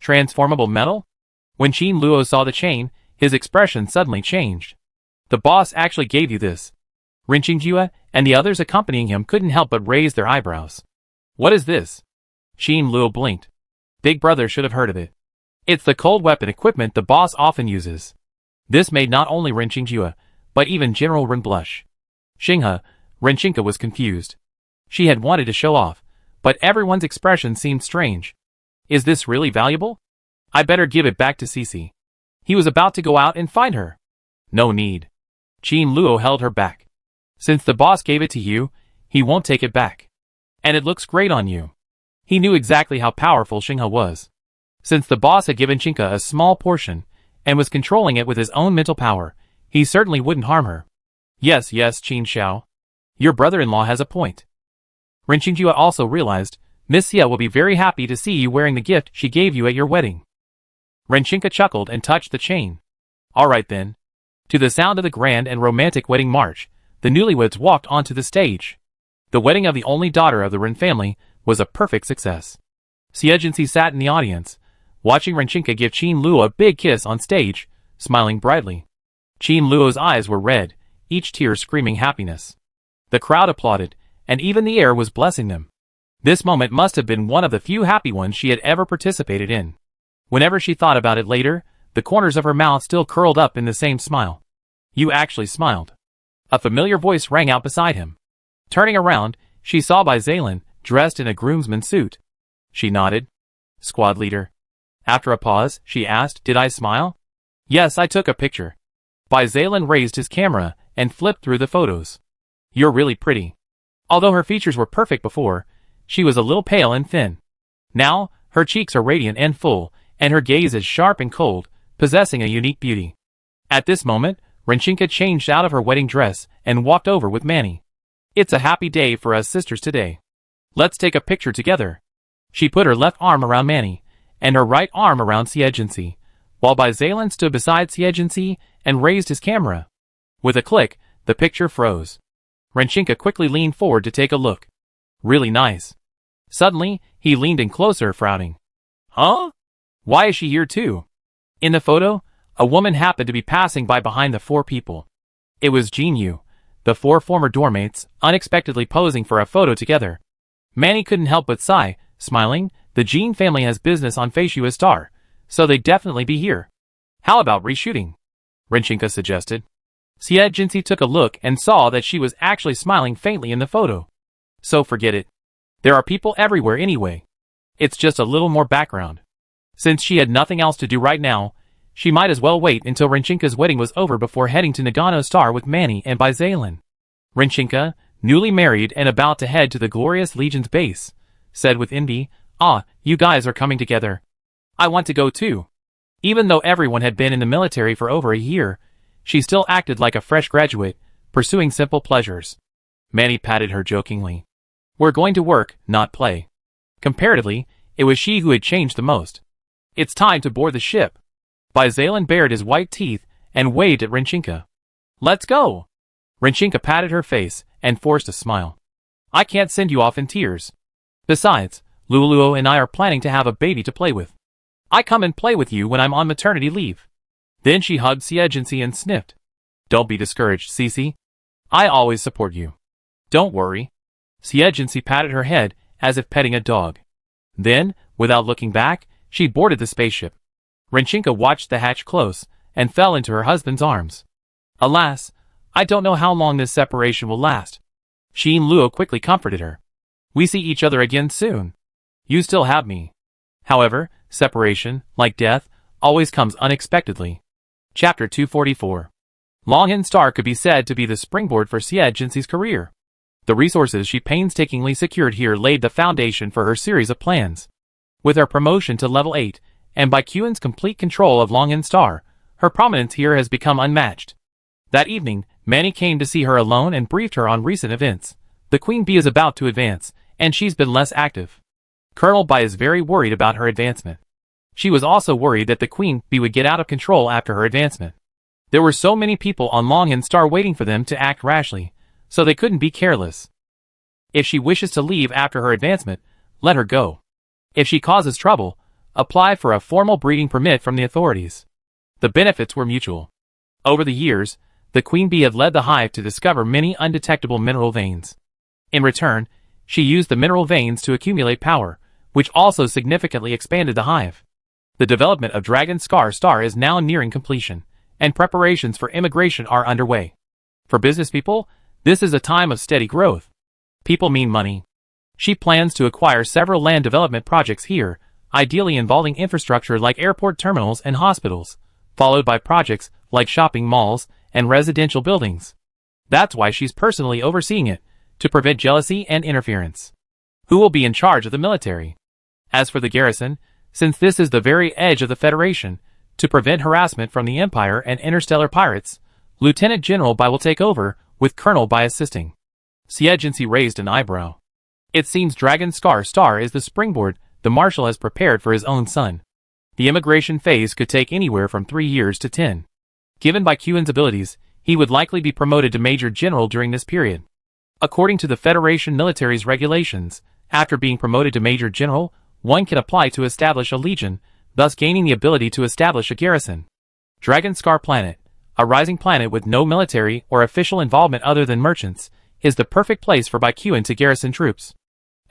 Transformable metal? When Qin Luo saw the chain, his expression suddenly changed. The boss actually gave you this. Renchingjua and the others accompanying him couldn't help but raise their eyebrows. What is this? Qin Luo blinked. Big brother should have heard of it. It's the cold weapon equipment the boss often uses. This made not only Renchingjua, but even General Ren blush. Xinghe, Renchinka was confused. She had wanted to show off, but everyone's expression seemed strange. Is this really valuable? I better give it back to Cece. He was about to go out and find her. No need. Qin Luo held her back. Since the boss gave it to you, he won't take it back. And it looks great on you. He knew exactly how powerful Xinghe was. Since the boss had given Chinka a small portion, and was controlling it with his own mental power, he certainly wouldn't harm her. Yes, Qin Xiao. Your brother-in-law has a point. Renchingjua also realized, Miss Xia will be very happy to see you wearing the gift she gave you at your wedding. Renchinka chuckled and touched the chain. Alright then. To the sound of the grand and romantic wedding march, the newlyweds walked onto the stage. The wedding of the only daughter of the Ren family was a perfect success. Siejinsi sat in the audience, watching Renchinka give Qin Luo a big kiss on stage, smiling brightly. Qin Luo's eyes were red, each tear screaming happiness. The crowd applauded, and even the air was blessing them. This moment must have been one of the few happy ones she had ever participated in. Whenever she thought about it later, the corners of her mouth still curled up in the same smile. You actually smiled. A familiar voice rang out beside him. Turning around, she saw Bai Zalen, dressed in a groomsman's suit. She nodded. Squad leader. After a pause, she asked, Did I smile? Yes, I took a picture. Bai Zalen raised his camera and flipped through the photos. You're really pretty. Although her features were perfect before, she was a little pale and thin. Now, her cheeks are radiant and full, and her gaze is sharp and cold, possessing a unique beauty. At this moment, Renchinka changed out of her wedding dress and walked over with Manny. It's a happy day for us sisters today. Let's take a picture together. She put her left arm around Manny, and her right arm around Siejinsi, while Bai Zalen stood beside Siejinsi and raised his camera. With a click, the picture froze. Renchinka quickly leaned forward to take a look. Really nice. Suddenly, he leaned in closer, frowning. Huh? Why is she here too? In the photo, a woman happened to be passing by behind the four people. It was Jin Yu, the four former doormates, unexpectedly posing for a photo together. Manny couldn't help but sigh, smiling. The Jin family has business on Feishua Star, so they'd definitely be here. How about reshooting? Renchinka suggested. Siejinsi took a look and saw that she was actually smiling faintly in the photo. So forget it. There are people everywhere anyway. It's just a little more background. Since she had nothing else to do right now, she might as well wait until Renchinka's wedding was over before heading to Nagano Star with Manny and Bai Zalen. Renchinka, newly married and about to head to the Glorious Legion's base, said with envy, Ah, you guys are coming together. I want to go too. Even though everyone had been in the military for over a year, she still acted like a fresh graduate, pursuing simple pleasures. Manny patted her jokingly. We're going to work, not play. Comparatively, it was she who had changed the most. It's time to board the ship. Bai Zalen bared his white teeth and waved at Renchinka. Let's go. Renchinka patted her face and forced a smile. I can't send you off in tears. Besides, Luluo and I are planning to have a baby to play with. I come and play with you when I'm on maternity leave. Then she hugged Siejinsi and sniffed. Don't be discouraged, Cece. I always support you. Don't worry. Siejinsi patted her head as if petting a dog. Then, without looking back, she boarded the spaceship. Renchinka watched the hatch close and fell into her husband's arms. Alas, I don't know how long this separation will last. Xin Luo quickly comforted her. We see each other again soon. You still have me. However, separation, like death, always comes unexpectedly. Chapter 244. Longhin Star could be said to be the springboard for Siejinsi's career. The resources she painstakingly secured here laid the foundation for her series of plans. With her promotion to level 8, and by Qin's complete control of Longhin Star, her prominence here has become unmatched. That evening, Manny came to see her alone and briefed her on recent events. The Queen Bee is about to advance, and she's been less active. Colonel Bai is very worried about her advancement. She was also worried that the Queen Bee would get out of control after her advancement. There were so many people on Longhin Star waiting for them to act rashly, so they couldn't be careless. If she wishes to leave after her advancement, let her go. If she causes trouble, apply for a formal breeding permit from the authorities. The benefits were mutual. Over the years, the Queen Bee had led the hive to discover many undetectable mineral veins. In return, she used the mineral veins to accumulate power, which also significantly expanded the hive. The development of Dragon Scar Star is now nearing completion, and preparations for immigration are underway. For business people, this is a time of steady growth. People mean money. She plans to acquire several land development projects here, ideally involving infrastructure like airport terminals and hospitals, followed by projects like shopping malls and residential buildings. That's why she's personally overseeing it, to prevent jealousy and interference. Who will be in charge of the military? As for the garrison, since this is the very edge of the Federation, to prevent harassment from the Empire and interstellar pirates, Lieutenant General Bai will take over, with Colonel Bai assisting. Siejinsi raised an eyebrow. It seems Dragon Scar Star is the springboard the Marshal has prepared for his own son. The immigration phase could take anywhere from 3 years to 10. Given by Qin's abilities, he would likely be promoted to Major General during this period. According to the Federation military's regulations, after being promoted to Major General, one can apply to establish a legion, thus gaining the ability to establish a garrison. Dragon Scar Planet, a rising planet with no military or official involvement other than merchants, is the perfect place for Bai Qin to garrison troops.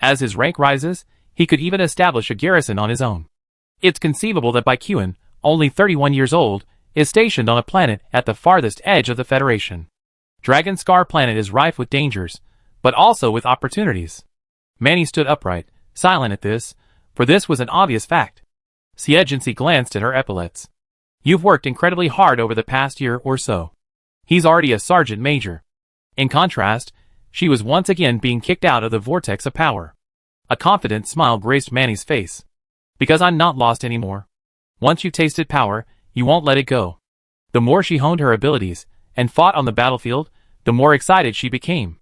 As his rank rises, he could even establish a garrison on his own. It's conceivable that Bai Qin, only 31 years old, is stationed on a planet at the farthest edge of the Federation. Dragon Scar Planet is rife with dangers, but also with opportunities. Manny stood upright, silent at this, for this was an obvious fact. Siejinsi glanced at her epaulets. You've worked incredibly hard over the past year or so. He's already a sergeant major. In contrast, she was once again being kicked out of the vortex of power. A confident smile graced Manny's face. Because I'm not lost anymore. Once you've tasted power, you won't let it go. The more she honed her abilities and fought on the battlefield, the more excited she became.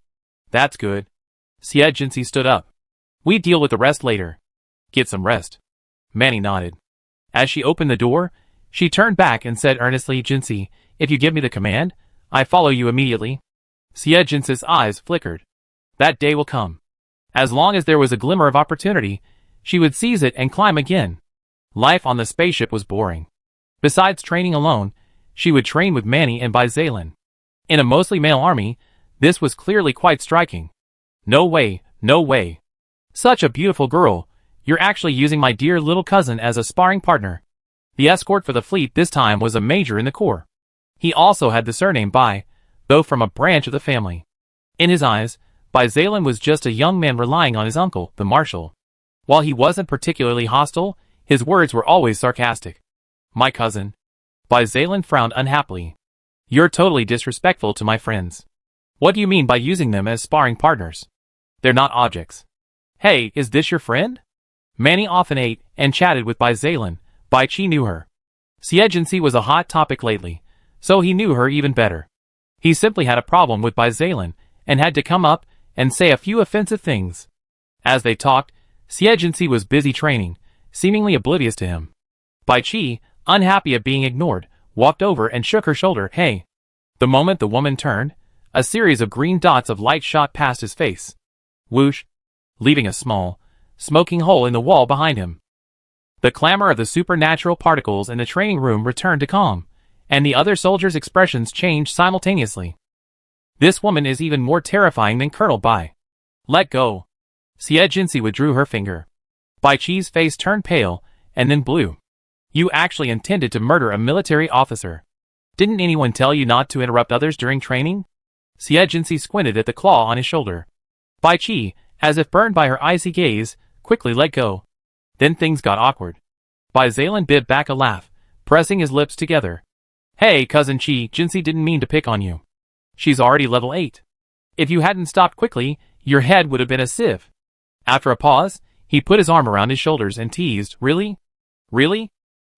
That's good. Siejinsi stood up. We deal with the rest later. Get some rest. Manny nodded. As she opened the door, she turned back and said earnestly, Jinsi, if you give me the command, I follow you immediately. Siejinsi's eyes flickered. That day will come. As long as there was a glimmer of opportunity, she would seize it and climb again. Life on the spaceship was boring. Besides training alone, she would train with Manny and Bai Zalen. In a mostly male army, this was clearly quite striking. No way, no way. Such a beautiful girl, you're actually using my dear little cousin as a sparring partner. The escort for the fleet this time was a major in the corps. He also had the surname Bai, though from a branch of the family. In his eyes, Bai Zalen was just a young man relying on his uncle, the Marshal. While he wasn't particularly hostile, his words were always sarcastic. My cousin. Bai Zalen frowned unhappily. You're totally disrespectful to my friends. What do you mean by using them as sparring partners? They're not objects. Hey, is this your friend? Manny often ate and chatted with Bai Zalen. Bai Qi knew her. Siejinsi was a hot topic lately, so he knew her even better. He simply had a problem with Bai Zalen and had to come up and say a few offensive things. As they talked, Siejinsi was busy training, seemingly oblivious to him. Bai Qi, unhappy at being ignored, walked over and shook her shoulder. Hey. The moment the woman turned, a series of green dots of light shot past his face. Whoosh. Leaving a small, smoking hole in the wall behind him. The clamor of the supernatural particles in the training room returned to calm, and the other soldiers' expressions changed simultaneously. This woman is even more terrifying than Colonel Bai. Let go. Xie Jinxi withdrew her finger. Bai Qi's face turned pale, and then blue. You actually intended to murder a military officer. Didn't anyone tell you not to interrupt others during training? Xie Jinxi squinted at the claw on his shoulder. Bai Qi, as if burned by her icy gaze, quickly let go. Then things got awkward. Bai Zalen bit back a laugh, pressing his lips together. Hey, cousin Qi, Jinxi didn't mean to pick on you. She's already level 8. If you hadn't stopped quickly, your head would have been a sieve. After a pause, he put his arm around his shoulders and teased, Really? Really?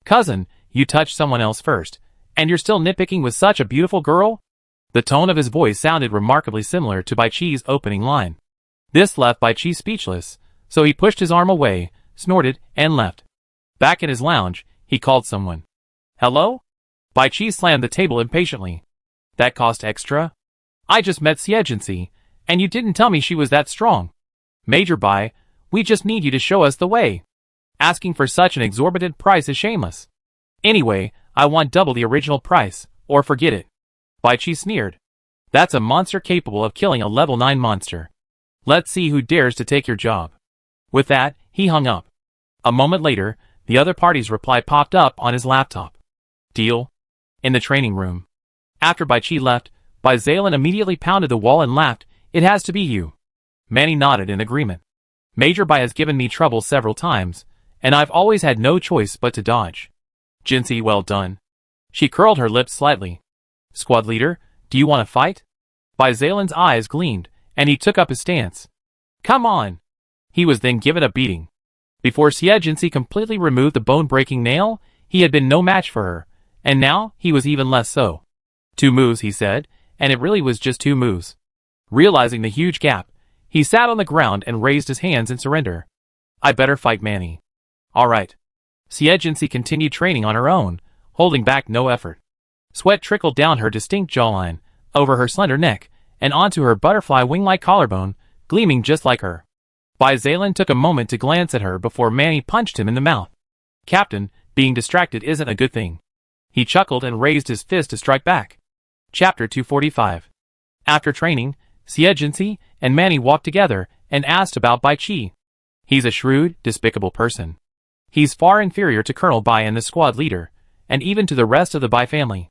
Cousin, you touched someone else first, and you're still nitpicking with such a beautiful girl? The tone of his voice sounded remarkably similar to Bai Qi's opening line. This left Bai Qi speechless, so he pushed his arm away, snorted, and left. Back in his lounge, he called someone. Hello? Bai Qi slammed the table impatiently. That cost extra? I just met Xie Jinxi, and you didn't tell me she was that strong. Major Bai, we just need you to show us the way. Asking for such an exorbitant price is shameless. Anyway, I want double the original price, or forget it. Bai Qi sneered. That's a monster capable of killing a level 9 monster. Let's see who dares to take your job. With that, he hung up. A moment later, the other party's reply popped up on his laptop. Deal? In the training room. After Bai Qi left, Bai Zalen immediately pounded the wall and laughed. It has to be you. Manny nodded in agreement. Major Bai has given me trouble several times, and I've always had no choice but to dodge. Jinxi, well done. She curled her lips slightly. Squad leader, do you want to fight? Bai Zalen's eyes gleamed, and he took up his stance. Come on. He was then given a beating. Before Xie Jinxi completely removed the bone-breaking nail, he had been no match for her, and now he was even less so. 2 moves, he said, and it really was just 2 moves. Realizing the huge gap, he sat on the ground and raised his hands in surrender. I better fight Manny. All right. Xie Jinxi continued training on her own, holding back no effort. Sweat trickled down her distinct jawline, over her slender neck, and onto her butterfly wing-like collarbone, gleaming just like her. Bai Zalen took a moment to glance at her before Manny punched him in the mouth. Captain, being distracted isn't a good thing. He chuckled and raised his fist to strike back. Chapter 245. After training, Xie Jinxi and Manny walked together and asked about Bai Qi. He's a shrewd, despicable person. He's far inferior to Colonel Bai and the squad leader, and even to the rest of the Bai family.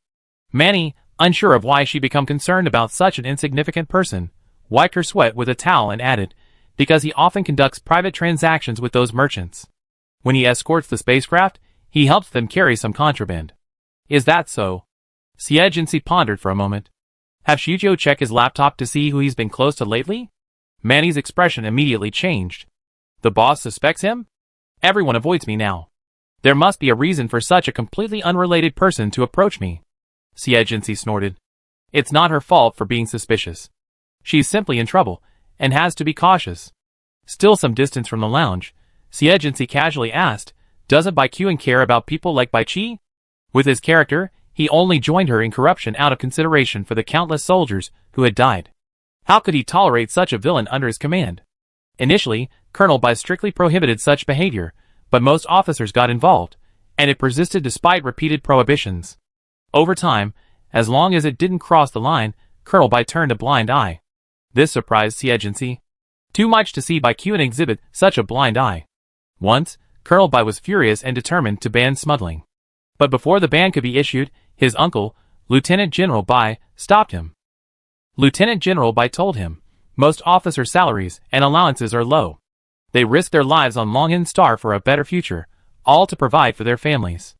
Manny, unsure of why she become concerned about such an insignificant person, wiped her sweat with a towel and added, because he often conducts private transactions with those merchants. When he escorts the spacecraft, he helps them carry some contraband. Is that so? Xie Jinxi pondered for a moment. Have Shuzhou checked his laptop to see who he's been close to lately? Manny's expression immediately changed. The boss suspects him? Everyone avoids me now. There must be a reason for such a completely unrelated person to approach me. Xie Jinxi snorted. It's not her fault for being suspicious. She's simply in trouble, and has to be cautious. Still some distance from the lounge, Xie Jinxi casually asked, doesn't Bai Qian care about people like Bai Qi? With his character, he only joined her in corruption out of consideration for the countless soldiers who had died. How could he tolerate such a villain under his command? Initially, Colonel Bai strictly prohibited such behavior, but most officers got involved, and it persisted despite repeated prohibitions. Over time, as long as it didn't cross the line, Colonel Bai turned a blind eye. This surprised Xie Jinxi. Too much to see Bai Qian exhibit such a blind eye. Once, Colonel Bai was furious and determined to ban smuggling. But before the ban could be issued, his uncle, Lieutenant General Bai, stopped him. Lieutenant General Bai told him, most officer salaries and allowances are low. They risk their lives on Longin Star for a better future, all to provide for their families.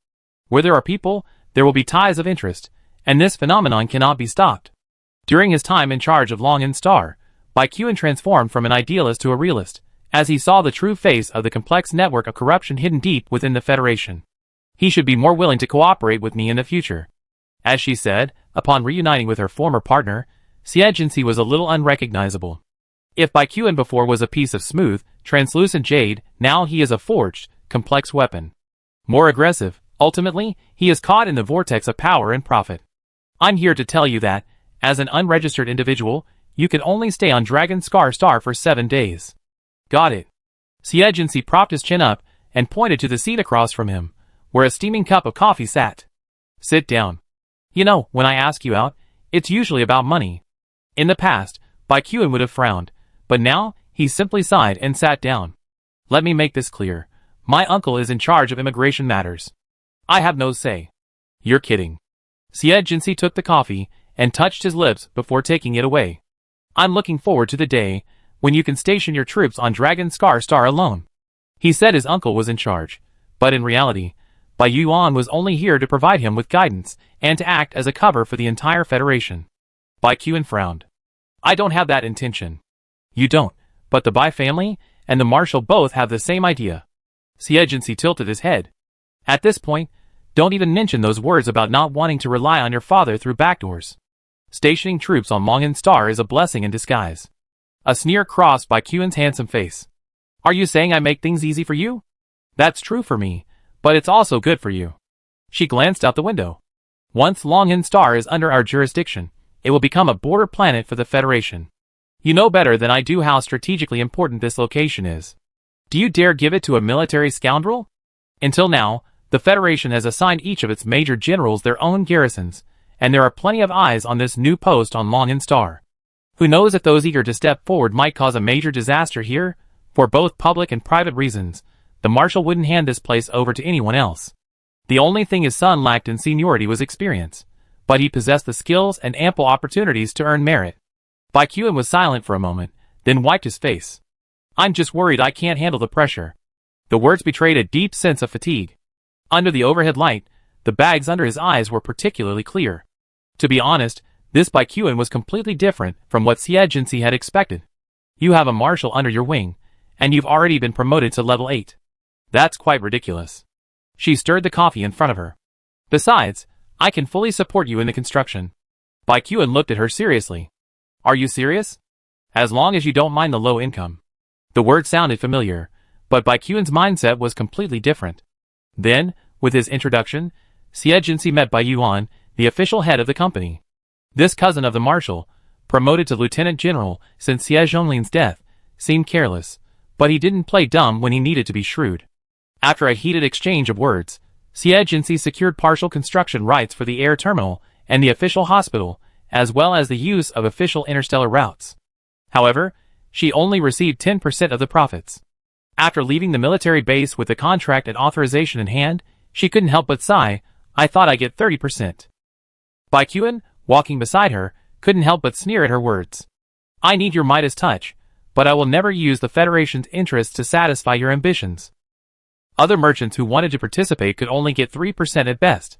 Where there are people, there will be ties of interest, and this phenomenon cannot be stopped. During his time in charge of Longin Star, Bai Qian transformed from an idealist to a realist, as he saw the true face of the complex network of corruption hidden deep within the Federation. He should be more willing to cooperate with me in the future. As she said, upon reuniting with her former partner, Xie Jinxi was a little unrecognizable. If Bai Qian before was a piece of smooth, translucent jade, now he is a forged, complex weapon. More aggressive, ultimately, he is caught in the vortex of power and profit. I'm here to tell you that, as an unregistered individual, you can only stay on Dragon Scar Star for 7 days. Got it. Xie Jinxi propped his chin up and pointed to the seat across from him, where a steaming cup of coffee sat. Sit down. You know, when I ask you out, it's usually about money. In the past, Bai Qian would have frowned, but now, he simply sighed and sat down. Let me make this clear. My uncle is in charge of immigration matters. I have no say. You're kidding. Xie Jinxi took the coffee and touched his lips before taking it away. I'm looking forward to the day when you can station your troops on Dragon Scar Star alone. He said his uncle was in charge, but in reality, Bai Yuan was only here to provide him with guidance and to act as a cover for the entire Federation. Bai Qian frowned. I don't have that intention. You don't, but the Bai family and the Marshal both have the same idea. Xie Jinxi tilted his head. At this point, don't even mention those words about not wanting to rely on your father through backdoors. Stationing troops on Longyan Star is a blessing in disguise. A sneer crossed Bai Qian's handsome face. Are you saying I make things easy for you? That's true for me, but it's also good for you. She glanced out the window. Once Longyan Star is under our jurisdiction, it will become a border planet for the Federation. You know better than I do how strategically important this location is. Do you dare give it to a military scoundrel? Until now, the Federation has assigned each of its major generals their own garrisons, and there are plenty of eyes on this new post on Longyan Star. Who knows if those eager to step forward might cause a major disaster here? For both public and private reasons, the Marshal wouldn't hand this place over to anyone else. The only thing his son lacked in seniority was experience, but he possessed the skills and ample opportunities to earn merit. Bai Qian was silent for a moment, then wiped his face. I'm just worried I can't handle the pressure. The words betrayed a deep sense of fatigue. Under the overhead light, the bags under his eyes were particularly clear. To be honest, this Bai Qian was completely different from what Xie Jinxi had expected. You have a marshal under your wing, and you've already been promoted to level 8. That's quite ridiculous. She stirred the coffee in front of her. Besides, I can fully support you in the construction. Bai Qian looked at her seriously. Are you serious? As long as you don't mind the low income. The word sounded familiar, but Bai Qian's mindset was completely different. Then, with his introduction, Xie Jinxi met Bai Yuan, the official head of the company. This cousin of the marshal, promoted to lieutenant general since Xie Zhonglin's death, seemed careless, but he didn't play dumb when he needed to be shrewd. After a heated exchange of words, Xie Jinxi secured partial construction rights for the air terminal and the official hospital, as well as the use of official interstellar routes. However, she only received 10% of the profits. After leaving the military base with the contract and authorization in hand, she couldn't help but sigh, I thought I'd get 30%. Bai Qian, walking beside her, couldn't help but sneer at her words. I need your Midas touch, but I will never use the Federation's interests to satisfy your ambitions. Other merchants who wanted to participate could only get 3% at best.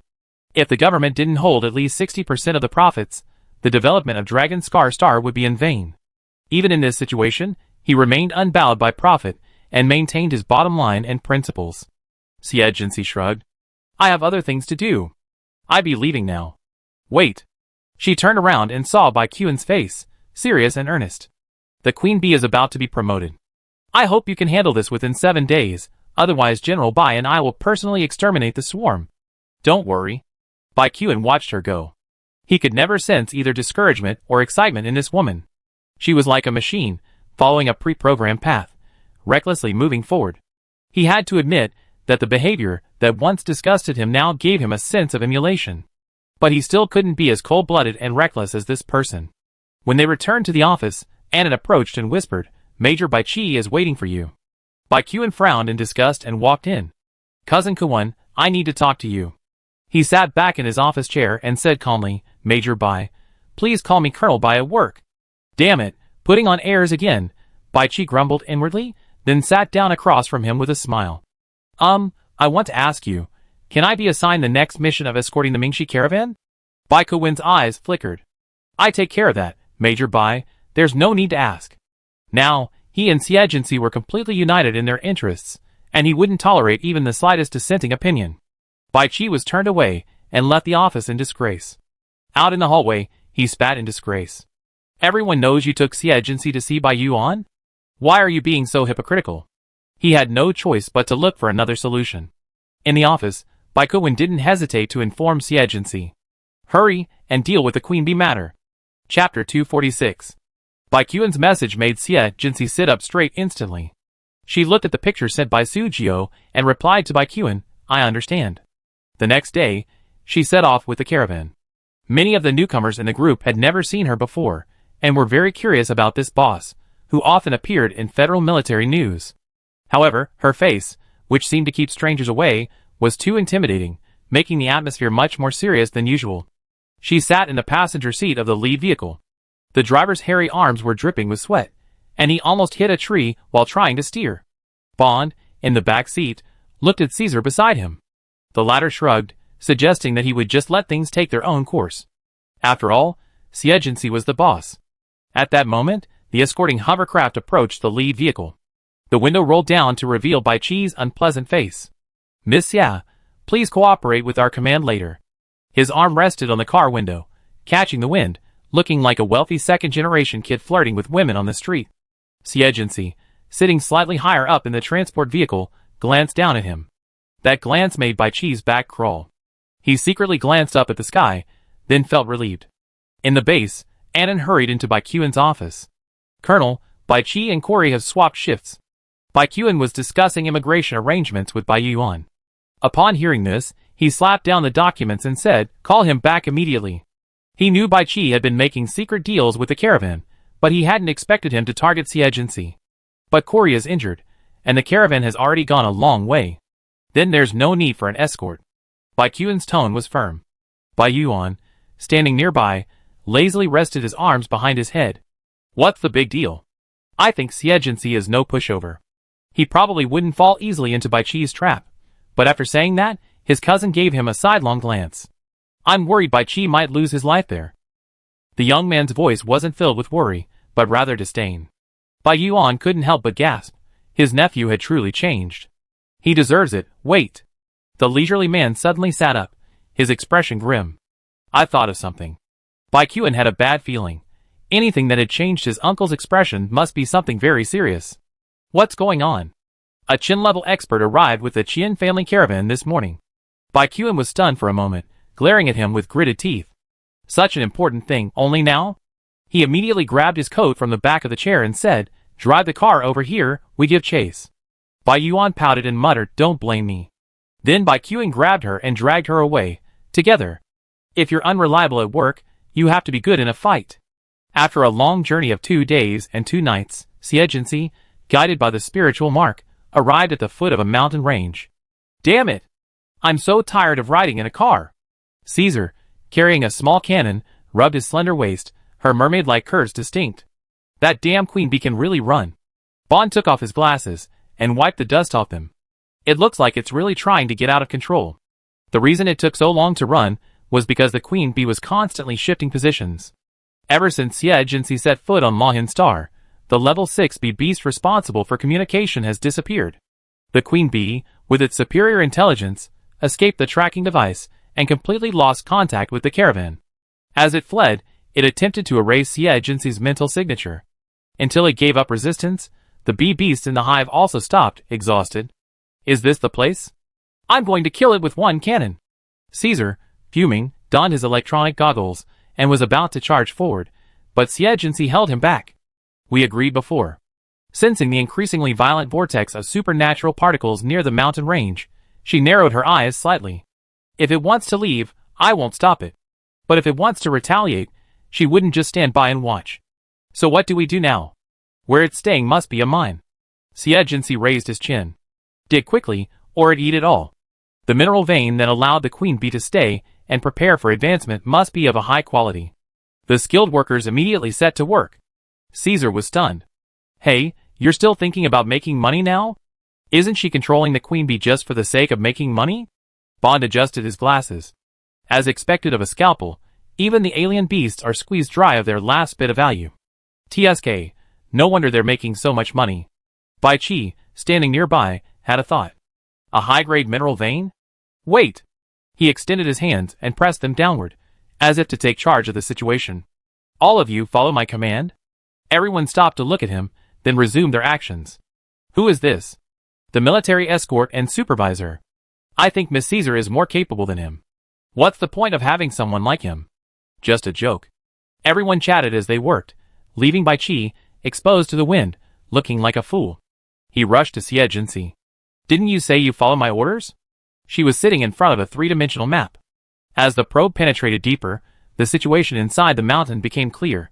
If the government didn't hold at least 60% of the profits, the development of Dragon Scar Star would be in vain. Even in this situation, he remained unbowed by profit and maintained his bottom line and principles. Xie Jinxi shrugged. I have other things to do. I'd be leaving now. Wait. She turned around and saw Bai Qian's face, serious and earnest. The Queen Bee is about to be promoted. I hope you can handle this within 7 days, otherwise General Bai and I will personally exterminate the swarm. Don't worry. Bai Qian watched her go. He could never sense either discouragement or excitement in this woman. She was like a machine, following a pre-programmed path, recklessly moving forward. He had to admit that the behavior that once disgusted him now gave him a sense of emulation. But he still couldn't be as cold-blooded and reckless as this person. When they returned to the office, Annan approached and whispered, Major Bai Qi is waiting for you. Bai Qian frowned in disgust and walked in. Cousin Kuan, I need to talk to you. He sat back in his office chair and said calmly, Major Bai, please call me Colonel Bai at work. Damn it, putting on airs again, Bai Qi grumbled inwardly, then sat down across from him with a smile. I want to ask you, can I be assigned the next mission of escorting the Mingxi caravan? Bai Kuwen's eyes flickered. I take care of that, Major Bai, there's no need to ask. Now, he and Xie Jinxi were completely united in their interests, and he wouldn't tolerate even the slightest dissenting opinion. Bai Qi was turned away and left the office in disgrace. Out in the hallway, he spat in disgrace. Everyone knows you took Xie Jinxi to see Bai Yuan? Why are you being so hypocritical? He had no choice but to look for another solution. In the office, Bai Kuwen didn't hesitate to inform Xie Jinxi. Hurry and deal with the Queen Bee matter. Chapter 246. Bai Kuwen's message made Xie Jinxi sit up straight instantly. She looked at the picture sent by Sujio and replied to Baikuan, I understand. The next day, she set off with the caravan. Many of the newcomers in the group had never seen her before, and were very curious about this boss, who often appeared in federal military news. However, her face, which seemed to keep strangers away, was too intimidating, making the atmosphere much more serious than usual. She sat in the passenger seat of the lead vehicle. The driver's hairy arms were dripping with sweat, and he almost hit a tree while trying to steer. Bond, in the back seat, looked at Caesar beside him. The latter shrugged, suggesting that he would just let things take their own course. After all, Siegency was the boss. At that moment, the escorting hovercraft approached the lead vehicle. The window rolled down to reveal Bai Chi's unpleasant face. Miss Xia, please cooperate with our command later. His arm rested on the car window, catching the wind, looking like a wealthy second-generation kid flirting with women on the street. Siegency, sitting slightly higher up in the transport vehicle, glanced down at him. That glance made Bai Chi's back crawl. He secretly glanced up at the sky, then felt relieved. In the base, Annan hurried into Baikuan's office. Colonel, Bai Chi and Corey have swapped shifts. Baikuan was discussing immigration arrangements with Bai Yuan. Upon hearing this, he slapped down the documents and said, call him back immediately. He knew Bai Chi had been making secret deals with the caravan, but he hadn't expected him to target Siegency. But Corey is injured, and the caravan has already gone a long way. Then there's no need for an escort. Baikuan's tone was firm. Bai Yuan, standing nearby, lazily rested his arms behind his head. What's the big deal? I think Siegency is no pushover. He probably wouldn't fall easily into Bai Chi's trap, but after saying that, his cousin gave him a sidelong glance. I'm worried Bai Chi might lose his life there. The young man's voice wasn't filled with worry, but rather disdain. Bai Yuan couldn't help but gasp. His nephew had truly changed. He deserves it, wait. The leisurely man suddenly sat up, his expression grim. I thought of something. Baikuan had a bad feeling. Anything that had changed his uncle's expression must be something very serious. What's going on? A Qin-level expert arrived with the Qian family caravan this morning. Baikuan was stunned for a moment, glaring at him with gritted teeth. Such an important thing, only now? He immediately grabbed his coat from the back of the chair and said, drive the car over here, we give chase. Bai Yuan pouted and muttered, don't blame me. Then Baikuan grabbed her and dragged her away, together. If you're unreliable at work, you have to be good in a fight. After a long journey of 2 days and 2 nights, Siegency, guided by the spiritual mark, arrived at the foot of a mountain range. Damn it! I'm so tired of riding in a car. Caesar, carrying a small cannon, rubbed his slender waist, her mermaid-like curves distinct. That damn queen bee can really run. Bond took off his glasses and wiped the dust off them. It looks like it's really trying to get out of control. The reason it took so long to run was because the queen bee was constantly shifting positions. Ever since Siegency set foot on Mahin Star, the level 6 bee beast responsible for communication has disappeared. The queen bee, with its superior intelligence, escaped the tracking device and completely lost contact with the caravan. As it fled, it attempted to erase Siegency's mental signature. Until it gave up resistance, the bee beast in the hive also stopped, exhausted. Is this the place? I'm going to kill it with one cannon. Caesar, fuming, donned his electronic goggles and was about to charge forward, but Siegency held him back. We agreed before. Sensing the increasingly violent vortex of supernatural particles near the mountain range, she narrowed her eyes slightly. If it wants to leave, I won't stop it. But if it wants to retaliate, she wouldn't just stand by and watch. So what do we do now? Where it's staying must be a mine. Siegency raised his chin. Dig quickly, or it eat it all. The mineral vein that allowed the queen bee to stay and prepare for advancement must be of a high quality. The skilled workers immediately set to work. Caesar was stunned. Hey, you're still thinking about making money now? Isn't she controlling the queen bee just for the sake of making money? Bond adjusted his glasses. As expected of a scalpel, even the alien beasts are squeezed dry of their last bit of value. TSK, no wonder they're making so much money. Bai Chi, standing nearby, had a thought. A high-grade mineral vein? Wait! He extended his hands and pressed them downward, as if to take charge of the situation. All of you follow my command? Everyone stopped to look at him, then resumed their actions. Who is this? The military escort and supervisor. I think Miss Caesar is more capable than him. What's the point of having someone like him? Just a joke. Everyone chatted as they worked, leaving Bai Chi, exposed to the wind, looking like a fool. He rushed to Xie Jinxi. Didn't you say you follow my orders? She was sitting in front of a three-dimensional map. As the probe penetrated deeper, the situation inside the mountain became clear.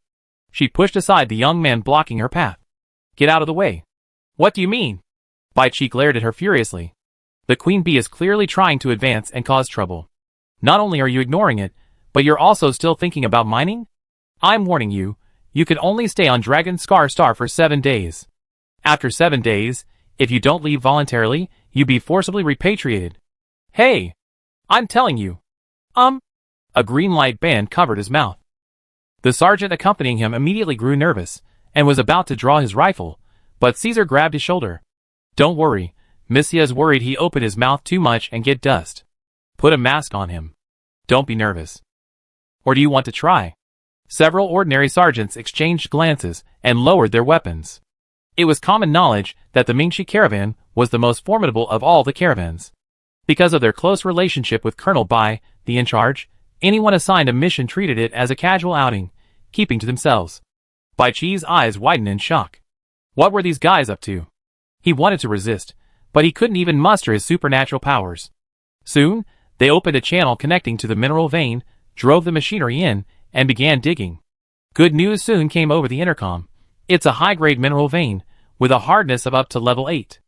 She pushed aside the young man blocking her path. Get out of the way. What do you mean? Bai Qi glared at her furiously. The queen bee is clearly trying to advance and cause trouble. Not only are you ignoring it, but you're also still thinking about mining? I'm warning you, you can only stay on Dragon Scar Star for 7 days. After 7 days, if you don't leave voluntarily, you'll be forcibly repatriated. Hey! I'm telling you. A green light band covered his mouth. The sergeant accompanying him immediately grew nervous, and was about to draw his rifle, but Caesar grabbed his shoulder. Don't worry, Missia is worried he opened his mouth too much and get dust. Put a mask on him. Don't be nervous. Or do you want to try? Several ordinary sergeants exchanged glances and lowered their weapons. It was common knowledge that the Mingxi caravan was the most formidable of all the caravans. Because of their close relationship with Colonel Bai, the in-charge, anyone assigned a mission treated it as a casual outing, keeping to themselves. Bai Qi's eyes widened in shock. What were these guys up to? He wanted to resist, but he couldn't even muster his supernatural powers. Soon, they opened a channel connecting to the mineral vein, drove the machinery in, and began digging. Good news soon came over the intercom. It's a high-grade mineral vein, with a hardness of up to level 8.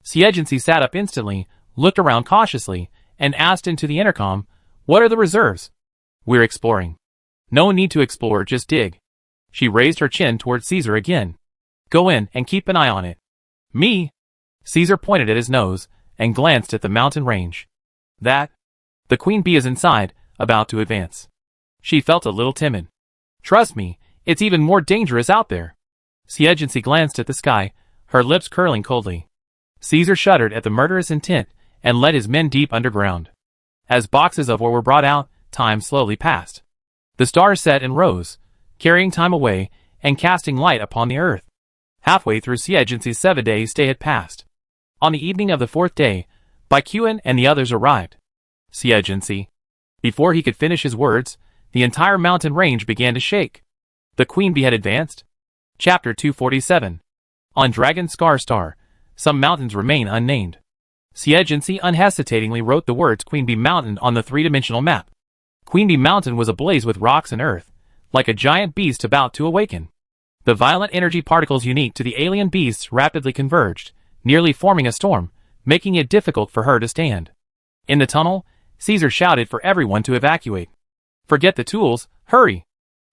Xie Jinxi sat up instantly, looked around cautiously, and asked into the intercom, what are the reserves? We're exploring. No need to explore, just dig. She raised her chin toward Caesar again. Go in and keep an eye on it. Me? Caesar pointed at his nose, and glanced at the mountain range. That? The queen bee is inside, about to advance. She felt a little timid. Trust me, it's even more dangerous out there. Xie Jinxi glanced at the sky, her lips curling coldly. Caesar shuddered at the murderous intent, and led his men deep underground. As boxes of ore were brought out, time slowly passed. The stars set and rose, carrying time away, and casting light upon the earth. Halfway through Xie Jinxi's 7-day stay had passed. On the evening of the 4th day, Bai Qi and the others arrived. Xie Jinxi. Before he could finish his words, the entire mountain range began to shake. The queen bee had advanced. Chapter 247. On Dragon Scar Star, some mountains remain unnamed. Xie Jinxi unhesitatingly wrote the words Queen Bee Mountain on the three-dimensional map. Queen Bee Mountain was ablaze with rocks and earth, like a giant beast about to awaken. The violent energy particles unique to the alien beasts rapidly converged, nearly forming a storm, making it difficult for her to stand. In the tunnel, Caesar shouted for everyone to evacuate. Forget the tools, hurry!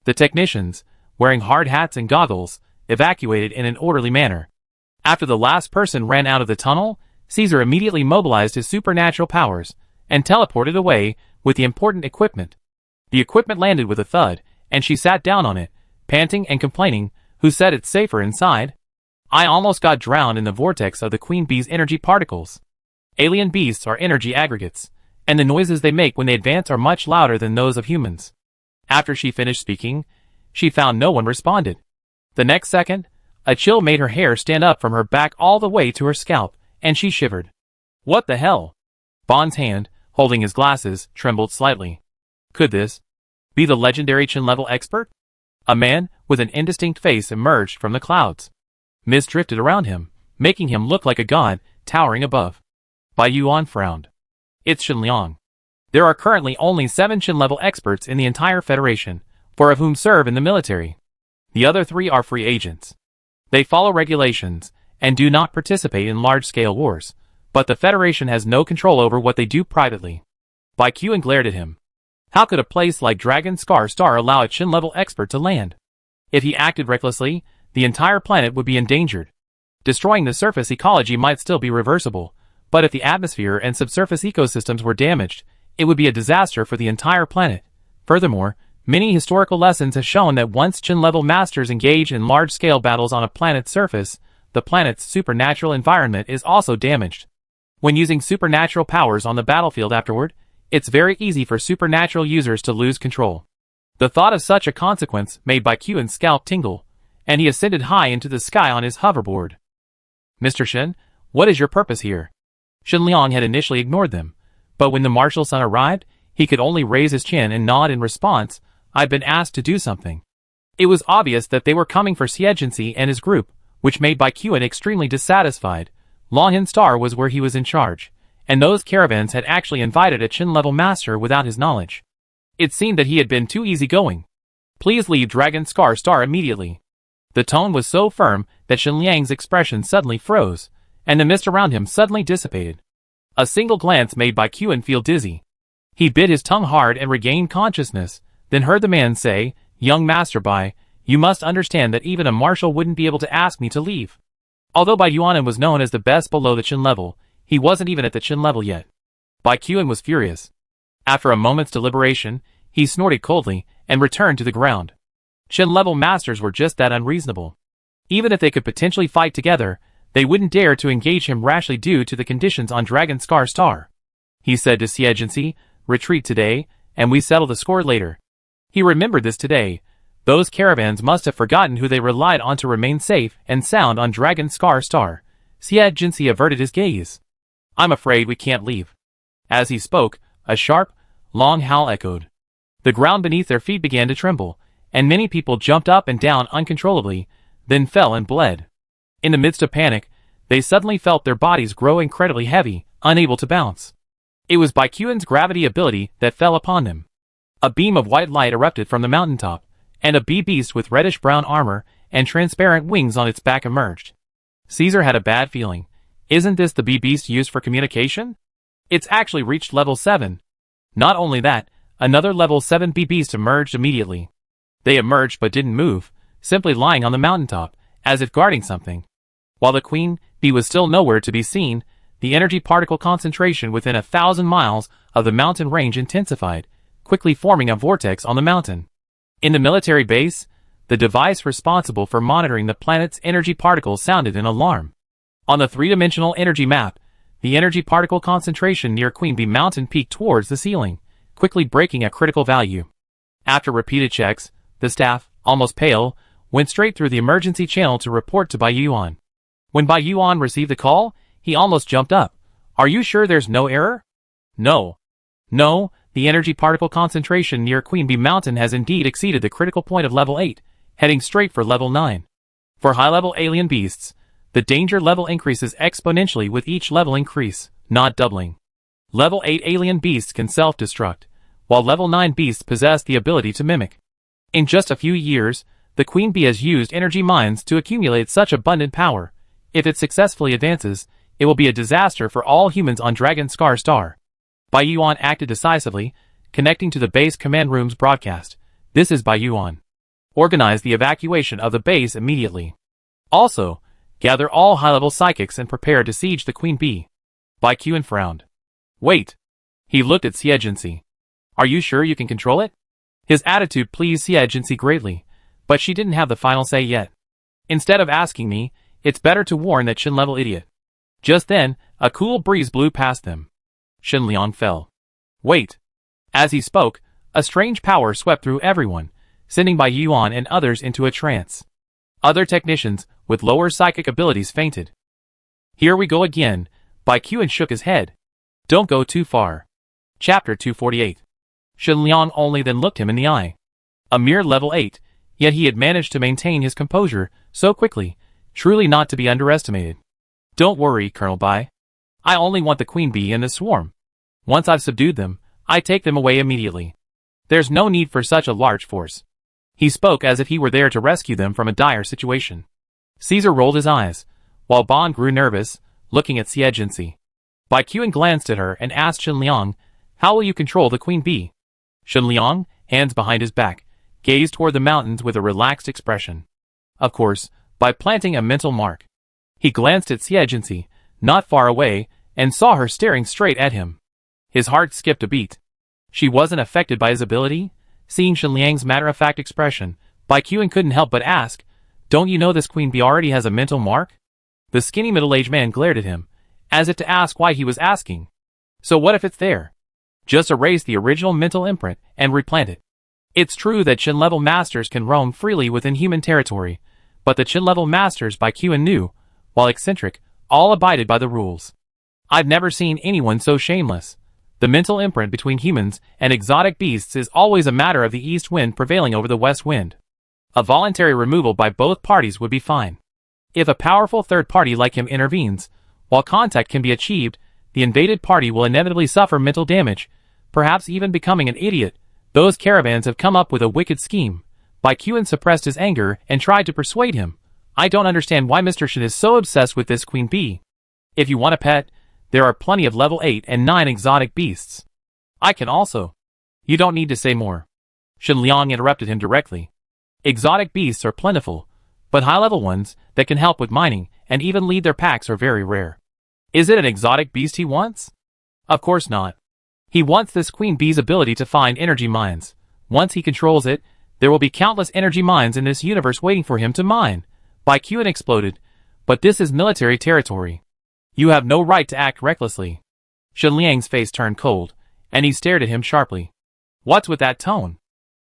The technicians, wearing hard hats and goggles, evacuated in an orderly manner. After the last person ran out of the tunnel, Caesar immediately mobilized his supernatural powers, and teleported away with the important equipment. The equipment landed with a thud, and she sat down on it, panting and complaining, who said it's safer inside? I almost got drowned in the vortex of the queen bee's energy particles. Alien beasts are energy aggregates, and the noises they make when they advance are much louder than those of humans. After she finished speaking, she found no one responded. The next second, a chill made her hair stand up from her back all the way to her scalp, and she shivered. What the hell? Bond's hand, holding his glasses, trembled slightly. Could this be the legendary Chin-level expert? A man with an indistinct face emerged from the clouds. Mist drifted around him, making him look like a god, towering above. Bai Yuan frowned. It's Shenliang. There are currently only 7 Chin-level experts in the entire Federation, 4 of whom serve in the military. The other 3 are free agents. They follow regulations, and do not participate in large-scale wars, but the Federation has no control over what they do privately. Bai Qi glared at him. How could a place like Dragon Scar Star allow a Chin-level expert to land? If he acted recklessly, the entire planet would be endangered. Destroying the surface ecology might still be reversible, but if the atmosphere and subsurface ecosystems were damaged, it would be a disaster for the entire planet. Furthermore, many historical lessons have shown that once Chin-level masters engage in large-scale battles on a planet's surface, the planet's supernatural environment is also damaged. When using supernatural powers on the battlefield afterward, it's very easy for supernatural users to lose control. The thought of such a consequence made Bai Qi's scalp tingle, and he ascended high into the sky on his hoverboard. Mr. Shen, what is your purpose here? Shenliang had initially ignored them, but when the martial son arrived, he could only raise his chin and nod in response. I've been asked to do something. It was obvious that they were coming for Xie Jinxi and his group, which made Baikuan extremely dissatisfied. Longhin Star was where he was in charge, and those caravans had actually invited a Qin-level master without his knowledge. It seemed that he had been too easygoing. Please leave Dragon Star immediately. The tone was so firm that Xinliang's expression suddenly froze, and the mist around him suddenly dissipated. A single glance made Baikuan feel dizzy. He bit his tongue hard and regained consciousness, then heard the man say, "Young Master Bai, you must understand that even a marshal wouldn't be able to ask me to leave." Although Bai Yuanan was known as the best below the Qin level, he wasn't even at the Qin level yet. Baikuan was furious. After a moment's deliberation, he snorted coldly and returned to the ground. Qin-level masters were just that unreasonable. Even if they could potentially fight together, they wouldn't dare to engage him rashly due to the conditions on Dragon Star. He said to Xie, "Retreat today, and we settle the score later." He remembered this today. Those caravans must have forgotten who they relied on to remain safe and sound on Dragon Star. Xie averted his gaze. "I'm afraid we can't leave." As he spoke, a sharp, long howl echoed. The ground beneath their feet began to tremble, and many people jumped up and down uncontrollably, then fell and bled. In the midst of panic, they suddenly felt their bodies grow incredibly heavy, unable to bounce. It was Baikuan's gravity ability that fell upon them. A beam of white light erupted from the mountaintop, and a bee-beast with reddish-brown armor and transparent wings on its back emerged. Caesar had a bad feeling. Isn't this the bee-beast used for communication? It's actually reached level 7. Not only that, another level 7 bee-beast emerged immediately. They emerged but didn't move, simply lying on the mountaintop, as if guarding something. While the queen bee was still nowhere to be seen, the energy particle concentration within 1,000 miles of the mountain range intensified, quickly forming a vortex on the mountain. In the military base, the device responsible for monitoring the planet's energy particles sounded an alarm. On the three-dimensional energy map, the energy particle concentration near Queen Bee Mountain peaked towards the ceiling, quickly breaking a critical value. After repeated checks, the staff, almost pale, went straight through the emergency channel to report to Bai Yuan. When Bai Yuan received the call, he almost jumped up. "Are you sure there's no error?" No, the energy particle concentration near Queen Bee Mountain has indeed exceeded the critical point of level 8, heading straight for level 9. For high-level alien beasts, the danger level increases exponentially with each level increase, not doubling. Level 8 alien beasts can self-destruct, while level 9 beasts possess the ability to mimic. In just a few years, the Queen Bee has used energy mines to accumulate such abundant power. If it successfully advances, it will be a disaster for all humans on Dragon Star. Bai Yuan acted decisively, connecting to the base command room's broadcast. "This is Bai Yuan. Organize the evacuation of the base immediately. Also, gather all high-level psychics and prepare to siege the Queen Bee." Baikuan frowned. "Wait." He looked at Xie. "Are you sure you can control it?" His attitude pleased Xie greatly, but she didn't have the final say yet. "Instead of asking me, it's better to warn that Qin-level idiot." Just then, a cool breeze blew past them. Xinliang fell. "Wait." As he spoke, a strange power swept through everyone, sending Bai Yuan and others into a trance. Other technicians, with lower psychic abilities, fainted. "Here we go again." Baikuan shook his head. "Don't go too far." Chapter 248. Xinliang only then looked him in the eye. A mere level 8, yet he had managed to maintain his composure so quickly, truly not to be underestimated. "Don't worry, Colonel Bai. I only want the Queen Bee and the swarm. Once I've subdued them, I take them away immediately. There's no need for such a large force." He spoke as if he were there to rescue them from a dire situation. Caesar rolled his eyes, while Bond grew nervous, looking at Xie. Baikuan glanced at her and asked Xinliang, "How will you control the Queen Bee?" Xinliang, hands behind his back, gazed toward the mountains with a relaxed expression. "Of course, by planting a mental mark." He glanced at Xie, not far away, and saw her staring straight at him. His heart skipped a beat. She wasn't affected by his ability? Seeing Xinliang's matter-of-fact expression, Baikuan couldn't help but ask, "Don't you know this Queen Bee already has a mental mark?" The skinny middle-aged man glared at him, as if to ask why he was asking. "So what if it's there? Just erase the original mental imprint and replant it." It's true that Qin-level masters can roam freely within human territory, but the Qin-level masters Baikuan knew, while eccentric, all abided by the rules. I've never seen anyone so shameless. The mental imprint between humans and exotic beasts is always a matter of the east wind prevailing over the west wind. A voluntary removal by both parties would be fine. If a powerful third party like him intervenes, while contact can be achieved, the invaded party will inevitably suffer mental damage, perhaps even becoming an idiot. Those caravans have come up with a wicked scheme. Baekhyun suppressed his anger and tried to persuade him. I don't understand why Mr. Shin is so obsessed with this queen bee. If you want a pet, there are plenty of level 8 and 9 exotic beasts. I can also. You don't need to say more. Shin Liang interrupted him directly. Exotic beasts are plentiful, but high-level ones that can help with mining and even lead their packs are very rare. Is it an exotic beast he wants? Of course not. He wants this queen bee's ability to find energy mines. Once he controls it, there will be countless energy mines in this universe waiting for him to mine. Baekhyun exploded. But this is military territory. You have no right to act recklessly. Shin Liang's face turned cold, and he stared at him sharply. What's with that tone?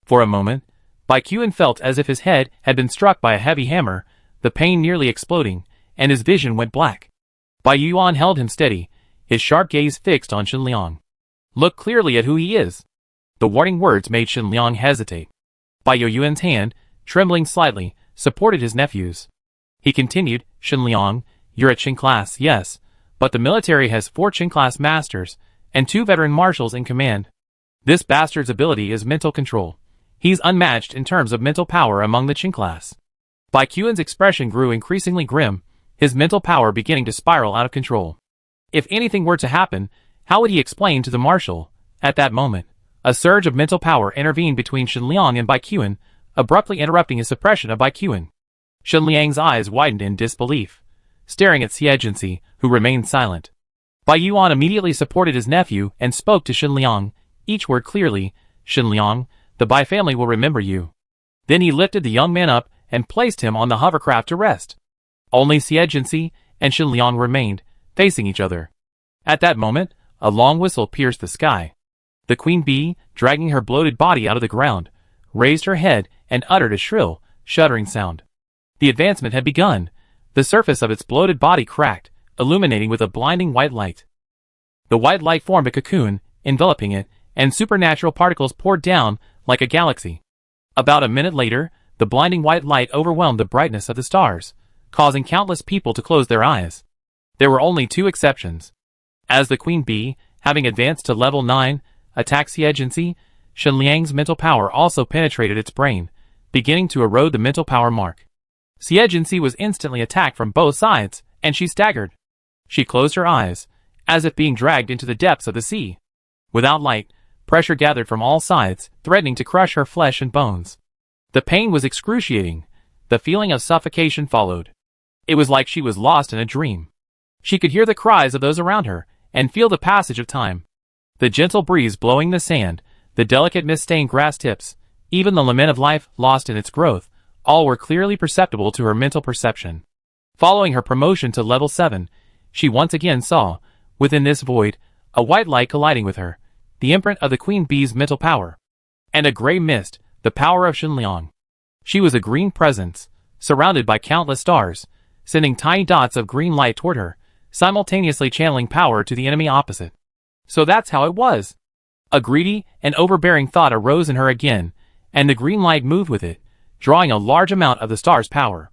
For a moment, Baekhyun felt as if his head had been struck by a heavy hammer, the pain nearly exploding, and his vision went black. Bai Yuan held him steady, his sharp gaze fixed on Shin Liang. Look clearly at who he is. The warning words made Shin Liang hesitate. Bai Yuan's hand, trembling slightly, supported his nephew's. He continued, Shin Liang, you're at Qing class, yes, but the military has 4 Qing class masters and 2 veteran marshals in command. This bastard's ability is mental control. He's unmatched in terms of mental power among the Qing class. Baekhyun's expression grew increasingly grim, his mental power beginning to spiral out of control. If anything were to happen, how would he explain to the marshal? At that moment, a surge of mental power intervened between Shin Liang and Baekhyun, abruptly interrupting his suppression of Baekhyun. Shin Liang's eyes widened in disbelief, staring at Xie Jinzi, who remained silent. Bai Yuan immediately supported his nephew and spoke to Shin Liang, each word clearly, Shin Liang, the Bai family will remember you. Then he lifted the young man up and placed him on the hovercraft to rest. Only Xie Jinzi and Shin Liang remained, facing each other. At that moment, a long whistle pierced the sky. The queen bee, dragging her bloated body out of the ground, raised her head and uttered a shrill, shuddering sound. The advancement had begun. The surface of its bloated body cracked, illuminating with a blinding white light. The white light formed a cocoon, enveloping it, and supernatural particles poured down like a galaxy. About a minute later, the blinding white light overwhelmed the brightness of the stars, causing countless people to close their eyes. There were only 2 exceptions. As the queen bee, having advanced to level 9, attacked Xie Jinzi, Shin Liang's mental power also penetrated its brain, beginning to erode the mental power mark. Xie Jinzi was instantly attacked from both sides, and she staggered. She closed her eyes, as if being dragged into the depths of the sea. Without light, pressure gathered from all sides, threatening to crush her flesh and bones. The pain was excruciating. The feeling of suffocation followed. It was like she was lost in a dream. She could hear the cries of those around her, and feel the passage of time. The gentle breeze blowing the sand, the delicate mist-stained grass tips, even the lament of life lost in its growth, all were clearly perceptible to her mental perception. Following her promotion to level 7, she once again saw, within this void, a white light colliding with her, the imprint of the queen bee's mental power. And a gray mist, the power of Shin Liang. She was a green presence, surrounded by countless stars, sending tiny dots of green light toward her, simultaneously channeling power to the enemy opposite. So that's how it was. A greedy and overbearing thought arose in her again, and the green light moved with it, drawing a large amount of the star's power.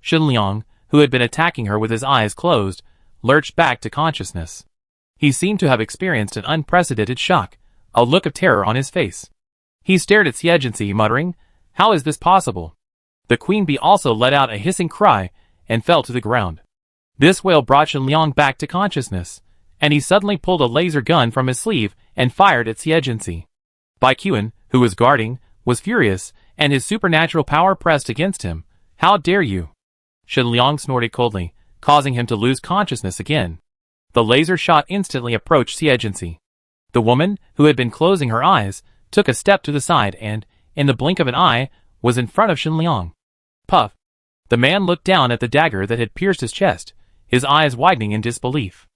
Shin Liang, who had been attacking her with his eyes closed, lurched back to consciousness. He seemed to have experienced an unprecedented shock, a look of terror on his face. He stared at Xie Jinzi, muttering, "How is this possible?" The queen bee also let out a hissing cry and fell to the ground. This wail brought Shin Liang back to consciousness, and he suddenly pulled a laser gun from his sleeve and fired at Xie Jinzi. Baekhyun, who was guarding, was furious, and his supernatural power pressed against him. "How dare you?" Shin Liang snorted coldly, causing him to lose consciousness again. The laser shot instantly approached Xie Jinzi. The woman, who had been closing her eyes, took a step to the side and, in the blink of an eye, was in front of Shin Liang. Puff! The man looked down at the dagger that had pierced his chest, his eyes widening in disbelief.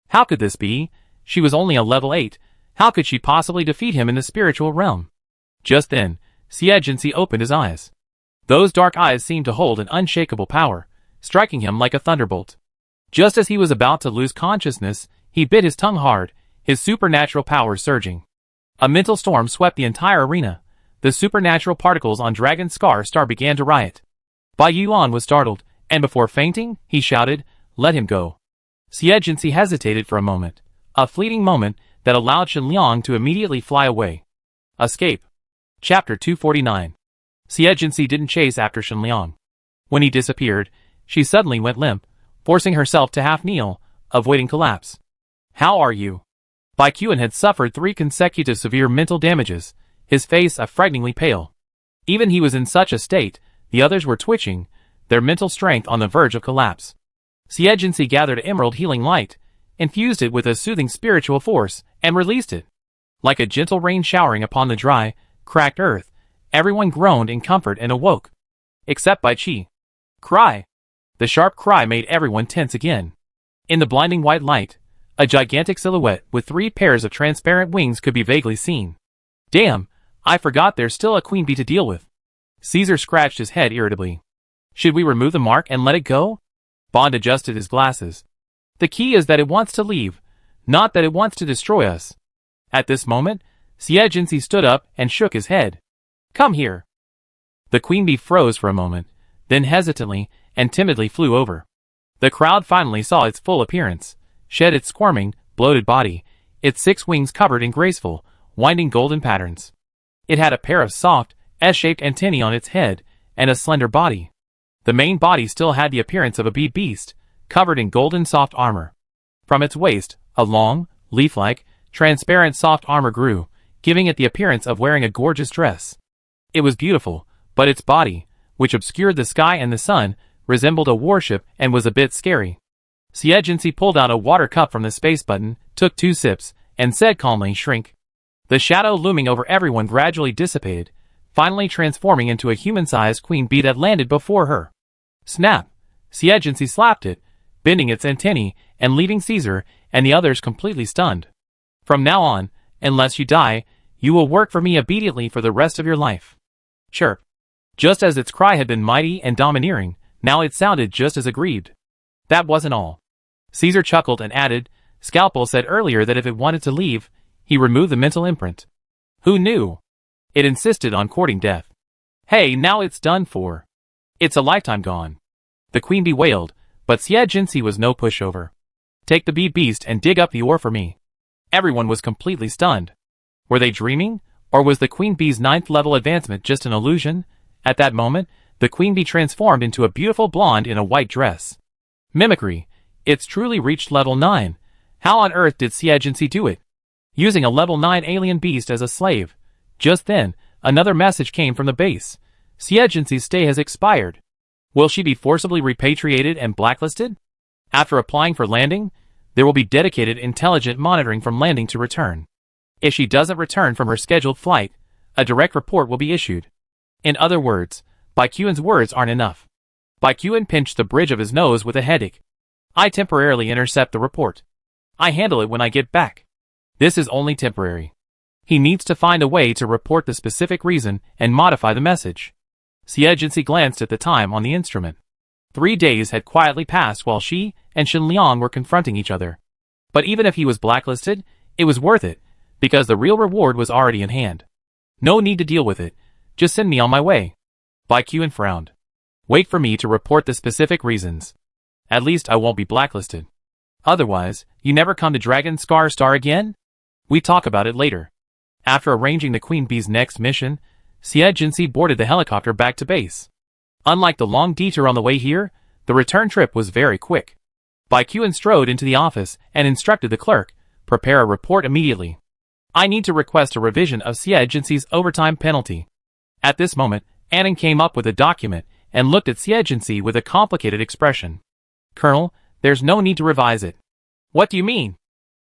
How could this be? She was only a level 8. How could she possibly defeat him in the spiritual realm? Just then, Xie Jinzi opened his eyes. Those dark eyes seemed to hold an unshakable power, striking him like a thunderbolt. Just as he was about to lose consciousness, he bit his tongue hard, his supernatural power surging. A mental storm swept the entire arena. The supernatural particles on Dragon's Scar began to riot. Bai Yuan was startled, And before fainting, he shouted, "Let him go." Xie hesitated for a moment, a fleeting moment that allowed Shenliang to immediately fly away. Escape. Chapter 249. Xie didn't chase after Shenliang. When he disappeared, she suddenly went limp, forcing herself to half-kneel, avoiding collapse. "How are you?" Baiqian had suffered 3 consecutive severe mental damages, his face a frighteningly pale. Even he was in such a state, the others were twitching, their mental strength on the verge of collapse. Xie gathered emerald healing light, infused it with a soothing spiritual force, and released it. Like a gentle rain showering upon the dry, cracked earth, everyone groaned in comfort and awoke. Except Baiqi. Cry! The sharp cry made everyone tense again. In the blinding white light, a gigantic silhouette with 3 pairs of transparent wings could be vaguely seen. Damn, I forgot there's still a queen bee to deal with. Caesar scratched his head irritably. Should we remove the mark and let it go? Bond adjusted his glasses. The key is that it wants to leave, not that it wants to destroy us. At this moment, Xie stood up and shook his head. Come here. The queen bee froze for a moment, then hesitantly and timidly flew over. The crowd finally saw its full appearance, shed its squirming, bloated body, its 6 wings covered in graceful, winding golden patterns. It had a pair of soft, S-shaped antennae on its head, and a slender body. The main body still had the appearance of a bee beast, covered in golden soft armor. From its waist, a long, leaf-like, transparent soft armor grew, giving it the appearance of wearing a gorgeous dress. It was beautiful, but its body, which obscured the sky and the sun, resembled a warship and was a bit scary. Xie pulled out a water cup from the space button, took 2 sips, and said calmly, "Shrink." The shadow looming over everyone gradually dissipated, finally transforming into a human-sized queen bee that landed before her. Snap! Xie slapped it, bending its antennae, and leaving Caesar and the others completely stunned. From now on, unless you die, you will work for me obediently for the rest of your life. Chirp. Just as its cry had been mighty and domineering, now it sounded just as aggrieved. That wasn't all. Caesar chuckled and added, Scalpel said earlier that if it wanted to leave, he removed the mental imprint. Who knew? It insisted on courting death. Hey, now it's done for. It's a lifetime gone. The queen bee wailed, but Xie was no pushover. Take the bee beast and dig up the ore for me. Everyone was completely stunned. Were they dreaming, or was the queen bee's 9th level advancement just an illusion? At that moment, the queen bee transformed into a beautiful blonde in a white dress. Mimicry. It's truly reached level 9. How on earth did Xie do it? Using a level 9 alien beast as a slave. Just then, another message came from the base. Xie's stay has expired. Will she be forcibly repatriated and blacklisted? After applying for landing, there will be dedicated intelligent monitoring from landing to return. If she doesn't return from her scheduled flight, a direct report will be issued. In other words, Baiqian's words aren't enough. Baiqian pinched the bridge of his nose with a headache. I temporarily intercept the report. I handle it when I get back. This is only temporary. He needs to find a way to report the specific reason and modify the message. Xie glanced at the time on the instrument. 3 days had quietly passed while she and Shenliang were confronting each other. But even if he was blacklisted, it was worth it, because the real reward was already in hand. No need to deal with it, just send me on my way. Baiqian frowned. Wait for me to report the specific reasons. At least I won't be blacklisted. Otherwise, you never come to Dragon Star again? We talk about it later. After arranging the Queen Bee's next mission, Xie boarded the helicopter back to base. Unlike the long detour on the way here, the return trip was very quick. Baiqian strode into the office and instructed the clerk, prepare a report immediately. I need to request a revision of Xie's overtime penalty. At this moment, Annan came up with a document and looked at Xie with a complicated expression. Colonel, there's no need to revise it. What do you mean?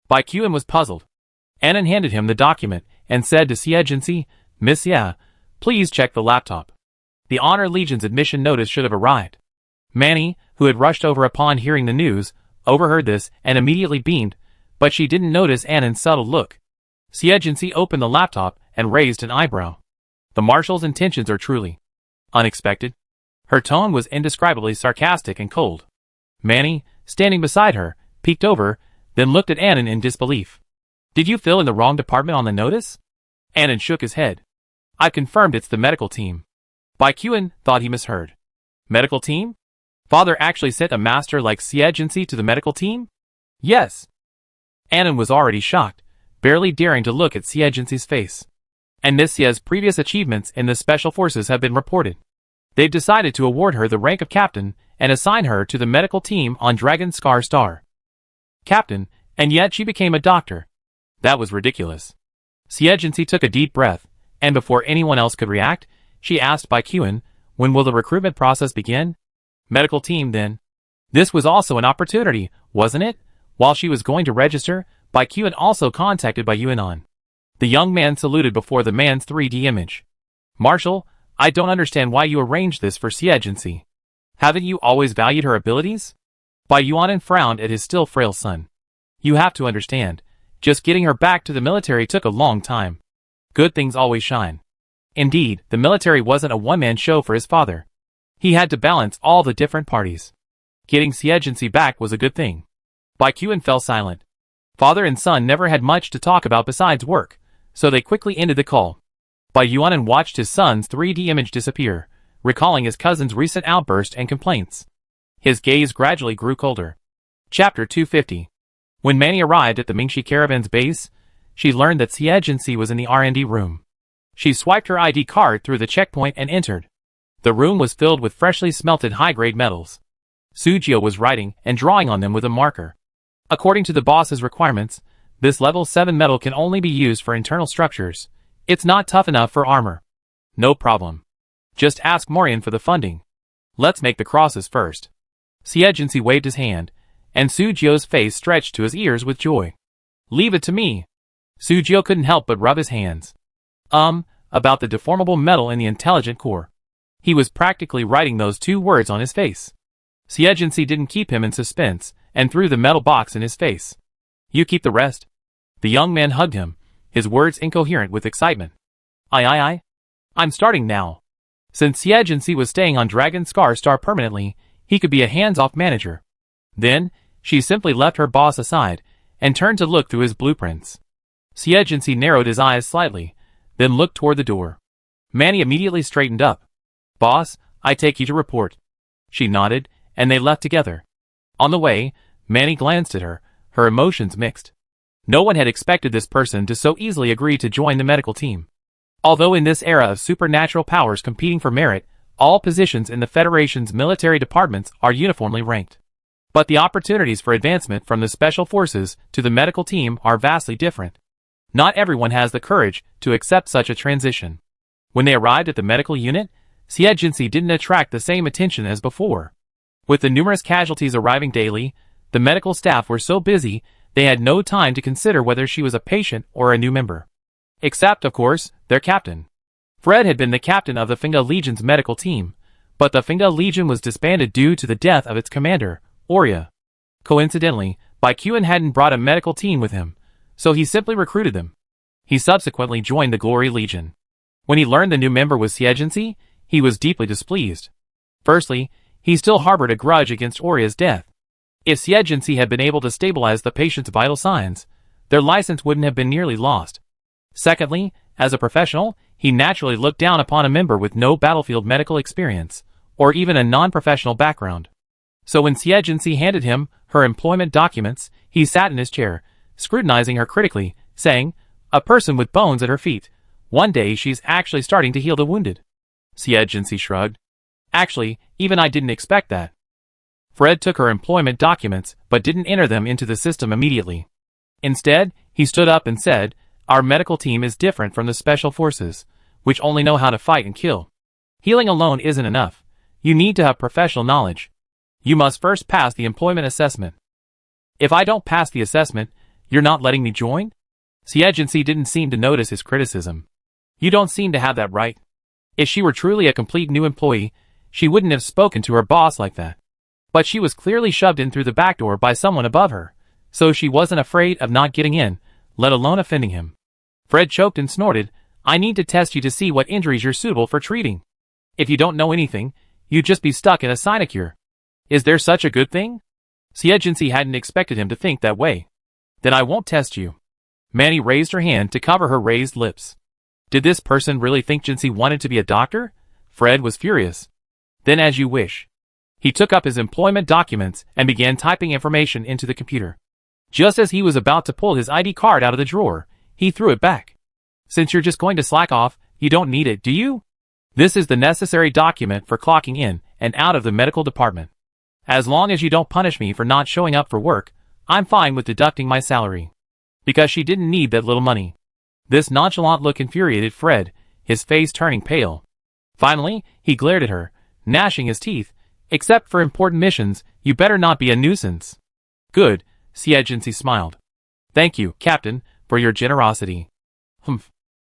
Baiqian was puzzled. Annan handed him the document and said to Xie, Miss Xie, please check the laptop. The Honor Legion's admission notice should have arrived. Manny, who had rushed over upon hearing the news, overheard this and immediately beamed, but she didn't notice Annan's subtle look. Xie opened the laptop and raised an eyebrow. The Marshal's intentions are truly unexpected. Her tone was indescribably sarcastic and cold. Manny, standing beside her, peeked over, then looked at Annan in disbelief. Did you fill in the wrong department on the notice? Annan shook his head. I've confirmed it's the medical team. Baiqian thought he misheard. Medical team? Father actually sent a master like Siegency to the medical team? Yes. Annan was already shocked, barely daring to look at Siegency's face. And Miss Sie's previous achievements in the Special Forces have been reported. They've decided to award her the rank of captain and assign her to the medical team on Dragon Scar Star. Captain, and yet she became a doctor. That was ridiculous. Siegency took a deep breath, and before anyone else could react, she asked Baikuan, when will the recruitment process begin? Medical team, then. This was also an opportunity, wasn't it? While she was going to register, Baikuan also contacted Baikuan. The young man saluted before the man's 3D image. Marshal, I don't understand why you arranged this for Siegency. Haven't you always valued her abilities? Baikuan frowned at his still frail son. You have to understand, just getting her back to the military took a long time. Good things always shine. Indeed, the military wasn't a one-man show for his father. He had to balance all the different parties. Getting Siegency back was a good thing. Baikuan fell silent. Father and son never had much to talk about besides work, so they quickly ended the call. Baikuan watched his son's 3D image disappear, recalling his cousin's recent outburst and complaints. His gaze gradually grew colder. Chapter 250. When Manny arrived at the Mingxi Caravan's base, she learned that Siegency was in the R&D room. She swiped her ID card through the checkpoint and entered. The room was filled with freshly smelted high-grade metals. Sujio was writing and drawing on them with a marker. According to the boss's requirements, this level 7 metal can only be used for internal structures. It's not tough enough for armor. No problem. Just ask Morian for the funding. Let's make the crosses first. Siegency waved his hand, and Sujio's face stretched to his ears with joy. Leave it to me. Sujio couldn't help but rub his hands. About the deformable metal in the intelligent core. He was practically writing those 2 words on his face. Siegency didn't keep him in suspense, and threw the metal box in his face. You keep the rest. The young man hugged him, his words incoherent with excitement. Aye. I'm starting now. Since Siegency was staying on Dragon Scar Star permanently, he could be a hands-off manager. Then, she simply left her boss aside, and turned to look through his blueprints. Siegency narrowed his eyes slightly, then looked toward the door. Manny immediately straightened up. Boss, I take you to report. She nodded, and they left together. On the way, Manny glanced at her, her emotions mixed. No one had expected this person to so easily agree to join the medical team. Although in this era of supernatural powers competing for merit, all positions in the Federation's military departments are uniformly ranked. But the opportunities for advancement from the Special Forces to the medical team are vastly different. Not everyone has the courage to accept such a transition. When they arrived at the medical unit, Siegency didn't attract the same attention as before. With the numerous casualties arriving daily, the medical staff were so busy they had no time to consider whether she was a patient or a new member. Except, of course, their captain. Fred had been the captain of the Finga Legion's medical team, but the Finga Legion was disbanded due to the death of its commander, Oria. Coincidentally, Baikuan hadn't brought a medical team with him, so he simply recruited them. He subsequently joined the Glory Legion. When he learned the new member was Siegency, he was deeply displeased. Firstly, he still harbored a grudge against Oria's death. If Siegency had been able to stabilize the patient's vital signs, their license wouldn't have been nearly lost. Secondly, as a professional, he naturally looked down upon a member with no battlefield medical experience, or even a non-professional background. So when Siegency handed him her employment documents, he sat in his chair, scrutinizing her critically, saying, "A person with bones at her feet. One day she's actually starting to heal the wounded." Siegency shrugged. "Actually, even I didn't expect that." Fred took her employment documents, but didn't enter them into the system immediately. Instead, he stood up and said, "Our medical team is different from the Special Forces, which only know how to fight and kill. Healing alone isn't enough. You need to have professional knowledge. You must first pass the employment assessment. If I don't pass the assessment, you're not letting me join?" Siegency didn't seem to notice his criticism. "You don't seem to have that right." If she were truly a complete new employee, she wouldn't have spoken to her boss like that. But she was clearly shoved in through the back door by someone above her, so she wasn't afraid of not getting in, let alone offending him. Fred choked and snorted, "I need to test you to see what injuries you're suitable for treating. If you don't know anything, you'd just be stuck in a sinecure. Is there such a good thing?" Siegency hadn't expected him to think that way. "Then I won't test you." Manny raised her hand to cover her raised lips. Did this person really think Jincy wanted to be a doctor? Fred was furious. "Then as you wish." He took up his employment documents and began typing information into the computer. Just as he was about to pull his ID card out of the drawer, he threw it back. Since you're just going to slack off, you don't need it, do you? This is the necessary document for clocking in and out of the medical department. As long as you don't punish me for not showing up for work, I'm fine with deducting my salary. Because she didn't need that little money. This nonchalant look infuriated Fred, his face turning pale. Finally, he glared at her, gnashing his teeth. Except for important missions, you better not be a nuisance. Good, Agency smiled. Thank you, Captain, for your generosity. Humph.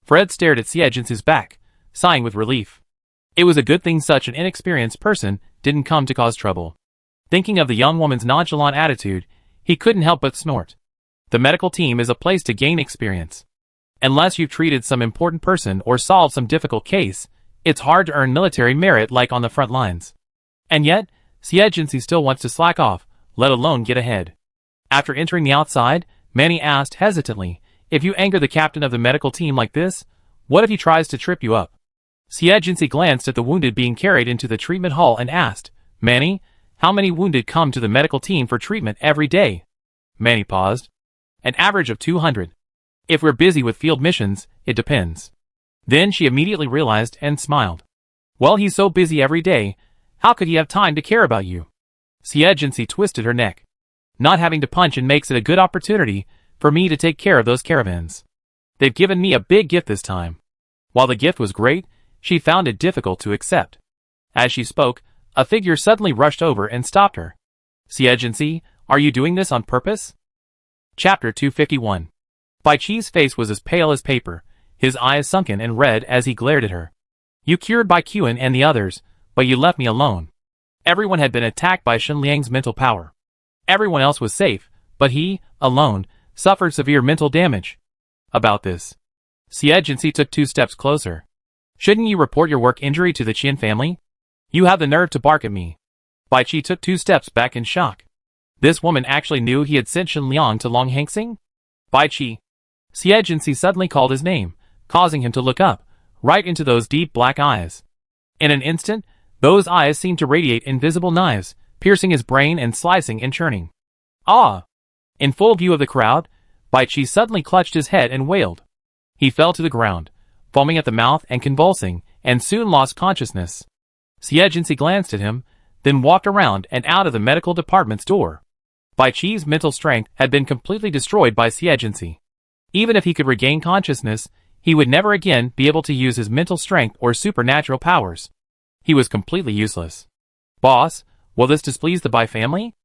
Fred stared at Agency's back, sighing with relief. It was a good thing such an inexperienced person didn't come to cause trouble. Thinking of the young woman's nonchalant attitude, he couldn't help but snort. The medical team is a place to gain experience. Unless you've treated some important person or solved some difficult case, it's hard to earn military merit like on the front lines. And yet, Agency still wants to slack off, let alone get ahead. After entering the outside, Manny asked hesitantly, if you anger the captain of the medical team like this, what if he tries to trip you up? Agency glanced at the wounded being carried into the treatment hall and asked, Manny, how many wounded come to the medical team for treatment every day? Manny paused. An average of 200. If we're busy with field missions, it depends. Then she immediately realized and smiled. Well, he's so busy every day, how could he have time to care about you? Agency twisted her neck. Not having to punch and makes it a good opportunity for me to take care of those caravans. They've given me a big gift this time. While the gift was great, she found it difficult to accept. As she spoke, a figure suddenly rushed over and stopped her. Agency, are you doing this on purpose? Chapter 251. Bai Chi's face was as pale as paper, his eyes sunken and red as he glared at her. You cured Bai Qian and the others, but you left me alone. Everyone had been attacked by Shen Liang's mental power. Everyone else was safe, but he, alone, suffered severe mental damage. About this, Agency took 2 steps closer. Shouldn't you report your work injury to the Qian family? You have the nerve to bark at me. Bai Qi took 2 steps back in shock. This woman actually knew he had sent Shen Liang to Longhangsing? Bai Qi. Agency suddenly called his name, causing him to look up, right into those deep black eyes. In an instant, those eyes seemed to radiate invisible knives, piercing his brain and slicing and churning. Ah! In full view of the crowd, Bai Qi suddenly clutched his head and wailed. He fell to the ground, foaming at the mouth and convulsing, and soon lost consciousness. Agency glanced at him, then walked around and out of the medical department's door. Bai Qi's mental strength had been completely destroyed by Agency. Even if he could regain consciousness, he would never again be able to use his mental strength or supernatural powers. He was completely useless. Boss, will this displease the Bai family?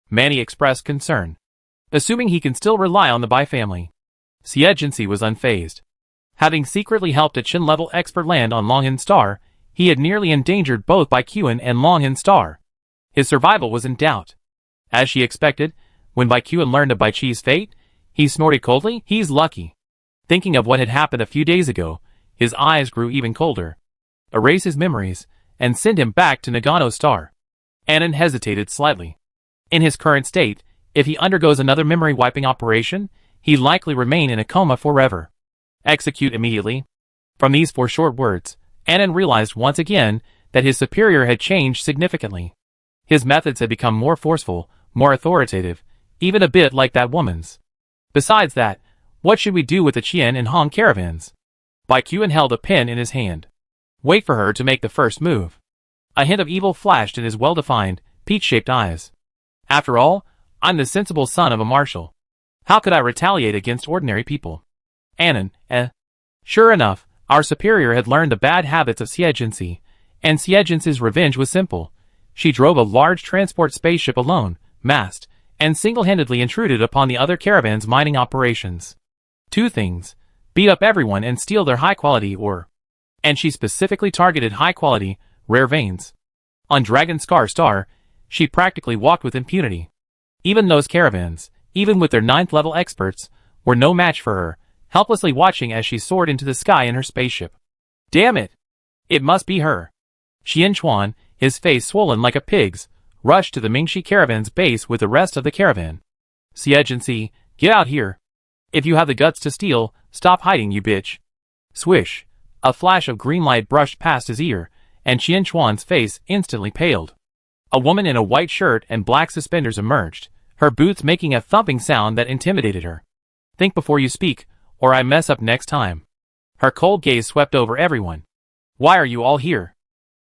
Manny expressed concern. Assuming he can still rely on the Bai family. Agency was unfazed. Having secretly helped a Qin-level expert land on Longhan Star, he had nearly endangered both Bai Qian and Longhan Star. His survival was in doubt. As she expected, when Bai Qian learned of Bai Qi's fate, he snorted coldly, he's lucky. Thinking of what had happened a few days ago, his eyes grew even colder. Erase his memories, and send him back to Nagano Star. Annan hesitated slightly. In his current state, if he undergoes another memory-wiping operation, he'd likely remain in a coma forever. Execute immediately. From these 4 short words, Annan realized once again that his superior had changed significantly. His methods had become more forceful, more authoritative, even a bit like that woman's. Besides that, what should we do with the Qian and Hong caravans? Bai Qian held a pen in his hand. Wait for her to make the first move. A hint of evil flashed in his well-defined, peach-shaped eyes. After all, I'm the sensible son of a marshal. How could I retaliate against ordinary people? Annan, Sure enough, our superior had learned the bad habits of Agency, and Agency's revenge was simple. She drove a large transport spaceship alone, masked, and single-handedly intruded upon the other caravan's mining operations. 2 things: beat up everyone and steal their high-quality ore. And she specifically targeted high-quality, rare veins. On Dragon Star, she practically walked with impunity. Even those caravans, even with their 9th-level experts, were no match for her, helplessly watching as she soared into the sky in her spaceship. Damn it! It must be her. Xian Chuan, his face swollen like a pig's, rushed to the Mingxi caravan's base with the rest of the caravan. Agency, get out here. If you have the guts to steal, stop hiding, you bitch. Swish. A flash of green light brushed past his ear, and Xian Chuan's face instantly paled. A woman in a white shirt and black suspenders emerged, her boots making a thumping sound that intimidated her. Think before you speak, or I mess up next time. Her cold gaze swept over everyone. Why are you all here?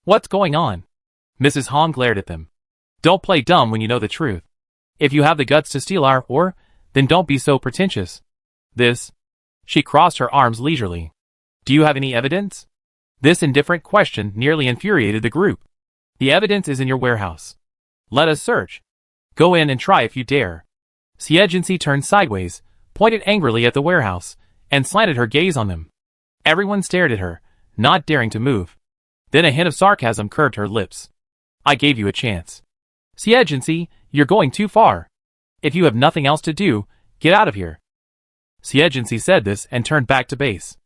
What's going on? Mrs. Hong glared at them. Don't play dumb when you know the truth. If you have the guts to steal our ore, then don't be so pretentious. This. She crossed her arms leisurely. Do you have any evidence? This indifferent question nearly infuriated the group. The evidence is in your warehouse. Let us search. Go in and try if you dare. Xie turned sideways, pointed angrily at the warehouse, and slanted her gaze on them. Everyone stared at her, not daring to move. Then a hint of sarcasm curved her lips. I gave you a chance. Xie, you're going too far. If you have nothing else to do, get out of here. Xie said this and turned back to base.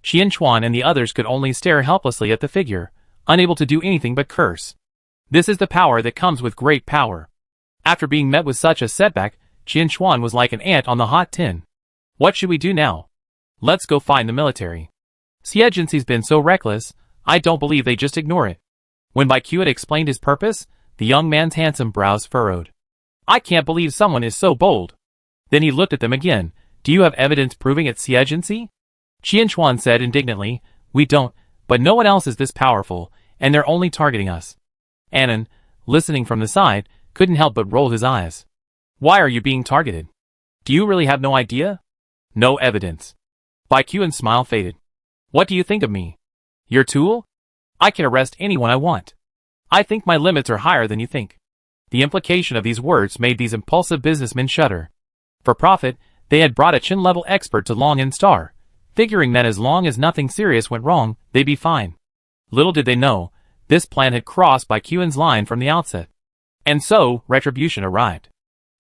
Qianchuan and the others could only stare helplessly at the figure, unable to do anything but curse. This is the power that comes with great power. After being met with such a setback, Qianchuan was like an ant on the hot tin. What should we do now? Let's go find the military. Xie's been so reckless, I don't believe they just ignore it. When Baiqiu had explained his purpose, the young man's handsome brows furrowed. I can't believe someone is so bold. Then he looked at them again. Do you have evidence proving it, Xie? Qianchuan said indignantly, we don't, but no one else is this powerful, and they're only targeting us. Annan, listening from the side, couldn't help but roll his eyes. Why are you being targeted? Do you really have no idea? No evidence. Baiqiu's smile faded. What do you think of me? Your tool? I can arrest anyone I want. I think my limits are higher than you think. The implication of these words made these impulsive businessmen shudder. For profit, they had brought a Qin-level expert to Long and Star, figuring that as long as nothing serious went wrong, they'd be fine. Little did they know, this plan had crossed Baiqiu's line from the outset. And so, retribution arrived.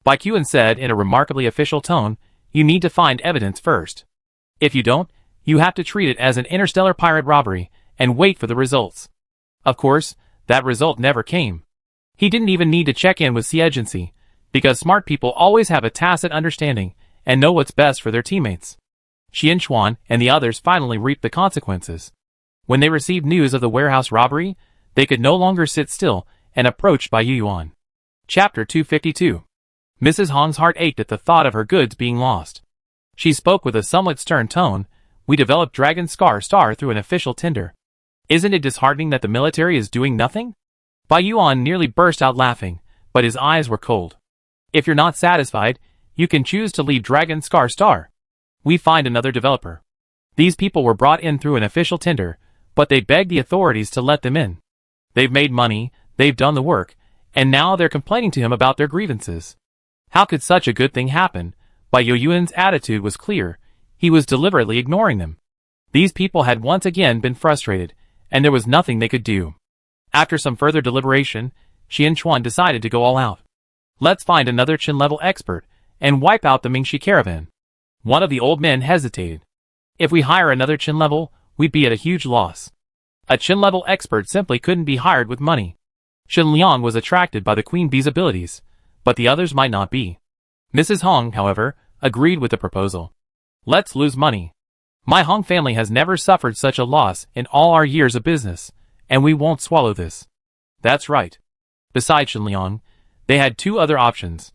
Baiqiu said in a remarkably official tone, you need to find evidence first. If you don't, you have to treat it as an interstellar pirate robbery, and wait for the results. Of course, that result never came. He didn't even need to check in with Xie, because smart people always have a tacit understanding, and know what's best for their teammates. Qianchuan and the others finally reaped the consequences. When they received news of the warehouse robbery, they could no longer sit still, and approached Bai Yuan. Chapter 252. Mrs. Hong's heart ached at the thought of her goods being lost. She spoke with a somewhat stern tone, we developed Dragon Star through an official tender. Isn't it disheartening that the military is doing nothing? Bai Yuan nearly burst out laughing, but his eyes were cold. If you're not satisfied, you can choose to leave Dragon Star. We find another developer. These people were brought in through an official tender, but they begged the authorities to let them in. They've made money, they've done the work, and now they're complaining to him about their grievances. How could such a good thing happen? Bai Yuan's attitude was clear. He was deliberately ignoring them. These people had once again been frustrated, and there was nothing they could do. After some further deliberation, Qianchuan decided to go all out. Let's find another Qin-level expert, and wipe out the Mingxi caravan. One of the old men hesitated. If we hire another Qin-level, we'd be at a huge loss. A Qin-level expert simply couldn't be hired with money. Shen Liang was attracted by the Queen Bee's abilities, but the others might not be. Mrs. Hong, however, agreed with the proposal. Let's lose money. My Hong family has never suffered such a loss in all our years of business, and we won't swallow this. That's right. Besides Shen Liang, they had two other options.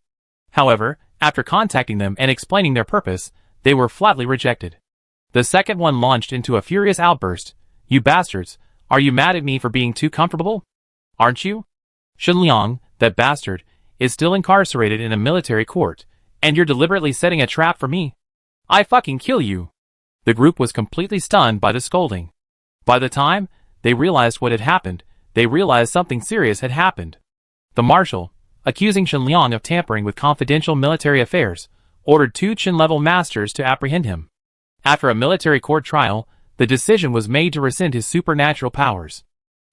However, after contacting them and explaining their purpose, they were flatly rejected. The second one launched into a furious outburst. You bastards, are you mad at me for being too comfortable? Aren't you? Shen Liang, that bastard, is still incarcerated in a military court, and you're deliberately setting a trap for me. I fucking kill you. The group was completely stunned by the scolding. By the time they realized what had happened, they realized something serious had happened. The marshal, accusing Shen Liang of tampering with confidential military affairs, ordered two Qin-level masters to apprehend him. After a military court trial, the decision was made to rescind his supernatural powers.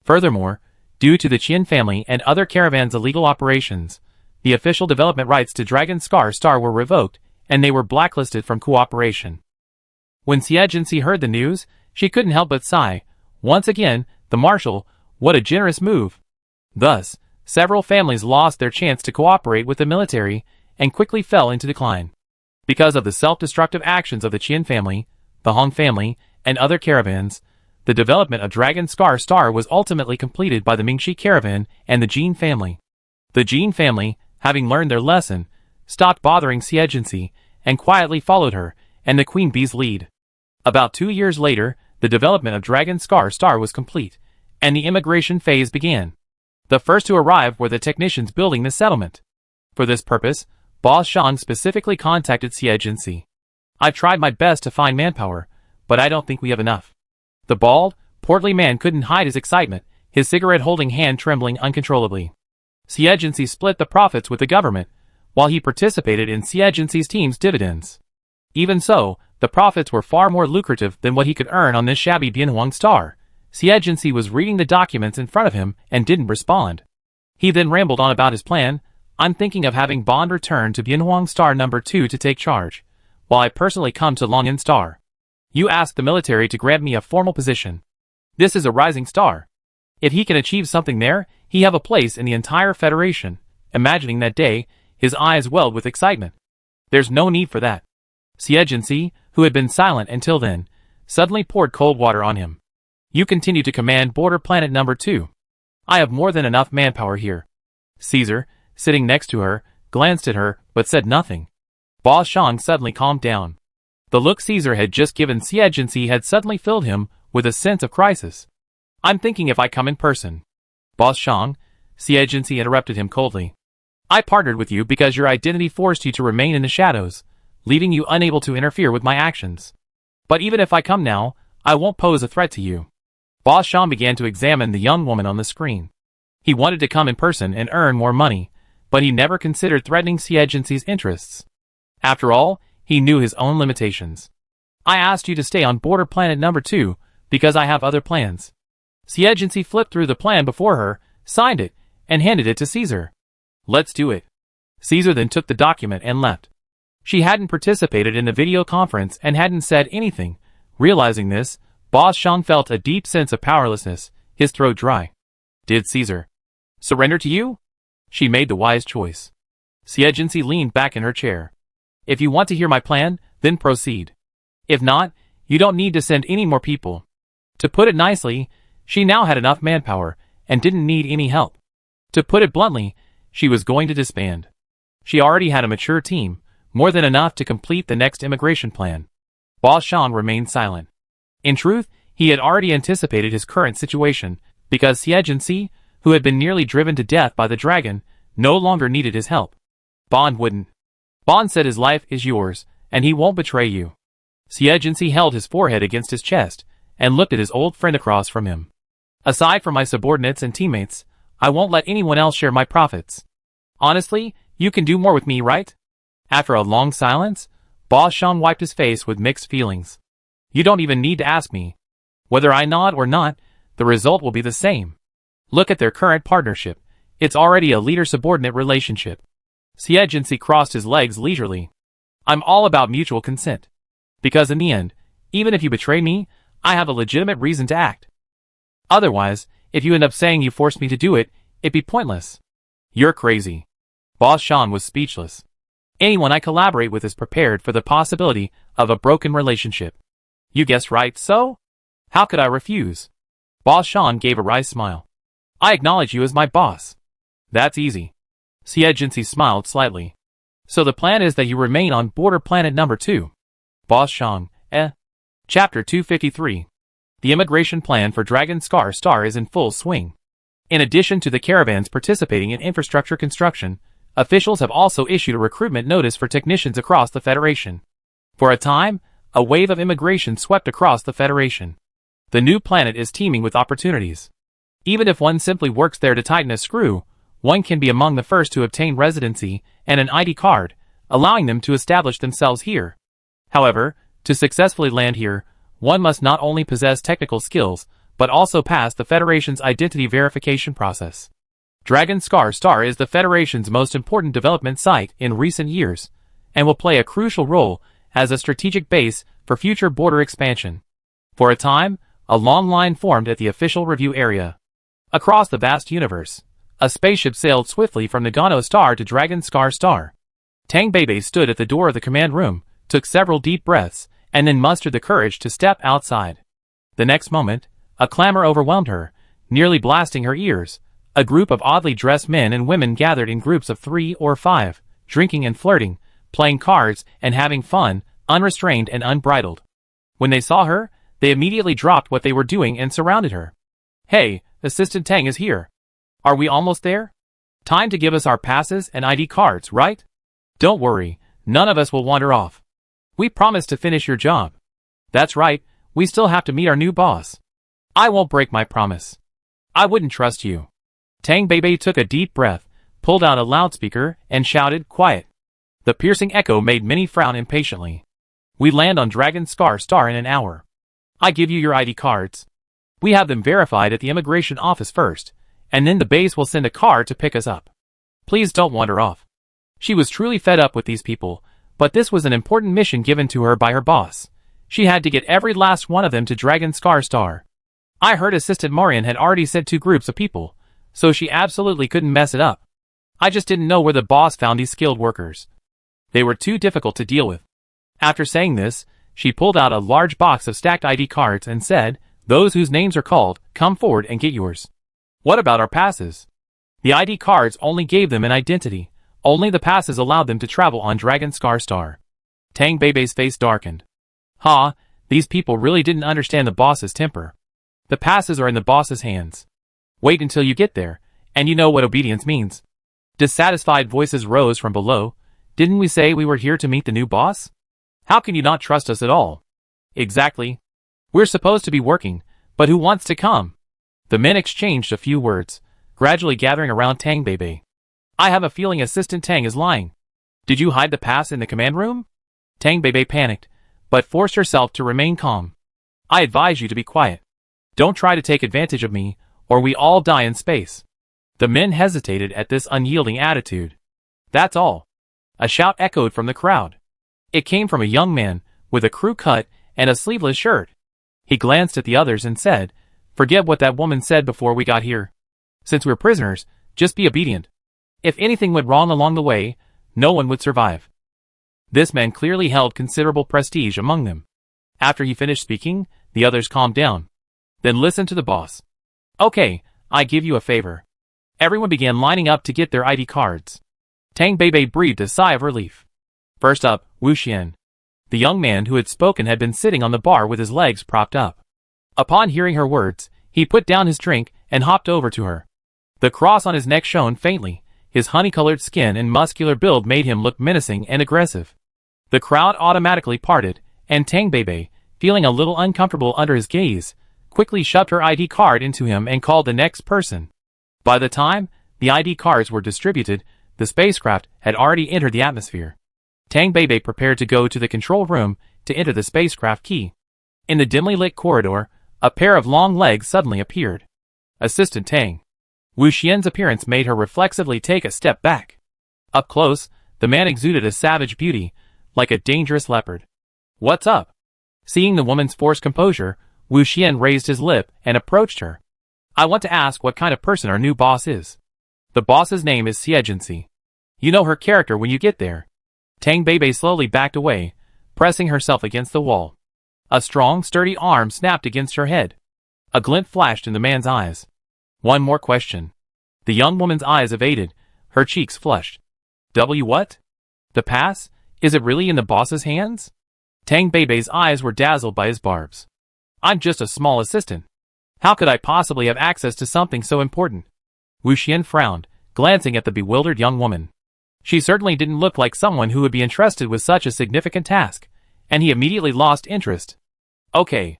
Furthermore, due to the Qin family and other caravans' illegal operations, the official development rights to Dragon Star were revoked, and they were blacklisted from cooperation. When Xie heard the news, she couldn't help but sigh. Once again, the marshal, what a generous move. Thus, several families lost their chance to cooperate with the military, and quickly fell into decline. Because of the self-destructive actions of the Qin family, the Hong family, and other caravans, the development of Dragon Star was ultimately completed by the Mingxi caravan and the Jin family. The Jean family, having learned their lesson, stopped bothering Xiejinsi and quietly followed her and the Queen Bee's lead. About 2 years later, the development of Dragon Star was complete, and the immigration phase began. The first to arrive were the technicians building the settlement. For this purpose, Boss Sean specifically contacted Xiejinsi. "I've tried my best to find manpower, but I don't think we have enough." The bald, portly man couldn't hide his excitement, his cigarette-holding hand trembling uncontrollably. Xiejinsi split the profits with the government, while he participated in Xiejinsi's team's dividends. Even so, the profits were far more lucrative than what he could earn on this shabby Bianhuang star. Xiejinsi was reading the documents in front of him and didn't respond. He then rambled on about his plan. "I'm thinking of having Bond return to Bianhuang Star number 2 to take charge, while I personally come to Longyan Star. You ask the military to grant me a formal position. This is a rising star. If he can achieve something there, he have a place in the entire Federation." Imagining that day, his eyes welled with excitement. "There's no need for that." Xiejinsi, who had been silent until then, suddenly poured cold water on him. "You continue to command Border Planet number 2. I have more than enough manpower here." Caesar, sitting next to her, glanced at her, but said nothing. Boss Shang suddenly calmed down. The look Caesar had just given Xiejinsi had suddenly filled him with a sense of crisis. "I'm thinking if I come in person." "Boss Shang," Xiejinsi interrupted him coldly. "I partnered with you because your identity forced you to remain in the shadows, leaving you unable to interfere with my actions. But even if I come now, I won't pose a threat to you." Boss Shang began to examine the young woman on the screen. He wanted to come in person and earn more money, but he never considered threatening Xiejinsi's interests. After all, he knew his own limitations. "I asked you to stay on Border Planet number 2 because I have other plans." Xiejinsi flipped through the plan before her, signed it, and handed it to Caesar. "Let's do it." Caesar then took the document and left. She hadn't participated in the video conference and hadn't said anything. Realizing this, Boss Shang felt a deep sense of powerlessness, his throat dry. "Did Caesar surrender to you?" She made the wise choice. Xiejinsi leaned back in her chair. "If you want to hear my plan, then proceed. If not, you don't need to send any more people." To put it nicely, she now had enough manpower and didn't need any help. To put it bluntly, she was going to disband. She already had a mature team, more than enough to complete the next immigration plan. Boss Shang remained silent. In truth, he had already anticipated his current situation, because Xiejinsi, who had been nearly driven to death by the dragon, no longer needed his help. Bond wouldn't. Bond said his life is yours, and he won't betray you. Xiejinsi held his forehead against his chest, and looked at his old friend across from him. "Aside from my subordinates and teammates, I won't let anyone else share my profits. Honestly, you can do more with me, right?" After a long silence, Boss Shang wiped his face with mixed feelings. "You don't even need to ask me. Whether I nod or not, the result will be the same. Look at their current partnership. It's already a leader-subordinate relationship." Xiejinsi crossed his legs leisurely. "I'm all about mutual consent. Because in the end, even if you betray me, I have a legitimate reason to act. Otherwise, if you end up saying you forced me to do it, it'd be pointless." "You're crazy." Boss Shang was speechless. "Anyone I collaborate with is prepared for the possibility of a broken relationship." "You guessed right, so? How could I refuse?" Boss Shang gave a wry smile. "I acknowledge you as my boss." "That's easy." Xiejinsi smiled slightly. "So the plan is that you remain on Border Planet number 2. Boss Shang, Chapter 253. The immigration plan for Dragon Star is in full swing. In addition to the caravans participating in infrastructure construction, officials have also issued a recruitment notice for technicians across the Federation. For a time, a wave of immigration swept across the Federation. The new planet is teeming with opportunities. Even if one simply works there to tighten a screw, one can be among the first to obtain residency and an ID card, allowing them to establish themselves here. However, to successfully land here, one must not only possess technical skills, but also pass the Federation's identity verification process. Dragon Star is the Federation's most important development site in recent years, and will play a crucial role as a strategic base for future border expansion. For a time, a long line formed at the official review area. Across the vast universe, a spaceship sailed swiftly from Nagano Star to Dragon Star. Tang Beibei stood at the door of the command room, took several deep breaths, and then mustered the courage to step outside. The next moment, a clamor overwhelmed her, nearly blasting her ears. A group of oddly dressed men and women gathered in groups of 3 or 5, drinking and flirting, playing cards, and having fun, unrestrained and unbridled. When they saw her, they immediately dropped what they were doing and surrounded her. "Hey, Assistant Tang is here. Are we almost there? Time to give us our passes and ID cards, right? Don't worry, none of us will wander off. We promise to finish your job." "That's right, we still have to meet our new boss." "I won't break my promise." "I wouldn't trust you." Tang Beibei took a deep breath, pulled out a loudspeaker, and shouted, "Quiet." The piercing echo made many frown impatiently. "We land on Dragon Scar Star in an hour. I give you your ID cards. We have them verified at the immigration office first, and then the base will send a car to pick us up. Please don't wander off." She was truly fed up with these people, but this was an important mission given to her by her boss. She had to get every last one of them to Dragon Scar Star. I heard Assistant Marian had already sent 2 groups of people, so she absolutely couldn't mess it up. I just didn't know where the boss found these skilled workers. They were too difficult to deal with. After saying this, she pulled out a large box of stacked ID cards and said, "Those whose names are called, come forward and get yours." "What about our passes?" The ID cards only gave them an identity. Only the passes allowed them to travel on Dragon Scar Star. Tang Beibei's face darkened. These people really didn't understand the boss's temper. The passes are in the boss's hands. Wait until you get there, and you know what obedience means. Dissatisfied voices rose from below. "Didn't we say we were here to meet the new boss? How can you not trust us at all?" "Exactly. We're supposed to be working, but who wants to come?" The men exchanged a few words, gradually gathering around Tang Beibei. "I have a feeling Assistant Tang is lying. Did you hide the pass in the command room?" Tang Beibei panicked, but forced herself to remain calm. "I advise you to be quiet. Don't try to take advantage of me, or we all die in space." The men hesitated at this unyielding attitude. "That's all." A shout echoed from the crowd. It came from a young man, with a crew cut and a sleeveless shirt. He glanced at the others and said, "Forget what that woman said before we got here. Since we're prisoners, just be obedient. If anything went wrong along the way, no one would survive." This man clearly held considerable prestige among them. After he finished speaking, the others calmed down. "Then listen to the boss. Okay, I give you a favor." Everyone began lining up to get their ID cards. Tang Beibei breathed a sigh of relief. First up, Wu Xian. The young man who had spoken had been sitting on the bar with his legs propped up. Upon hearing her words, he put down his drink and hopped over to her. The cross on his neck shone faintly. His honey-colored skin and muscular build made him look menacing and aggressive. The crowd automatically parted, and Tang Beibei, feeling a little uncomfortable under his gaze, quickly shoved her ID card into him and called the next person. By the time the ID cards were distributed, the spacecraft had already entered the atmosphere. Tang Beibei prepared to go to the control room to enter the spacecraft key. In the dimly lit corridor, a pair of long legs suddenly appeared. Assistant Tang. Wu Xian's appearance made her reflexively take a step back. Up close, the man exuded a savage beauty, like a dangerous leopard. "What's up?" Seeing the woman's forced composure, Wu Xian raised his lip and approached her. "I want to ask what kind of person our new boss is." "The boss's name is Xie. You know her character when you get there." Tang Beibei slowly backed away, pressing herself against the wall. A strong, sturdy arm snapped against her head. A glint flashed in the man's eyes. "One more question." The young woman's eyes evaded, her cheeks flushed. What? The pass? Is it really in the boss's hands?" Tang Beibei's eyes were dazzled by his barbs. "I'm just a small assistant. How could I possibly have access to something so important?" Wu Xian frowned, glancing at the bewildered young woman. She certainly didn't look like someone who would be entrusted with such a significant task, and he immediately lost interest. "Okay."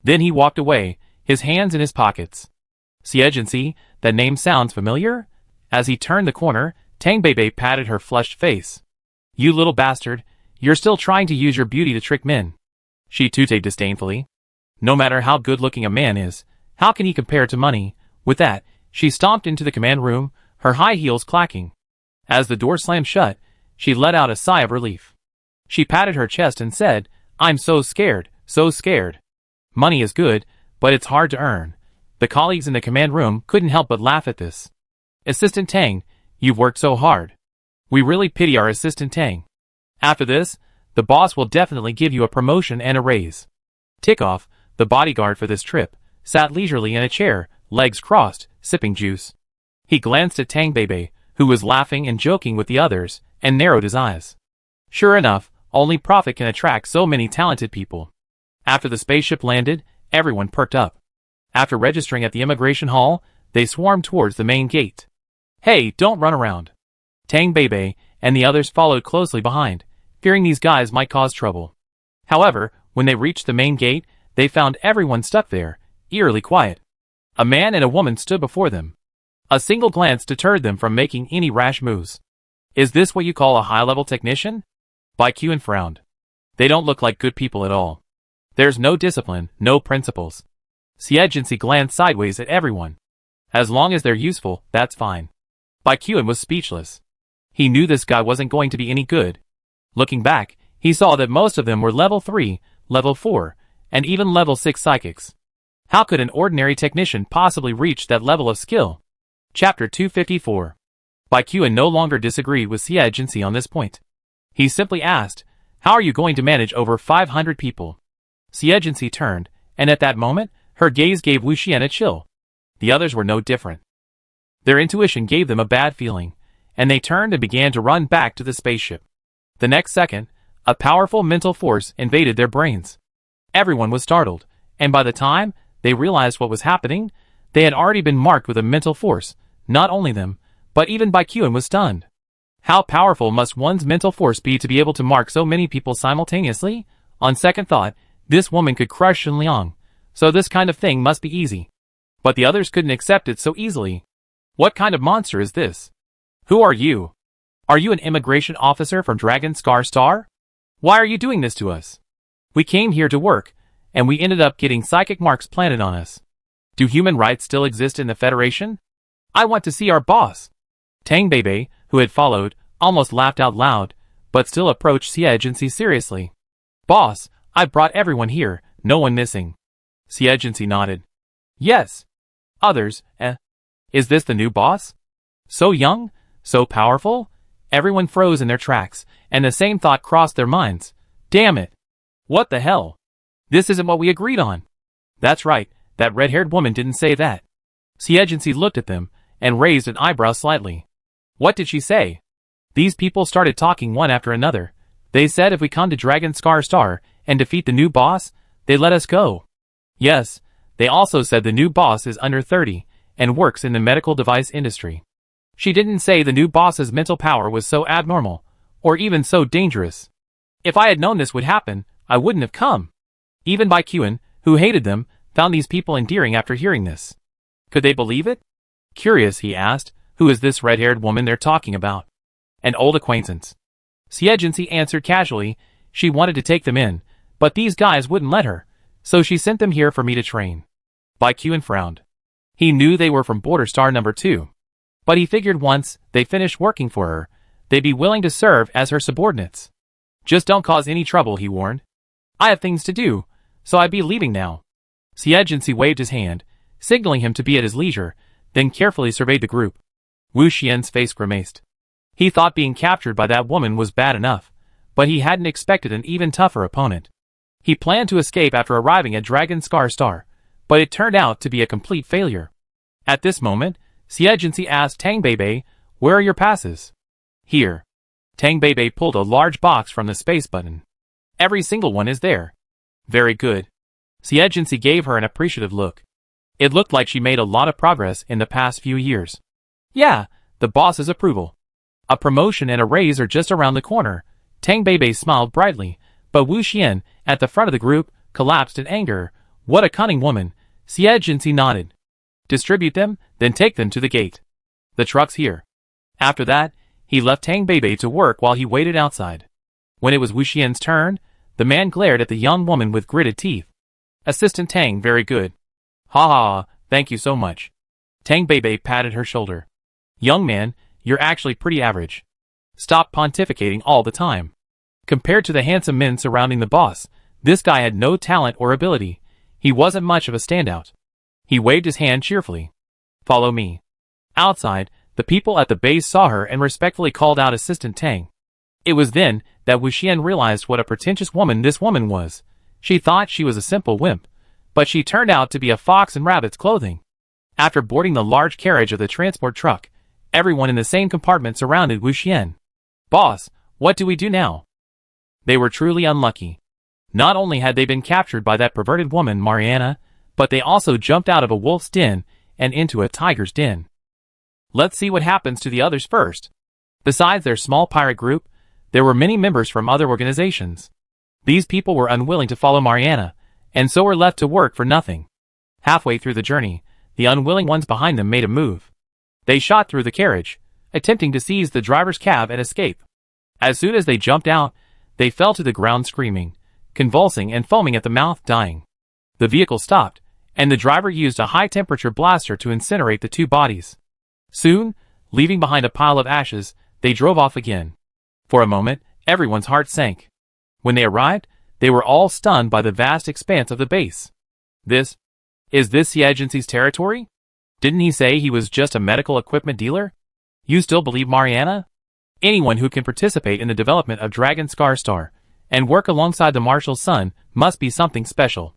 Then he walked away, his hands in his pockets. Xie, that name sounds familiar? As he turned the corner, Tang Beibei patted her flushed face. "You little bastard, you're still trying to use your beauty to trick men." She tooted disdainfully. "No matter how good-looking a man is, how can he compare to money?" With that, she stomped into the command room, her high heels clacking. As the door slammed shut, she let out a sigh of relief. She patted her chest and said, "I'm so scared, so scared. Money is good, but it's hard to earn." The colleagues in the command room couldn't help but laugh at this. "Assistant Tang, you've worked so hard. We really pity our Assistant Tang. After this, the boss will definitely give you a promotion and a raise." Tikoff, the bodyguard for this trip, sat leisurely in a chair, legs crossed, sipping juice. He glanced at Tang Bebe, who was laughing and joking with the others, and narrowed his eyes. Sure enough, only profit can attract so many talented people. After the spaceship landed, everyone perked up. After registering at the immigration hall, they swarmed towards the main gate. Hey, don't run around. Tang Bebe and the others followed closely behind, fearing these guys might cause trouble. However, when they reached the main gate, they found everyone stuck there, eerily quiet. A man and a woman stood before them. A single glance deterred them from making any rash moves. Is this what you call a high-level technician? Baekhyun frowned. They don't look like good people at all. There's no discipline, no principles. Siegency glanced sideways at everyone. As long as they're useful, that's fine. Baekhyun was speechless. He knew this guy wasn't going to be any good. Looking back, he saw that most of them were level 3, level 4, and even level 6 psychics. How could an ordinary technician possibly reach that level of skill? Chapter 254. Baekhyun no longer disagreed with Siegency on this point. He simply asked, how are you going to manage over 500 people? Siegency turned, and at that moment, her gaze gave Wuxian a chill. The others were no different. Their intuition gave them a bad feeling, and they turned and began to run back to the spaceship. The next second, a powerful mental force invaded their brains. Everyone was startled, and by the time they realized what was happening, they had already been marked with a mental force. Not only them, but even Baekhyun was stunned. How powerful must one's mental force be to be able to mark so many people simultaneously? On second thought, this woman could crush Shen Liang, so this kind of thing must be easy. But the others couldn't accept it so easily. What kind of monster is this? Who are you? Are you an immigration officer from Dragon Star? Why are you doing this to us? We came here to work, and we ended up getting psychic marks planted on us. Do human rights still exist in the Federation? I want to see our boss. Tang Bebe, who had followed, almost laughed out loud, but still approached Siegency seriously. Boss, I've brought everyone here, no one missing. Siegency nodded. Yes. Others, Is this the new boss? So young? So powerful? Everyone froze in their tracks, and the same thought crossed their minds. Damn it. What the hell? This isn't what we agreed on. That's right, that red-haired woman didn't say that. Siegency looked at them, and raised an eyebrow slightly. What did she say? These people started talking one after another. They said if we come to Dragon Star and defeat the new boss, they let us go. Yes, they also said the new boss is under 30, and works in the medical device industry. She didn't say the new boss's mental power was so abnormal, or even so dangerous. If I had known this would happen, I wouldn't have come. Even Baekhyun, who hated them, found these people endearing after hearing this. Could they believe it? Curious, he asked, who is this red-haired woman they're talking about? An old acquaintance. Siegency answered casually, she wanted to take them in, but these guys wouldn't let her, so she sent them here for me to train. Baekhyun frowned. He knew they were from Border Star number 2. But he figured once they finished working for her, they'd be willing to serve as her subordinates. Just don't cause any trouble, he warned. I have things to do, so I'd be leaving now. Siegency waved his hand, signaling him to be at his leisure, then carefully surveyed the group. Wu Xian's face grimaced. He thought being captured by that woman was bad enough, but he hadn't expected an even tougher opponent. He planned to escape after arriving at Dragon Star, but it turned out to be a complete failure. At this moment, Siegency asked Tang Bebe, where are your passes? Here. Tang Bebe pulled a large box from the space button. Every single one is there. Very good. Siegency gave her an appreciative look. It looked like she made a lot of progress in the past few years. Yeah, the boss's approval. A promotion and a raise are just around the corner. Tang Bebe smiled brightly, but Wu Xian, at the front of the group, collapsed in anger. What a cunning woman. Siegency nodded. Distribute them, then take them to the gate. The truck's here. After that, he left Tang Bebe to work while he waited outside. When it was Wu Xian's turn, the man glared at the young woman with gritted teeth. Assistant Tang, very good. Ha ha, thank you so much. Tang Bebe patted her shoulder. Young man, you're actually pretty average. Stop pontificating all the time. Compared to the handsome men surrounding the boss, this guy had no talent or ability. He wasn't much of a standout. He waved his hand cheerfully. Follow me. Outside, the people at the base saw her and respectfully called out Assistant Tang. It was then that Wu Xian realized what a pretentious woman this woman was. She thought she was a simple wimp, but she turned out to be a fox in rabbit's clothing. After boarding the large carriage of the transport truck, everyone in the same compartment surrounded Wu Xian. "Boss, what do we do now?" They were truly unlucky. Not only had they been captured by that perverted woman Mariana, but they also jumped out of a wolf's den and into a tiger's den. Let's see what happens to the others first. Besides their small pirate group, there were many members from other organizations. These people were unwilling to follow Mariana, and so were left to work for nothing. Halfway through the journey, the unwilling ones behind them made a move. They shot through the carriage, attempting to seize the driver's cab and escape. As soon as they jumped out, they fell to the ground screaming, convulsing and foaming at the mouth, dying. The vehicle stopped, and the driver used a high-temperature blaster to incinerate the two bodies. Soon, leaving behind a pile of ashes, they drove off again. For a moment, everyone's heart sank. When they arrived, they were all stunned by the vast expanse of the base. Is this the agency's territory? Didn't he say he was just a medical equipment dealer? You still believe Mariana? Anyone who can participate in the development of Dragon Star and work alongside the Marshal's son must be something special.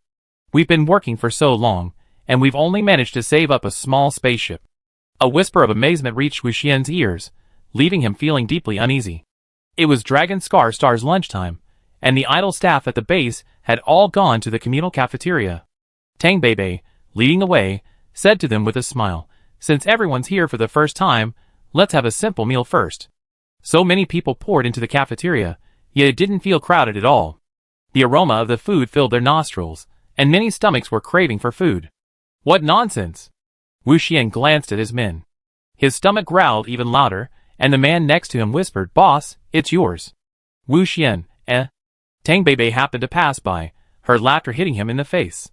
We've been working for so long, and we've only managed to save up a small spaceship. A whisper of amazement reached Wu Xian's ears, leaving him feeling deeply uneasy. It was Dragon Star's lunchtime, and the idle staff at the base had all gone to the communal cafeteria. Tang Bei, leading the way, said to them with a smile, "Since everyone's here for the first time, let's have a simple meal first." So many people poured into the cafeteria, yet it didn't feel crowded at all. The aroma of the food filled their nostrils, and many stomachs were craving for food. What nonsense! Wu Xian glanced at his men. His stomach growled even louder, and the man next to him whispered, "Boss, it's yours." Wu Xian, Tang Bei happened to pass by, her laughter hitting him in the face.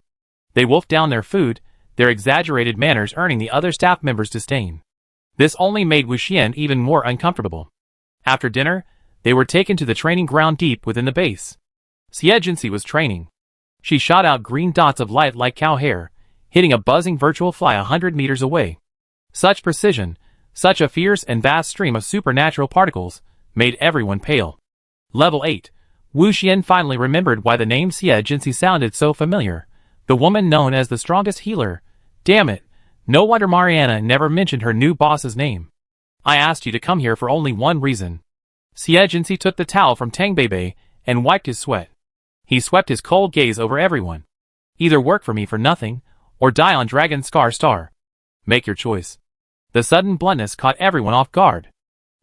They wolfed down their food, their exaggerated manners earning the other staff members' disdain. This only made Wu Xian even more uncomfortable. After dinner, they were taken to the training ground deep within the base. Xie Jinxi was training. She shot out green dots of light like cow hair, hitting a buzzing virtual fly 100 meters away. Such precision, such a fierce and vast stream of supernatural particles, made everyone pale. Level 8. Wu Xian finally remembered why the name Xie Jinxi sounded so familiar. The woman known as the strongest healer. Damn it, no wonder Mariana never mentioned her new boss's name. I asked you to come here for only one reason. Xie Jinxi took the towel from Tang Bei and wiped his sweat. He swept his cold gaze over everyone. Either work for me for nothing, or die on Dragon Star. Make your choice. The sudden bluntness caught everyone off guard.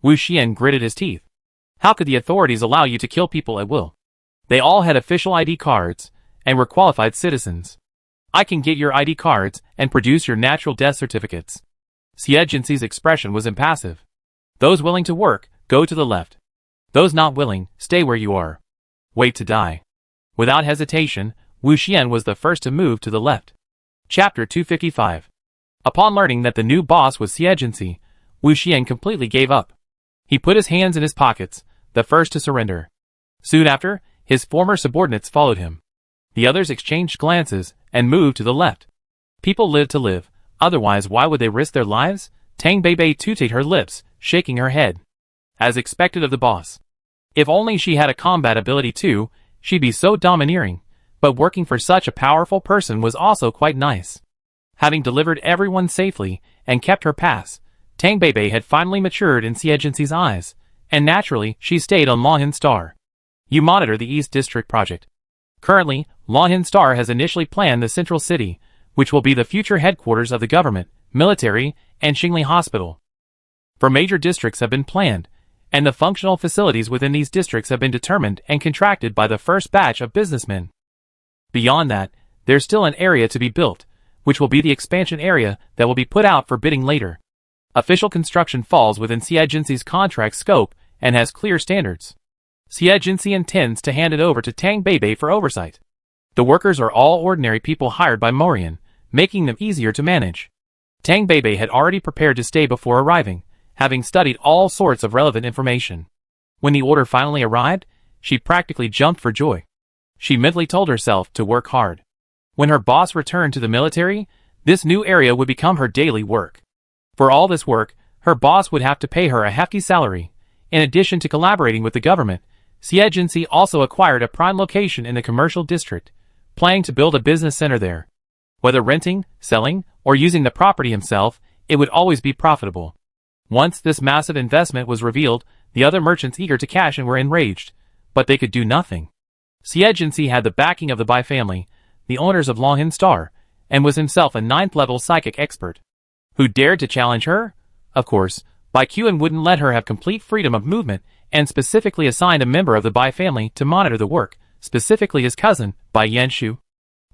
Wu Xian gritted his teeth. How could the authorities allow you to kill people at will? They all had official ID cards, and were qualified citizens. I can get your ID cards and produce your natural death certificates. Xie Jinxi's expression was impassive. Those willing to work, go to the left. Those not willing, stay where you are. Wait to die. Without hesitation, Wu Xian was the first to move to the left. Chapter 255. Upon learning that the new boss was Xie Jinxi, Wu Xian completely gave up. He put his hands in his pockets, the first to surrender. Soon after, his former subordinates followed him. The others exchanged glances and moved to the left. People live to live, otherwise why would they risk their lives? Tang Bei tooted her lips, shaking her head. As expected of the boss. If only she had a combat ability too, she'd be so domineering, but working for such a powerful person was also quite nice. Having delivered everyone safely and kept her pass, Tang Bei had finally matured in Xie Jinxi's eyes, and naturally she stayed on Longhin Star. You monitor the East District project. Currently, Longhin Star has initially planned the central city, which will be the future headquarters of the government, military, and Xingli Hospital. For major districts have been planned, and the functional facilities within these districts have been determined and contracted by the first batch of businessmen. Beyond that, there's still an area to be built, which will be the expansion area that will be put out for bidding later. Official construction falls within Xie Jinxi's contract scope and has clear standards. Xie Jinxi intends to hand it over to Tang Bei for oversight. The workers are all ordinary people hired by Morian, making them easier to manage. Tang Bei had already prepared to stay before arriving, having studied all sorts of relevant information. When the order finally arrived, she practically jumped for joy. She mentally told herself to work hard. When her boss returned to the military, this new area would become her daily work. For all this work, her boss would have to pay her a hefty salary. In addition to collaborating with the government, Xie Jinxi also acquired a prime location in the commercial district, planning to build a business center there. Whether renting, selling, or using the property himself, it would always be profitable. Once this massive investment was revealed, the other merchants eager to cash in were enraged, but they could do nothing. Xie Jinxi had the backing of the Bai family, the owners of Longhin Star, and was himself a 9th-level psychic expert. Who dared to challenge her? Of course, Bai Qian wouldn't let her have complete freedom of movement and specifically assigned a member of the Bai family to monitor the work, specifically his cousin, Bai Yanshu.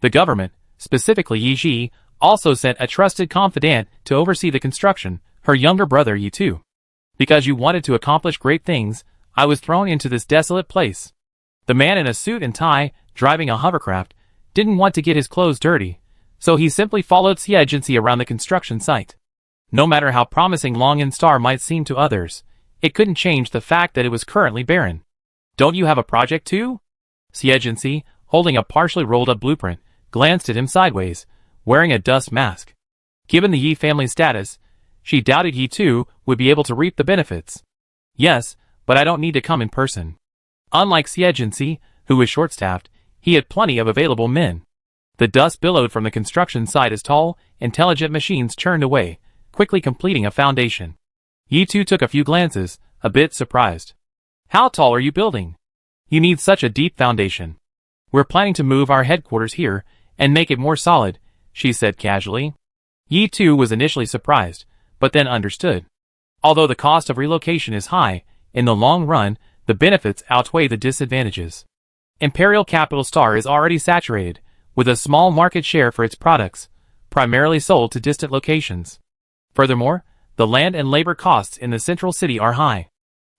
The government, specifically Yi Ji, also sent a trusted confidant to oversee the construction, her younger brother Yi Tu. Because you wanted to accomplish great things, I was thrown into this desolate place. The man in a suit and tie, driving a hovercraft, didn't want to get his clothes dirty, so he simply followed Xie Jinxi around the construction site. No matter how promising Longhin Star might seem to others, it couldn't change the fact that it was currently barren. Don't you have a project too? Xie Jinxi, holding a partially rolled-up blueprint, glanced at him sideways, wearing a dust mask. Given the Yi family's status, she doubted Yi Tu would be able to reap the benefits. Yes, but I don't need to come in person. Unlike Xie Jinxi, who was short-staffed, he had plenty of available men. The dust billowed from the construction site as tall, intelligent machines churned away, quickly completing a foundation. Yi Tu took a few glances, a bit surprised. How tall are you building? You need such a deep foundation. We're planning to move our headquarters here and make it more solid, she said casually. Yi Tu was initially surprised, but then understood. Although the cost of relocation is high, in the long run, the benefits outweigh the disadvantages. Imperial Capital Star is already saturated, with a small market share for its products, primarily sold to distant locations. Furthermore, the land and labor costs in the central city are high.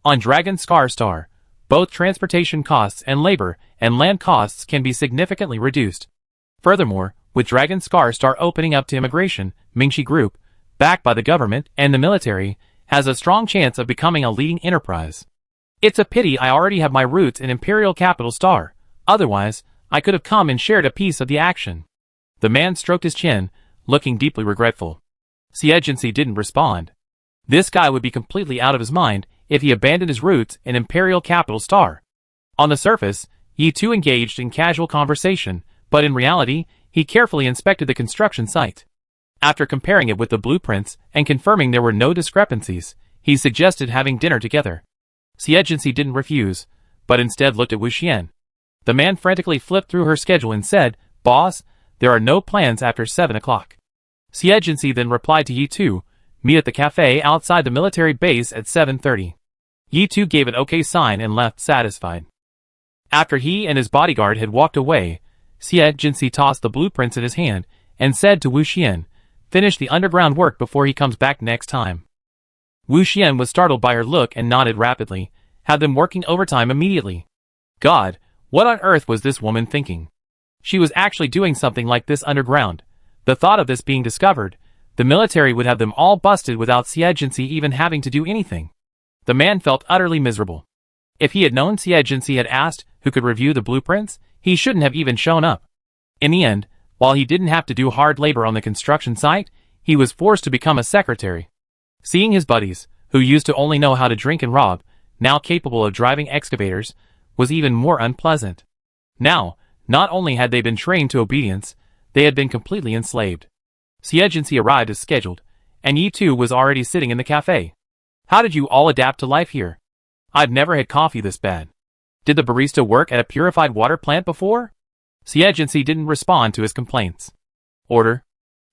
On Dragon Star, both transportation costs and labor and land costs can be significantly reduced. Furthermore, with Dragon Star opening up to immigration, Mingxi Group, backed by the government and the military, has a strong chance of becoming a leading enterprise. It's a pity I already have my roots in Imperial Capital Star, otherwise, I could have come and shared a piece of the action. The man stroked his chin, looking deeply regretful. Xie Jinxi didn't respond. This guy would be completely out of his mind if he abandoned his roots in Imperial Capital Star. On the surface, Yi Tu engaged in casual conversation, but in reality, he carefully inspected the construction site. After comparing it with the blueprints and confirming there were no discrepancies, he suggested having dinner together. Xie Jinxi didn't refuse, but instead looked at Wu Xian. The man frantically flipped through her schedule and said, "Boss, there are no plans after 7 o'clock. Xie Jinxi then replied to Yi Tu, "Meet at the cafe outside the military base at 7:30. Yi Tu gave an okay sign and left satisfied. After he and his bodyguard had walked away, Xie Jinxi tossed the blueprints in his hand and said to Wu Xian, "Finish the underground work before he comes back next time." Wu Xian was startled by her look and nodded rapidly, had them working overtime immediately. God, what on earth was this woman thinking? She was actually doing something like this underground. The thought of this being discovered, the military would have them all busted without Xie Jinxi even having to do anything. The man felt utterly miserable. If he had known Xie Jinxi had asked who could review the blueprints, he shouldn't have even shown up. In the end, while he didn't have to do hard labor on the construction site, he was forced to become a secretary. Seeing his buddies, who used to only know how to drink and rob, now capable of driving excavators, was even more unpleasant. Now, not only had they been trained to obedience, they had been completely enslaved. Xie Jinxi arrived as scheduled, and Yi Tu was already sitting in the cafe. How did you all adapt to life here? I've never had coffee this bad. Did the barista work at a purified water plant before? Xie Jinxi didn't respond to his complaints. Order.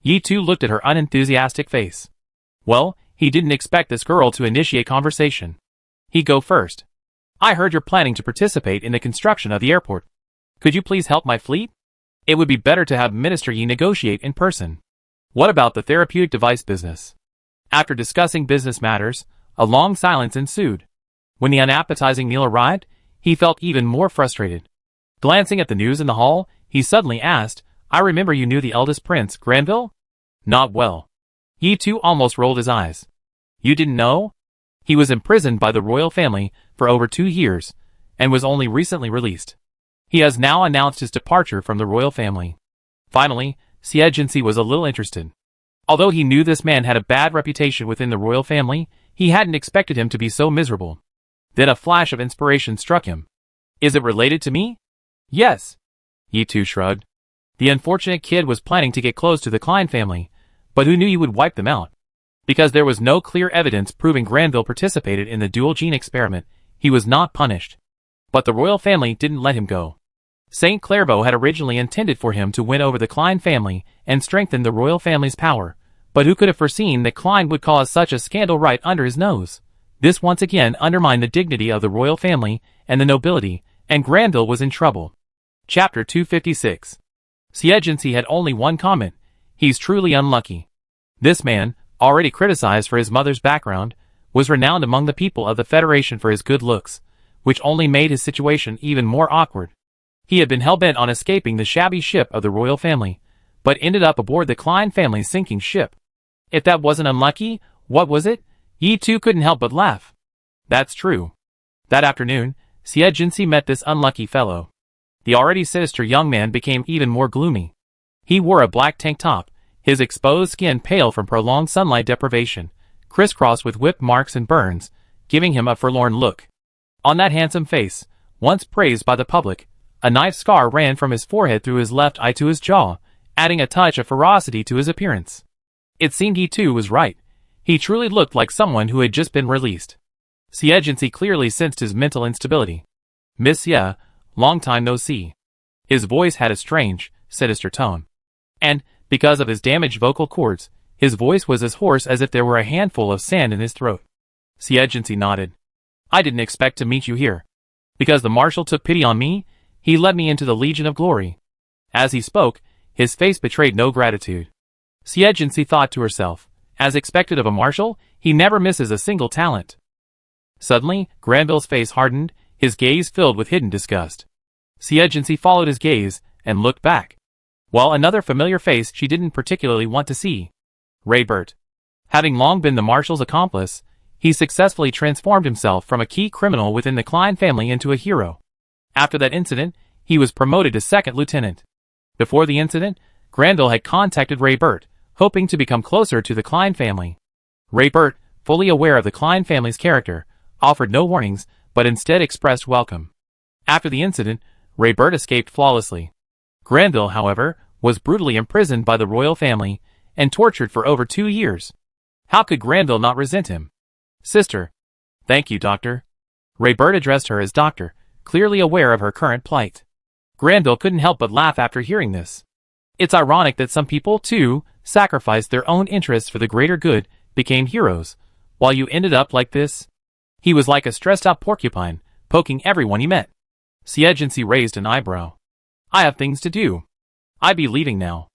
Yi Tu looked at her unenthusiastic face. Well, he didn't expect this girl to initiate conversation. He'd go first. I heard you're planning to participate in the construction of the airport. Could you please help my fleet? It would be better to have Minister Yi negotiate in person. What about the therapeutic device business? After discussing business matters, a long silence ensued. When the unappetizing meal arrived, he felt even more frustrated. Glancing at the news in the hall, he suddenly asked, I remember you knew the eldest prince, Granville? Not well. Yi Tu almost rolled his eyes. You didn't know? He was imprisoned by the royal family for over 2 years, and was only recently released. He has now announced his departure from the royal family. Finally, Xie Jinxi was a little interested. Although he knew this man had a bad reputation within the royal family, he hadn't expected him to be so miserable. Then a flash of inspiration struck him. Is it related to me? Yes. Yi Tu shrugged. The unfortunate kid was planning to get close to the Klein family, but who knew he would wipe them out? Because there was no clear evidence proving Granville participated in the dual gene experiment, he was not punished. But the royal family didn't let him go. St. Clairvaux had originally intended for him to win over the Klein family and strengthen the royal family's power, but who could have foreseen that Klein would cause such a scandal right under his nose? This once again undermined the dignity of the royal family and the nobility, and Granville was in trouble. Chapter 256. Siegency had only one comment: he's truly unlucky. This man, already criticized for his mother's background, was renowned among the people of the Federation for his good looks, which only made his situation even more awkward. He had been hell-bent on escaping the shabby ship of the royal family, but ended up aboard the Klein family's sinking ship. If that wasn't unlucky, what was it? He too couldn't help but laugh. That's true. That afternoon, Siegency met this unlucky fellow. The already sinister young man became even more gloomy. He wore a black tank top, his exposed skin pale from prolonged sunlight deprivation, crisscrossed with whip marks and burns, giving him a forlorn look. On that handsome face, once praised by the public, a knife scar ran from his forehead through his left eye to his jaw, adding a touch of ferocity to his appearance. It seemed he too was right. He truly looked like someone who had just been released. Siegency clearly sensed his mental instability. "Monsieur, long time no see." His voice had a strange, sinister tone. And, because of his damaged vocal cords, his voice was as hoarse as if there were a handful of sand in his throat. Siegency nodded. "I didn't expect to meet you here. Because the Marshal took pity on me, he led me into the Legion of Glory." As he spoke, his face betrayed no gratitude. Siegency thought to herself, as expected of a Marshal, he never misses a single talent. Suddenly, Granville's face hardened, his gaze filled with hidden disgust. Siegency followed his gaze, and looked back. Well, another familiar face she didn't particularly want to see. Raybert. Having long been the Marshal's accomplice, he successfully transformed himself from a key criminal within the Klein family into a hero. After that incident, he was promoted to second lieutenant. Before the incident, Granville had contacted Raybert, hoping to become closer to the Klein family. Raybert, fully aware of the Klein family's character, offered no warnings, but instead expressed welcome. After the incident, Raybert escaped flawlessly. Granville, however, was brutally imprisoned by the royal family, and tortured for over 2 years. How could Granville not resent him? "Sister." "Thank you, Doctor." Raybert addressed her as Doctor, clearly aware of her current plight. Granville couldn't help but laugh after hearing this. It's ironic that some people, too, sacrificed their own interests for the greater good, became heroes, while you ended up like this. He was like a stressed-out porcupine, poking everyone he met. Siegency raised an eyebrow. "I have things to do. I'd be leaving now."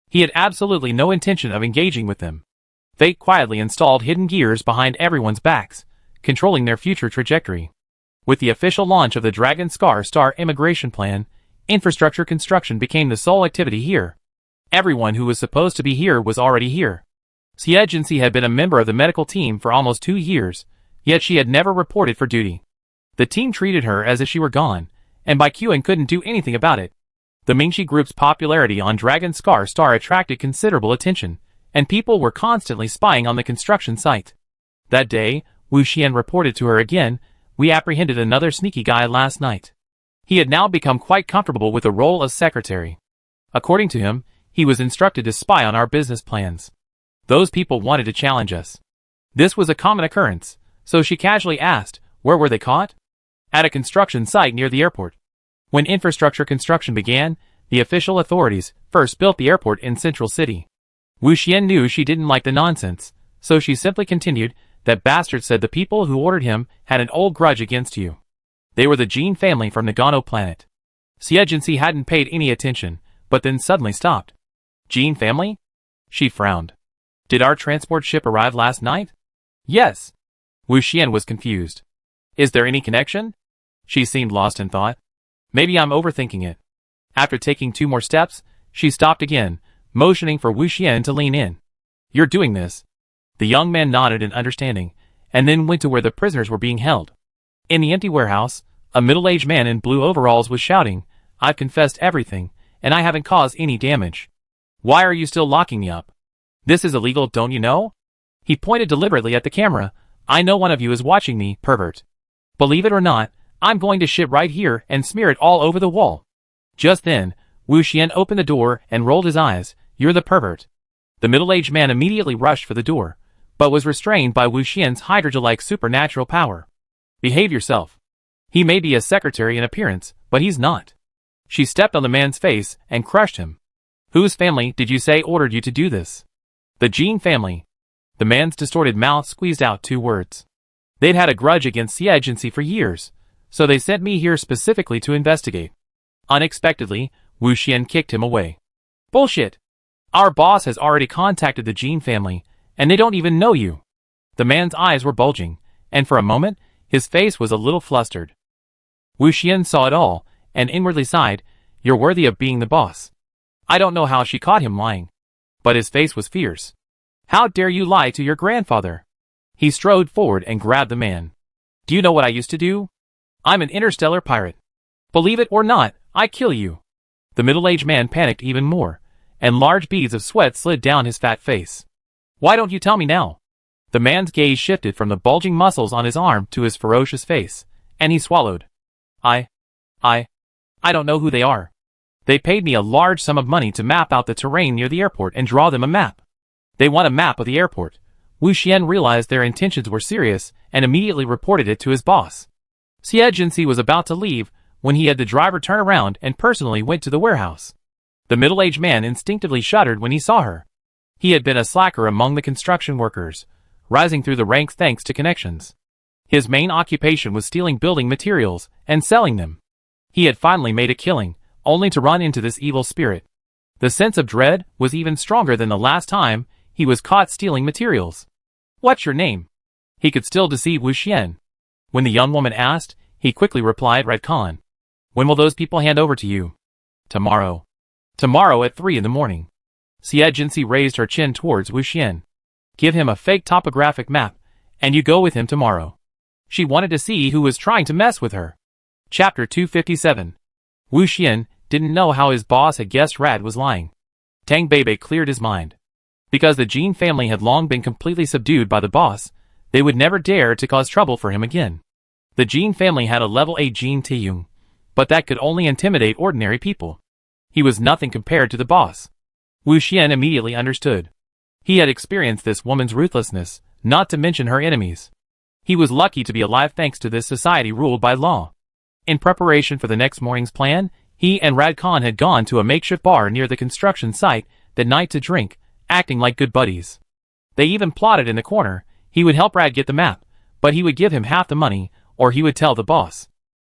He had absolutely no intention of engaging with them. Fate quietly installed hidden gears behind everyone's backs, controlling their future trajectory. With the official launch of the Dragon Star immigration plan, infrastructure construction became the sole activity here. Everyone who was supposed to be here was already here. Siegency had been a member of the medical team for almost 2 years, yet she had never reported for duty. The team treated her as if she were gone, and by queuing couldn't do anything about it. The Mingxi group's popularity on Dragon Star attracted considerable attention, and people were constantly spying on the construction site. That day, Wu Xian reported to her again, "We apprehended another sneaky guy last night." He had now become quite comfortable with the role of secretary. According to him, he was instructed to spy on our business plans. Those people wanted to challenge us. This was a common occurrence, so she casually asked, where were they caught? At a construction site near the airport. When infrastructure construction began, the official authorities first built the airport in Central City. Wu Xian knew she didn't like the nonsense, so she simply continued, "That bastard said the people who ordered him had an old grudge against you. They were the Gene family from Nagano planet." Siegency hadn't paid any attention, but then suddenly stopped. "Gene family?" She frowned. "Did our transport ship arrive last night?" "Yes." Wu Xian was confused. "Is there any connection?" She seemed lost in thought. "Maybe I'm overthinking it." After taking 2 more steps, she stopped again, motioning for Wu Xian to lean in. "You're doing this." The young man nodded in understanding, and then went to where the prisoners were being held. In the empty warehouse, a middle-aged man in blue overalls was shouting, "I've confessed everything, and I haven't caused any damage. Why are you still locking me up? This is illegal, don't you know?" He pointed deliberately at the camera. "I know one of you is watching me, pervert. Believe it or not, I'm going to shit right here and smear it all over the wall." Just then, Wu Xian opened the door and rolled his eyes. You're the pervert. The middle-aged man immediately rushed for the door, but was restrained by Wu Xian's Hydra-like supernatural power. Behave yourself. He may be a secretary in appearance, but he's not. She stepped on the man's face and crushed him. Whose family did you say ordered you to do this? The Jin family. The man's distorted mouth squeezed out 2 words. They'd had a grudge against the agency for years, so they sent me here specifically to investigate. Unexpectedly, Wu Xian kicked him away. Bullshit! Our boss has already contacted the Jin family, and they don't even know you. The man's eyes were bulging, and for a moment, his face was a little flustered. Wu Xian saw it all, and inwardly sighed, You're worthy of being the boss. I don't know how she caught him lying. But his face was fierce. How dare you lie to your grandfather? He strode forward and grabbed the man. Do you know what I used to do? I'm an interstellar pirate. Believe it or not, I kill you. The middle-aged man panicked even more, and large beads of sweat slid down his fat face. Why don't you tell me now? The man's gaze shifted from the bulging muscles on his arm to his ferocious face, and he swallowed. I don't know who they are. They paid me a large sum of money to map out the terrain near the airport and draw them a map. They want a map of the airport. Wu Xian realized their intentions were serious and immediately reported it to his boss. Xie Jinxi was about to leave when he had the driver turn around and personally went to the warehouse. The middle-aged man instinctively shuddered when he saw her. He had been a slacker among the construction workers, rising through the ranks thanks to connections. His main occupation was stealing building materials and selling them. He had finally made a killing, only to run into this evil spirit. The sense of dread was even stronger than the last time he was caught stealing materials. What's your name? He could still deceive Wu Xian. When the young woman asked, he quickly replied, Red Khan. When will those people hand over to you? Tomorrow. Tomorrow at 3 in the morning. Xie Jinxi raised her chin towards Wu Xian. Give him a fake topographic map, and you go with him tomorrow. She wanted to see who was trying to mess with her. Chapter 257. Wu Xian didn't know how his boss had guessed Rad was lying. Tang Bebe cleared his mind. Because the Jin family had long been completely subdued by the boss, they would never dare to cause trouble for him again. The Jin family had a level 8 Jin Tiyung, but that could only intimidate ordinary people. He was nothing compared to the boss. Wu Xian immediately understood. He had experienced this woman's ruthlessness, not to mention her enemies. He was lucky to be alive thanks to this society ruled by law. In preparation for the next morning's plan, he and Rad Khan had gone to a makeshift bar near the construction site that night to drink, acting like good buddies. They even plotted in the corner. He would help Rad get the map, but he would give him half the money, or he would tell the boss.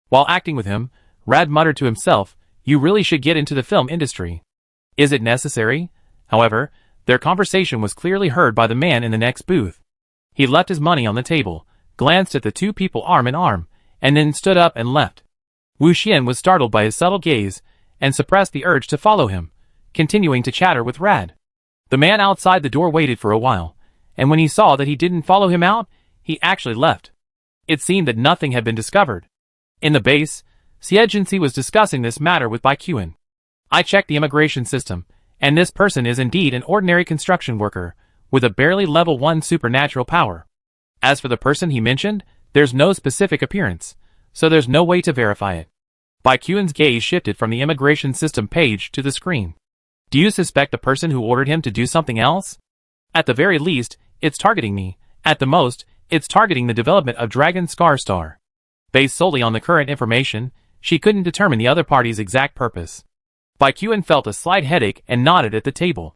While acting with him, Rad muttered to himself, You really should get into the film industry. Is it necessary? However, their conversation was clearly heard by the man in the next booth. He left his money on the table, glanced at the two people arm in arm, and then stood up and left. Wu Xian was startled by his subtle gaze, and suppressed the urge to follow him, continuing to chatter with Rad. The man outside the door waited for a while, and when he saw that he didn't follow him out, he actually left. It seemed that nothing had been discovered. In the base, Xie Jinxi was discussing this matter with Bai Qian. I checked the immigration system, and this person is indeed an ordinary construction worker, with a barely level 1 supernatural power. As for the person he mentioned, there's no specific appearance, so there's no way to verify it. Bai Qian's gaze shifted from the immigration system page to the screen. Do you suspect the person who ordered him to do something else? At the very least, it's targeting me. At the most, it's targeting the development of Dragon Scar Star. Based solely on the current information, she couldn't determine the other party's exact purpose. Bai Qian felt a slight headache and nodded at the table.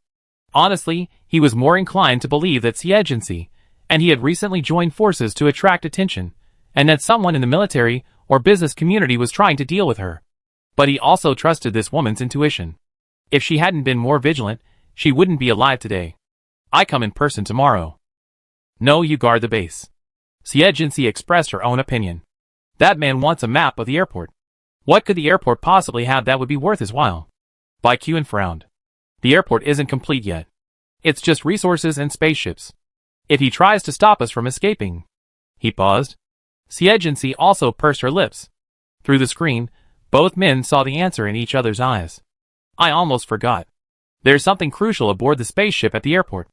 Honestly, he was more inclined to believe that Xie Jinxi, and he had recently joined forces to attract attention, and that someone in the military or business community was trying to deal with her. But he also trusted this woman's intuition. If she hadn't been more vigilant, she wouldn't be alive today. I come in person tomorrow. No, you guard the base. Xie Jinxi expressed her own opinion. That man wants a map of the airport. What could the airport possibly have that would be worth his while? Bai Qian frowned. The airport isn't complete yet. It's just resources and spaceships. If he tries to stop us from escaping... He paused. Xie Jinxi also pursed her lips. Through the screen, both men saw the answer in each other's eyes. I almost forgot. There's something crucial aboard the spaceship at the airport.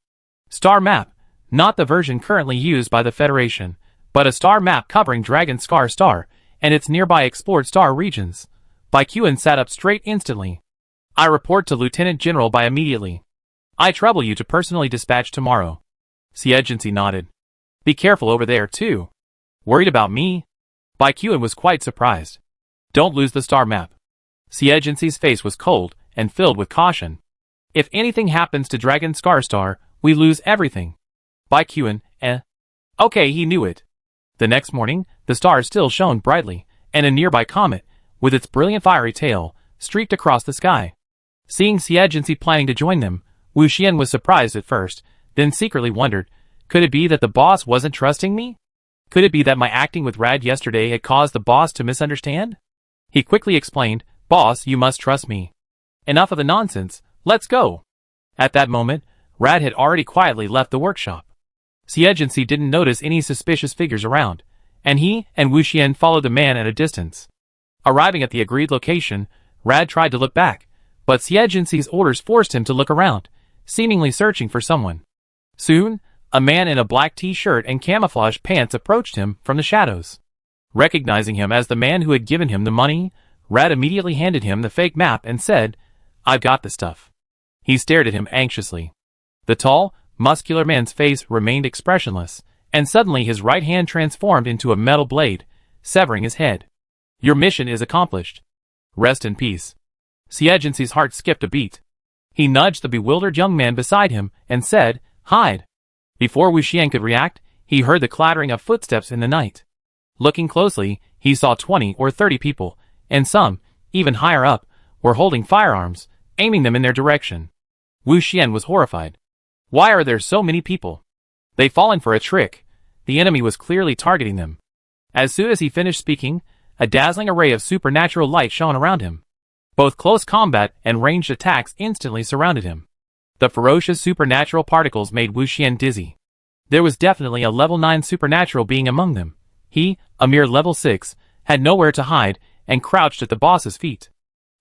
Star map, not the version currently used by the Federation, but a star map covering Dragon Scar Star and its nearby explored star regions. Bai Qian sat up straight instantly. I report to Lieutenant General by immediately. I trouble you to personally dispatch tomorrow. Agency nodded. Be careful over there, too. Worried about me? Baikuan was quite surprised. Don't lose the star map. Agency's face was cold and filled with caution. If anything happens to Dragon Scarstar, we lose everything. Baikuan, Okay, he knew it. The next morning, the stars still shone brightly, and a nearby comet, with its brilliant fiery tail, streaked across the sky. Seeing Agency planning to join them, Wu Xian was surprised at first, then secretly wondered, could it be that the boss wasn't trusting me? Could it be that my acting with Rad yesterday had caused the boss to misunderstand? He quickly explained, Boss, you must trust me. Enough of the nonsense, let's go. At that moment, Rad had already quietly left the workshop. Agency didn't notice any suspicious figures around, and he and Wu Xian followed the man at a distance. Arriving at the agreed location, Rad tried to look back, but Agency's orders forced him to look around, seemingly searching for someone. Soon, a man in a black t-shirt and camouflage pants approached him from the shadows. Recognizing him as the man who had given him the money, Rad immediately handed him the fake map and said, I've got the stuff. He stared at him anxiously. The tall, muscular man's face remained expressionless, and suddenly his right hand transformed into a metal blade, severing his head. Your mission is accomplished. Rest in peace. Agency's heart skipped a beat. He nudged the bewildered young man beside him and said, Hide. Before Wu Xian could react, he heard the clattering of footsteps in the night. Looking closely, he saw 20 or 30 people, and some, even higher up, were holding firearms, aiming them in their direction. Wu Xian was horrified. Why are there so many people? They've fallen for a trick. The enemy was clearly targeting them. As soon as he finished speaking, a dazzling array of supernatural light shone around him. Both close combat and ranged attacks instantly surrounded him. The ferocious supernatural particles made Wu Xian dizzy. There was definitely a level 9 supernatural being among them. He, a mere level 6, had nowhere to hide and crouched at the boss's feet.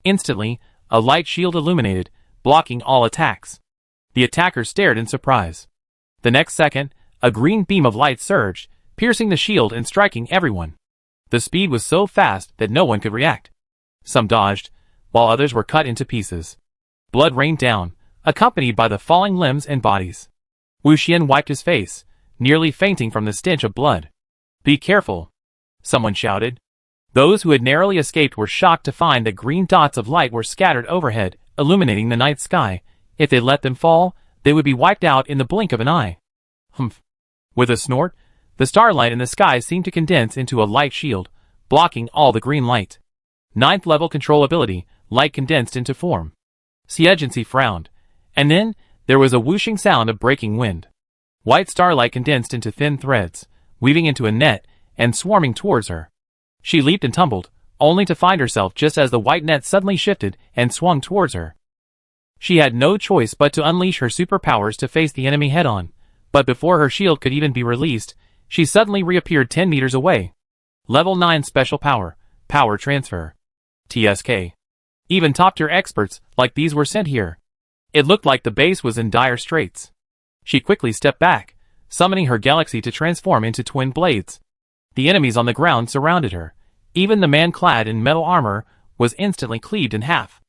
Instantly, a light shield illuminated, blocking all attacks. The attacker stared in surprise. The next second, a green beam of light surged, piercing the shield and striking everyone. The speed was so fast that no one could react. Some dodged, while others were cut into pieces. Blood rained down, accompanied by the falling limbs and bodies. Wu Xian wiped his face, nearly fainting from the stench of blood. Be careful, someone shouted. Those who had narrowly escaped were shocked to find that green dots of light were scattered overhead, illuminating the night sky. If they let them fall, they would be wiped out in the blink of an eye. Humph. With a snort, the starlight in the sky seemed to condense into a light shield, blocking all the green light. 9th level control ability, light condensed into form. Agency frowned, and then there was a whooshing sound of breaking wind. White starlight condensed into thin threads, weaving into a net and swarming towards her. She leaped and tumbled, only to find herself just as the white net suddenly shifted and swung towards her. She had no choice but to unleash her superpowers to face the enemy head-on, but before her shield could even be released, she suddenly reappeared 10 meters away. Level 9 Special Power, Power Transfer. TSK. Even top-tier experts like these were sent here. It looked like the base was in dire straits. She quickly stepped back, summoning her galaxy to transform into twin blades. The enemies on the ground surrounded her. Even the man clad in metal armor was instantly cleaved in half.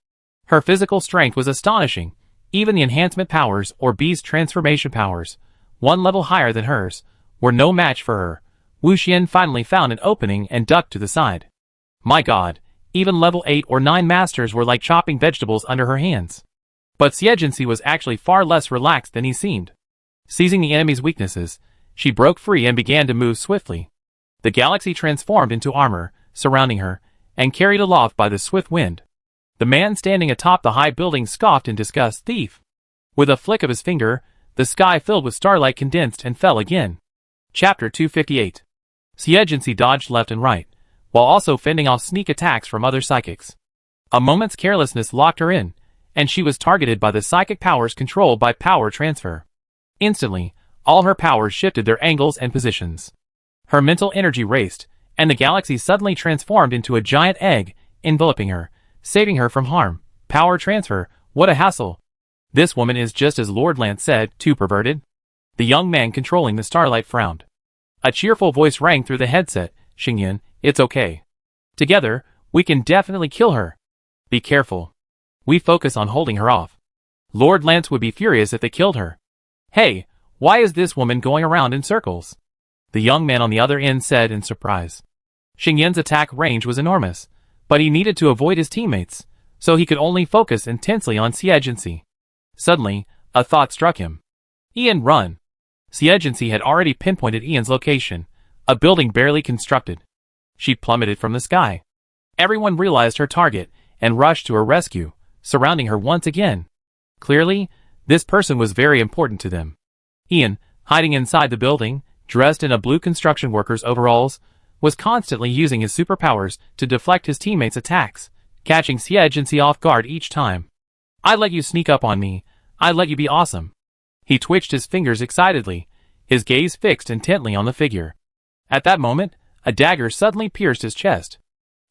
Her physical strength was astonishing. Even the enhancement powers or beast transformation powers, one level higher than hers, were no match for her. Wu Xian finally found an opening and ducked to the side. My god, even level 8 or 9 masters were like chopping vegetables under her hands. But Agency was actually far less relaxed than he seemed. Seizing the enemy's weaknesses, she broke free and began to move swiftly. The galaxy transformed into armor, surrounding her, and carried aloft by the swift wind. The man standing atop the high building scoffed in disgust. Thief! With a flick of his finger, the sky filled with starlight condensed and fell again. Chapter 258. Agency dodged left and right, while also fending off sneak attacks from other psychics. A moment's carelessness locked her in, and she was targeted by the psychic powers controlled by power transfer. Instantly, all her powers shifted their angles and positions. Her mental energy raced, and the galaxy suddenly transformed into a giant egg, enveloping her, saving her from harm. Power transfer, what a hassle. This woman is just as Lord Lance said, too perverted. The young man controlling the starlight frowned. A cheerful voice rang through the headset. Xingyan, it's okay. Together, we can definitely kill her. Be careful. We focus on holding her off. Lord Lance would be furious if they killed her. Hey, why is this woman going around in circles? The young man on the other end said in surprise. Xingyan's attack range was enormous, but he needed to avoid his teammates, so he could only focus intensely on Xie. Suddenly, a thought struck him. Ian, run! Xie had already pinpointed Ian's location, a building barely constructed. She plummeted from the sky. Everyone realized her target and rushed to her rescue, surrounding her once again. Clearly, this person was very important to them. Ian, hiding inside the building, dressed in a blue construction worker's overalls, was constantly using his superpowers to deflect his teammates' attacks, catching Xie off guard each time. I let you sneak up on me. I let you be awesome. He twitched his fingers excitedly, his gaze fixed intently on the figure. At that moment, a dagger suddenly pierced his chest.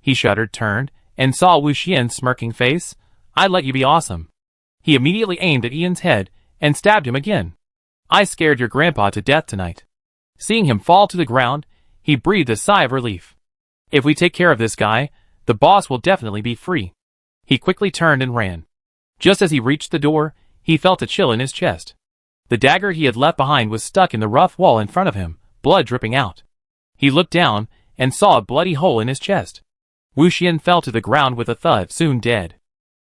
He shuddered, turned, and saw Wu Xian's smirking face. I let you be awesome. He immediately aimed at Ian's head and stabbed him again. I scared your grandpa to death tonight. Seeing him fall to the ground, he breathed a sigh of relief. If we take care of this guy, the boss will definitely be free. He quickly turned and ran. Just as he reached the door, he felt a chill in his chest. The dagger he had left behind was stuck in the rough wall in front of him, blood dripping out. He looked down and saw a bloody hole in his chest. Wu Xian fell to the ground with a thud, soon dead.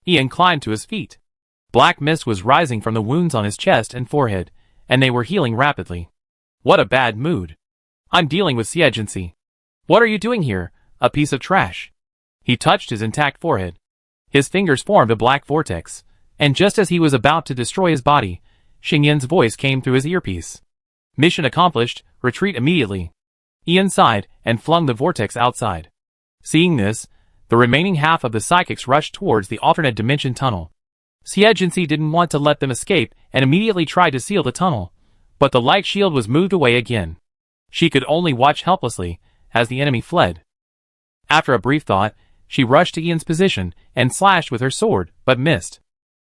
Ian climbed to his feet. Black mist was rising from the wounds on his chest and forehead, and they were healing rapidly. What a bad mood. I'm dealing with Xie. What are you doing here, a piece of trash? He touched his intact forehead. His fingers formed a black vortex, and just as he was about to destroy his body, Xingyan's voice came through his earpiece. Mission accomplished, retreat immediately. Ian sighed and flung the vortex outside. Seeing this, the remaining half of the psychics rushed towards the alternate dimension tunnel. Xie didn't want to let them escape and immediately tried to seal the tunnel, but the light shield was moved away again. She could only watch helplessly as the enemy fled. After a brief thought, she rushed to Ian's position and slashed with her sword, but missed.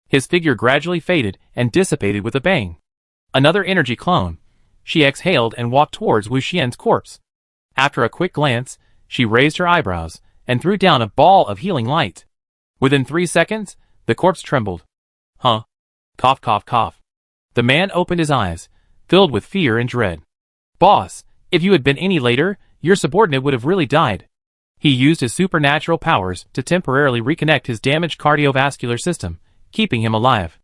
His figure gradually faded and dissipated with a bang. Another energy clone. She exhaled and walked towards Wu Xian's corpse. After a quick glance, she raised her eyebrows and threw down a ball of healing light. Within 3 seconds, the corpse trembled. Huh? Cough, cough, cough. The man opened his eyes, filled with fear and dread. Boss, if you had been any later, your subordinate would have really died. He used his supernatural powers to temporarily reconnect his damaged cardiovascular system, keeping him alive.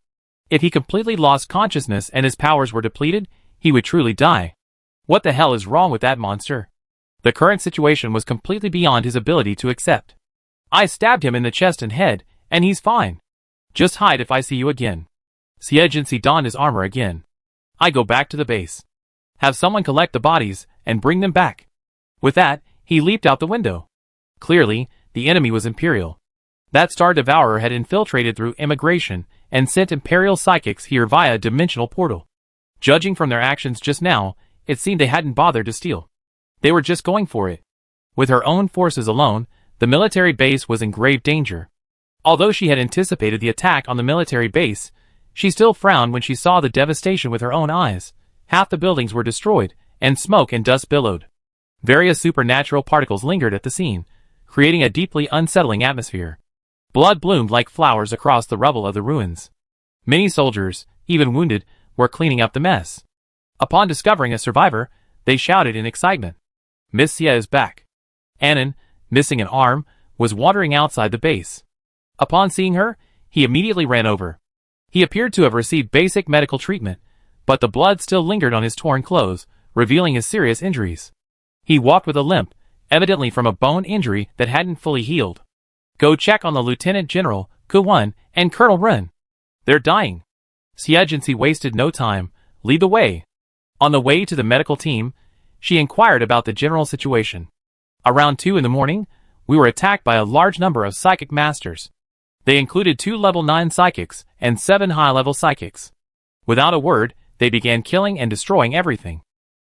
If he completely lost consciousness and his powers were depleted, he would truly die. What the hell is wrong with that monster? The current situation was completely beyond his ability to accept. I stabbed him in the chest and head, and he's fine. Just hide if I see you again. Xie donned his armor again. I go back to the base. Have someone collect the bodies and bring them back. With that, he leaped out the window. Clearly, the enemy was Imperial. That Star Devourer had infiltrated through immigration and sent Imperial psychics here via a dimensional portal. Judging from their actions just now, it seemed they hadn't bothered to steal. They were just going for it. With her own forces alone, the military base was in grave danger. Although she had anticipated the attack on the military base, she still frowned when she saw the devastation with her own eyes. Half the buildings were destroyed, and smoke and dust billowed. Various supernatural particles lingered at the scene, creating a deeply unsettling atmosphere. Blood bloomed like flowers across the rubble of the ruins. Many soldiers, even wounded, were cleaning up the mess. Upon discovering a survivor, they shouted in excitement. Miss Xie is back. Annan, missing an arm, was wandering outside the base. Upon seeing her, he immediately ran over. He appeared to have received basic medical treatment, but the blood still lingered on his torn clothes, revealing his serious injuries. He walked with a limp, evidently from a bone injury that hadn't fully healed. Go check on the Lieutenant General, Kuwan, and Colonel Ren. They're dying. Xie wasted no time. Lead the way. On the way to the medical team, she inquired about the general situation. Around 2 in the morning, we were attacked by a large number of psychic masters. They included 2 level 9 psychics and 7 high-level psychics. Without a word, they began killing and destroying everything.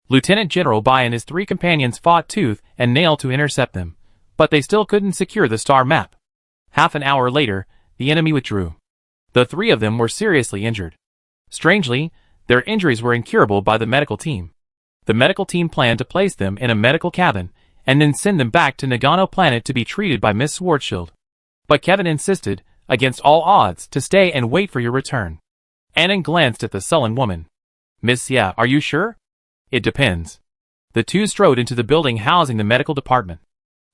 Lieutenant General Bai and his 3 companions fought tooth and nail to intercept them, but they still couldn't secure the star map. Half an hour later, the enemy withdrew. The 3 of them were seriously injured. Strangely, their injuries were incurable by the medical team. The medical team planned to place them in a medical cabin and then send them back to Nagano Planet to be treated by Miss Schwarzschild. But Kevin insisted, against all odds, to stay and wait for your return. Annan glanced at the sullen woman. Miss Xie, are you sure? It depends. The two strode into the building housing the medical department.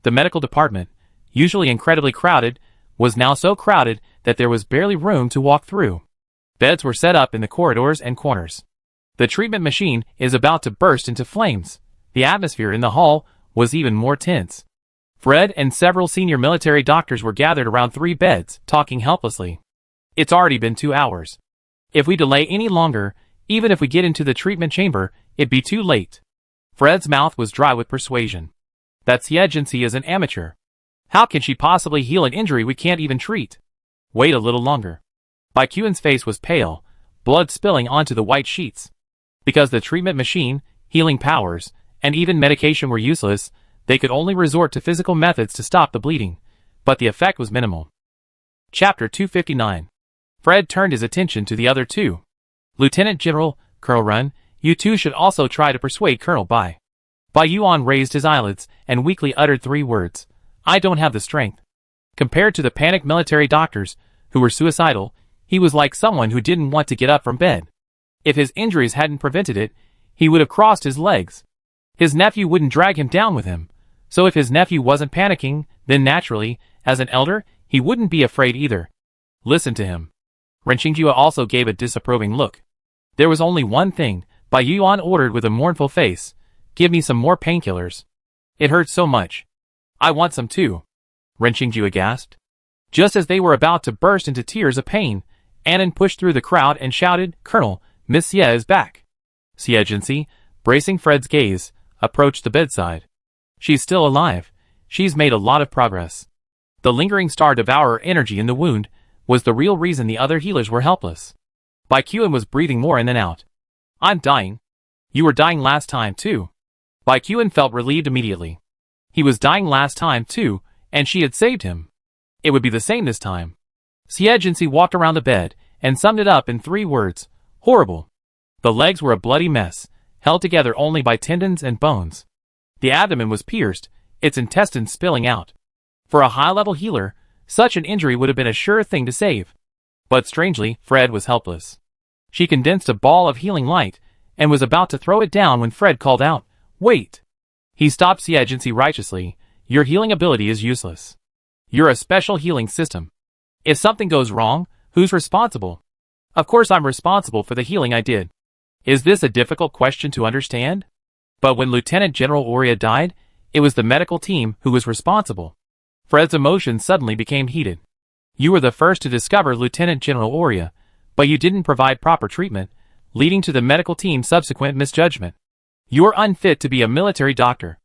The medical department, usually incredibly crowded, was now so crowded that there was barely room to walk through. Beds were set up in the corridors and corners. The treatment machine is about to burst into flames. The atmosphere in the hall was even more tense. Fred and several senior military doctors were gathered around 3 beds, talking helplessly. It's already been 2 hours. If we delay any longer, even if we get into the treatment chamber, it'd be too late. Fred's mouth was dry with persuasion. That Xie is an amateur. How can she possibly heal an injury we can't even treat? Wait a little longer. Baikuan's face was pale, blood spilling onto the white sheets. Because the treatment machine, healing powers, and even medication were useless, they could only resort to physical methods to stop the bleeding, but the effect was minimal. Chapter 259. Fred turned his attention to the other two. Lieutenant General, Colonel Run, you two should also try to persuade Colonel Bai. Bai Yuan raised his eyelids and weakly uttered 3 words. I don't have the strength. Compared to the panicked military doctors, who were suicidal, he was like someone who didn't want to get up from bed. If his injuries hadn't prevented it, he would have crossed his legs. His nephew wouldn't drag him down with him. So if his nephew wasn't panicking, then naturally, as an elder, he wouldn't be afraid either. Listen to him. Ren Xingjue also gave a disapproving look. There was only one thing, Bai Yuan ordered with a mournful face. Give me some more painkillers. It hurts so much. I want some too. Ren Xingjue gasped. Just as they were about to burst into tears of pain, Annan pushed through the crowd and shouted, Colonel, Miss Xie is back. Xie, bracing Fred's gaze, approached the bedside. She's still alive. She's made a lot of progress. The lingering star devourer energy in the wound was the real reason the other healers were helpless. Baikuan was breathing more in and out. I'm dying. You were dying last time too. Baikuan felt relieved immediately. He was dying last time too, and she had saved him. It would be the same this time. Xie walked around the bed and summed it up in 3 words. Horrible. The legs were a bloody mess, held together only by tendons and bones. The abdomen was pierced, its intestines spilling out. For a high-level healer, such an injury would have been a sure thing to save. But strangely, Fred was helpless. She condensed a ball of healing light and was about to throw it down when Fred called out, Wait! He stopped Xie righteously. Your healing ability is useless. You're a special healing system. If something goes wrong, who's responsible? Of course I'm responsible for the healing I did. Is this a difficult question to understand? But when Lieutenant General Oria died, it was the medical team who was responsible. Fred's emotions suddenly became heated. You were the first to discover Lieutenant General Oria, but you didn't provide proper treatment, leading to the medical team's subsequent misjudgment. You're unfit to be a military doctor.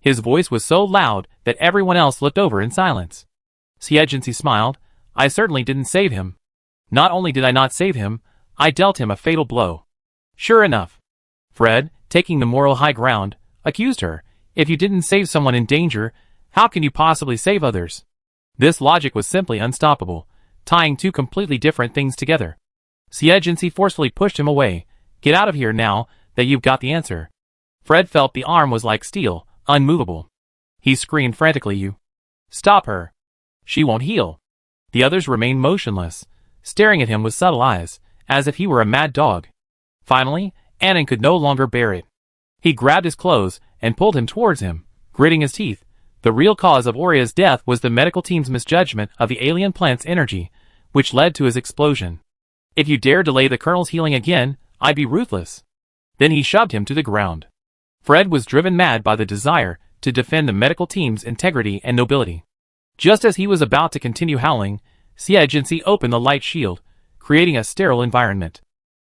His voice was so loud that everyone else looked over in silence. Xie smiled. I certainly didn't save him. Not only did I not save him, I dealt him a fatal blow. Sure enough. Fred, taking the moral high ground, accused her. If you didn't save someone in danger, how can you possibly save others? This logic was simply unstoppable, tying 2 completely different things together. Xie forcefully pushed him away. Get out of here now that you've got the answer. Fred felt the arm was like steel, unmovable. He screamed frantically, You! Stop her! She won't heal. The others remained motionless, staring at him with subtle eyes, as if he were a mad dog. Finally, Annan could no longer bear it. He grabbed his clothes and pulled him towards him, gritting his teeth. The real cause of Oria's death was the medical team's misjudgment of the alien plant's energy, which led to his explosion. If you dare delay the colonel's healing again, I'd be ruthless. Then he shoved him to the ground. Fred was driven mad by the desire to defend the medical team's integrity and nobility. Just as he was about to continue howling, Xie opened the light shield, creating a sterile environment.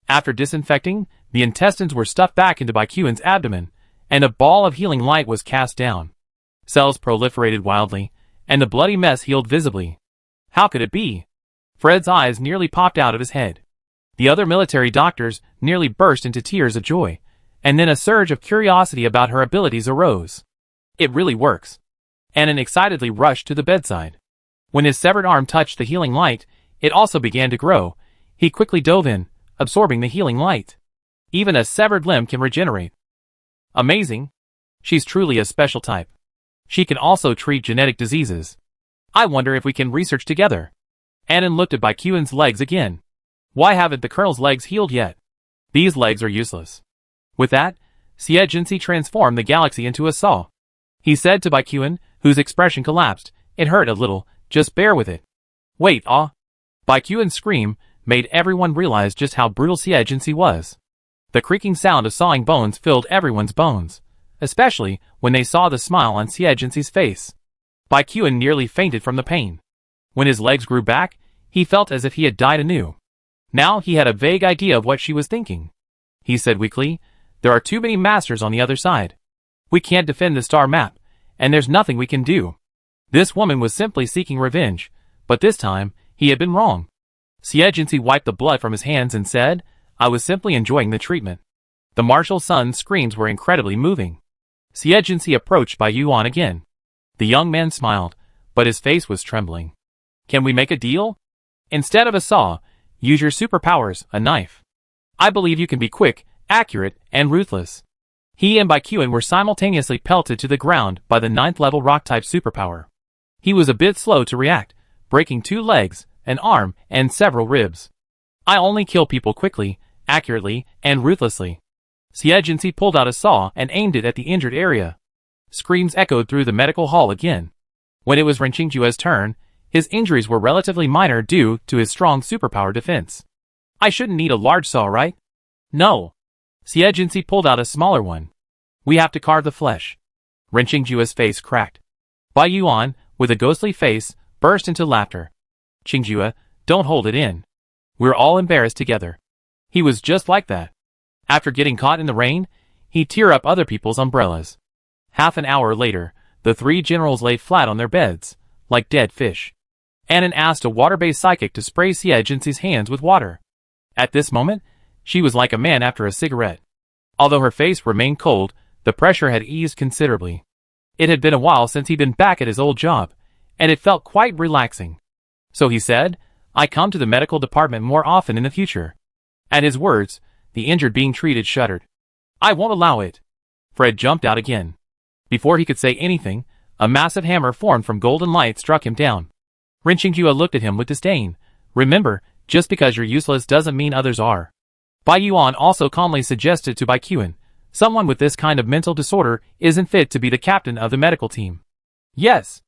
After disinfecting, the intestines were stuffed back into Baikuan's abdomen, and a ball of healing light was cast down. Cells proliferated wildly, and the bloody mess healed visibly. How could it be? Fred's eyes nearly popped out of his head. The other military doctors nearly burst into tears of joy, and then a surge of curiosity about her abilities arose. It really works. Annan excitedly rushed to the bedside. When his severed arm touched the healing light, it also began to grow. He quickly dove in, absorbing the healing light. Even a severed limb can regenerate. Amazing. She's truly a special type. She can also treat genetic diseases. I wonder if we can research together. Annan looked at Baikuin's legs again. Why haven't the colonel's legs healed yet? These legs are useless. With that, Xie Jinxi transformed the galaxy into a saw. He said to Baikuin, whose expression collapsed, "It hurt a little, just bear with it." Wait, ah! Baikuin's scream made everyone realize just how brutal Xie Jinxi was. The creaking sound of sawing bones filled everyone's bones, especially when they saw the smile on Xie Jinxi's face. Baikuin nearly fainted from the pain. When his legs grew back, he felt as if he had died anew. Now he had a vague idea of what she was thinking. He said weakly, "There are too many masters on the other side. We can't defend the star map, and there's nothing we can do." This woman was simply seeking revenge, but this time, he had been wrong. Xie Jinxi wiped the blood from his hands and said, "I was simply enjoying the treatment." The martial son's screams were incredibly moving. Xie Jinxi approached Bai Yuan again. The young man smiled, but his face was trembling. "Can we make a deal? Instead of a saw, use your superpowers, a knife. I believe you can be quick, accurate, and ruthless." He and Baikuin were simultaneously pelted to the ground by the 9th level rock-type superpower. He was a bit slow to react, breaking 2 legs, an arm, and several ribs. "I only kill people quickly, accurately, and ruthlessly." Xie Jinxi pulled out a saw and aimed it at the injured area. Screams echoed through the medical hall again. When it was Ren Qingjue's turn, his injuries were relatively minor due to his strong superpower defense. "I shouldn't need a large saw, right?" "No." Xie Jinxi pulled out a smaller one. "We have to carve the flesh." Ren Qingjue's face cracked. Bai Yuan, with a ghostly face, burst into laughter. "Qingjue, don't hold it in. We're all embarrassed together." He was just like that. After getting caught in the rain, he'd tear up other people's umbrellas. Half an hour later, the 3 generals lay flat on their beds, like dead fish. Annan asked a water-based psychic to spray Xie Jinxi's hands with water. At this moment, she was like a man after a cigarette. Although her face remained cold, the pressure had eased considerably. It had been a while since he'd been back at his old job, and it felt quite relaxing. So he said, "I come to the medical department more often in the future." At his words, the injured being treated shuddered. "I won't allow it." Fred jumped out again. Before he could say anything, a massive hammer formed from golden light struck him down. Ren Qingjue looked at him with disdain. "Remember, just because you're useless doesn't mean others are." Bai Yuan also calmly suggested to Baikuin, "Someone with this kind of mental disorder isn't fit to be the captain of the medical team." Yes.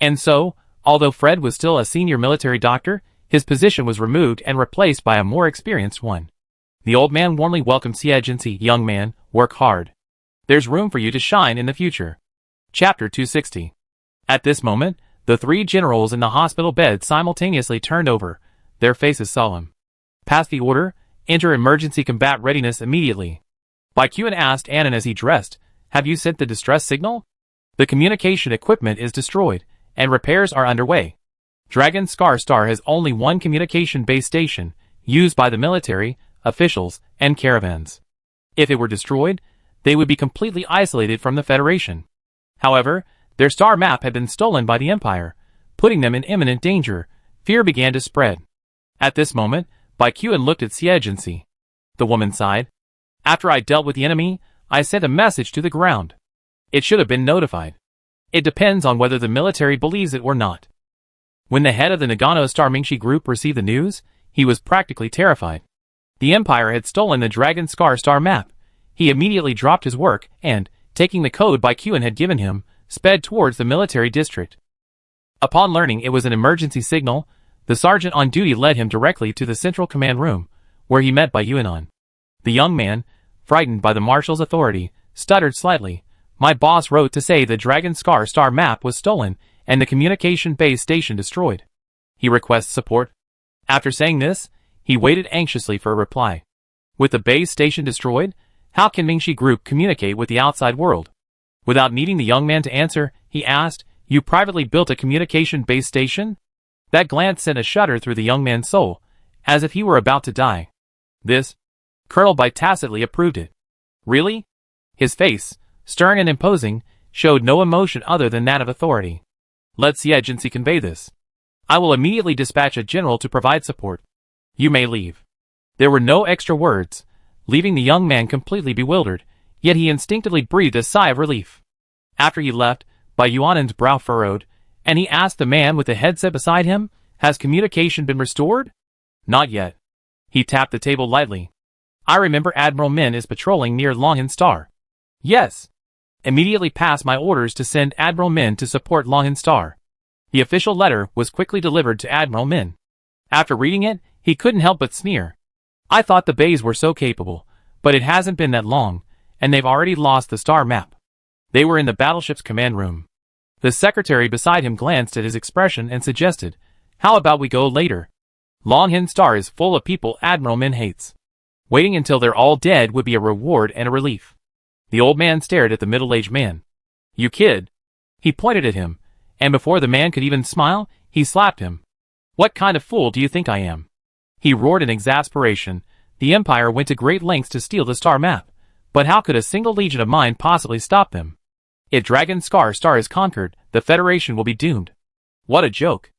And so, although Fred was still a senior military doctor, his position was removed and replaced by a more experienced one. The old man warmly welcomed Xie Jinxi. "Young man, work hard. There's room for you to shine in the future." Chapter 260. At this moment, the 3 generals in the hospital bed simultaneously turned over, their faces solemn. "Pass the order, enter emergency combat readiness immediately." Baikuin asked Annan as he dressed, "Have you sent the distress signal?" "The communication equipment is destroyed, and repairs are underway. Dragon Scar Star has only one communication base station, used by the military, officials, and caravans. If it were destroyed, they would be completely isolated from the Federation. However, their star map had been stolen by the Empire, putting them in imminent danger. Fear began to spread." At this moment, Baikuin looked at Xie Jinxi. The woman sighed. "After I dealt with the enemy, I sent a message to the ground. It should have been notified. It depends on whether the military believes it or not." When the head of the Nagano Star Mingxi group received the news, he was practically terrified. The Empire had stolen the Dragon Scar Star map. He immediately dropped his work and, taking the code Baikuin had given him, sped towards the military district. Upon learning it was an emergency signal, the sergeant on duty led him directly to the central command room, where he met Baiyuan. The young man, frightened by the marshal's authority, stuttered slightly. "My boss wrote to say the Dragon Scar Star map was stolen and the communication base station destroyed. He requests support." After saying this, he waited anxiously for a reply. With the base station destroyed, how can Mingxi Group communicate with the outside world? Without needing the young man to answer, he asked, "You privately built a communication base station?" That glance sent a shudder through the young man's soul, as if he were about to die. This, Colonel Bai tacitly approved it. "Really?" His face, stern and imposing, showed no emotion other than that of authority. "Let Xie Jinxi convey this. I will immediately dispatch a general to provide support. You may leave." There were no extra words, leaving the young man completely bewildered, yet he instinctively breathed a sigh of relief. After he left, Bai Yuan's brow furrowed, and he asked the man with the headset beside him, Has communication been restored? Not yet. He tapped the table lightly. I remember Admiral Min is patrolling near Longhan Star. Yes. Immediately pass my orders to send Admiral Min to support Longhan Star. The official letter was quickly delivered to Admiral Min. After reading it, he couldn't help but sneer. I thought the Bays were so capable, but it hasn't been that long, and they've already lost the star map. They were in the battleship's command room. The secretary beside him glanced at his expression and suggested, how about we go later? Longhan Star is full of people Admiral Min hates. Waiting until they're all dead would be a reward and a relief. The old man stared at the middle-aged man. You kid. He pointed at him, and before the man could even smile, he slapped him. What kind of fool do you think I am? He roared in exasperation. The Empire went to great lengths to steal the star map, but how could a single legion of mine possibly stop them? If Dragon Scar Star is conquered, the Federation will be doomed. What a joke.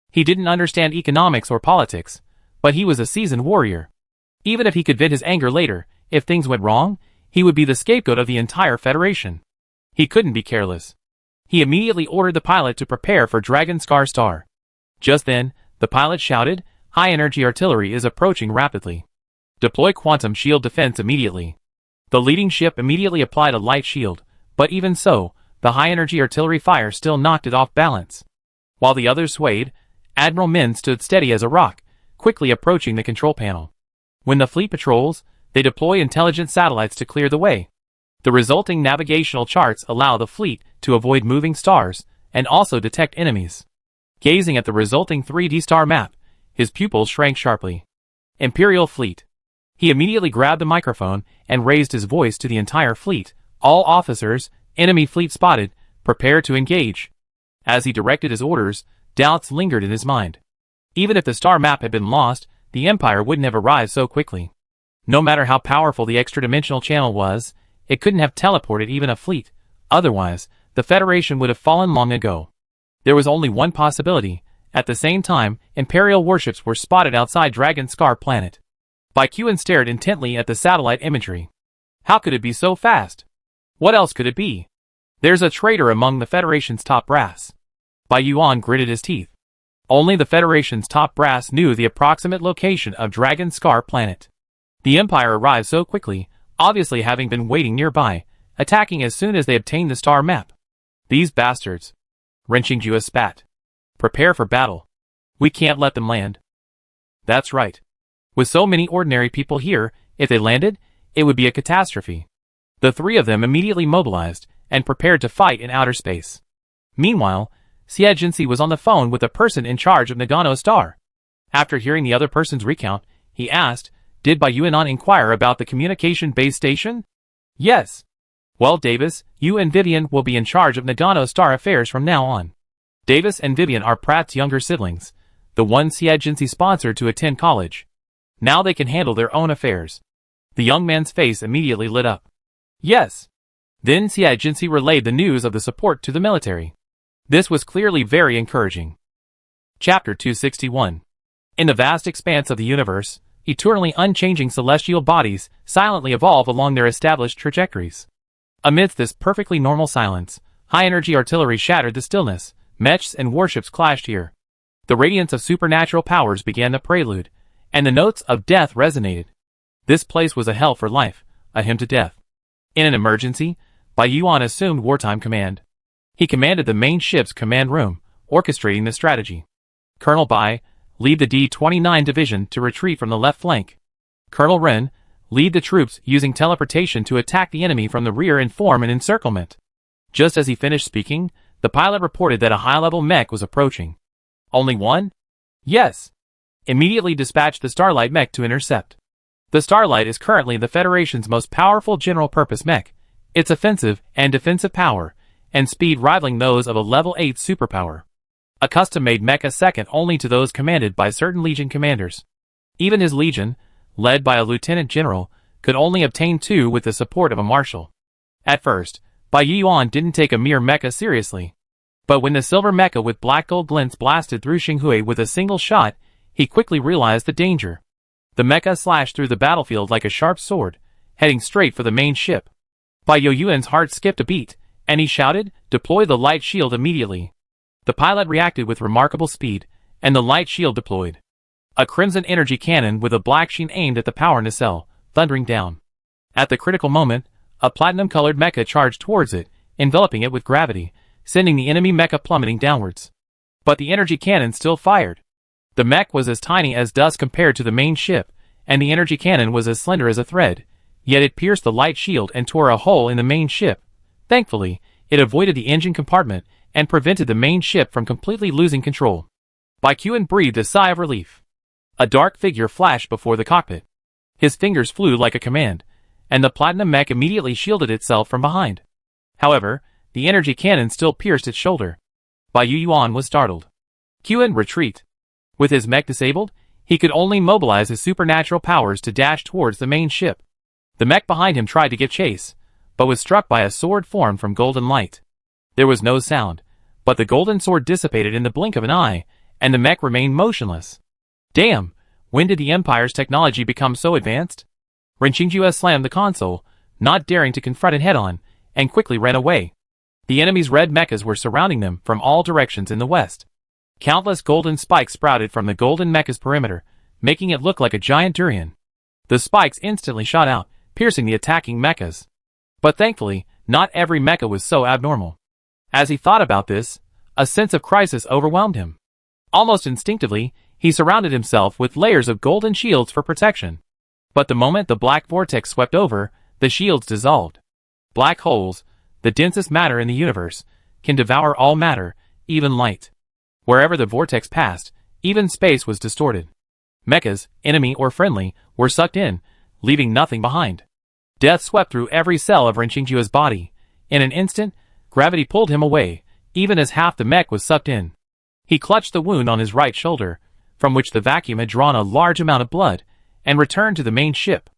He didn't understand economics or politics, but he was a seasoned warrior. Even if he could vent his anger later, if things went wrong, he would be the scapegoat of the entire Federation. He couldn't be careless. He immediately ordered the pilot to prepare for Dragon Scar Star. Just then, the pilot shouted, high-energy artillery is approaching rapidly. Deploy quantum shield defense immediately. The leading ship immediately applied a light shield, but even so, the high-energy artillery fire still knocked it off balance. While the others swayed, Admiral Min stood steady as a rock, quickly approaching the control panel. When the fleet patrols, they deploy intelligent satellites to clear the way. The resulting navigational charts allow the fleet to avoid moving stars and also detect enemies. Gazing at the resulting 3D star map, his pupils shrank sharply. Imperial Fleet. He immediately grabbed the microphone and raised his voice to the entire fleet. All officers, enemy fleet spotted, prepare to engage. As he directed his orders, doubts lingered in his mind. Even if the star map had been lost, the Empire wouldn't have arrived so quickly. No matter how powerful the extra-dimensional channel was, it couldn't have teleported even a fleet. Otherwise, the Federation would have fallen long ago. There was only one possibility. At the same time, Imperial warships were spotted outside Dragon Scar planet. Baikuan stared intently at the satellite imagery. How could it be so fast? What else could it be? There's a traitor among the Federation's top brass. Bai Yuan gritted his teeth. Only the Federation's top brass knew the approximate location of Dragon Scar planet. The Empire arrived so quickly, obviously having been waiting nearby, attacking as soon as they obtained the star map. These bastards. Wrenching Jua spat. Prepare for battle. We can't let them land. That's right. With so many ordinary people here, if they landed, it would be a catastrophe. The three of them immediately mobilized and prepared to fight in outer space. Meanwhile, Xie Jinsi was on the phone with the person in charge of Nagano Star. After hearing the other person's recount, he asked, did Bai Yuan inquire about the communication base station? Yes. Well, Davis, you and Vivian will be in charge of Nagano Star affairs from now on. Davis and Vivian are Pratt's younger siblings, the ones Xie Jinsi sponsored to attend college. Now they can handle their own affairs. The young man's face immediately lit up. Yes. Then Xie Jinsi relayed the news of the support to the military. This was clearly very encouraging. Chapter 261. In the vast expanse of the universe, eternally unchanging celestial bodies silently evolve along their established trajectories. Amidst this perfectly normal silence, high-energy artillery shattered the stillness, mechs and warships clashed here. The radiance of supernatural powers began the prelude, and the notes of death resonated. This place was a hell for life, a hymn to death. In an emergency, Bai Yuan assumed wartime command. He commanded the main ship's command room, orchestrating the strategy. Colonel Bai, lead the D-29 division to retreat from the left flank. Colonel Ren, lead the troops using teleportation to attack the enemy from the rear and form an encirclement. Just as he finished speaking, the pilot reported that a high-level mech was approaching. Only one? Yes. Immediately dispatch the Starlight mech to intercept. The Starlight is currently the Federation's most powerful general-purpose mech, its offensive and defensive power, and speed rivaling those of a level 8 superpower. A custom-made mecha second only to those commanded by certain Legion commanders. Even his Legion, led by a Lieutenant General, could only obtain 2 with the support of a Marshal. At first, Bai Yuan didn't take a mere mecha seriously. But when the silver mecha with black gold glints blasted through Xinghui with a single shot, he quickly realized the danger. The mecha slashed through the battlefield like a sharp sword, heading straight for the main ship. Bai Yuan's heart skipped a beat, and he shouted, "Deploy the light shield immediately." The pilot reacted with remarkable speed, and the light shield deployed. A crimson energy cannon with a black sheen aimed at the power nacelle, thundering down. At the critical moment, a platinum-colored mecha charged towards it, enveloping it with gravity, sending the enemy mecha plummeting downwards. But the energy cannon still fired. The mech was as tiny as dust compared to the main ship, and the energy cannon was as slender as a thread, yet it pierced the light shield and tore a hole in the main ship. Thankfully, it avoided the engine compartment and prevented the main ship from completely losing control. Baekhyun breathed a sigh of relief. A dark figure flashed before the cockpit. His fingers flew like a command, and the platinum mech immediately shielded itself from behind. However, the energy cannon still pierced its shoulder. Baekhyun was startled. Kyun retreat. With his mech disabled, he could only mobilize his supernatural powers to dash towards the main ship. The mech behind him tried to give chase, but was struck by a sword formed from golden light. There was no sound, but the golden sword dissipated in the blink of an eye, and the mech remained motionless. Damn, when did the Empire's technology become so advanced? Renqingjue slammed the console, not daring to confront it head-on, and quickly ran away. The enemy's red mechas were surrounding them from all directions in the west. Countless golden spikes sprouted from the golden mecha's perimeter, making it look like a giant durian. The spikes instantly shot out, piercing the attacking mechas. But thankfully, not every mecha was so abnormal. As he thought about this, a sense of crisis overwhelmed him. Almost instinctively, he surrounded himself with layers of golden shields for protection. But the moment the black vortex swept over, the shields dissolved. Black holes, the densest matter in the universe, can devour all matter, even light. Wherever the vortex passed, even space was distorted. Mechas, enemy or friendly, were sucked in, leaving nothing behind. Death swept through every cell of Renqingjue's body. In an instant, gravity pulled him away, even as half the mech was sucked in. He clutched the wound on his right shoulder, from which the vacuum had drawn a large amount of blood, and returned to the main ship.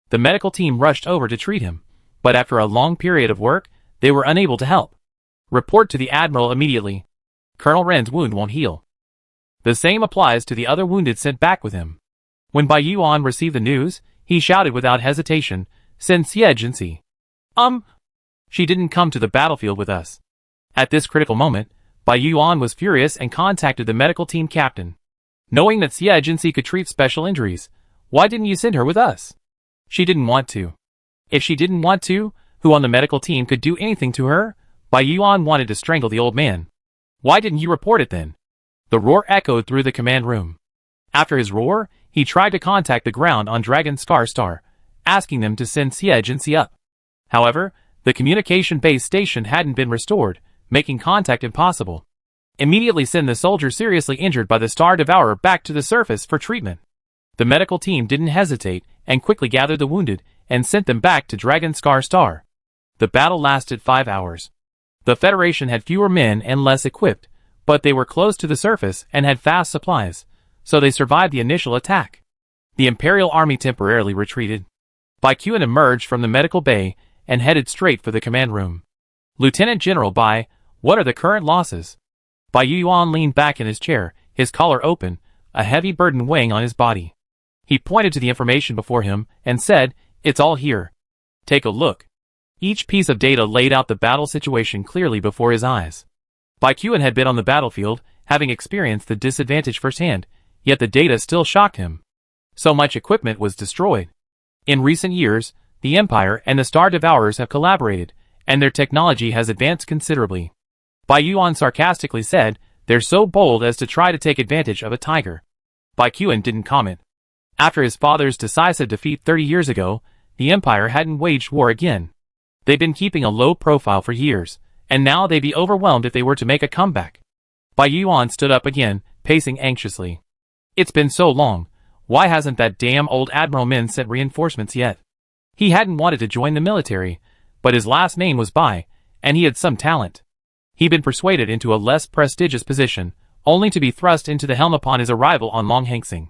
The medical team rushed over to treat him, but after a long period of work, they were unable to help. Report to the Admiral immediately. Colonel Ren's wound won't heal. The same applies to the other wounded sent back with him. When Baekhyun received the news, he shouted without hesitation, "Send Xie Jinxi." She didn't come to the battlefield with us. At this critical moment, Baekhyun was furious and contacted the medical team captain. Knowing that Xie Jinxi could treat special injuries, why didn't you send her with us? She didn't want to. If she didn't want to, who on the medical team could do anything to her? Baekhyun wanted to strangle the old man. Why didn't you report it then? The roar echoed through the command room. After his roar, he tried to contact the ground on Dragon Scar Star, asking them to send Xie Jinxi up. However, the communication base station hadn't been restored, making contact impossible. Immediately send the soldier seriously injured by the Star Devourer back to the surface for treatment. The medical team didn't hesitate and quickly gathered the wounded and sent them back to Dragon Scar Star. The battle lasted 5 hours. The Federation had fewer men and less equipped, but they were close to the surface and had fast supplies, so they survived the initial attack. The Imperial Army temporarily retreated. Baekhyun emerged from the medical bay and headed straight for the command room. Lieutenant General Bai, what are the current losses? Baekhyun leaned back in his chair, his collar open, a heavy burden weighing on his body. He pointed to the information before him and said, "It's all here. Take a look." Each piece of data laid out the battle situation clearly before his eyes. Baekhyun had been on the battlefield, having experienced the disadvantage firsthand, yet the data still shocked him. So much equipment was destroyed. In recent years, the Empire and the Star Devourers have collaborated, and their technology has advanced considerably. Baekhyun sarcastically said, "They're so bold as to try to take advantage of a tiger." Baekhyun didn't comment. After his father's decisive defeat 30 years ago, the Empire hadn't waged war again. They'd been keeping a low profile for years, and now they'd be overwhelmed if they were to make a comeback. Baekhyun stood up again, pacing anxiously. It's been so long, why hasn't that damn old Admiral Min sent reinforcements yet? He hadn't wanted to join the military, but his last name was Bai, and he had some talent. He'd been persuaded into a less prestigious position, only to be thrust into the helm upon his arrival on Longhangsing.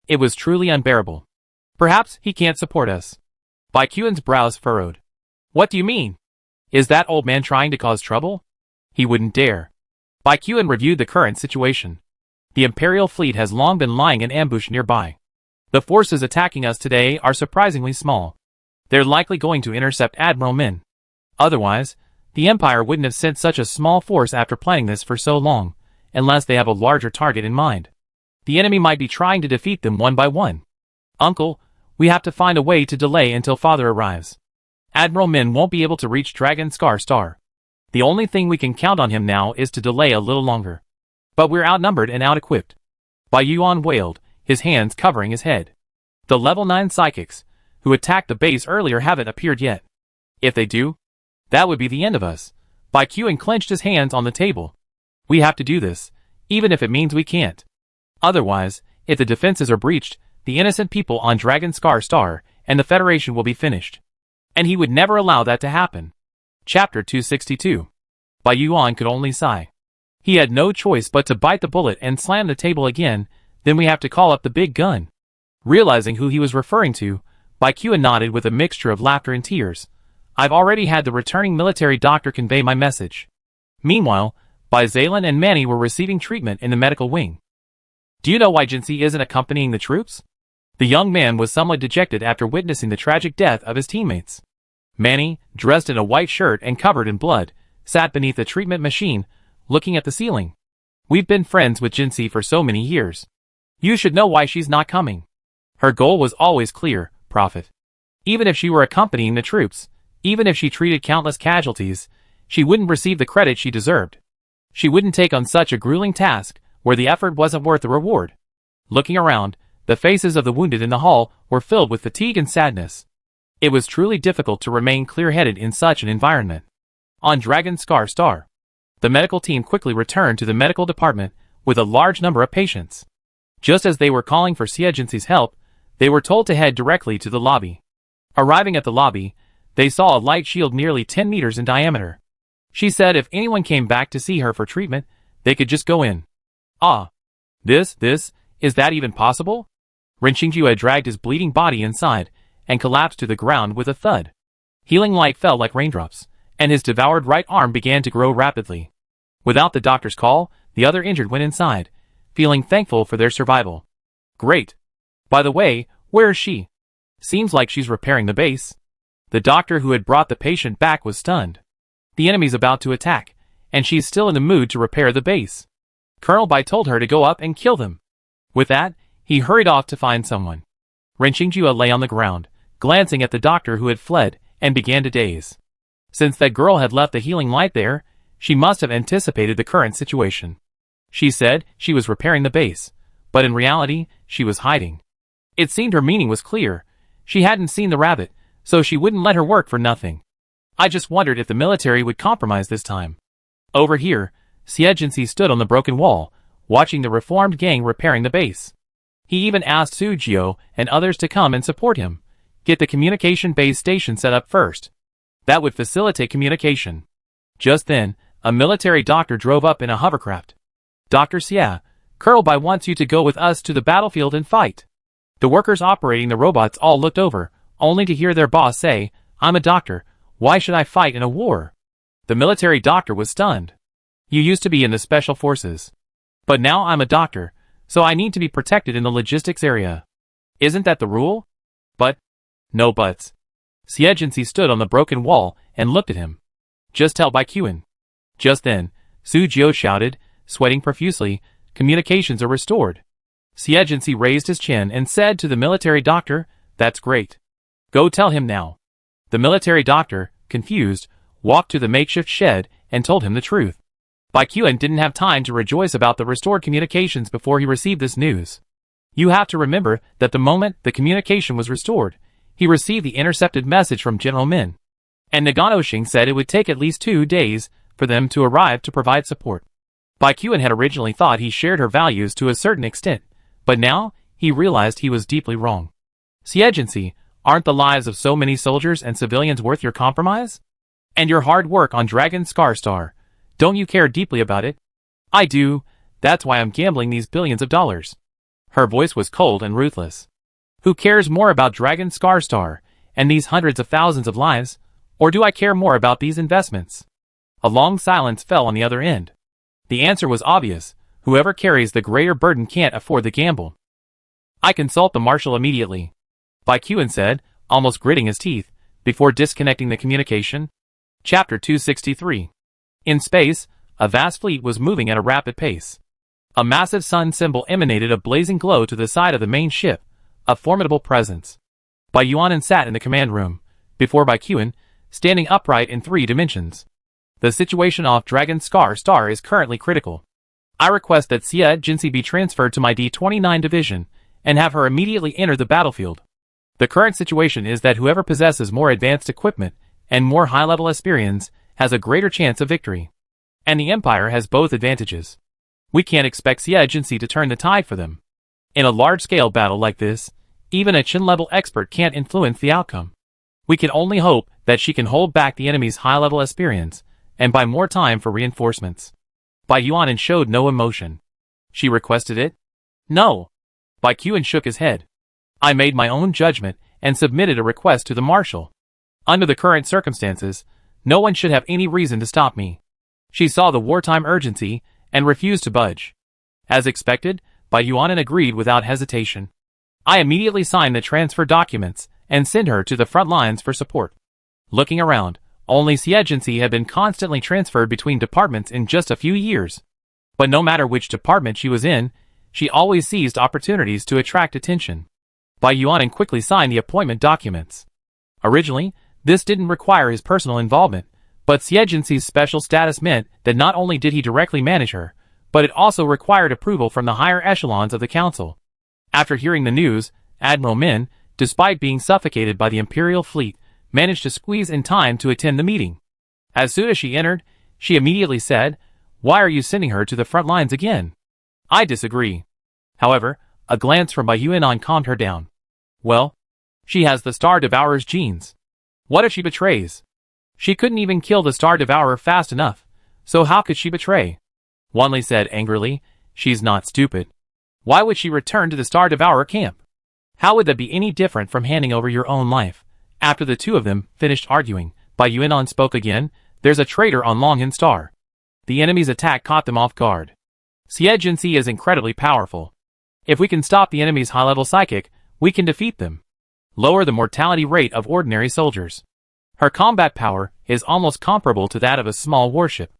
It was truly unbearable. Perhaps he can't support us. Baekhyun's brows furrowed. What do you mean? Is that old man trying to cause trouble? He wouldn't dare. Baekhyun reviewed the current situation. The Imperial fleet has long been lying in ambush nearby. The forces attacking us today are surprisingly small. They're likely going to intercept Admiral Min. Otherwise, the Empire wouldn't have sent such a small force after planning this for so long, unless they have a larger target in mind. The enemy might be trying to defeat them one by one. Uncle, we have to find a way to delay until father arrives. Admiral Min won't be able to reach Dragon Star. The only thing we can count on him now is to delay a little longer. But we're outnumbered and out-equipped. Bai Yuan wailed, his hands covering his head. The level 9 psychics, who attacked the base earlier, haven't appeared yet. If they do, that would be the end of us. Bai Yuan clenched his hands on the table. We have to do this, even if it means we can't. Otherwise, if the defenses are breached, the innocent people on Dragon Star and the Federation will be finished. And he would never allow that to happen. Chapter 262. Bai Yuan could only sigh. He had no choice but to bite the bullet and slam the table again. Then we have to call up the big gun. Realizing who he was referring to, Bai Yuan nodded with a mixture of laughter and tears. I've already had the returning military doctor convey my message. Meanwhile, Bai Zaylan and Manny were receiving treatment in the medical wing. Do you know why Jinsei isn't accompanying the troops? The young man was somewhat dejected after witnessing the tragic death of his teammates. Manny, dressed in a white shirt and covered in blood, sat beneath the treatment machine, looking at the ceiling. We've been friends with Jinsei for so many years. You should know why she's not coming. Her goal was always clear, Prophet. Even if she were accompanying the troops, even if she treated countless casualties, she wouldn't receive the credit she deserved. She wouldn't take on such a grueling task where the effort wasn't worth the reward. Looking around, the faces of the wounded in the hall were filled with fatigue and sadness. It was truly difficult to remain clear-headed in such an environment. On Dragon Star, the medical team quickly returned to the medical department with a large number of patients. Just as they were calling for Xie Jinsei's help, they were told to head directly to the lobby. Arriving at the lobby, they saw a light shield nearly 10 meters in diameter. She said if anyone came back to see her for treatment, they could just go in. Ah. Is that even possible? Ren Xingju had dragged his bleeding body inside and collapsed to the ground with a thud. Healing light fell like raindrops, and his devoured right arm began to grow rapidly. Without the doctor's call, the other injured went inside, feeling thankful for their survival. Great. By the way, where is she? Seems like she's repairing the base. The doctor who had brought the patient back was stunned. The enemy's about to attack, and she's still in the mood to repair the base. Colonel Bai told her to go up and kill them. With that, he hurried off to find someone. Ren Xingju lay on the ground, glancing at the doctor who had fled, and began to daze. Since that girl had left the healing light there, she must have anticipated the current situation. She said she was repairing the base, but in reality, she was hiding. It seemed her meaning was clear. She hadn't seen the rabbit, so she wouldn't let her work for nothing. I just wondered if the military would compromise this time. Over here, Xie Jinsei stood on the broken wall, watching the reformed gang repairing the base. He even asked Su Jiao and others to come and support him. Get the communication base station set up first. That would facilitate communication. Just then, a military doctor drove up in a hovercraft. Dr. Xie, Colonel Bai wants you to go with us to the battlefield and fight. The workers operating the robots all looked over, only to hear their boss say, I'm a doctor, why should I fight in a war? The military doctor was stunned. You used to be in the special forces. But now I'm a doctor, so I need to be protected in the logistics area. Isn't that the rule? But, no buts. Xie Jinsei stood on the broken wall and looked at him. Just tell Bai Yuan. Just then, Su Jiao shouted, sweating profusely, communications are restored. Xie Jinsei raised his chin and said to the military doctor, that's great. Go tell him now. The military doctor, confused, walked to the makeshift shed and told him the truth. Bai Yuan didn't have time to rejoice about the restored communications before he received this news. You have to remember that the moment the communication was restored, he received the intercepted message from General Min. And Nagano Xing said it would take at least 2 days for them to arrive to provide support. Bai Yuan had originally thought he shared her values to a certain extent, but now he realized he was deeply wrong. Xie Jinsei, aren't the lives of so many soldiers and civilians worth your compromise? And your hard work on Dragon Star, don't you care deeply about it? I do, that's why I'm gambling these billions of dollars. Her voice was cold and ruthless. Who cares more about Dragon Star and these hundreds of thousands of lives, or do I care more about these investments? A long silence fell on the other end. The answer was obvious, whoever carries the greater burden can't afford the gamble. I consult the marshal immediately. Bai Yuan said, almost gritting his teeth, before disconnecting the communication. Chapter 263. In space, a vast fleet was moving at a rapid pace. A massive sun symbol emanated a blazing glow to the side of the main ship, a formidable presence. Bai Yuan sat in the command room, before Bai Qian, standing upright in 3 dimensions. The situation off Dragon Star is currently critical. I request that Xie Jinxi be transferred to my D-29 division, and have her immediately enter the battlefield. The current situation is that whoever possesses more advanced equipment, and more high-level experience, has a greater chance of victory. And the Empire has both advantages. We can't expect Xie Jinxi to turn the tide for them. In a large-scale battle like this, even a Qin-level expert can't influence the outcome. We can only hope that she can hold back the enemy's high-level experience, and buy more time for reinforcements. Bai Yuan showed no emotion. She requested it? No. Bai Qian shook his head. I made my own judgment, and submitted a request to the Marshal. Under the current circumstances, no one should have any reason to stop me. She saw the wartime urgency, and refused to budge. As expected, Bai Yuan agreed without hesitation. I immediately signed the transfer documents, and sent her to the front lines for support. Looking around, only Xie Jinxi had been constantly transferred between departments in just a few years. But no matter which department she was in, she always seized opportunities to attract attention. Bai Yuan quickly signed the appointment documents. Originally, this didn't require his personal involvement, but Xie Jinxi's special status meant that not only did he directly manage her, but it also required approval from the higher echelons of the council. After hearing the news, Admiral Min, despite being suffocated by the Imperial fleet, managed to squeeze in time to attend the meeting. As soon as she entered, she immediately said, "Why are you sending her to the front lines again?" I disagree. However, a glance from Bai Yuan calmed her down. Well, she has the Star Devourer's genes. What if she betrays? She couldn't even kill the Star Devourer fast enough, so how could she betray? Wanli said angrily, she's not stupid. Why would she return to the Star Devourer camp? How would that be any different from handing over your own life? After the two of them finished arguing, Bai Yuan spoke again, there's a traitor on Longhan Star. The enemy's attack caught them off guard. Xie Jinxi is incredibly powerful. If we can stop the enemy's high-level psychic, we can defeat them. Lower the mortality rate of ordinary soldiers. Her combat power is almost comparable to that of a small warship.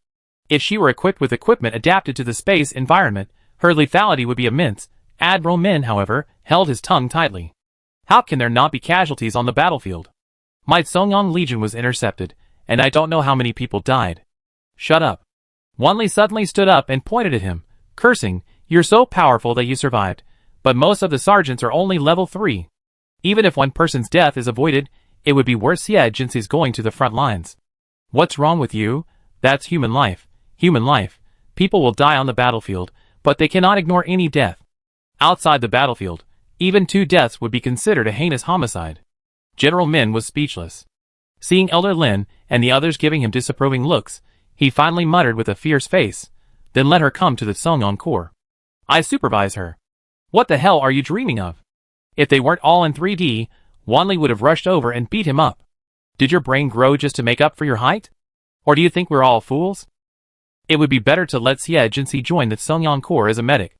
If she were equipped with equipment adapted to the space environment, her lethality would be immense. Admiral Min, however, held his tongue tightly. How can there not be casualties on the battlefield? My Songyang Legion was intercepted, and I don't know how many people died. Shut up. Wanli suddenly stood up and pointed at him, cursing, you're so powerful that you survived, but most of the sergeants are only level 3. Even if one person's death is avoided, it would be worth Xie Jinxi's going to the front lines. What's wrong with you? That's human life. Human life. People will die on the battlefield, but they cannot ignore any death. Outside the battlefield, even 2 deaths would be considered a heinous homicide. General Min was speechless. Seeing Elder Lin and the others giving him disapproving looks, he finally muttered with a fierce face, then let her come to the Songyang Corps. I supervise her. What the hell are you dreaming of? If they weren't all in 3D, Wanli would have rushed over and beat him up. Did your brain grow just to make up for your height? Or do you think we're all fools? It would be better to let Xie Jinxi join the Songyang Corps as a medic.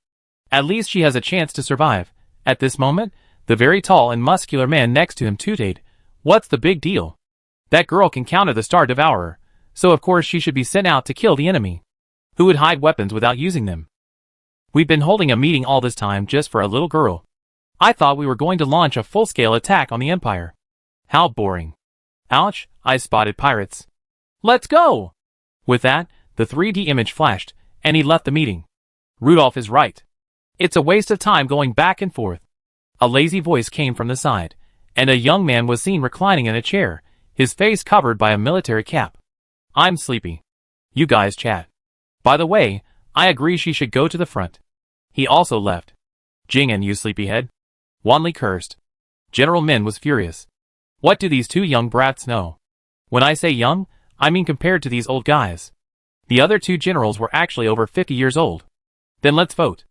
At least she has a chance to survive. At this moment, the very tall and muscular man next to him tooted, what's the big deal? That girl can counter the Star Devourer, so of course she should be sent out to kill the enemy. Who would hide weapons without using them? We've been holding a meeting all this time just for a little girl. I thought we were going to launch a full-scale attack on the Empire. How boring. Ouch, I spotted pirates. Let's go! With that, the 3D image flashed, and he left the meeting. Rudolph is right. It's a waste of time going back and forth. A lazy voice came from the side, and a young man was seen reclining in a chair, his face covered by a military cap. I'm sleepy. You guys chat. By the way, I agree she should go to the front. He also left. Jing'an, you sleepyhead. Wanli cursed. General Min was furious. What do these 2 young brats know? When I say young, I mean compared to these old guys. The other 2 generals were actually over 50 years old. Then let's vote.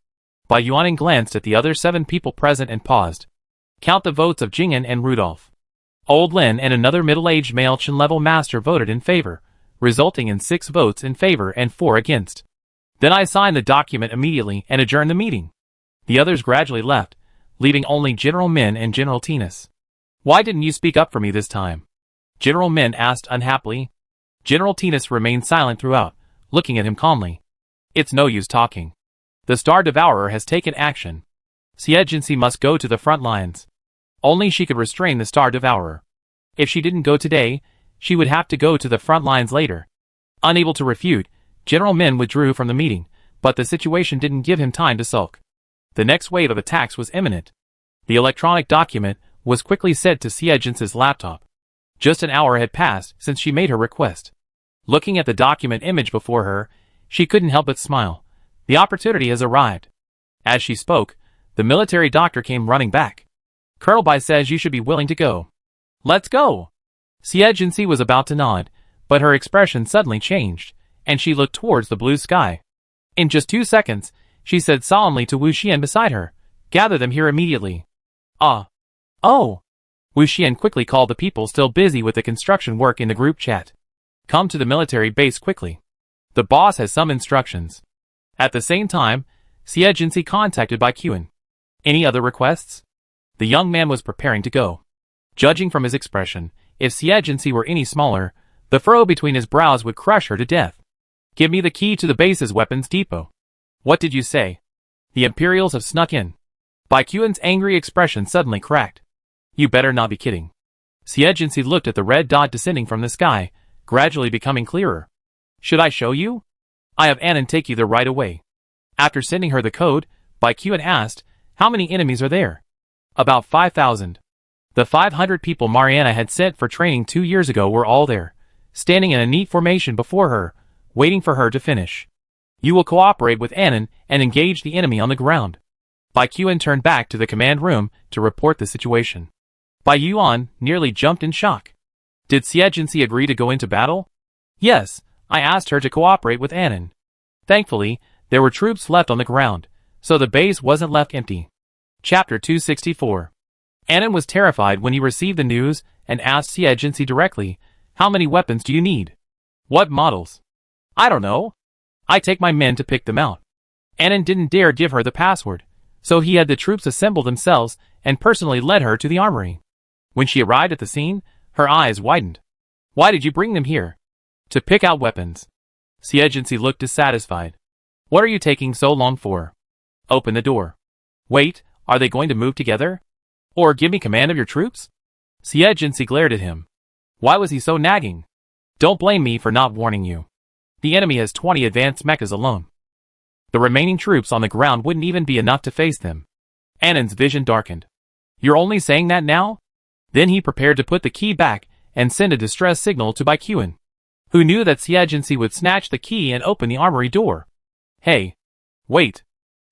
Bai Yuan glanced at the other 7 people present and paused. Count the votes of Jing'an and Rudolph. Old Lin and another middle-aged male Qin-level master voted in favor, resulting in 6 votes in favor and 4 against. Then I signed the document immediately and adjourned the meeting. The others gradually left, leaving only General Min and General Tinas. Why didn't you speak up for me this time? General Min asked unhappily. General Tinas remained silent throughout, looking at him calmly. It's no use talking. The The Star Devourer has taken action. Agency must go to the front lines. Only she could restrain the Star Devourer. If she didn't go today, she would have to go to the front lines later. Unable to refute, General Min withdrew from the meeting, but the situation didn't give him time to sulk. The next wave of attacks was imminent. The electronic document was quickly sent to Agency's laptop. Just an hour had passed since she made her request. Looking at the document image before her, she couldn't help but smile. The opportunity has arrived. As she spoke, the military doctor came running back. Colonel Bai says you should be willing to go. Let's go. Agency was about to nod, but her expression suddenly changed, and she looked towards the blue sky. In just 2 seconds, she said solemnly to Wu Xian beside her, gather them here immediately. Oh. Wu Xian quickly called the people still busy with the construction work in the group chat. Come to the military base quickly. The boss has some instructions. At the same time, Agency contacted by Qin. Any other requests? The young man was preparing to go. Judging from his expression, if Agency were any smaller, the furrow between his brows would crush her to death. Give me the key to the base's weapons depot. What did you say? The Imperials have snuck in. Bai Qin's angry expression suddenly cracked. You better not be kidding. Agency looked at the red dot descending from the sky, gradually becoming clearer. Should I show you? I have Annan take you there right away. After sending her the code, Bai Qin asked, how many enemies are there? About 5,000. The 500 people Mariana had sent for training 2 years ago were all there, standing in a neat formation before her, waiting for her to finish. You will cooperate with Annan and engage the enemy on the ground. Bai Qin turned back to the command room to report the situation. Bai Yuan nearly jumped in shock. Did Agency agree to go into battle? Yes, I asked her to cooperate with Annan. Thankfully, there were troops left on the ground, so the base wasn't left empty. Chapter 264. Annan was terrified when he received the news and asked Agency directly, how many weapons do you need? What models? I don't know. I take my men to pick them out. Annan didn't dare give her the password, so he had the troops assemble themselves and personally led her to the armory. When she arrived at the scene, her eyes widened. Why did you bring them here? To pick out weapons. Agency looked dissatisfied. What are you taking so long for? Open the door. Wait, are they going to move together? Or give me command of your troops? Agency glared at him. Why was he so nagging? Don't blame me for not warning you. The enemy has 20 advanced mechas alone. The remaining troops on the ground wouldn't even be enough to face them. Annan's vision darkened. You're only saying that now? Then he prepared to put the key back and send a distress signal to Bai Qin, who knew that Agency would snatch the key and open the armory door. Hey. Wait.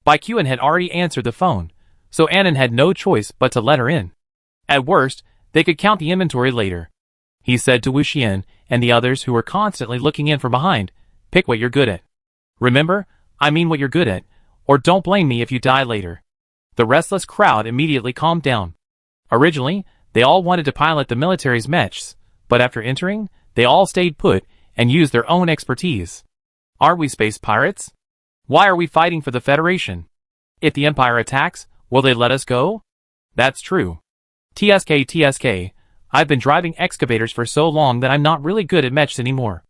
Bai Qin had already answered the phone, so Annan had no choice but to let her in. At worst, they could count the inventory later. He said to Wu Xian and the others who were constantly looking in from behind, pick what you're good at. Remember, I mean what you're good at, or don't blame me if you die later. The restless crowd immediately calmed down. Originally, they all wanted to pilot the military's mechs, but after entering, they all stayed put and used their own expertise. Aren't we space pirates? Why are we fighting for the Federation? If the Empire attacks, will they let us go? That's true. TSK, I've been driving excavators for so long that I'm not really good at mechs anymore.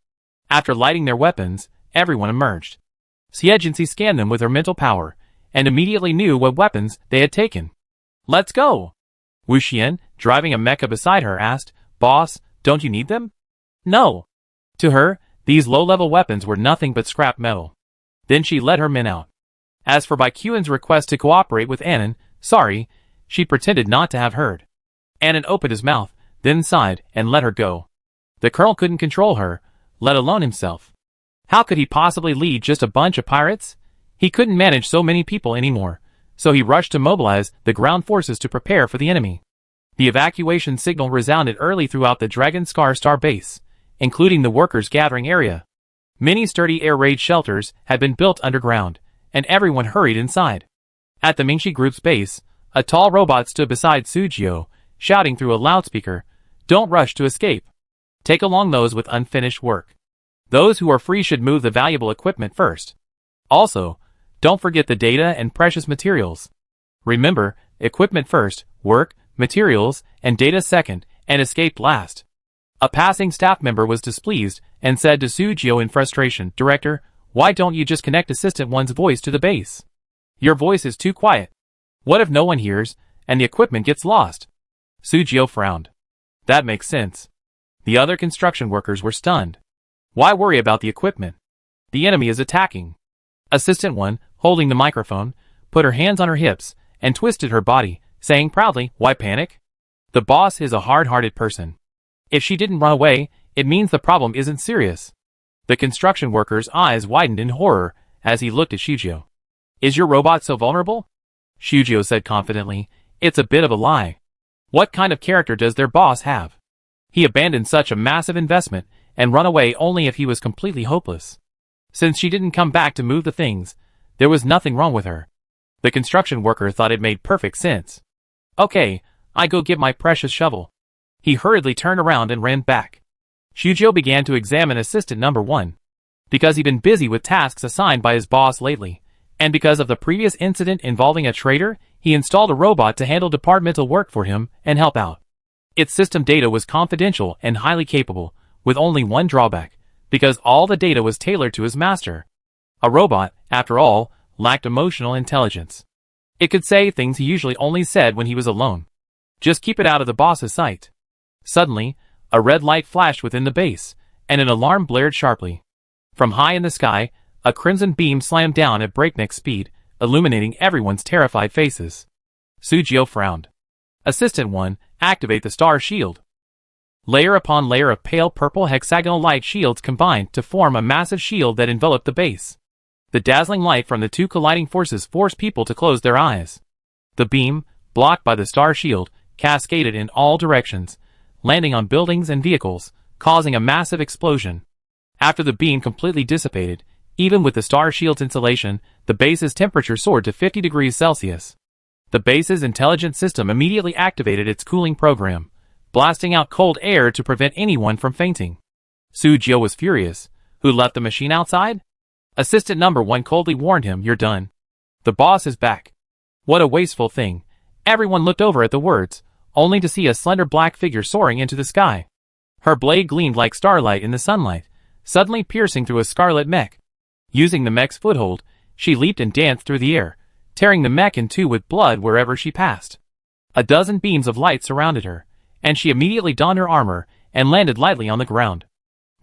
After lighting their weapons, everyone emerged. Agency scanned them with her mental power, and immediately knew what weapons they had taken. Let's go! Wu Xian, driving a mecha beside her, asked, Boss, don't you need them? No. To her, these low-level weapons were nothing but scrap metal. Then she led her men out. As for Bai Qin's request to cooperate with Annan, sorry, she pretended not to have heard. Annan opened his mouth, then sighed, and let her go. The colonel couldn't control her, let alone himself. How could he possibly lead just a bunch of pirates? He couldn't manage so many people anymore, so he rushed to mobilize the ground forces to prepare for the enemy. The evacuation signal resounded early throughout the Dragon Scar Star base, including the workers' gathering area. Many sturdy air raid shelters had been built underground, and everyone hurried inside. At the Mingxi group's base, a tall robot stood beside Sujio, shouting through a loudspeaker, "Don't rush to escape. Take along those with unfinished work. Those who are free should move the valuable equipment first. Also, don't forget the data and precious materials. Remember, equipment first, work, materials, and data second, and escape last." A passing staff member was displeased and said to Sujio in frustration, "Director, why don't you just connect Assistant 1's voice to the base? Your voice is too quiet. What if no one hears, and the equipment gets lost? Sujio frowned. That makes sense. The other construction workers were stunned. Why worry about the equipment? The enemy is attacking. Assistant 1, holding the microphone, put her hands on her hips, and twisted her body, saying proudly, why panic? The boss is a hard-hearted person. If she didn't run away, it means the problem isn't serious. The construction worker's eyes widened in horror as he looked at Sujio. Is your robot so vulnerable? Sujio said confidently, it's a bit of a lie. What kind of character does their boss have? He abandoned such a massive investment and run away only if he was completely hopeless. Since she didn't come back to move the things, there was nothing wrong with her. The construction worker thought it made perfect sense. Okay, I go get my precious shovel. He hurriedly turned around and ran back. Sujio began to examine assistant number 1. Because he'd been busy with tasks assigned by his boss lately, and because of the previous incident involving a traitor, he installed a robot to handle departmental work for him and help out. Its system data was confidential and highly capable, with only one drawback, because all the data was tailored to his master. A robot, after all, lacked emotional intelligence. It could say things he usually only said when he was alone. Just keep it out of the boss's sight. Suddenly, a red light flashed within the base, and an alarm blared sharply. From high in the sky, a crimson beam slammed down at breakneck speed, illuminating everyone's terrified faces. Sujio frowned. Assistant 1, activate the star shield. Layer upon layer of pale purple hexagonal light shields combined to form a massive shield that enveloped the base. The dazzling light from the two colliding forces forced people to close their eyes. The beam, blocked by the star shield, cascaded in all directions, landing on buildings and vehicles, causing a massive explosion. After the beam completely dissipated, even with the star shield's insulation, the base's temperature soared to 50 degrees Celsius. The base's intelligent system immediately activated its cooling program, blasting out cold air to prevent anyone from fainting. Sujio was furious. Who left the machine outside? Assistant number 1 coldly warned him, you're done. The boss is back. What a wasteful thing. Everyone looked over at the words, only to see a slender black figure soaring into the sky. Her blade gleamed like starlight in the sunlight, suddenly piercing through a scarlet mech. Using the mech's foothold, she leaped and danced through the air, tearing the mech in two with blood wherever she passed. A dozen beams of light surrounded her, and she immediately donned her armor and landed lightly on the ground.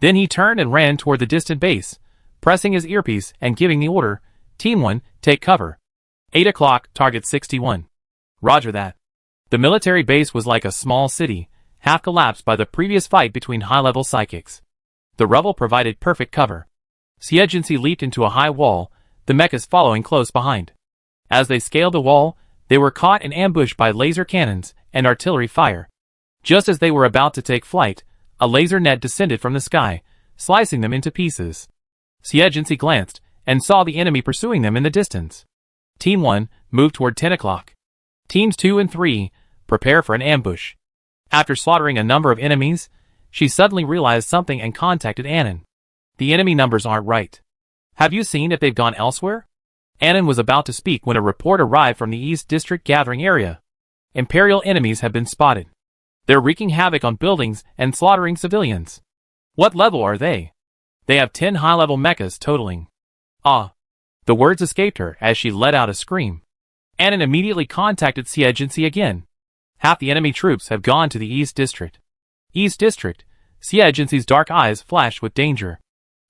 Then he turned and ran toward the distant base, pressing his earpiece and giving the order, Team 1, take cover. 8 o'clock, target 61. Roger that. The military base was like a small city, half collapsed by the previous fight between high-level psychics. The rubble provided perfect cover. Siegency leaped into a high wall, the mechas following close behind. As they scaled the wall, they were caught and ambushed by laser cannons and artillery fire. Just as they were about to take flight, a laser net descended from the sky, slicing them into pieces. Siegency glanced and saw the enemy pursuing them in the distance. Team 1, move toward 10 o'clock. Teams 2 and 3, prepare for an ambush. After slaughtering a number of enemies, she suddenly realized something and contacted Annan. The enemy numbers aren't right. Have you seen if they've gone elsewhere? Annan was about to speak when a report arrived from the East District gathering area. Imperial enemies have been spotted. They're wreaking havoc on buildings and slaughtering civilians. What level are they? They have 10 high-level mechas totaling. Ah! The words escaped her as she let out a scream. Annan immediately contacted Siegency again. Half the enemy troops have gone to the East District. East District? Siegency's dark eyes flashed with danger.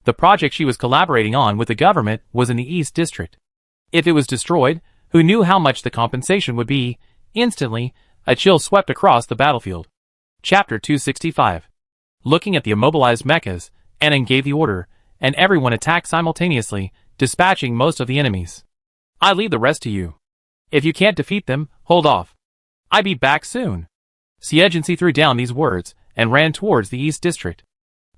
The project she was collaborating on with the government was in the East District. If it was destroyed, who knew how much the compensation would be? Instantly, a chill swept across the battlefield. Chapter 265. Looking at the immobilized mechas, Annan gave the order, and everyone attacked simultaneously, dispatching most of the enemies. I leave the rest to you. If you can't defeat them, hold off. I'll be back soon. Siegency threw down these words and ran towards the East District.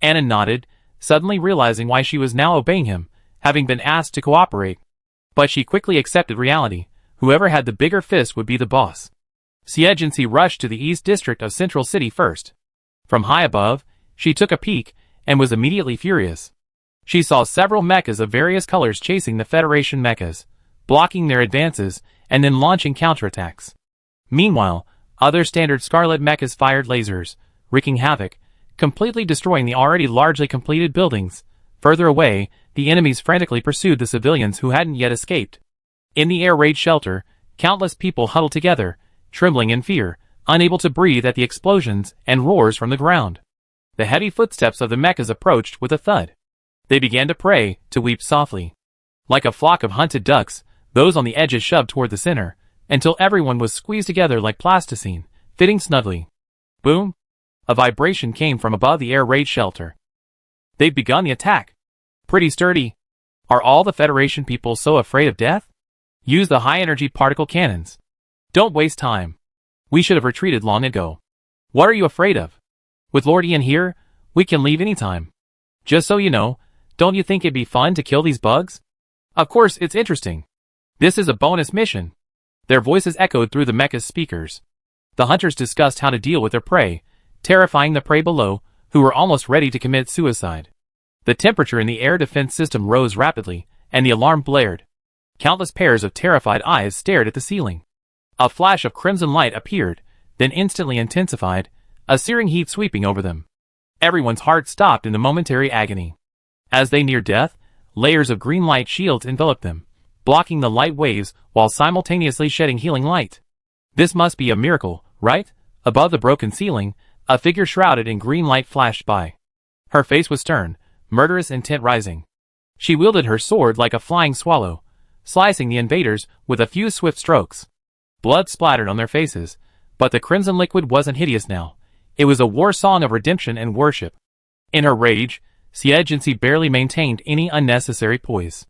Annan nodded, suddenly realizing why she was now obeying him, having been asked to cooperate. But she quickly accepted reality. Whoever had the bigger fist would be the boss. Siegency rushed to the East District of Central City first. From high above, she took a peek and was immediately furious. She saw several mechas of various colors chasing the Federation mechas, blocking their advances and then launching counterattacks. Meanwhile, other standard Scarlet mechas fired lasers, wreaking havoc, completely destroying the already largely completed buildings. Further away, the enemies frantically pursued the civilians who hadn't yet escaped. In the air raid shelter, countless people huddled together, trembling in fear, unable to breathe at the explosions and roars from the ground. The heavy footsteps of the mechas approached with a thud. They began to pray, to weep softly. Like a flock of hunted ducks, those on the edges shoved toward the center, until everyone was squeezed together like plasticine, fitting snugly. Boom! A vibration came from above the air raid shelter. They've begun the attack. Pretty sturdy. Are all the Federation people so afraid of death? Use the high-energy particle cannons. Don't waste time. We should have retreated long ago. What are you afraid of? With Lord Ian here, we can leave anytime. Just so you know, don't you think it'd be fun to kill these bugs? Of course, it's interesting. This is a bonus mission. Their voices echoed through the mecha's speakers. The hunters discussed how to deal with their prey, terrifying the prey below, who were almost ready to commit suicide. The temperature in the air defense system rose rapidly, and the alarm blared. Countless pairs of terrified eyes stared at the ceiling. A flash of crimson light appeared, then instantly intensified, a searing heat sweeping over them. Everyone's heart stopped in the momentary agony. As they neared death, layers of green light shields enveloped them, blocking the light waves while simultaneously shedding healing light. This must be a miracle, right? Above the broken ceiling, a figure shrouded in green light flashed by. Her face was stern, murderous intent rising. She wielded her sword like a flying swallow, slicing the invaders with a few swift strokes. Blood splattered on their faces, but the crimson liquid wasn't hideous now. It was a war song of redemption and worship. In her rage, Siegency barely maintained any unnecessary poise.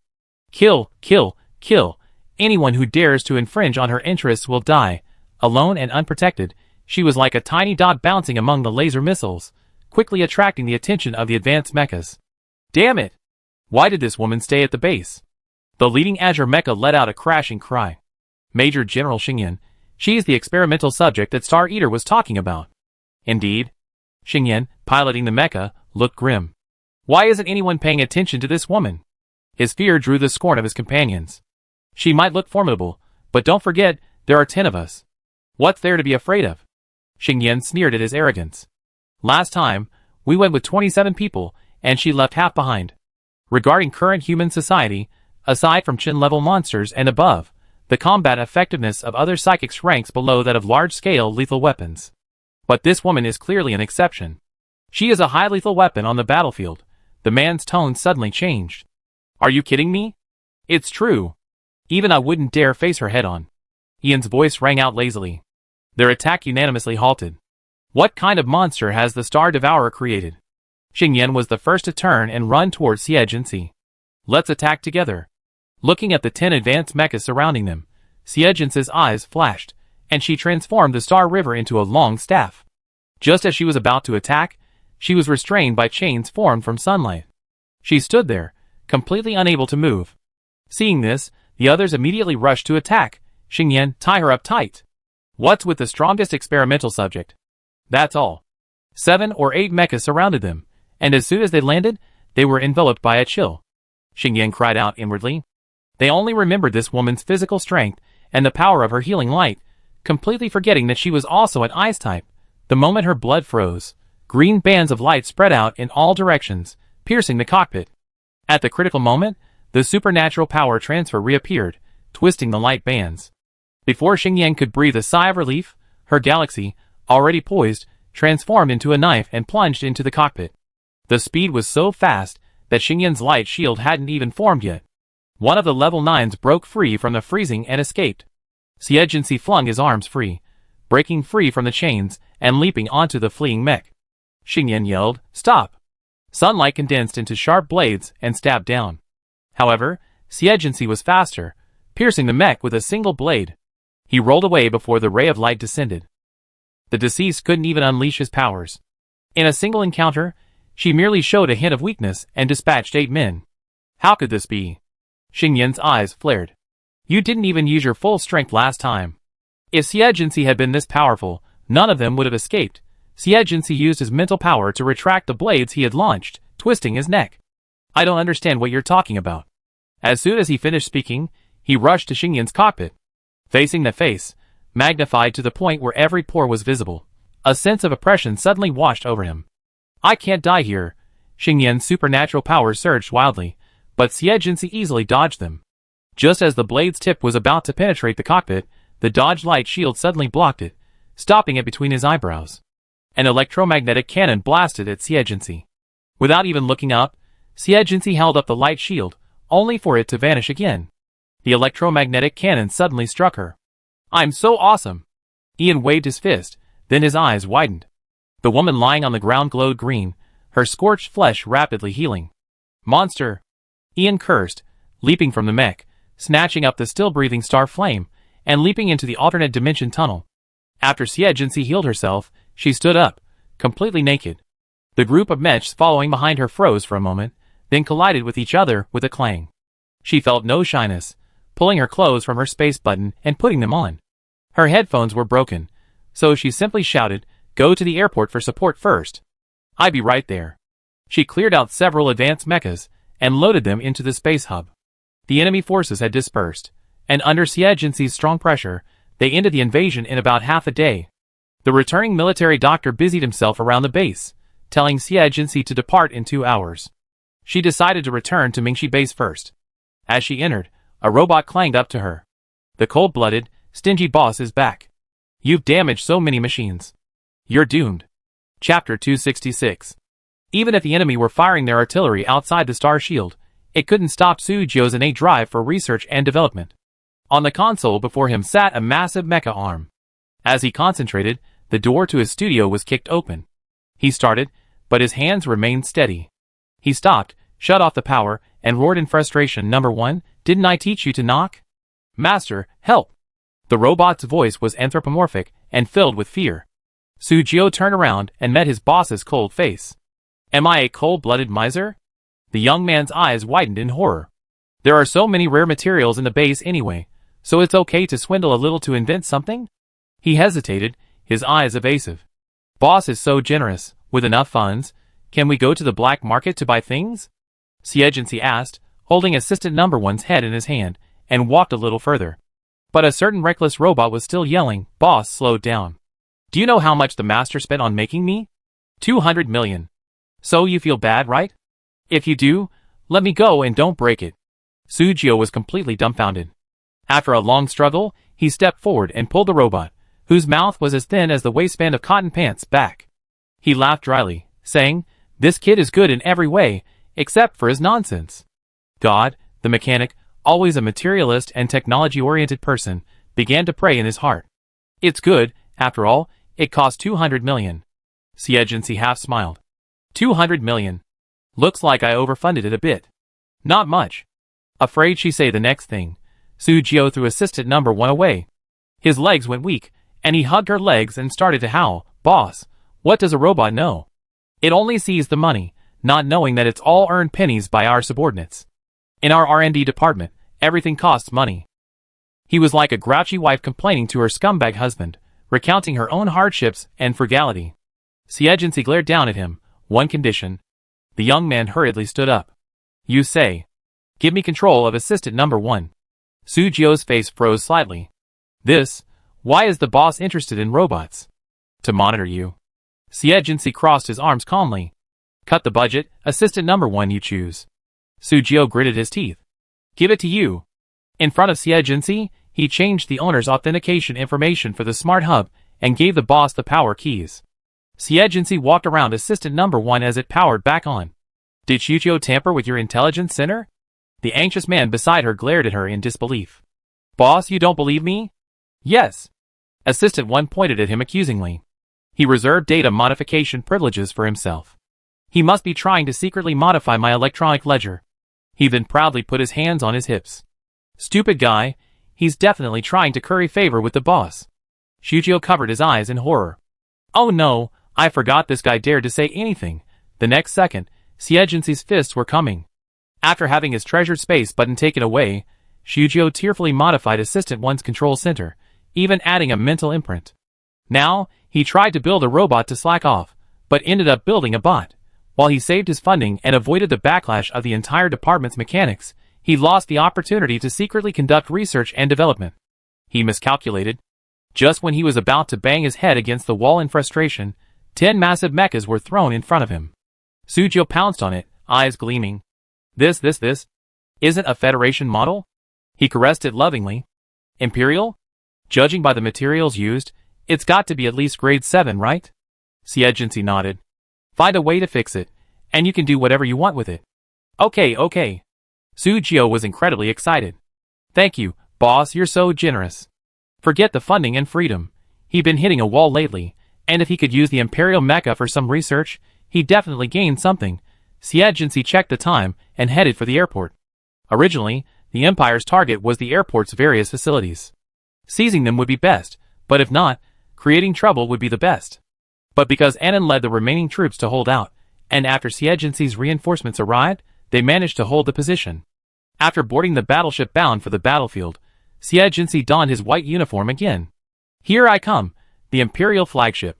Kill, kill, kill. Anyone who dares to infringe on her interests will die. Alone and unprotected, she was like a tiny dot bouncing among the laser missiles, quickly attracting the attention of the advanced mechas. Damn it! Why did this woman stay at the base? The leading Azure mecha let out a crashing cry. Major General Xingyan, she's the experimental subject that Star Eater was talking about. Indeed. Xingyan, piloting the mecha, looked grim. Why isn't anyone paying attention to this woman? His fear drew the scorn of his companions. She might look formidable, but don't forget, there are 10 of us. What's there to be afraid of? Xingyan sneered at his arrogance. Last time, we went with 27 people, and she left half behind. Regarding current human society, aside from Qin-level monsters and above, the combat effectiveness of other psychics ranks below that of large-scale lethal weapons. But this woman is clearly an exception. She is a high-lethal weapon on the battlefield. The man's tone suddenly changed. Are you kidding me? It's true. Even I wouldn't dare face her head-on. Ian's voice rang out lazily. Their attack unanimously halted. What kind of monster has the Star Devourer created? Xingyan was the first to turn and run towards Siegency. Let's attack together. Looking at the 10 advanced mechas surrounding them, Siegency's eyes flashed, and she transformed the Star River into a long staff. Just as she was about to attack, she was restrained by chains formed from sunlight. She stood there, completely unable to move. Seeing this, the others immediately rushed to attack. Xingyan, tie her up tight. What's with the strongest experimental subject? That's all. 7 or 8 mechas surrounded them, and as soon as they landed, they were enveloped by a chill. Xingyan cried out inwardly. They only remembered this woman's physical strength and the power of her healing light, completely forgetting that she was also an ice type. The moment her blood froze, green bands of light spread out in all directions, piercing the cockpit. At the critical moment, the supernatural power transfer reappeared, twisting the light bands. Before Xingyan could breathe a sigh of relief, her galaxy, already poised, transformed into a knife and plunged into the cockpit. The speed was so fast that Xingyan's light shield hadn't even formed yet. One of the level 9s broke free from the freezing and escaped. Siegency flung his arms free, breaking free from the chains and leaping onto the fleeing mech. Xingyan yelled, "Stop!" Sunlight condensed into sharp blades and stabbed down. However, Siegency was faster, piercing the mech with a single blade. He rolled away before the ray of light descended. The deceased couldn't even unleash his powers. In a single encounter, she merely showed a hint of weakness and dispatched 8 men. How could this be? Xingyan's eyes flared. You didn't even use your full strength last time. If Siegency had been this powerful, none of them would have escaped. Siegency used his mental power to retract the blades he had launched, twisting his neck. I don't understand what you're talking about. As soon as he finished speaking, he rushed to Xingyan's cockpit. Facing the face, magnified to the point where every pore was visible, a sense of oppression suddenly washed over him. I can't die here. Xingyan's supernatural powers surged wildly, but Siegency easily dodged them. Just as the blade's tip was about to penetrate the cockpit, the dodge light shield suddenly blocked it, stopping it between his eyebrows. An electromagnetic cannon blasted at Siegency. Without even looking up, Siegency held up the light shield, only for it to vanish again. The electromagnetic cannon suddenly struck her. "I'm so awesome!" Ian waved his fist, then his eyes widened. The woman lying on the ground glowed green, her scorched flesh rapidly healing. "Monster!" Ian cursed, leaping from the mech, snatching up the still-breathing star flame, and leaping into the alternate dimension tunnel. After Siegency healed herself, she stood up, completely naked. The group of mechs following behind her froze for a moment, then collided with each other with a clang. She felt no shyness, pulling her clothes from her space button and putting them on. Her headphones were broken, so she simply shouted, "Go to the airport for support first. I'll be right there." She cleared out several advanced mechas and loaded them into the space hub. The enemy forces had dispersed, and under Siegency's strong pressure, they ended the invasion in about half a day. The returning military doctor busied himself around the base, telling Siegency to depart in 2 hours. She decided to return to Mingxi base first. As she entered, a robot clanged up to her. "The cold-blooded, stingy boss is back. You've damaged so many machines. You're doomed." Chapter 266. Even if the enemy were firing their artillery outside the star shield, it couldn't stop Sujio's innate drive for research and development. On the console before him sat a massive mecha arm. As he concentrated, the door to his studio was kicked open. He started, but his hands remained steady. He stopped, shut off the power, and roared in frustration, "Number 1, didn't I teach you to knock? Master, help!" The robot's voice was anthropomorphic and filled with fear. Sujio turned around and met his boss's cold face. "Am I a cold-blooded miser?" The young man's eyes widened in horror. "There are so many rare materials in the base anyway, so it's okay to swindle a little to invent something?" He hesitated, his eyes evasive. "Boss is so generous, with enough funds, can we go to the black market to buy things?" Siegency asked, holding assistant number 1's head in his hand, and walked a little further. But a certain reckless robot was still yelling. Boss slowed down. "Do you know how much the master spent on making me? 200 million. So you feel bad, right? If you do, let me go and don't break it." Sujio was completely dumbfounded. After a long struggle, he stepped forward and pulled the robot, whose mouth was as thin as the waistband of cotton pants, back. He laughed dryly, saying, "This kid is good in every way, except for his nonsense." God, the mechanic, always a materialist and technology-oriented person, began to pray in his heart. "It's good, after all, it cost 200 million. Siegency half smiled. 200 million. Looks like I overfunded it a bit. Not much. Afraid she say the next thing. Sujio threw assistant number 1 away. His legs went weak, and he hugged her legs and started to howl. "Boss, what does a robot know? It only sees the money, not knowing that it's all earned pennies by our subordinates. In our R&D department, everything costs money." He was like a grouchy wife complaining to her scumbag husband, recounting her own hardships and frugality. Siegency glared down at him. "One condition." The young man hurriedly stood up. "You say. Give me control of assistant number 1. Sujio's face froze slightly. Why is the boss interested in robots?" "To monitor you." Siegency crossed his arms calmly. "Cut the budget, assistant number 1 you choose." Sujio gritted his teeth. "Give it to you." In front of Siegency, he changed the owner's authentication information for the smart hub and gave the boss the power keys. Siegency walked around assistant number 1 as it powered back on. "Did Sujio tamper with your intelligence center?" The anxious man beside her glared at her in disbelief. "Boss, you don't believe me?" "Yes." Assistant 1 pointed at him accusingly. "He reserved data modification privileges for himself. He must be trying to secretly modify my electronic ledger." He then proudly put his hands on his hips. "Stupid guy, he's definitely trying to curry favor with the boss." Sujio covered his eyes in horror. "Oh no, I forgot this guy dared to say anything." The next second, Siegency's fists were coming. After having his treasured space button taken away, Sujio tearfully modified Assistant 1's control center, even adding a mental imprint. Now, he tried to build a robot to slack off, but ended up building a bot. While he saved his funding and avoided the backlash of the entire department's mechanics, he lost the opportunity to secretly conduct research and development. He miscalculated. Just when he was about to bang his head against the wall in frustration, 10 massive mechas were thrown in front of him. Sujio pounced on it, eyes gleaming. This isn't a Federation model?" He caressed it lovingly. Imperial? Judging by the materials used, it's got to be at least grade 7, right? Siegency nodded. Find a way to fix it, and you can do whatever you want with it. Okay. Sujio was incredibly excited. Thank you, boss, you're so generous. Forget the funding and freedom. He'd been hitting a wall lately, and if he could use the Imperial Mecha for some research, he'd definitely gain something. Siegency checked the time and headed for the airport. Originally, the Empire's target was the airport's various facilities. Seizing them would be best, but if not, creating trouble would be the best. But because Annan led the remaining troops to hold out, and after Siegency's reinforcements arrived, they managed to hold the position. After boarding the battleship bound for the battlefield, Siegency donned his white uniform again. Here I come, the Imperial flagship.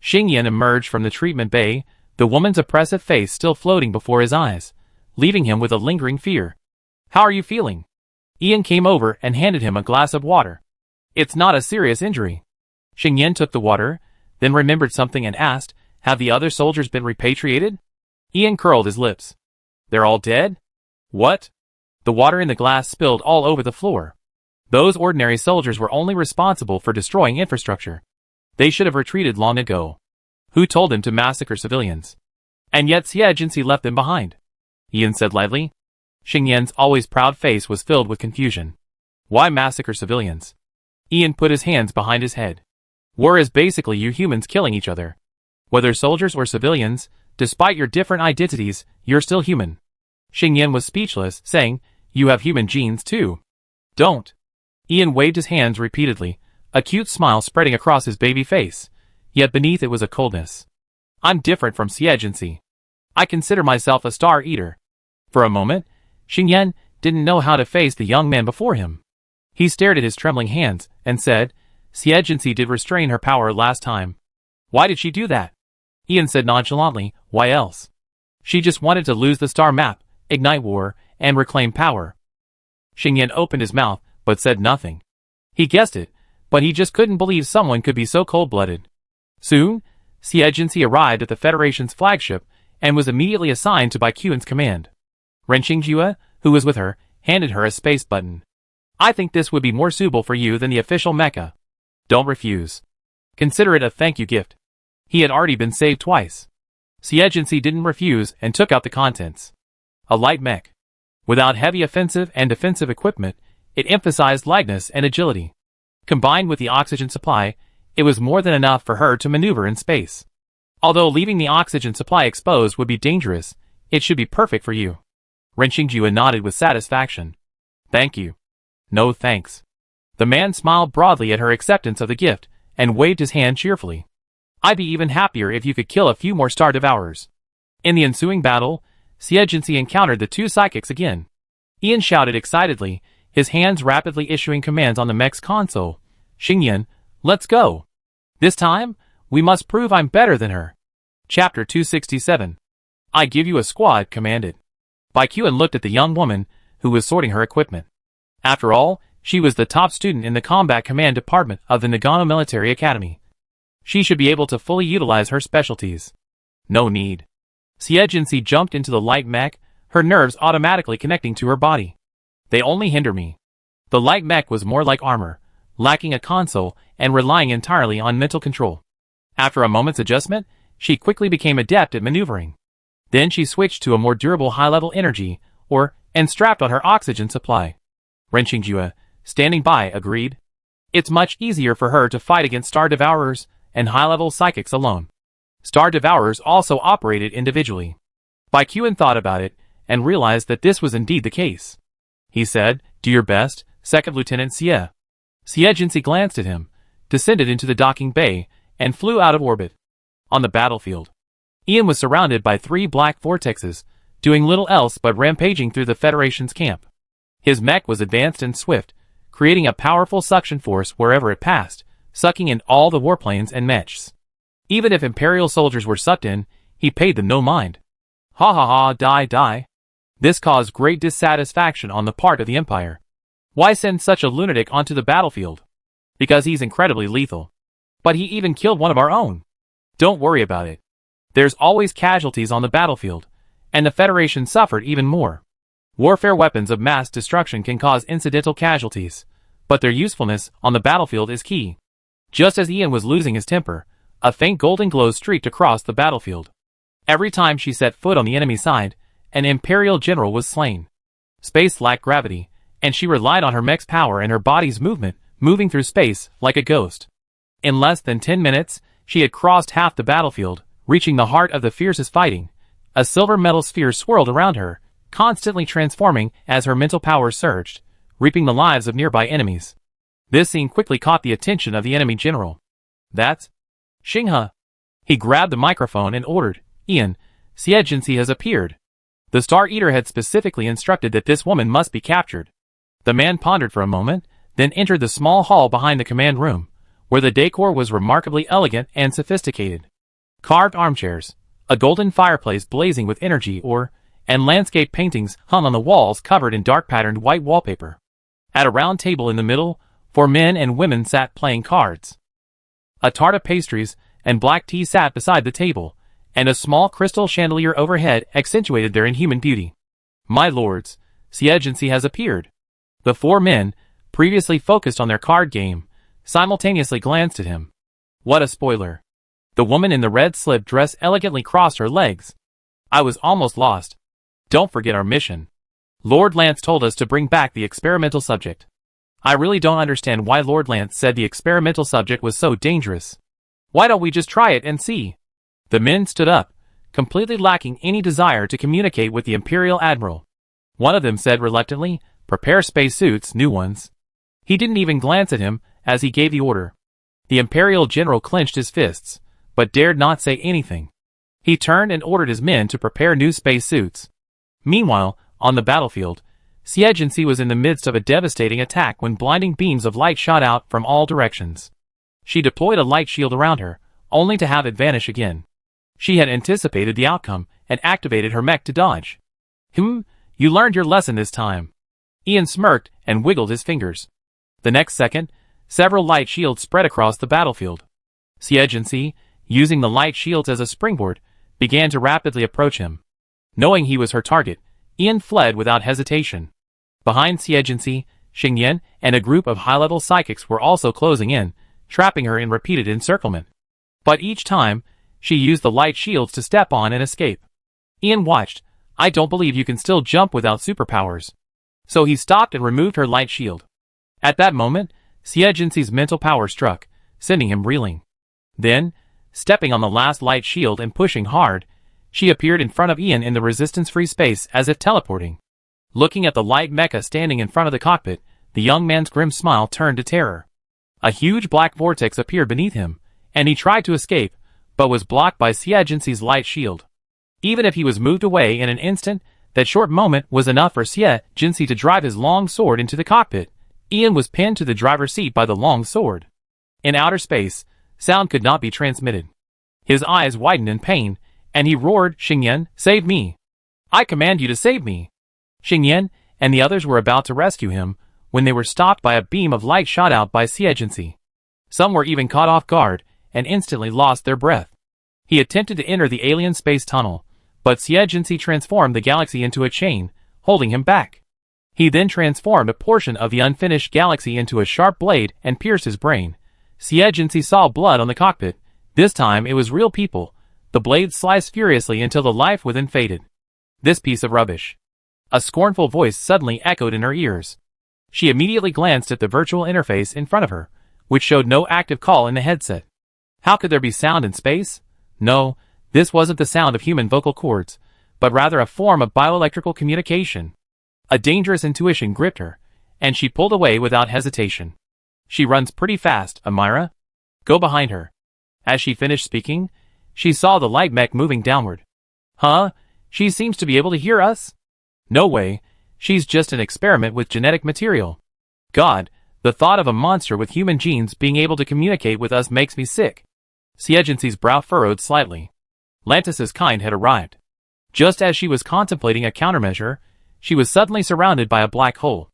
Xingyan emerged from the treatment bay, the woman's oppressive face still floating before his eyes, leaving him with a lingering fear. How are you feeling? Ian came over and handed him a glass of water. It's not a serious injury. Xingyan took the water, then remembered something and asked, have the other soldiers been repatriated? Ian curled his lips. They're all dead? What? The water in the glass spilled all over the floor. Those ordinary soldiers were only responsible for destroying infrastructure. They should have retreated long ago. Who told them to massacre civilians? And yet Siegency left them behind. Ian said lightly. Xingyan's always proud face was filled with confusion. Why massacre civilians? Ian put his hands behind his head. War is basically you humans killing each other. Whether soldiers or civilians, despite your different identities, you're still human. Xingyan was speechless, saying, you have human genes too. Don't. Ian waved his hands repeatedly, a cute smile spreading across his baby face, yet beneath it was a coldness. I'm different from Siegency. I consider myself a star eater. For a moment, Xingyan didn't know how to face the young man before him. He stared at his trembling hands and said, Siegency did restrain her power last time. Why did she do that? Ian said nonchalantly, why else? She just wanted to lose the star map, ignite war, and reclaim power. Xingyan opened his mouth, but said nothing. He guessed it, but he just couldn't believe someone could be so cold-blooded. Soon, Siegency arrived at the Federation's flagship and was immediately assigned to Baiquan's command. Ren Xingjue, who was with her, handed her a space button. I think this would be more suitable for you than the official mecha. Don't refuse. Consider it a thank you gift. He had already been saved twice. Siegency didn't refuse and took out the contents. A light mech. Without heavy offensive and defensive equipment, it emphasized lightness and agility. Combined with the oxygen supply, it was more than enough for her to maneuver in space. Although leaving the oxygen supply exposed would be dangerous, it should be perfect for you. Ren Xingjue nodded with satisfaction. Thank you. No thanks. The man smiled broadly at her acceptance of the gift and waved his hand cheerfully. I'd be even happier if you could kill a few more Star Devourers. In the ensuing battle, Siegency encountered the two psychics again. Ian shouted excitedly, his hands rapidly issuing commands on the mech's console. Xingyan, let's go. This time, we must prove I'm better than her. Chapter 267. I give you a squad, commanded. Baiquan looked at the young woman, who was sorting her equipment. After all, she was the top student in the Combat Command Department of the Nagano Military Academy. She should be able to fully utilize her specialties. No need. Siegency jumped into the light mech, her nerves automatically connecting to her body. They only hinder me. The light mech was more like armor, lacking a console and relying entirely on mental control. After a moment's adjustment, she quickly became adept at maneuvering. Then she switched to a more durable high-level energy, and strapped on her oxygen supply. Ren Xingjue, standing by, agreed. It's much easier for her to fight against Star Devourers and high-level psychics alone. Star Devourers also operated individually. Baiquan thought about it and realized that this was indeed the case. He said, do your best, Second Lieutenant Xie. Siegency glanced at him, descended into the docking bay, and flew out of orbit. On the battlefield, Ian was surrounded by 3 black vortexes, doing little else but rampaging through the Federation's camp. His mech was advanced and swift, creating a powerful suction force wherever it passed, sucking in all the warplanes and mechs. Even if Imperial soldiers were sucked in, he paid them no mind. Ha ha ha, die. This caused great dissatisfaction on the part of the Empire. Why send such a lunatic onto the battlefield? Because he's incredibly lethal. But he even killed one of our own. Don't worry about it. There's always casualties on the battlefield, and the Federation suffered even more. Warfare weapons of mass destruction can cause incidental casualties, but their usefulness on the battlefield is key. Just as Ian was losing his temper, a faint golden glow streaked across the battlefield. Every time she set foot on the enemy side, an Imperial general was slain. Space lacked gravity, and she relied on her mech's power and her body's movement, moving through space like a ghost. In less than 10 minutes, she had crossed half the battlefield, reaching the heart of the fiercest fighting. A silver metal sphere swirled around her, constantly transforming as her mental power surged, reaping the lives of nearby enemies. This scene quickly caught the attention of the enemy general. "That's Xinghe." He grabbed the microphone and ordered, "Ian, Xie Jinxi has appeared." The Star Eater had specifically instructed that this woman must be captured. The man pondered for a moment, then entered the small hall behind the command room, where the decor was remarkably elegant and sophisticated. Carved armchairs, a golden fireplace blazing with energy ore, and landscape paintings hung on the walls covered in dark-patterned white wallpaper. At a round table in the middle, 4 men and women sat playing cards. A tart of pastries and black tea sat beside the table, and a small crystal chandelier overhead accentuated their inhuman beauty. "My lords, Xie Jinxi has appeared." The 4 men, previously focused on their card game, simultaneously glanced at him. What a spoiler. The woman in the red slip dress elegantly crossed her legs. "I was almost lost. Don't forget our mission. Lord Lance told us to bring back the experimental subject." "I really don't understand why Lord Lance said the experimental subject was so dangerous. Why don't we just try it and see?" The men stood up, completely lacking any desire to communicate with the Imperial Admiral. One of them said reluctantly, "Prepare spacesuits, new ones." He didn't even glance at him as he gave the order. The Imperial General clenched his fists, but dared not say anything. He turned and ordered his men to prepare new spacesuits. Meanwhile, on the battlefield, Xie Jinxi was in the midst of a devastating attack when blinding beams of light shot out from all directions. She deployed a light shield around her, only to have it vanish again. She had anticipated the outcome and activated her mech to dodge. You learned your lesson this time." Ian smirked and wiggled his fingers. The next second, several light shields spread across the battlefield. Xie Jinxi, using the light shields as a springboard, began to rapidly approach him. Knowing he was her target, Ian fled without hesitation. Behind Xie Jinxi, Xingyan and a group of high-level psychics were also closing in, trapping her in repeated encirclement. But each time, she used the light shields to step on and escape. Ian watched. "I don't believe you can still jump without superpowers." So he stopped and removed her light shield. At that moment, Xie Jinxi's mental power struck, sending him reeling. Then, stepping on the last light shield and pushing hard, she appeared in front of Ian in the resistance-free space as if teleporting. Looking at the light mecha standing in front of the cockpit, the young man's grim smile turned to terror. A huge black vortex appeared beneath him, and he tried to escape, but was blocked by Xie Jinxi's light shield. Even if he was moved away in an instant, that short moment was enough for Xie Jinxi to drive his long sword into the cockpit. Ian was pinned to the driver's seat by the long sword. In outer space, sound could not be transmitted. His eyes widened in pain, and he roared, "Xingyan, save me! I command you to save me!" Xingyan and the others were about to rescue him, when they were stopped by a beam of light shot out by Xie Jinxi. Some were even caught off guard, and instantly lost their breath. He attempted to enter the alien space tunnel, but Xie Jinxi transformed the galaxy into a chain, holding him back. He then transformed a portion of the unfinished galaxy into a sharp blade and pierced his brain. Xie Jinxi saw blood on the cockpit. This time it was real people. The blade sliced furiously until the life within faded. "This piece of rubbish." A scornful voice suddenly echoed in her ears. She immediately glanced at the virtual interface in front of her, which showed no active call in the headset. How could there be sound in space? No, this wasn't the sound of human vocal cords, but rather a form of bioelectrical communication. A dangerous intuition gripped her, and she pulled away without hesitation. "She runs pretty fast, Amira. Go behind her." As she finished speaking, she saw the light mech moving downward. "Huh? She seems to be able to hear us?" "No way. She's just an experiment with genetic material." "God, the thought of a monster with human genes being able to communicate with us makes me sick." Xie Jinxi's brow furrowed slightly. Lantis's kind had arrived. Just as she was contemplating a countermeasure, she was suddenly surrounded by a black hole.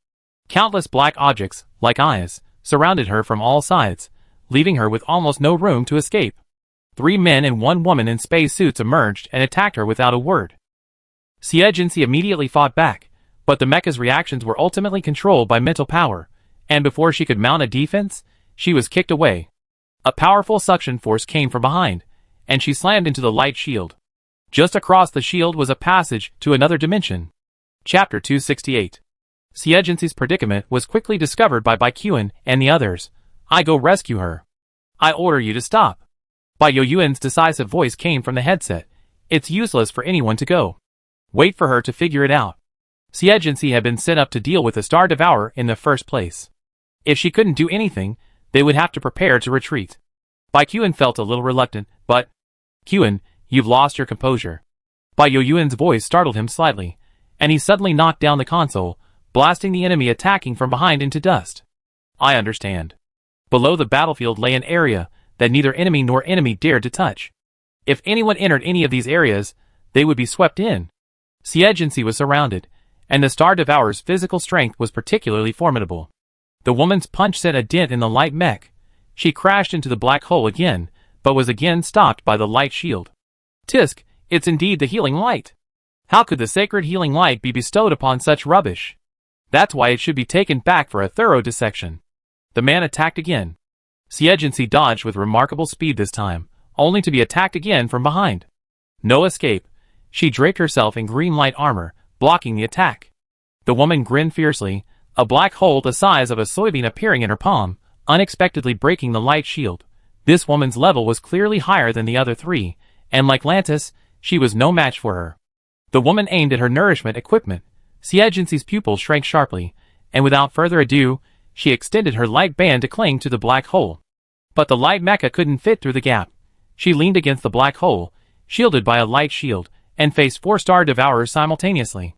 Countless black objects, like eyes, surrounded her from all sides, leaving her with almost no room to escape. 3 men and 1 woman in space suits emerged and attacked her without a word. Xie Jinxi immediately fought back, But the mecha's reactions were ultimately controlled by mental power, and before she could mount a defense, she was kicked away. A powerful suction force came from behind, and she slammed into the light shield. Just across the shield was a passage to another dimension. Chapter 268. Siegency's predicament was quickly discovered by Baikuan and the others. I go rescue her. I order you to stop. Bai Yoyuan's decisive voice came from the headset. It's useless for anyone to go. Wait for her to figure it out. Siegency had been set up to deal with the Star Devourer in the first place. If she couldn't do anything, they would have to prepare to retreat. Baikuan felt a little reluctant, but... Kuan, you've lost your composure. Bai Yoyuan's voice startled him slightly, and he suddenly knocked down the console, blasting the enemy attacking from behind into dust. I understand. Below the battlefield lay an area that neither enemy nor enemy dared to touch. If anyone entered any of these areas, they would be swept in. Siegency was surrounded, and the Star Devourer's physical strength was particularly formidable. The woman's punch sent a dent in the light mech. She crashed into the black hole again, but was again stopped by the light shield. Tisk, it's indeed the healing light. How could the sacred healing light be bestowed upon such rubbish? That's why it should be taken back for a thorough dissection. The man attacked again. Siegency dodged with remarkable speed this time, only to be attacked again from behind. No escape. She draped herself in green light armor, blocking the attack. The woman grinned fiercely, a black hole the size of a soybean appearing in her palm, unexpectedly breaking the light shield. This woman's level was clearly higher than the other three, and like Lantis, she was no match for her. The woman aimed at her nourishment equipment. Siegency's pupils shrank sharply, and without further ado, she extended her light band to cling to the black hole. But the light mecha couldn't fit through the gap. She leaned against the black hole, shielded by a light shield, and faced 4 Star Devourers simultaneously.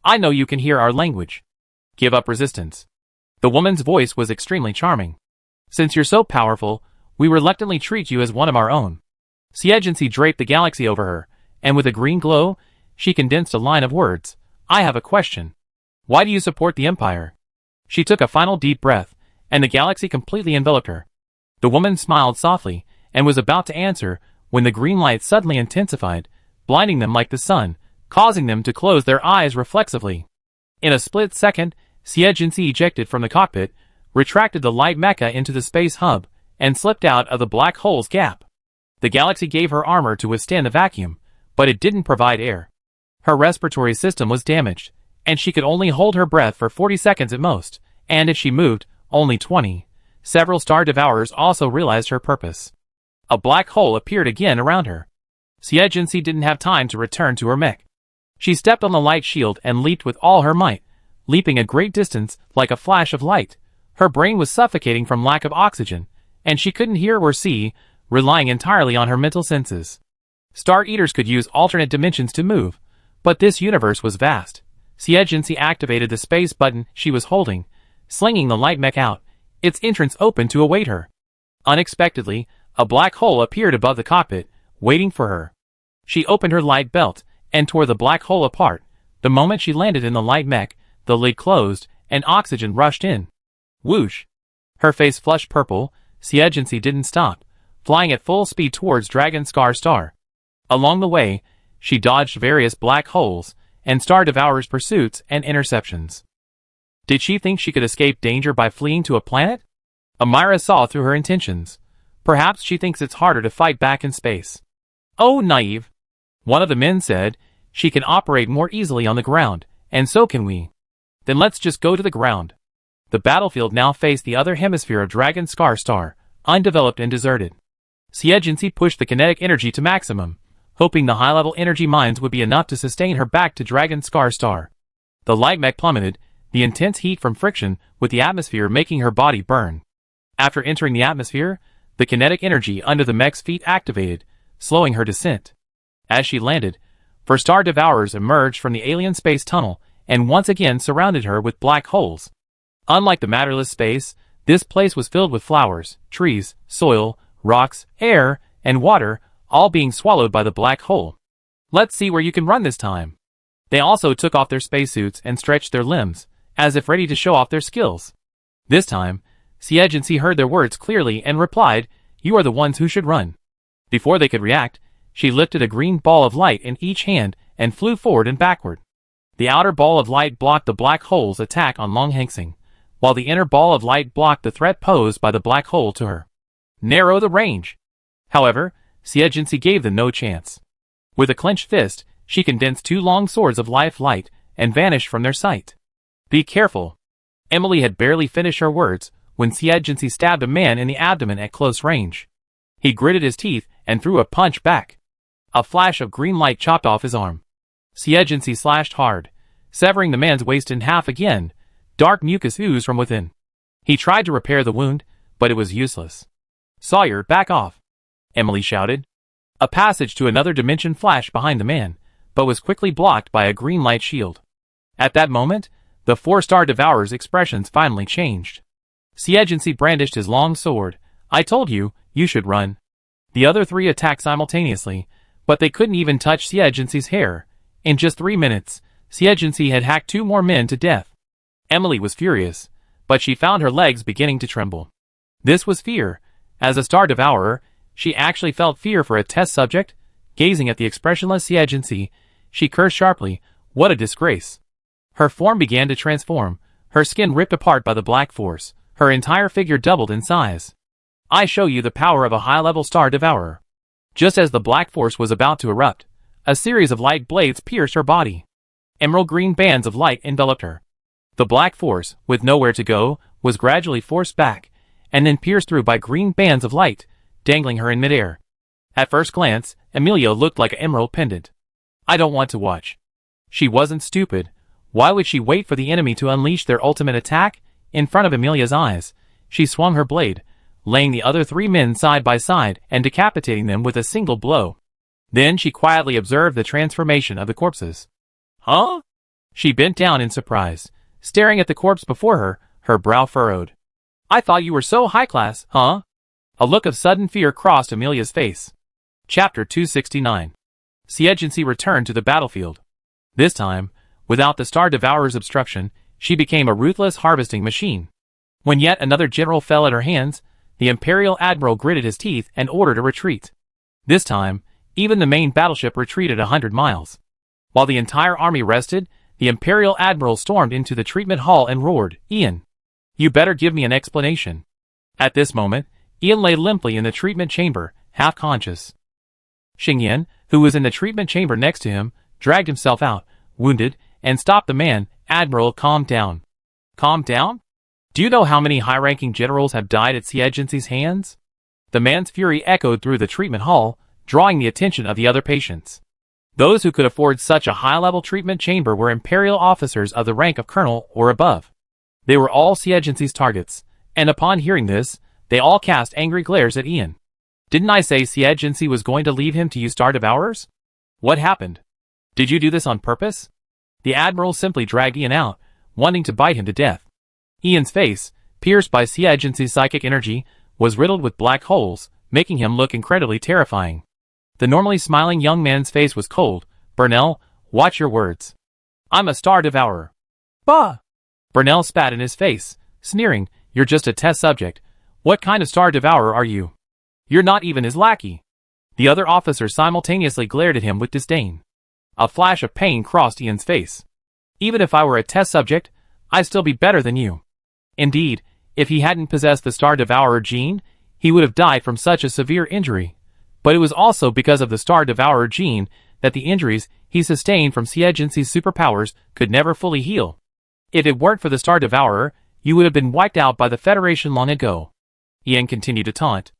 I know you can hear our language. Give up resistance. The woman's voice was extremely charming. Since you're so powerful, we reluctantly treat you as one of our own. Siegency draped the galaxy over her, and with a green glow, she condensed a line of words. I have a question. Why do you support the Empire? She took a final deep breath, and the galaxy completely enveloped her. The woman smiled softly, and was about to answer, when the green light suddenly intensified, blinding them like the sun, causing them to close their eyes reflexively. In a split second, Siegency ejected from the cockpit, retracted the light mecha into the space hub, and slipped out of the black hole's gap. The galaxy gave her armor to withstand the vacuum, but it didn't provide air. Her respiratory system was damaged, and she could only hold her breath for 40 seconds at most, and if she moved, only 20. Several Star Devourers also realized her purpose. A black hole appeared again around her. Siegency didn't have time to return to her mech. She stepped on the light shield and leaped with all her might, leaping a great distance like a flash of light. Her brain was suffocating from lack of oxygen, and she couldn't hear or see, relying entirely on her mental senses. Star Eaters could use alternate dimensions to move, but this universe was vast. Siegency activated the space button she was holding, slinging the light mech out, its entrance open to await her. Unexpectedly, a black hole appeared above the cockpit, waiting for her. She opened her light belt, and tore the black hole apart. The moment she landed in the light mech, the lid closed, and oxygen rushed in. Whoosh! Her face flushed purple. Siegency didn't stop, flying at full speed towards Dragon Star. Along the way, she dodged various black holes, and Star Devourers' pursuits and interceptions. Did she think she could escape danger by fleeing to a planet? Amira saw through her intentions. Perhaps she thinks it's harder to fight back in space. Oh, naive! One of the men said, she can operate more easily on the ground, and so can we. Then let's just go to the ground. The battlefield now faced the other hemisphere of Dragon Star, undeveloped and deserted. Siegency pushed the kinetic energy to maximum, hoping the high-level energy mines would be enough to sustain her back to Dragon Star. The light mech plummeted, the intense heat from friction with the atmosphere making her body burn. After entering the atmosphere, the kinetic energy under the mech's feet activated, slowing her descent. As she landed, 4 Star Devourers emerged from the alien space tunnel and once again surrounded her with black holes. Unlike the matterless space, this place was filled with flowers, trees, soil, rocks, air, and water, all being swallowed by the black hole. Let's see where you can run this time. They also took off their spacesuits and stretched their limbs, as if ready to show off their skills. This time, Siegency heard their words clearly and replied, "You are the ones who should run." Before they could react, she lifted a green ball of light in each hand and flew forward and backward. The outer ball of light blocked the black hole's attack on Long Hengxing, while the inner ball of light blocked the threat posed by the black hole to her. Narrow the range. However, Xie Jinxi gave them no chance. With a clenched fist, she condensed 2 long swords of life light and vanished from their sight. Be careful. Emily had barely finished her words when Xie Jinxi stabbed a man in the abdomen at close range. He gritted his teeth and threw a punch back. A flash of green light chopped off his arm. Xie Jinxi slashed hard, severing the man's waist in half again. Dark mucus oozed from within. He tried to repair the wound, but it was useless. Sawyer, back off! Emily shouted. A passage to another dimension flashed behind the man, but was quickly blocked by a green light shield. At that moment, the 4-star devourer's expressions finally changed. Xie Jinxi brandished his long sword. I told you, you should run. The other 3 attacked simultaneously, but they couldn't even touch Xie Jinxi's hair. In just 3 minutes, Xie Jinxi had hacked 2 more men to death. Emily was furious, but she found her legs beginning to tremble. This was fear. As a star devourer, she actually felt fear for a test subject. Gazing at the expressionless Xie Jinxi, she cursed sharply, what a disgrace. Her form began to transform, her skin ripped apart by the black force, her entire figure doubled in size. I show you the power of a high-level star devourer. Just as the black force was about to erupt, a series of light blades pierced her body. Emerald green bands of light enveloped her. The black force, with nowhere to go, was gradually forced back, and then pierced through by green bands of light, dangling her in midair. At first glance, Amelia looked like an emerald pendant. I don't want to watch. She wasn't stupid. Why would she wait for the enemy to unleash their ultimate attack? In front of Amelia's eyes, she swung her blade, laying the other 3 men side by side and decapitating them with a single blow. Then she quietly observed the transformation of the corpses. Huh? She bent down in surprise, staring at the corpse before her, her brow furrowed. I thought you were so high class, huh? A look of sudden fear crossed Amelia's face. Chapter 269. Xie Jinxi returned to the battlefield. This time, without the Star Devourer's obstruction, she became a ruthless harvesting machine. When yet another general fell at her hands, the Imperial Admiral gritted his teeth and ordered a retreat. This time, even the main battleship retreated 100 miles. While the entire army rested, the Imperial Admiral stormed into the treatment hall and roared, Ian, you better give me an explanation. At this moment, Ian lay limply in the treatment chamber, half conscious. Xingyan, who was in the treatment chamber next to him, dragged himself out, wounded, and stopped the man. Admiral, calm down. Calm down? Do you know how many high-ranking generals have died at Xie Jinxi's hands? The man's fury echoed through the treatment hall, drawing the attention of the other patients. Those who could afford such a high-level treatment chamber were Imperial officers of the rank of colonel or above. They were all Xie Jinxi's targets, and upon hearing this, they all cast angry glares at Ian. Didn't I say Xie Jinxi was going to leave him to you Star Devourers? What happened? Did you do this on purpose? The Admiral simply dragged Ian out, wanting to bite him to death. Ian's face, pierced by Xie Jinxi's psychic energy, was riddled with black holes, making him look incredibly terrifying. The normally smiling young man's face was cold. Burnell, watch your words. I'm a Star Devourer. Bah! Burnell spat in his face, sneering, you're just a test subject. What kind of Star Devourer are you? You're not even his lackey. The other officers simultaneously glared at him with disdain. A flash of pain crossed Ian's face. Even if I were a test subject, I'd still be better than you. Indeed, if he hadn't possessed the Star Devourer gene, he would have died from such a severe injury. But it was also because of the Star Devourer gene that the injuries he sustained from Xie Jinxi's superpowers could never fully heal. If it weren't for the Star Devourer, you would have been wiped out by the Federation long ago. Ian continued to taunt.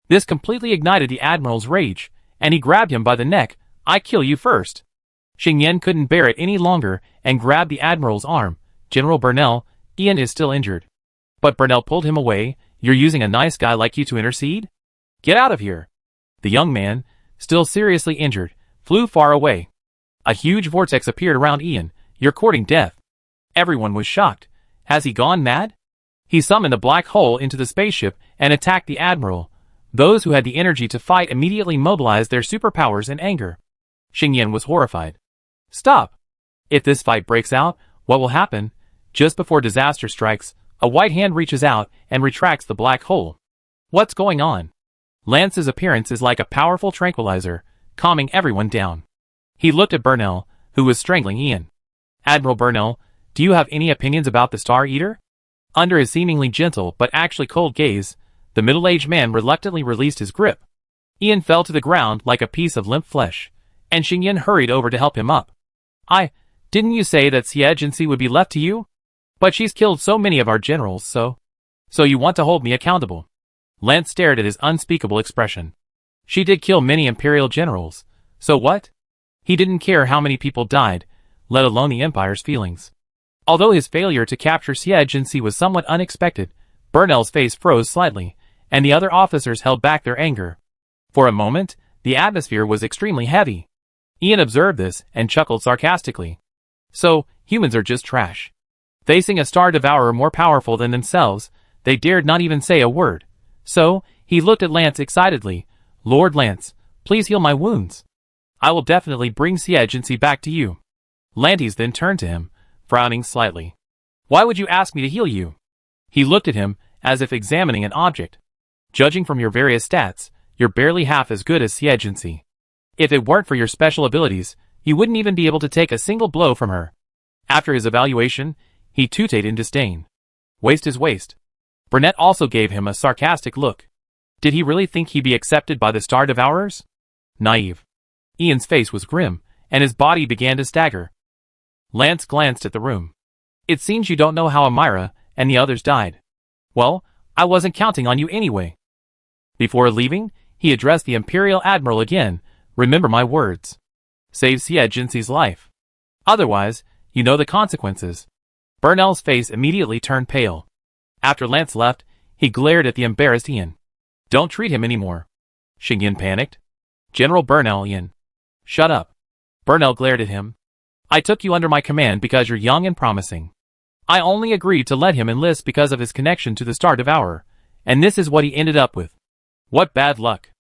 This completely ignited the Admiral's rage, and he grabbed him by the neck. I kill you first. Xingyan couldn't bear it any longer and grabbed the Admiral's arm. General Burnell, Ian is still injured. But Burnell pulled him away. You're using a nice guy like you to intercede? Get out of here. The young man, still seriously injured, flew far away. A huge vortex appeared around Ian. You're courting death. Everyone was shocked. Has he gone mad? He summoned a black hole into the spaceship and attacked the Admiral. Those who had the energy to fight immediately mobilized their superpowers in anger. Xingyan was horrified. Stop! If this fight breaks out, what will happen? Just before disaster strikes, a white hand reaches out and retracts the black hole. What's going on? Lance's appearance is like a powerful tranquilizer, calming everyone down. He looked at Burnell, who was strangling Ian. Admiral Burnell, do you have any opinions about the Star Eater? Under his seemingly gentle but actually cold gaze, the middle-aged man reluctantly released his grip. Ian fell to the ground like a piece of limp flesh, and Xingyan hurried over to help him up. Didn't you say that Xie would be left to you? But she's killed so many of our generals, so you want to hold me accountable. Lance stared at his unspeakable expression. She did kill many Imperial generals, so what? He didn't care how many people died, let alone the Empire's feelings. Although his failure to capture Xie was somewhat unexpected, Burnell's face froze slightly, and the other officers held back their anger. For a moment, the atmosphere was extremely heavy. Ian observed this and chuckled sarcastically. So, humans are just trash. Facing a Star Devourer more powerful than themselves, they dared not even say a word. So, he looked at Lance excitedly. Lord Lance, please heal my wounds. I will definitely bring Xie back to you. Lantes then turned to him, frowning slightly. Why would you ask me to heal you? He looked at him, as if examining an object. Judging from your various stats, you're barely half as good as Xie. If it weren't for your special abilities, you wouldn't even be able to take a single blow from her. After his evaluation, he tooted in disdain. Waste is waste. Burnett also gave him a sarcastic look. Did he really think he'd be accepted by the Star Devourers? Naive. Ian's face was grim, and his body began to stagger. Lance glanced at the room. It seems you don't know how Amira and the others died. Well, I wasn't counting on you anyway. Before leaving, he addressed the Imperial Admiral again. Remember my words. Save Xie life. Otherwise, you know the consequences. Burnell's face immediately turned pale. After Lance left, he glared at the embarrassed Ian. Don't treat him anymore. Xingyan panicked. General Burnell, Ian. Shut up. Burnell glared at him. I took you under my command because you're young and promising. I only agreed to let him enlist because of his connection to the Star Devourer, and this is what he ended up with. What bad luck.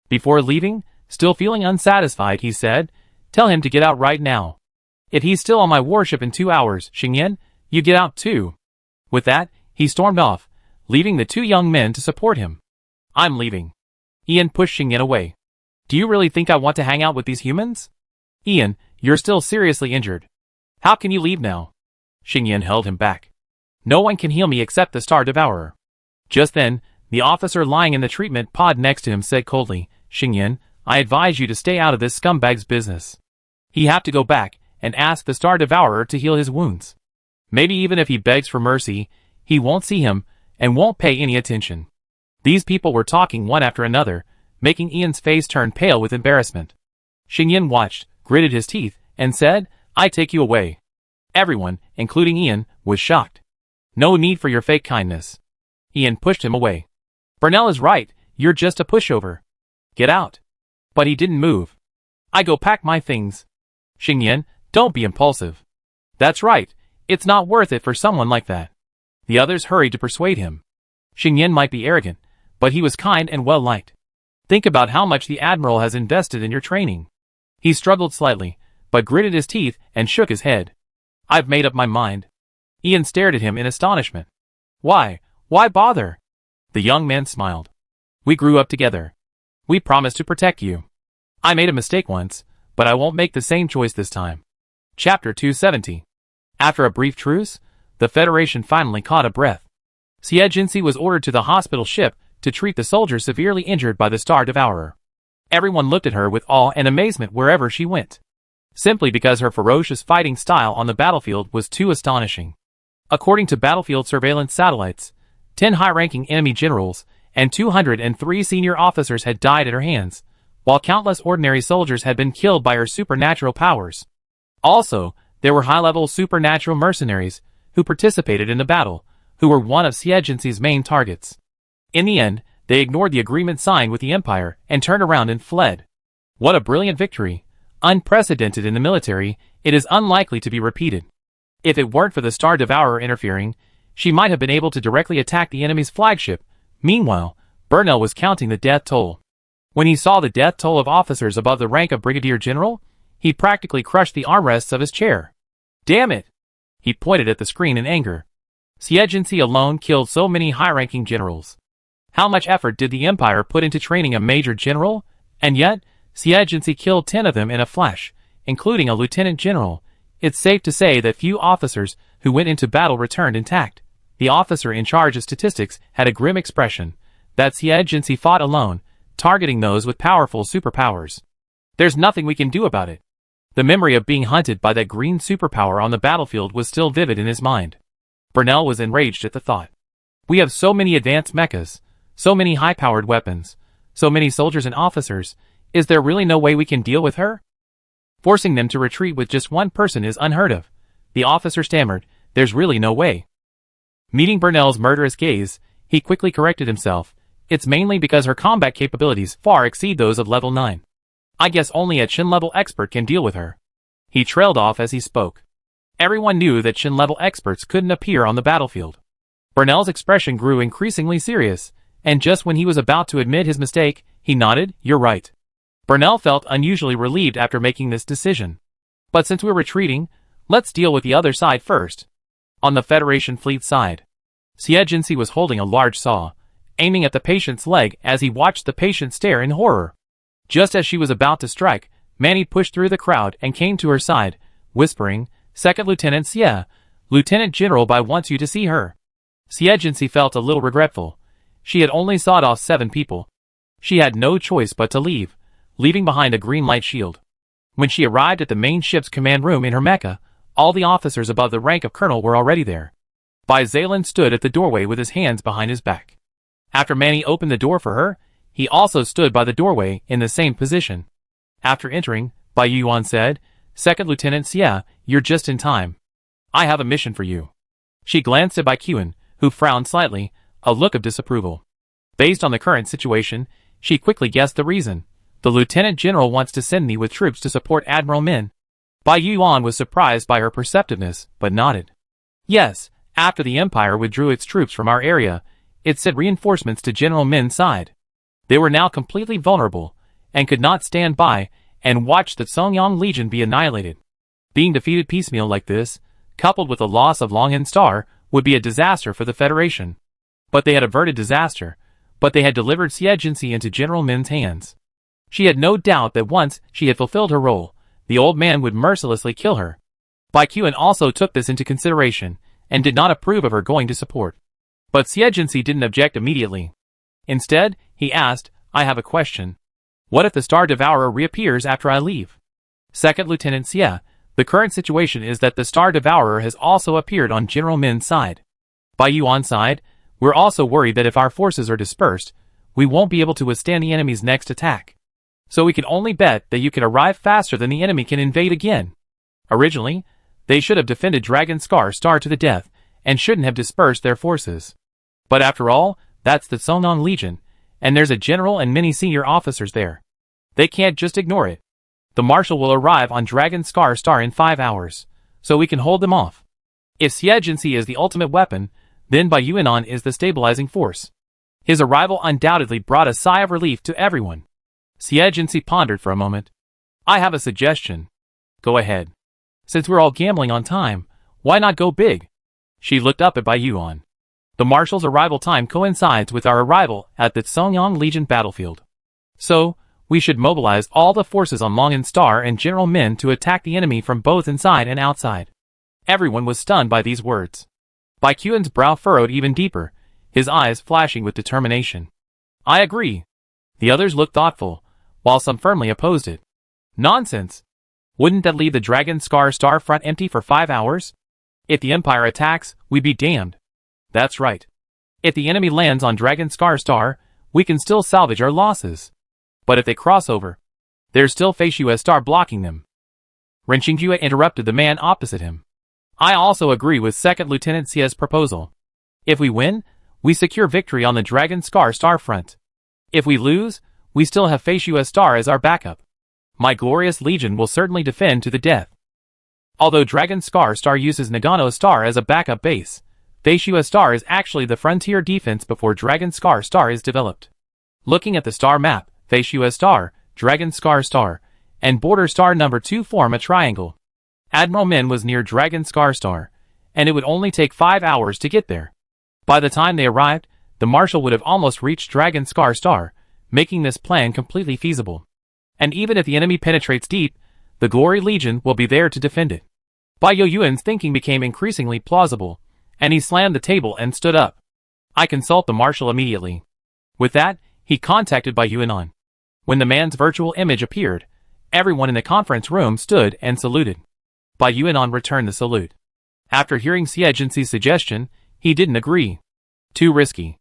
Before leaving, still feeling unsatisfied, he said, tell him to get out right now. If he's still on my warship in 2 hours, Xingyan, you get out too. With that, he stormed off, leaving the two young men to support him. I'm leaving. Ian pushed Xingyan away. Do you really think I want to hang out with these humans? Ian, you're still seriously injured. How can you leave now? Xingyan held him back. No one can heal me except the Star Devourer. Just then, the officer lying in the treatment pod next to him said coldly, Xingyan, I advise you to stay out of this scumbag's business. He have to go back and ask the Star Devourer to heal his wounds. Maybe even if he begs for mercy, he won't see him and won't pay any attention. These people were talking one after another, making Ian's face turn pale with embarrassment. Xingyan watched, gritted his teeth, and said, I take you away. Everyone, including Ian, was shocked. No need for your fake kindness. Ian pushed him away. Burnell is right, you're just a pushover. Get out. But he didn't move. I go pack my things. Xingyan, don't be impulsive. That's right, it's not worth it for someone like that. The others hurried to persuade him. Xingyan might be arrogant, but he was kind and well-liked. Think about how much the Admiral has invested in your training. He struggled slightly, but gritted his teeth and shook his head. I've made up my mind. Ian stared at him in astonishment. Why bother? The young man smiled. We grew up together. We promised to protect you. I made a mistake once, but I won't make the same choice this time. Chapter 270. After a brief truce, the Federation finally caught a breath. Xie was ordered to the hospital ship to treat the soldiers severely injured by the Star Devourer. Everyone looked at her with awe and amazement wherever she went. Simply because her ferocious fighting style on the battlefield was too astonishing. According to battlefield surveillance satellites, 10 high-ranking enemy generals and 203 senior officers had died at her hands, while countless ordinary soldiers had been killed by her supernatural powers. Also, there were high-level supernatural mercenaries who participated in the battle, who were one of Xie main targets. In the end, they ignored the agreement signed with the Empire and turned around and fled. What a brilliant victory! Unprecedented in the military, it is unlikely to be repeated. If it weren't for the Star Devourer interfering, she might have been able to directly attack the enemy's flagship. Meanwhile, Burnell was counting the death toll. When he saw the death toll of officers above the rank of Brigadier General, he practically crushed the armrests of his chair. Damn it! He pointed at the screen in anger. Xie alone killed so many high-ranking generals. How much effort did the Empire put into training a major general? And yet, Xie killed 10 of them in a flash, including a lieutenant general. It's safe to say that few officers who went into battle returned intact. The officer in charge of statistics had a grim expression. That Xiejinsi fought alone, targeting those with powerful superpowers. There's nothing we can do about it. The memory of being hunted by that green superpower on the battlefield was still vivid in his mind. Burnell was enraged at the thought. We have so many advanced mechas, so many high-powered weapons, so many soldiers and officers. Is there really no way we can deal with her? Forcing them to retreat with just one person is unheard of. The officer stammered, there's really no way. Meeting Burnell's murderous gaze, he quickly corrected himself. It's mainly because her combat capabilities far exceed those of level 9. I guess only a Qin-level expert can deal with her. He trailed off as he spoke. Everyone knew that Qin-level experts couldn't appear on the battlefield. Burnell's expression grew increasingly serious, and just when he was about to admit his mistake, he nodded, you're right. Burnell felt unusually relieved after making this decision. But since we're retreating, let's deal with the other side first. On the Federation fleet side, Xiejinsi was holding a large saw, aiming at the patient's leg as he watched the patient stare in horror. Just as she was about to strike, Manny pushed through the crowd and came to her side, whispering, Second Lieutenant Xie, Lieutenant General Bai wants you to see her. Xiejinsi felt a little regretful. She had only sawed off 7 people. She had no choice but to leave, leaving behind a green light shield. When she arrived at the main ship's command room in her mecha, all the officers above the rank of colonel were already there. Bai Zalen stood at the doorway with his hands behind his back. After Manny opened the door for her, he also stood by the doorway in the same position. After entering, Bai Yuan said, Second Lieutenant Xie, you're just in time. I have a mission for you. She glanced at Bai Yuan, who frowned slightly, a look of disapproval. Based on the current situation, she quickly guessed the reason. The Lieutenant General wants to send me with troops to support Admiral Min. Bai Yuan was surprised by her perceptiveness, but nodded. Yes, after the Empire withdrew its troops from our area, it sent reinforcements to General Min's side. They were now completely vulnerable, and could not stand by and watch the Songyang Legion be annihilated. Being defeated piecemeal like this, coupled with the loss of Longhan Star, would be a disaster for the Federation. But they had averted disaster, but they had delivered Xiejinsi into General Min's hands. She had no doubt that once she had fulfilled her role, the old man would mercilessly kill her. Bai Yuan also took this into consideration, and did not approve of her going to support. But Xiejinsi didn't object immediately. Instead, he asked, I have a question. What if the Star Devourer reappears after I leave? Second Lieutenant Xie, the current situation is that the Star Devourer has also appeared on General Min's side. Bai Yuan's side, we're also worried that if our forces are dispersed, we won't be able to withstand the enemy's next attack. So we can only bet that you can arrive faster than the enemy can invade again. Originally, they should have defended Dragon Star to the death, and shouldn't have dispersed their forces. But after all, that's the Songyang Legion, and there's a general and many senior officers there. They can't just ignore it. The Marshal will arrive on Dragon Star in 5 hours, so we can hold them off. If Xiejinsi is the ultimate weapon, then Bai Yuan is the stabilizing force. His arrival undoubtedly brought a sigh of relief to everyone. Xiejinsi pondered for a moment. I have a suggestion. Go ahead. Since we're all gambling on time, why not go big? She looked up at Bai Yuan. The Marshal's arrival time coincides with our arrival at the Songyang Legion battlefield. So, we should mobilize all the forces on Longhan Star and General Min to attack the enemy from both inside and outside. Everyone was stunned by these words. Bai Yuan's brow furrowed even deeper, his eyes flashing with determination. I agree. The others looked thoughtful, while some firmly opposed it. Nonsense. Wouldn't that leave the Dragon Star front empty for 5 hours? If the Empire attacks, we'd be damned. That's right. If the enemy lands on Dragon Star, we can still salvage our losses. But if they cross over, there's still Frail blocking them. Ren Qingjue interrupted the man opposite him. I also agree with Second Lieutenant Xie's proposal. If we win, we secure victory on the Dragon Star front. If we lose, we still have Frail as our backup. My glorious legion will certainly defend to the death. Although Dragon Star uses Nagano Star as a backup base, Frail is actually the frontier defense before Dragon Star is developed. Looking at the star map, Frail, Dragon Star, and Border Star number 2 form a triangle. Admiral Min was near Dragon Star, and it would only take 5 hours to get there. By the time they arrived, the Marshal would have almost reached Dragon Star, making this plan completely feasible. And even if the enemy penetrates deep, the Glory Legion will be there to defend it. Bai Yuan's thinking became increasingly plausible, and he slammed the table and stood up. I consult the marshal immediately. With that, he contacted Bai Yuan. When the man's virtual image appeared, everyone in the conference room stood and saluted. Bai Yuan returned the salute. After hearing Xie Jinxi's suggestion, he didn't agree. Too risky.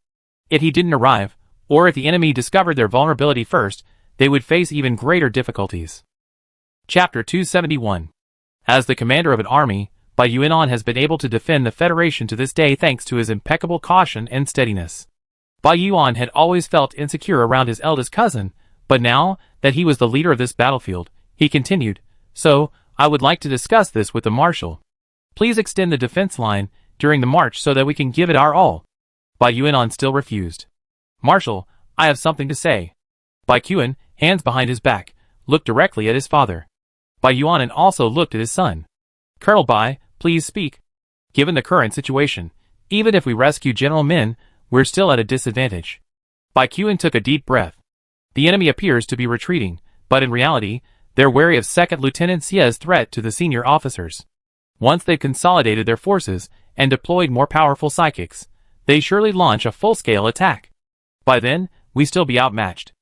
If he didn't arrive, or if the enemy discovered their vulnerability first, they would face even greater difficulties. Chapter 271. As the commander of an army, Bai Yuan has been able to defend the Federation to this day thanks to his impeccable caution and steadiness. Bai Yuan had always felt insecure around his eldest cousin, but now that he was the leader of this battlefield, he continued, "So, I would like to discuss this with the marshal. Please extend the defense line during the march so that we can give it our all." Bai Yuan still refused. "Marshal, I have something to say." Bai Yuan, hands behind his back, looked directly at his father. Bai Yuan also looked at his son. "Colonel Bai, please speak. Given the current situation, even if we rescue General Min, we're still at a disadvantage." Bai Yuan took a deep breath. The enemy appears to be retreating, but in reality, they're wary of Second Lieutenant Xie's threat to the senior officers. Once they've consolidated their forces and deployed more powerful psychics, they surely launch a full-scale attack. By then, we still be outmatched.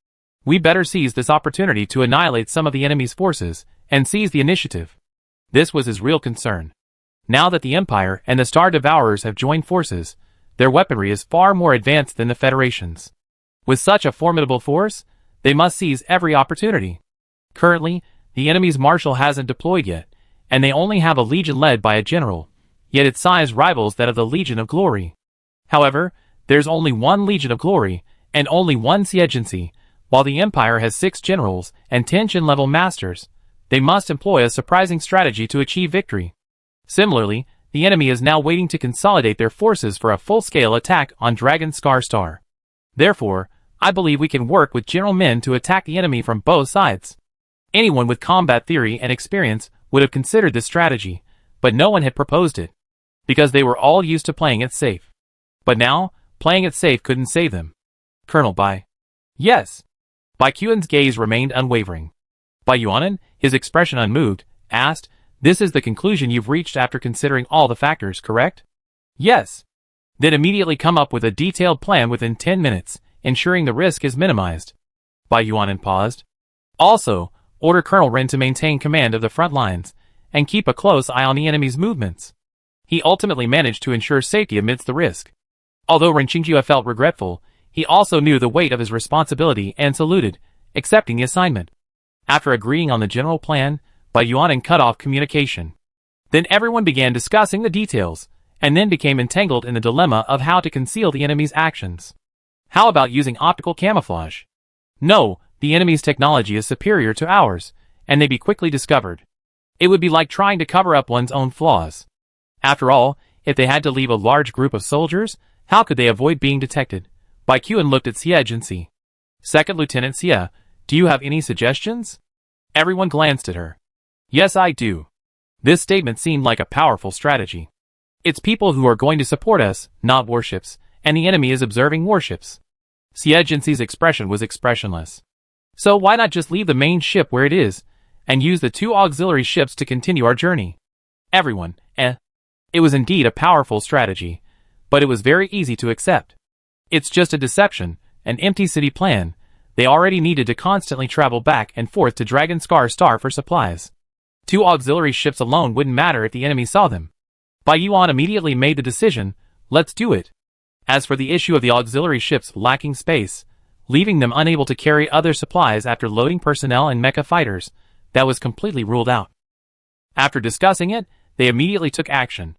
We better seize this opportunity to annihilate some of the enemy's forces and seize the initiative. This was his real concern. Now that the Empire and the Star Devourers have joined forces, their weaponry is far more advanced than the Federation's. With such a formidable force, they must seize every opportunity. Currently, the enemy's marshal hasn't deployed yet, and they only have a legion led by a general, yet its size rivals that of the Legion of Glory. However, there's only one Legion of Glory, and only one Xie Jinxi, while the Empire has 6 generals and 10 Qin-level masters. They must employ a surprising strategy to achieve victory. Similarly, the enemy is now waiting to consolidate their forces for a full-scale attack on Dragon Star. Therefore, I believe we can work with General Min to attack the enemy from both sides. Anyone with combat theory and experience would have considered this strategy, but no one had proposed it, because they were all used to playing it safe. But now, playing it safe couldn't save them. "Colonel Bai." "Yes." Bai Yuan's gaze remained unwavering. Bai Yuan, his expression unmoved, asked, "This is the conclusion you've reached after considering all the factors, correct?" "Yes." "Then immediately come up with a detailed plan within 10 minutes, ensuring the risk is minimized." Bai Yuan paused. "Also, order Colonel Ren to maintain command of the front lines, and keep a close eye on the enemy's movements." He ultimately managed to ensure safety amidst the risk. Although Ren Qingjue felt regretful, he also knew the weight of his responsibility and saluted, accepting the assignment. After agreeing on the general plan, Bai Yuan cut off communication. Then everyone began discussing the details, and then became entangled in the dilemma of how to conceal the enemy's actions. How about using optical camouflage? No, the enemy's technology is superior to ours, and they'd be quickly discovered. It would be like trying to cover up one's own flaws. After all, if they had to leave a large group of soldiers, how could they avoid being detected? Bai Yuan looked at Xie Jinxi. "Second Lieutenant Xie, do you have any suggestions?" Everyone glanced at her. "Yes, I do." This statement seemed like a powerful strategy. It's people who are going to support us, not warships, and the enemy is observing warships. Xie Jinxi's expression was expressionless. "So why not just leave the main ship where it is, and use the 2 auxiliary ships to continue our journey?" Everyone, It was indeed a powerful strategy, but it was very easy to accept. It's just a deception, an empty city plan. They already needed to constantly travel back and forth to Dragon Star for supplies. 2 auxiliary ships alone wouldn't matter if the enemy saw them. Bai Yuan immediately made the decision, let's do it. As for the issue of the auxiliary ships lacking space, leaving them unable to carry other supplies after loading personnel and mecha fighters, that was completely ruled out. After discussing it, they immediately took action.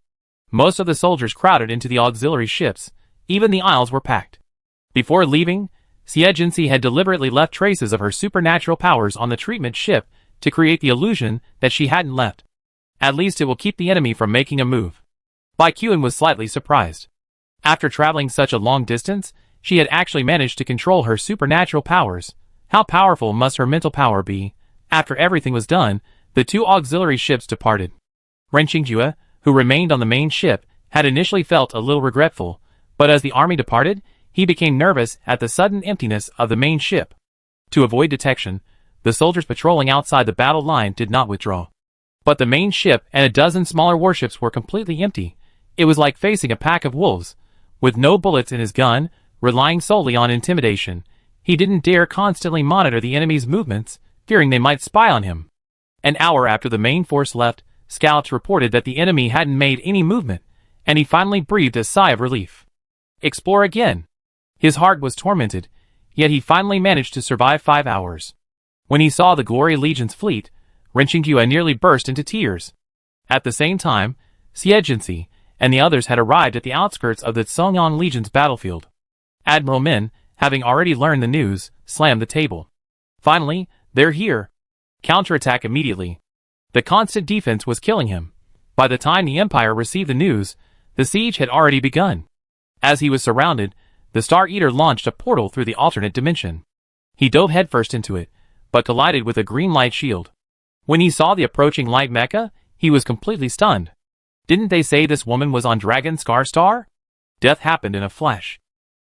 Most of the soldiers crowded into the auxiliary ships, even the aisles were packed. Before leaving, Xie Jinxi had deliberately left traces of her supernatural powers on the treatment ship to create the illusion that she hadn't left. At least it will keep the enemy from making a move. Bai Yuan was slightly surprised. After traveling such a long distance, she had actually managed to control her supernatural powers. How powerful must her mental power be? After everything was done, the 2 auxiliary ships departed. Ren Qingjue, who remained on the main ship, had initially felt a little regretful, but as the army departed, he became nervous at the sudden emptiness of the main ship. To avoid detection, the soldiers patrolling outside the battle line did not withdraw. But the main ship and a dozen smaller warships were completely empty. It was like facing a pack of wolves. With no bullets in his gun, relying solely on intimidation, he didn't dare constantly monitor the enemy's movements, fearing they might spy on him. An hour after the main force left, scouts reported that the enemy hadn't made any movement, and he finally breathed a sigh of relief. Explore again. His heart was tormented, yet he finally managed to survive 5 hours. When he saw the Glory Legion's fleet, Renchingua nearly burst into tears. At the same time, Siegency and the others had arrived at the outskirts of the Tsongyang Legion's battlefield. Admiral Min, having already learned the news, slammed the table. Finally, they're here. Counterattack immediately. The constant defense was killing him. By the time the Empire received the news, the siege had already begun. As he was surrounded, the Star Eater launched a portal through the alternate dimension. He dove headfirst into it, but collided with a green light shield. When he saw the approaching light mecha, he was completely stunned. Didn't they say this woman was on Dragon Scar Star? Death happened in a flash.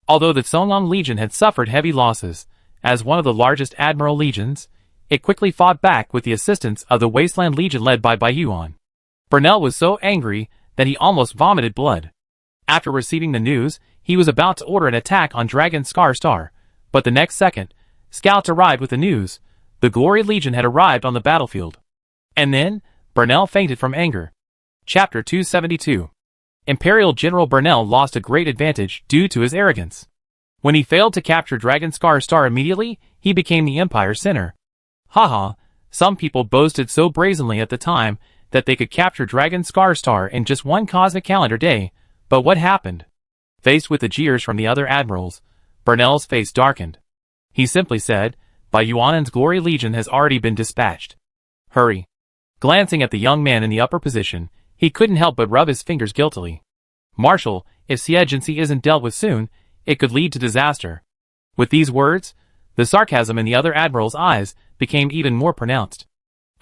Although the Tsongyang Legion had suffered heavy losses, as one of the largest Admiral Legions, it quickly fought back with the assistance of the Wasteland Legion led by Baiyuan. Burnell was so angry that he almost vomited blood. After receiving the news, he was about to order an attack on Dragon Scar Star, but the next second, scouts arrived with the news. The Glory Legion had arrived on the battlefield. And then, Burnell fainted from anger. Chapter 272. Imperial General Burnell lost a great advantage due to his arrogance. When he failed to capture Dragon Scar Star immediately, he became the Empire's center. Haha, some people boasted so brazenly at the time that they could capture Dragon Scar Star in just one cosmic calendar day, but what happened? Faced with the jeers from the other admirals, Burnell's face darkened. He simply said, Baiyuan's Glory Legion has already been dispatched. Hurry. Glancing at the young man in the upper position, he couldn't help but rub his fingers guiltily. Marshal, if Siegency isn't dealt with soon, it could lead to disaster. With these words, the sarcasm in the other admiral's eyes became even more pronounced.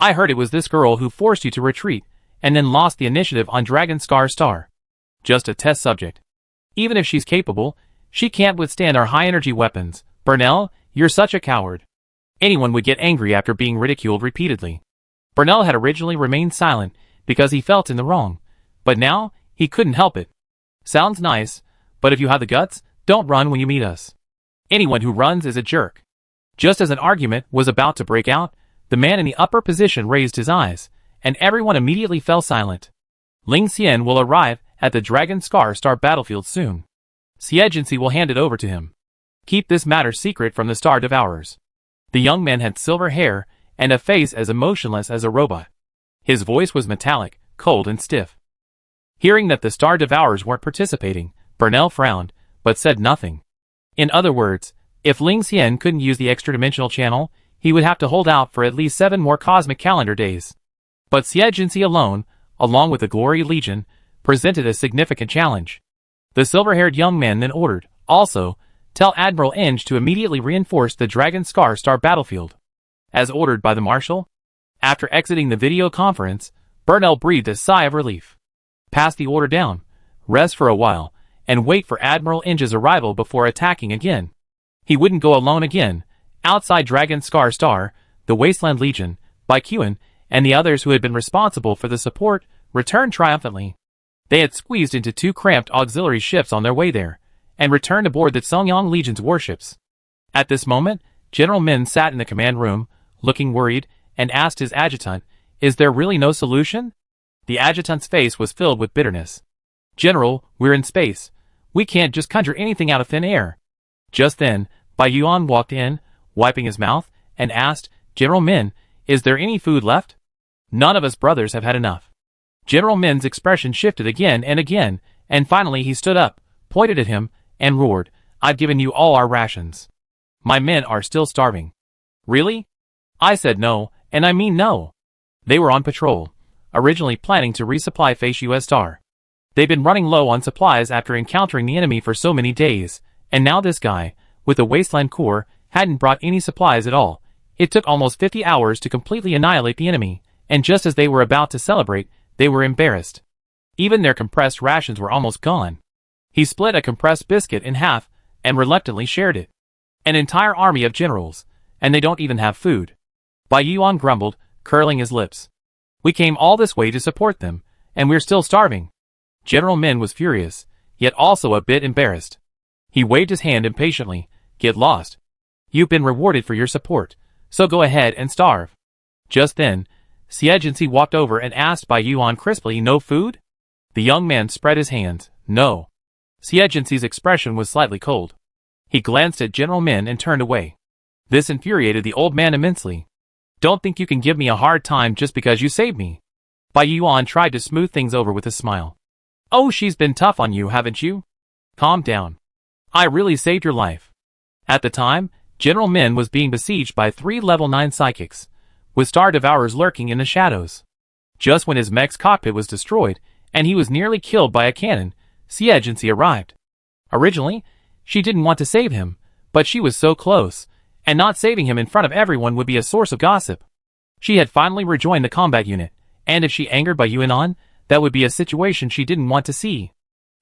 I heard it was this girl who forced you to retreat, and then lost the initiative on Dragon Scar Star. Just a test subject. Even if she's capable, she can't withstand our high-energy weapons. Burnell, you're such a coward. Anyone would get angry after being ridiculed repeatedly. Burnell had originally remained silent because he felt in the wrong, but now he couldn't help it. Sounds nice, but if you have the guts, don't run when you meet us. Anyone who runs is a jerk. Just as an argument was about to break out, the man in the upper position raised his eyes, and everyone immediately fell silent. Ling Xian will arrive at the Dragon Scar Star battlefield soon. Siegency will hand it over to him. Keep this matter secret from the Star Devourers. The young man had silver hair and a face as emotionless as a robot. His voice was metallic, cold and stiff. Hearing that the Star Devourers weren't participating, Burnell frowned, but said nothing. In other words, if Ling Xian couldn't use the extra-dimensional channel, he would have to hold out for at least 7 more cosmic calendar days. But Siegency alone, along with the Glory Legion, presented a significant challenge. The silver-haired young man then ordered, also, tell Admiral Enge to immediately reinforce the Dragon Scar Star battlefield. As ordered by the Marshal. After exiting the video conference, Burnell breathed a sigh of relief. Pass the order down, rest for a while, and wait for Admiral Enge's arrival before attacking again. He wouldn't go alone again. Outside Dragon Scar Star, the Wasteland Legion, Baiyuan, and the others who had been responsible for the support, returned triumphantly. They had squeezed into 2 cramped auxiliary ships on their way there, and returned aboard the Tsongyang Legion's warships. At this moment, General Min sat in the command room, looking worried, and asked his adjutant, is there really no solution? The adjutant's face was filled with bitterness. General, we're in space. We can't just conjure anything out of thin air. Just then, Baiyuan walked in, wiping his mouth, and asked, General Min, is there any food left? None of us brothers have had enough. General Min's expression shifted again, and finally he stood up, pointed at him, and roared, I've given you all our rations. My men are still starving. Really? I said no, and I mean no. They were on patrol, originally planning to resupply Face US Star. They'd been running low on supplies after encountering the enemy for so many days, and now this guy, with the Wasteland Corps, hadn't brought any supplies at all. It took almost 50 hours to completely annihilate the enemy, and just as they were about to celebrate, they were embarrassed. Even their compressed rations were almost gone. He split a compressed biscuit in half, and reluctantly shared it. An entire army of generals, and they don't even have food. Baiyuan grumbled, curling his lips. We came all this way to support them, and we're still starving. General Min was furious, yet also a bit embarrassed. He waved his hand impatiently. Get lost. You've been rewarded for your support, so go ahead and starve. Just then, Xie walked over and asked Bai Yuan crisply, no food? The young man spread his hands. No. Xie expression was slightly cold. He glanced at General Min and turned away. This infuriated the old man immensely. Don't think you can give me a hard time just because you saved me. Bai Yuan tried to smooth things over with a smile. Oh, she's been tough on you, haven't you? Calm down. I really saved your life. At the time, General Min was being besieged by 3 level 9 psychics, with star devourers lurking in the shadows. Just when his mech's cockpit was destroyed, and he was nearly killed by a cannon, Xie arrived. Originally, she didn't want to save him, but she was so close, and not saving him in front of everyone would be a source of gossip. She had finally rejoined the combat unit, and if she angered Bai Yuan, that would be a situation she didn't want to see.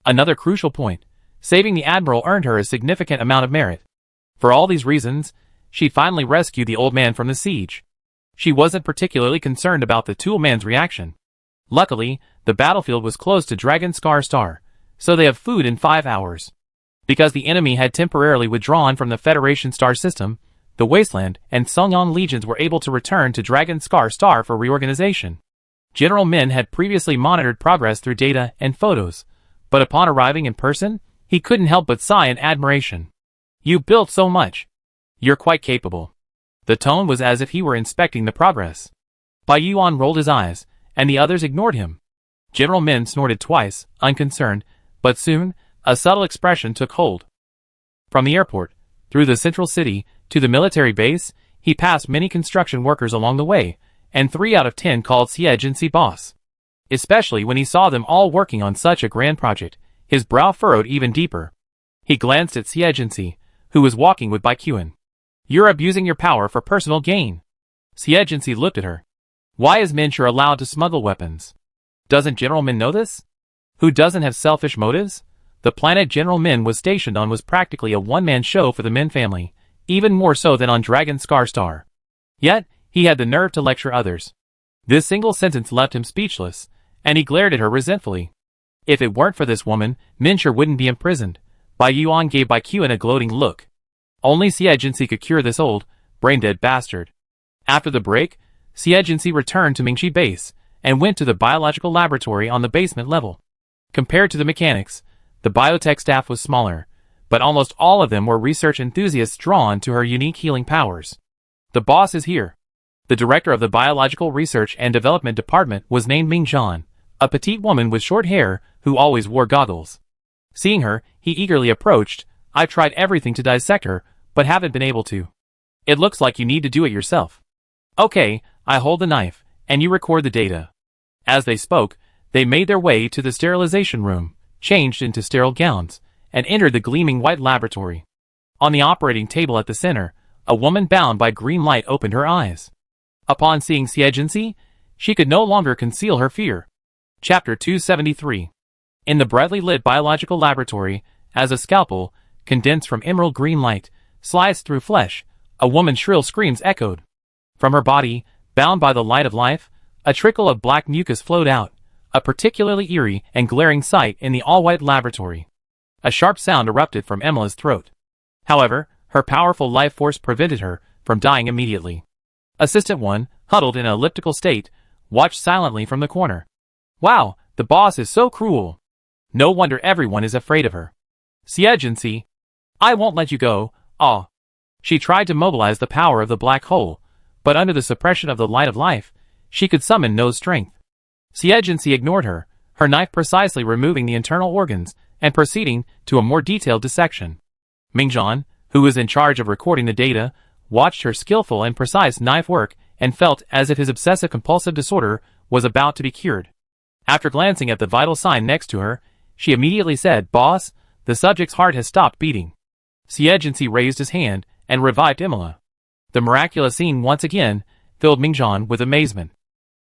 Another crucial point, saving the Admiral earned her a significant amount of merit. For all these reasons, she finally rescued the old man from the siege. She wasn't particularly concerned about the tool man's reaction. Luckily, the battlefield was close to Dragon Star, so they have food in 5 hours. Because the enemy had temporarily withdrawn from the Federation star system, the Wasteland and Sungyon legions were able to return to Dragon Star for reorganization. General Min had previously monitored progress through data and photos, but upon arriving in person, he couldn't help but sigh in admiration. You built so much. You're quite capable. The tone was as if he were inspecting the progress. Bai Yuan rolled his eyes, and the others ignored him. General Min snorted twice, unconcerned, but soon, a subtle expression took hold. From the airport, through the central city, to the military base, he passed many construction workers along the way, and 3 out of 10 called Xie boss. Especially when he saw them all working on such a grand project, his brow furrowed even deeper. He glanced at Xie, who was walking with Bai Yuan. You're abusing your power for personal gain. Xie looked at her. Why is Min allowed to smuggle weapons? Doesn't General Min know this? Who doesn't have selfish motives? The planet General Min was stationed on was practically a one-man show for the Min family, even more so than on Dragon Star. Yet, he had the nerve to lecture others. This single sentence left him speechless, and he glared at her resentfully. If it weren't for this woman, Min wouldn't be imprisoned. Bai Yuan gave Bai Yuan a gloating look. Only Xie could cure this old, brain-dead bastard. After the break, Xie returned to Mingxi base, and went to the biological laboratory on the basement level. Compared to the mechanics, the biotech staff was smaller, but almost all of them were research enthusiasts drawn to her unique healing powers. The boss is here. The director of the Biological Research and Development Department was named Mingzhan, a petite woman with short hair who always wore goggles. Seeing her, he eagerly approached. I've tried everything to dissect her, but haven't been able to. It looks like you need to do it yourself. Okay, I hold the knife, and you record the data. As they spoke, they made their way to the sterilization room, changed into sterile gowns, and entered the gleaming white laboratory. On the operating table at the center, a woman bound by green light opened her eyes. Upon seeing Xie, she could no longer conceal her fear. Chapter 273. In the brightly lit biological laboratory, as a scalpel, condensed from emerald green light, sliced through flesh, a woman's shrill screams echoed. From her body, bound by the light of life, a trickle of black mucus flowed out, a particularly eerie and glaring sight in the all-white laboratory. A sharp sound erupted from Emila's throat. However, her powerful life force prevented her from dying immediately. Assistant 1, huddled in an elliptical state, watched silently from the corner. Wow, the boss is so cruel. No wonder everyone is afraid of her. Xie, I won't let you go, ah. She tried to mobilize the power of the black hole, but under the suppression of the light of life, she could summon no strength. Xie ignored her, her knife precisely removing the internal organs and proceeding to a more detailed dissection. Mingzhan, who was in charge of recording the data, watched her skillful and precise knife work and felt as if his obsessive-compulsive disorder was about to be cured. After glancing at the vital sign next to her, she immediately said, Boss, the subject's heart has stopped beating. Xie raised his hand and revived Emilia. The miraculous scene once again filled Mingzhan with amazement.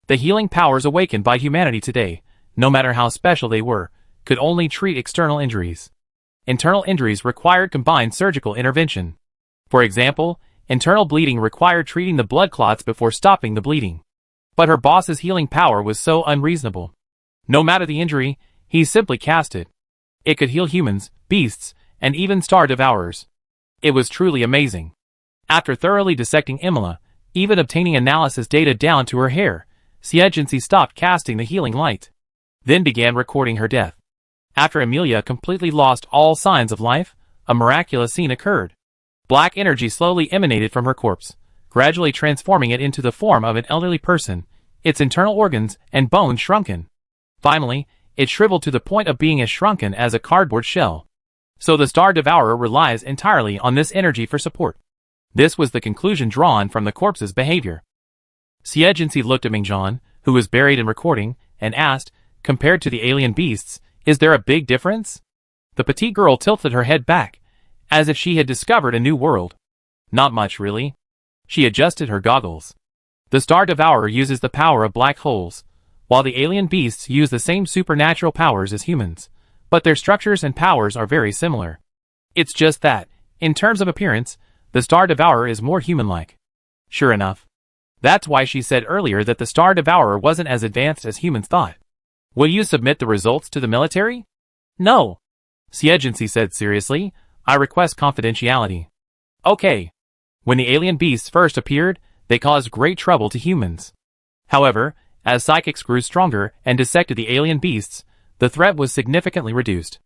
The healing powers awakened by humanity today, no matter how special they were, could only treat external injuries. Internal injuries required combined surgical intervention. For example, internal bleeding required treating the blood clots before stopping the bleeding. But her boss's healing power was so unreasonable. No matter the injury, he simply cast it. It could heal humans, beasts, and even star devourers. It was truly amazing. After thoroughly dissecting Imola, even obtaining analysis data down to her hair, Siegency stopped casting the healing light. Then began recording her death. After Emilia completely lost all signs of life, a miraculous scene occurred. Black energy slowly emanated from her corpse, gradually transforming it into the form of an elderly person, its internal organs and bones shrunken. Finally, it shriveled to the point of being as shrunken as a cardboard shell. So the Star Devourer relies entirely on this energy for support. This was the conclusion drawn from the corpse's behavior. Siegency looked at Mingjan, who was buried in recording, and asked, compared to the alien beasts, is there a big difference? The petite girl tilted her head back, as if she had discovered a new world. Not much, really. She adjusted her goggles. The Star Devourer uses the power of black holes, while the alien beasts use the same supernatural powers as humans, but their structures and powers are very similar. It's just that, in terms of appearance, the Star Devourer is more human-like. Sure enough. That's why she said earlier that the Star Devourer wasn't as advanced as humans thought. Will you submit the results to the military? No. Siegency said seriously, I request confidentiality. Okay. When the alien beasts first appeared, they caused great trouble to humans. However, as psychics grew stronger and dissected the alien beasts, the threat was significantly reduced.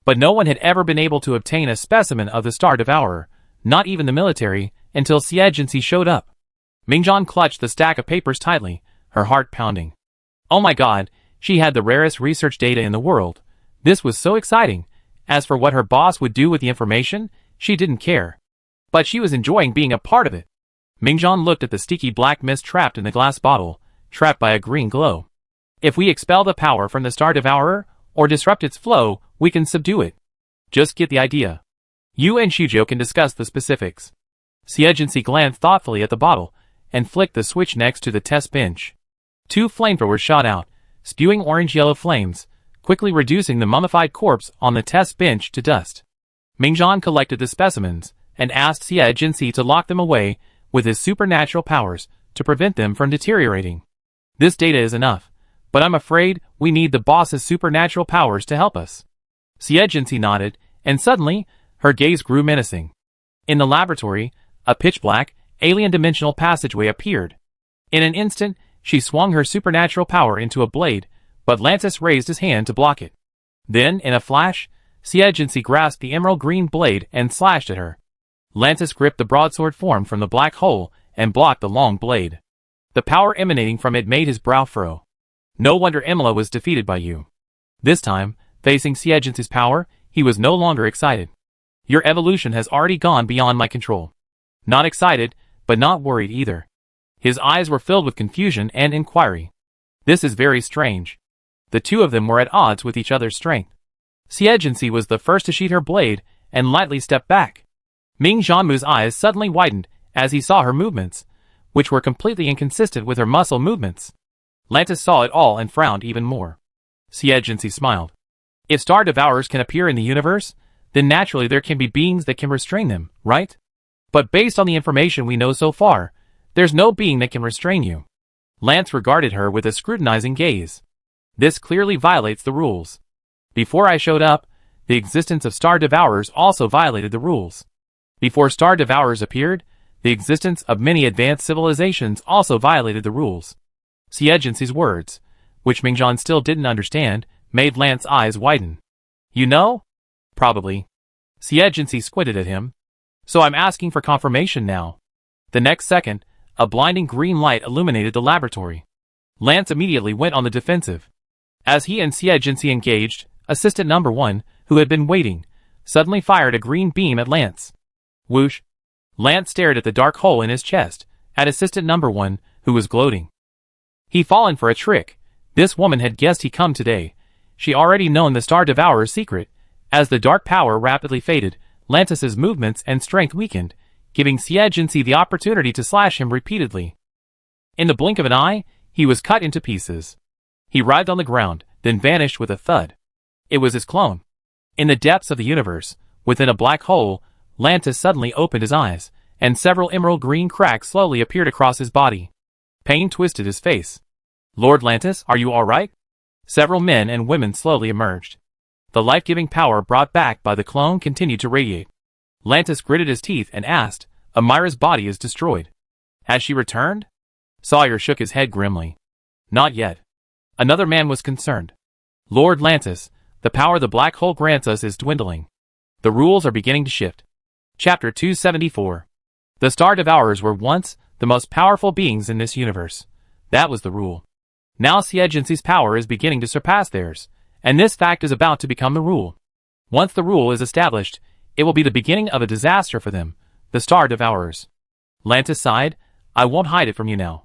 But no one had ever been able to obtain a specimen of the Star Devourer, not even the military, until Siegency showed up. Mingjan clutched the stack of papers tightly, her heart pounding. Oh my god, she had the rarest research data in the world. This was so exciting. As for what her boss would do with the information, she didn't care. But she was enjoying being a part of it. Mingjan looked at the sticky black mist trapped in the glass bottle, trapped by a green glow. If we expel the power from the Star Devourer, or disrupt its flow, we can subdue it. Just get the idea. You and Shujo can discuss the specifics. Siegency glanced thoughtfully at the bottle, and flicked the switch next to the test bench. 2 flamethrowers shot out, spewing orange-yellow flames, quickly reducing the mummified corpse on the test bench to dust. Mingjan collected the specimens, and asked Siegency to lock them away with his supernatural powers to prevent them from deteriorating. This data is enough, but I'm afraid we need the boss's supernatural powers to help us. Siegency nodded, and suddenly, her gaze grew menacing. In the laboratory, a pitch-black, alien-dimensional passageway appeared. In an instant, she swung her supernatural power into a blade, but Lantis raised his hand to block it. Then, in a flash, Siegency grasped the emerald green blade and slashed at her. Lantis gripped the broadsword form from the black hole and blocked the long blade. The power emanating from it made his brow furrow. No wonder Imola was defeated by you. This time, facing Siegency's power, he was no longer excited. Your evolution has already gone beyond my control. Not excited, but not worried either. His eyes were filled with confusion and inquiry. This is very strange. The two of them were at odds with each other's strength. Siegency was the first to sheath her blade and lightly stepped back. Ming Zhanmu's eyes suddenly widened as he saw her movements, which were completely inconsistent with her muscle movements. Lantis saw it all and frowned even more. Siegency smiled. If Star Devourers can appear in the universe, then naturally there can be beings that can restrain them, right? But based on the information we know so far, there's no being that can restrain you. Lance regarded her with a scrutinizing gaze. This clearly violates the rules. Before I showed up, the existence of Star Devourers also violated the rules. Before Star Devourers appeared, the existence of many advanced civilizations also violated the rules. Siegency's words, which Mingjan still didn't understand, made Lance's eyes widen. You know? Probably. Siegency squinted at him. So I'm asking for confirmation now. The next second, a blinding green light illuminated the laboratory. Lance immediately went on the defensive. As he and Siegency engaged, Assistant Number 1, who had been waiting, suddenly fired a green beam at Lance. Whoosh! Lance stared at the dark hole in his chest, at Assistant Number 1, who was gloating. He'd fallen for a trick. This woman had guessed he'd come today. She already known the Star Devourer's secret. As the dark power rapidly faded, Lantis's movements and strength weakened, giving Siegency the opportunity to slash him repeatedly. In the blink of an eye, he was cut into pieces. He writhed on the ground, then vanished with a thud. It was his clone. In the depths of the universe, within a black hole, Lantis suddenly opened his eyes, and several emerald green cracks slowly appeared across his body. Pain twisted his face. Lord Lantis, are you all right? Several men and women slowly emerged. The life-giving power brought back by the clone continued to radiate. Lantis gritted his teeth and asked, Amira's body is destroyed. Has she returned? Sawyer shook his head grimly. Not yet. Another man was concerned. Lord Lantis, the power the black hole grants us is dwindling. The rules are beginning to shift. Chapter 274. The Star Devourers were once the most powerful beings in this universe. That was the rule. Now Siegency's power is beginning to surpass theirs, and this fact is about to become the rule. Once the rule is established, it will be the beginning of a disaster for them, the Star Devourers. Lantis sighed, I won't hide it from you now.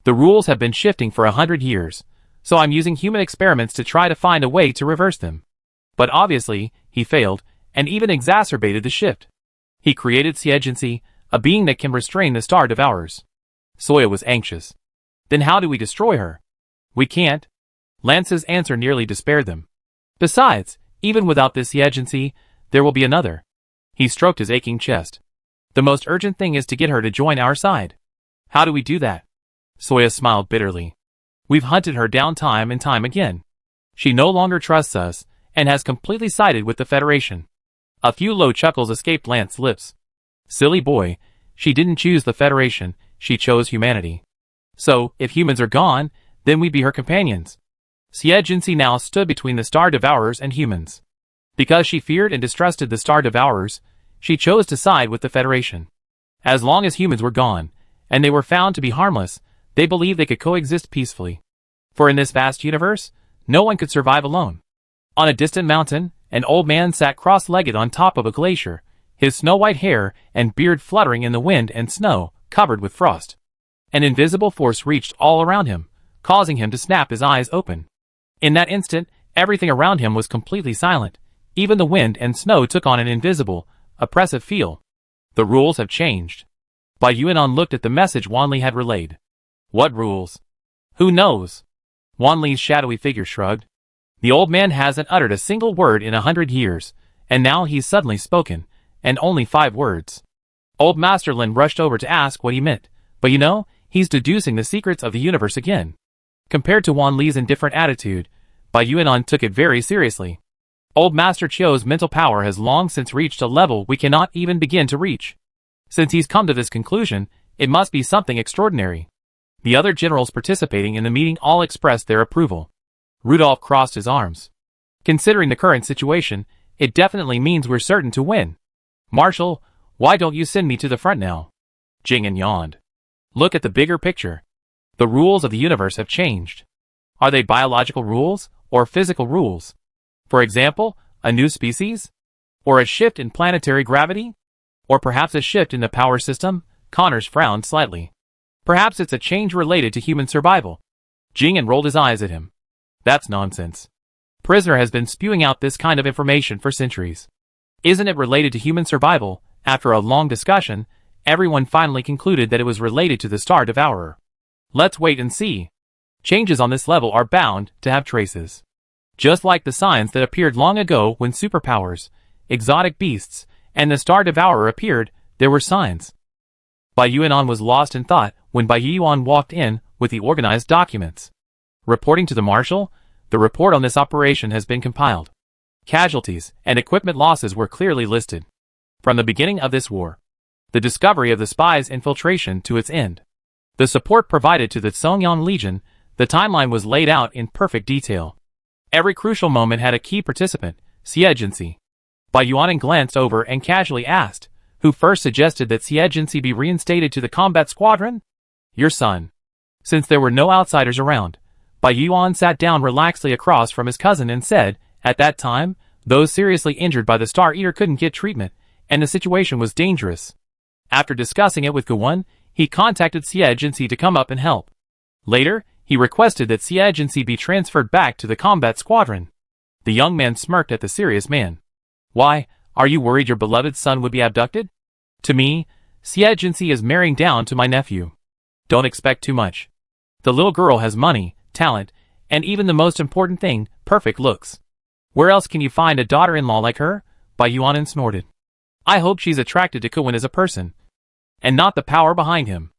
The rules have been shifting for 100 years, so I'm using human experiments to try to find a way to reverse them. But obviously, he failed, and even exacerbated the shift. He created Siegency, a being that can restrain the Star Devourers. Soya was anxious. Then how do we destroy her? We can't. Lance's answer nearly despaired them. Besides, even without this Siegency, there will be another. He stroked his aching chest. The most urgent thing is to get her to join our side. How do we do that? Soya smiled bitterly. We've hunted her down time and time again. She no longer trusts us, and has completely sided with the Federation. A few low chuckles escaped Lance's lips. Silly boy, she didn't choose the Federation, she chose humanity. So, if humans are gone, then we'd be her companions. Siegency now stood between the Star Devourers and humans. Because she feared and distrusted the Star Devourers, she chose to side with the Federation. As long as humans were gone, and they were found to be harmless, they believed they could coexist peacefully. For in this vast universe, no one could survive alone. On a distant mountain, an old man sat cross-legged on top of a glacier, his snow-white hair and beard fluttering in the wind and snow, covered with frost. An invisible force reached all around him, causing him to snap his eyes open. In that instant, everything around him was completely silent. Even the wind and snow took on an invisible, oppressive feel. The rules have changed. Bai Yuanan looked at the message Wanli had relayed. What rules? Who knows? Wanli's shadowy figure shrugged. The old man hasn't uttered a single word in 100 years, and now he's suddenly spoken, and only 5 words. Old Master Lin rushed over to ask what he meant, but you know, he's deducing the secrets of the universe again. Compared to Wanli's indifferent attitude, Bai Yuanan took it very seriously. Old Master Chio's mental power has long since reached a level we cannot even begin to reach. Since he's come to this conclusion, it must be something extraordinary. The other generals participating in the meeting all expressed their approval. Rudolph crossed his arms. Considering the current situation, it definitely means we're certain to win. Marshal, why don't you send me to the front now? Jingen yawned. Look at the bigger picture. The rules of the universe have changed. Are they biological rules, or physical rules? For example, a new species? Or a shift in planetary gravity? Or perhaps a shift in the power system? Connors frowned slightly. Perhaps it's a change related to human survival. Jingen rolled his eyes at him. That's nonsense. Prisoner has been spewing out this kind of information for centuries. Isn't it related to human survival? After a long discussion, everyone finally concluded that it was related to the Star Devourer. Let's wait and see. Changes on this level are bound to have traces. Just like the signs that appeared long ago when superpowers, exotic beasts, and the Star Devourer appeared, there were signs. Bai Yuanan was lost in thought when Bai Yuan walked in with the organized documents. Reporting to the Marshal, the report on this operation has been compiled. Casualties and equipment losses were clearly listed. From the beginning of this war, the discovery of the spies' infiltration to its end, the support provided to the Songyan Legion, the timeline was laid out in perfect detail. Every crucial moment had a key participant, Siegency. Bai Yuan glanced over and casually asked, who first suggested that Siegency be reinstated to the combat squadron? Your son. Since there were no outsiders around, Bai Yuan sat down relaxedly across from his cousin and said, at that time, those seriously injured by the Star Eater couldn't get treatment, and the situation was dangerous. After discussing it with Gowon, he contacted Siegency to come up and help. Later, he requested that Siegency be transferred back to the combat squadron. The young man smirked at the serious man. Why, are you worried your beloved son would be abducted? To me, Siegency is marrying down to my nephew. Don't expect too much. The little girl has money, talent, and even the most important thing, perfect looks. Where else can you find a daughter-in-law like her? Bai Yuan snorted. I hope she's attracted to Gowon as a person, and not the power behind him.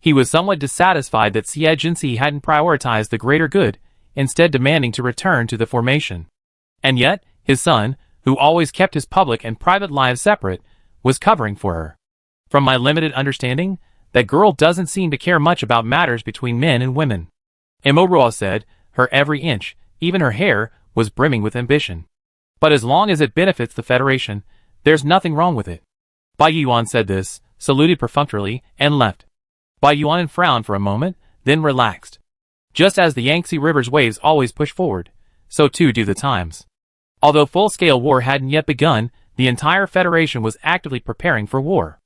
He was somewhat dissatisfied that Xie Jinxi hadn't prioritized the greater good, instead demanding to return to the formation. And yet, his son, who always kept his public and private lives separate, was covering for her. From my limited understanding, that girl doesn't seem to care much about matters between men and women. Imorua said, her every inch, even her hair, was brimming with ambition. But as long as it benefits the Federation, there's nothing wrong with it. Bai Yuan said this, saluted perfunctorily, and left. Bai Yuan frowned for a moment, then relaxed. Just as the Yangtze River's waves always push forward, so too do the times. Although full-scale war hadn't yet begun, the entire Federation was actively preparing for war.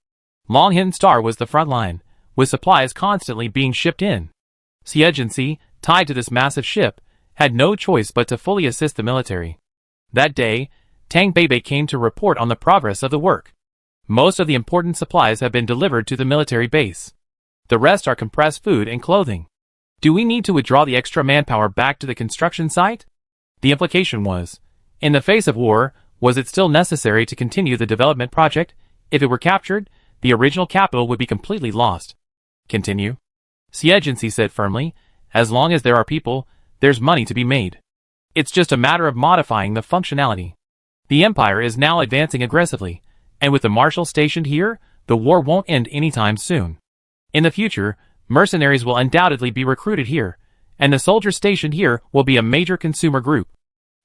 Longhin Star was the front line, with supplies constantly being shipped in. Xie Jinxi, tied to this massive ship, had no choice but to fully assist the military. That day, Tang Beibei came to report on the progress of the work. Most of the important supplies have been delivered to the military base. The rest are compressed food and clothing. Do we need to withdraw the extra manpower back to the construction site? The implication was, in the face of war, was it still necessary to continue the development project? If it were captured, the original capital would be completely lost. Continue. Xie Jinxi said firmly, as long as there are people, there's money to be made. It's just a matter of modifying the functionality. The Empire is now advancing aggressively, and with the Marshal stationed here, the war won't end anytime soon. In the future, mercenaries will undoubtedly be recruited here, and the soldiers stationed here will be a major consumer group.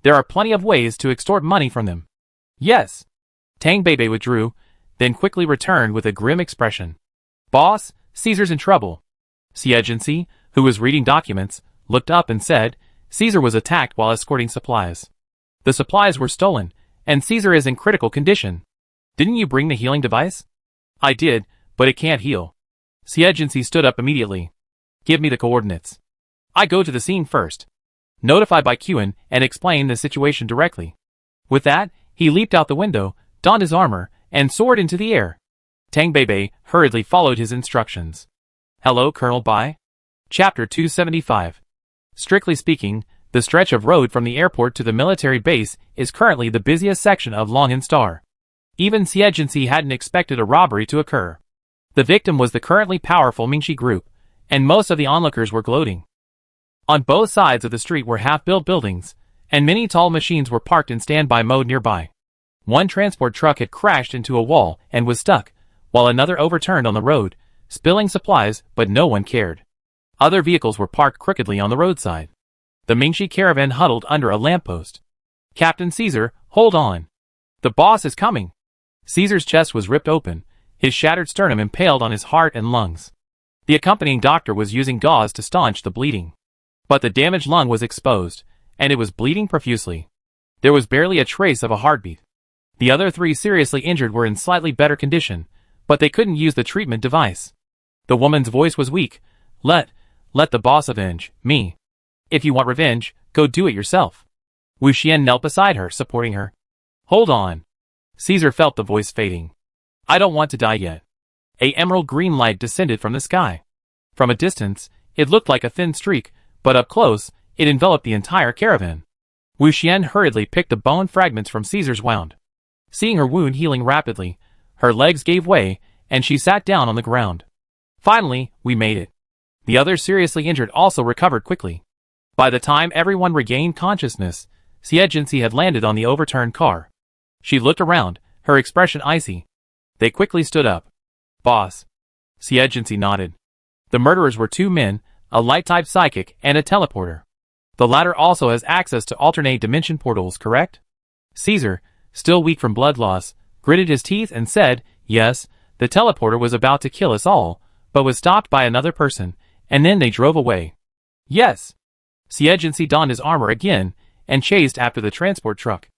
There are plenty of ways to extort money from them. Yes. Tang Beibei withdrew, then quickly returned with a grim expression. Boss, Caesar's in trouble. Xie Jinxi, who was reading documents, looked up and said, Caesar was attacked while escorting supplies. The supplies were stolen, and Caesar is in critical condition. Didn't you bring the healing device? I did, but it can't heal. Xie Jinxi stood up immediately. Give me the coordinates. I go to the scene first. Notify Bai Yuan and explain the situation directly. With that, he leaped out the window, donned his armor, and soared into the air. Tang Beibei hurriedly followed his instructions. Hello, Colonel Bai. Chapter 275. Strictly speaking, the stretch of road from the airport to the military base is currently the busiest section of Longhin Star. Even Xie Jinxi hadn't expected a robbery to occur. The victim was the currently powerful Mingxi group, and most of the onlookers were gloating. On both sides of the street were half-built buildings, and many tall machines were parked in standby mode nearby. One transport truck had crashed into a wall and was stuck, while another overturned on the road, spilling supplies, but no one cared. Other vehicles were parked crookedly on the roadside. The Mingxi caravan huddled under a lamppost. Captain Caesar, hold on. The boss is coming. Caesar's chest was ripped open, his shattered sternum impaled on his heart and lungs. The accompanying doctor was using gauze to staunch the bleeding. But the damaged lung was exposed, and it was bleeding profusely. There was barely a trace of a heartbeat. The other three seriously injured were in slightly better condition, but they couldn't use the treatment device. The woman's voice was weak. Let the boss avenge me. If you want revenge, go do it yourself. Wu Xian knelt beside her, supporting her. Hold on. Caesar felt the voice fading. I don't want to die yet. A emerald green light descended from the sky. From a distance, it looked like a thin streak, but up close, it enveloped the entire caravan. Wu Xian hurriedly picked the bone fragments from Caesar's wound. Seeing her wound healing rapidly, her legs gave way, and she sat down on the ground. Finally, we made it. The others seriously injured also recovered quickly. By the time everyone regained consciousness, Xie Jinxi had landed on the overturned car. She looked around, her expression icy. They quickly stood up. Boss. Xie Jinxi nodded. The murderers were two men, a light-type psychic and a teleporter. The latter also has access to alternate dimension portals, correct? Caesar, still weak from blood loss, gritted his teeth and said, yes, the teleporter was about to kill us all, but was stopped by another person, and then they drove away. Yes. Xie Jinxi donned his armor again, and chased after the transport truck.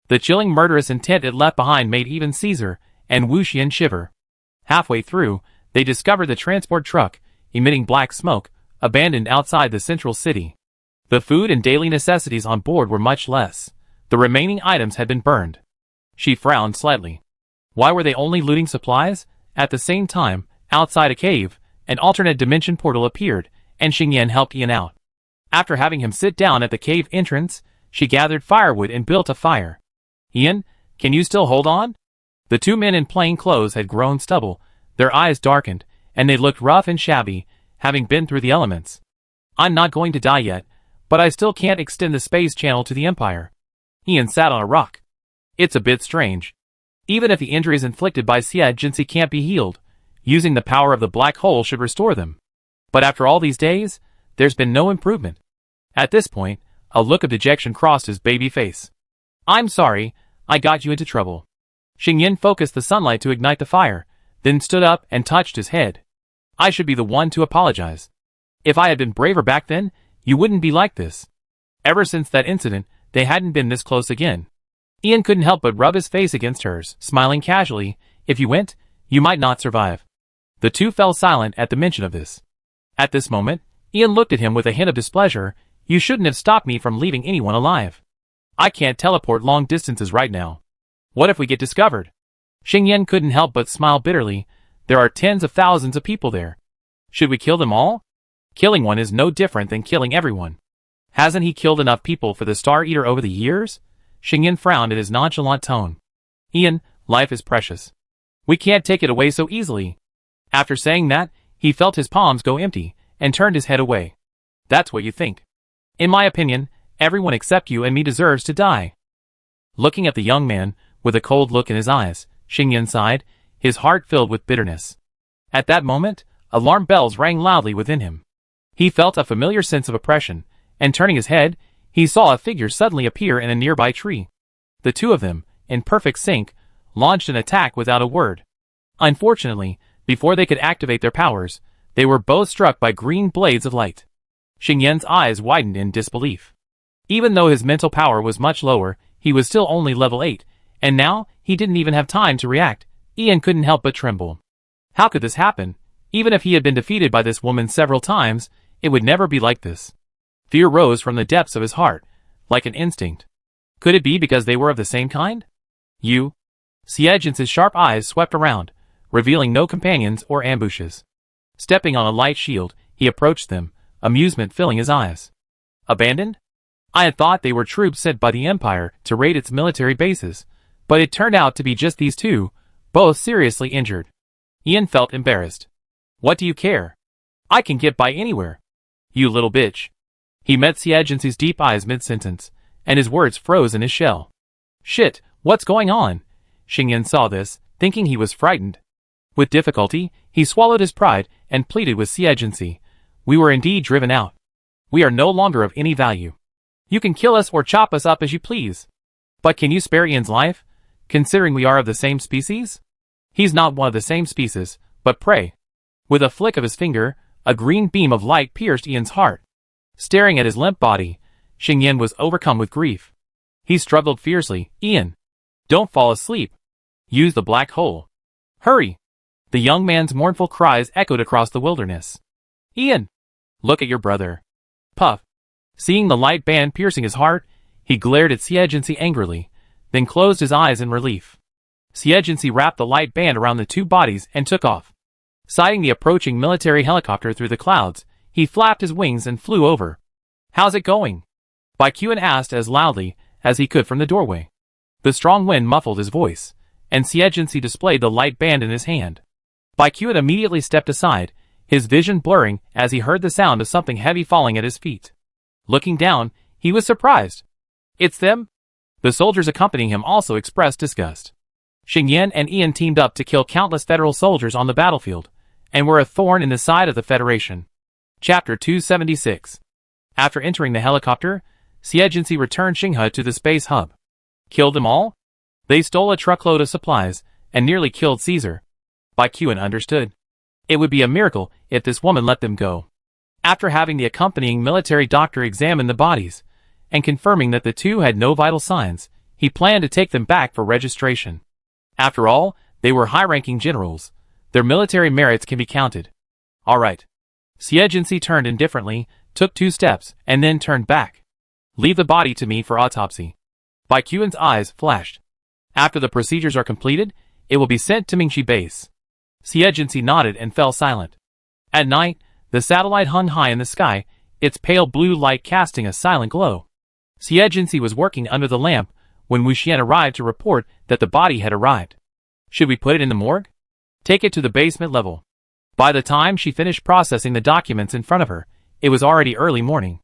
The chilling murderous intent it left behind made even Caesar and Wu Xian shiver. Halfway through, they discovered the transport truck, emitting black smoke, abandoned outside the central city. The food and daily necessities on board were much less. The remaining items had been burned. She frowned slightly. Why were they only looting supplies? At the same time, outside a cave, an alternate dimension portal appeared, and Xingyan helped Ian out. After having him sit down at the cave entrance, she gathered firewood and built a fire. Ian, can you still hold on? The two men in plain clothes had grown stubble, their eyes darkened, and they looked rough and shabby, having been through the elements. I'm not going to die yet, but I still can't extend the space channel to the Empire. Ian sat on a rock. It's a bit strange. Even if the injuries inflicted by Xie can't be healed, using the power of the black hole should restore them. But after all these days, there's been no improvement. At this point, a look of dejection crossed his baby face. I'm sorry, I got you into trouble. Xingyan focused the sunlight to ignite the fire, then stood up and touched his head. I should be the one to apologize. If I had been braver back then, you wouldn't be like this. Ever since that incident, they hadn't been this close again. Ian couldn't help but rub his face against hers, smiling casually. If you went, you might not survive. The two fell silent at the mention of this. At this moment, Ian looked at him with a hint of displeasure. You shouldn't have stopped me from leaving anyone alive. I can't teleport long distances right now. What if we get discovered? Xingyan couldn't help but smile bitterly. There are tens of thousands of people there. Should we kill them all? Killing one is no different than killing everyone. Hasn't he killed enough people for the Star Eater over the years? Xingyan frowned at his nonchalant tone. Ian, life is precious. We can't take it away so easily. After saying that, he felt his palms go empty, and turned his head away. That's what you think. In my opinion, everyone except you and me deserves to die. Looking at the young man, with a cold look in his eyes, Xingyan sighed, his heart filled with bitterness. At that moment, alarm bells rang loudly within him. He felt a familiar sense of oppression, and turning his head, he saw a figure suddenly appear in a nearby tree. The two of them, in perfect sync, launched an attack without a word. Unfortunately, before they could activate their powers, they were both struck by green blades of light. Xingyan's eyes widened in disbelief. Even though his mental power was much lower, he was still only level 8, and now, he didn't even have time to react. Ian couldn't help but tremble. How could this happen? Even if he had been defeated by this woman several times, it would never be like this. Fear rose from the depths of his heart, like an instinct. Could it be because they were of the same kind? You? Xie sharp eyes swept around, revealing no companions or ambushes. Stepping on a light shield, he approached them, amusement filling his eyes. Abandoned? I had thought they were troops sent by the Empire to raid its military bases, but it turned out to be just these two, both seriously injured. Ian felt embarrassed. What do you care? I can get by anywhere. You little bitch. He met Xie deep eyes mid-sentence, and his words froze in his shell. Shit, what's going on? Xingyan saw this, thinking he was frightened. With difficulty, he swallowed his pride and pleaded with Xie. We were indeed driven out. We are no longer of any value. You can kill us or chop us up as you please. But can you spare Ian's life, considering we are of the same species? He's not one of the same species, but prey. With a flick of his finger, a green beam of light pierced Ian's heart. Staring at his limp body, Xingyan was overcome with grief. He struggled fiercely. Ian, don't fall asleep. Use the black hole. Hurry! The young man's mournful cries echoed across the wilderness. Ian! Look at your brother. Puff. Seeing the light band piercing his heart, he glared at Xie angrily, then closed his eyes in relief. Xie wrapped the light band around the two bodies and took off. Sighting the approaching military helicopter through the clouds, he flapped his wings and flew over. How's it going? Baikuan asked as loudly as he could from the doorway. The strong wind muffled his voice, and Xie displayed the light band in his hand. Baikuan immediately stepped aside, his vision blurring as he heard the sound of something heavy falling at his feet. Looking down, he was surprised. It's them? The soldiers accompanying him also expressed disgust. Xingyan and Ian teamed up to kill countless Federal soldiers on the battlefield, and were a thorn in the side of the Federation. Chapter 276. After entering the helicopter, Xie returned Xinghe to the space hub. Killed them all? They stole a truckload of supplies, and nearly killed Caesar. Baikuan understood. It would be a miracle if this woman let them go. After having the accompanying military doctor examine the bodies, and confirming that the two had no vital signs, he planned to take them back for registration. After all, they were high-ranking generals. Their military merits can be counted. All right. Xie turned indifferently, took 2 steps, and then turned back. Leave the body to me for autopsy. Baikuan's eyes flashed. After the procedures are completed, it will be sent to Mingxi base. Xie nodded and fell silent. At night, the satellite hung high in the sky, its pale blue light casting a silent glow. Xie was working under the lamp when Wuxian arrived to report that the body had arrived. Should we put it in the morgue? Take it to the basement level. By the time she finished processing the documents in front of her, it was already early morning.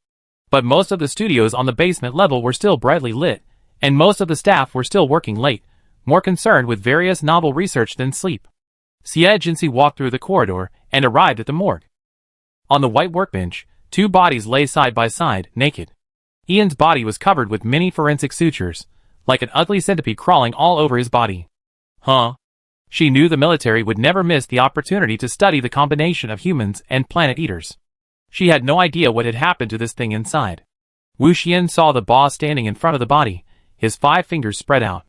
But most of the studios on the basement level were still brightly lit, and most of the staff were still working late, more concerned with various novel research than sleep. Agency walked through the corridor and arrived at the morgue. On the white workbench, 2 bodies lay side by side, naked. Ian's body was covered with many forensic sutures, like an ugly centipede crawling all over his body. Huh? She knew the military would never miss the opportunity to study the combination of humans and planet eaters. She had no idea what had happened to this thing inside. Wu Xian saw the boss standing in front of the body, his 5 fingers spread out.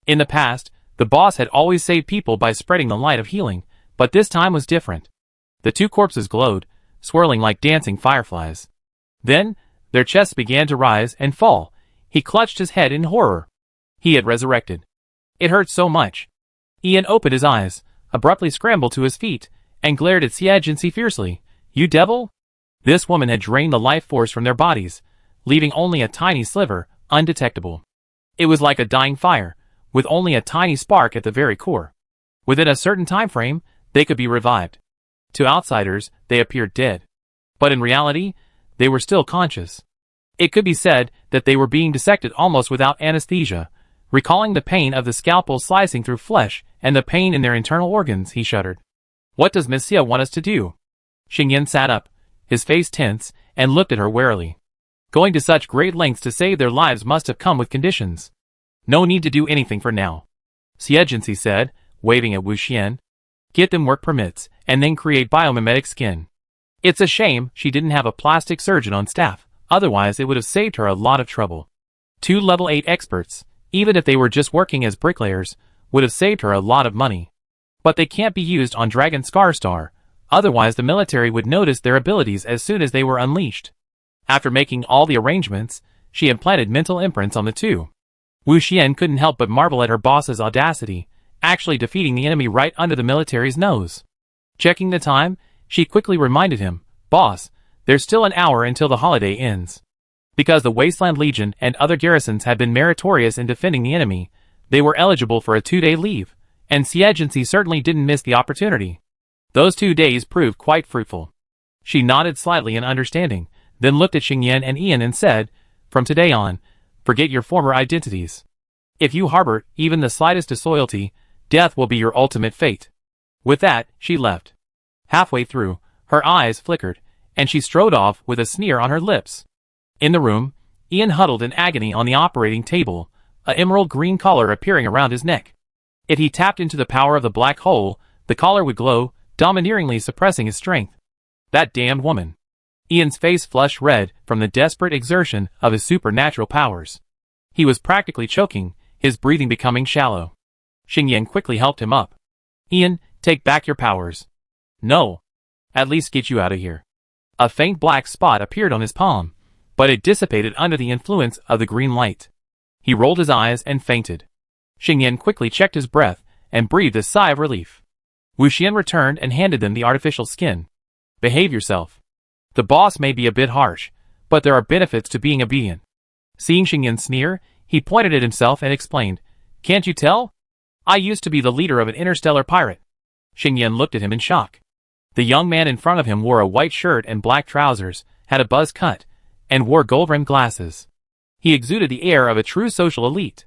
In the past, the boss had always saved people by spreading the light of healing, but this time was different. The 2 corpses glowed, swirling like dancing fireflies. Then, their chests began to rise and fall. He clutched his head in horror. He had resurrected. It hurt so much. Ian opened his eyes, abruptly scrambled to his feet, and glared at Agency fiercely. You devil? This woman had drained the life force from their bodies, leaving only a tiny sliver, undetectable. It was like a dying fire, with only a tiny spark at the very core. Within a certain time frame, they could be revived. To outsiders, they appeared dead. But in reality, they were still conscious. It could be said that they were being dissected almost without anesthesia. Recalling the pain of the scalpel slicing through flesh and the pain in their internal organs, he shuddered. What does Miss Xia want us to do? Xingyan sat up, his face tense, and looked at her warily. Going to such great lengths to save their lives must have come with conditions. No need to do anything for now. Agency said, waving at Wu Xian. Get them work permits, and then create biomimetic skin. It's a shame she didn't have a plastic surgeon on staff, otherwise it would have saved her a lot of trouble. 2 level 8 experts, even if they were just working as bricklayers, would have saved her a lot of money. But they can't be used on Dragon Scarstar, otherwise the military would notice their abilities as soon as they were unleashed. After making all the arrangements, she implanted mental imprints on the 2. Wu Xian couldn't help but marvel at her boss's audacity, actually defeating the enemy right under the military's nose. Checking the time, she quickly reminded him, Boss, there's still an hour until the holiday ends. Because the Wasteland Legion and other garrisons had been meritorious in defending the enemy, they were eligible for a 2-day leave, and Agency certainly didn't miss the opportunity. Those 2 days proved quite fruitful. She nodded slightly in understanding, then looked at Xingyan and Ian and said, From today on, forget your former identities. If you harbor even the slightest disloyalty, death will be your ultimate fate. With that, she left. Halfway through, her eyes flickered, and she strode off with a sneer on her lips. In the room, Ian huddled in agony on the operating table, an emerald green collar appearing around his neck. If he tapped into the power of the black hole, the collar would glow, domineeringly suppressing his strength. That damned woman. Ian's face flushed red from the desperate exertion of his supernatural powers. He was practically choking, his breathing becoming shallow. Xingyan quickly helped him up. Ian, take back your powers. No. At least get you out of here. A faint black spot appeared on his palm, but it dissipated under the influence of the green light. He rolled his eyes and fainted. Xingyan quickly checked his breath and breathed a sigh of relief. Wu Xian returned and handed them the artificial skin. Behave yourself. The boss may be a bit harsh, but there are benefits to being obedient. Seeing Xingyan sneer, he pointed at himself and explained, Can't you tell? I used to be the leader of an interstellar pirate. Xingyan looked at him in shock. The young man in front of him wore a white shirt and black trousers, had a buzz cut, and wore gold-rimmed glasses. He exuded the air of a true social elite.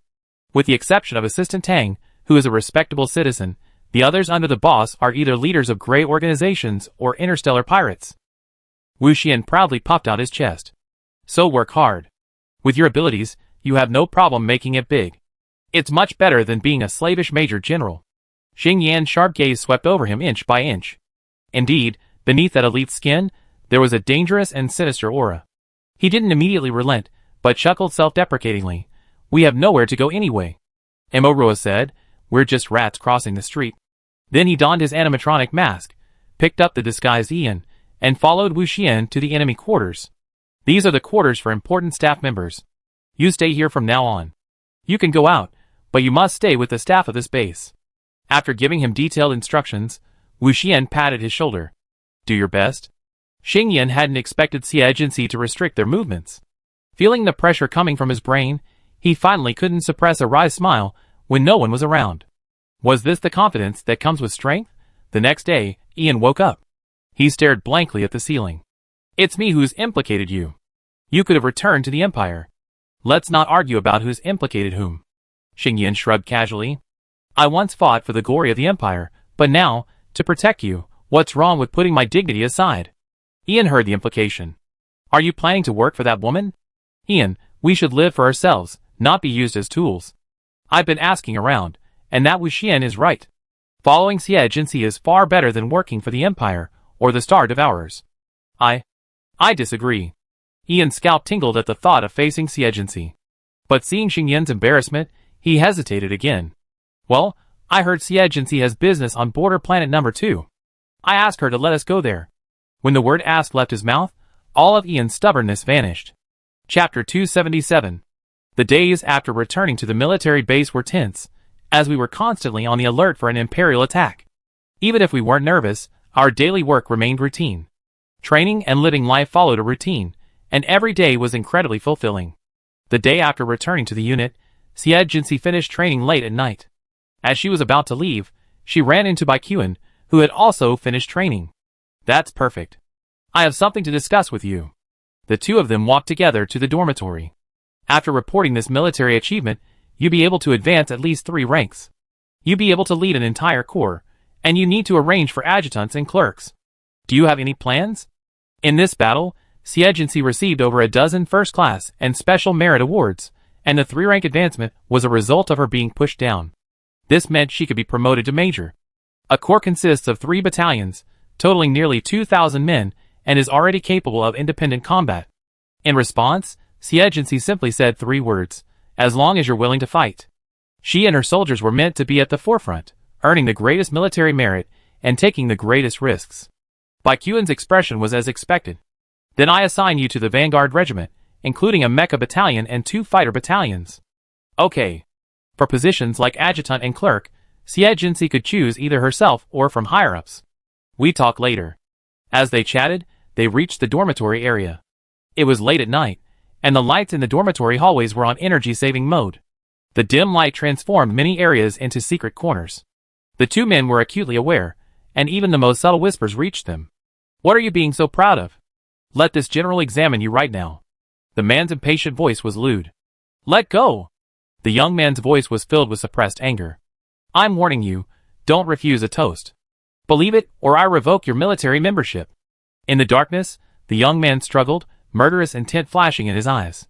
With the exception of Assistant Tang, who is a respectable citizen, the others under the boss are either leaders of gray organizations or interstellar pirates. Wu Xian proudly puffed out his chest. So work hard. With your abilities, you have no problem making it big. It's much better than being a slavish major general. Xingyan's sharp gaze swept over him inch by inch. Indeed, beneath that elite skin, there was a dangerous and sinister aura. He didn't immediately relent, but chuckled self-deprecatingly. We have nowhere to go anyway. Emorua said, We're just rats crossing the street. Then he donned his animatronic mask, picked up the disguised Ian, and followed Wu Xian to the enemy quarters. These are the quarters for important staff members. You stay here from now on. You can go out, but you must stay with the staff of this base. After giving him detailed instructions, Wu Xian patted his shoulder. Do your best. Xingyan hadn't expected Agency to restrict their movements. Feeling the pressure coming from his brain, he finally couldn't suppress a wry smile when no one was around. Was this the confidence that comes with strength? The next day, Ian woke up. He stared blankly at the ceiling. It's me who's implicated you. You could have returned to the Empire. Let's not argue about who's implicated whom. Xingyan shrugged casually. I once fought for the glory of the Empire, but now, to protect you, what's wrong with putting my dignity aside? Ian heard the implication. Are you planning to work for that woman? Ian, we should live for ourselves, not be used as tools. I've been asking around, and that Wuxian is right. Following Xie Jinxi is far better than working for the Empire, or the Star Devourers. I disagree. Ian's scalp tingled at the thought of facing Xie Jinxi. But seeing Xingyan's embarrassment, he hesitated again. Well, I heard Xie Jinxi has business on border planet number 2. I asked her to let us go there. When the word ask left his mouth, all of Ian's stubbornness vanished. Chapter 277. The days after returning to the military base were tense, as we were constantly on the alert for an Imperial attack. Even if we weren't nervous, our daily work remained routine. Training and living life followed a routine, and every day was incredibly fulfilling. The day after returning to the unit, Xie Jinxi finished training late at night. As she was about to leave, she ran into Baikuan, who had also finished training. That's perfect. I have something to discuss with you. The two of them walked together to the dormitory. After reporting this military achievement, you'll be able to advance at least 3 ranks. You'll be able to lead an entire corps, and you need to arrange for adjutants and clerks. Do you have any plans? In this battle, Xie Jinxi received over a dozen first-class and special merit awards, and the 3-rank advancement was a result of her being pushed down. This meant she could be promoted to major. A corps consists of 3 battalions, totaling nearly 2,000 men, and is already capable of independent combat. In response, Xie Jinxi simply said 3 words, as long as you're willing to fight. She and her soldiers were meant to be at the forefront, earning the greatest military merit and taking the greatest risks. Baikuan's expression was as expected. Then I assign you to the Vanguard Regiment, including a mecha battalion and 2 fighter battalions. Okay. For positions like adjutant and clerk, Xie Jinxi could choose either herself or from higher-ups. We talk later. As they chatted, they reached the dormitory area. It was late at night, and the lights in the dormitory hallways were on energy-saving mode. The dim light transformed many areas into secret corners. The 2 men were acutely aware, and even the most subtle whispers reached them. What are you being so proud of? Let this general examine you right now. The man's impatient voice was lewd. Let go! The young man's voice was filled with suppressed anger. I'm warning you, don't refuse a toast. Believe it, or I revoke your military membership. In the darkness, the young man struggled, murderous intent flashing in his eyes.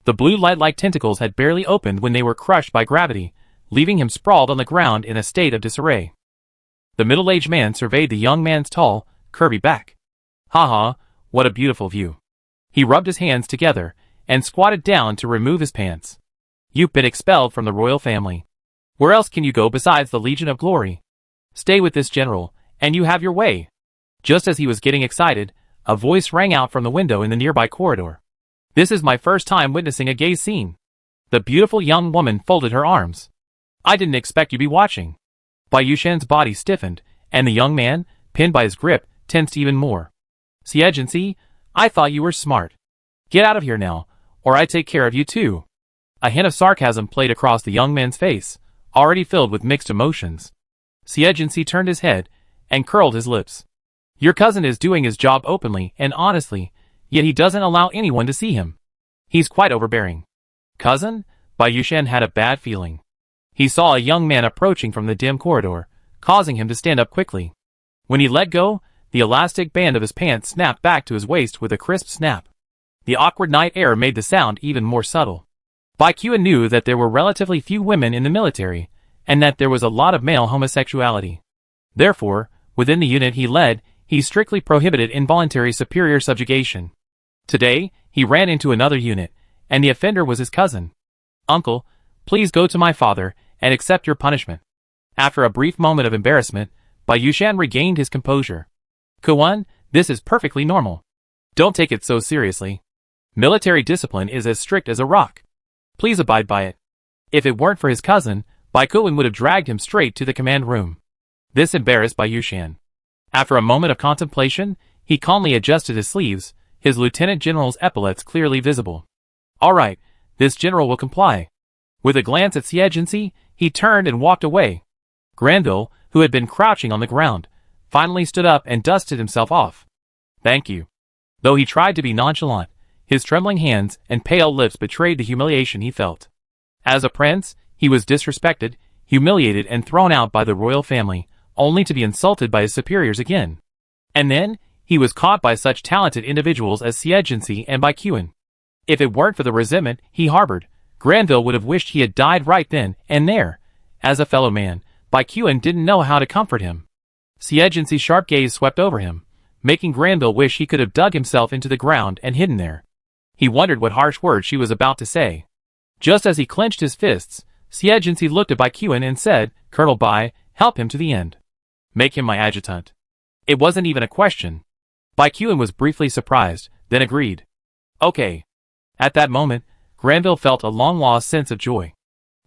The blue light-like tentacles had barely opened when they were crushed by gravity, leaving him sprawled on the ground in a state of disarray. The middle-aged man surveyed the young man's tall, curvy back. Ha, what a beautiful view. He rubbed his hands together and squatted down to remove his pants. You've been expelled from the royal family. Where else can you go besides the Legion of Glory? Stay with this general, and you have your way. Just as he was getting excited, a voice rang out from the window in the nearby corridor. This is my first time witnessing a gay scene. The beautiful young woman folded her arms. I didn't expect you'd be watching. Bai Yushan's body stiffened, and the young man, pinned by his grip, tensed even more. Xie Jinxi, I thought you were smart. Get out of here now, or I take care of you too. A hint of sarcasm played across the young man's face, already filled with mixed emotions. Xie Jinxi turned his head and curled his lips. Your cousin is doing his job openly and honestly, yet he doesn't allow anyone to see him. He's quite overbearing. Cousin? Bai Yushan had a bad feeling. He saw a young man approaching from the dim corridor, causing him to stand up quickly. When he let go, the elastic band of his pants snapped back to his waist with a crisp snap. The awkward night air made the sound even more subtle. Baikuan knew that there were relatively few women in the military, and that there was a lot of male homosexuality. Therefore, within the unit he led, he strictly prohibited involuntary superior subjugation. Today, he ran into another unit, and the offender was his cousin. Uncle, please go to my father and accept your punishment. After a brief moment of embarrassment, Bai Yushan regained his composure. Kuan, this is perfectly normal. Don't take it so seriously. Military discipline is as strict as a rock. Please abide by it. If it weren't for his cousin, Baikuan would have dragged him straight to the command room. This embarrassed Bai Yushan. After a moment of contemplation, he calmly adjusted his sleeves, his lieutenant general's epaulets clearly visible. All right, this general will comply. With a glance at Xie Jinxi, he turned and walked away. Granville, who had been crouching on the ground, finally stood up and dusted himself off. "Thank you." Though he tried to be nonchalant, his trembling hands and pale lips betrayed the humiliation he felt. As a prince, he was disrespected, humiliated and thrown out by the royal family, only to be insulted by his superiors again. And then, he was caught by such talented individuals as Siegency and Baikuin. If it weren't for the resentment he harbored, Granville would have wished he had died right then and there. As a fellow man, Baikuin didn't know how to comfort him. Siegency's sharp gaze swept over him, making Granville wish he could have dug himself into the ground and hidden there. He wondered what harsh words she was about to say. Just as he clenched his fists, Siegency looked at Baikuin and said, "Colonel Bai, help him to the end. Make him my adjutant." It wasn't even a question. Baikuin was briefly surprised, then agreed. "Okay." At that moment, Granville felt a long-lost sense of joy.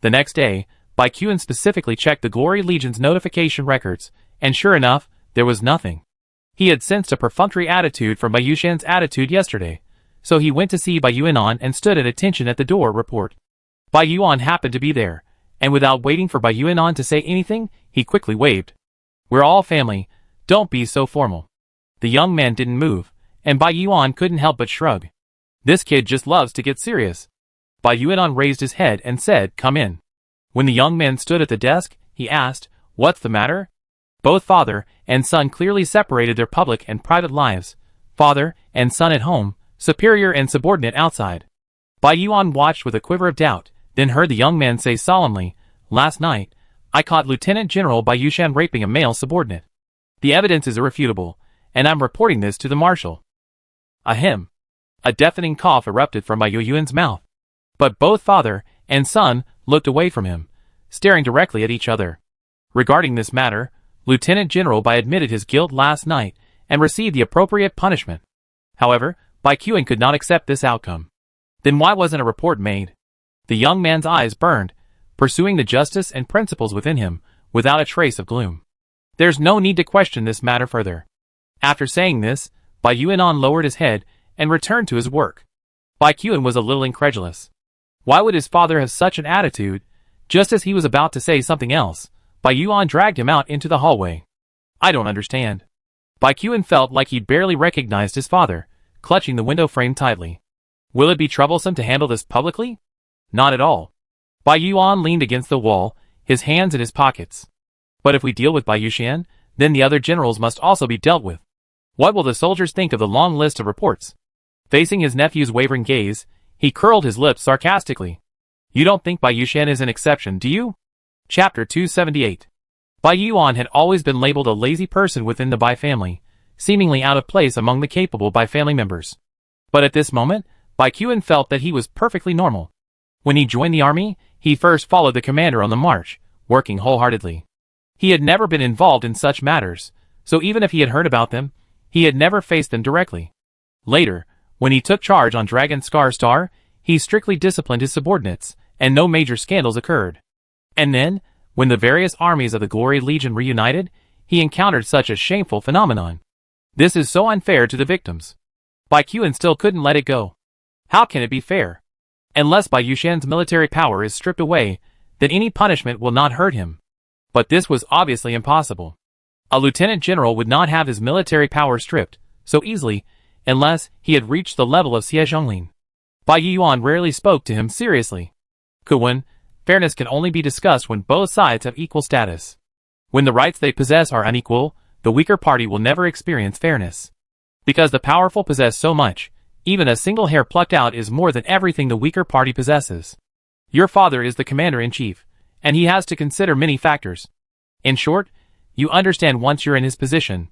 The next day, Baikuin specifically checked the Glory Legion's notification records, and sure enough, there was nothing. He had sensed a perfunctory attitude from Bayushan's attitude yesterday, so he went to see Bayuanon and stood at attention at the door report. Bayuan happened to be there, and without waiting for Bayuanon to say anything, he quickly waved. "We're all family, don't be so formal." The young man didn't move, and Bayuan couldn't help but shrug. This kid just loves to get serious. Bayuanon raised his head and said, "Come in." When the young man stood at the desk, he asked, "What's the matter?" Both father and son clearly separated their public and private lives. Father and son at home, superior and subordinate outside. Bayuan watched with a quiver of doubt, then heard the young man say solemnly, "Last night, I caught Lieutenant General Bayushan raping a male subordinate. The evidence is irrefutable, and I'm reporting this to the marshal." Ahem. A deafening cough erupted from Bayuan's mouth. But both father and son looked away from him, staring directly at each other. Regarding this matter, Lieutenant General Bai admitted his guilt last night and received the appropriate punishment. However, Baikuin could not accept this outcome. Then why wasn't a report made? The young man's eyes burned, pursuing the justice and principles within him, without a trace of gloom. There's no need to question this matter further. After saying this, Bayuanon lowered his head and returned to his work. Baikuin was a little incredulous. Why would his father have such an attitude? Just as he was about to say something else, Bayuan dragged him out into the hallway. "I don't understand." Baikuin felt like he barely recognized his father, clutching the window frame tightly. "Will it be troublesome to handle this publicly?" "Not at all." Bayuan leaned against the wall, his hands in his pockets. "But if we deal with Bayushan, then the other generals must also be dealt with. What will the soldiers think of the long list of reports?" Facing his nephew's wavering gaze, he curled his lips sarcastically. "You don't think Bayushan is an exception, do you?" Chapter 278. Bayuan had always been labeled a lazy person within the Bai family, seemingly out of place among the capable Bai family members. But at this moment, Baikuin felt that he was perfectly normal. When he joined the army, he first followed the commander on the march, working wholeheartedly. He had never been involved in such matters, so even if he had heard about them, he had never faced them directly. Later, when he took charge on Dragon Scar Star, he strictly disciplined his subordinates, and no major scandals occurred. And then, when the various armies of the Glory Legion reunited, he encountered such a shameful phenomenon. This is so unfair to the victims. Baikuin still couldn't let it go. How can it be fair? Unless Bayushan's military power is stripped away, then any punishment will not hurt him. But this was obviously impossible. A lieutenant general would not have his military power stripped so easily, unless he had reached the level of Xie Zhonglin. Bayuan rarely spoke to him seriously. Kuwen, fairness can only be discussed when both sides have equal status. When the rights they possess are unequal, the weaker party will never experience fairness. Because the powerful possess so much, even a single hair plucked out is more than everything the weaker party possesses. Your father is the commander-in-chief, and he has to consider many factors. In short, you understand once you're in his position.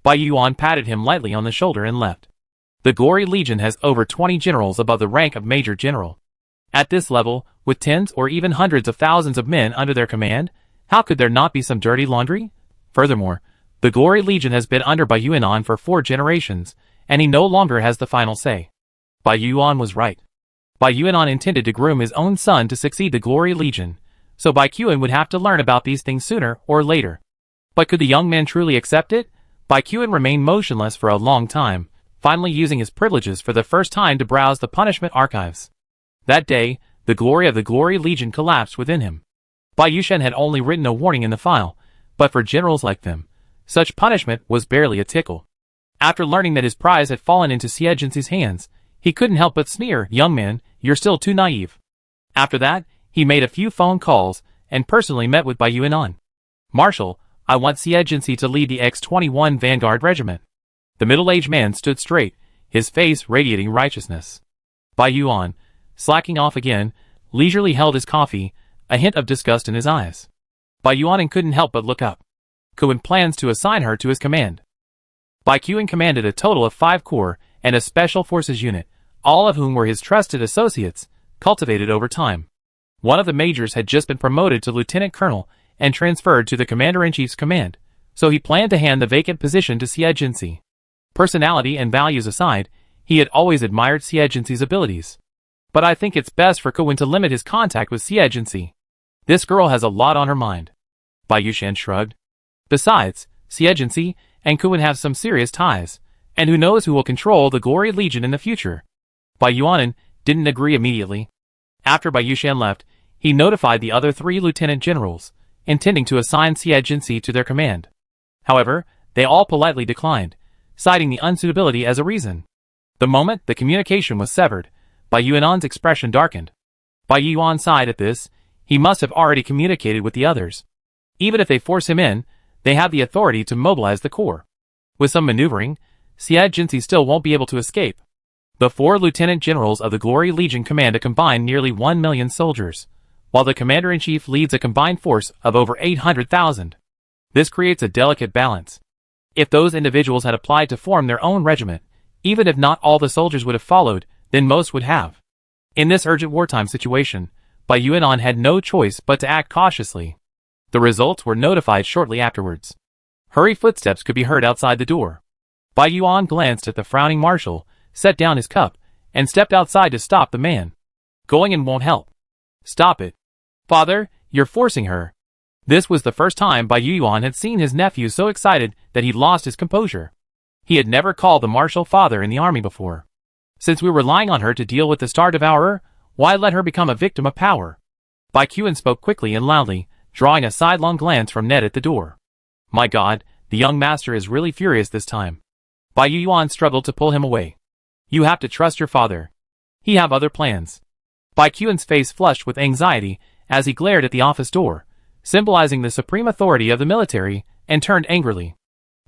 Bayuan patted him lightly on the shoulder and left. The Glory Legion has over 20 generals above the rank of Major General. At this level, with tens or even hundreds of thousands of men under their command, how could there not be some dirty laundry? Furthermore, the Glory Legion has been under Bayuanon for 4 generations, and he no longer has the final say. Bayuan was right. Bayuanon intended to groom his own son to succeed the Glory Legion, so Baikuin would have to learn about these things sooner or later. But could the young man truly accept it? Baikuin remained motionless for a long time, finally using his privileges for the first time to browse the punishment archives. That day, the glory of the Glory Legion collapsed within him. Bayushan had only written a warning in the file, But for generals like them, such punishment was barely a tickle. After learning that his prize had fallen into Siegency's hands, he couldn't help but sneer, "Young man, you're still too naive." After that, he made a few phone calls and personally met with Bai Yuan. "Marshal, I want Siegency to lead the X-21 Vanguard Regiment." The middle-aged man stood straight, his face radiating righteousness. Bai Yuan, slacking off again, leisurely held his coffee, a hint of disgust in his eyes. Bai Yuan couldn't help but look up. Kuan plans to assign her to his command. Bai Yuan commanded a total of 5 corps and a special forces unit, all of whom were his trusted associates, cultivated over time. One of the majors had just been promoted to lieutenant colonel and transferred to the commander-in-chief's command, so he planned to hand the vacant position to Siegency. Personality and values aside, he had always admired Siegency's abilities. "But I think it's best for Kuan to limit his contact with Siegency. This girl has a lot on her mind." Bai Yuan shrugged. "Besides, Siegency and Kuan have some serious ties, and who knows who will control the Glory Legion in the future." Bai Yuan didn't agree immediately. After Bai Yuan left, he notified the other 3 lieutenant generals, intending to assign Siegency to their command. However, they all politely declined, citing the unsuitability as a reason. The moment the communication was severed, Bai Yuan's expression darkened. Bai Yuan sighed at this. He must have already communicated with the others. Even if they force him in, they have the authority to mobilize the corps. With some maneuvering, Siegency still won't be able to escape. The 4 lieutenant generals of the Glory Legion command a combined nearly 1 million soldiers, while the commander-in-chief leads a combined force of over 800,000. This creates a delicate balance. If those individuals had applied to form their own regiment, even if not all the soldiers would have followed, then most would have. In this urgent wartime situation, Bai Yuan had no choice but to act cautiously. The results were notified shortly afterwards. Hurried footsteps could be heard outside the door. Bai Yuan glanced at the frowning marshal, set down his cup, and stepped outside to stop the man. "Going in won't help. Stop it. Father, you're forcing her." This was the first time Bai Yuan had seen his nephew so excited that he lost his composure. He had never called the marshal father in the army before. "Since we were relying on her to deal with the Star Devourer, why let her become a victim of power?" Bai Yuan spoke quickly and loudly, drawing a sidelong glance from Ned at the door. "My God, the young master is really furious this time." Bai Yuan struggled to pull him away. "You have to trust your father. He have other plans." Bai Yuan's face flushed with anxiety as he glared at the office door, symbolizing the supreme authority of the military, and turned angrily.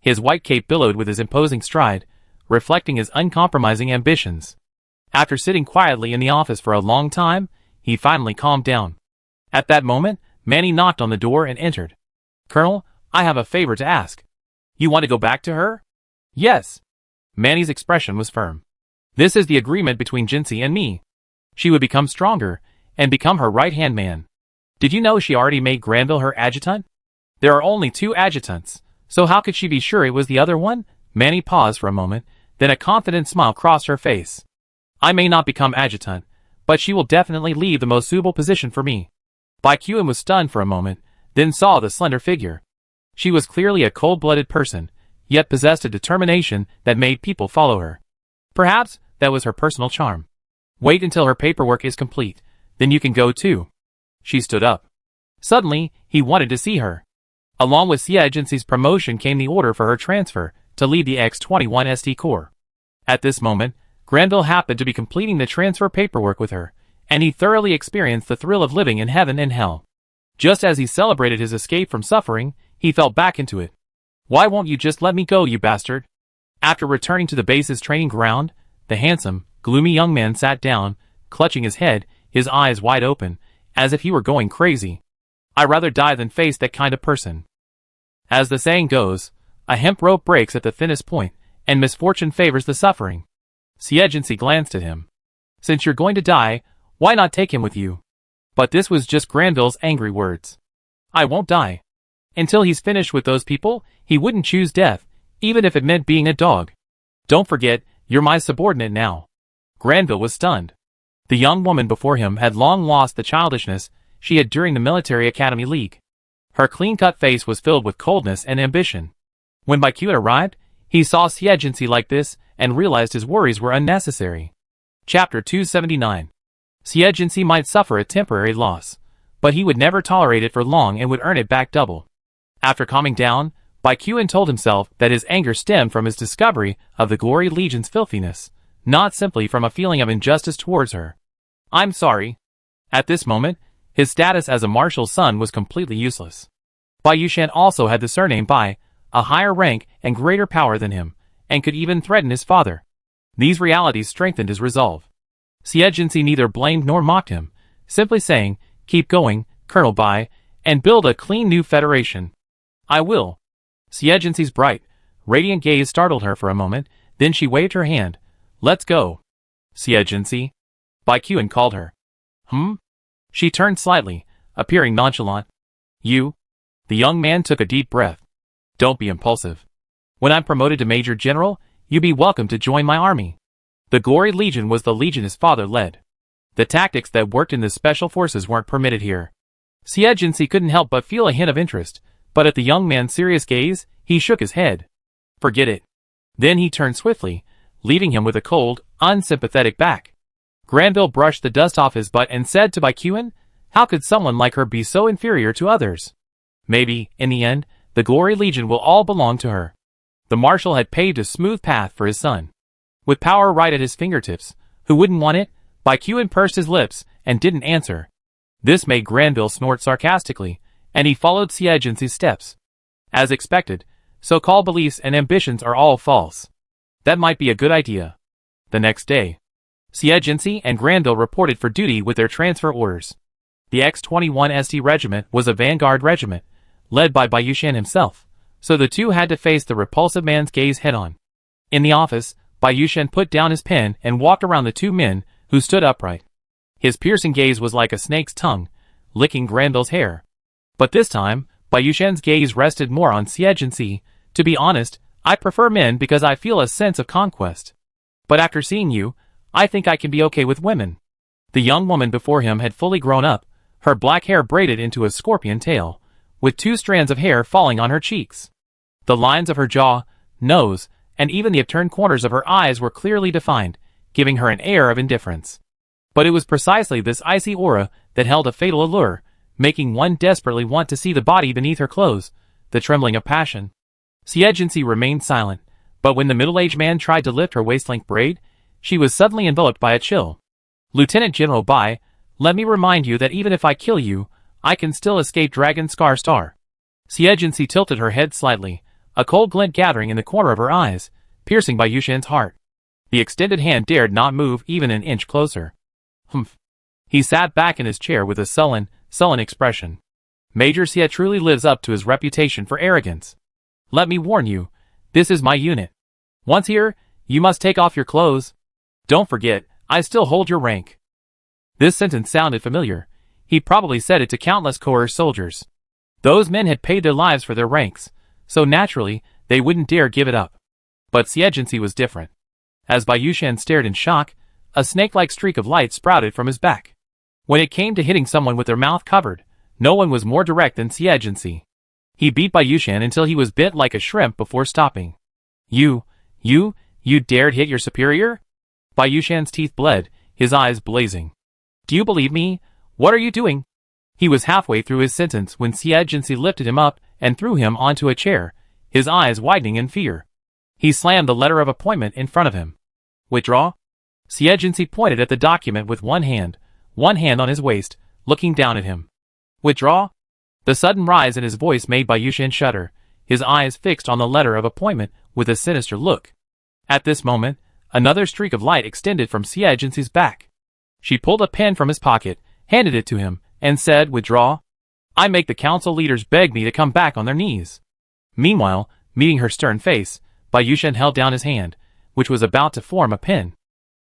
His white cape billowed with his imposing stride, reflecting his uncompromising ambitions. After sitting quietly in the office for a long time, he finally calmed down. At that moment, Manny knocked on the door and entered. "Colonel, I have a favor to ask." "You want to go back to her?" "Yes." Manny's expression was firm. "This is the agreement between Jincy and me. She would become stronger, and become her right-hand man. Did you know she already made Granville her adjutant? There are only 2 adjutants, so how could she be sure it was the other one?" Manny paused for a moment, then a confident smile crossed her face. "I may not become adjutant, but she will definitely leave the most suitable position for me." Bai Yuan was stunned for a moment, then saw the slender figure. She was clearly a cold-blooded person, yet possessed a determination that made people follow her. Perhaps that was her personal charm. "Wait until her paperwork is complete, then you can go too." She stood up. Suddenly, he wanted to see her. Along with Siegency's promotion came the order for her transfer to lead the X-21 ST Corps. At this moment, Granville happened to be completing the transfer paperwork with her, and he thoroughly experienced the thrill of living in heaven and hell. Just as he celebrated his escape from suffering, he fell back into it. "Why won't you just let me go, you bastard?" After returning to the base's training ground, the handsome, gloomy young man sat down, clutching his head, his eyes wide open, as if he were going crazy. "I'd rather die than face that kind of person." As the saying goes, a hemp rope breaks at the thinnest point, and misfortune favors the suffering. Siegency glanced at him. "Since you're going to die, why not take him with you?" But this was just Granville's angry words. "I won't die. Until he's finished with those people, he wouldn't choose death, even if it meant being a dog. Don't forget, you're my subordinate now." Granville was stunned. The young woman before him had long lost the childishness she had during the military academy league. Her clean-cut face was filled with coldness and ambition. When Bai Yuan arrived, he saw Siegency like this and realized his worries were unnecessary. Chapter 279. Siegency might suffer a temporary loss, but he would never tolerate it for long and would earn it back double. After calming down, Baikuan told himself that his anger stemmed from his discovery of the Glory Legion's filthiness, not simply from a feeling of injustice towards her. I'm sorry. At this moment, his status as a marshal's son was completely useless. Bai Yushan also had the surname Bai, a higher rank and greater power than him, and could even threaten his father. These realities strengthened his resolve. Xie Jinsi neither blamed nor mocked him, simply saying, "Keep going, Colonel Bai, and build a clean new federation." "I will." Xie Jinsi's bright, radiant gaze startled her for a moment, then she waved her hand. "Let's go." "Xie Jinsi," Baikuan called her. She turned slightly, appearing nonchalant. "You?" The young man took a deep breath. "Don't be impulsive. When I'm promoted to Major General, you'd be welcome to join my army." The Glory Legion was the legion his father led. The tactics that worked in the special forces weren't permitted here. Xie Jinsi couldn't help but feel a hint of interest, but at the young man's serious gaze, he shook his head. "Forget it." Then he turned swiftly, leaving him with a cold, unsympathetic back. Granville brushed the dust off his butt and said to Baikuan, "How could someone like her be so inferior to others? Maybe, in the end, the Glory Legion will all belong to her." The marshal had paved a smooth path for his son. With power right at his fingertips, who wouldn't want it? Baikuan pursed his lips and didn't answer. This made Granville snort sarcastically, and he followed Xie Jinsi's steps. As expected, so-called beliefs and ambitions are all false. That might be a good idea. The next day, Xie Jinsi and Granville reported for duty with their transfer orders. The X-21 ST Regiment was a vanguard regiment, led by Bai Yushan himself, so the two had to face the repulsive man's gaze head-on. In the office, Bai Yushan put down his pen and walked around the two men, who stood upright. His piercing gaze was like a snake's tongue, licking Granville's hair. But this time, Bai Yushan's gaze rested more on Xie Jinsi. "To be honest, I prefer men because I feel a sense of conquest. But after seeing you, I think I can be okay with women." The young woman before him had fully grown up, her black hair braided into a scorpion tail, with 2 strands of hair falling on her cheeks. The lines of her jaw, nose, and even the upturned corners of her eyes were clearly defined, giving her an air of indifference. But it was precisely this icy aura that held a fatal allure, making one desperately want to see the body beneath her clothes, the trembling of passion. Xie Jinsi remained silent, but when the middle-aged man tried to lift her waist-length braid, she was suddenly enveloped by a chill. "Lieutenant General Bai, let me remind you that even if I kill you, I can still escape Dragon Scar Star." Xie Jinsi tilted her head slightly, a cold glint gathering in the corner of her eyes, piercing Bai Yushan's heart. The extended hand dared not move even an inch closer. "Humph." He sat back in his chair with a sullen expression. "Major Xie truly lives up to his reputation for arrogance. Let me warn you, this is my unit. Once here, you must take off your clothes. Don't forget, I still hold your rank." This sentence sounded familiar. He probably said it to countless coerced soldiers. Those men had paid their lives for their ranks, so naturally, they wouldn't dare give it up. But Xie Jinsi was different. As Bai Yushan stared in shock, a snake-like streak of light sprouted from his back. When it came to hitting someone with their mouth covered, no one was more direct than Xie Jinsi. He beat Bai Yushan until he was bit like a shrimp before stopping. You dared hit your superior?" Bai Yushan's teeth bled, his eyes blazing. "Do you believe me? What are you doing?" He was halfway through his sentence when Xie Jinsi lifted him up and threw him onto a chair, his eyes widening in fear. He slammed the letter of appointment in front of him. "Withdraw?" Xie Jinsi pointed at the document with one hand on his waist, looking down at him. "Withdraw?" The sudden rise in his voice made Bai Yushan shudder, his eyes fixed on the letter of appointment with a sinister look. At this moment, another streak of light extended from Xie Jinsi's back. She pulled a pen from his pocket, handed it to him, and said, "Withdraw? I make the council leaders beg me to come back on their knees." Meanwhile, meeting her stern face, Bai Yushan held down his hand, which was about to form a pen.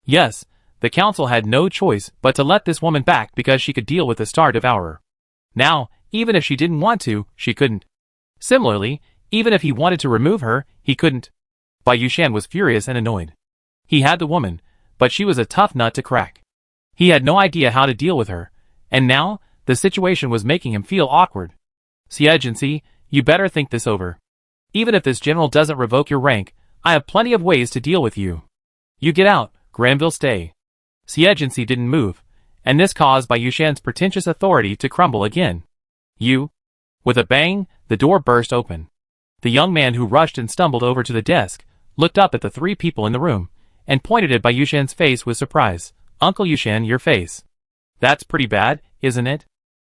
Yes, the council had no choice but to let this woman back because she could deal with the Star Devourer. Now, even if she didn't want to, she couldn't. Similarly, even if he wanted to remove her, he couldn't. Bai Yushan was furious and annoyed. He had the woman, but she was a tough nut to crack. He had no idea how to deal with her, and now, the situation was making him feel awkward. "Xie Jinsi, you better think this over. Even if this general doesn't revoke your rank, I have plenty of ways to deal with you. You get out, Granville stay." Xie Jinsi didn't move, and this caused Bai Yushan's pretentious authority to crumble again. "You?" With a bang, the door burst open. The young man who rushed and stumbled over to the desk, looked up at the three people in the room, and pointed at Bai Yushan's face with surprise. Uncle Yushan, your face. That's pretty bad, isn't it?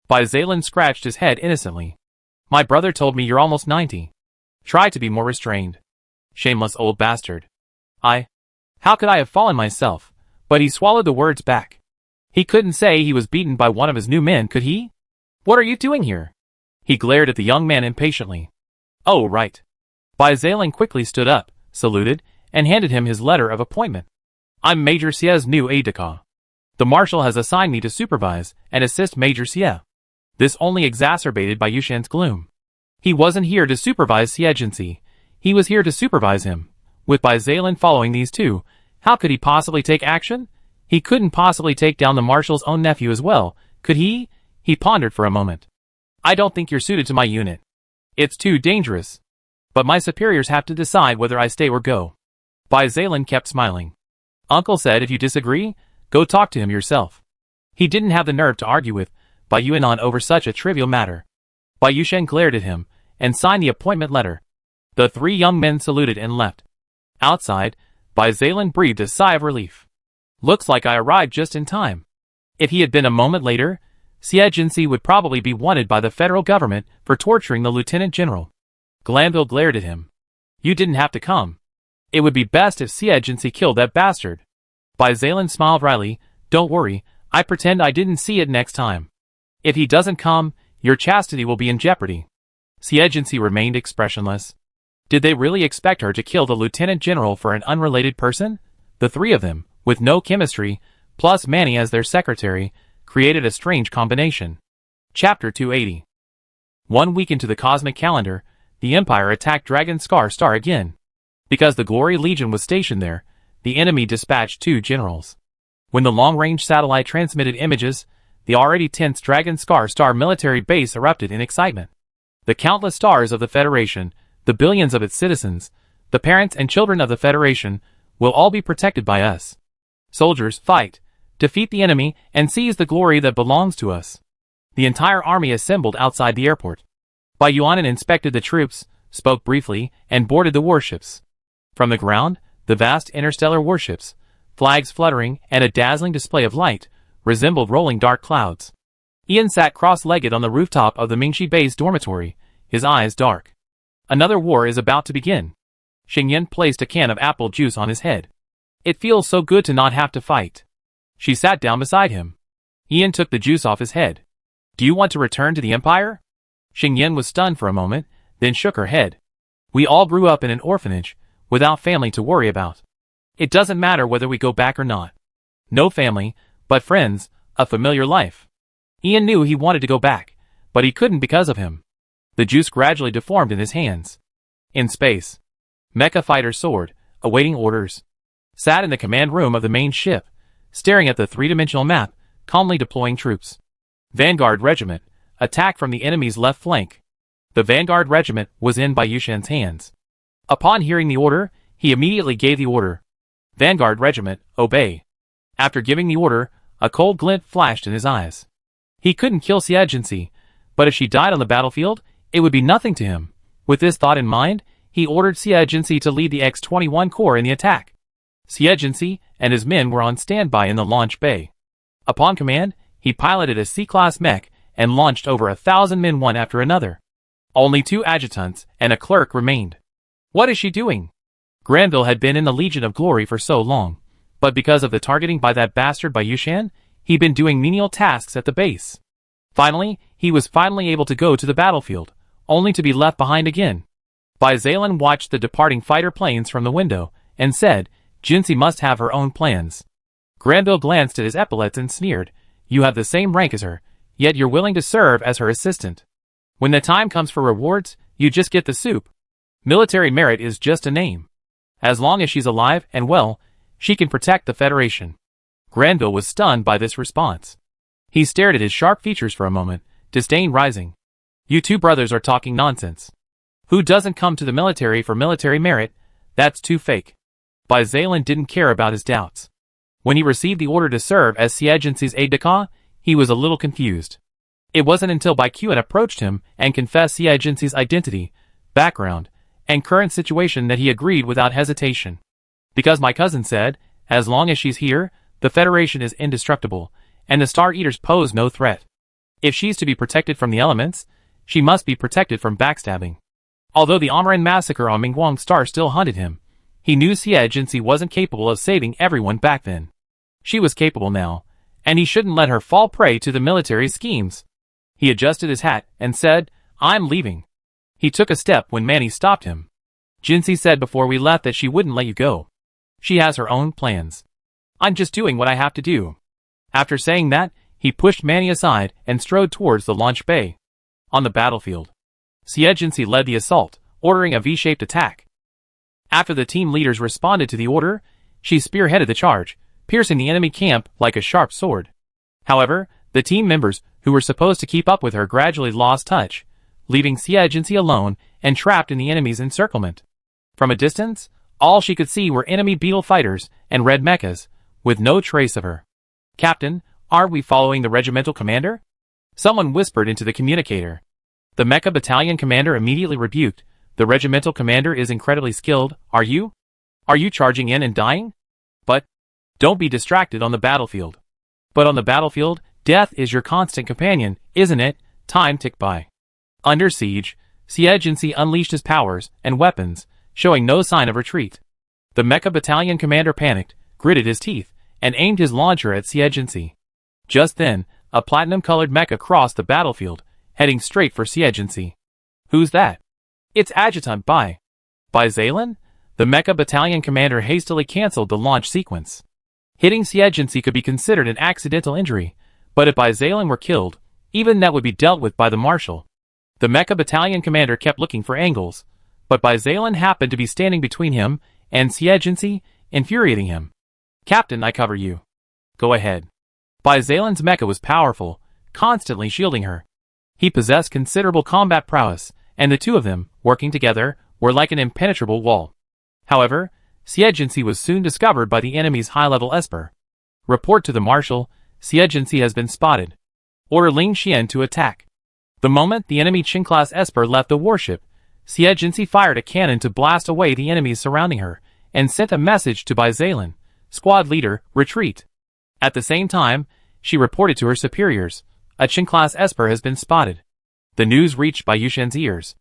Bai Zaylan scratched his head innocently. My brother told me you're almost 90. Try to be more restrained. Shameless old bastard. How could I have fallen myself? But he swallowed the words back. He couldn't say he was beaten by one of his new men, could he? What are you doing here? He glared at the young man impatiently. Oh, right. Bai Zaylan quickly stood up, saluted, and handed him his letter of appointment. I'm Major Xie's new aide-de-camp. The Marshal has assigned me to supervise and assist Major Xie. This only exacerbated Bai Yushan's gloom. He wasn't here to supervise Xie Jinxi. He was here to supervise him. With Bai Zaylan following these two, how could he possibly take action? He couldn't possibly take down the Marshal's own nephew as well, could he? He pondered for a moment. I don't think you're suited to my unit. It's too dangerous. But my superiors have to decide whether I stay or go. Bai Zaylan kept smiling. Uncle said if you disagree, go talk to him yourself. He didn't have the nerve to argue with Bai Yuanan over such a trivial matter. Bai Yushan glared at him, and signed the appointment letter. The three young men saluted and left. Outside, Bai Zaylan breathed a sigh of relief. Looks like I arrived just in time. If he had been a moment later, Xie Jinxi would probably be wanted by the federal government for torturing the lieutenant general. Glanville glared at him. You didn't have to come. It would be best if Xie Jinxi killed that bastard. Bai Zaylan smiled wryly. Don't worry, I pretend I didn't see it next time. If he doesn't come, your chastity will be in jeopardy. Xie Jinxi remained expressionless. Did they really expect her to kill the lieutenant general for an unrelated person? The three of them, with no chemistry, plus Manny as their secretary, created a strange combination. Chapter 280. 1 week into the cosmic calendar, the Empire attacked Dragon Scar Star again. Because the Glory Legion was stationed there, the enemy dispatched 2 generals. When the long-range satellite transmitted images, the already tense Dragon Scar Star military base erupted in excitement. The countless stars of the Federation, the billions of its citizens, the parents and children of the Federation, will all be protected by us. Soldiers, fight, defeat the enemy, and seize the glory that belongs to us. The entire army assembled outside the airport. Bai Yuanan inspected the troops, spoke briefly, and boarded the warships. From the ground, the vast interstellar warships, flags fluttering, and a dazzling display of light, resembled rolling dark clouds. Ian sat cross-legged on the rooftop of the Mingxi Base dormitory, his eyes dark. Another war is about to begin. Xingyan placed a can of apple juice on his head. It feels so good to not have to fight. She sat down beside him. Ian took the juice off his head. Do you want to return to the Empire? Xingyan was stunned for a moment, then shook her head. We all grew up in an orphanage, without family to worry about. It doesn't matter whether we go back or not. No family, but friends, a familiar life. Ian knew he wanted to go back, but he couldn't because of him. The juice gradually deformed in his hands. In space. Mecha Fighter Sword, awaiting orders. Sat in the command room of the main ship, staring at the three-dimensional map, calmly deploying troops. Vanguard Regiment, attack from the enemy's left flank. The Vanguard Regiment was in Bai Yushan's hands. Upon hearing the order, he immediately gave the order. Vanguard Regiment, obey. After giving the order, a cold glint flashed in his eyes. He couldn't kill Xie Jinxi, but if she died on the battlefield, it would be nothing to him. With this thought in mind, he ordered Xie Jinxi to lead the X-21 Corps in the attack. Xie Jinxi and his men were on standby in the launch bay. Upon command, he piloted a C-class mech and launched over 1,000 men one after another. Only 2 adjutants and a clerk remained. What is she doing? Granville had been in the Legion of Glory for so long, but because of the targeting by that bastard Bai Yushan, he'd been doing menial tasks at the base. Finally, he was able to go to the battlefield, only to be left behind again. Bai Zaylan watched the departing fighter planes from the window, and said, Jinxi must have her own plans. Granville glanced at his epaulets and sneered, You have the same rank as her, yet you're willing to serve as her assistant. When the time comes for rewards, you just get the soup. Military merit is just a name. As long as she's alive and well, she can protect the Federation. Granville was stunned by this response. He stared at his sharp features for a moment, disdain rising. You two brothers are talking nonsense. Who doesn't come to the military for military merit? That's too fake. Bai Zaylan didn't care about his doubts. When he received the order to serve as Xie Jinxi's aide-de-camp, he was a little confused. It wasn't until Bai Qian approached him and confessed Xie Jinxi's identity, background, and current situation that he agreed without hesitation. Because my cousin said, as long as she's here, the Federation is indestructible, and the Star Eaters pose no threat. If she's to be protected from the elements, she must be protected from backstabbing. Although the Amaran massacre on Mingguang Star still haunted him, he knew Xie Jinxi wasn't capable of saving everyone back then. She was capable now, and he shouldn't let her fall prey to the military schemes. He adjusted his hat and said, "I'm leaving." He took a step when Manny stopped him. "Jinxi said before we left that she wouldn't let you go. She has her own plans. I'm just doing what I have to do." After saying that, he pushed Manny aside and strode towards the launch bay. On the battlefield, Xie Jinxi led the assault, ordering a V-shaped attack. After the team leaders responded to the order, she spearheaded the charge, piercing the enemy camp like a sharp sword. However, the team members who were supposed to keep up with her gradually lost touch, leaving Xie Jinxi alone and trapped in the enemy's encirclement. From a distance, all she could see were enemy beetle fighters and red mechas, with no trace of her. "Captain, aren't we following the regimental commander?" Someone whispered into the communicator. The mecha battalion commander immediately rebuked. "The regimental commander is incredibly skilled, are you? Are you charging in and dying? But don't be distracted on the battlefield." But on the battlefield, death is your constant companion, isn't it? Time ticked by. Under siege, Xie Jinxi unleashed his powers and weapons, showing no sign of retreat. The mecha battalion commander panicked, gritted his teeth, and aimed his launcher at Xie Jinxi. Just then, a platinum-colored mecha crossed the battlefield, heading straight for Xie Jinxi. "Who's that?" "It's Adjutant Bai Zalen?" The mecha battalion commander hastily cancelled the launch sequence. Hitting Xie Jinxi could be considered an accidental injury, but if Bai Zalen were killed, even that would be dealt with by the marshal. The mecha battalion commander kept looking for angles, but Bai Zalen happened to be standing between him and Xie Jinxi, infuriating him. "Captain, I cover you." "Go ahead." Bai Zalen's mecha was powerful, constantly shielding her. He possessed considerable combat prowess, and the two of them, working together, were like an impenetrable wall. However, Xie Jinxi was soon discovered by the enemy's high-level esper. "Report to the marshal, Xie Jinxi has been spotted. Order Ling Xian to attack." The moment the enemy Qing-class esper left the warship, Xie Jinxi fired a cannon to blast away the enemies surrounding her, and sent a message to Bai Zalen, "Squad leader, retreat." At the same time, she reported to her superiors, "A Qing-class esper has been spotted." The news reached Bai Yushan's ears.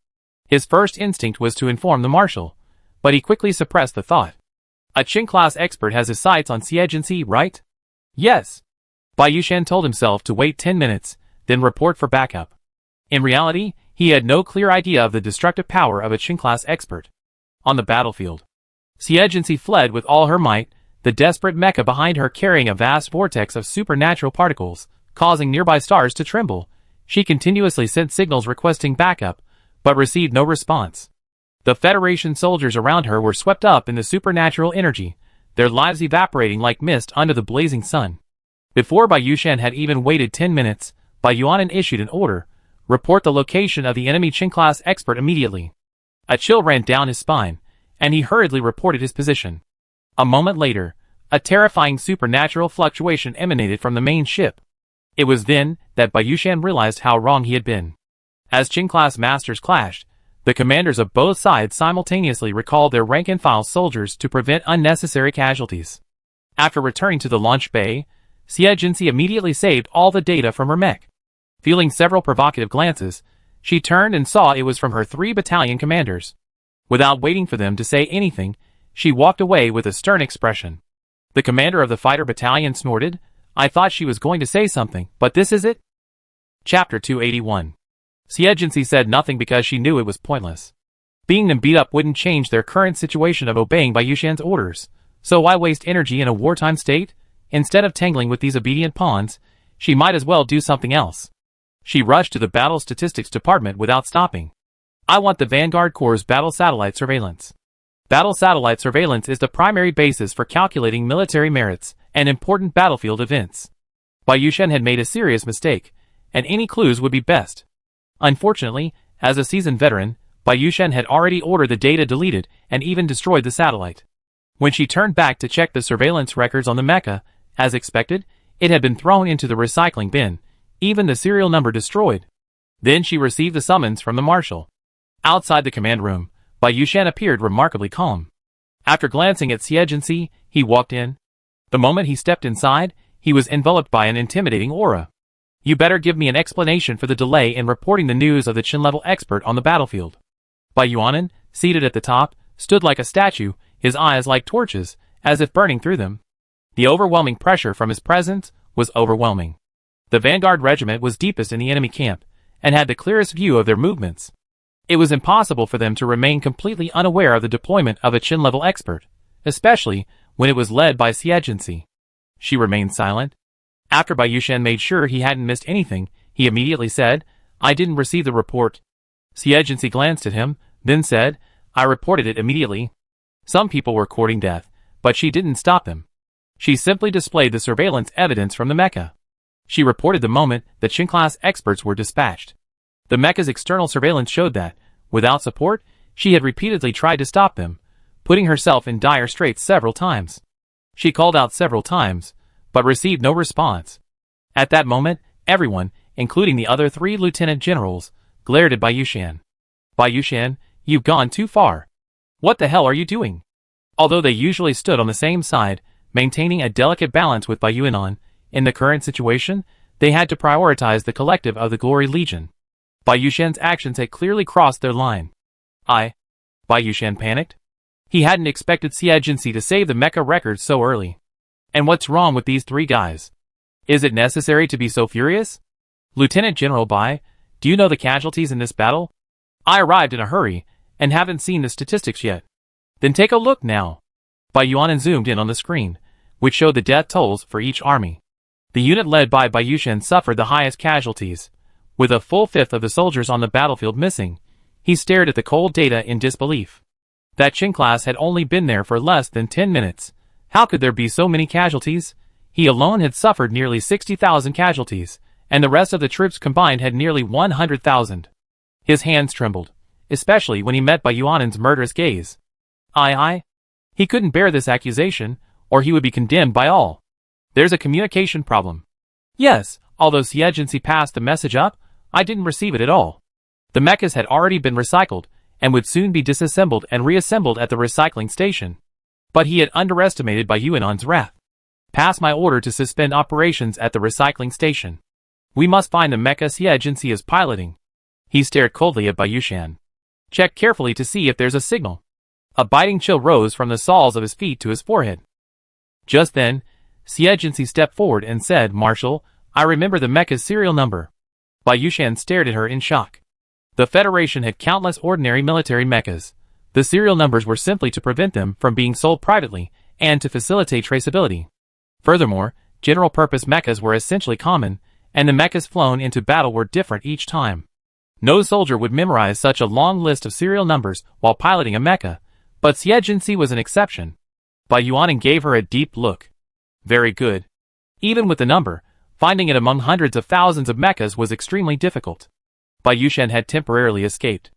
His first instinct was to inform the marshal, but he quickly suppressed the thought. "A Qing-class expert has his sights on Xie Jinxi, right?" "Yes." Bai Yushan told himself to wait 10 minutes, then report for backup. In reality, he had no clear idea of the destructive power of a Qing-class expert. On the battlefield, Xie Jinxi fled with all her might, the desperate mecha behind her carrying a vast vortex of supernatural particles, causing nearby stars to tremble. She continuously sent signals requesting backup, but received no response. The Federation soldiers around her were swept up in the supernatural energy, their lives evaporating like mist under the blazing sun. Before Bai Yushan had even waited 10 minutes, Bai Yuanan issued an order: report the location of the enemy Qing-class expert immediately. A chill ran down his spine, and he hurriedly reported his position. A moment later, a terrifying supernatural fluctuation emanated from the main ship. It was then that Bai Yushan realized how wrong he had been. As Qing-class masters clashed, the commanders of both sides simultaneously recalled their rank-and-file soldiers to prevent unnecessary casualties. After returning to the launch bay, Xie Jinxi immediately saved all the data from her mech. Feeling several provocative glances, she turned and saw it was from her 3 battalion commanders. Without waiting for them to say anything, she walked away with a stern expression. The commander of the fighter battalion snorted. "I thought she was going to say something, but this is it?" Chapter 281. Xie Jinxi said nothing because she knew it was pointless. Being them beat up wouldn't change their current situation of obeying Bai Yushan's orders, so why waste energy in a wartime state? Instead of tangling with these obedient pawns, she might as well do something else. She rushed to the Battle Statistics Department without stopping. "I want the Vanguard Corps' Battle Satellite Surveillance." Battle Satellite Surveillance is the primary basis for calculating military merits and important battlefield events. Bai Yushan had made a serious mistake, and any clues would be best. Unfortunately, as a seasoned veteran, Bai Yushan had already ordered the data deleted and even destroyed the satellite. When she turned back to check the surveillance records on the mecha, as expected, it had been thrown into the recycling bin, even the serial number destroyed. Then she received the summons from the marshal. Outside the command room, Bai Yushan appeared remarkably calm. After glancing at Xie, he walked in. The moment he stepped inside, he was enveloped by an intimidating aura. You better give me an explanation for the delay in reporting the news of the Qin-level expert on the battlefield. Bai Yuanan, seated at the top, stood like a statue, his eyes like torches, as if burning through them. The overwhelming pressure from his presence was overwhelming. The vanguard regiment was deepest in the enemy camp, and had the clearest view of their movements. It was impossible for them to remain completely unaware of the deployment of a Qin-level expert, especially when it was led by Xie. She remained silent. After Bai Yushan made sure he hadn't missed anything, he immediately said, "I didn't receive the report." Xie glanced at him, then said, "I reported it immediately." Some people were courting death, but she didn't stop them. She simply displayed the surveillance evidence from the mecha. She reported the moment the Qin-class experts were dispatched. The mecha's external surveillance showed that, without support, she had repeatedly tried to stop them, putting herself in dire straits several times. She called out several times, but received no response. At that moment, everyone, including the other 3 lieutenant generals, glared at Bai Yushan. "Bai Yushan, you've gone too far. What the hell are you doing?" Although they usually stood on the same side, maintaining a delicate balance with Bai Yuanan, in the current situation, they had to prioritize the collective of the Glory Legion. Bai Yushan's actions had clearly crossed their line. Bai Yushan panicked. He hadn't expected Xie to save the mecha record so early. And what's wrong with these 3 guys? Is it necessary to be so furious? Lieutenant General Bai, do you know the casualties in this battle? I arrived in a hurry, and haven't seen the statistics yet. Then take a look now. Bai Yuanan zoomed in on the screen, which showed the death tolls for each army. The unit led by Bai Yushan suffered the highest casualties. With a full fifth of the soldiers on the battlefield missing, he stared at the cold data in disbelief. That Qin class had only been there for less than 10 minutes. How could there be so many casualties? He alone had suffered nearly 60,000 casualties, and the rest of the troops combined had nearly 100,000. His hands trembled, especially when he met Bai Yuanan's murderous gaze. He couldn't bear this accusation, or he would be condemned by all. There's a communication problem. Yes, although Xie passed the message up, I didn't receive it at all. The mechas had already been recycled, and would soon be disassembled and reassembled at the recycling station. But he had underestimated Bai Yuanan's wrath. Pass my order to suspend operations at the recycling station. We must find the mecha Xie is piloting. He stared coldly at Bai Yushan. Check carefully to see if there's a signal. A biting chill rose from the soles of his feet to his forehead. Just then, Xie stepped forward and said, "Marshal, I remember the mecha's serial number." Bai Yushan stared at her in shock. The Federation had countless ordinary military mechas. The serial numbers were simply to prevent them from being sold privately, and to facilitate traceability. Furthermore, general-purpose mechas were essentially common, and the mechas flown into battle were different each time. No soldier would memorize such a long list of serial numbers while piloting a mecha, but Xie was an exception. Bai Yuanan gave her a deep look. Very good. Even with the number, finding it among hundreds of thousands of mechas was extremely difficult. Bai Yushan had temporarily escaped.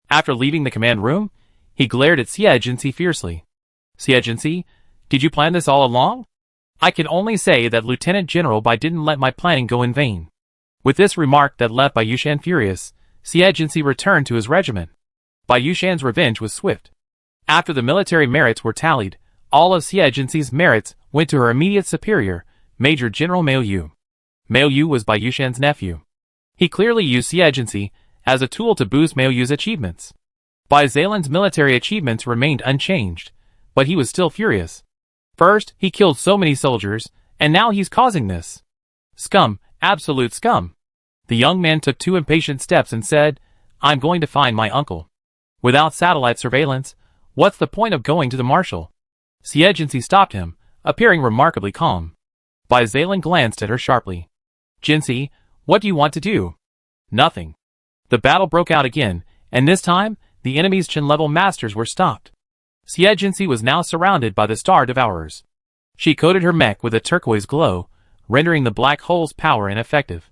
After leaving the command room, he glared at Xie fiercely. "Xie, did you plan this all along?" "I can only say that Lieutenant General Bai didn't let my planning go in vain." With this remark that left Bai Yushan furious, Xie returned to his regiment. Bai Yushan's revenge was swift. After the military merits were tallied, all of Xie merits went to her immediate superior, Major General Mao Yu. Mao Yu was Bai Yushan's nephew. He clearly used Xie as a tool to boost Mao Yu's achievements. Bai Zailan's military achievements remained unchanged, but he was still furious. First, he killed so many soldiers, and now he's causing this. Scum, absolute scum. The young man took 2 impatient steps and said, "I'm going to find my uncle." Without satellite surveillance, what's the point of going to the marshal? Xie stopped him, appearing remarkably calm. Bai Zailan glanced at her sharply. "Jinxi, what do you want to do?" "Nothing." The battle broke out again, and this time, the enemy's Qin-level masters were stopped. Xie was now surrounded by the Star Devourers. She coated her mech with a turquoise glow, rendering the black hole's power ineffective.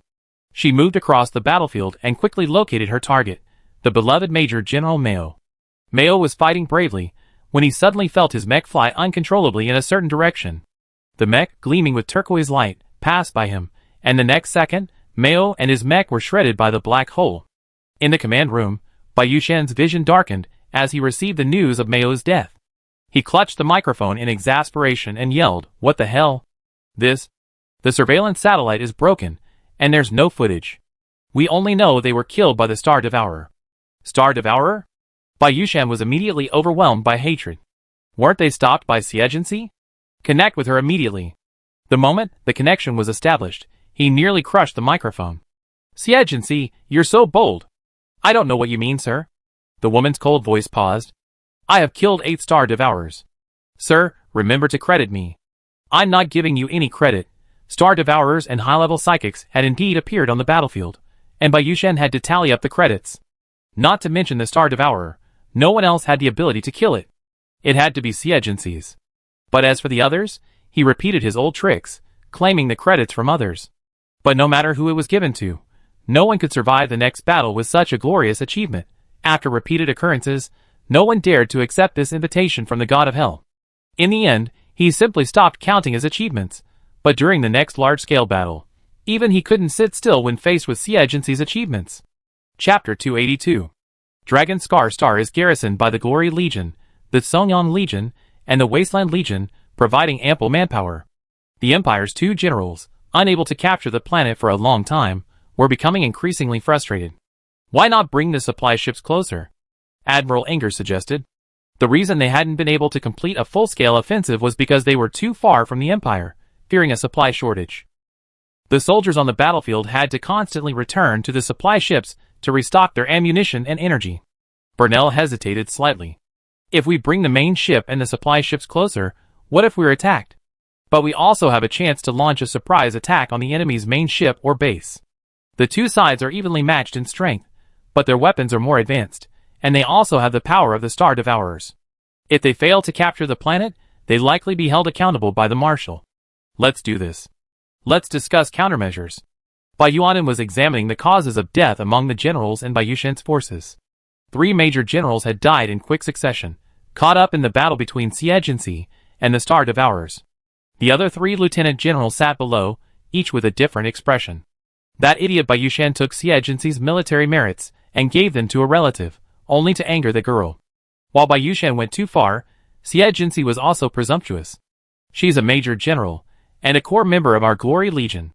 She moved across the battlefield and quickly located her target, the beloved Major General Mao. Mao was fighting bravely, when he suddenly felt his mech fly uncontrollably in a certain direction. The mech, gleaming with turquoise light, passed by him, and the next second, Mao and his mech were shredded by the black hole. In the command room, Bai Yushan's vision darkened as he received the news of Mao's death. He clutched the microphone in exasperation and yelled, "What the hell? The surveillance satellite is broken, and there's no footage. We only know they were killed by the Star Devourer." Star Devourer? Bai Yushan was immediately overwhelmed by hatred. Weren't they stopped by Siegency? Connect with her immediately. The moment the connection was established, he nearly crushed the microphone. "Siegency, you're so bold." "I don't know what you mean, sir." The woman's cold voice paused. "I have killed 8 Star Devourers. Sir, remember to credit me." "I'm not giving you any credit." Star Devourers and high-level psychics had indeed appeared on the battlefield, and Bai Yushan had to tally up the credits. Not to mention the Star Devourer, no one else had the ability to kill it. It had to be Siegency's. But as for the others, he repeated his old tricks, claiming the credits from others. But no matter who it was given to, no one could survive the next battle with such a glorious achievement. After repeated occurrences, no one dared to accept this invitation from the god of hell. In the end, he simply stopped counting his achievements, but during the next large-scale battle, even he couldn't sit still when faced with Siegency's achievements. Chapter 282. Dragon Star is garrisoned by the Glory Legion, the Songyang Legion, and the Wasteland Legion, providing ample manpower. The Empire's 2 generals, unable to capture the planet for a long time, were becoming increasingly frustrated. Why not bring the supply ships closer? Admiral Anger suggested. The reason they hadn't been able to complete a full-scale offensive was because they were too far from the Empire, fearing a supply shortage. The soldiers on the battlefield had to constantly return to the supply ships to restock their ammunition and energy. Burnell hesitated slightly. If we bring the main ship and the supply ships closer, what if we're attacked? But we also have a chance to launch a surprise attack on the enemy's main ship or base. The two sides are evenly matched in strength, but their weapons are more advanced, and they also have the power of the Star Devourers. If they fail to capture the planet, they'd likely be held accountable by the Marshal. Let's do this. Let's discuss countermeasures. Bai Yuanan was examining the causes of death among the generals in Bai Yushan's forces. 3 major generals had died in quick succession, caught up in the battle between Siegency and the Star Devourers. The other 3 lieutenant generals sat below, each with a different expression. That idiot Bai Yushan took Siegency's military merits and gave them to a relative, only to anger the girl. While Bai Yushan went too far, Siegency was also presumptuous. She's a major general, and a core member of our Glory Legion.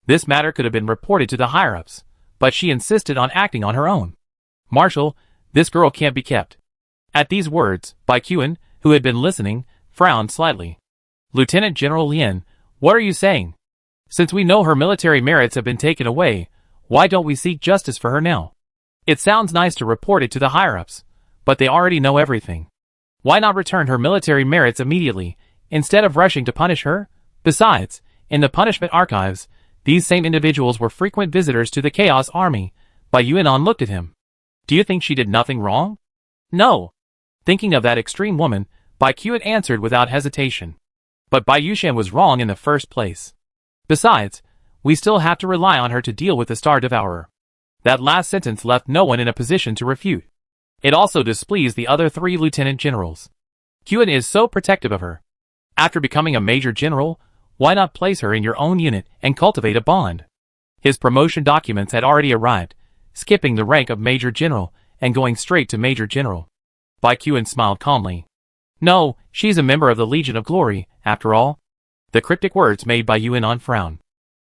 This matter could have been reported to the higher-ups, but she insisted on acting on her own. "Marshal, this girl can't be kept." At these words, Bai Yuan, who had been listening, frowned slightly. "Lieutenant General Lien, what are you saying? Since we know her military merits have been taken away, why don't we seek justice for her now? It sounds nice to report it to the higher-ups, but they already know everything. Why not return her military merits immediately, instead of rushing to punish her? Besides, in the punishment archives, these same individuals were frequent visitors to the Chaos Army." Bai Yuan looked at him. "Do you think she did nothing wrong?" "No." Thinking of that extreme woman, Bai Yuan answered without hesitation. But Bai Yushan was wrong in the first place. Besides, we still have to rely on her to deal with the Star Devourer. That last sentence left no one in a position to refute. It also displeased the other 3 lieutenant generals. Yuan is so protective of her. After becoming a major general, why not place her in your own unit and cultivate a bond? His promotion documents had already arrived, skipping the rank of Major General and going straight to Major General. Bai Yuan smiled calmly. "No, she's a member of the Legion of Glory, after all." The cryptic words made Bai Yuan frown.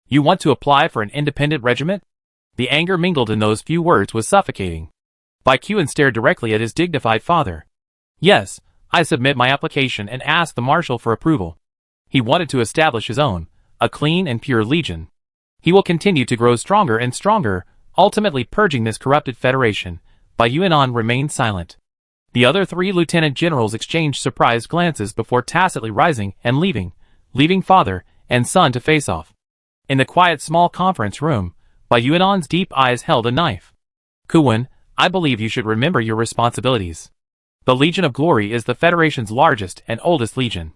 "You want to apply for an independent regiment?" The anger mingled in those few words was suffocating. Bai Yuan stared directly at his dignified father. "Yes, I submit my application and ask the Marshal for approval." He wanted to establish his own, a clean and pure legion. He will continue to grow stronger and stronger, ultimately purging this corrupted federation. Bai Yuan remained silent. The other 3 lieutenant generals exchanged surprised glances before tacitly rising and leaving father and son to face off. In the quiet small conference room, Bai Yuan's deep eyes held a knife. "Kuwen, I believe you should remember your responsibilities. The Legion of Glory is the Federation's largest and oldest legion.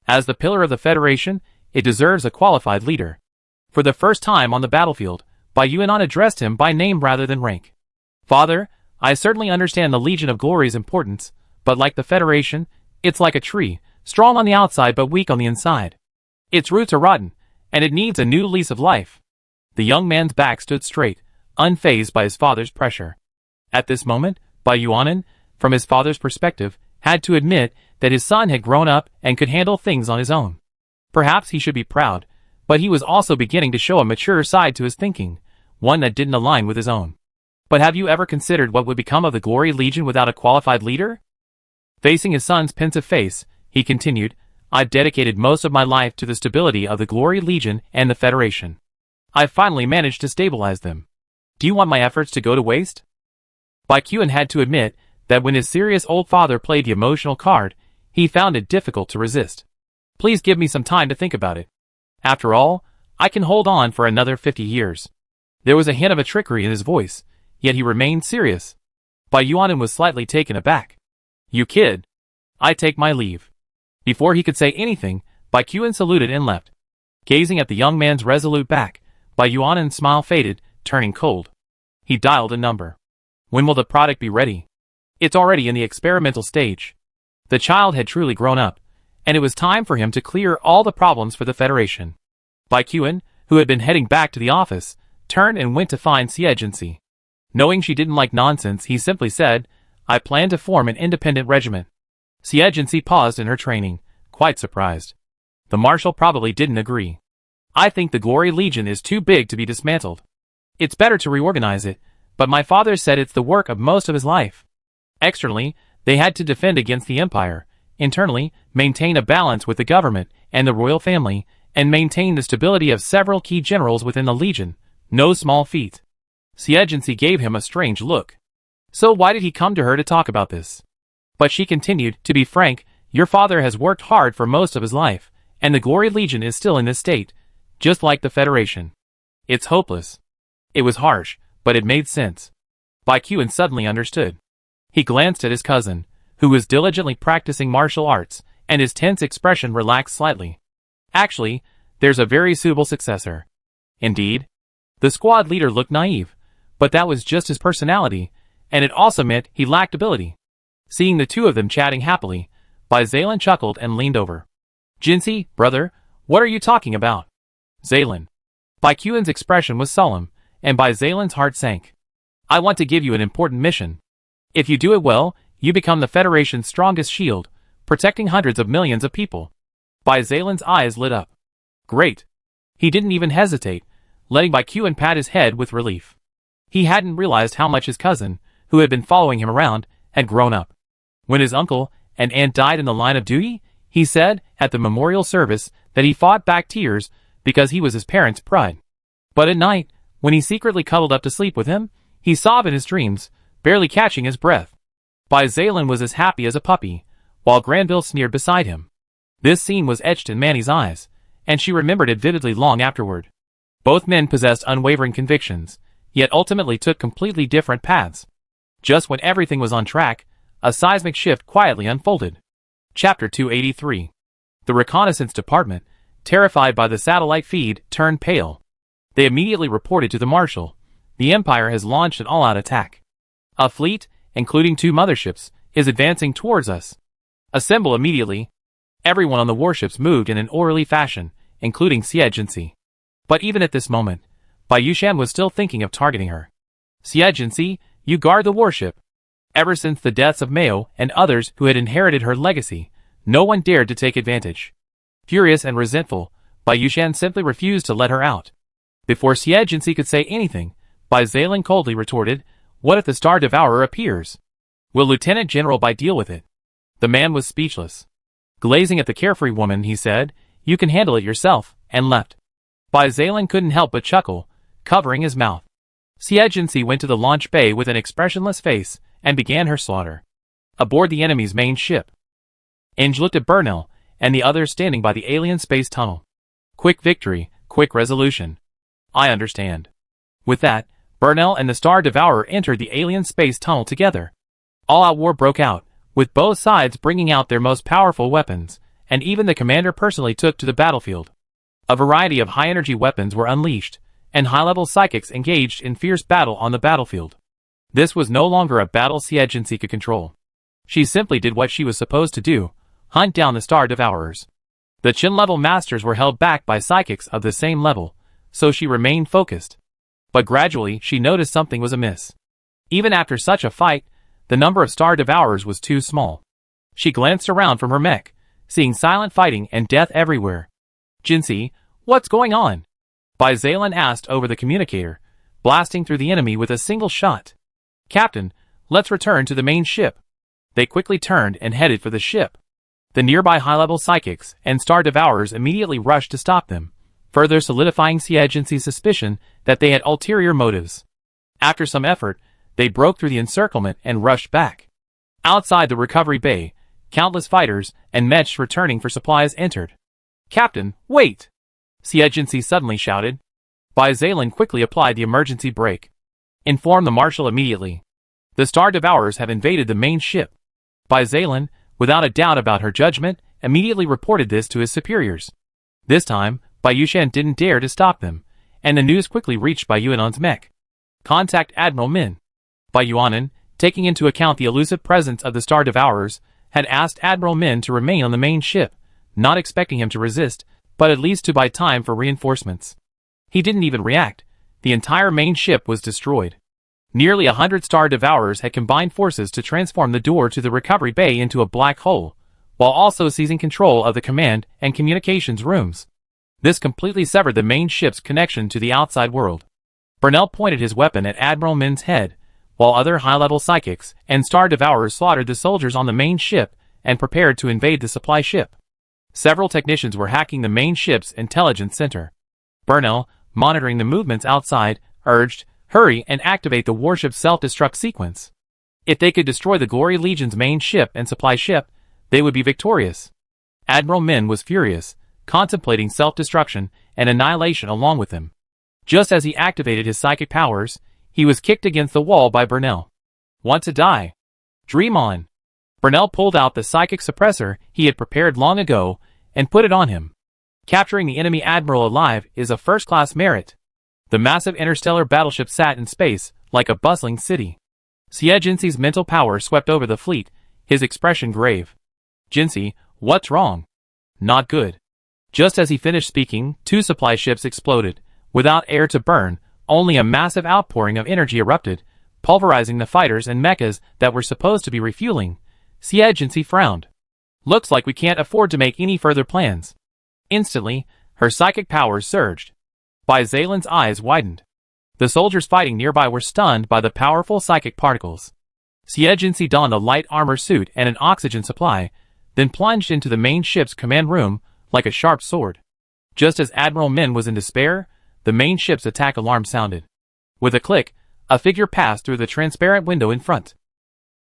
As the pillar of the Federation, it deserves a qualified leader." For the first time on the battlefield, Bai Yuan addressed him by name rather than rank. "Father, I certainly understand the Legion of Glory's importance, but like the Federation, it's like a tree, strong on the outside but weak on the inside. Its roots are rotten, and it needs a new lease of life. The young man's back stood straight, unfazed by his father's pressure. At this moment, Yuanan, from his father's perspective, had to admit that his son had grown up and could handle things on his own. Perhaps he should be proud, but he was also beginning to show a mature side to his thinking, one that didn't align with his own. But have you ever considered what would become of the Glory Legion without a qualified leader? Facing his son's pensive face, he continued, I've dedicated most of my life to the stability of the Glory Legion and the Federation. I've finally managed to stabilize them. Do you want my efforts to go to waste? Baekhyun had to admit that when his serious old father played the emotional card, he found it difficult to resist. Please give me some time to think about it. After all, I can hold on for another 50 years. There was a hint of a trickery in his voice, yet he remained serious. Yuanan was slightly taken aback. You kid. I take my leave. Before he could say anything, Baekhyun saluted and left. Gazing at the young man's resolute back, Yuanan's smile faded, turning cold. He dialed a number. When will the product be ready? It's already in the experimental stage. The child had truly grown up, and it was time for him to clear all the problems for the Federation. Baekhyun, who had been heading back to the office, turned and went to find Siegency. Knowing she didn't like nonsense, he simply said, I plan to form an independent regiment. Siegency paused in her training, quite surprised. The marshal probably didn't agree. I think the Glory Legion is too big to be dismantled. It's better to reorganize it, but my father said it's the work of most of his life. Externally, they had to defend against the Empire. Internally, maintain a balance with the government and the royal family, and maintain the stability of several key generals within the Legion. No small feat. Siegency gave him a strange look. So why did he come to her to talk about this? But she continued, to be frank, your father has worked hard for most of his life, and the Glory Legion is still in this state, just like the Federation. It's hopeless. It was harsh, but it made sense. Baekhyun suddenly understood. He glanced at his cousin, who was diligently practicing martial arts, and his tense expression relaxed slightly. Actually, there's a very suitable successor. Indeed. The squad leader looked naive, but that was just his personality, and it also meant he lacked ability. Seeing the two of them chatting happily, Zaylin chuckled and leaned over. Jinsey, brother, what are you talking about? Zaylin. Baekhyun's expression was solemn, and Zaylin's heart sank. I want to give you an important mission. If you do it well, you become the Federation's strongest shield, protecting hundreds of millions of people. Zaylin's eyes lit up. Great. He didn't even hesitate, letting Baekhyun pat his head with relief. He hadn't realized how much his cousin, who had been following him around, had grown up. When his uncle and aunt died in the line of duty, he said, at the memorial service, that he fought back tears because he was his parents' pride. But at night, when he secretly cuddled up to sleep with him, he sobbed in his dreams, barely catching his breath. Zaylin was as happy as a puppy, while Granville sneered beside him. This scene was etched in Manny's eyes, and she remembered it vividly long afterward. Both men possessed unwavering convictions, yet ultimately took completely different paths. Just when everything was on track, a seismic shift quietly unfolded. Chapter 283. The reconnaissance department, terrified by the satellite feed, turned pale. They immediately reported to the marshal. The Empire has launched an all-out attack. A fleet, including 2 motherships, is advancing towards us. Assemble immediately. Everyone on the warships moved in an orderly fashion, including Siegency. But even at this moment, Yushan was still thinking of targeting her. Siegency, you guard the warship. Ever since the deaths of Mao and others who had inherited her legacy, no one dared to take advantage. Furious and resentful, Yushan simply refused to let her out. Before Siegency could say anything, Zaylin coldly retorted, what if the Star Devourer appears? Will Lieutenant General Bai deal with it? The man was speechless. Glazing at the carefree woman, he said, you can handle it yourself, and left. Zaylin couldn't help but chuckle, covering his mouth. Siegency went to the launch bay with an expressionless face, and began her slaughter. Aboard the enemy's main ship. Inge looked at Burnell, and the others standing by the alien space tunnel. Quick victory, quick resolution. I understand. With that, Burnell and the Star Devourer entered the alien space tunnel together. All-out war broke out, with both sides bringing out their most powerful weapons, and even the commander personally took to the battlefield. A variety of high-energy weapons were unleashed, and high-level psychics engaged in fierce battle on the battlefield. This was no longer a battle Siegency could control. She simply did what she was supposed to do, hunt down the Star Devourers. The Chin-level masters were held back by psychics of the same level, so she remained focused. But gradually she noticed something was amiss. Even after such a fight, the number of Star Devourers was too small. She glanced around from her mech, seeing silent fighting and death everywhere. "Jinxie, what's going on?" Zalen asked over the communicator, blasting through the enemy with a single shot. "Captain, let's return to the main ship." They quickly turned and headed for the ship. The nearby high-level psychics and Star Devourers immediately rushed to stop them, further solidifying Jinsei's suspicion that they had ulterior motives. After some effort, they broke through the encirclement and rushed back. Outside the recovery bay, countless fighters and mechs returning for supplies entered. "Captain, wait!" Jinsei suddenly shouted. Zalen quickly applied the emergency brake. "Inform the Marshal immediately. The Star Devourers have invaded the main ship." Zalen, without a doubt about her judgment, immediately reported this to his superiors. This time, Yushan didn't dare to stop them, and the news quickly reached Yuanan's mech. "Contact Admiral Min." Yuanan, taking into account the elusive presence of the Star Devourers, had asked Admiral Min to remain on the main ship, not expecting him to resist, but at least to buy time for reinforcements. He didn't even react. The entire main ship was destroyed. Nearly 100 Star Devourers had combined forces to transform the door to the recovery bay into a black hole, while also seizing control of the command and communications rooms. This completely severed the main ship's connection to the outside world. Burnell pointed his weapon at Admiral Min's head, while other high-level psychics and Star Devourers slaughtered the soldiers on the main ship and prepared to invade the supply ship. Several technicians were hacking the main ship's intelligence center. Burnell, monitoring the movements outside, urged, "Hurry and activate the warship's self-destruct sequence." If they could destroy the Glory Legion's main ship and supply ship, they would be victorious. Admiral Min was furious, contemplating self-destruction and annihilation along with them. Just as he activated his psychic powers, he was kicked against the wall by Burnell. "Want to die? Dream on." Burnell pulled out the psychic suppressor he had prepared long ago and put it on him. Capturing the enemy admiral alive is a first-class merit. The massive interstellar battleship sat in space like a bustling city. Jinsei's mental power swept over the fleet, his expression grave. "Jinsei, what's wrong?" "Not good." Just as he finished speaking, 2 supply ships exploded. Without air to burn, only a massive outpouring of energy erupted, pulverizing the fighters and mechas that were supposed to be refueling. Jinsei frowned. "Looks like we can't afford to make any further plans." Instantly, her psychic powers surged. Zalen's eyes widened. The soldiers fighting nearby were stunned by the powerful psychic particles. Jinsei donned a light armor suit and an oxygen supply, then plunged into the main ship's command room like a sharp sword. Just as Admiral Min was in despair, the main ship's attack alarm sounded. With a click, a figure passed through the transparent window in front.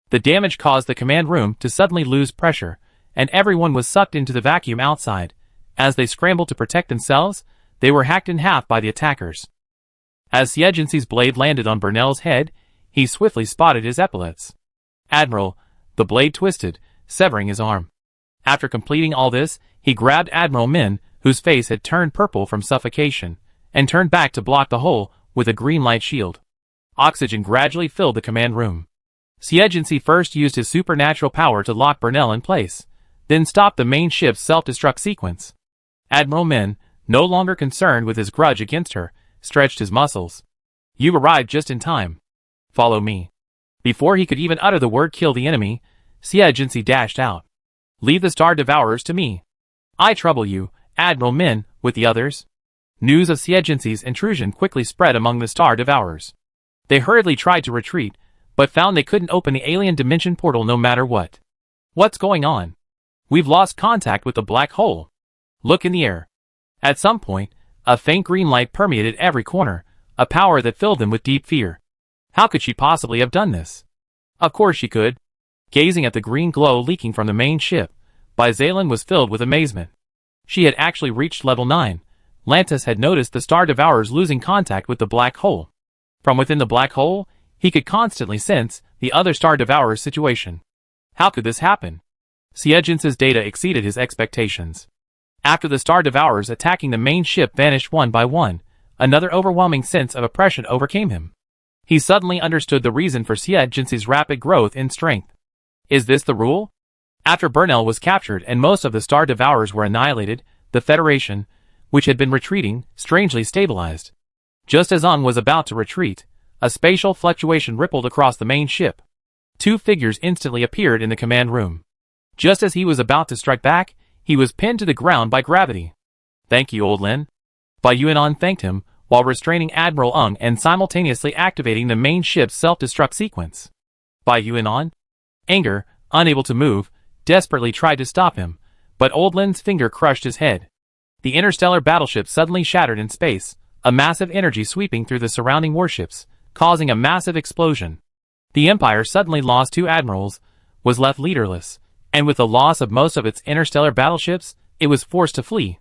The damage caused the command room to suddenly lose pressure, and everyone was sucked into the vacuum outside. As they scrambled to protect themselves, they were hacked in half by the attackers. As Jinsei's blade landed on Burnell's head, he swiftly spotted his epaulets. "Admiral," the blade twisted, severing his arm. After completing all this, he grabbed Admiral Min, whose face had turned purple from suffocation, and turned back to block the hole with a green light shield. Oxygen gradually filled the command room. Jinsei first used his supernatural power to lock Burnell in place, then stopped the main ship's self-destruct sequence. Admiral Min, no longer concerned with his grudge against her, stretched his muscles. "You arrived just in time. Follow me." Before he could even utter the word "kill the enemy," Jinsei dashed out. "Leave the Star Devourers to me. I trouble you, Admiral Min, with the others." News of Jinsei's intrusion quickly spread among the Star Devourers. They hurriedly tried to retreat, but found they couldn't open the alien dimension portal no matter what. "What's going on? We've lost contact with the black hole. Look in the air." At some point, a faint green light permeated every corner, a power that filled them with deep fear. How could she possibly have done this? Of course she could. Gazing at the green glow leaking from the main ship, Zalen was filled with amazement. She had actually reached level 9. Lantis had noticed the Star Devourers losing contact with the black hole. From within the black hole, he could constantly sense the other Star Devourers' situation. How could this happen? Jinsei's data exceeded his expectations. After the Star Devourers attacking the main ship vanished one by one, another overwhelming sense of oppression overcame him. He suddenly understood the reason for Jinsei's rapid growth in strength. Is this the rule? After Burnell was captured and most of the Star Devourers were annihilated, the Federation, which had been retreating, strangely stabilized. Just as Ung was about to retreat, a spatial fluctuation rippled across the main ship. Two figures instantly appeared in the command room. Just as he was about to strike back, he was pinned to the ground by gravity. "Thank you, old Lin." Bai Yuan thanked him, while restraining Admiral Ung and simultaneously activating the main ship's self-destruct sequence. Bai Yuan, anger, unable to move, desperately tried to stop him, but old Lin's finger crushed his head. The interstellar battleship suddenly shattered in space, a massive energy sweeping through the surrounding warships, causing a massive explosion. The Empire suddenly lost 2 admirals, was left leaderless, and with the loss of most of its interstellar battleships, it was forced to flee.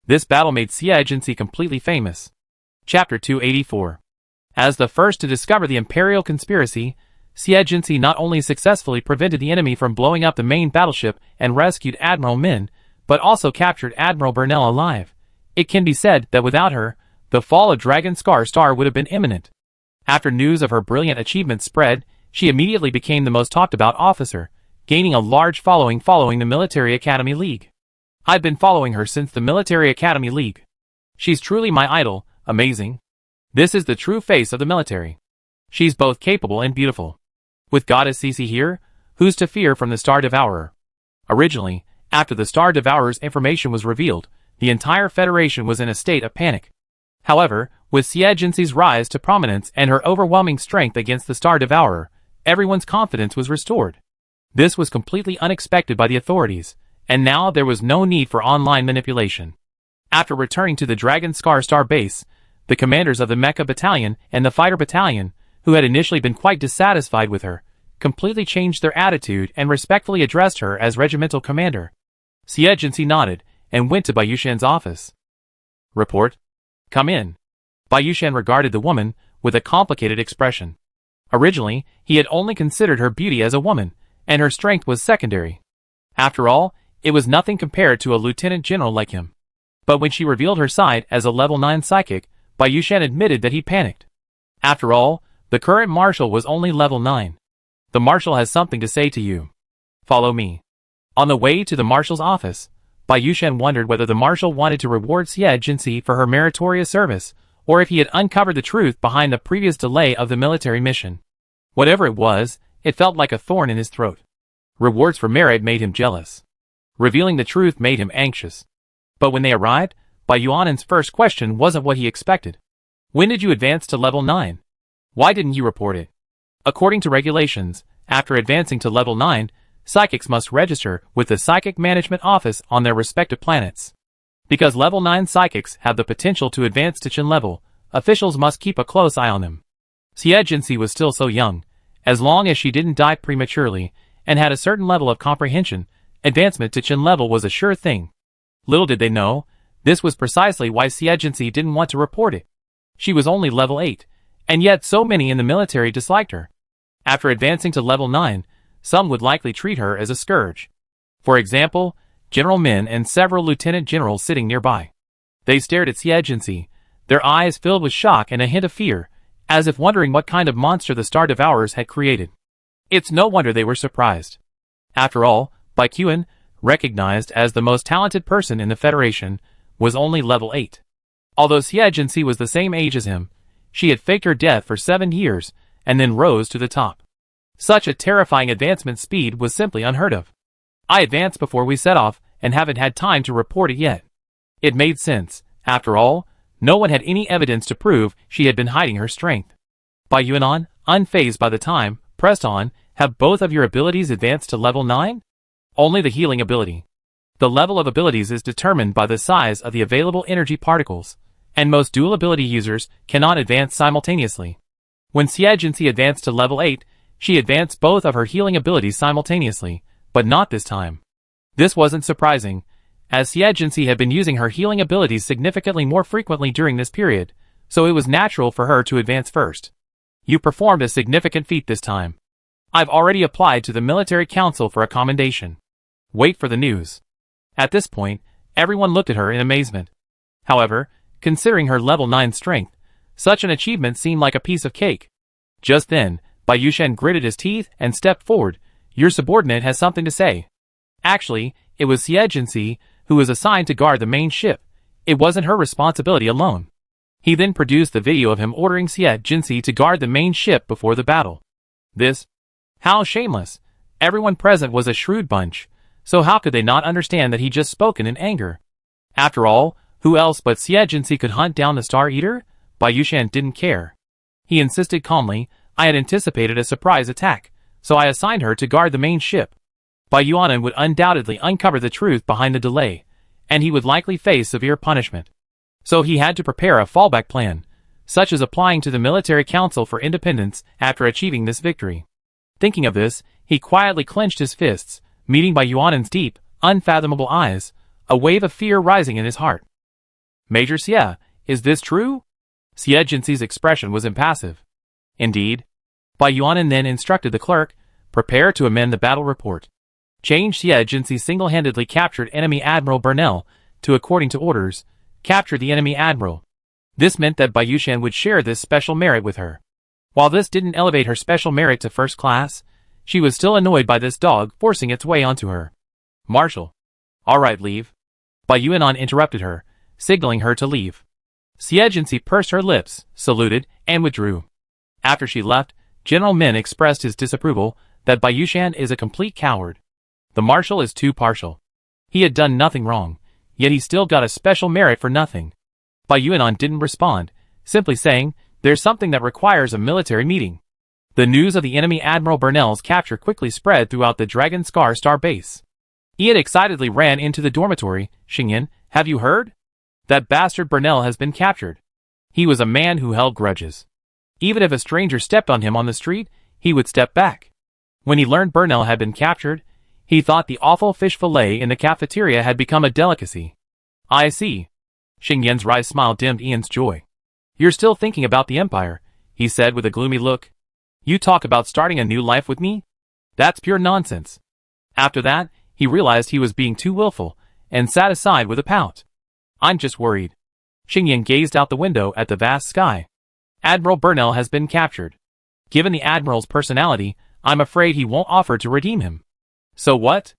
This battle made Xie Agency completely famous. Chapter 284. As the first to discover the Imperial conspiracy, Xie Agency not only successfully prevented the enemy from blowing up the main battleship and rescued Admiral Min, but also captured Admiral Burnell alive. It can be said that without her, the fall of Dragon Star would have been imminent. After news of her brilliant achievements spread, she immediately became the most talked-about officer, gaining a large following the Military Academy League. I've been following her since the Military Academy League. She's truly my idol, amazing. This is the true face of the military. She's both capable and beautiful. With Goddess Cece here, who's to fear from the Star Devourer? Originally, after the Star Devourer's information was revealed, the entire Federation was in a state of panic. However, with Xie Agency's rise to prominence and her overwhelming strength against the Star Devourer, everyone's confidence was restored. This was completely unexpected by the authorities, and now there was no need for online manipulation. After returning to the Dragon Star base, the commanders of the Mecha Battalion and the Fighter Battalion, who had initially been quite dissatisfied with her, completely changed their attitude and respectfully addressed her as regimental commander. Xie Agency nodded and went to Bai Yushan's office. "Report." "Come in." Bai Yushan regarded the woman with a complicated expression. Originally, he had only considered her beauty as a woman, and her strength was secondary. After all, it was nothing compared to a lieutenant general like him. But when she revealed her side as a level 9 psychic, Bai Yushan admitted that he panicked. After all, the current marshal was only level 9. "The marshal has something to say to you. Follow me." On the way to the marshal's office, Bai Yushan wondered whether the marshal wanted to reward Xie Agency for her meritorious service, or if he had uncovered the truth behind the previous delay of the military mission. Whatever it was, it felt like a thorn in his throat. Rewards for merit made him jealous. Revealing the truth made him anxious. But when they arrived, Bai Yuan's first question wasn't what he expected. "When did you advance to level 9? Why didn't you report it?" According to regulations, after advancing to level 9, psychics must register with the Psychic Management Office on their respective planets. Because level 9 psychics have the potential to advance to Qin level, officials must keep a close eye on them. Xie Agency was still so young. As long as she didn't die prematurely, and had a certain level of comprehension, advancement to Qin level was a sure thing. Little did they know, this was precisely why Xie Agency didn't want to report it. She was only level 8, and yet so many in the military disliked her. After advancing to level 9, some would likely treat her as a scourge. For example, General Min and several lieutenant generals sitting nearby. They stared at Xie Agency, their eyes filled with shock and a hint of fear, as if wondering what kind of monster the Star Devourers had created. It's no wonder they were surprised. After all, Bai Yuan, recognized as the most talented person in the Federation, was only level 8. Although Xie Agency was the same age as him, she had faked her death for 7 years, and then rose to the top. Such a terrifying advancement speed was simply unheard of. "I advanced before we set off, and haven't had time to report it yet." It made sense. After all, no one had any evidence to prove she had been hiding her strength. Bai Yuan, unfazed by the time, pressed on, "Have both of your abilities advanced to level 9? "Only the healing ability. The level of abilities is determined by the size of the available energy particles, and most dual ability users cannot advance simultaneously. When Xie Agency advanced to level 8, she advanced both of her healing abilities simultaneously, but not this time. This wasn't surprising, as Xie Agency had been using her healing abilities significantly more frequently during this period, so it was natural for her to advance first. "You performed a significant feat this time. I've already applied to the military council for a commendation. Wait for the news." At this point, everyone looked at her in amazement. However, considering her level 9 strength, such an achievement seemed like a piece of cake. Just then, Bai Yushan gritted his teeth and stepped forward. "Your subordinate has something to say." Actually, it was Xie Agency, who was assigned to guard the main ship. It wasn't her responsibility alone. He then produced the video of him ordering Xie Jinxi to guard the main ship before the battle. This? How shameless. Everyone present was a shrewd bunch, so how could they not understand that he just spoken in anger? After all, who else but Xie Jinxi could hunt down the Star Eater? Bai Yushan didn't care. He insisted calmly, I had anticipated a surprise attack, so I assigned her to guard the main ship. Bai Yuanan would undoubtedly uncover the truth behind the delay, and he would likely face severe punishment. So he had to prepare a fallback plan, such as applying to the Military Council for Independence after achieving this victory. Thinking of this, he quietly clenched his fists, meeting Bai Yuanan's deep, unfathomable eyes, a wave of fear rising in his heart. Major Xie, is this true? Xie Jinxi's expression was impassive. Indeed. Bai Yuanan then instructed the clerk, prepare to amend the battle report. Change Xie Jinxi single-handedly captured enemy Admiral Burnell to according to orders, capture the enemy admiral. This meant that Bai Yushan would share this special merit with her. While this didn't elevate her special merit to first class, she was still annoyed by this dog forcing its way onto her. Marshal. All right, leave. Bai Yuanan interrupted her, signaling her to leave. Xie Jinxi pursed her lips, saluted, and withdrew. After she left, General Min expressed his disapproval that Bai Yushan is a complete coward. The marshal is too partial. He had done nothing wrong, yet he still got a special merit for nothing. Bai Yuanan didn't respond, simply saying, there's something that requires a military meeting. The news of the enemy Admiral Burnell's capture quickly spread throughout the Dragon Scar Star base. Ian excitedly ran into the dormitory. Xingyan, have you heard? That bastard Burnell has been captured. He was a man who held grudges. Even if a stranger stepped on him on the street, he would step back. When he learned Burnell had been captured, he thought the awful fish fillet in the cafeteria had become a delicacy. I see. Xingyan's wry smile dimmed Ian's joy. You're still thinking about the Empire, he said with a gloomy look. You talk about starting a new life with me? That's pure nonsense. After that, he realized he was being too willful, and sat aside with a pout. I'm just worried. Xingyan gazed out the window at the vast sky. Admiral Burnell has been captured. Given the Admiral's personality, I'm afraid he won't offer to redeem him. So what?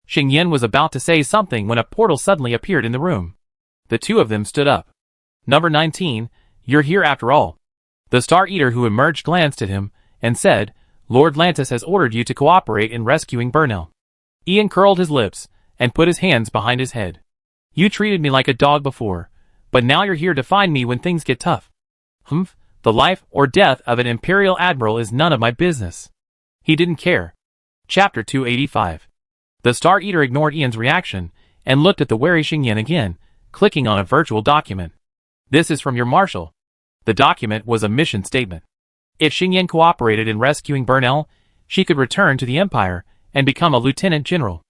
Xingyan was about to say something when a portal suddenly appeared in the room. The two of them stood up. Number 19, you're here after all. The Star Eater who emerged glanced at him, and said, Lord Lantis has ordered you to cooperate in rescuing Burnell. Ian curled his lips, and put his hands behind his head. You treated me like a dog before, but now you're here to find me when things get tough. Humph, the life or death of an Imperial Admiral is none of my business. He didn't care. Chapter 285. The Star Eater ignored Ian's reaction, and looked at the wary Xingyan again, clicking on a virtual document. This is from your marshal. The document was a mission statement. If Xingyan cooperated in rescuing Burnell, she could return to the Empire, and become a lieutenant general.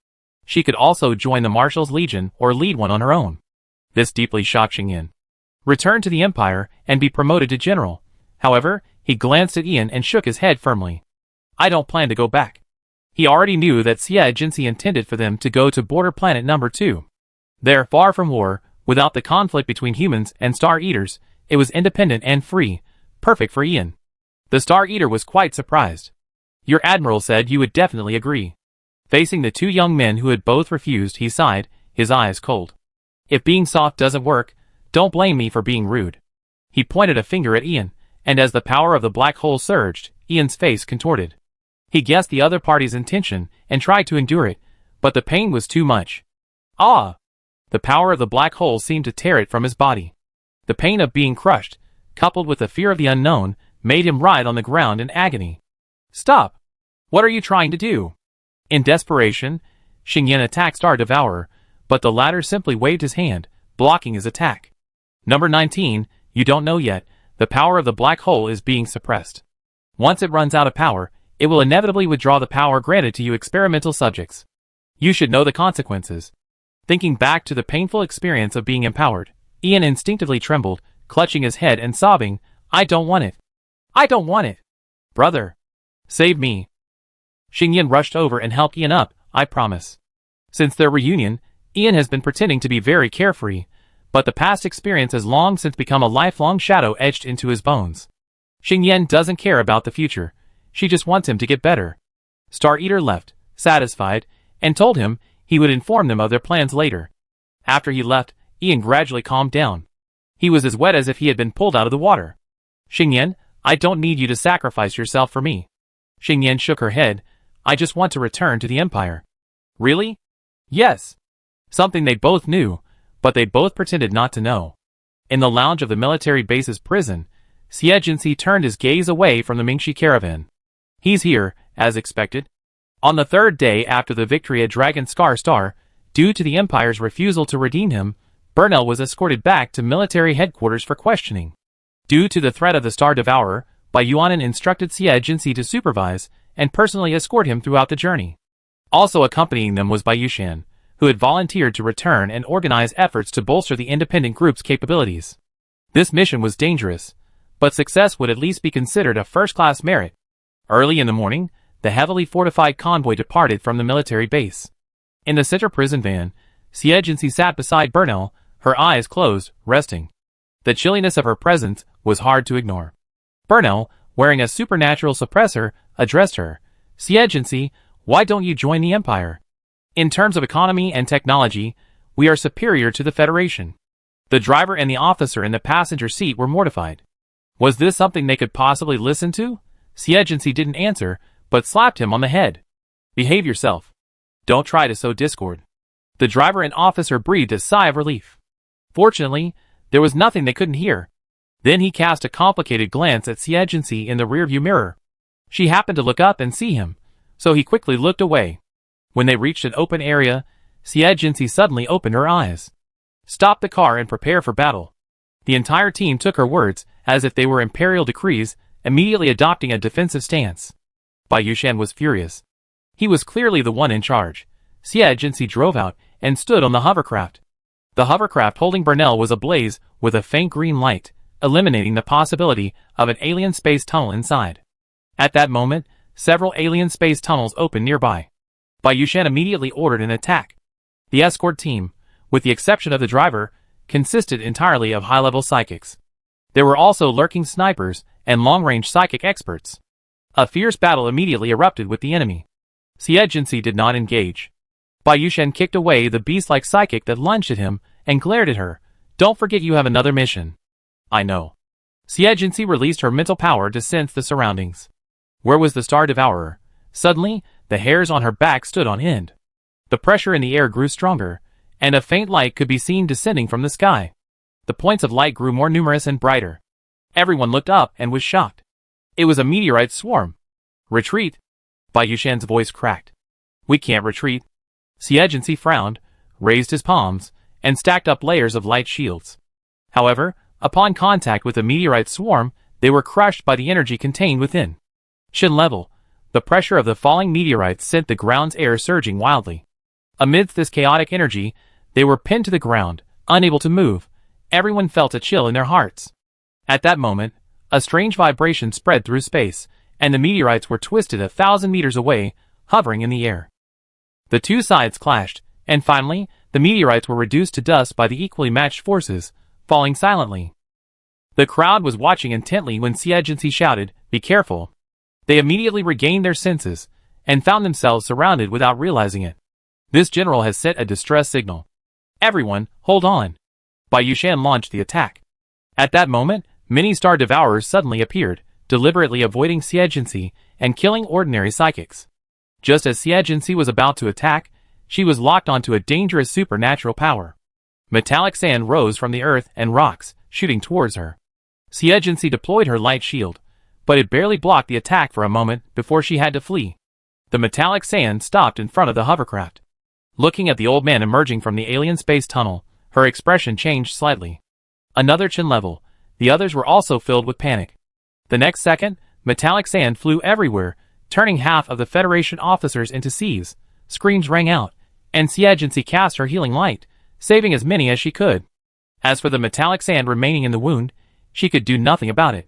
She could also join the Marshal's Legion or lead one on her own. This deeply shocked Xingyan. Return to the Empire and be promoted to general. However, he glanced at Ian and shook his head firmly. I don't plan to go back. He already knew that Xie Jinxi intended for them to go to border planet number 2. There, far from war, without the conflict between humans and Star Eaters, it was independent and free, perfect for Ian. The Star Eater was quite surprised. Your admiral said you would definitely agree. Facing the two young men who had both refused, he sighed, his eyes cold. If being soft doesn't work, don't blame me for being rude. He pointed a finger at Ian, and as the power of the black hole surged, Ian's face contorted. He guessed the other party's intention and tried to endure it, but the pain was too much. Ah! The power of the black hole seemed to tear it from his body. The pain of being crushed, coupled with the fear of the unknown, made him writhe on the ground in agony. Stop! What are you trying to do? In desperation, Xingyan attacked Star Devourer, but the latter simply waved his hand, blocking his attack. Number 19, you don't know yet, the power of the black hole is being suppressed. Once it runs out of power, it will inevitably withdraw the power granted to you experimental subjects. You should know the consequences. Thinking back to the painful experience of being empowered, Ian instinctively trembled, clutching his head and sobbing, I don't want it. I don't want it. Brother. Save me. Xingyan rushed over and helped Ian up, I promise. Since their reunion, Ian has been pretending to be very carefree, but the past experience has long since become a lifelong shadow etched into his bones. Xingyan doesn't care about the future. She just wants him to get better. Star Eater left, satisfied, and told him he would inform them of their plans later. After he left, Ian gradually calmed down. He was as wet as if he had been pulled out of the water. Xingyan, I don't need you to sacrifice yourself for me. Xingyan shook her head. I just want to return to the Empire. Really? Yes. Something they both knew, but they both pretended not to know. In the lounge of the military base's prison, Xie Jinxi turned his gaze away from the Mingxi caravan. He's here, as expected. On the third day after the victory at Dragon Star, due to the Empire's refusal to redeem him, Burnell was escorted back to military headquarters for questioning. Due to the threat of the Star Devourer, Bai Yuanan instructed Xie Jinxi to supervise and personally escort him throughout the journey. Also accompanying them was Bai Yushan, who had volunteered to return and organize efforts to bolster the independent group's capabilities. This mission was dangerous, but success would at least be considered a first-class merit. Early in the morning, the heavily fortified convoy departed from the military base. In the center prison van, Xie Jinxi sat beside Burnell, her eyes closed, resting. The chilliness of her presence was hard to ignore. Burnell, wearing a supernatural suppressor, addressed her. Xie Jinxi, why don't you join the Empire? In terms of economy and technology, we are superior to the Federation. The driver and the officer in the passenger seat were mortified. Was this something they could possibly listen to? Xie Jinxi didn't answer, but slapped him on the head. Behave yourself. Don't try to sow discord. The driver and officer breathed a sigh of relief. Fortunately, there was nothing they couldn't hear. Then he cast a complicated glance at Xie Jinxi in the rearview mirror. She happened to look up and see him, so he quickly looked away. When they reached an open area, Xie Jinxi suddenly opened her eyes. Stop the car and prepare for battle. The entire team took her words as if they were imperial decrees, immediately adopting a defensive stance. Bai Yushan was furious. He was clearly the one in charge. Xie Jinxi drove out and stood on the hovercraft. The hovercraft holding Burnell was ablaze with a faint green light, eliminating the possibility of an alien space tunnel inside. At that moment, several alien space tunnels opened nearby. Bai Yushan immediately ordered an attack. The escort team, with the exception of the driver, consisted entirely of high-level psychics. There were also lurking snipers and long-range psychic experts. A fierce battle immediately erupted with the enemy. Xie Jinxi did not engage. Bai Yushan kicked away the beast-like psychic that lunged at him and glared at her. Don't forget you have another mission. I know. Xie Jinxi released her mental power to sense the surroundings. Where was the Star Devourer? Suddenly, the hairs on her back stood on end. The pressure in the air grew stronger, and a faint light could be seen descending from the sky. The points of light grew more numerous and brighter. Everyone looked up and was shocked. It was a meteorite swarm. Retreat! Bai Yushan's voice cracked. We can't retreat. Xie Jinxi frowned, raised his palms, and stacked up layers of light shields. However, upon contact with the meteorite swarm, they were crushed by the energy contained within. Shin level, the pressure of the falling meteorites sent the ground's air surging wildly. Amidst this chaotic energy, they were pinned to the ground, unable to move. Everyone felt a chill in their hearts. At that moment, a strange vibration spread through space, and the meteorites were twisted 1,000 meters away, hovering in the air. The two sides clashed, and finally, the meteorites were reduced to dust by the equally matched forces, falling silently. The crowd was watching intently when Xie Jinxi shouted, "Be careful!" They immediately regained their senses, and found themselves surrounded without realizing it. This general has sent a distress signal. Everyone, hold on! Bai Yushan launched the attack. At that moment, many Star Devourers suddenly appeared, deliberately avoiding Xie Jinxi and killing ordinary psychics. Just as Xie Jinxi was about to attack, she was locked onto a dangerous supernatural power. Metallic sand rose from the earth and rocks, shooting towards her. Xie Jinxi deployed her light shield, but it barely blocked the attack for a moment before she had to flee. The metallic sand stopped in front of the hovercraft. Looking at the old man emerging from the alien space tunnel, her expression changed slightly. Another chin level, the others were also filled with panic. The next second, metallic sand flew everywhere, turning half of the Federation officers into sieves. Screams rang out, and Xie Jinxi cast her healing light, saving as many as she could. As for the metallic sand remaining in the wound, she could do nothing about it.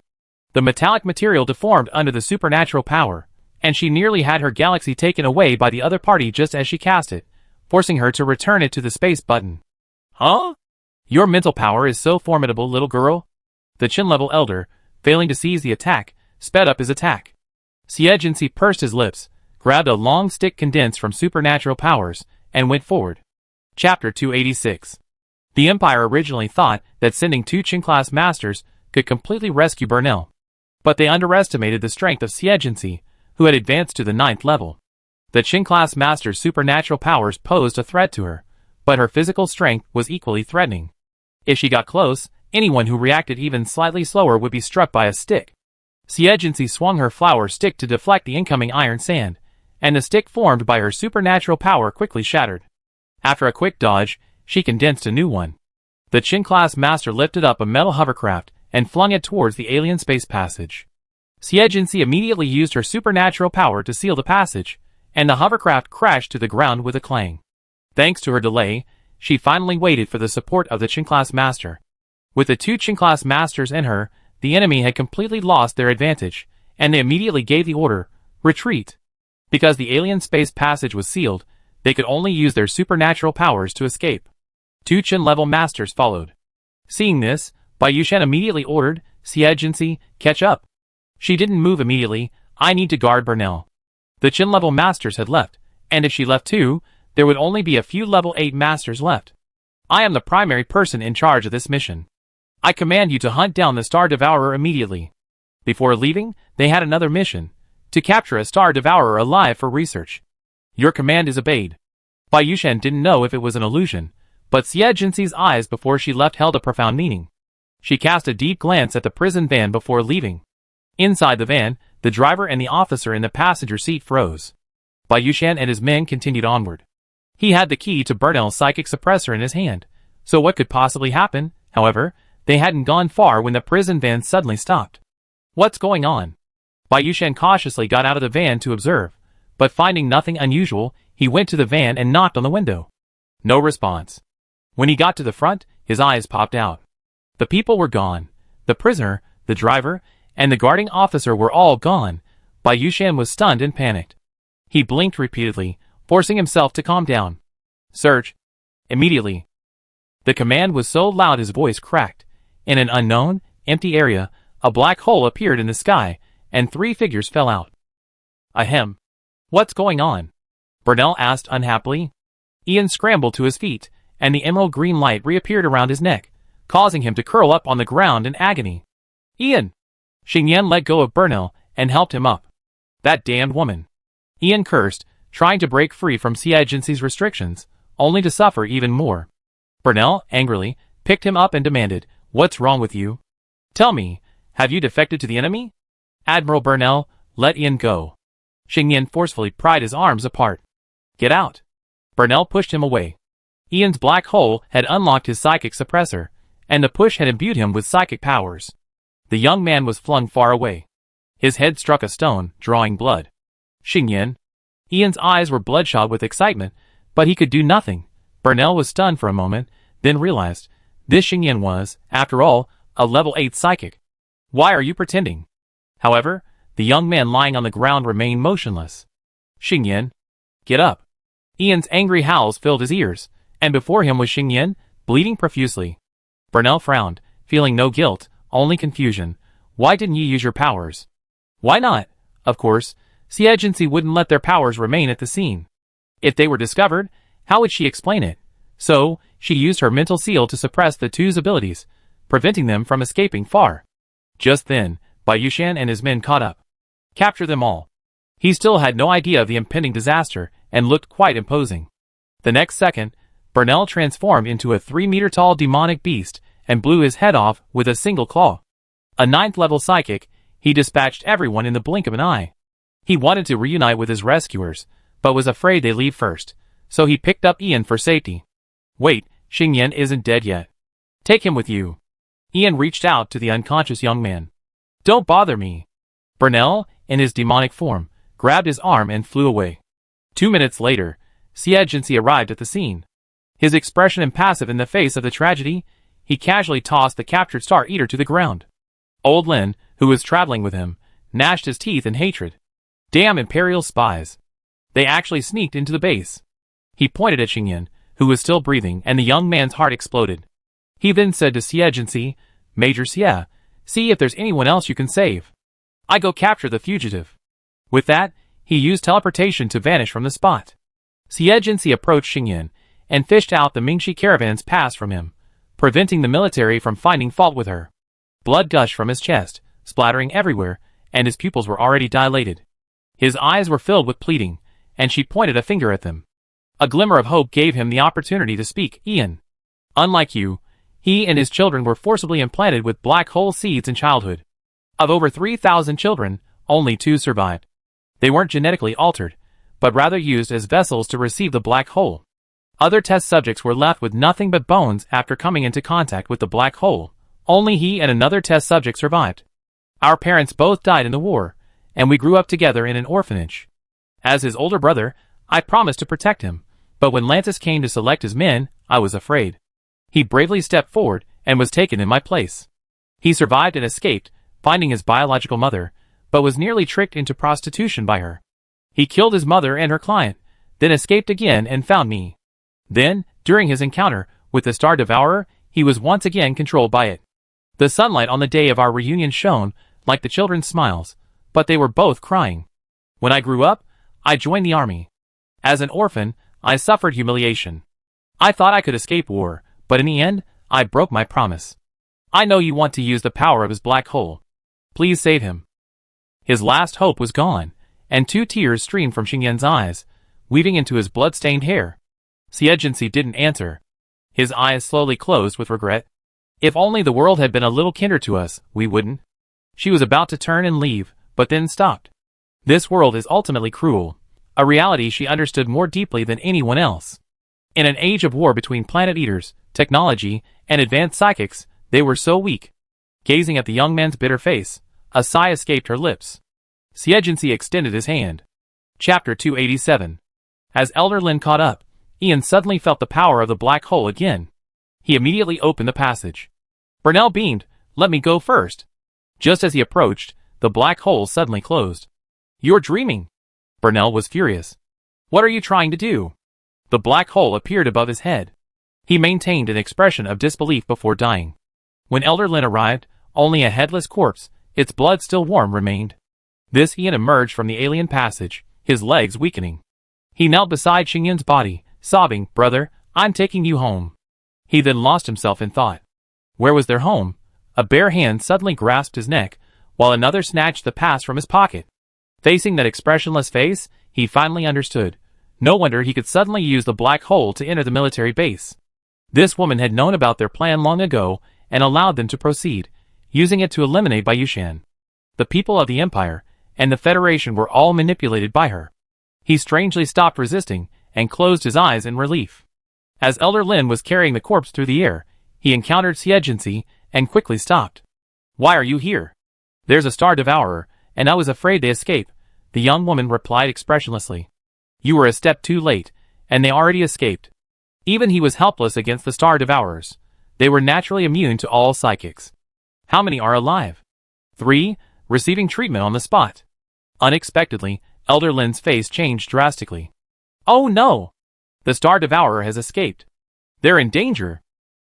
The metallic material deformed under the supernatural power, and she nearly had her galaxy taken away by the other party just as she cast it, forcing her to return it to the space button. Huh? Your mental power is so formidable, little girl? The chin-level elder, failing to seize the attack, sped up his attack. Xie Jinxi pursed his lips, grabbed a long stick condensed from supernatural powers, and went forward. Chapter 286. The Empire originally thought that sending 2 Qin-class masters could completely rescue Burnell. But they underestimated the strength of Xie, who had advanced to the 9th level. The Qin-class master's supernatural powers posed a threat to her, but her physical strength was equally threatening. If she got close, anyone who reacted even slightly slower would be struck by a stick. Xie swung her flower stick to deflect the incoming iron sand, and the stick formed by her supernatural power quickly shattered. After a quick dodge, she condensed a new one. The Qin-class master lifted up a metal hovercraft and flung it towards the alien space passage. Xie immediately used her supernatural power to seal the passage, and the hovercraft crashed to the ground with a clang. Thanks to her delay, she finally waited for the support of the Qin-class master. With the 2 Qin-class masters in her, the enemy had completely lost their advantage, and they immediately gave the order, retreat. Because the alien space passage was sealed, they could only use their supernatural powers to escape. 2 Qin-level masters followed. Seeing this, Bai Yushan immediately ordered, Xie, catch up. She didn't move immediately. I need to guard Burnell. The Qin-level masters had left, and if she left too, there would only be a few level 8 masters left. I am the primary person in charge of this mission. I command you to hunt down the Star Devourer immediately. Before leaving, they had another mission, to capture a Star Devourer alive for research. Your command is obeyed. Bai Yushan didn't know if it was an illusion, but Xie eyes before she left held a profound meaning. She cast a deep glance at the prison van before leaving. Inside the van, the driver and the officer in the passenger seat froze. Bai Yushan and his men continued onward. He had the key to Burnell's psychic suppressor in his hand, so what could possibly happen? However, they hadn't gone far when the prison van suddenly stopped. What's going on? Bai Yushan cautiously got out of the van to observe, but finding nothing unusual, he went to the van and knocked on the window. No response. When he got to the front, his eyes popped out. The people were gone. The prisoner, the driver, and the guarding officer were all gone. Bai Yushan was stunned and panicked. He blinked repeatedly, forcing himself to calm down. Search. Immediately. The command was so loud his voice cracked. In an unknown, empty area, a black hole appeared in the sky, and 3 figures fell out. Ahem. What's going on? Burnell asked unhappily. Ian scrambled to his feet, and the emerald green light reappeared around his neck, causing him to curl up on the ground in agony. Ian! Xingyan let go of Burnell and helped him up. That damned woman. Ian cursed, trying to break free from Xie restrictions, only to suffer even more. Burnell, angrily, picked him up and demanded, What's wrong with you? Tell me, have you defected to the enemy? Admiral Burnell, let Ian go. Xingyan forcefully pried his arms apart. Get out. Burnell pushed him away. Ian's black hole had unlocked his psychic suppressor, and the push had imbued him with psychic powers. The young man was flung far away. His head struck a stone, drawing blood. Xingyan. Ian's eyes were bloodshot with excitement, but he could do nothing. Burnell was stunned for a moment, then realized, this Xingyan was, after all, a level 8 psychic. Why are you pretending? However, the young man lying on the ground remained motionless. Xingyan. Get up. Ian's angry howls filled his ears, and before him was Xingyan, bleeding profusely. Burnell frowned, feeling no guilt, only confusion. Why didn't you use your powers? Why not? Of course, Xie wouldn't let their powers remain at the scene. If they were discovered, how would she explain it? So, she used her mental seal to suppress the 2's abilities, preventing them from escaping far. Just then, Bai Yushan and his men caught up. Capture them all. He still had no idea of the impending disaster, and looked quite imposing. The next second, Burnell transformed into a 3-meter-tall demonic beast, and blew his head off with a single claw. A 9th-level psychic, he dispatched everyone in the blink of an eye. He wanted to reunite with his rescuers, but was afraid they'd leave first, so he picked up Ian for safety. Wait, Xingyan isn't dead yet. Take him with you. Ian reached out to the unconscious young man. Don't bother me. Burnell, in his demonic form, grabbed his arm and flew away. 2 minutes later, Xie arrived at the scene. His expression impassive in the face of the tragedy, he casually tossed the captured Star Eater to the ground. Old Lin, who was traveling with him, gnashed his teeth in hatred. Damn Imperial spies. They actually sneaked into the base. He pointed at Xingyan, who was still breathing, and the young man's heart exploded. He then said to Xie, Major Xie, see if there's anyone else you can save. I go capture the fugitive. With that, he used teleportation to vanish from the spot. Xie approached Xingyan, and fished out the Mingxi caravan's pass from him, preventing the military from finding fault with her. Blood gushed from his chest, splattering everywhere, and his pupils were already dilated. His eyes were filled with pleading, and she pointed a finger at them. A glimmer of hope gave him the opportunity to speak. Ian. Unlike you, he and his children were forcibly implanted with black hole seeds in childhood. Of over 3,000 children, only 2 survived. They weren't genetically altered, but rather used as vessels to receive the black hole. Other test subjects were left with nothing but bones after coming into contact with the black hole. Only he and another test subject survived. Our parents both died in the war, and we grew up together in an orphanage. As his older brother, I promised to protect him, but when Lantis came to select his men, I was afraid. He bravely stepped forward and was taken in my place. He survived and escaped, finding his biological mother, but was nearly tricked into prostitution by her. He killed his mother and her client, then escaped again and found me. Then, during his encounter with the Star Devourer, he was once again controlled by it. The sunlight on the day of our reunion shone like the children's smiles, but they were both crying. When I grew up, I joined the army. As an orphan, I suffered humiliation. I thought I could escape war, but in the end, I broke my promise. I know you want to use the power of his black hole. Please save him. His last hope was gone, and 2 tears streamed from Xingyan's eyes, weaving into his blood-stained hair. Xie didn't answer. His eyes slowly closed with regret. If only the world had been a little kinder to us, we wouldn't. She was about to turn and leave, but then stopped. This world is ultimately cruel, a reality she understood more deeply than anyone else. In an age of war between planet eaters, technology, and advanced psychics, they were so weak. Gazing at the young man's bitter face, a sigh escaped her lips. Xie extended his hand. Chapter 287. As Elder Lin caught up, Ian suddenly felt the power of the black hole again. He immediately opened the passage. Burnell beamed, "Let me go first." Just as he approached, the black hole suddenly closed. "You're dreaming." Burnell was furious. "What are you trying to do?" The black hole appeared above his head. He maintained an expression of disbelief before dying. When Elder Lin arrived, only a headless corpse, its blood still warm, remained. This Ian emerged from the alien passage, his legs weakening. He knelt beside Xingyan's body, sobbing, "Brother, I'm taking you home." He then lost himself in thought. Where was their home? A bare hand suddenly grasped his neck, while another snatched the pass from his pocket. Facing that expressionless face, he finally understood. No wonder he could suddenly use the black hole to enter the military base. This woman had known about their plan long ago and allowed them to proceed, using it to eliminate Bayushan. The people of the Empire and the Federation were all manipulated by her. He strangely stopped resisting and closed his eyes in relief. As Elder Lin was carrying the corpse through the air, he encountered Xie and quickly stopped. "Why are you here?" "There's a Star Devourer, and I was afraid they escape," the young woman replied expressionlessly. "You were a step too late, and they already escaped." Even he was helpless against the Star Devourers. They were naturally immune to all psychics. "How many are alive?" "3, receiving treatment on the spot." Unexpectedly, Elder Lin's face changed drastically. "Oh no! The Star Devourer has escaped. They're in danger."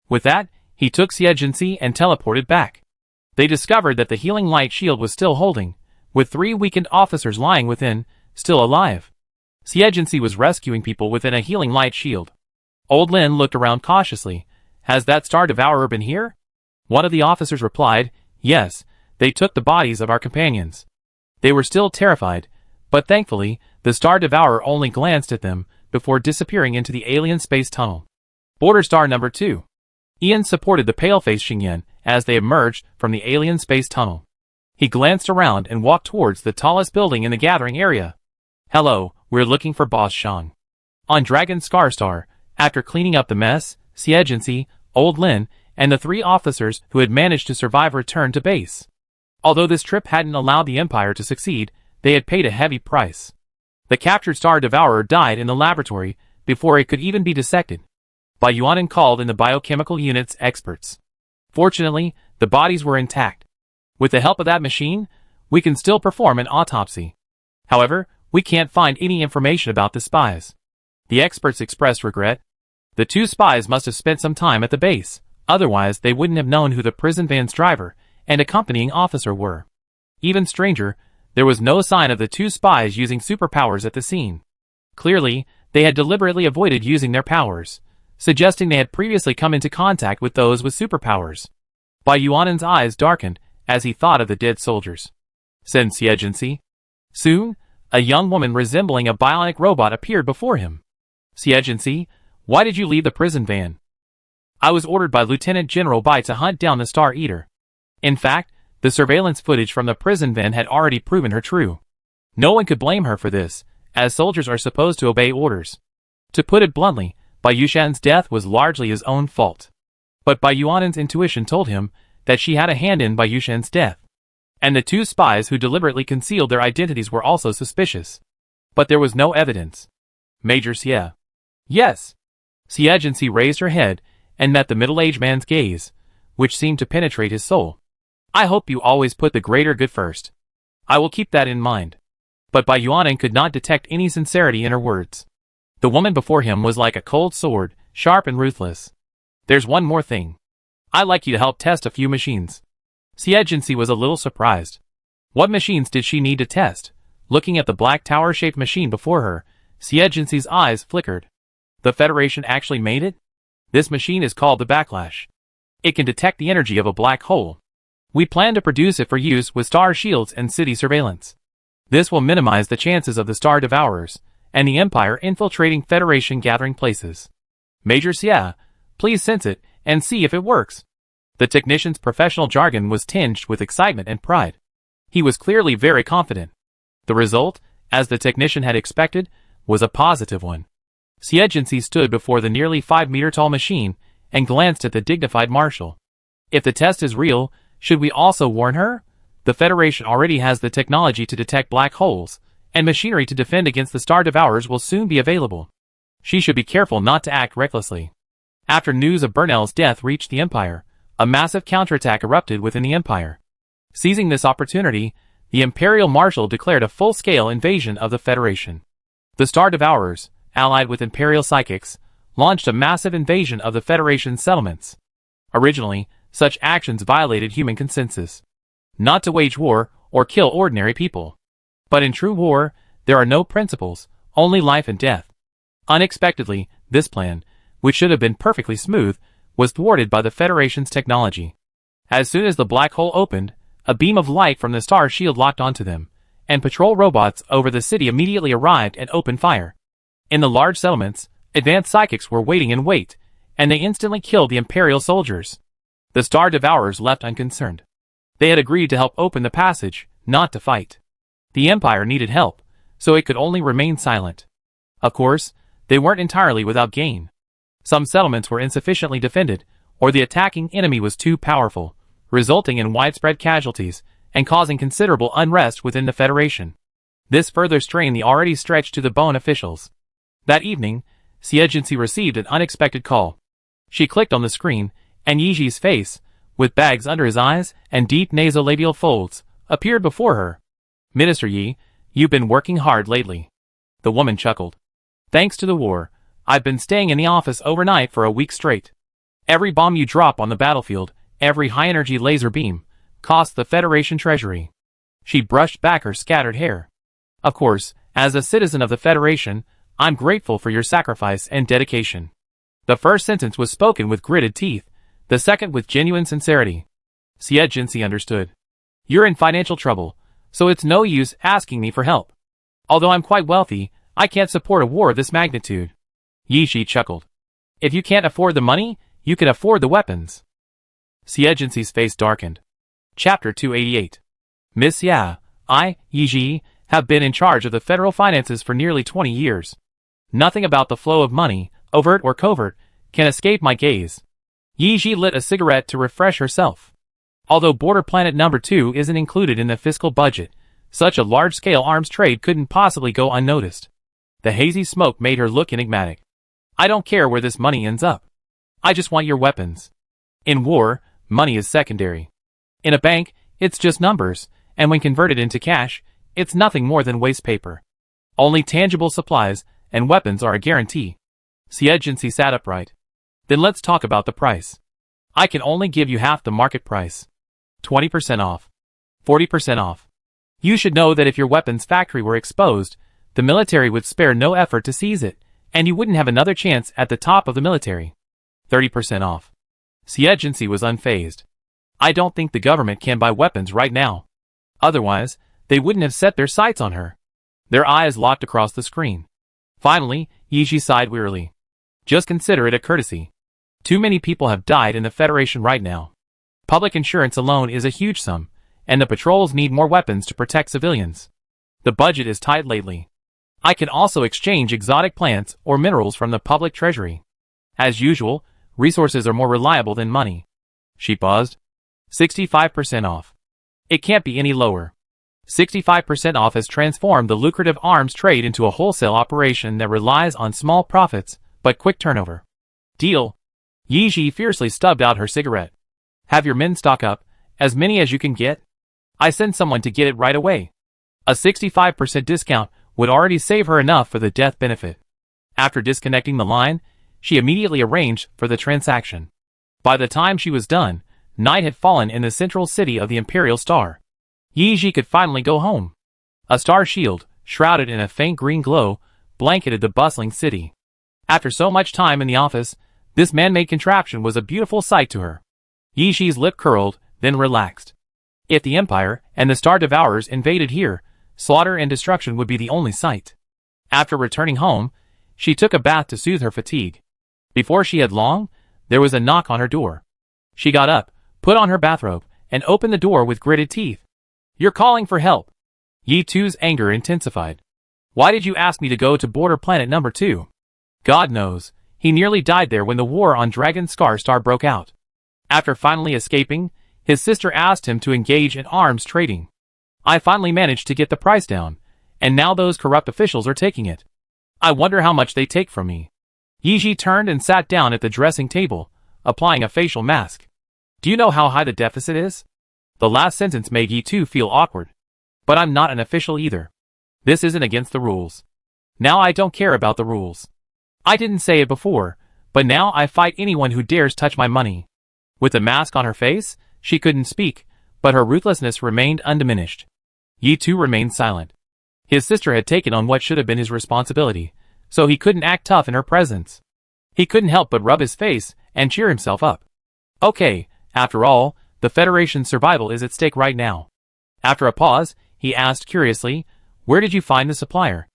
With that, he took Xie and teleported back. They discovered that the healing light shield was still holding, with 3 weakened officers lying within, still alive. Xie was rescuing people within a healing light shield. Old Lin looked around cautiously. "Has that Star Devourer been here?" One of the officers replied, "Yes, they took the bodies of our companions." They were still terrified, but thankfully, the Star Devourer only glanced at them before disappearing into the alien space tunnel. Border Star Number 2. Ian supported the pale-faced Xingyan as they emerged from the alien space tunnel. He glanced around and walked towards the tallest building in the gathering area. "Hello, we're looking for Boss Shang." On Dragon Scarstar, after cleaning up the mess, Xie, Old Lin, and the 3 officers who had managed to survive returned to base. Although this trip hadn't allowed the Empire to succeed, they had paid a heavy price. The captured Star Devourer died in the laboratory before it could even be dissected. Bayuan called in the biochemical unit's experts. Fortunately, the bodies were intact. With the help of that machine, we can still perform an autopsy. However, we can't find any information about the spies. The experts expressed regret. The 2 spies must have spent some time at the base, otherwise they wouldn't have known who the prison van's driver and accompanying officer were. Even stranger, there was no sign of the 2 spies using superpowers at the scene. Clearly, they had deliberately avoided using their powers, suggesting they had previously come into contact with those with superpowers. Bai Yuanen's eyes darkened as he thought of the dead soldiers. Sensei agency. Soon, a young woman resembling a bionic robot appeared before him. Agency, why did you leave the prison van? I was ordered by Lieutenant General Bai to hunt down the Star Eater. In fact, the surveillance footage from the prison van had already proven her true. No one could blame her for this, as soldiers are supposed to obey orders. To put it bluntly, Bai Yushan's death was largely his own fault. But Bai Yuanen's intuition told him that she had a hand in Bai Yushan's death. And the two spies who deliberately concealed their identities were also suspicious. But there was no evidence. Major Xie. Yes. Xie Agency raised her head and met the middle-aged man's gaze, which seemed to penetrate his soul. I hope you always put the greater good first. I will keep that in mind. But Bai Yuanen could not detect any sincerity in her words. The woman before him was like a cold sword, sharp and ruthless. There's one more thing. I'd like you to help test a few machines. Xie Agency was a little surprised. What machines did she need to test? Looking at the black tower-shaped machine before her, Xie Agency's eyes flickered. The Federation actually made it? This machine is called the Backlash. It can detect the energy of a black hole. We plan to produce it for use with star shields and city surveillance. This will minimize the chances of the Star Devourers and the Empire infiltrating Federation gathering places. Major Xie, please sense it and see if it works. The technician's professional jargon was tinged with excitement and pride. He was clearly very confident. The result, as the technician had expected, was a positive one. Xie Agency stood before the nearly 5-meter-tall machine and glanced at the dignified marshal. If the test is real, should we also warn her? The Federation already has the technology to detect black holes, and machinery to defend against the Star Devourers will soon be available. She should be careful not to act recklessly. After news of Burnell's death reached the Empire, a massive counterattack erupted within the Empire. Seizing this opportunity, the Imperial Marshal declared a full-scale invasion of the Federation. The Star Devourers, allied with Imperial Psychics, launched a massive invasion of the Federation's settlements. Originally, such actions violated human consensus. Not to wage war or kill ordinary people. But in true war, there are no principles, only life and death. Unexpectedly, this plan, which should have been perfectly smooth, was thwarted by the Federation's technology. As soon as the black hole opened, a beam of light from the star shield locked onto them, and patrol robots over the city immediately arrived and opened fire. In the large settlements, advanced psychics were waiting in wait, and they instantly killed the Imperial soldiers. The Star Devourers left unconcerned. They had agreed to help open the passage, not to fight. The Empire needed help, so it could only remain silent. Of course, they weren't entirely without gain. Some settlements were insufficiently defended, or the attacking enemy was too powerful, resulting in widespread casualties and causing considerable unrest within the Federation. This further strained the already stretched to the bone officials. That evening, Xie Agency received an unexpected call. She clicked on the screen, and Yiji's face, with bags under his eyes and deep nasolabial folds, appeared before her. Minister Yi, you've been working hard lately. The woman chuckled. Thanks to the war, I've been staying in the office overnight for a week straight. Every bomb you drop on the battlefield, every high-energy laser beam, costs the Federation treasury. She brushed back her scattered hair. Of course, as a citizen of the Federation, I'm grateful for your sacrifice and dedication. The first sentence was spoken with gritted teeth, the second with genuine sincerity. Xie Agency understood. You're in financial trouble, so it's no use asking me for help. Although I'm quite wealthy, I can't support a war of this magnitude. Yi chuckled. If you can't afford the money, you can afford the weapons. Xie Agency's face darkened. Chapter 288. Miss Ya, Yi, have been in charge of the federal finances for nearly 20 years. Nothing about the flow of money, overt or covert, can escape my gaze. Yi lit a cigarette to refresh herself. Although Border Planet Number 2 isn't included in the fiscal budget, such a large-scale arms trade couldn't possibly go unnoticed. The hazy smoke made her look enigmatic. I don't care where this money ends up. I just want your weapons. In war, money is secondary. In a bank, it's just numbers, and when converted into cash, it's nothing more than waste paper. Only tangible supplies and weapons are a guarantee. Xie Agency sat upright. Then let's talk about the price. I can only give you half the market price. 20% off. 40% off. You should know that if your weapons factory were exposed, the military would spare no effort to seize it, and you wouldn't have another chance at the top of the military. 30% off. Agency was unfazed. I don't think the government can buy weapons right now. Otherwise, they wouldn't have set their sights on her. Their eyes locked across the screen. Finally, Yiji sighed wearily. Just consider it a courtesy. Too many people have died in the Federation right now. Public insurance alone is a huge sum, and the patrols need more weapons to protect civilians. The budget is tight lately. I can also exchange exotic plants or minerals from the public treasury. As usual, resources are more reliable than money. She paused. 65% off. It can't be any lower. 65% off has transformed the lucrative arms trade into a wholesale operation that relies on small profits, but quick turnover. Deal. Yiji fiercely stubbed out her cigarette. Have your men stock up, as many as you can get. I send someone to get it right away. A 65% discount would already save her enough for the death benefit. After disconnecting the line, she immediately arranged for the transaction. By the time she was done, night had fallen in the central city of the Imperial Star. Yiji could finally go home. A star shield, shrouded in a faint green glow, blanketed the bustling city. After so much time in the office, this man-made contraption was a beautiful sight to her. Yiji's lip curled, then relaxed. If the Empire and the Star Devourers invaded here, slaughter and destruction would be the only sight. After returning home, she took a bath to soothe her fatigue. Before she had long, there was a knock on her door. She got up, put on her bathrobe, and opened the door with gritted teeth. You're calling for help. Yi-Tu's anger intensified. Why did you ask me to go to border planet number 2? God knows, he nearly died there when the war on Dragon Scar Star broke out. After finally escaping, his sister asked him to engage in arms trading. I finally managed to get the price down, and now those corrupt officials are taking it. I wonder how much they take from me. Yiji turned and sat down at the dressing table, applying a facial mask. Do you know how high the deficit is? The last sentence made Yi-Tu feel awkward. But I'm not an official either. This isn't against the rules. Now I don't care about the rules. I didn't say it before, but now I fight anyone who dares touch my money. With the mask on her face, she couldn't speak, but her ruthlessness remained undiminished. Yi-Tu remained silent. His sister had taken on what should have been his responsibility, so he couldn't act tough in her presence. He couldn't help but rub his face and cheer himself up. Okay, after all, the Federation's survival is at stake right now. After a pause, he asked curiously, where did you find the supplier?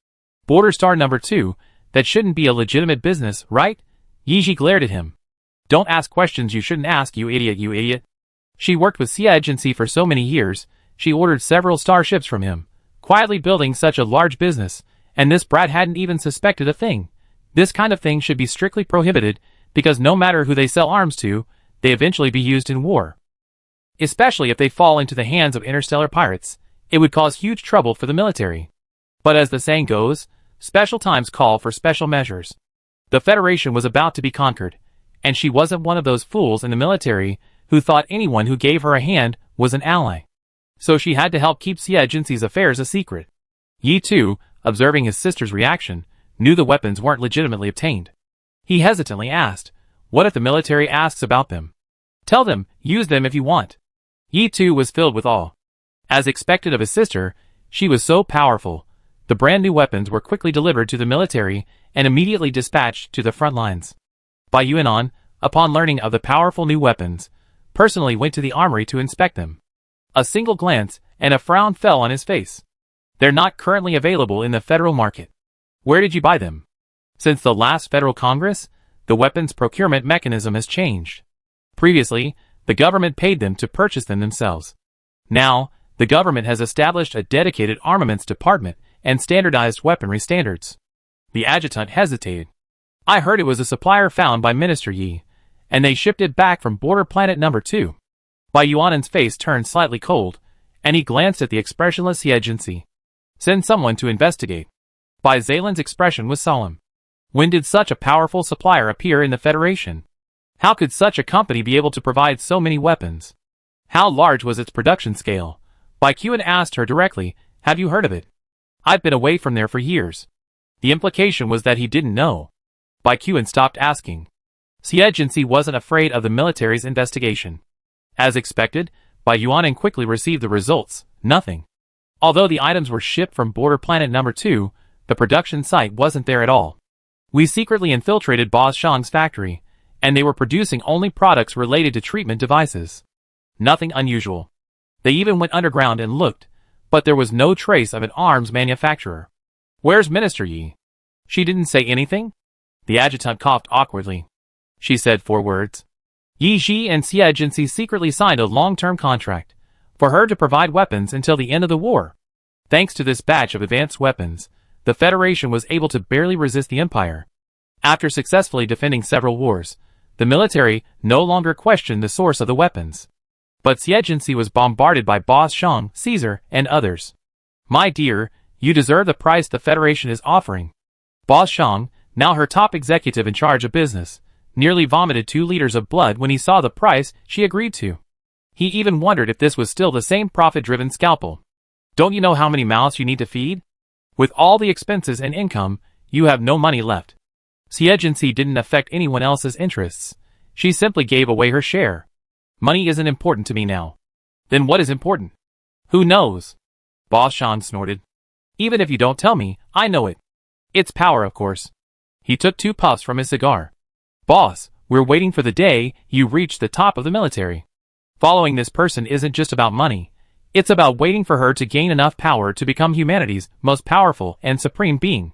Border Star number 2, that shouldn't be a legitimate business, right? Yiji glared at him. Don't ask questions you shouldn't ask, you idiot, you idiot. She worked with Agency for so many years, she ordered several starships from him, quietly building such a large business, and this brat hadn't even suspected a thing. This kind of thing should be strictly prohibited, because no matter who they sell arms to, they eventually be used in war. Especially if they fall into the hands of interstellar pirates, it would cause huge trouble for the military. But as the saying goes, special times call for special measures. The Federation was about to be conquered, and she wasn't one of those fools in the military who thought anyone who gave her a hand was an ally. So she had to help keep Agency's affairs a secret. Yi-Tu, observing his sister's reaction, knew the weapons weren't legitimately obtained. He hesitantly asked, what if the military asks about them? Tell them, use them if you want. Yi-Tu was filled with awe. As expected of his sister, she was so powerful. The brand new weapons were quickly delivered to the military and immediately dispatched to the front lines. Bai Yuanan, upon learning of the powerful new weapons, personally went to the armory to inspect them. A single glance, and a frown fell on his face. They're not currently available in the federal market. Where did you buy them? Since the last Federal Congress, the weapons procurement mechanism has changed. Previously, the government paid them to purchase them themselves. Now, the government has established a dedicated armaments department and standardized weaponry standards. The adjutant hesitated. I heard it was a supplier found by Minister Yi, and they shipped it back from border planet number 2. Bai Yuanan's face turned slightly cold, and he glanced at the expressionless Agency. Send someone to investigate. Bai Zaylan's expression was solemn. When did such a powerful supplier appear in the Federation? How could such a company be able to provide so many weapons? How large was its production scale? Bai Yuan asked her directly, have you heard of it? I've been away from there for years. The implication was that he didn't know. Bai Yuan stopped asking. Agency wasn't afraid of the military's investigation. As expected, Bai Yuanan quickly received the results, nothing. Although the items were shipped from border planet number 2, the production site wasn't there at all. We secretly infiltrated Boss Shang's factory, and they were producing only products related to treatment devices. Nothing unusual. They even went underground and looked, but there was no trace of an arms manufacturer. Where's Minister Yi? She didn't say anything? The adjutant coughed awkwardly. She said 4 words. Yi Ji and Xie Agency secretly signed a long-term contract for her to provide weapons until the end of the war. Thanks to this batch of advanced weapons, the Federation was able to barely resist the Empire. After successfully defending several wars, the military no longer questioned the source of the weapons. But Xie Agency was bombarded by Boss Shang, Caesar, and others. My dear, you deserve the price the Federation is offering. Boss Shang, now her top executive in charge of business, nearly vomited 2 liters of blood when he saw the price she agreed to. He even wondered if this was still the same profit-driven scalpel. Don't you know how many mouths you need to feed? With all the expenses and income, you have no money left. Xie Agency didn't affect anyone else's interests. She simply gave away her share. Money isn't important to me now. Then what is important? Who knows? Boss Shang snorted. Even if you don't tell me, I know it. It's power, of course. He took 2 puffs from his cigar. Boss, we're waiting for the day you reach the top of the military. Following this person isn't just about money. It's about waiting for her to gain enough power to become humanity's most powerful and supreme being.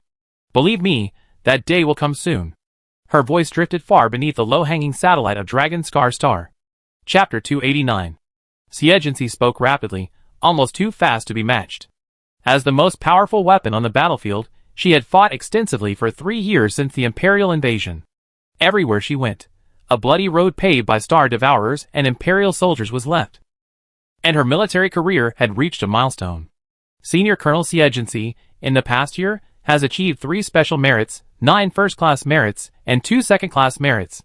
Believe me, that day will come soon. Her voice drifted far beneath the low-hanging satellite of Dragon Scar Star. Chapter 289. Xie Agency spoke rapidly, almost too fast to be matched. As the most powerful weapon on the battlefield, she had fought extensively for 3 years since the Imperial invasion. Everywhere she went, a bloody road paved by Star Devourers and Imperial soldiers was left. And her military career had reached a milestone. Senior Colonel Xie Agency, in the past year, has achieved 3 special merits, 9 first-class merits, and 2 second-class merits.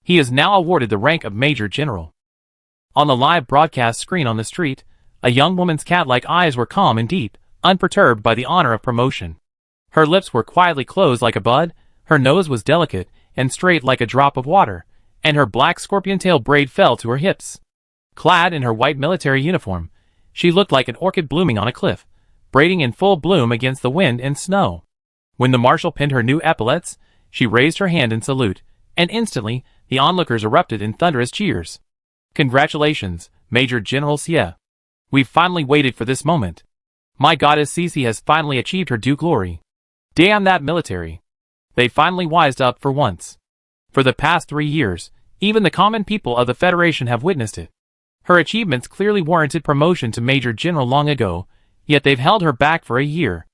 He is now awarded the rank of Major General. On the live broadcast screen on the street, a young woman's cat-like eyes were calm and deep, unperturbed by the honor of promotion. Her lips were quietly closed like a bud, her nose was delicate and straight like a drop of water, and her black scorpion-tail braid fell to her hips. Clad in her white military uniform, she looked like an orchid blooming on a cliff, braiding in full bloom against the wind and snow. When the marshal pinned her new epaulets, she raised her hand in salute, and instantly, the onlookers erupted in thunderous cheers. Congratulations, Major General Xie. We've finally waited for this moment. My goddess Cece has finally achieved her due glory. Damn that military. They finally wised up for once. For the past 3 years, even the common people of the Federation have witnessed it. Her achievements clearly warranted promotion to Major General long ago, yet they've held her back for a year.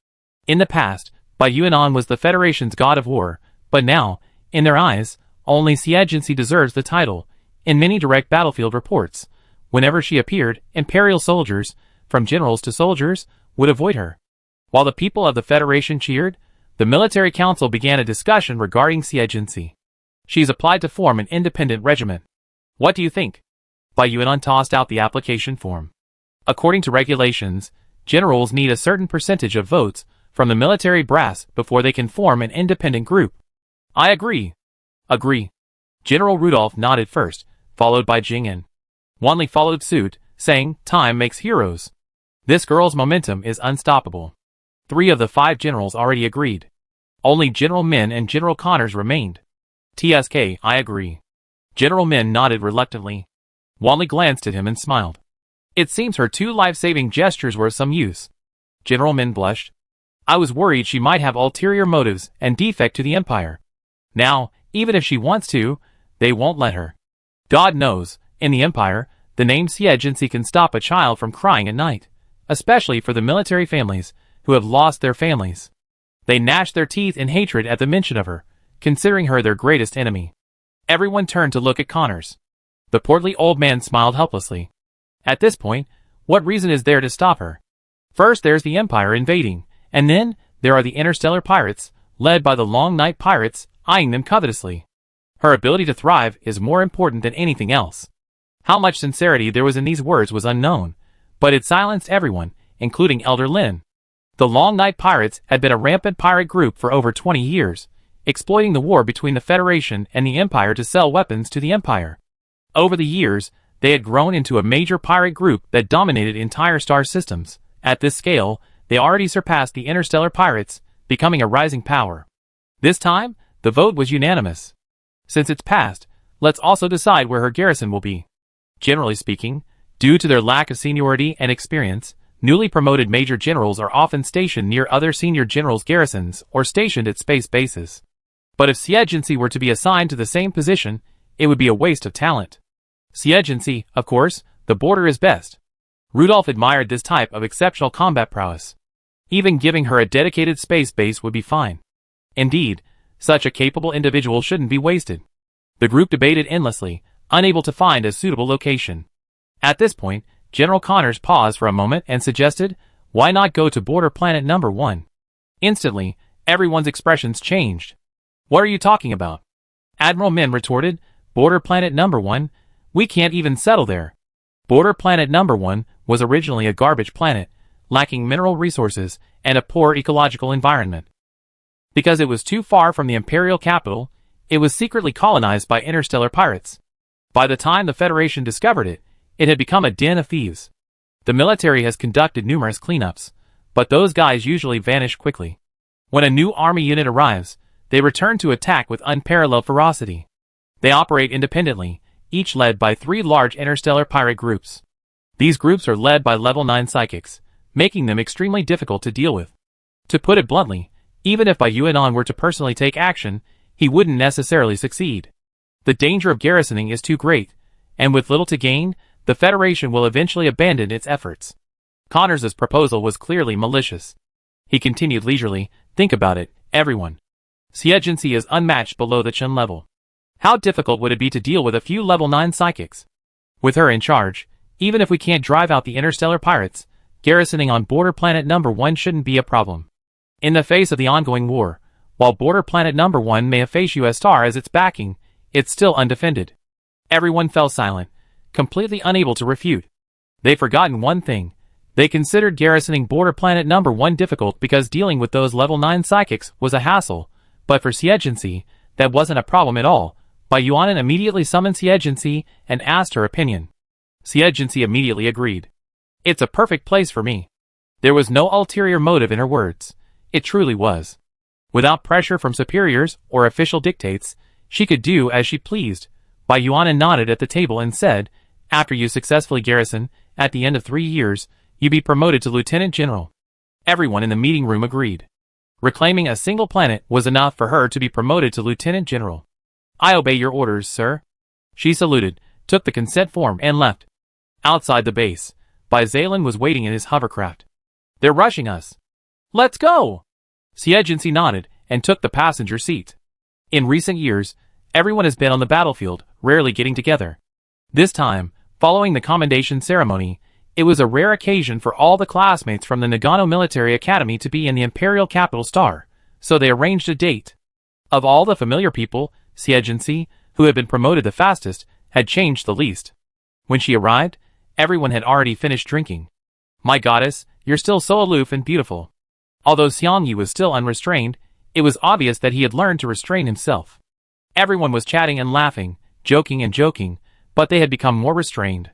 In the past, Bai Yuanan was the Federation's god of war, but now, in their eyes, only Xie Agency deserves the title. In many direct battlefield reports, whenever she appeared, Imperial soldiers, from generals to soldiers, would avoid her. While the people of the Federation cheered, the military council began a discussion regarding Xie Agency. She's applied to form an independent regiment. What do you think? Bai Yuanan tossed out the application form. According to regulations, generals need a certain percentage of votes from the military brass before they can form an independent group. I agree. Agree. General Rudolph nodded first, followed by Jing'an. Wanli followed suit, saying, time makes heroes. This girl's momentum is unstoppable. 3 of the 5 generals already agreed. Only General Min and General Connors remained. TSK, I agree. General Min nodded reluctantly. Wanli glanced at him and smiled. It seems her 2 life-saving gestures were of some use. General Min blushed. I was worried she might have ulterior motives and defect to the Empire. Now, even if she wants to, they won't let her. God knows, in the Empire, the name Xie Agency can stop a child from crying at night, especially for the military families who have lost their families. They gnashed their teeth in hatred at the mention of her, considering her their greatest enemy. Everyone turned to look at Connors. The portly old man smiled helplessly. At this point, what reason is there to stop her? First there's the Empire invading, and then there are the Interstellar pirates, led by the Long Night pirates, eyeing them covetously. Her ability to thrive is more important than anything else. How much sincerity there was in these words was unknown, but it silenced everyone, including Elder Lin. The Long Night Pirates had been a rampant pirate group for over 20 years, exploiting the war between the Federation and the Empire to sell weapons to the Empire. Over the years, they had grown into a major pirate group that dominated entire star systems. At this scale, they already surpassed the Interstellar pirates, becoming a rising power. This time, The vote was unanimous. Since it's passed, let's also decide where her garrison will be. Generally speaking, due to their lack of seniority and experience, newly promoted major generals are often stationed near other senior generals' garrisons or stationed at space bases. But if Siegency were to be assigned to the same position, it would be a waste of talent. Siegency, of course, the border is best. Rudolph admired this type of exceptional combat prowess. Even giving her a dedicated space base would be fine. Indeed, such a capable individual shouldn't be wasted. The group debated endlessly, unable to find a suitable location. At this point, General Connors paused for a moment and suggested, why not go to border planet number 1? Instantly, everyone's expressions changed. What are you talking about? Admiral Min retorted, border planet number 1? We can't even settle there. Border planet number 1 was originally a garbage planet, lacking mineral resources and a poor ecological environment. Because it was too far from the Imperial capital, it was secretly colonized by interstellar pirates. By the time the Federation discovered it, it had become a den of thieves. The military has conducted numerous cleanups, but those guys usually vanish quickly. When a new army unit arrives, they return to attack with unparalleled ferocity. They operate independently, each led by 3 large interstellar pirate groups. These groups are led by level 9 psychics, making them extremely difficult to deal with. To put it bluntly, even if Bai Yuanan were to personally take action, he wouldn't necessarily succeed. The danger of garrisoning is too great, and with little to gain, the Federation will eventually abandon its efforts. Connors' proposal was clearly malicious. He continued leisurely, think about it, everyone. Siegency is unmatched below the Chen level. How difficult would it be to deal with a few level 9 psychics? With her in charge, even if we can't drive out the interstellar pirates, garrisoning on border planet number 1 shouldn't be a problem. In the face of the ongoing war, while border planet number 1 may have faced US Star as its backing, it's still undefended. Everyone fell silent, completely unable to refute. They'd forgotten one thing. They considered garrisoning border planet number 1 difficult because dealing with those level 9 psychics was a hassle, but for Siegency, that wasn't a problem at all. Bai Yuanan immediately summoned Siegency and asked her opinion. Siegency immediately agreed. It's a perfect place for me. There was no ulterior motive in her words. It truly was. Without pressure from superiors or official dictates, she could do as she pleased. Bai Yuanan nodded at the table and said, after you successfully garrison, at the end of 3 years, you be promoted to Lieutenant General. Everyone in the meeting room agreed. Reclaiming a single planet was enough for her to be promoted to Lieutenant General. I obey your orders, sir. She saluted, took the consent form and left. Outside the base, Bai Zalen was waiting in his hovercraft. They're rushing us. Let's go! Siegency nodded and took the passenger seat. In recent years, everyone has been on the battlefield, rarely getting together. This time, following the commendation ceremony, it was a rare occasion for all the classmates from the Nagano Military Academy to be in the Imperial Capital Star, so they arranged a date. Of all the familiar people, Siegency, who had been promoted the fastest, had changed the least. When she arrived, everyone had already finished drinking. My goddess, you're still so aloof and beautiful. Although Xiangyu was still unrestrained, it was obvious that he had learned to restrain himself. Everyone was chatting and laughing, joking, but they had become more restrained.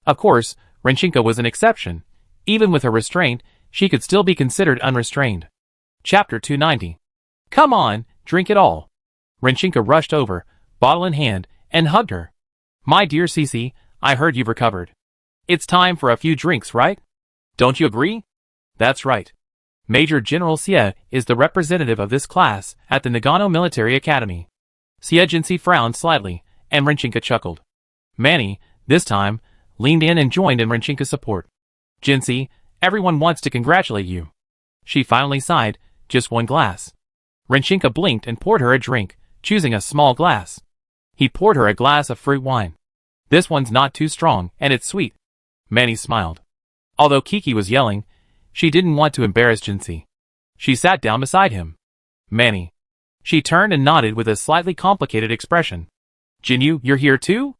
Of course, Renchinka was an exception. Even with her restraint, she could still be considered unrestrained. Chapter 290. Come on, drink it all. Renchinka rushed over, bottle in hand, and hugged her. My dear Cece, I heard you've recovered. It's time for a few drinks, right? Don't you agree? That's right. Major General Xie is the representative of this class at the Nagano Military Academy. Siegency frowned slightly, and Renchinka chuckled. Manny, this time, leaned in and joined in Renchinka's support. Jinsi, everyone wants to congratulate you. She finally sighed, just one glass. Renchinka blinked and poured her a drink, choosing a small glass. He poured her a glass of fruit wine. This one's not too strong, and it's sweet. Manny smiled. Although Kiki was yelling, she didn't want to embarrass Jinsi. She sat down beside him. Manny. She turned and nodded with a slightly complicated expression. Jinyu, you're here too?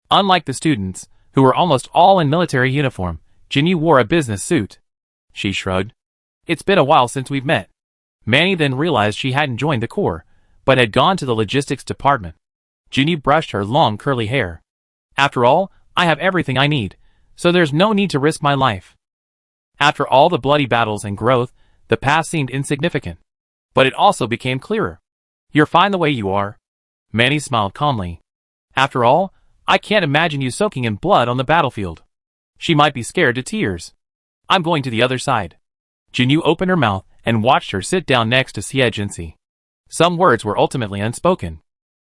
Unlike the students, who were almost all in military uniform, Jinyu wore a business suit. She shrugged. It's been a while since we've met. Manny then realized she hadn't joined the Corps, but had gone to the logistics department. Jinyu brushed her long curly hair. After all, I have everything I need, so there's no need to risk my life. After all the bloody battles and growth, the past seemed insignificant. But it also became clearer. You're fine the way you are. Manny smiled calmly. After all, I can't imagine you soaking in blood on the battlefield. She might be scared to tears. I'm going to the other side. Jinyu opened her mouth and watched her sit down next to Xie. Some words were ultimately unspoken.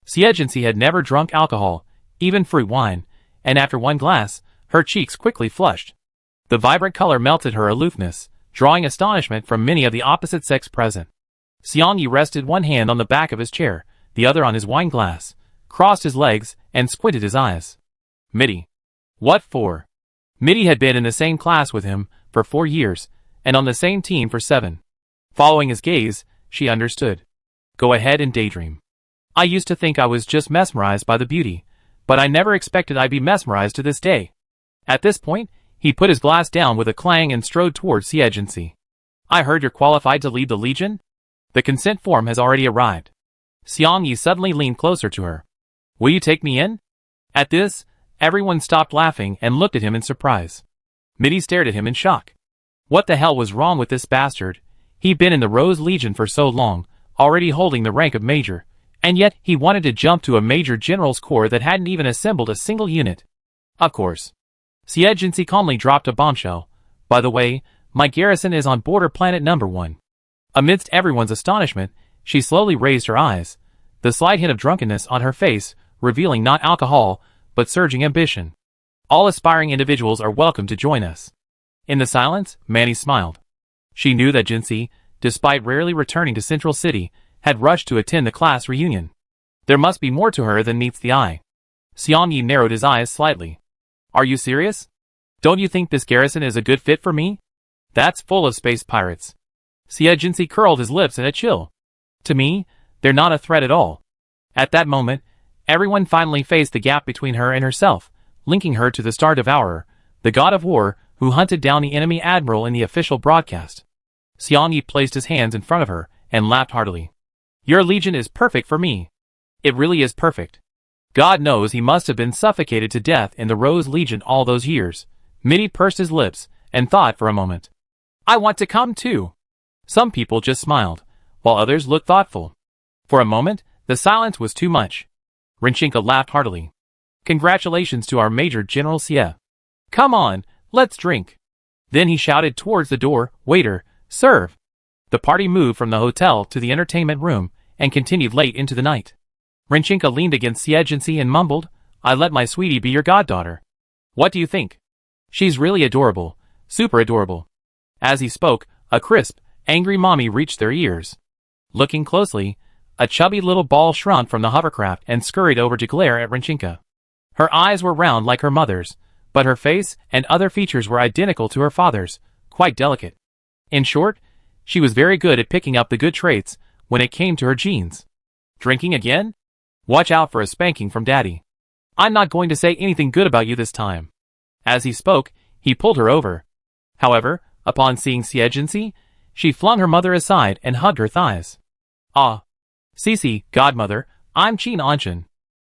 Xie had never drunk alcohol, even fruit wine, and after one glass, her cheeks quickly flushed. The vibrant color melted her aloofness, drawing astonishment from many of the opposite sex present. Xiangyi rested one hand on the back of his chair, the other on his wine glass, crossed his legs, and squinted his eyes. Mitty. What for? Mitty had been in the same class with him for 4 years, and on the same team for 7. Following his gaze, she understood. Go ahead and daydream. I used to think I was just mesmerized by the beauty, but I never expected I'd be mesmerized to this day. At this point, he put his glass down with a clang and strode towards Xie. I heard you're qualified to lead the Legion? The consent form has already arrived. Xiangyi suddenly leaned closer to her. Will you take me in? At this, everyone stopped laughing and looked at him in surprise. Mitty stared at him in shock. What the hell was wrong with this bastard? He'd been in the Rose Legion for so long, already holding the rank of Major, and yet he wanted to jump to a Major General's corps that hadn't even assembled a single unit. Of course. Xie calmly dropped a bombshell. By the way, my garrison is on border planet number 1. Amidst everyone's astonishment, she slowly raised her eyes, the slight hint of drunkenness on her face revealing not alcohol, but surging ambition. All aspiring individuals are welcome to join us. In the silence, Manny smiled. She knew that Jinxie, despite rarely returning to Central City, had rushed to attend the class reunion. There must be more to her than meets the eye. Xiangyi narrowed his eyes slightly. Are you serious? Don't you think this garrison is a good fit for me? That's full of space pirates. Xie curled his lips in a chill. To me, they're not a threat at all. At that moment, everyone finally faced the gap between her and herself, linking her to the Star Devourer, the god of war, who hunted down the enemy admiral in the official broadcast. Xiangyi placed his hands in front of her and laughed heartily. Your legion is perfect for me. It really is perfect. God knows he must have been suffocated to death in the Rose Legion all those years. Mitty pursed his lips and thought for a moment. I want to come too. Some people just smiled, while others looked thoughtful. For a moment, the silence was too much. Rinchinka laughed heartily. Congratulations to our Major General Xie. Come on, let's drink. Then he shouted towards the door, Waiter, serve. The party moved from the hotel to the entertainment room and continued late into the night. Rinchinka leaned against Xie and mumbled, I let my sweetie be your goddaughter. What do you think? She's really adorable, super adorable. As he spoke, a crisp, angry mommy reached their ears. Looking closely, a chubby little ball shrunk from the hovercraft and scurried over to glare at Rinchinka. Her eyes were round like her mother's, but her face and other features were identical to her father's, quite delicate. In short, she was very good at picking up the good traits when it came to her genes. Drinking again? Watch out for a spanking from Daddy. I'm not going to say anything good about you this time. As he spoke, he pulled her over. However, upon seeing Xie, she flung her mother aside and hugged her thighs. Ah. Sisi, godmother, I'm Qin Anshan.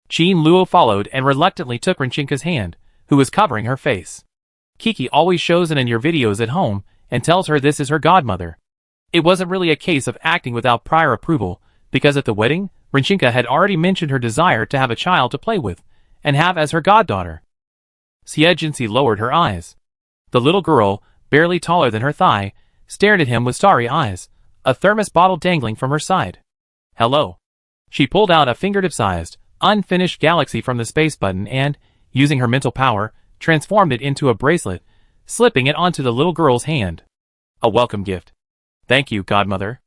Qin Luo followed and reluctantly took Rinchinka's hand, who was covering her face. Kiki always shows it in your videos at home and tells her this is her godmother. It wasn't really a case of acting without prior approval, because at the wedding, Rinchinka had already mentioned her desire to have a child to play with, and have as her goddaughter. Xie lowered her eyes. The little girl, barely taller than her thigh, stared at him with starry eyes, a thermos bottle dangling from her side. Hello. She pulled out a fingertip-sized, unfinished galaxy from the space button and, using her mental power, transformed it into a bracelet, slipping it onto the little girl's hand. A welcome gift. Thank you, godmother.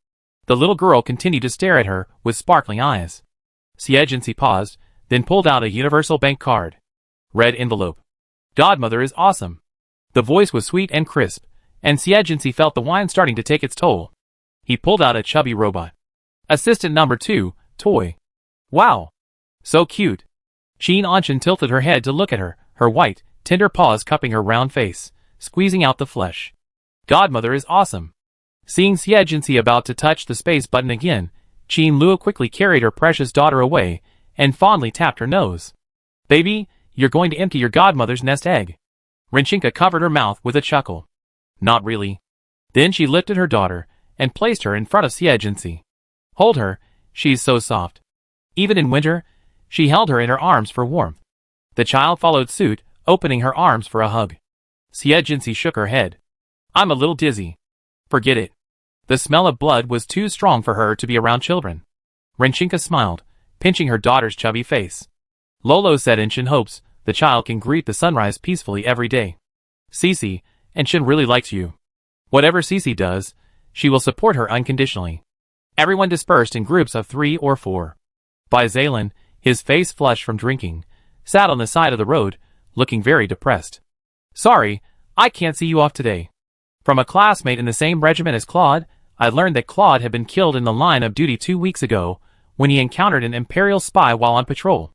The little girl continued to stare at her with sparkling eyes. Xie paused, then pulled out a universal bank card. Red envelope. Godmother is awesome. The voice was sweet and crisp, and Xie felt the wine starting to take its toll. He pulled out a chubby robot. Assistant number 2, toy. Wow. So cute. Qin Anshan tilted her head to look at her, her white, tender paws cupping her round face, squeezing out the flesh. Godmother is awesome. Seeing Xie about to touch the space button again, Qin Luo quickly carried her precious daughter away and fondly tapped her nose. Baby, you're going to empty your godmother's nest egg. Rinchinka covered her mouth with a chuckle. Not really. Then she lifted her daughter and placed her in front of Xie. Hold her, She's so soft. Even in winter, she held her in her arms for warmth. The child followed suit, opening her arms for a hug. Jinsei shook her head. I'm a little dizzy. Forget it. The smell of blood was too strong for her to be around children. Renchinka smiled, pinching her daughter's chubby face. Lolo said Inshin hopes the child can greet the sunrise peacefully every day. Cece, Inshin really likes you. Whatever Cece does, she will support her unconditionally. Everyone dispersed in groups of 3 or 4. Zalen, his face flushed from drinking, sat on the side of the road, looking very depressed. Sorry, I can't see you off today. From a classmate in the same regiment as Claude, I learned that Claude had been killed in the line of duty 2 weeks ago, when he encountered an Imperial spy while on patrol.